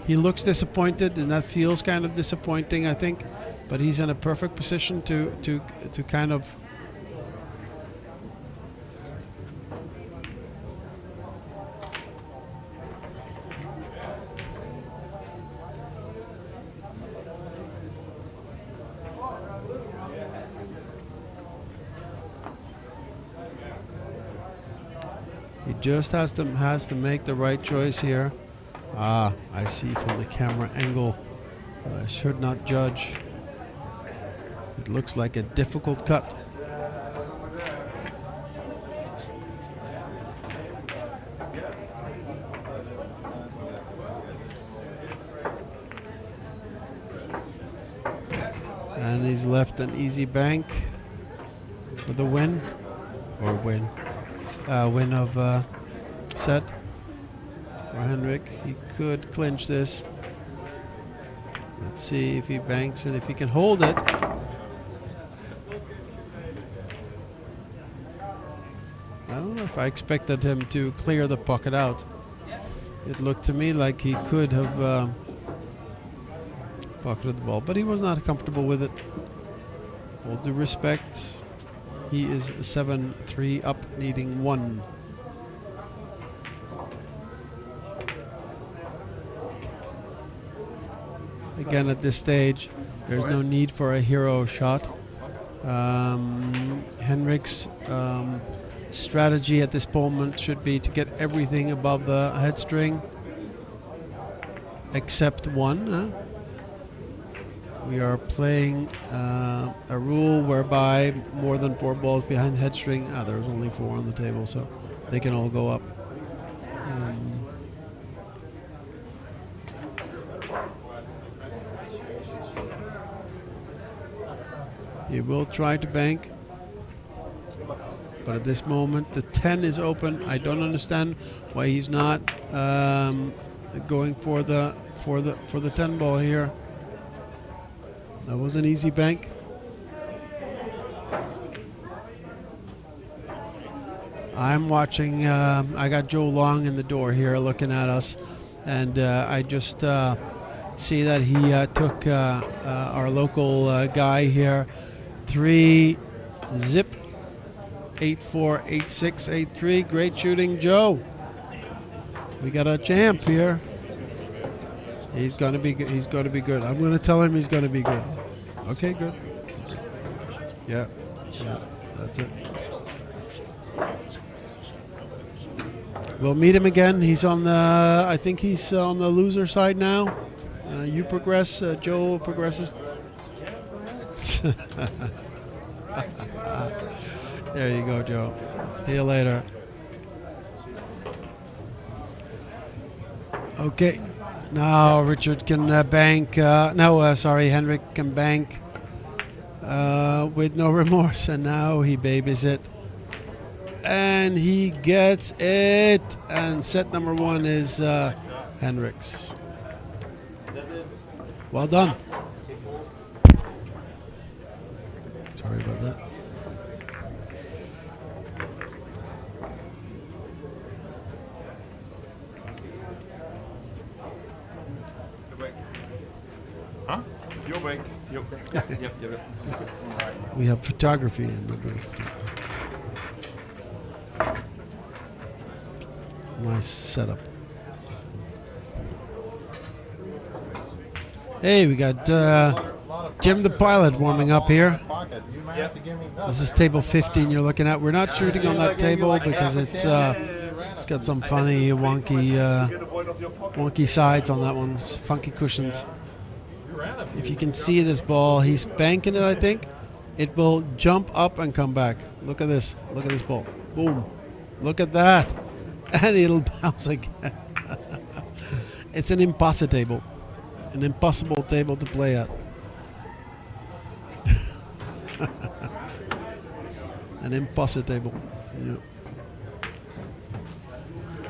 He looks disappointed, and that feels kind of disappointing, I think, but he's in a perfect position to kind of just has to make the right choice here. I see from the camera angle that I should not judge. It looks like a difficult cut. And he's left an easy bank for the win, or win of set for Henrik. He could clinch this. Let's see if he banks and if he can hold it. I don't know if I expected him to clear the pocket out. It looked to me like he could have pocketed the ball, but he was not comfortable with it. All due respect, he is 7-3 up, needing 1. Again, at this stage, there's no need for a hero shot. Henrik's strategy at this moment should be to get everything above the head string, except 1. We are playing a rule whereby more than 4 balls behind the head string. There's only 4 on the table, so they can all go up. He will try to bank, but at this moment the 10 is open. I don't understand why he's not going for the 10 ball here. That was an easy bank. I'm watching. I got Joe Long in the door here looking at us, and I just see that he took our local guy here 3-zip 8-4 8-6 8-3. Great shooting, Joe. We got a champ here. He's gonna be good. He's gonna be good. I'm gonna tell him he's gonna be good. Okay, good. Yeah, that's it. We'll meet him again. He's on the. I think he's on the loser side now. You progress. Joe progresses. There you go, Joe. See you later. Okay. Now Richard can bank. Henrik can bank with no remorse, and now he babies it. And he gets it. And set number 1 is Henrik's. Well done. Sorry about that. Huh? Your break. Yep. We have photography in the booth. Nice setup. Hey, we got Jim the pilot warming up here. This is table 15 you're looking at. We're not shooting on that table because it's got some funny, wonky sides on that one. It's funky cushions. If you can see this ball, he's banking it, I think. It will jump up and come back. Look at this. Look at this ball. Boom. Look at that. And it'll bounce again. It's an impossible table. An impossible table to play at. An impossible table. Yeah.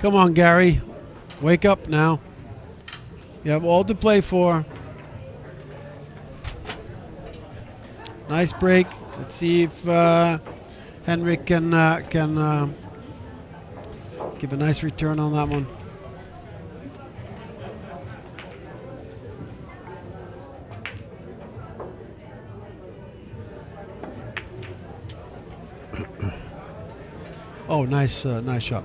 Come on, Gary. Wake up now. You have all to play for. Nice break. Let's see if Henrik can give a nice return on that one. Oh, nice shot.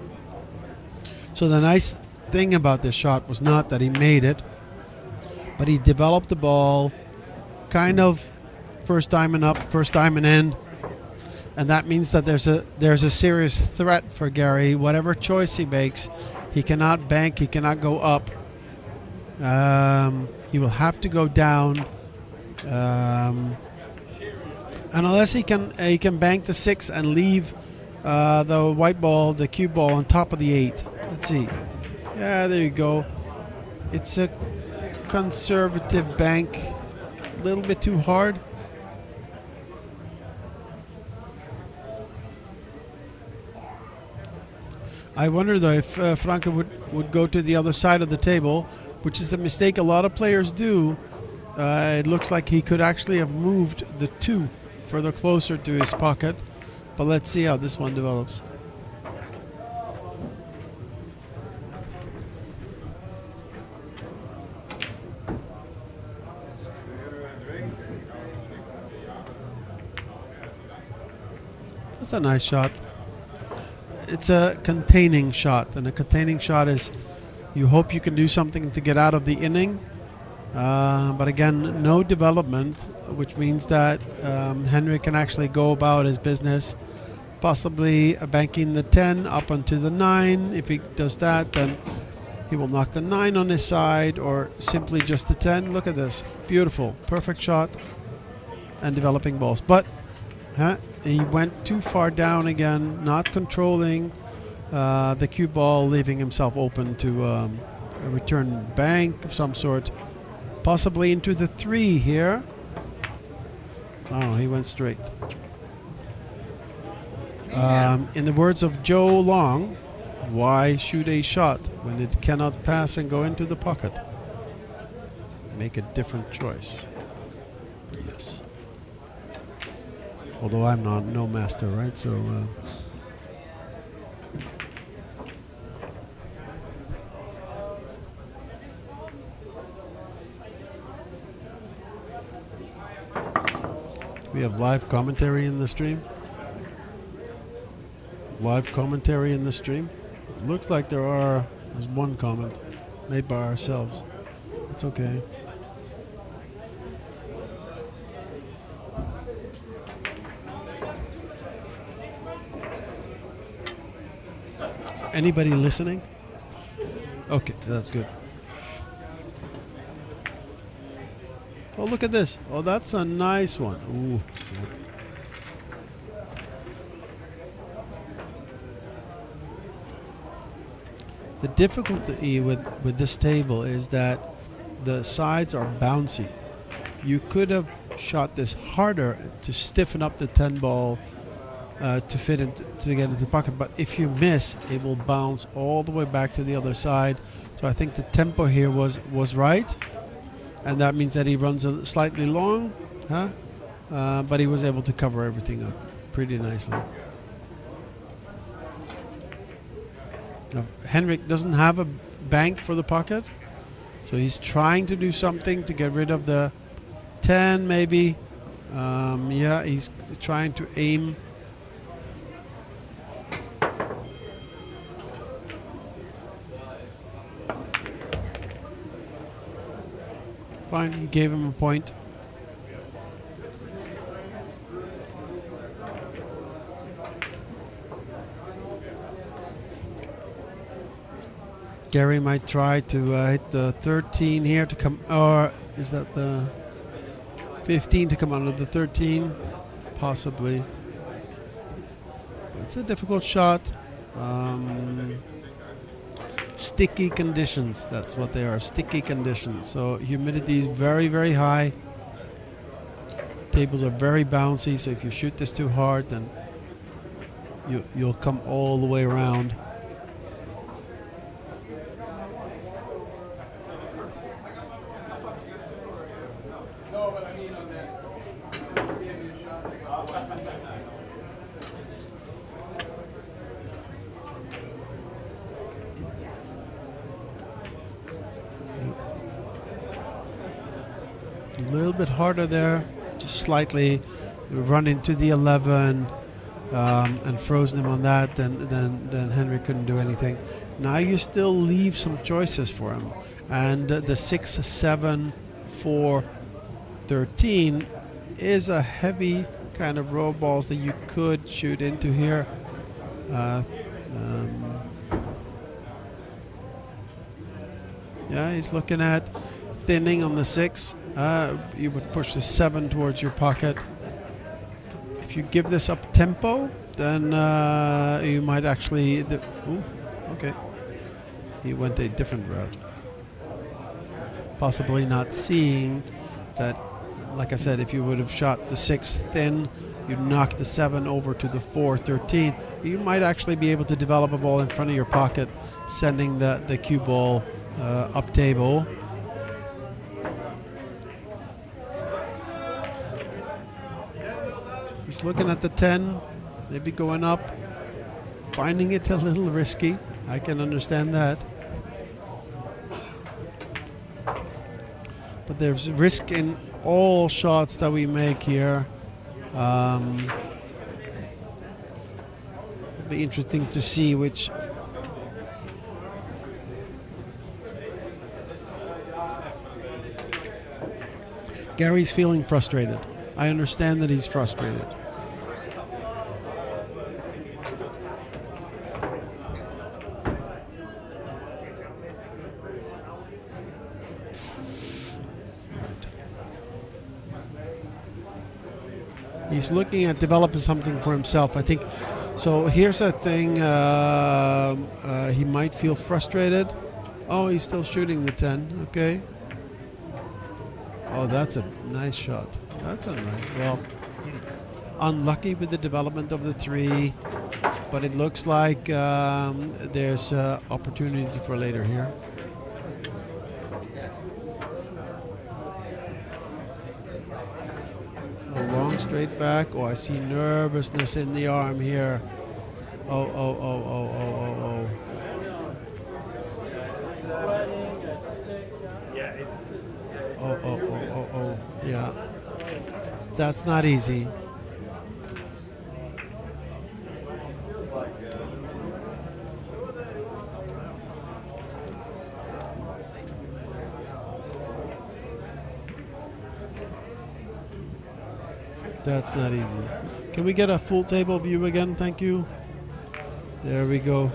So the nice thing about this shot was not that he made it, but he developed the ball kind of first diamond up, first diamond in, and that means that there's a serious threat for Gary. Whatever choice he makes, he cannot bank, he cannot go up. He will have to go down, and unless he can bank the 6 and leave the white ball, the cue ball on top of the 8. Let's see. Yeah, there you go. It's a conservative bank, a little bit too hard. I wonder though if Franke would go to the other side of the table, which is the mistake a lot of players do. It looks like he could actually have moved the 2 further closer to his pocket, but let's see how this one develops. That's a nice shot. It's a containing shot, and a containing shot is you hope you can do something to get out of the inning, but again, no development, which means that Henrik can actually go about his business, possibly banking the 10 up onto the 9. If he does that, then he will knock the 9 on his side, or simply just the 10. Look at this, beautiful, perfect shot, and developing balls. But he went too far down again, not controlling the cue ball, leaving himself open to a return bank of some sort, possibly into the 3 here. Oh, he went straight. In the words of Joe Long, why shoot a shot when it cannot pass and go into the pocket? Make a different choice. Yes. Although I'm no master, right? So We have live commentary in the stream. Live commentary in the stream. It looks like there's one comment made by ourselves. It's okay. So anybody listening? Okay, that's good. Oh, look at this. Oh, that's a nice one. Ooh. Yeah. The difficulty with this table is that the sides are bouncy. You could have shot this harder to stiffen up the 10 ball to fit it to get into the pocket, but if you miss, it will bounce all the way back to the other side. So I think the tempo here was right, and that means that he runs slightly long, but he was able to cover everything up pretty nicely. Now, Henrik doesn't have a bank for the pocket, so he's trying to do something to get rid of the 10 maybe. Yeah, he's trying to aim. Fine, he gave him a point. Gary might try to hit the 13 here to come, or is that the 15 to come out of the 13? Possibly. It's a difficult shot. Sticky conditions, that's what they are, sticky conditions. So humidity is very, very high. Tables are very bouncy, so if you shoot this too hard, then you'll come all the way around. A little bit harder there, just slightly. Run into the 11 and frozen him on that, then Henry couldn't do anything. Now you still leave some choices for him, and the 6, 7, 4, 13 is a heavy kind of roll balls that you could shoot into here. Yeah, he's looking at thinning on the 6. You would push the 7 towards your pocket. If you give this up tempo, then you might actually... Ooh, okay. He went a different route. Possibly not seeing that, like I said, if you would have shot the 6 thin, you'd knock the 7 over to the 4, 13. You might actually be able to develop a ball in front of your pocket, sending the cue ball up table. He's looking at the 10, maybe going up, finding it a little risky. I can understand that. But there's risk in all shots that we make here. It'll be interesting to see which. Gary's feeling frustrated. I understand that he's frustrated. He's looking at developing something for himself, I think. So here's a thing, he might feel frustrated. Oh, he's still shooting the 10, okay. Oh, that's a nice shot. That's a nice, well, unlucky with the development of the 3, but it looks like there's opportunity for later here. A long straight back. Oh, I see nervousness in the arm here. Oh. Oh, yeah. That's not easy. That's not easy. Can we get a full table view again? Thank you. There we go.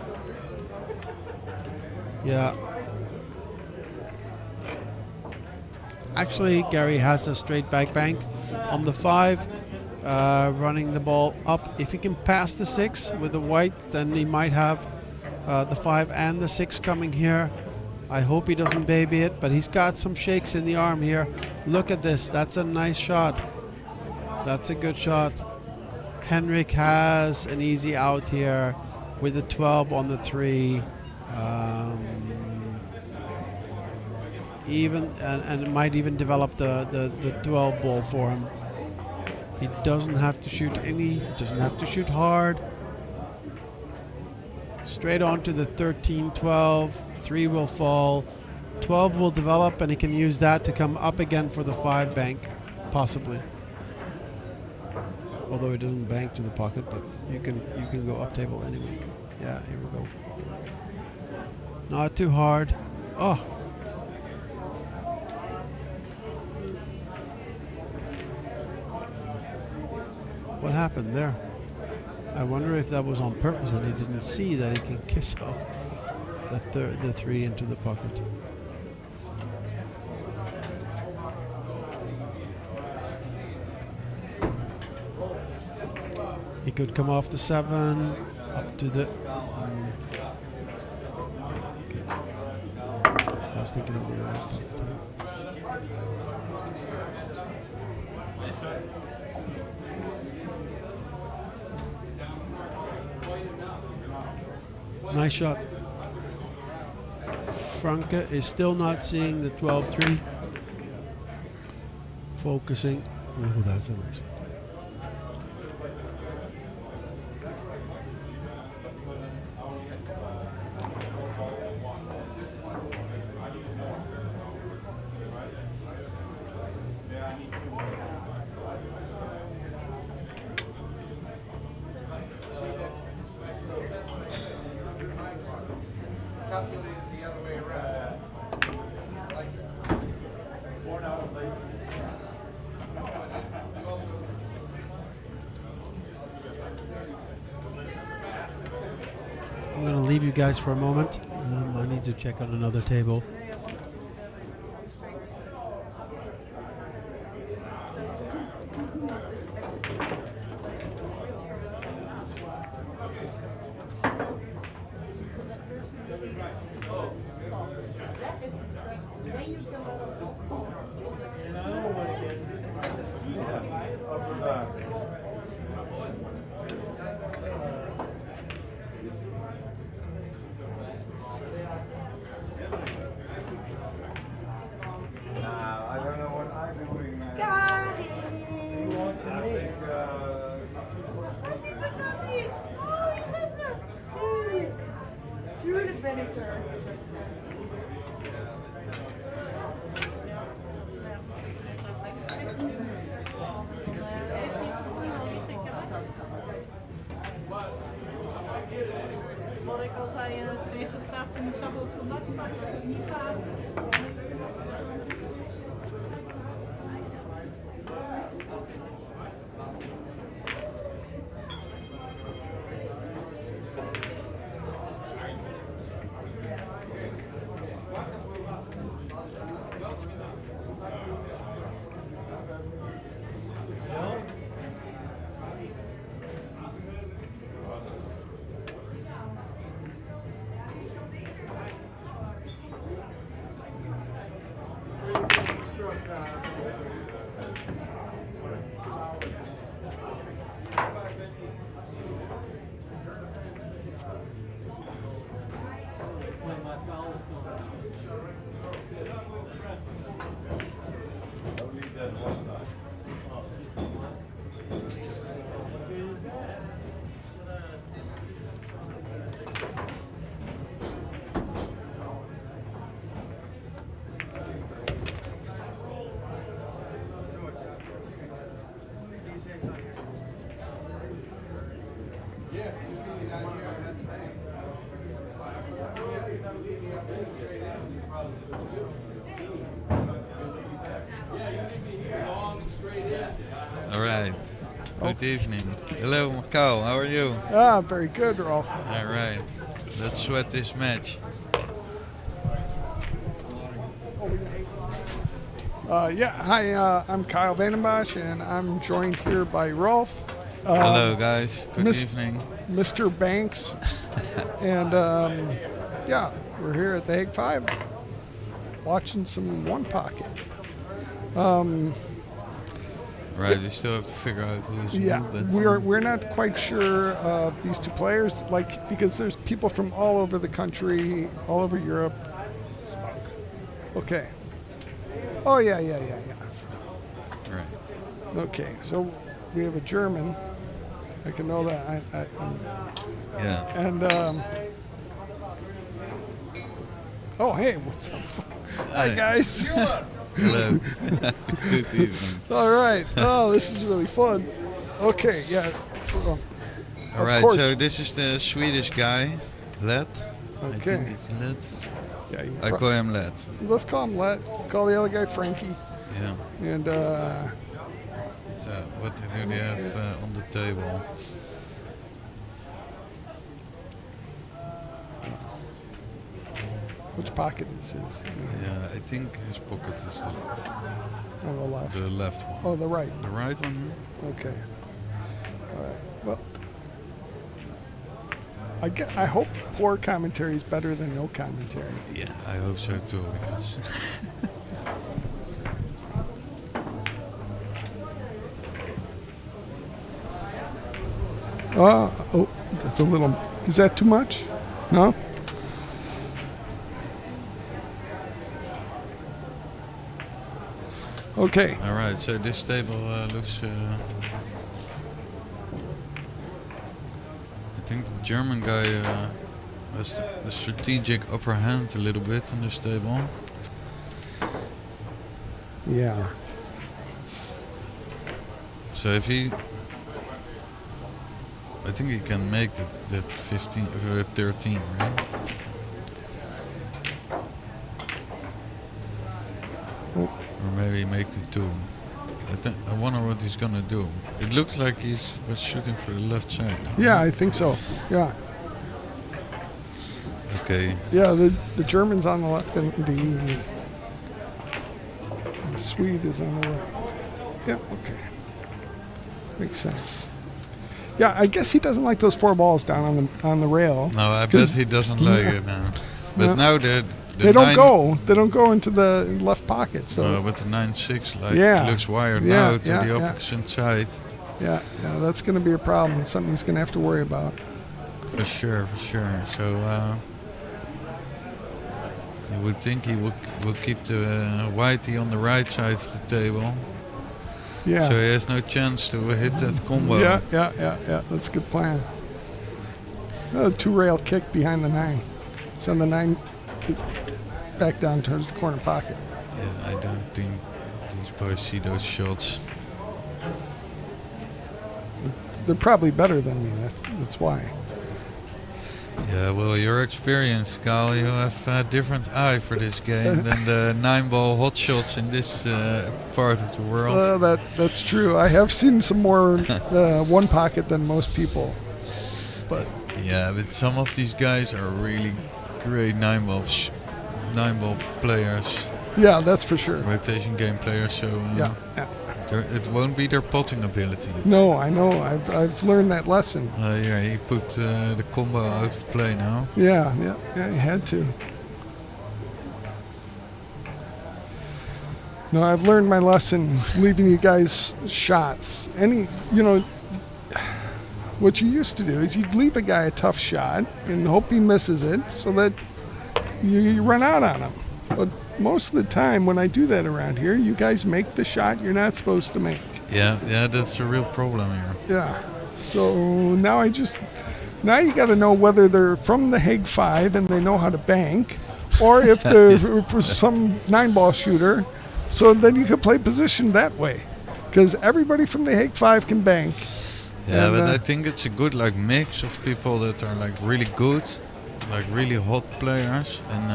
Yeah. Actually, Gary has a straight back bank on the 5, running the ball up. If he can pass the 6 with the white, then he might have the 5 and the 6 coming here. I hope he doesn't baby it, but he's got some shakes in the arm here. Look at this. That's a nice shot. That's a good shot. Henrik has an easy out here with a 12 on the 3. And it might even develop the 12 ball for him. He doesn't have to shoot doesn't have to shoot hard. Straight on to the 13, 12. 3 will fall. 12 will develop, and he can use that to come up again for the 5 bank, possibly. Although it doesn't bank to the pocket, but you can go up table anyway. Yeah, here we go. Not too hard. Oh. What happened there? I wonder if that was on purpose and he didn't see that he can kiss off the 3 into the pocket. He could come off the 7 up to the. Okay. I was thinking of the right pocket. Nice shot. Franke is still not seeing the 12-3. Focusing. Oh, that's a nice one. I'm going to leave you guys for a moment. I need to check on another table. Wat ik al zei tegen Staaf toen ik zag dat het vandaag staat, dat het niet gaat. Good evening. Hello, Macau. How are you? Ah, very good, Rolf. All right. Let's sweat this match. Hi, I'm Kyle Vandenbosch, and I'm joined here by Rolf. Hello, guys. Good evening. Mr. Banks. And, we're here at the Hague 5 watching some One Pocket. Right, we still have to figure out who's Yeah, who, but we're not quite sure of these two players, because there's people from all over the country, all over Europe. This is funk. Okay. Oh, yeah. Right. Okay, so we have a German. I can know that. Yeah. And, oh, hey, what's up? Hi, guys. Hello. Good evening. All right. Oh, this is really fun. Okay, yeah. All right, so this is the Swedish guy, Let. I Okay. think it's Let. Yeah, I call him Let. Let's call him Let. Call the other guy Frankie. Yeah. And, So, what do they have on the table? which pocket is his? Yeah, I think his pocket is On the left. the left one. Oh, the right. The right one? Okay. All right. Well, I hope poor commentary is better than no commentary. Yeah, I hope so too, because Oh, that's a little. Is that too much? No? Okay. All right, so this table looks. I think the German guy has the strategic upper hand a little bit on this table. Yeah. So if he, I think he can make that 15 or 13, right? Or maybe make the 2. I wonder what he's gonna do. It looks like he's shooting for the left side now. Yeah, I think so. Yeah. Okay. Yeah, the German's on the left and the Swede is on the right. Yeah, okay. Makes sense. Yeah, I guess he doesn't like those 4 balls down on the rail. No, I bet he doesn't like it now. But now they don't go. They don't go into the left pocket. So. But the 9-6 Yeah. looks wired Yeah, now to yeah, the yeah. opposite side. Yeah, that's going to be a problem. Something he's going to have to worry about. For sure. So you would think he will keep the whitey on the right side of the table. Yeah. So he has no chance to hit that combo. Yeah. That's a good plan. 2-rail kick behind the 9. So the 9 is back down towards the corner pocket. Yeah, I don't think these boys see those shots. They're probably better than me. That's why. Yeah, well, you're experienced, Carl. You have a different eye for this game than the 9-ball hot shots in this part of the world. That's true. I have seen some more One Pocket than most people. But yeah, but some of these guys are really great 9-ball players. Yeah, that's for sure. Rotation game players, so it won't be their potting ability. No, I know. I've learned that lesson. Yeah, he put the combo out of play now. Yeah, he had to. No, I've learned my lesson leaving you guys shots. What you used to do is you'd leave a guy a tough shot and hope he misses it so that you run out on him. But most of the time when I do that around here, you guys make the shot you're not supposed to make. Yeah, that's a real problem here. Yeah. So now you got to know whether they're from the Hague 5 and they know how to bank, or if they're for some 9-ball shooter. So then you can play position that way, because everybody from the Hague 5 can bank. Yeah, but I think it's a good mix of people that are really good, really hot players, and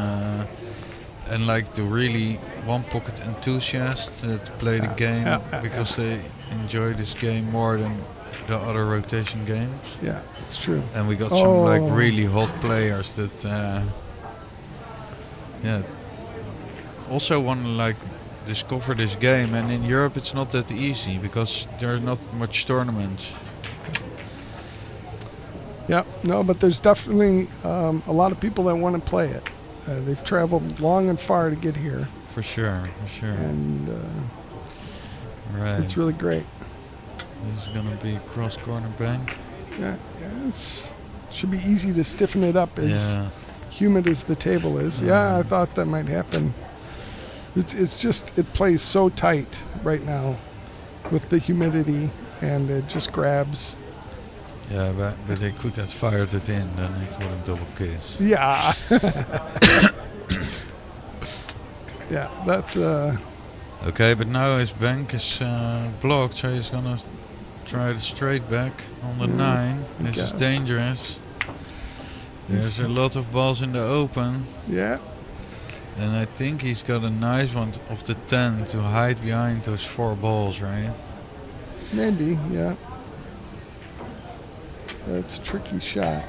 the really one pocket enthusiasts that play the game because enjoy this game more than the other rotation games. Yeah, it's true. And we got some like really hot players that also want to like discover this game. And in Europe it's not that easy because there are not much tournaments. Yeah, no, but there's definitely a lot of people that want to play it. They've traveled long and far to get here. For sure. And right. it's really great. This is gonna be cross corner bank. Yeah, it's should be easy to stiffen it up as humid as the table is. Yeah, I thought that might happen. It's just it plays so tight right now with the humidity, and it just grabs. Yeah, but they could have fired it in, then it would have double kiss. Yeah. Yeah, that's Okay, but now his bank is blocked, so he's gonna try the straight back on the 9. This is dangerous. There's a lot of balls in the open. Yeah. And I think he's got a nice one of the 10 to hide behind those 4 balls, right? Maybe, yeah. That's a tricky shot.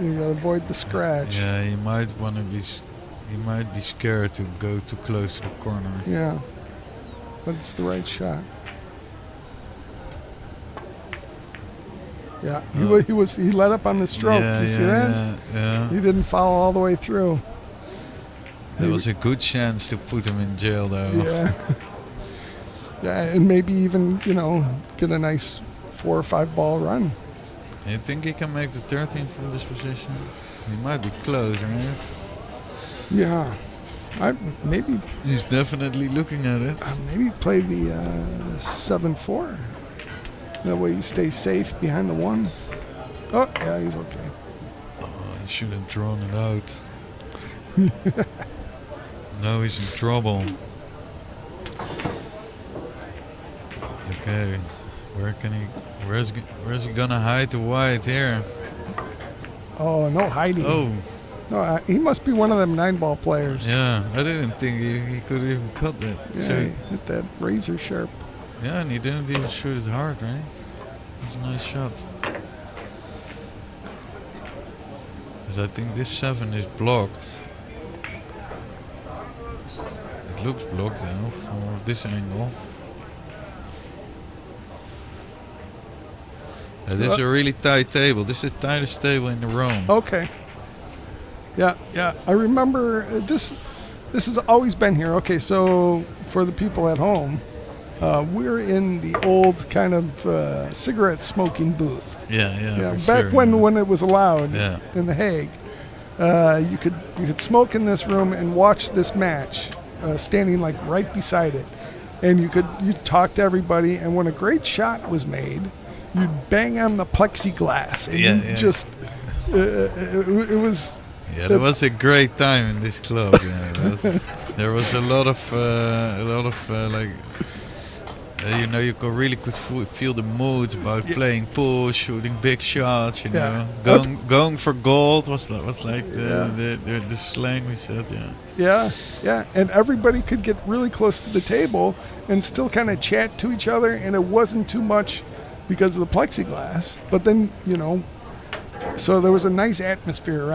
You gotta avoid the scratch. Yeah, he might want to be. He might be scared to go too close to the corner. Yeah, but it's the right shot. Yeah, he let up on the stroke. You see that? Yeah. He didn't follow all the way through. There was a good chance to put him in jail, though. Yeah. Yeah, and maybe even get a nice 4 or 5 ball run. You think he can make the 13 from this position? He might be close, right? Yeah, maybe. He's definitely looking at it. Maybe play the 7-4. That way you stay safe behind the 1. Oh, yeah, he's okay. Oh, he should have drawn it out. Now he's in trouble. Okay, where's he gonna hide the white here? Oh, no hiding. Oh. No, he must be one of them 9-ball players. Yeah, I didn't think he could even cut that. Yeah, So he hit that razor sharp. yeah, and he didn't even shoot it hard, right? It was a nice shot. Because I think this 7 is blocked. It looks blocked now from this angle. This is a really tight table. This is the tightest table in the room. Okay. Yeah. I remember this has always been here. Okay, so for the people at home, we're in the old kind of cigarette smoking booth. Yeah. Back when it was allowed Yeah. in the Hague, you could smoke in this room and watch this match, standing like right beside it, and you'd talk to everybody. And when a great shot was made, you'd bang on the plexiglass, and just it was. Yeah, that was a great time in this club. Yeah, there was a lot of like, you could feel the mood about playing pool, shooting big shots. You know, going for gold was like the slang we said. Yeah, and everybody could get really close to the table and still kind of chat to each other, and it wasn't too much because of the plexiglass. But then so there was a nice atmosphere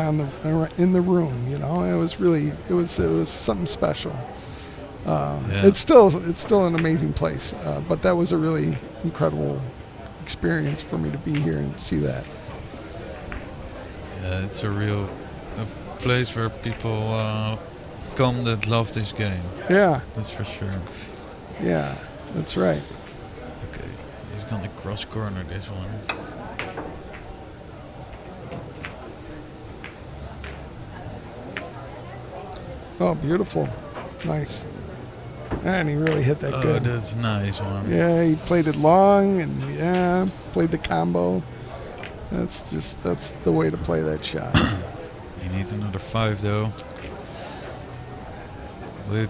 in the room. It was something special. It's still an amazing place, but that was a really incredible experience for me to be here and see that. Yeah, it's a place where people come that love this game. Yeah, that's for sure. Yeah, that's right. Okay, he's gonna cross corner this one. Oh, beautiful. Nice. And he really hit that good. Oh, that's a nice one. Yeah, he played it long and played the combo. That's the way to play that shot. You need another 5 though. Will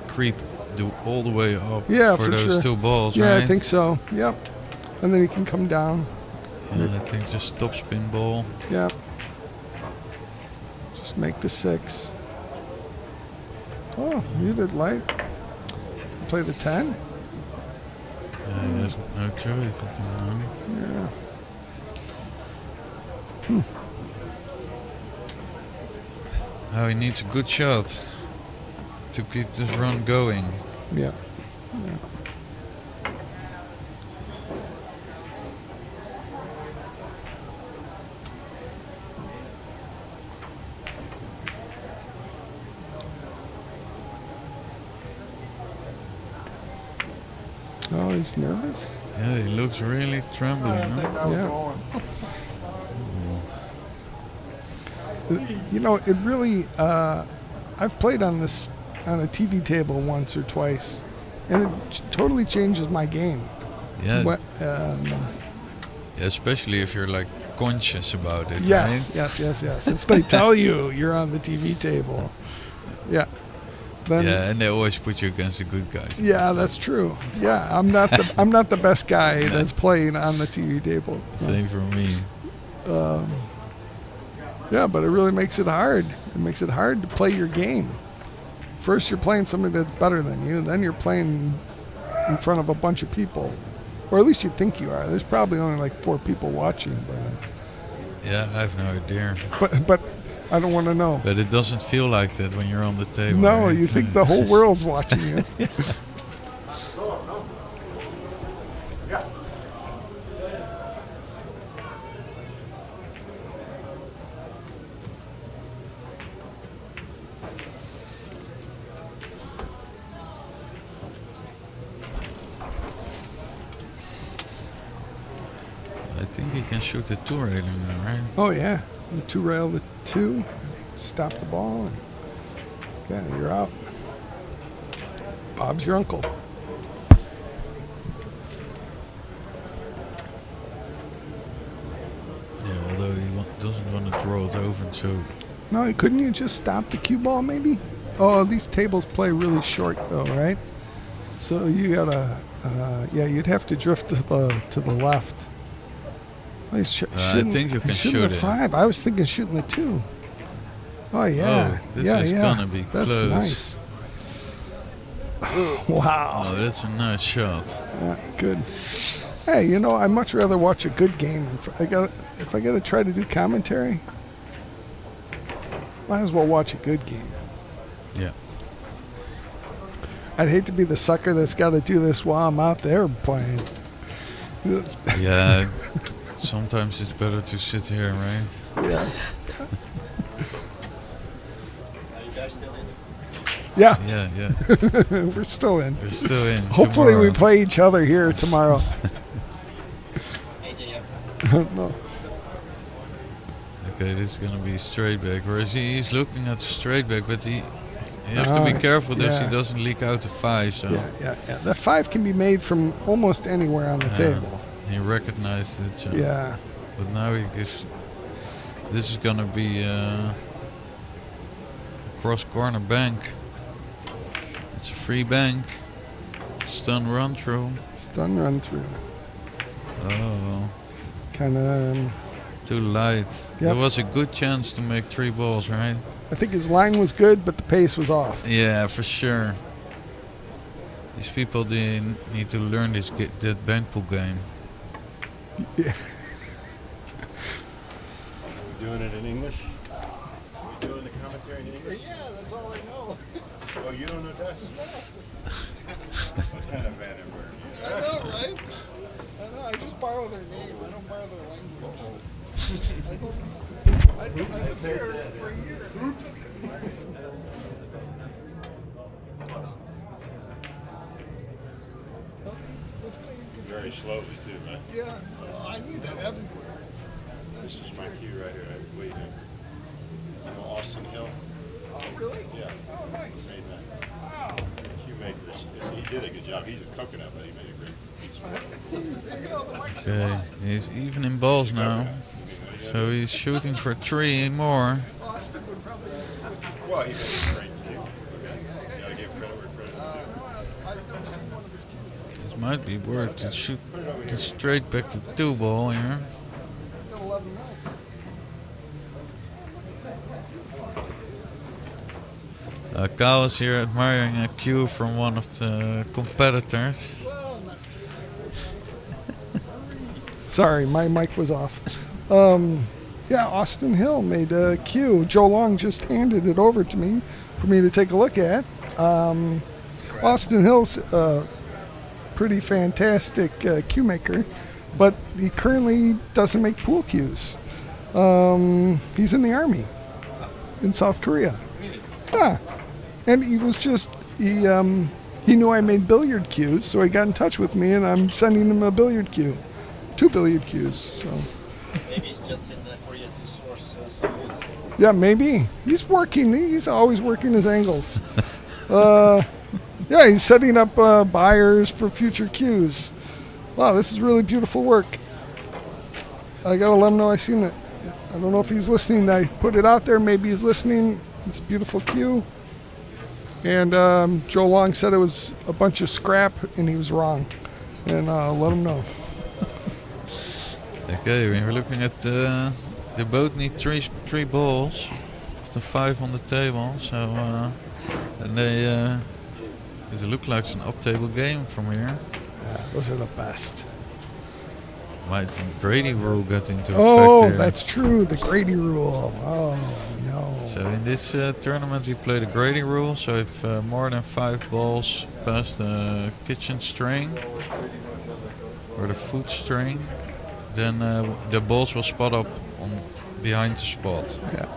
creep all the way up for those sure. 2 balls, yeah, right? I think so. Yep. And then he can come down. Yeah, I think just top spin ball. Yep. Just make the 6. Oh, you did light. Play the 10. He has no choice, I think, no? Yeah. Oh, he needs a good shot to keep this run going. Yeah. Yeah. Oh, he's nervous? Yeah, he looks really trembling. Yeah. You know, it really, I've played on this, on a TV table once or twice, and it totally changes my game. Yeah. Yeah, especially if you're like conscious about it, yes, right? yes. If they tell you you're on the TV table, yeah. Then, yeah, and they always put you against the good guys. Yeah, that's true. Yeah, I'm not the best guy that's playing on the TV table. Same for me. Yeah, but it really makes it hard. It makes it hard to play your game. First, you're playing somebody that's better than you. Then you're playing in front of a bunch of people, or at least you think you are. There's probably only like 4 people watching, but Yeah, I have no idea. But I don't want to know. But it doesn't feel like that when you're on the table. No, right? you think the whole world's watching you. I think he can shoot the 2 railing now, right? Oh yeah, the 2 rail the 2, stop the ball, and yeah, you're out. Bob's your uncle. Yeah, although he doesn't want to draw it over, so... No, couldn't you just stop the cue ball maybe? Oh, these tables play really short though, right? So you gotta, yeah, you'd have to drift to the left. Oh, I think you can shoot the it. 5. I was thinking shooting the 2. Oh yeah, Oh, this yeah, is yeah. gonna be That's close. nice. Wow. Oh, that's a nice shot. Yeah, good. Hey, you know, I'd much rather watch a good game. If I gotta try to do commentary, might as well watch a good game. Yeah. I'd hate to be the sucker that's got to do this while I'm out there playing. Yeah, sometimes it's better to sit here, right? Yeah. Are you guys still in? Yeah. Yeah. We're still in. We're still in. Hopefully we tomorrow. play each other here tomorrow. No. Okay, this is gonna be straight back. Where is he? He's looking at the straight back, but you have to be careful that yeah. he doesn't leak out the 5. So Yeah. The 5 can be made from almost anywhere on the table. he recognized it. So. Yeah. But now he gives. This is gonna be cross corner bank. It's a free bank. Stun run through. Stun run through. Oh. Kind of. Too light. Yep. There was a good chance to make 3 balls, right? I think his line was good, but the pace was off. Yeah, for sure. These people, they need to learn that bank pool game. Yeah. We doing it in English? We doing the commentary in English? Yeah, that's all I know. Oh, you don't know Dutch? What kind of bad I know, right? I know. I just borrow their name. I don't borrow their language. I lived here for a year. Very slowly too, man. Yeah, well, I need that everywhere. This is my cue right here. I wait in. You know Austin Hill? Oh, really? Yeah. Oh, nice. Made that. Wow. Cue maker. He did a good job. He's a coconut, but he made a great piece. Okay, he's even in balls now. So he's shooting for 3 more. Austin would probably. Well, he made a great cue. Okay. You gotta give credit where credit is I've never seen one of his cues. It might be worth to shoot the straight back to 2 ball here. Gotta let him know. Kyle is here admiring a cue from one of the competitors. Well, Sorry, my mic was off. Yeah, Austin Hill made a cue. Joe Long just handed it over to me for me to take a look at. Austin Hill's pretty fantastic cue maker, but he currently doesn't make pool cues. He's in the Army in South Korea. Yeah, and he was just, he knew I made billiard cues, so he got in touch with me, and I'm sending him a billiard cue. 2 billiard cues, so. Maybe he's just in Korea to source some wood. Yeah, maybe. He's working. He's always working his angles. Yeah, he's setting up buyers for future cues. Wow, this is really beautiful work. I gotta let him know I seen it. I don't know if he's listening. I put it out there. Maybe he's listening. It's a beautiful cue. And Joe Long said it was a bunch of scrap, and he was wrong. And let him know. Okay, we're looking at they both need three balls. The 5 on the table, so and it looks like it's an up-table game from here. Yeah, those are the best. Might the Grady rule get into effect Oh, here? that's true. The Grady rule. Oh no. So in this tournament we play the Grady rule. So if more than 5 balls pass the kitchen string or the foot string, then the balls will spot up on behind the spot. Yeah.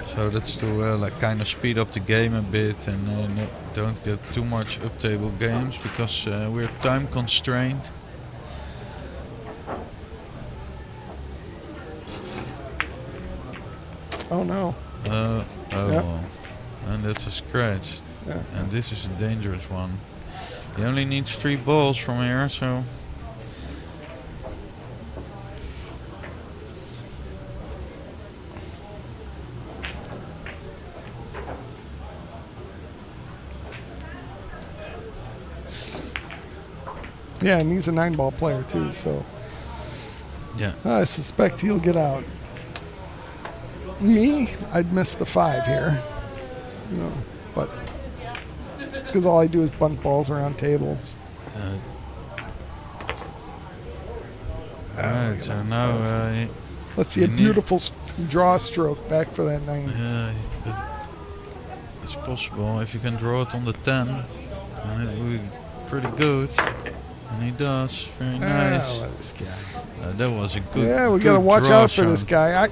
So that's to like kind of speed up the game a bit and don't get too much up-table games because we're time constrained. Oh no. Oh, Yep. and that's a scratch. Yeah. And this is a dangerous one. He only needs 3 balls from here, so. Yeah, and he's a 9-ball player too, so. Yeah. I suspect he'll get out. Me, I'd miss the 5 here. You know, but it's because all I do is bunt balls around tables. Alright, so now Let's see a beautiful draw stroke back for that 9. Yeah, it's possible if you can draw it on the 10, and it will be pretty good. And he does, very nice. This guy. That was a good. Yeah, we good got to watch draw out for this shot.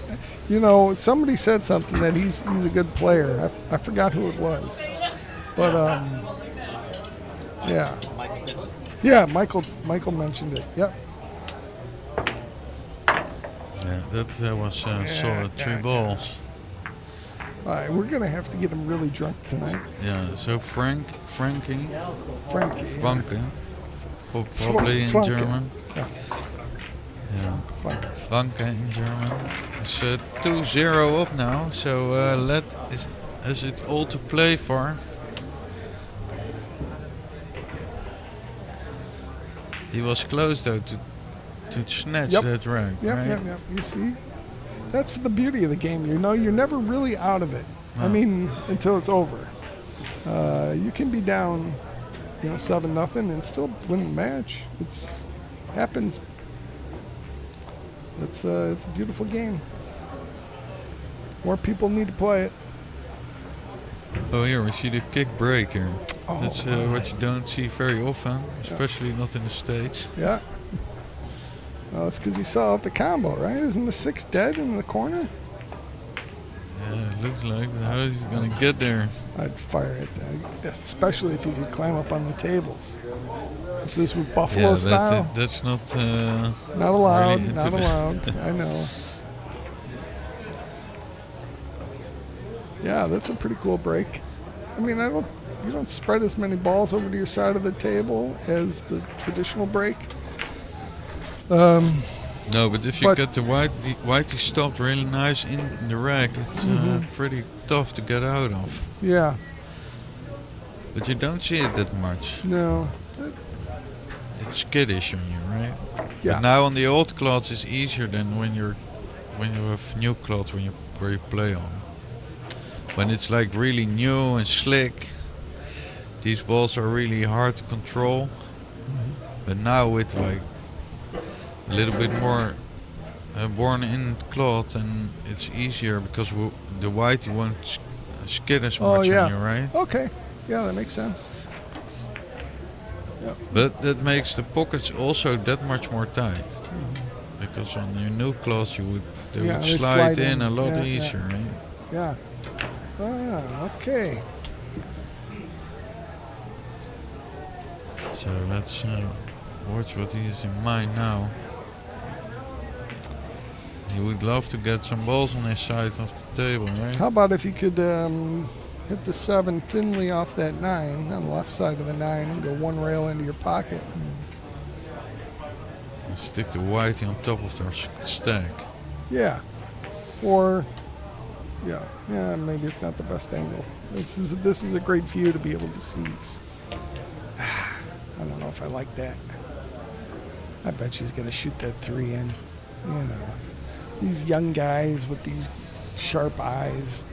guy. Somebody said something that he's a good player. I forgot who it was, but yeah, yeah, Michael mentioned it. Yep. Yeah, that was solid 3 balls. All right, we're gonna have to get him really drunk tonight. Yeah, so Frankie, probably in Franke. German. Yeah. Yeah, Franke in German. It's 2-0 up now, so has it all to play for. He was close though to snatch that rank, right? Yep. You see, that's the beauty of the game. You're never really out of it. No. I mean, until it's over. You can be down, 7-0 and still win the match. It's happens. It's a beautiful game. More people need to play it. Oh, here we see the kick break here. Oh, That's what you don't see very often, especially not in the States. Yeah. Well, it's because he saw out the combo, right? Isn't the 6 dead in the corner? Yeah, it looks like. But how is he going to get there? I'd fire it, especially if he could climb up on the tables. If this was Buffalo style. That's not. Not allowed. Really Not allowed. I know. Yeah, that's a pretty cool break. I mean, you don't spread as many balls over to your side of the table as the traditional break. No, but if you get the white he stopped really nice in the rack, it's pretty tough to get out of. Yeah. But you don't see it that much. No. It's skittish on you, right? Yeah. But now on the old cloths it's easier than when you have new cloths where you play on. When it's like really new and slick, these balls are really hard to control. But now with like a little bit more worn in cloth, and it's easier because the white won't skid as much on you, right? Okay. Yeah, that makes sense. Yep. But that makes the pockets also that much more tight. Because on your new cloth they would slide in a lot easier. Yeah. Right? Yeah. Oh yeah, okay. So let's watch what he has in mind now. He would love to get some balls on his side of the table, right? How about if you could hit the 7 thinly off that 9 on the left side of the 9 and go one rail into your pocket. And stick the whitey on top of their stack. Yeah. Or, yeah, maybe it's not the best angle. This is a great view to be able to see. I don't know if I like that. I bet she's going to shoot that 3 in. You know, these young guys with these sharp eyes.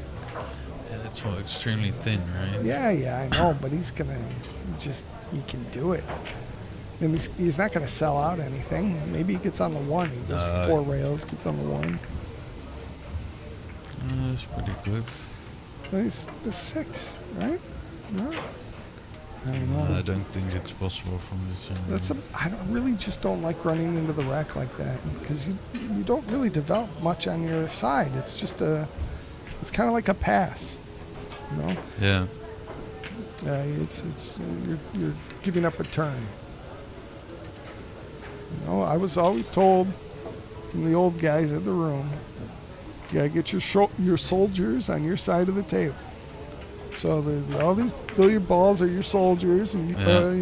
Yeah, it's all extremely thin, right? Yeah, I know, but he can do it. And he's not going to sell out anything. Maybe he gets on the 1. He does 4 rails, gets on the 1. That's pretty good. Well, he's the 6, right? No? I don't know. I don't think it's possible from this. I really just don't like running into the rack like that because you don't really develop much on your side. It's just it's kind of like a pass, you know? Yeah. You're giving up a turn. You know, I was always told from the old guys in the room, you gotta get your soldiers on your side of the table. So all these billiard balls are your soldiers, and you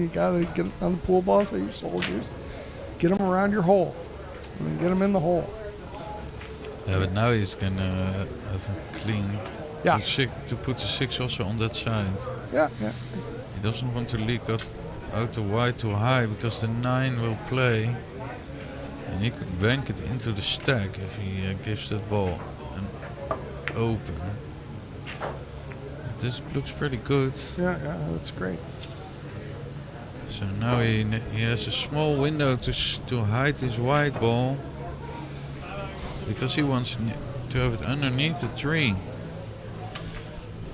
gotta get on the pool balls are your soldiers. Get them around your hole, and then get them in the hole. Yeah, but now he's gonna have him clean. Yeah. To put the 6 also on that side. Yeah. He doesn't want to leak out the white too high because the 9 will play, and he could bank it into the stack if he gives that ball an open. This looks pretty good. Yeah, that's great. So now he has a small window to hide his white ball because he wants to have it underneath the tree.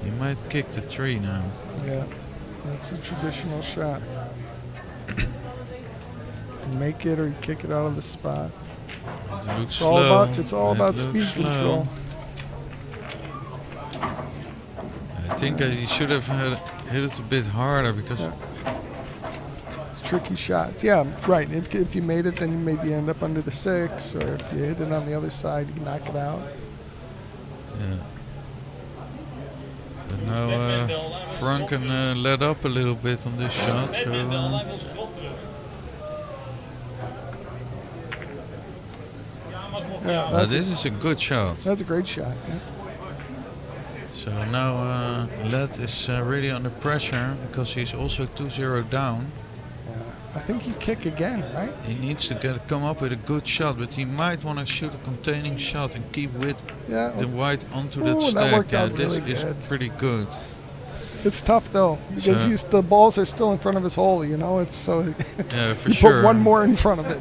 He might kick the tree now. Yeah, that's a traditional shot. You make it or you kick it out of the spot. It looks slow. It's all about speed control. I think he should have hit it a bit harder because it's tricky shots. Yeah, right. If you made it, then you maybe end up under the 6, or if you hit it on the other side, you can knock it out. Yeah. But now Frank can let up a little bit on this shot. So, this is a good shot. That's a great shot. Yeah. So now Led is really under pressure because he's also 2-0 down. Yeah. I think he kick again, right? He needs to come up with a good shot, but he might want to shoot a containing shot and keep with the white onto that stack. This is pretty good. It's tough though because the balls are still in front of his hole. You know, it's so. Yeah, for you sure. Put one more in front of it.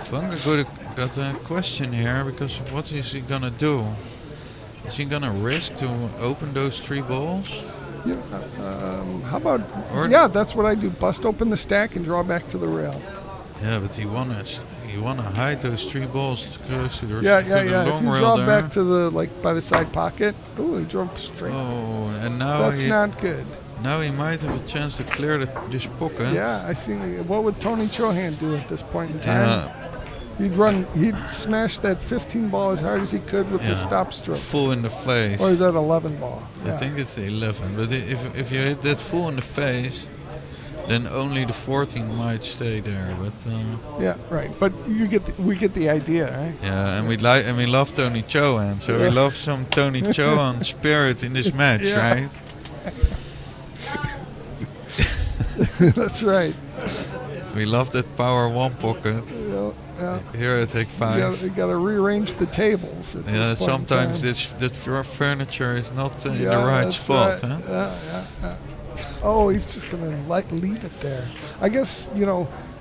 Funga got a question here because what is he gonna do? Is he gonna risk to open those 3 balls? Yeah. How about? That's what I do. Bust open the stack and draw back to the rail. Yeah, but he wanna hide those 3 balls close to the long rail. If you draw back to the by the side pocket, he drove straight. Oh, and now that's not good. Now he might have a chance to clear this pocket. Yeah, I see. What would Tony Chohan do at this point in time? He'd smash that 15 ball as hard as he could with the stop stroke. Full in the face. Or is that 11 ball? I think it's the 11. But if you hit that full in the face, then only the 14 might stay there. But yeah, right. But we get the idea, right? Yeah, and we love Tony Chohan, so we love some Tony Chohan spirit in this match, right? That's right. We love that power 1 pocket. Yeah. Here I take 5. You got to rearrange the tables. At this point sometimes that furniture is not in the right spot. Right. Huh? Oh, he's just gonna leave it there. I guess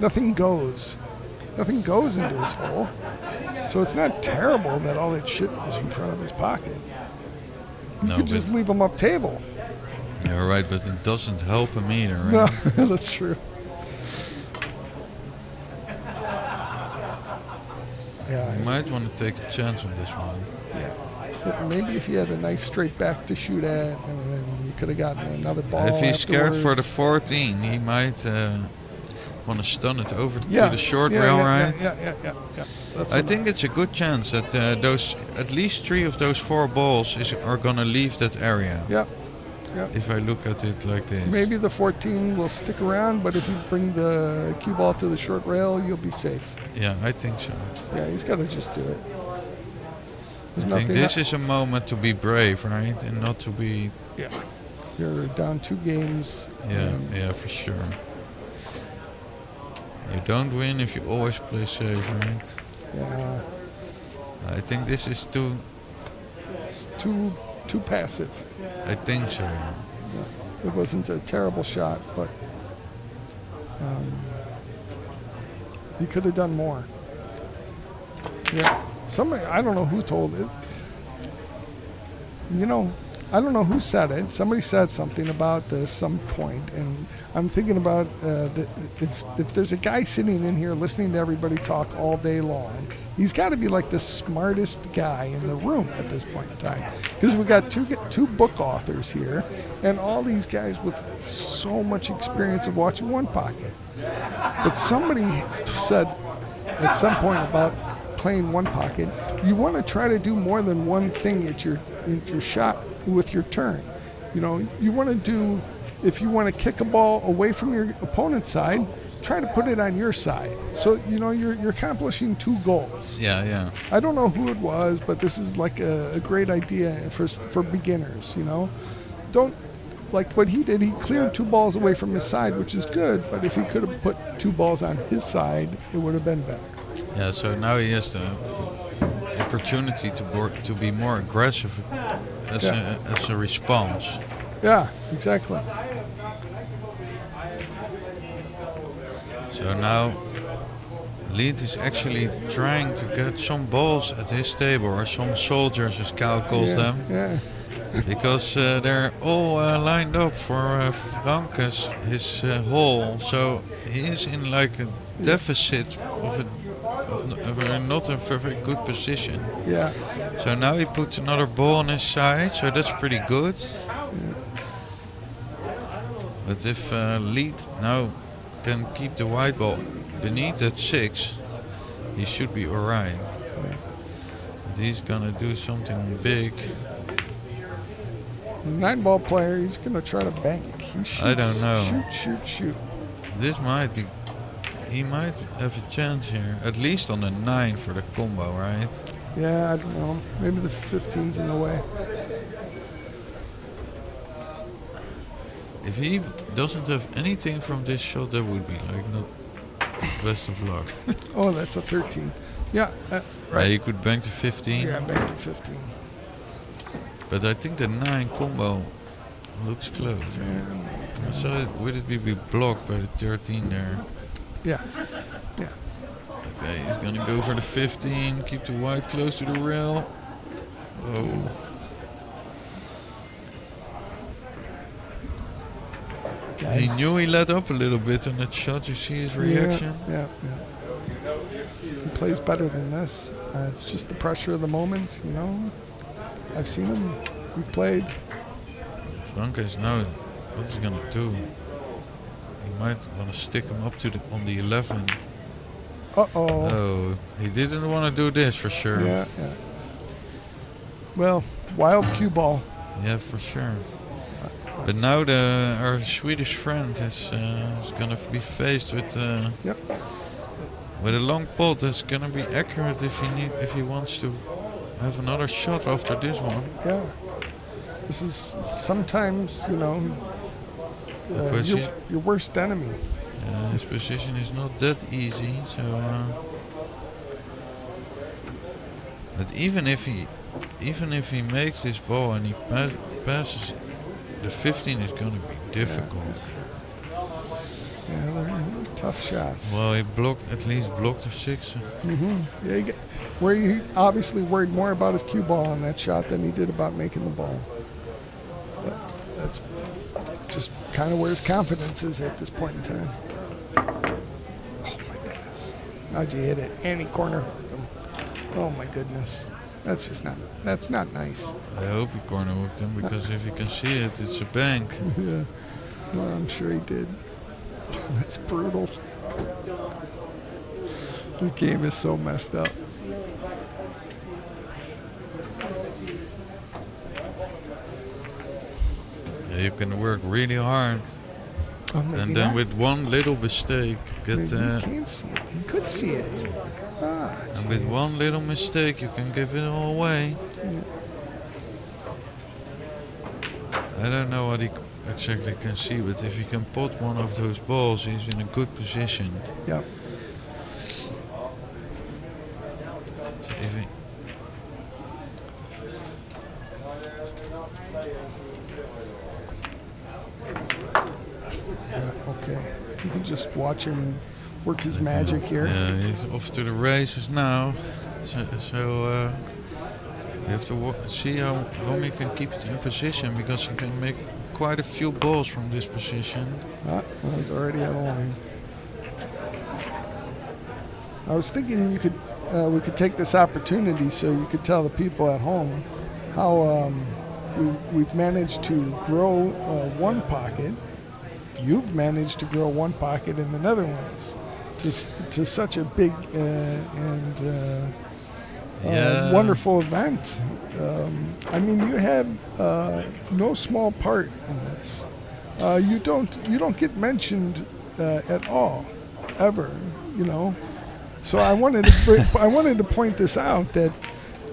nothing goes. nothing goes into his hole. So it's not terrible that all that shit is in front of his pocket. You No, could just but- leave him up table. Yeah, right, but it doesn't help him either, right? No, that's true. Yeah, You might want to take a chance on this one. yeah. Maybe if he had a nice straight back to shoot at, and then you could have gotten another ball. If he's scared for the afterwards. 14, he might want to stun it over Yeah, to the short yeah, rail, yeah, right? Yeah. That's I what think it's a good chance that those at least 3 of those 4 balls are gonna leave that area. Yeah. Yeah. If I look at it like this. Maybe the 14 will stick around, but if you bring the cue ball to the short rail, you'll be safe. Yeah, I think so. Yeah, he's got to just do it. There's I think nothing this is a moment to be brave, right? And not to be... Yeah. You're down 2 games. Yeah, for sure. You don't win if you always play safe, right? Yeah. I think this is too... It's too passive. I think so, yeah. It wasn't a terrible shot, but he could have done more. Yeah. Somebody, I don't know who told it. You know, I don't know who said it. Somebody said something about this some point, and I'm thinking about if there's a guy sitting in here listening to everybody talk all day long, he's got to be like the smartest guy in the room at this point in time, because we've got two book authors here, and all these guys with so much experience of watching One Pocket. But somebody said at some point about playing One Pocket, you want to try to do more than one thing at your shot with your turn. You know, you want to do, if you want to kick a ball away from your opponent's side, try to put it on your side. So, you know, you're accomplishing 2 goals. Yeah. I don't know who it was, but this is like a great idea for beginners, you know. Don't, like what he did, he cleared 2 balls away from his side, which is good, but if he could have put 2 balls on his side, it would have been better. Yeah, so now he has the opportunity to be more aggressive as a response. Yeah, exactly. So now Lead is actually trying to get some balls at his table, or some soldiers as Cal calls them. Yeah. Because they're all lined up for Franke's his hole. So he is in like a deficit of not a very good position. Yeah. So now he puts another ball on his side, so that's pretty good. But if Lead now can keep the white ball beneath that 6, he should be alright. But he's gonna do something big. He's a 9-ball player. He's going to try to bank. He shoots, I don't know. Shoot. This might be... He might have a chance here. At least on the 9 for the combo, right? Yeah, I don't know. Maybe the 15's in the way. If he doesn't have anything from this shot, that would be like not the best of luck. Oh, that's a 13. Yeah, right. Yeah, you could bank to 15. Yeah, bank to 15. But I think the 9 combo looks close. Yeah. So would it be blocked by the 13 there? Yeah. Okay, he's gonna go for the 15, keep the white close to the rail. Oh. He knew he let up a little bit on that shot. You see his reaction? Yeah. He plays better than this. It's just the pressure of the moment, you know. I've seen him. We've played. Franke is now, what is he gonna do? He might want to stick him up to on the 11. Oh, he didn't want to do this for sure. Yeah. Well, wild cue ball. Yeah, for sure. But now our Swedish friend is gonna be faced with with a long pot that's gonna be accurate if he wants to have another shot after this one. Yeah. This is sometimes, you know, your worst enemy. His position is not that easy, so. But even if he makes this ball and he passes, the 15 is going to be difficult. Yeah, they're Tough shots. Well, he at least blocked a 6. Yeah, where he obviously worried more about his cue ball on that shot than he did about making the ball. But that's just kind of where his confidence is at this point in time. Oh my goodness! How'd you hit it? And he corner hooked him. Oh my goodness! That's not nice. I hope he corner hooked him, because if you can see it, it's a bank. Yeah, well, I'm sure he did. That's brutal. This game is so messed up. Yeah, you can work really hard, and then with one little mistake, get. You can't see it. You could see it. And with one little mistake, you can give it all away. I don't know what he exactly can see, but if he can pot one of those balls, he's in a good position. Yeah. So if he okay. You can just watch him work his magic here. Yeah, he's off to the races now. So we have to see how long he can keep it in position, because he can make quite a few balls from this position. Well, he's already out of line. I was thinking we could take this opportunity so you could tell the people at home how we've managed to grow one pocket. You've managed to grow one pocket in the Netherlands to such a big and wonderful event. I mean, you have no small part in this. You don't get mentioned at all, ever. You know. So I wanted to point this out that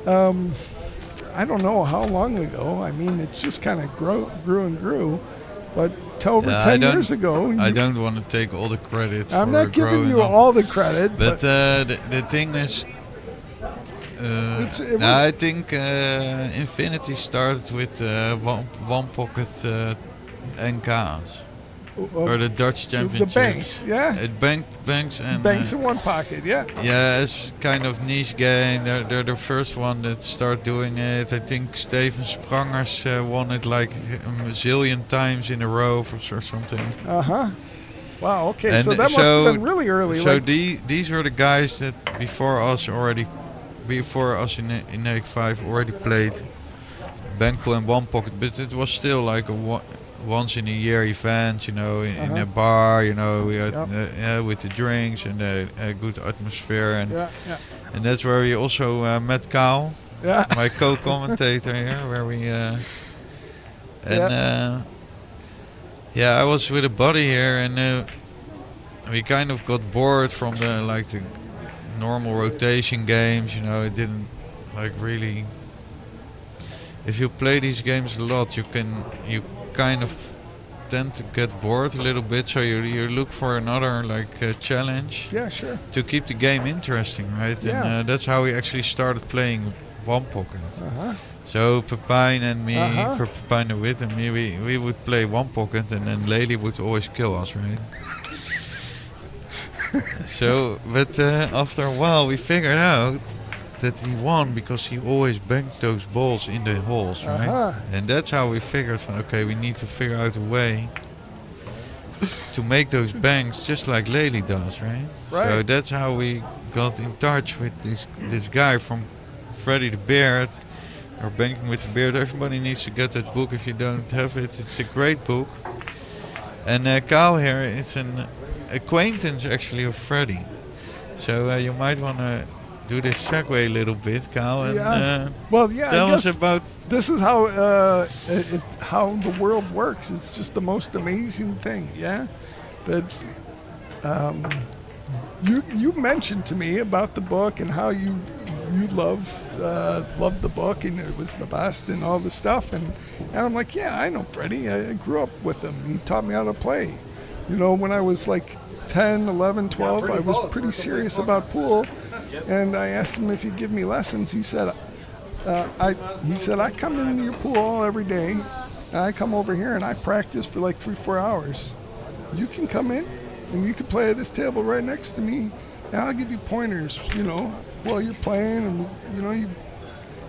I don't know how long ago. I mean, it just kind of grew and grew, but to over 10 years ago. I don't want to take all the credit. I'm not giving you up. all the credit, but the thing is, I think Infinity started with one pocket NK's. Or the Dutch Championships. The banks, yeah. Banks and banks in one pocket, yeah. Yeah, it's kind of niche game. They're the first one that start doing it. I think Steven Sprangers won it like a zillion times in a row or something. Wow. Okay. And so that must have been really early. So these were the guys that before us in Hague 5 already played bank pool and one pocket, but it was still like a once in a year event, you know, in a bar, you know, we had, with the drinks and a good atmosphere, and and that's where we also met Carl, my co-commentator here, where we I was with a buddy here, and we kind of got bored from the normal rotation games, you know. It didn't really. If you play these games a lot, you kind of tend to get bored a little bit, so you look for another challenge. Yeah, sure. To keep the game interesting, right? Yeah. And that's how we actually started playing one pocket. So Pepijn and me, for Pepijn de Wit and me, we would play one pocket, and then Lely would always kill us, right? But after a while we figured out that he won because he always banked those balls in the holes, right? And that's how we figured, okay, we need to figure out a way to make those banks just like Lely does, right? So that's how we got in touch with this guy from Freddy the Beard, or Banking with the Beard. Everybody needs to get that book if you don't have it. It's a great book. And Kyle here is an acquaintance actually of Freddy. So you might want to do this segue a little bit, Kyle, and tell us about. This is how how the world works. It's just the most amazing thing, that you mentioned to me about the book and how you loved the book and it was the best and all the stuff, and I'm like, I know Freddy. I grew up with him. He taught me how to play. You know, when I was like 10, 11, 12, I was pretty serious about pool. And I asked him if he'd give me lessons. He said, I come into your pool every day, and I come over here and I practice for like 3-4 hours. You can come in and you can play at this table right next to me, and I'll give you pointers, while you're playing, and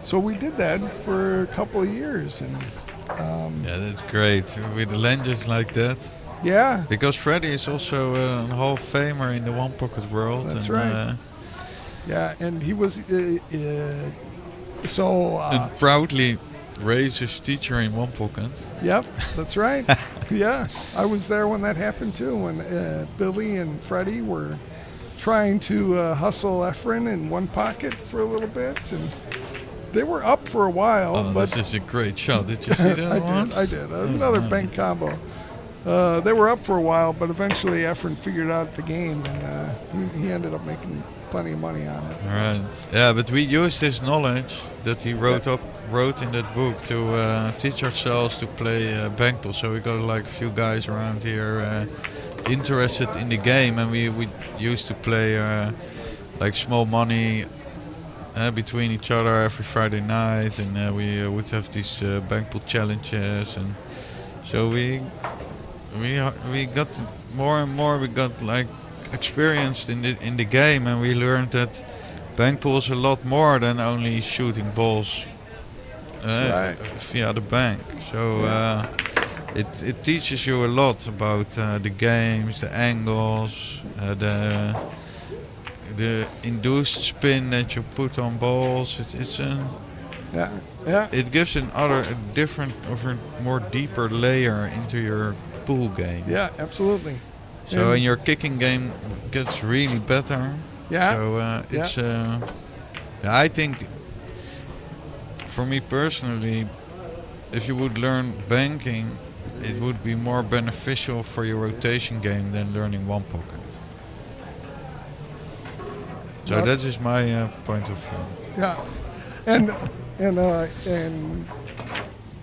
so we did that for a couple of years, and yeah, that's great with legends like that. Yeah. Because Freddie is also a Hall of Famer in the one pocket world. That's and, right. Yeah, and he was and proudly raised his teacher in one pocket. Yep, that's right. Yeah, I was there when that happened too, when Billy and Freddie were trying to hustle Efren in one pocket for a little bit, and they were up for a while. Oh, but this is a great shot. Did you see that one? I did. Another bank combo. They were up for a while, but eventually Efren figured out the game, and he ended up making plenty of money on it. Right. Yeah, but we used his knowledge that he wrote in that book to teach ourselves to play bank pool. So we got like a few guys around here interested in the game, and we used to play like small money between each other every Friday night, and we would have these bank pool challenges, and so we got more and more. We got like experienced in the game, and we learned that bank pool is a lot more than only shooting balls via the bank. So it teaches you a lot about the games, the angles, the induced spin that you put on balls. It gives a different, more deeper layer into your pool game. Yeah, absolutely. So and your kicking game gets really better. Yeah. So it's I think for me personally, if you would learn banking, it would be more beneficial for your rotation game than learning one pocket. So that is my point of view. Yeah, and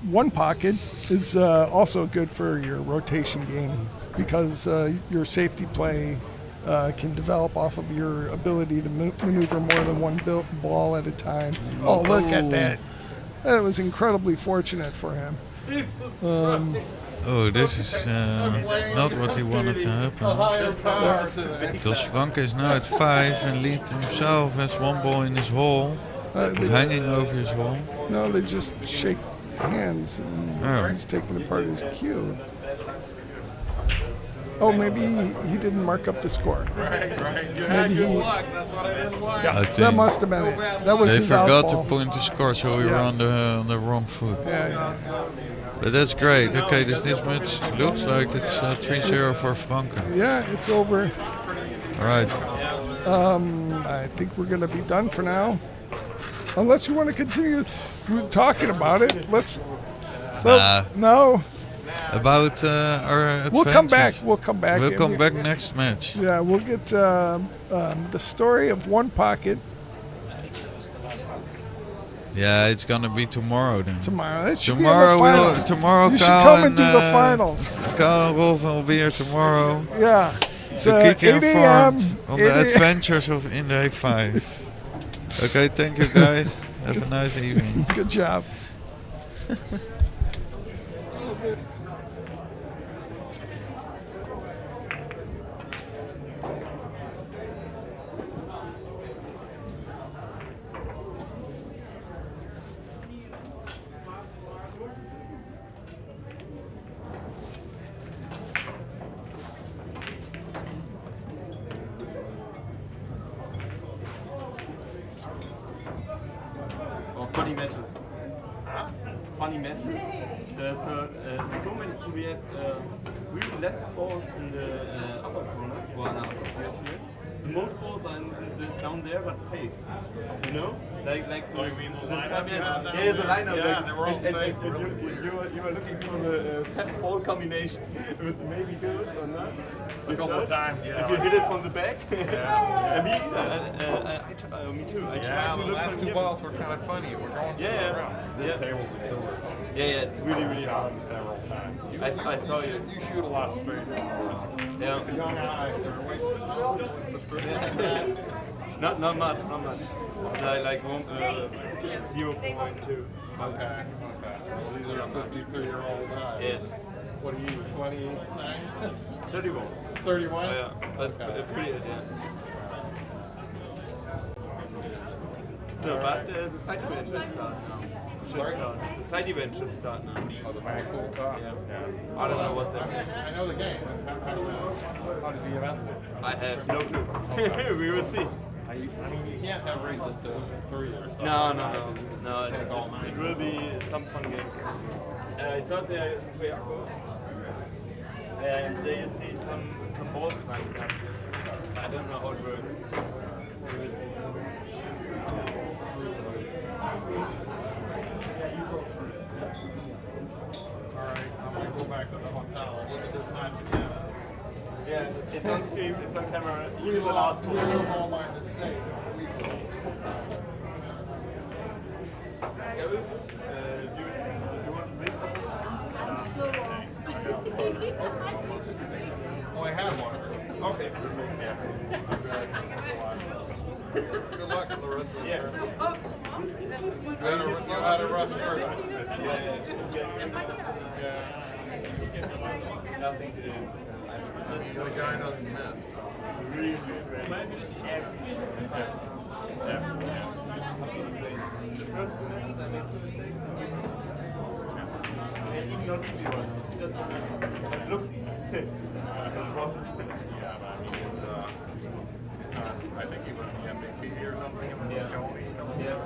one pocket is also good for your rotation game because your safety play can develop off of your ability to maneuver more than one ball at a time. Oh, look at that! That was incredibly fortunate for him. Oh, this is not what he wanted to happen. Because Frank is now at 5 and Lead himself has one ball in his hole, hanging over his hole. No, they just shake hands and he's taking apart his cue. Oh, maybe he didn't mark up the score. Right. You had good luck. That's what I didn't like. Yeah, that must have been it. That was his They forgot outball. to point the score, so we were on the wrong foot. Yeah. But that's great. Okay, this match looks like it's 3-0 for Franke. Yeah, it's over. All right. I think we're going to be done for now. Unless you want to continue talking about it. No. About our adventures. We'll come back. We'll come back next match. Yeah, we'll get the story of one pocket. Yeah, it's gonna be tomorrow then. Tomorrow. Tomorrow you should Carl come and do the finals. Carl and Rolf will be here tomorrow. Yeah. To keep you 8 a.m. informed on the adventures of in the Hague 5. Okay, thank you guys. Have a nice evening. Good job. Funny matches. Funny matches. There's so many. So we have really less balls in the upper corner. So most balls are down there, but safe. You know, like so. This time, yeah, the lineup. Yeah, they were all safe. You were looking for the 7-ball combination. If it's maybe good or not. A couple of times, yeah. If you hit it from the back. Yeah. And me too. I tried to the look last from two here. balls were kind of funny. We're going around. This table's a killer. Yeah, it's really hard. Several times. I thought You shoot a lot straight. Yeah. The young eyes are way the straight. Not much. Like 0.2. Okay. Well, these are 53-year-old guys. Yeah. What are you, 29? 31. 31? Oh, yeah, that's pretty good, yeah. So, but the side event should start now. The side event should start now. Oh, the back pool top? Yeah. Yeah. I don't know what that means. I know the game. How does the event work? I have no clue. Okay. We will see. I mean, you can't have races to 3 or something. No. It will be some fun games. I saw there is Cuyaco, and they see some ball flags up. I don't know how it works. We will see. Alright, I'm gonna go back to the hotel. Look at this time again. Yeah, it's on stream, it's on camera. We Even the last all my mistakes. Yeah, do you want to read? Oh, I have one. Okay, perfect. Yeah. Good luck in the rest of the Yes. tournament. You had a rough start. Nothing to do. The guy doesn't miss. Really efficient. The first two matches I made two mistakes. And even not easy ones. It just looks easy. It wasn't. Yeah, but I mean, he's not, I think he was the MVP or something in Moscone. Yeah.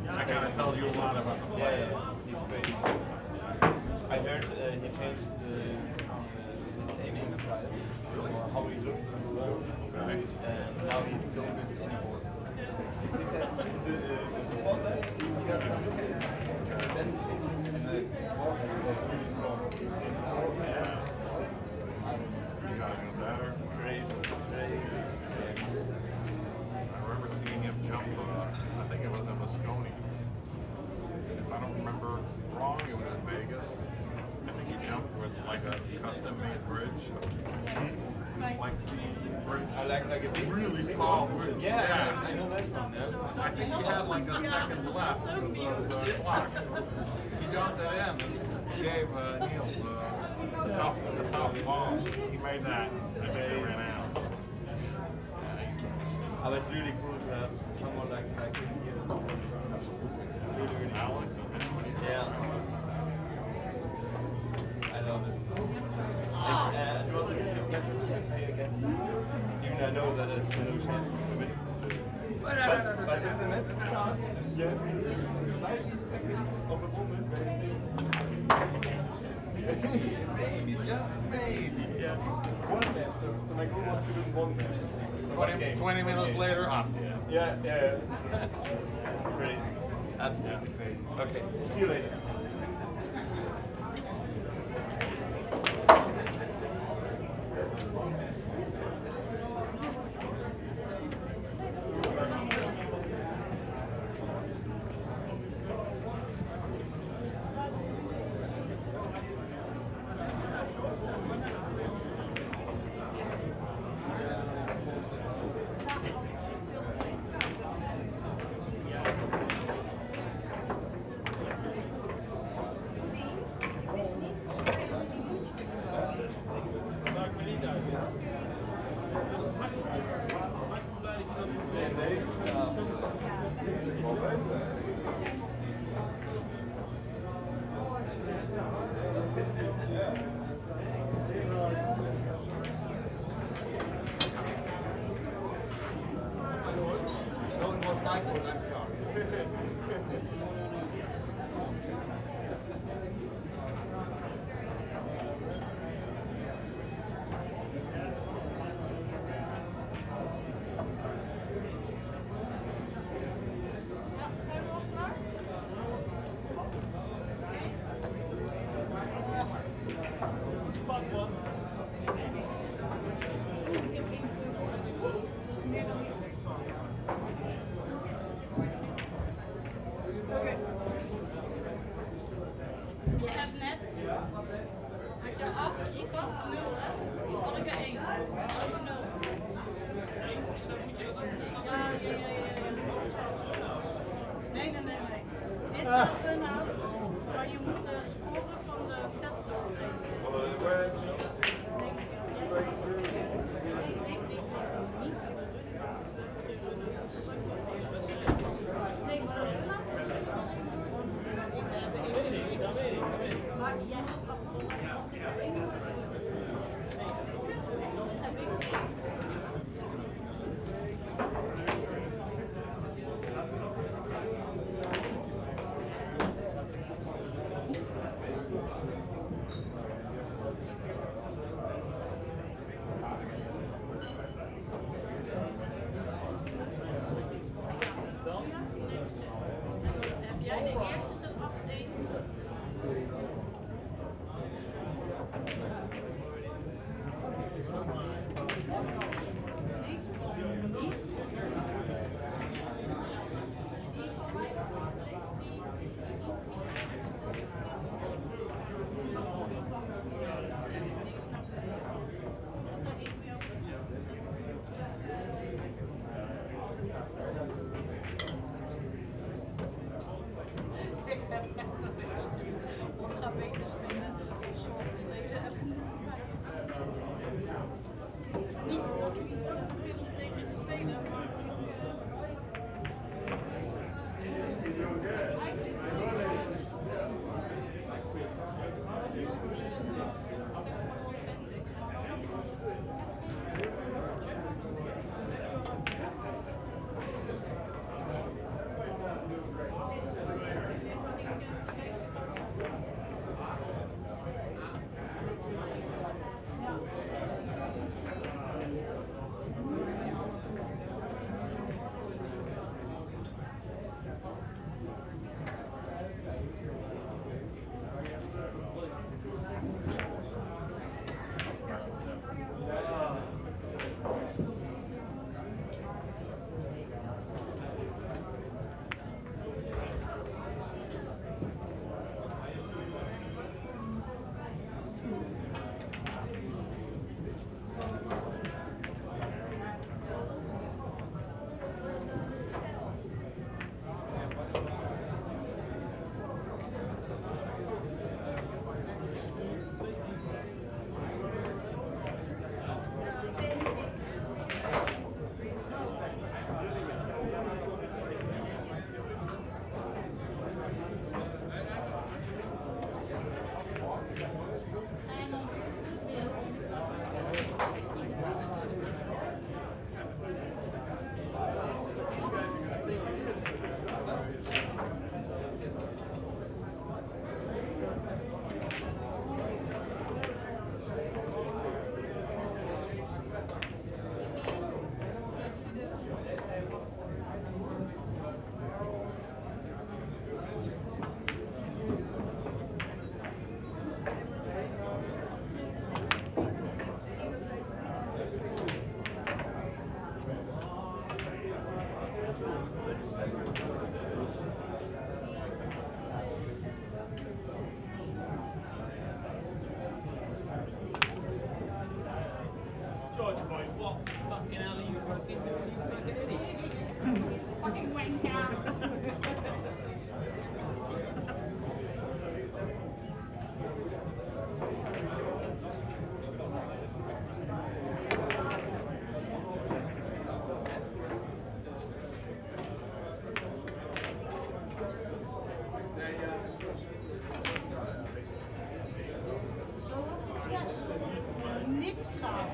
That kind of tells you a lot about the player. Yeah, he's great. I heard he changed his aiming style, or how he looks on the road, and now he don't miss any balls. He said before that he got some misses, then he changed it, and before he was really strong. Yeah. You gotta go better. Crazy. I remember seeing him jump, I think it was in Moscone. If I don't remember wrong, it was in Vegas. I think he jumped with like a custom-made bridge. Like sea bridge. I like a big really tall bridge. Yeah, I know that song. Yeah. I think he had like a second left with the clock. So he jumped it in and gave Niels a tough ball. He made that. I think they ran out. Oh, it's really cool to have someone like him here. It's really Alex, yeah. I love it. And it was a good match to play against. Even I know that it's no chance to win. But isn't it a chance? Yeah, slightly second of a moment. Maybe, just maybe. Yeah. One match, so my goal was to win one match. 20 minutes later, up. Yeah. Crazy. Absolutely crazy. Okay, see you later. Je hebt net, had je 8, ik had 0, had ik er 1. Had ik er 0. Ja. Nee. Dit is een run-out, maar je moet de score van de set doorgeven. Nee, eerste is een 8-1. Deze bal niet. Ik heb net zo of ga beter spelen of zorg in deze ellende voor mij. Niet dat ik niet veel tegen het spelen, maar George boy, what the fucking hell are you fucking doing? You fucking idiot. fucking wanker. Zoals ik zeg, niks gaat.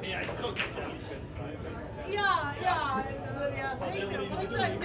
Ja, ik ook niet zo. Ja, zeker. Want ik zei...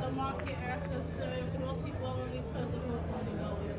Dan maak je ergens, zoals die ballen liggen, dat ook niet nodig.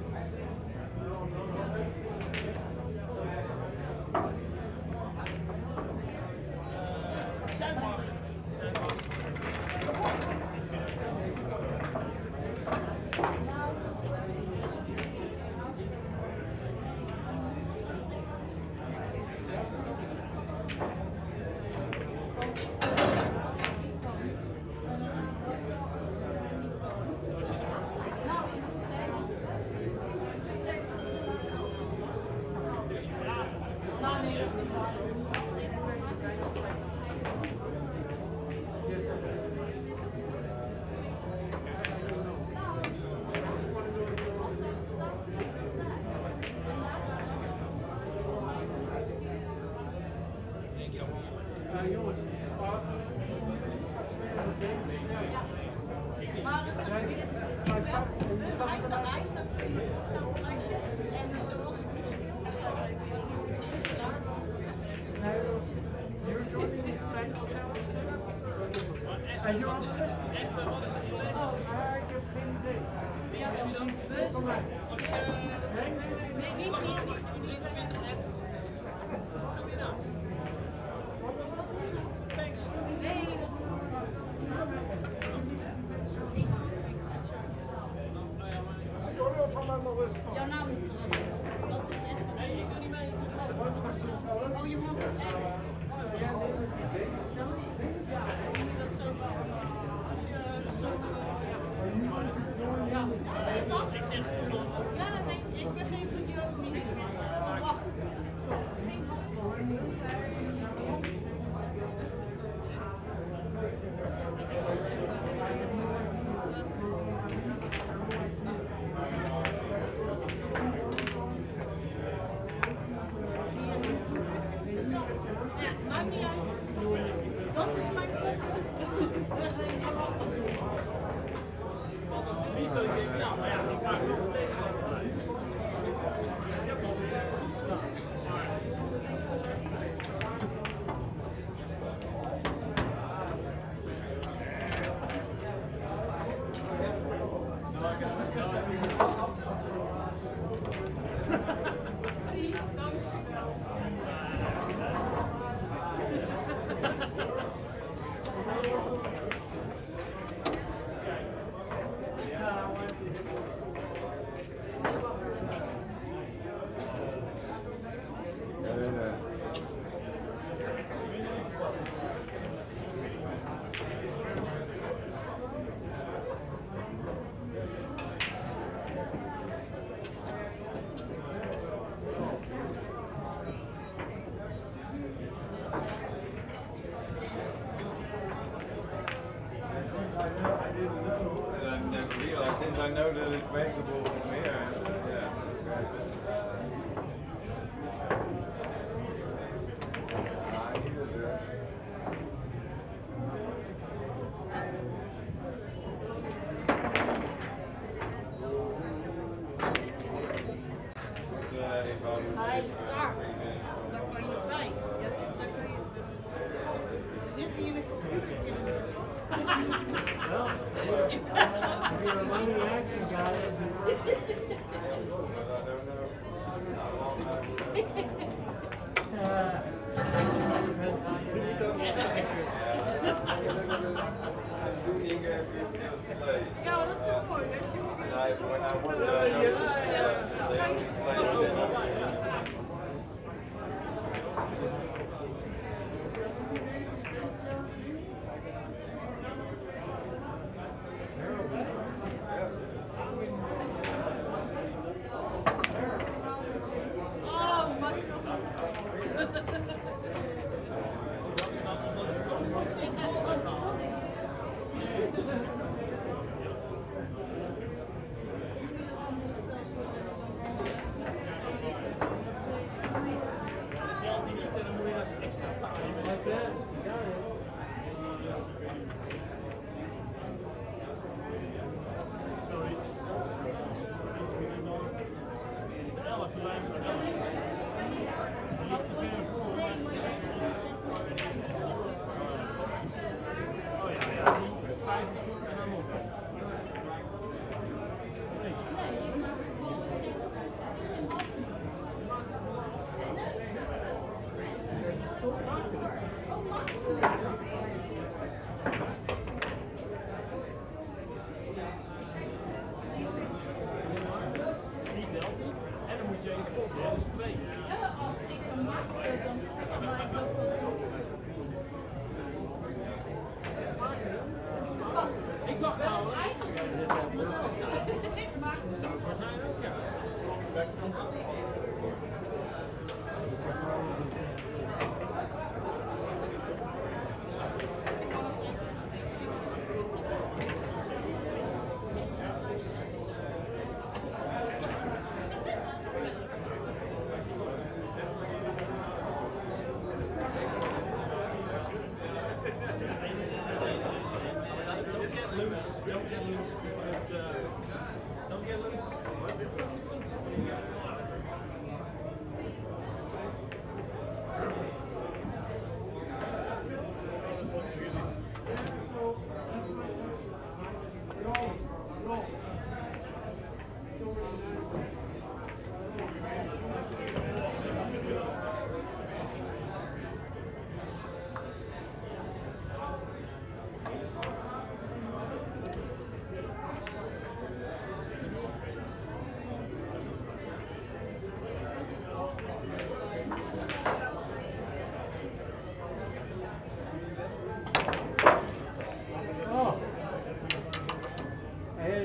Jongens, Hij staat op een lijstje en zoals het nu speelt, staat hij weer You're joining these banks challenge? And you're on the list? Oh, ik heb geen idee. Ja, zo'n bus. Nee, niet 20 edit. Kom je nou? Thanks. Nee, Ik hoor wel van mijn list. jouw naam moet erin. Dat is Espen. Nee, ik doe niet mee. Oh, je want het echt. Ja, dat is zo wel. Als je zo... Ja, dat ik zeg het gewoon. Ja, nee, ik ben geen producer. Ik ben wacht. Geen ja, maakt niet uit. Dat is mijn punt. Wie zou ik denken, ja, maar ja, ik maak nog een tegenstander uit. Dus ik heb al goed gedaan. Zie, dank je. Since I know that it's bankable from here, yeah. Hij is klaar. Daar kan je bij. Ja, daar kun je. Je zit niet in een computer. You're a money action guy. Ja, dat is zo mooi. Als je oh, mag ik nog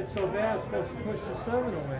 So bad, it's supposed to push the 7 away.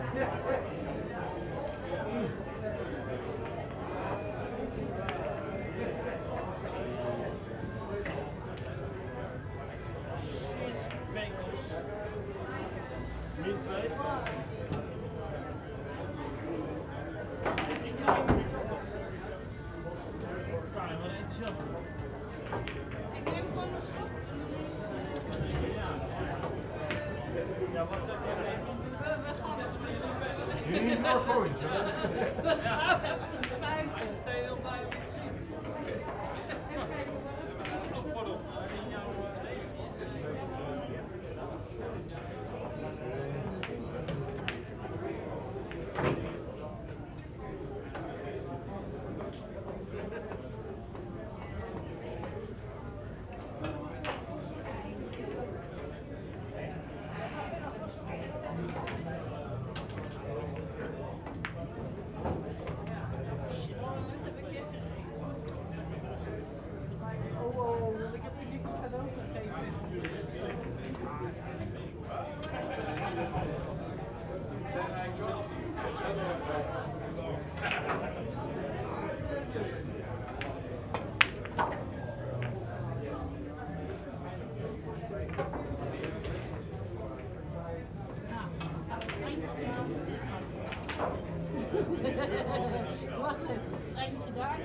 Wacht even, eentje daar.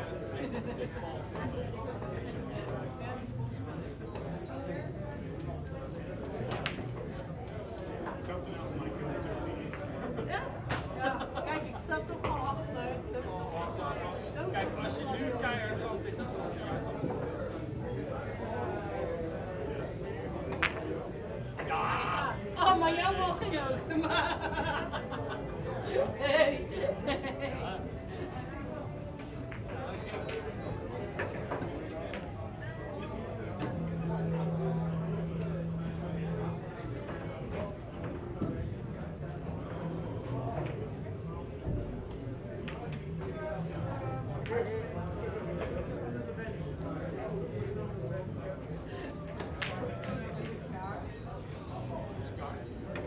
Ja? Ja, kijk, ik sta toch al achter. Kijk, als je nu keihard loopt, is dat ja. Oh, maar jou mag je ook. Hey.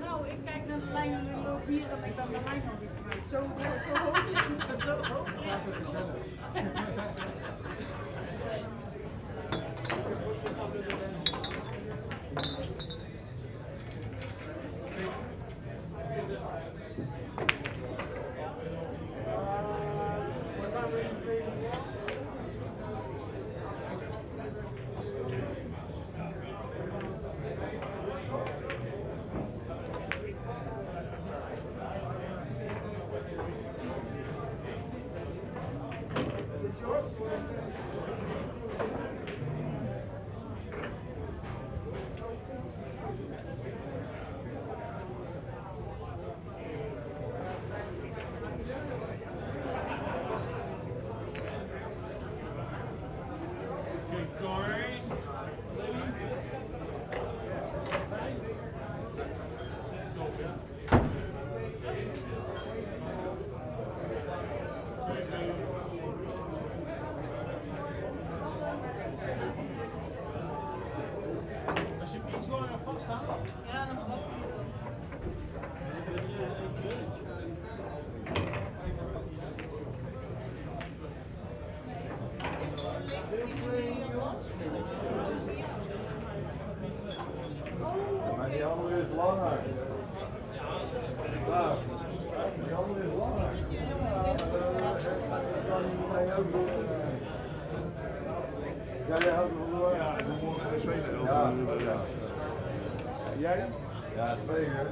Nou, ik kijk naar de lijn en ik loop hier en ik ben de lijn nog niet kwijt. Zo hoog is het, zo hoog is het. Als je hem iets langer vasthoudt. Ja, dan mag Jammer is langer. Ja, jammer is langer. Ja, jij houdt nog wel. Ja, ik moet morgen geen tweede. Ja. Jij? Ja, 2 uur.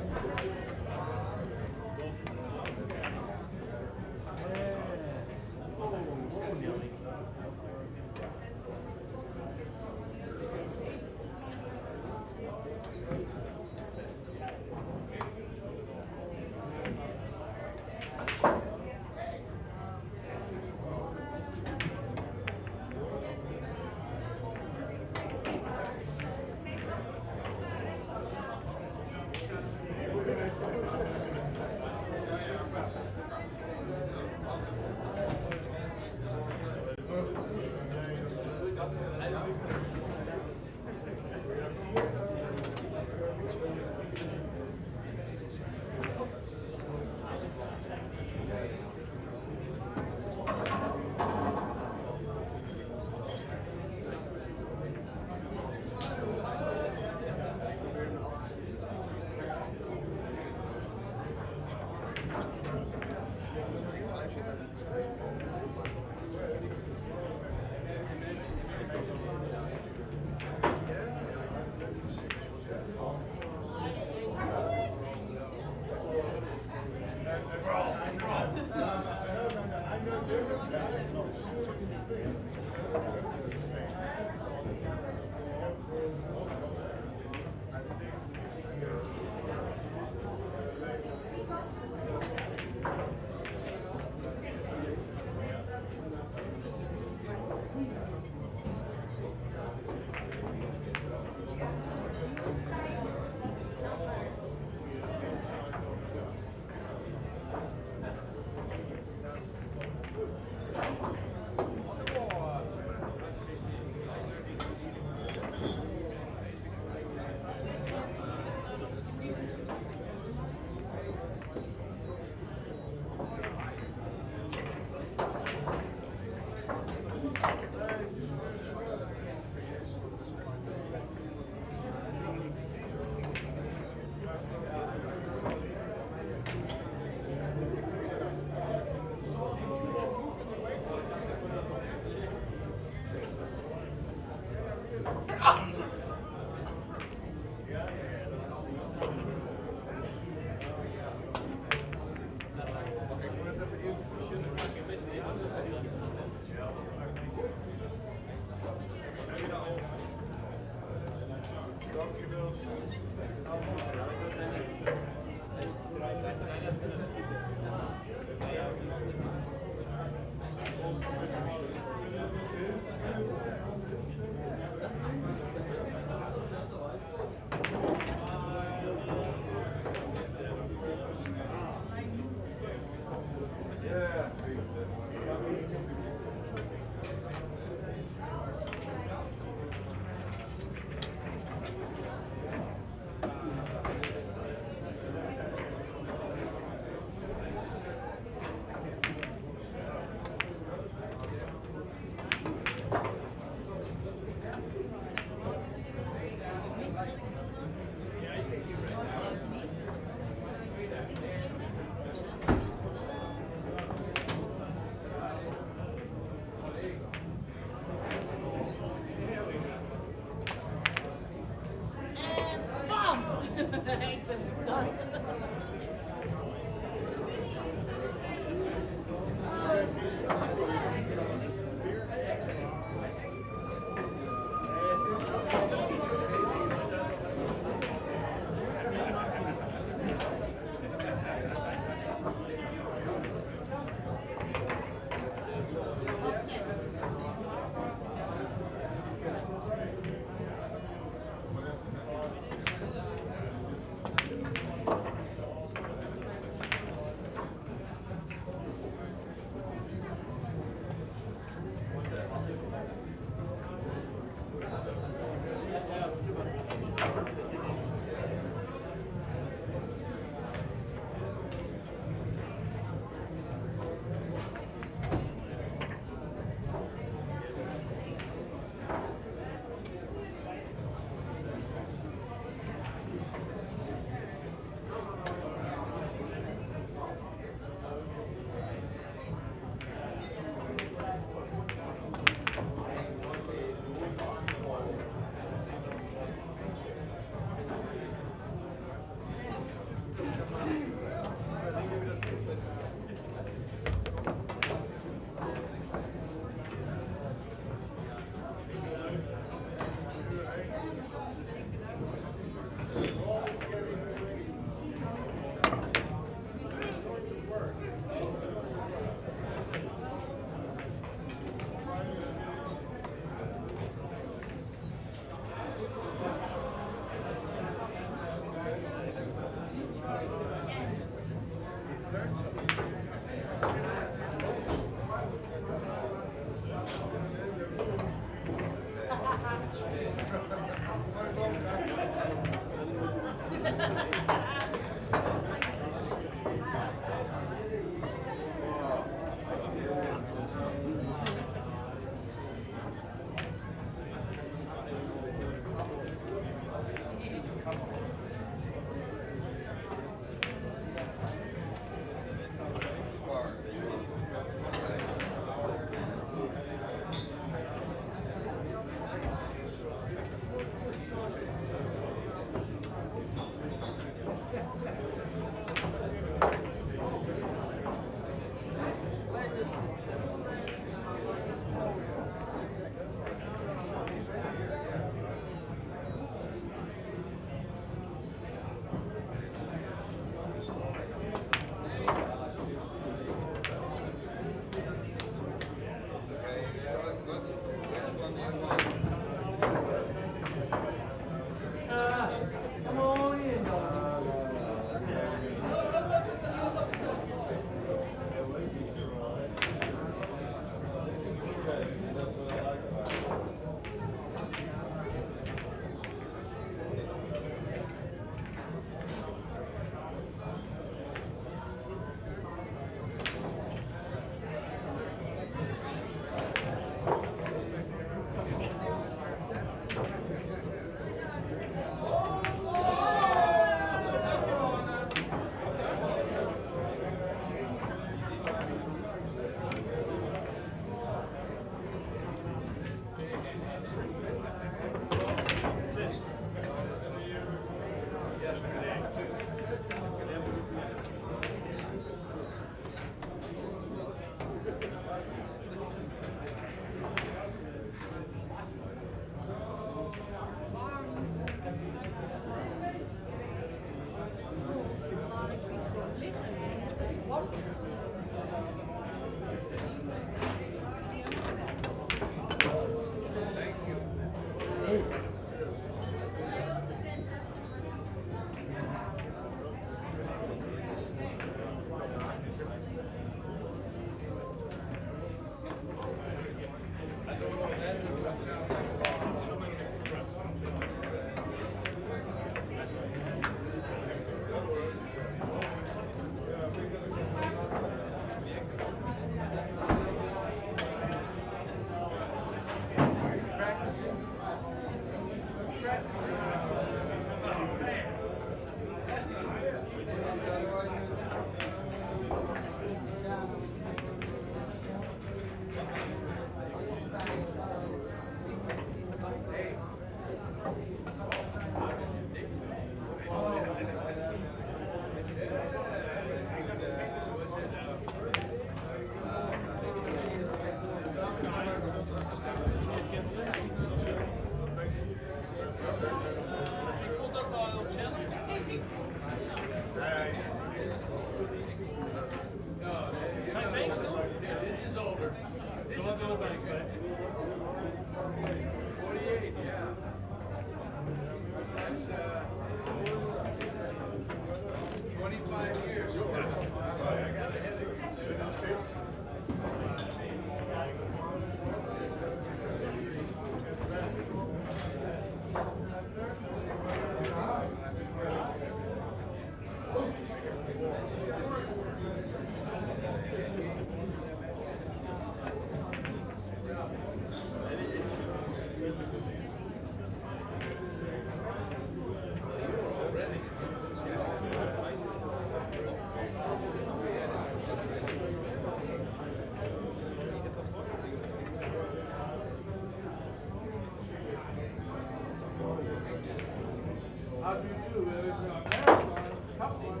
How do you do? It was a marathon, tough one.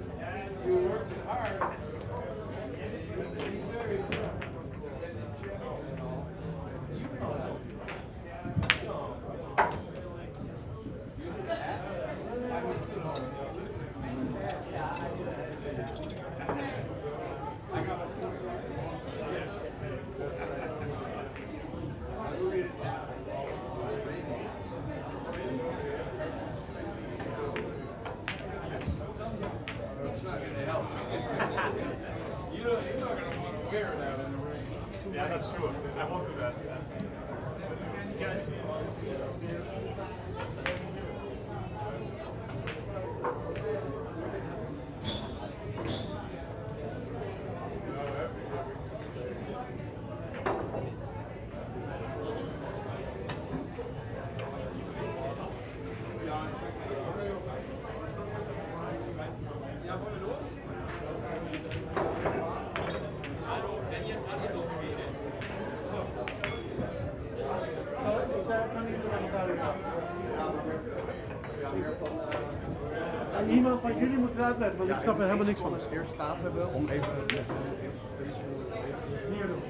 You were working hard. Very good. It's not going to help. You're not going to want to wear that in the ring. Yeah, that's true. I won't do that. You guys see it? Iemand van jullie moet het uitleggen, want ik snap er helemaal niks van. Ik eerst staaf hebben om even met hier doen.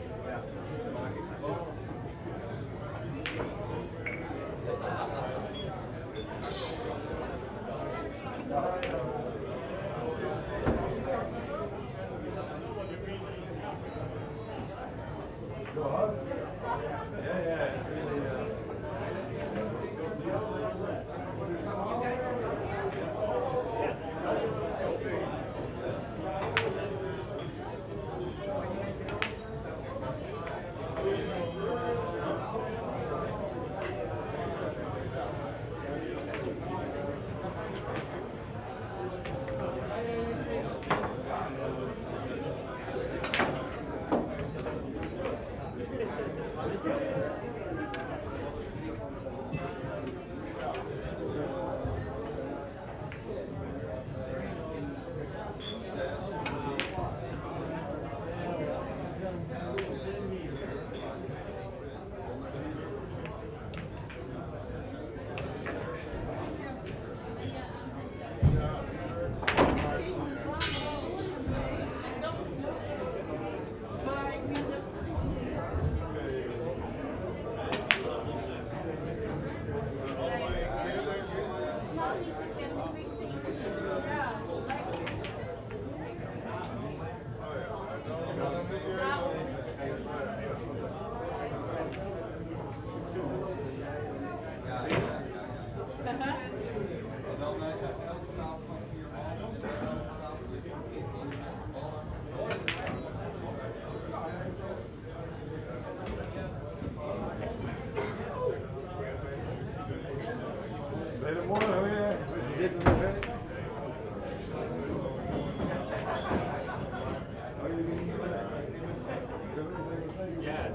Ja.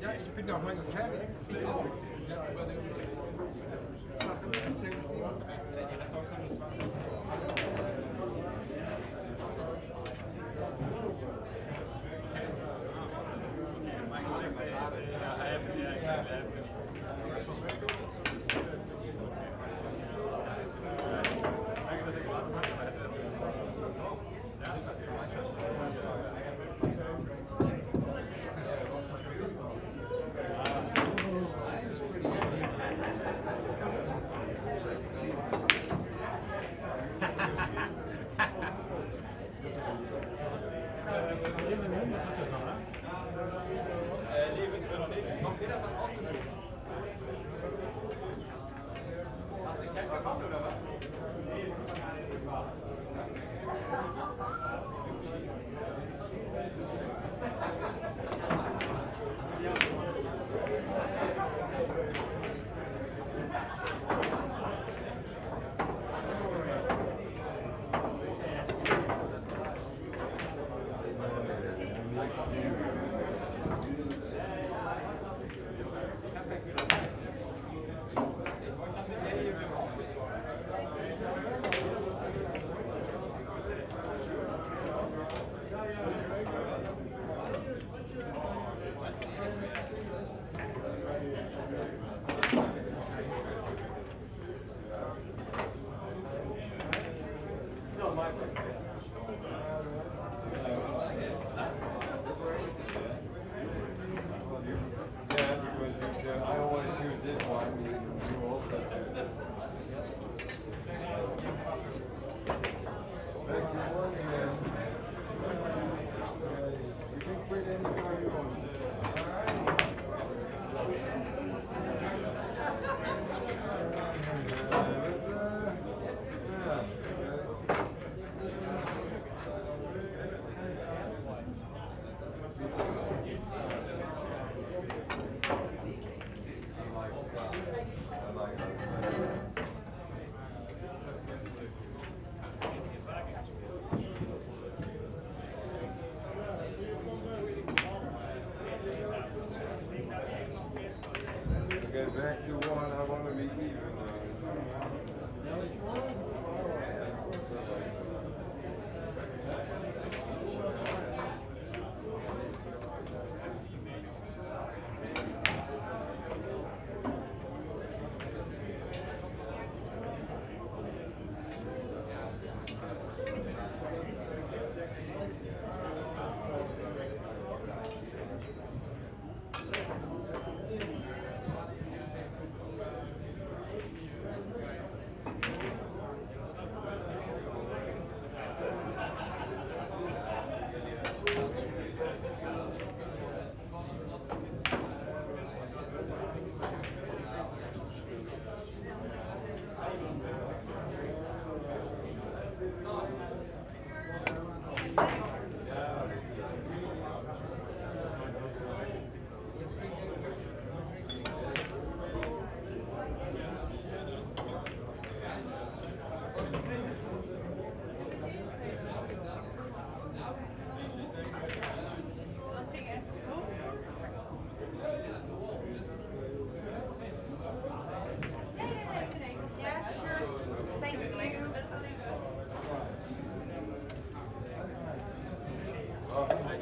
Ja, ich bin doch lange fertig. Erzähl es ihm. Nee, wissen wir noch nicht. Noch jeder was ausgesucht. Hast du den Camp gemacht oder was?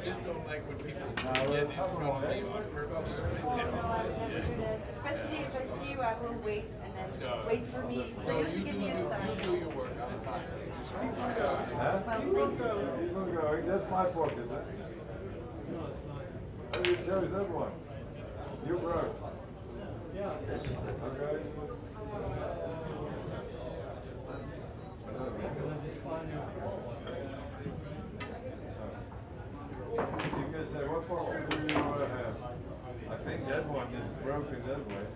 just don't like when people get in front of me on purpose. Especially if I see you, I will wait and then wait for me for you to give me a sign. You do your work, I'm fine. Huh? Well, thank you. Keep going. That's my pocket. Huh? Oh, you chose that one. You broke. Okay. You can say, what pocket do you have? I think that one is broken that way.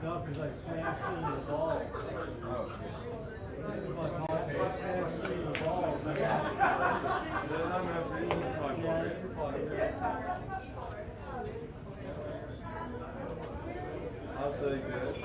No, because I smashed into the balls. Oh. This is my ball. I smashed into the balls. Then I'm going to use my pocket. I'll take that.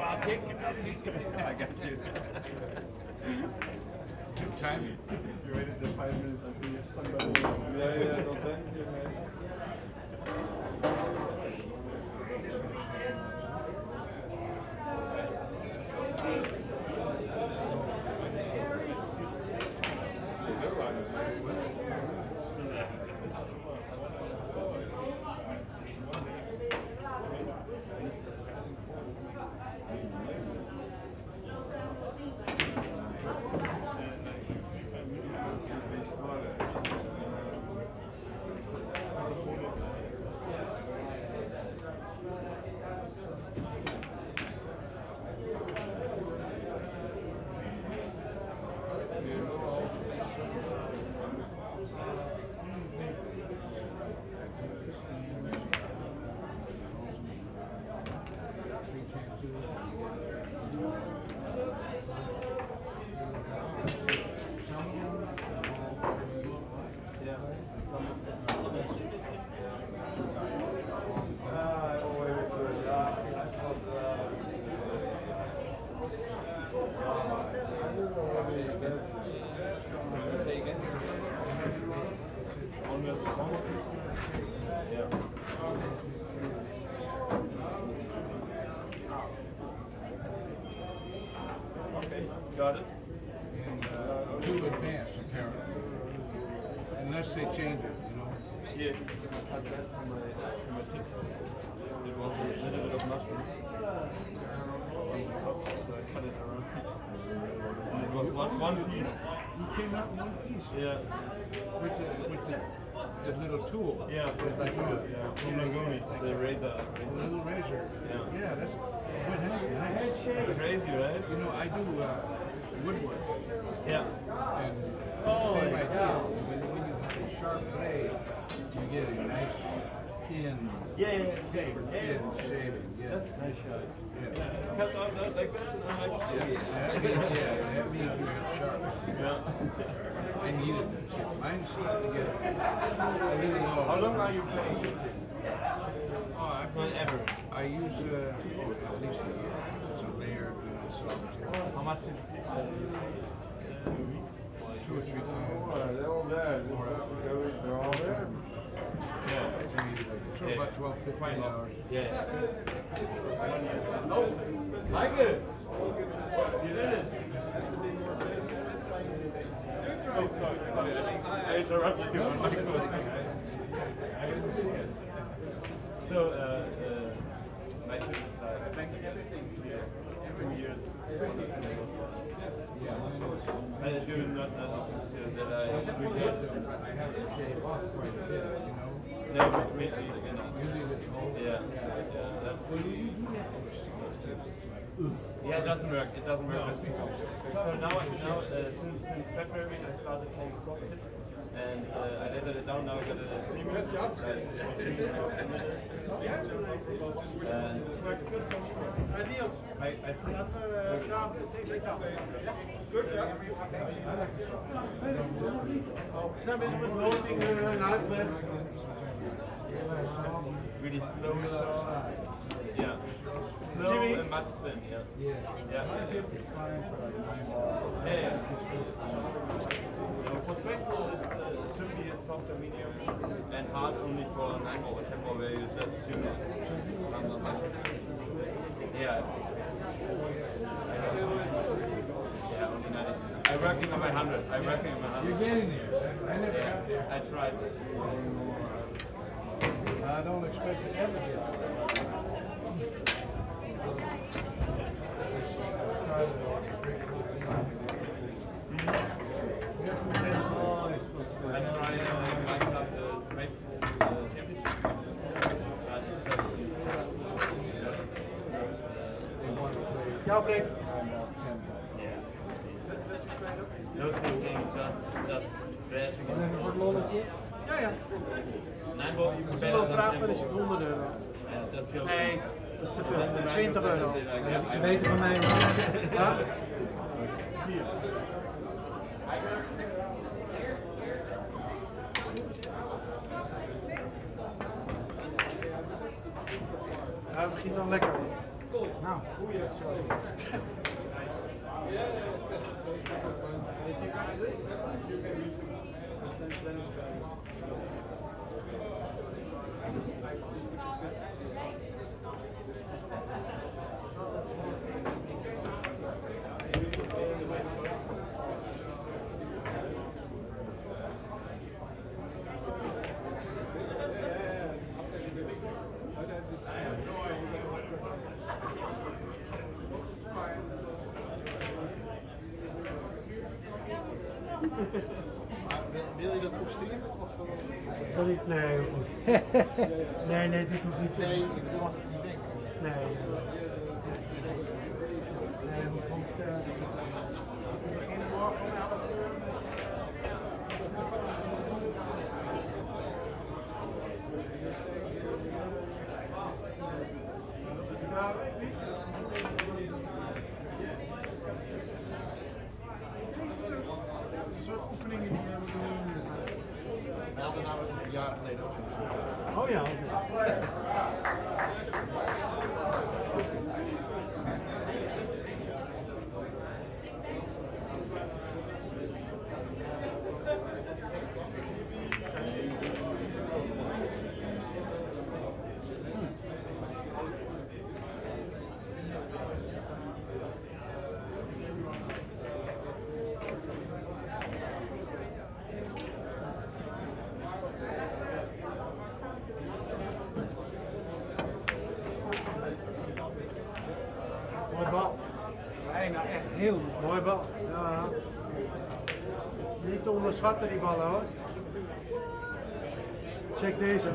I'll take it. I got you. Good timing. You waited the 5 minutes until somebody. Yeah, no, thank you, man. Got it? And too advanced, apparently. Unless they change it, you know. Here, I cut that from my tip. It was a little bit of mushroom on the top, so I cut it around. And it was one piece. You came out in one piece? Yeah. With the little tool? Yeah, with the tool, yeah. From Lagoni, the razor. The little razor? Yeah. Yeah, that's nice. Crazy, right? You know, I do woodwork. Yeah. And same idea. When you have a sharp blade, you get a nice thin, thin shaving. Yeah. That's nice. Yeah. It comes out like that, and I'm like, That means you're sharp. Yeah. I needed it too. Mine seemed to get a little low. How long are you playing YouTube? Oh, I've been average. I use at least a year. It's a layer software. How much is it? 2 or 3 times. Oh, they're all there. They're all there. Yeah. So about 12, 15 hours. Yeah. Oh, Hague! You did it! Oh, sorry. I interrupted you. So, my trip is like, I think everything's clear. 2 years. I do not that I have to shave off quite a bit, you know. No, but maybe, you know. You leave it home? Yeah, that's Well, you do that. yeah, it doesn't work. It doesn't work with soft tip. So now since February, I started playing soft tip, And I lasered it down, now I got a premium. And this works good for me. Niels, I Ze zijn bezig met loting en uitleg. Really slow shot. Yeah. Slow and much spin, yeah. Yeah. For spectral, it should be a softer medium and hard only for an angle or tempo where you just shoot it. Yeah. Yeah, only 90. I'm working on my 100. I'm working on my 100. You're getting there. Yeah, I tried. I don't expect to ever get Jouw break. No thinking, just crashing. En even voor het lolletje? Ja, ja. Als iemand vraagt, dan is het €100. Nee, dat is te veel. €20. Ze weten van mij. Ja? Ja, het begint dan lekker. Nou, hoe je het zo. Wil je dat ook streamen? Of, Nee, hoeft niet. Nee, dit hoeft niet. Nee, ik mag het niet denken. Nee, hoeft niet. We beginnen morgen om 11 uur. Nou, ik weet het. Een soort oefeningen die we doen. Wij hadden namelijk een jaar geleden ook zo'n soort. Oh ja. Mooi bal. Nee, nou echt heel mooi bal. Ja. Niet te onderschatten die ballen hoor. Check deze.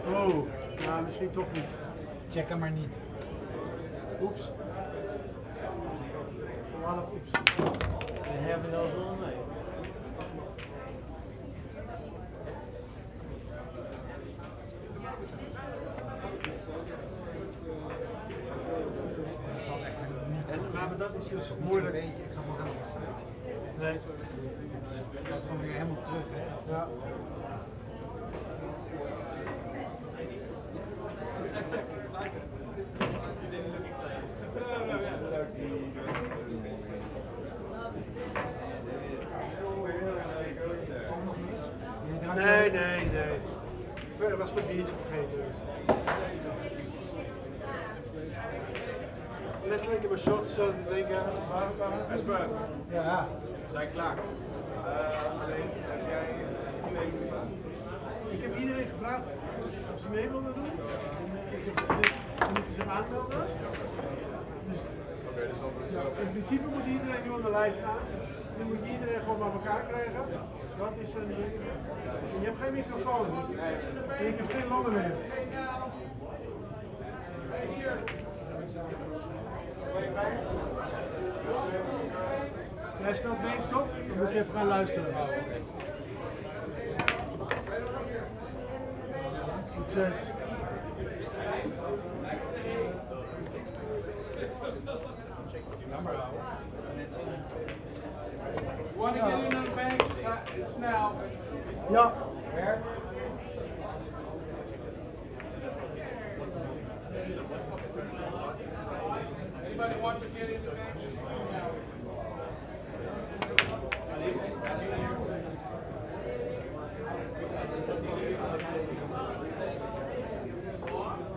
Oh, nou misschien toch niet. Check hem maar niet. Oeps. Alle oeps. We hebben no goal mee. Maar dat is dus moeilijk. Ik ga maar aan de wedstrijd. Nee. Het gaat gewoon weer helemaal terug, hè? Ja. Nee. Ik was mijn biertje vergeten. Dus. Letterlijk in mijn shorts zo te denken. Espen, Ja. we zijn klaar. Alleen heb jij iedereen gevraagd? Ik heb iedereen gevraagd of ze mee wilden doen. Dan moeten ze aanmelden. Dus, in principe moet iedereen nu op de lijst staan. Nu moet je iedereen gewoon bij elkaar krijgen. Dat is een ding. En je hebt geen microfoon. En ik heb geen longen meer. Jij speelt banks toch? Dan moet je even gaan luisteren. Succes. Want to get in on the bank? It's now. Ja.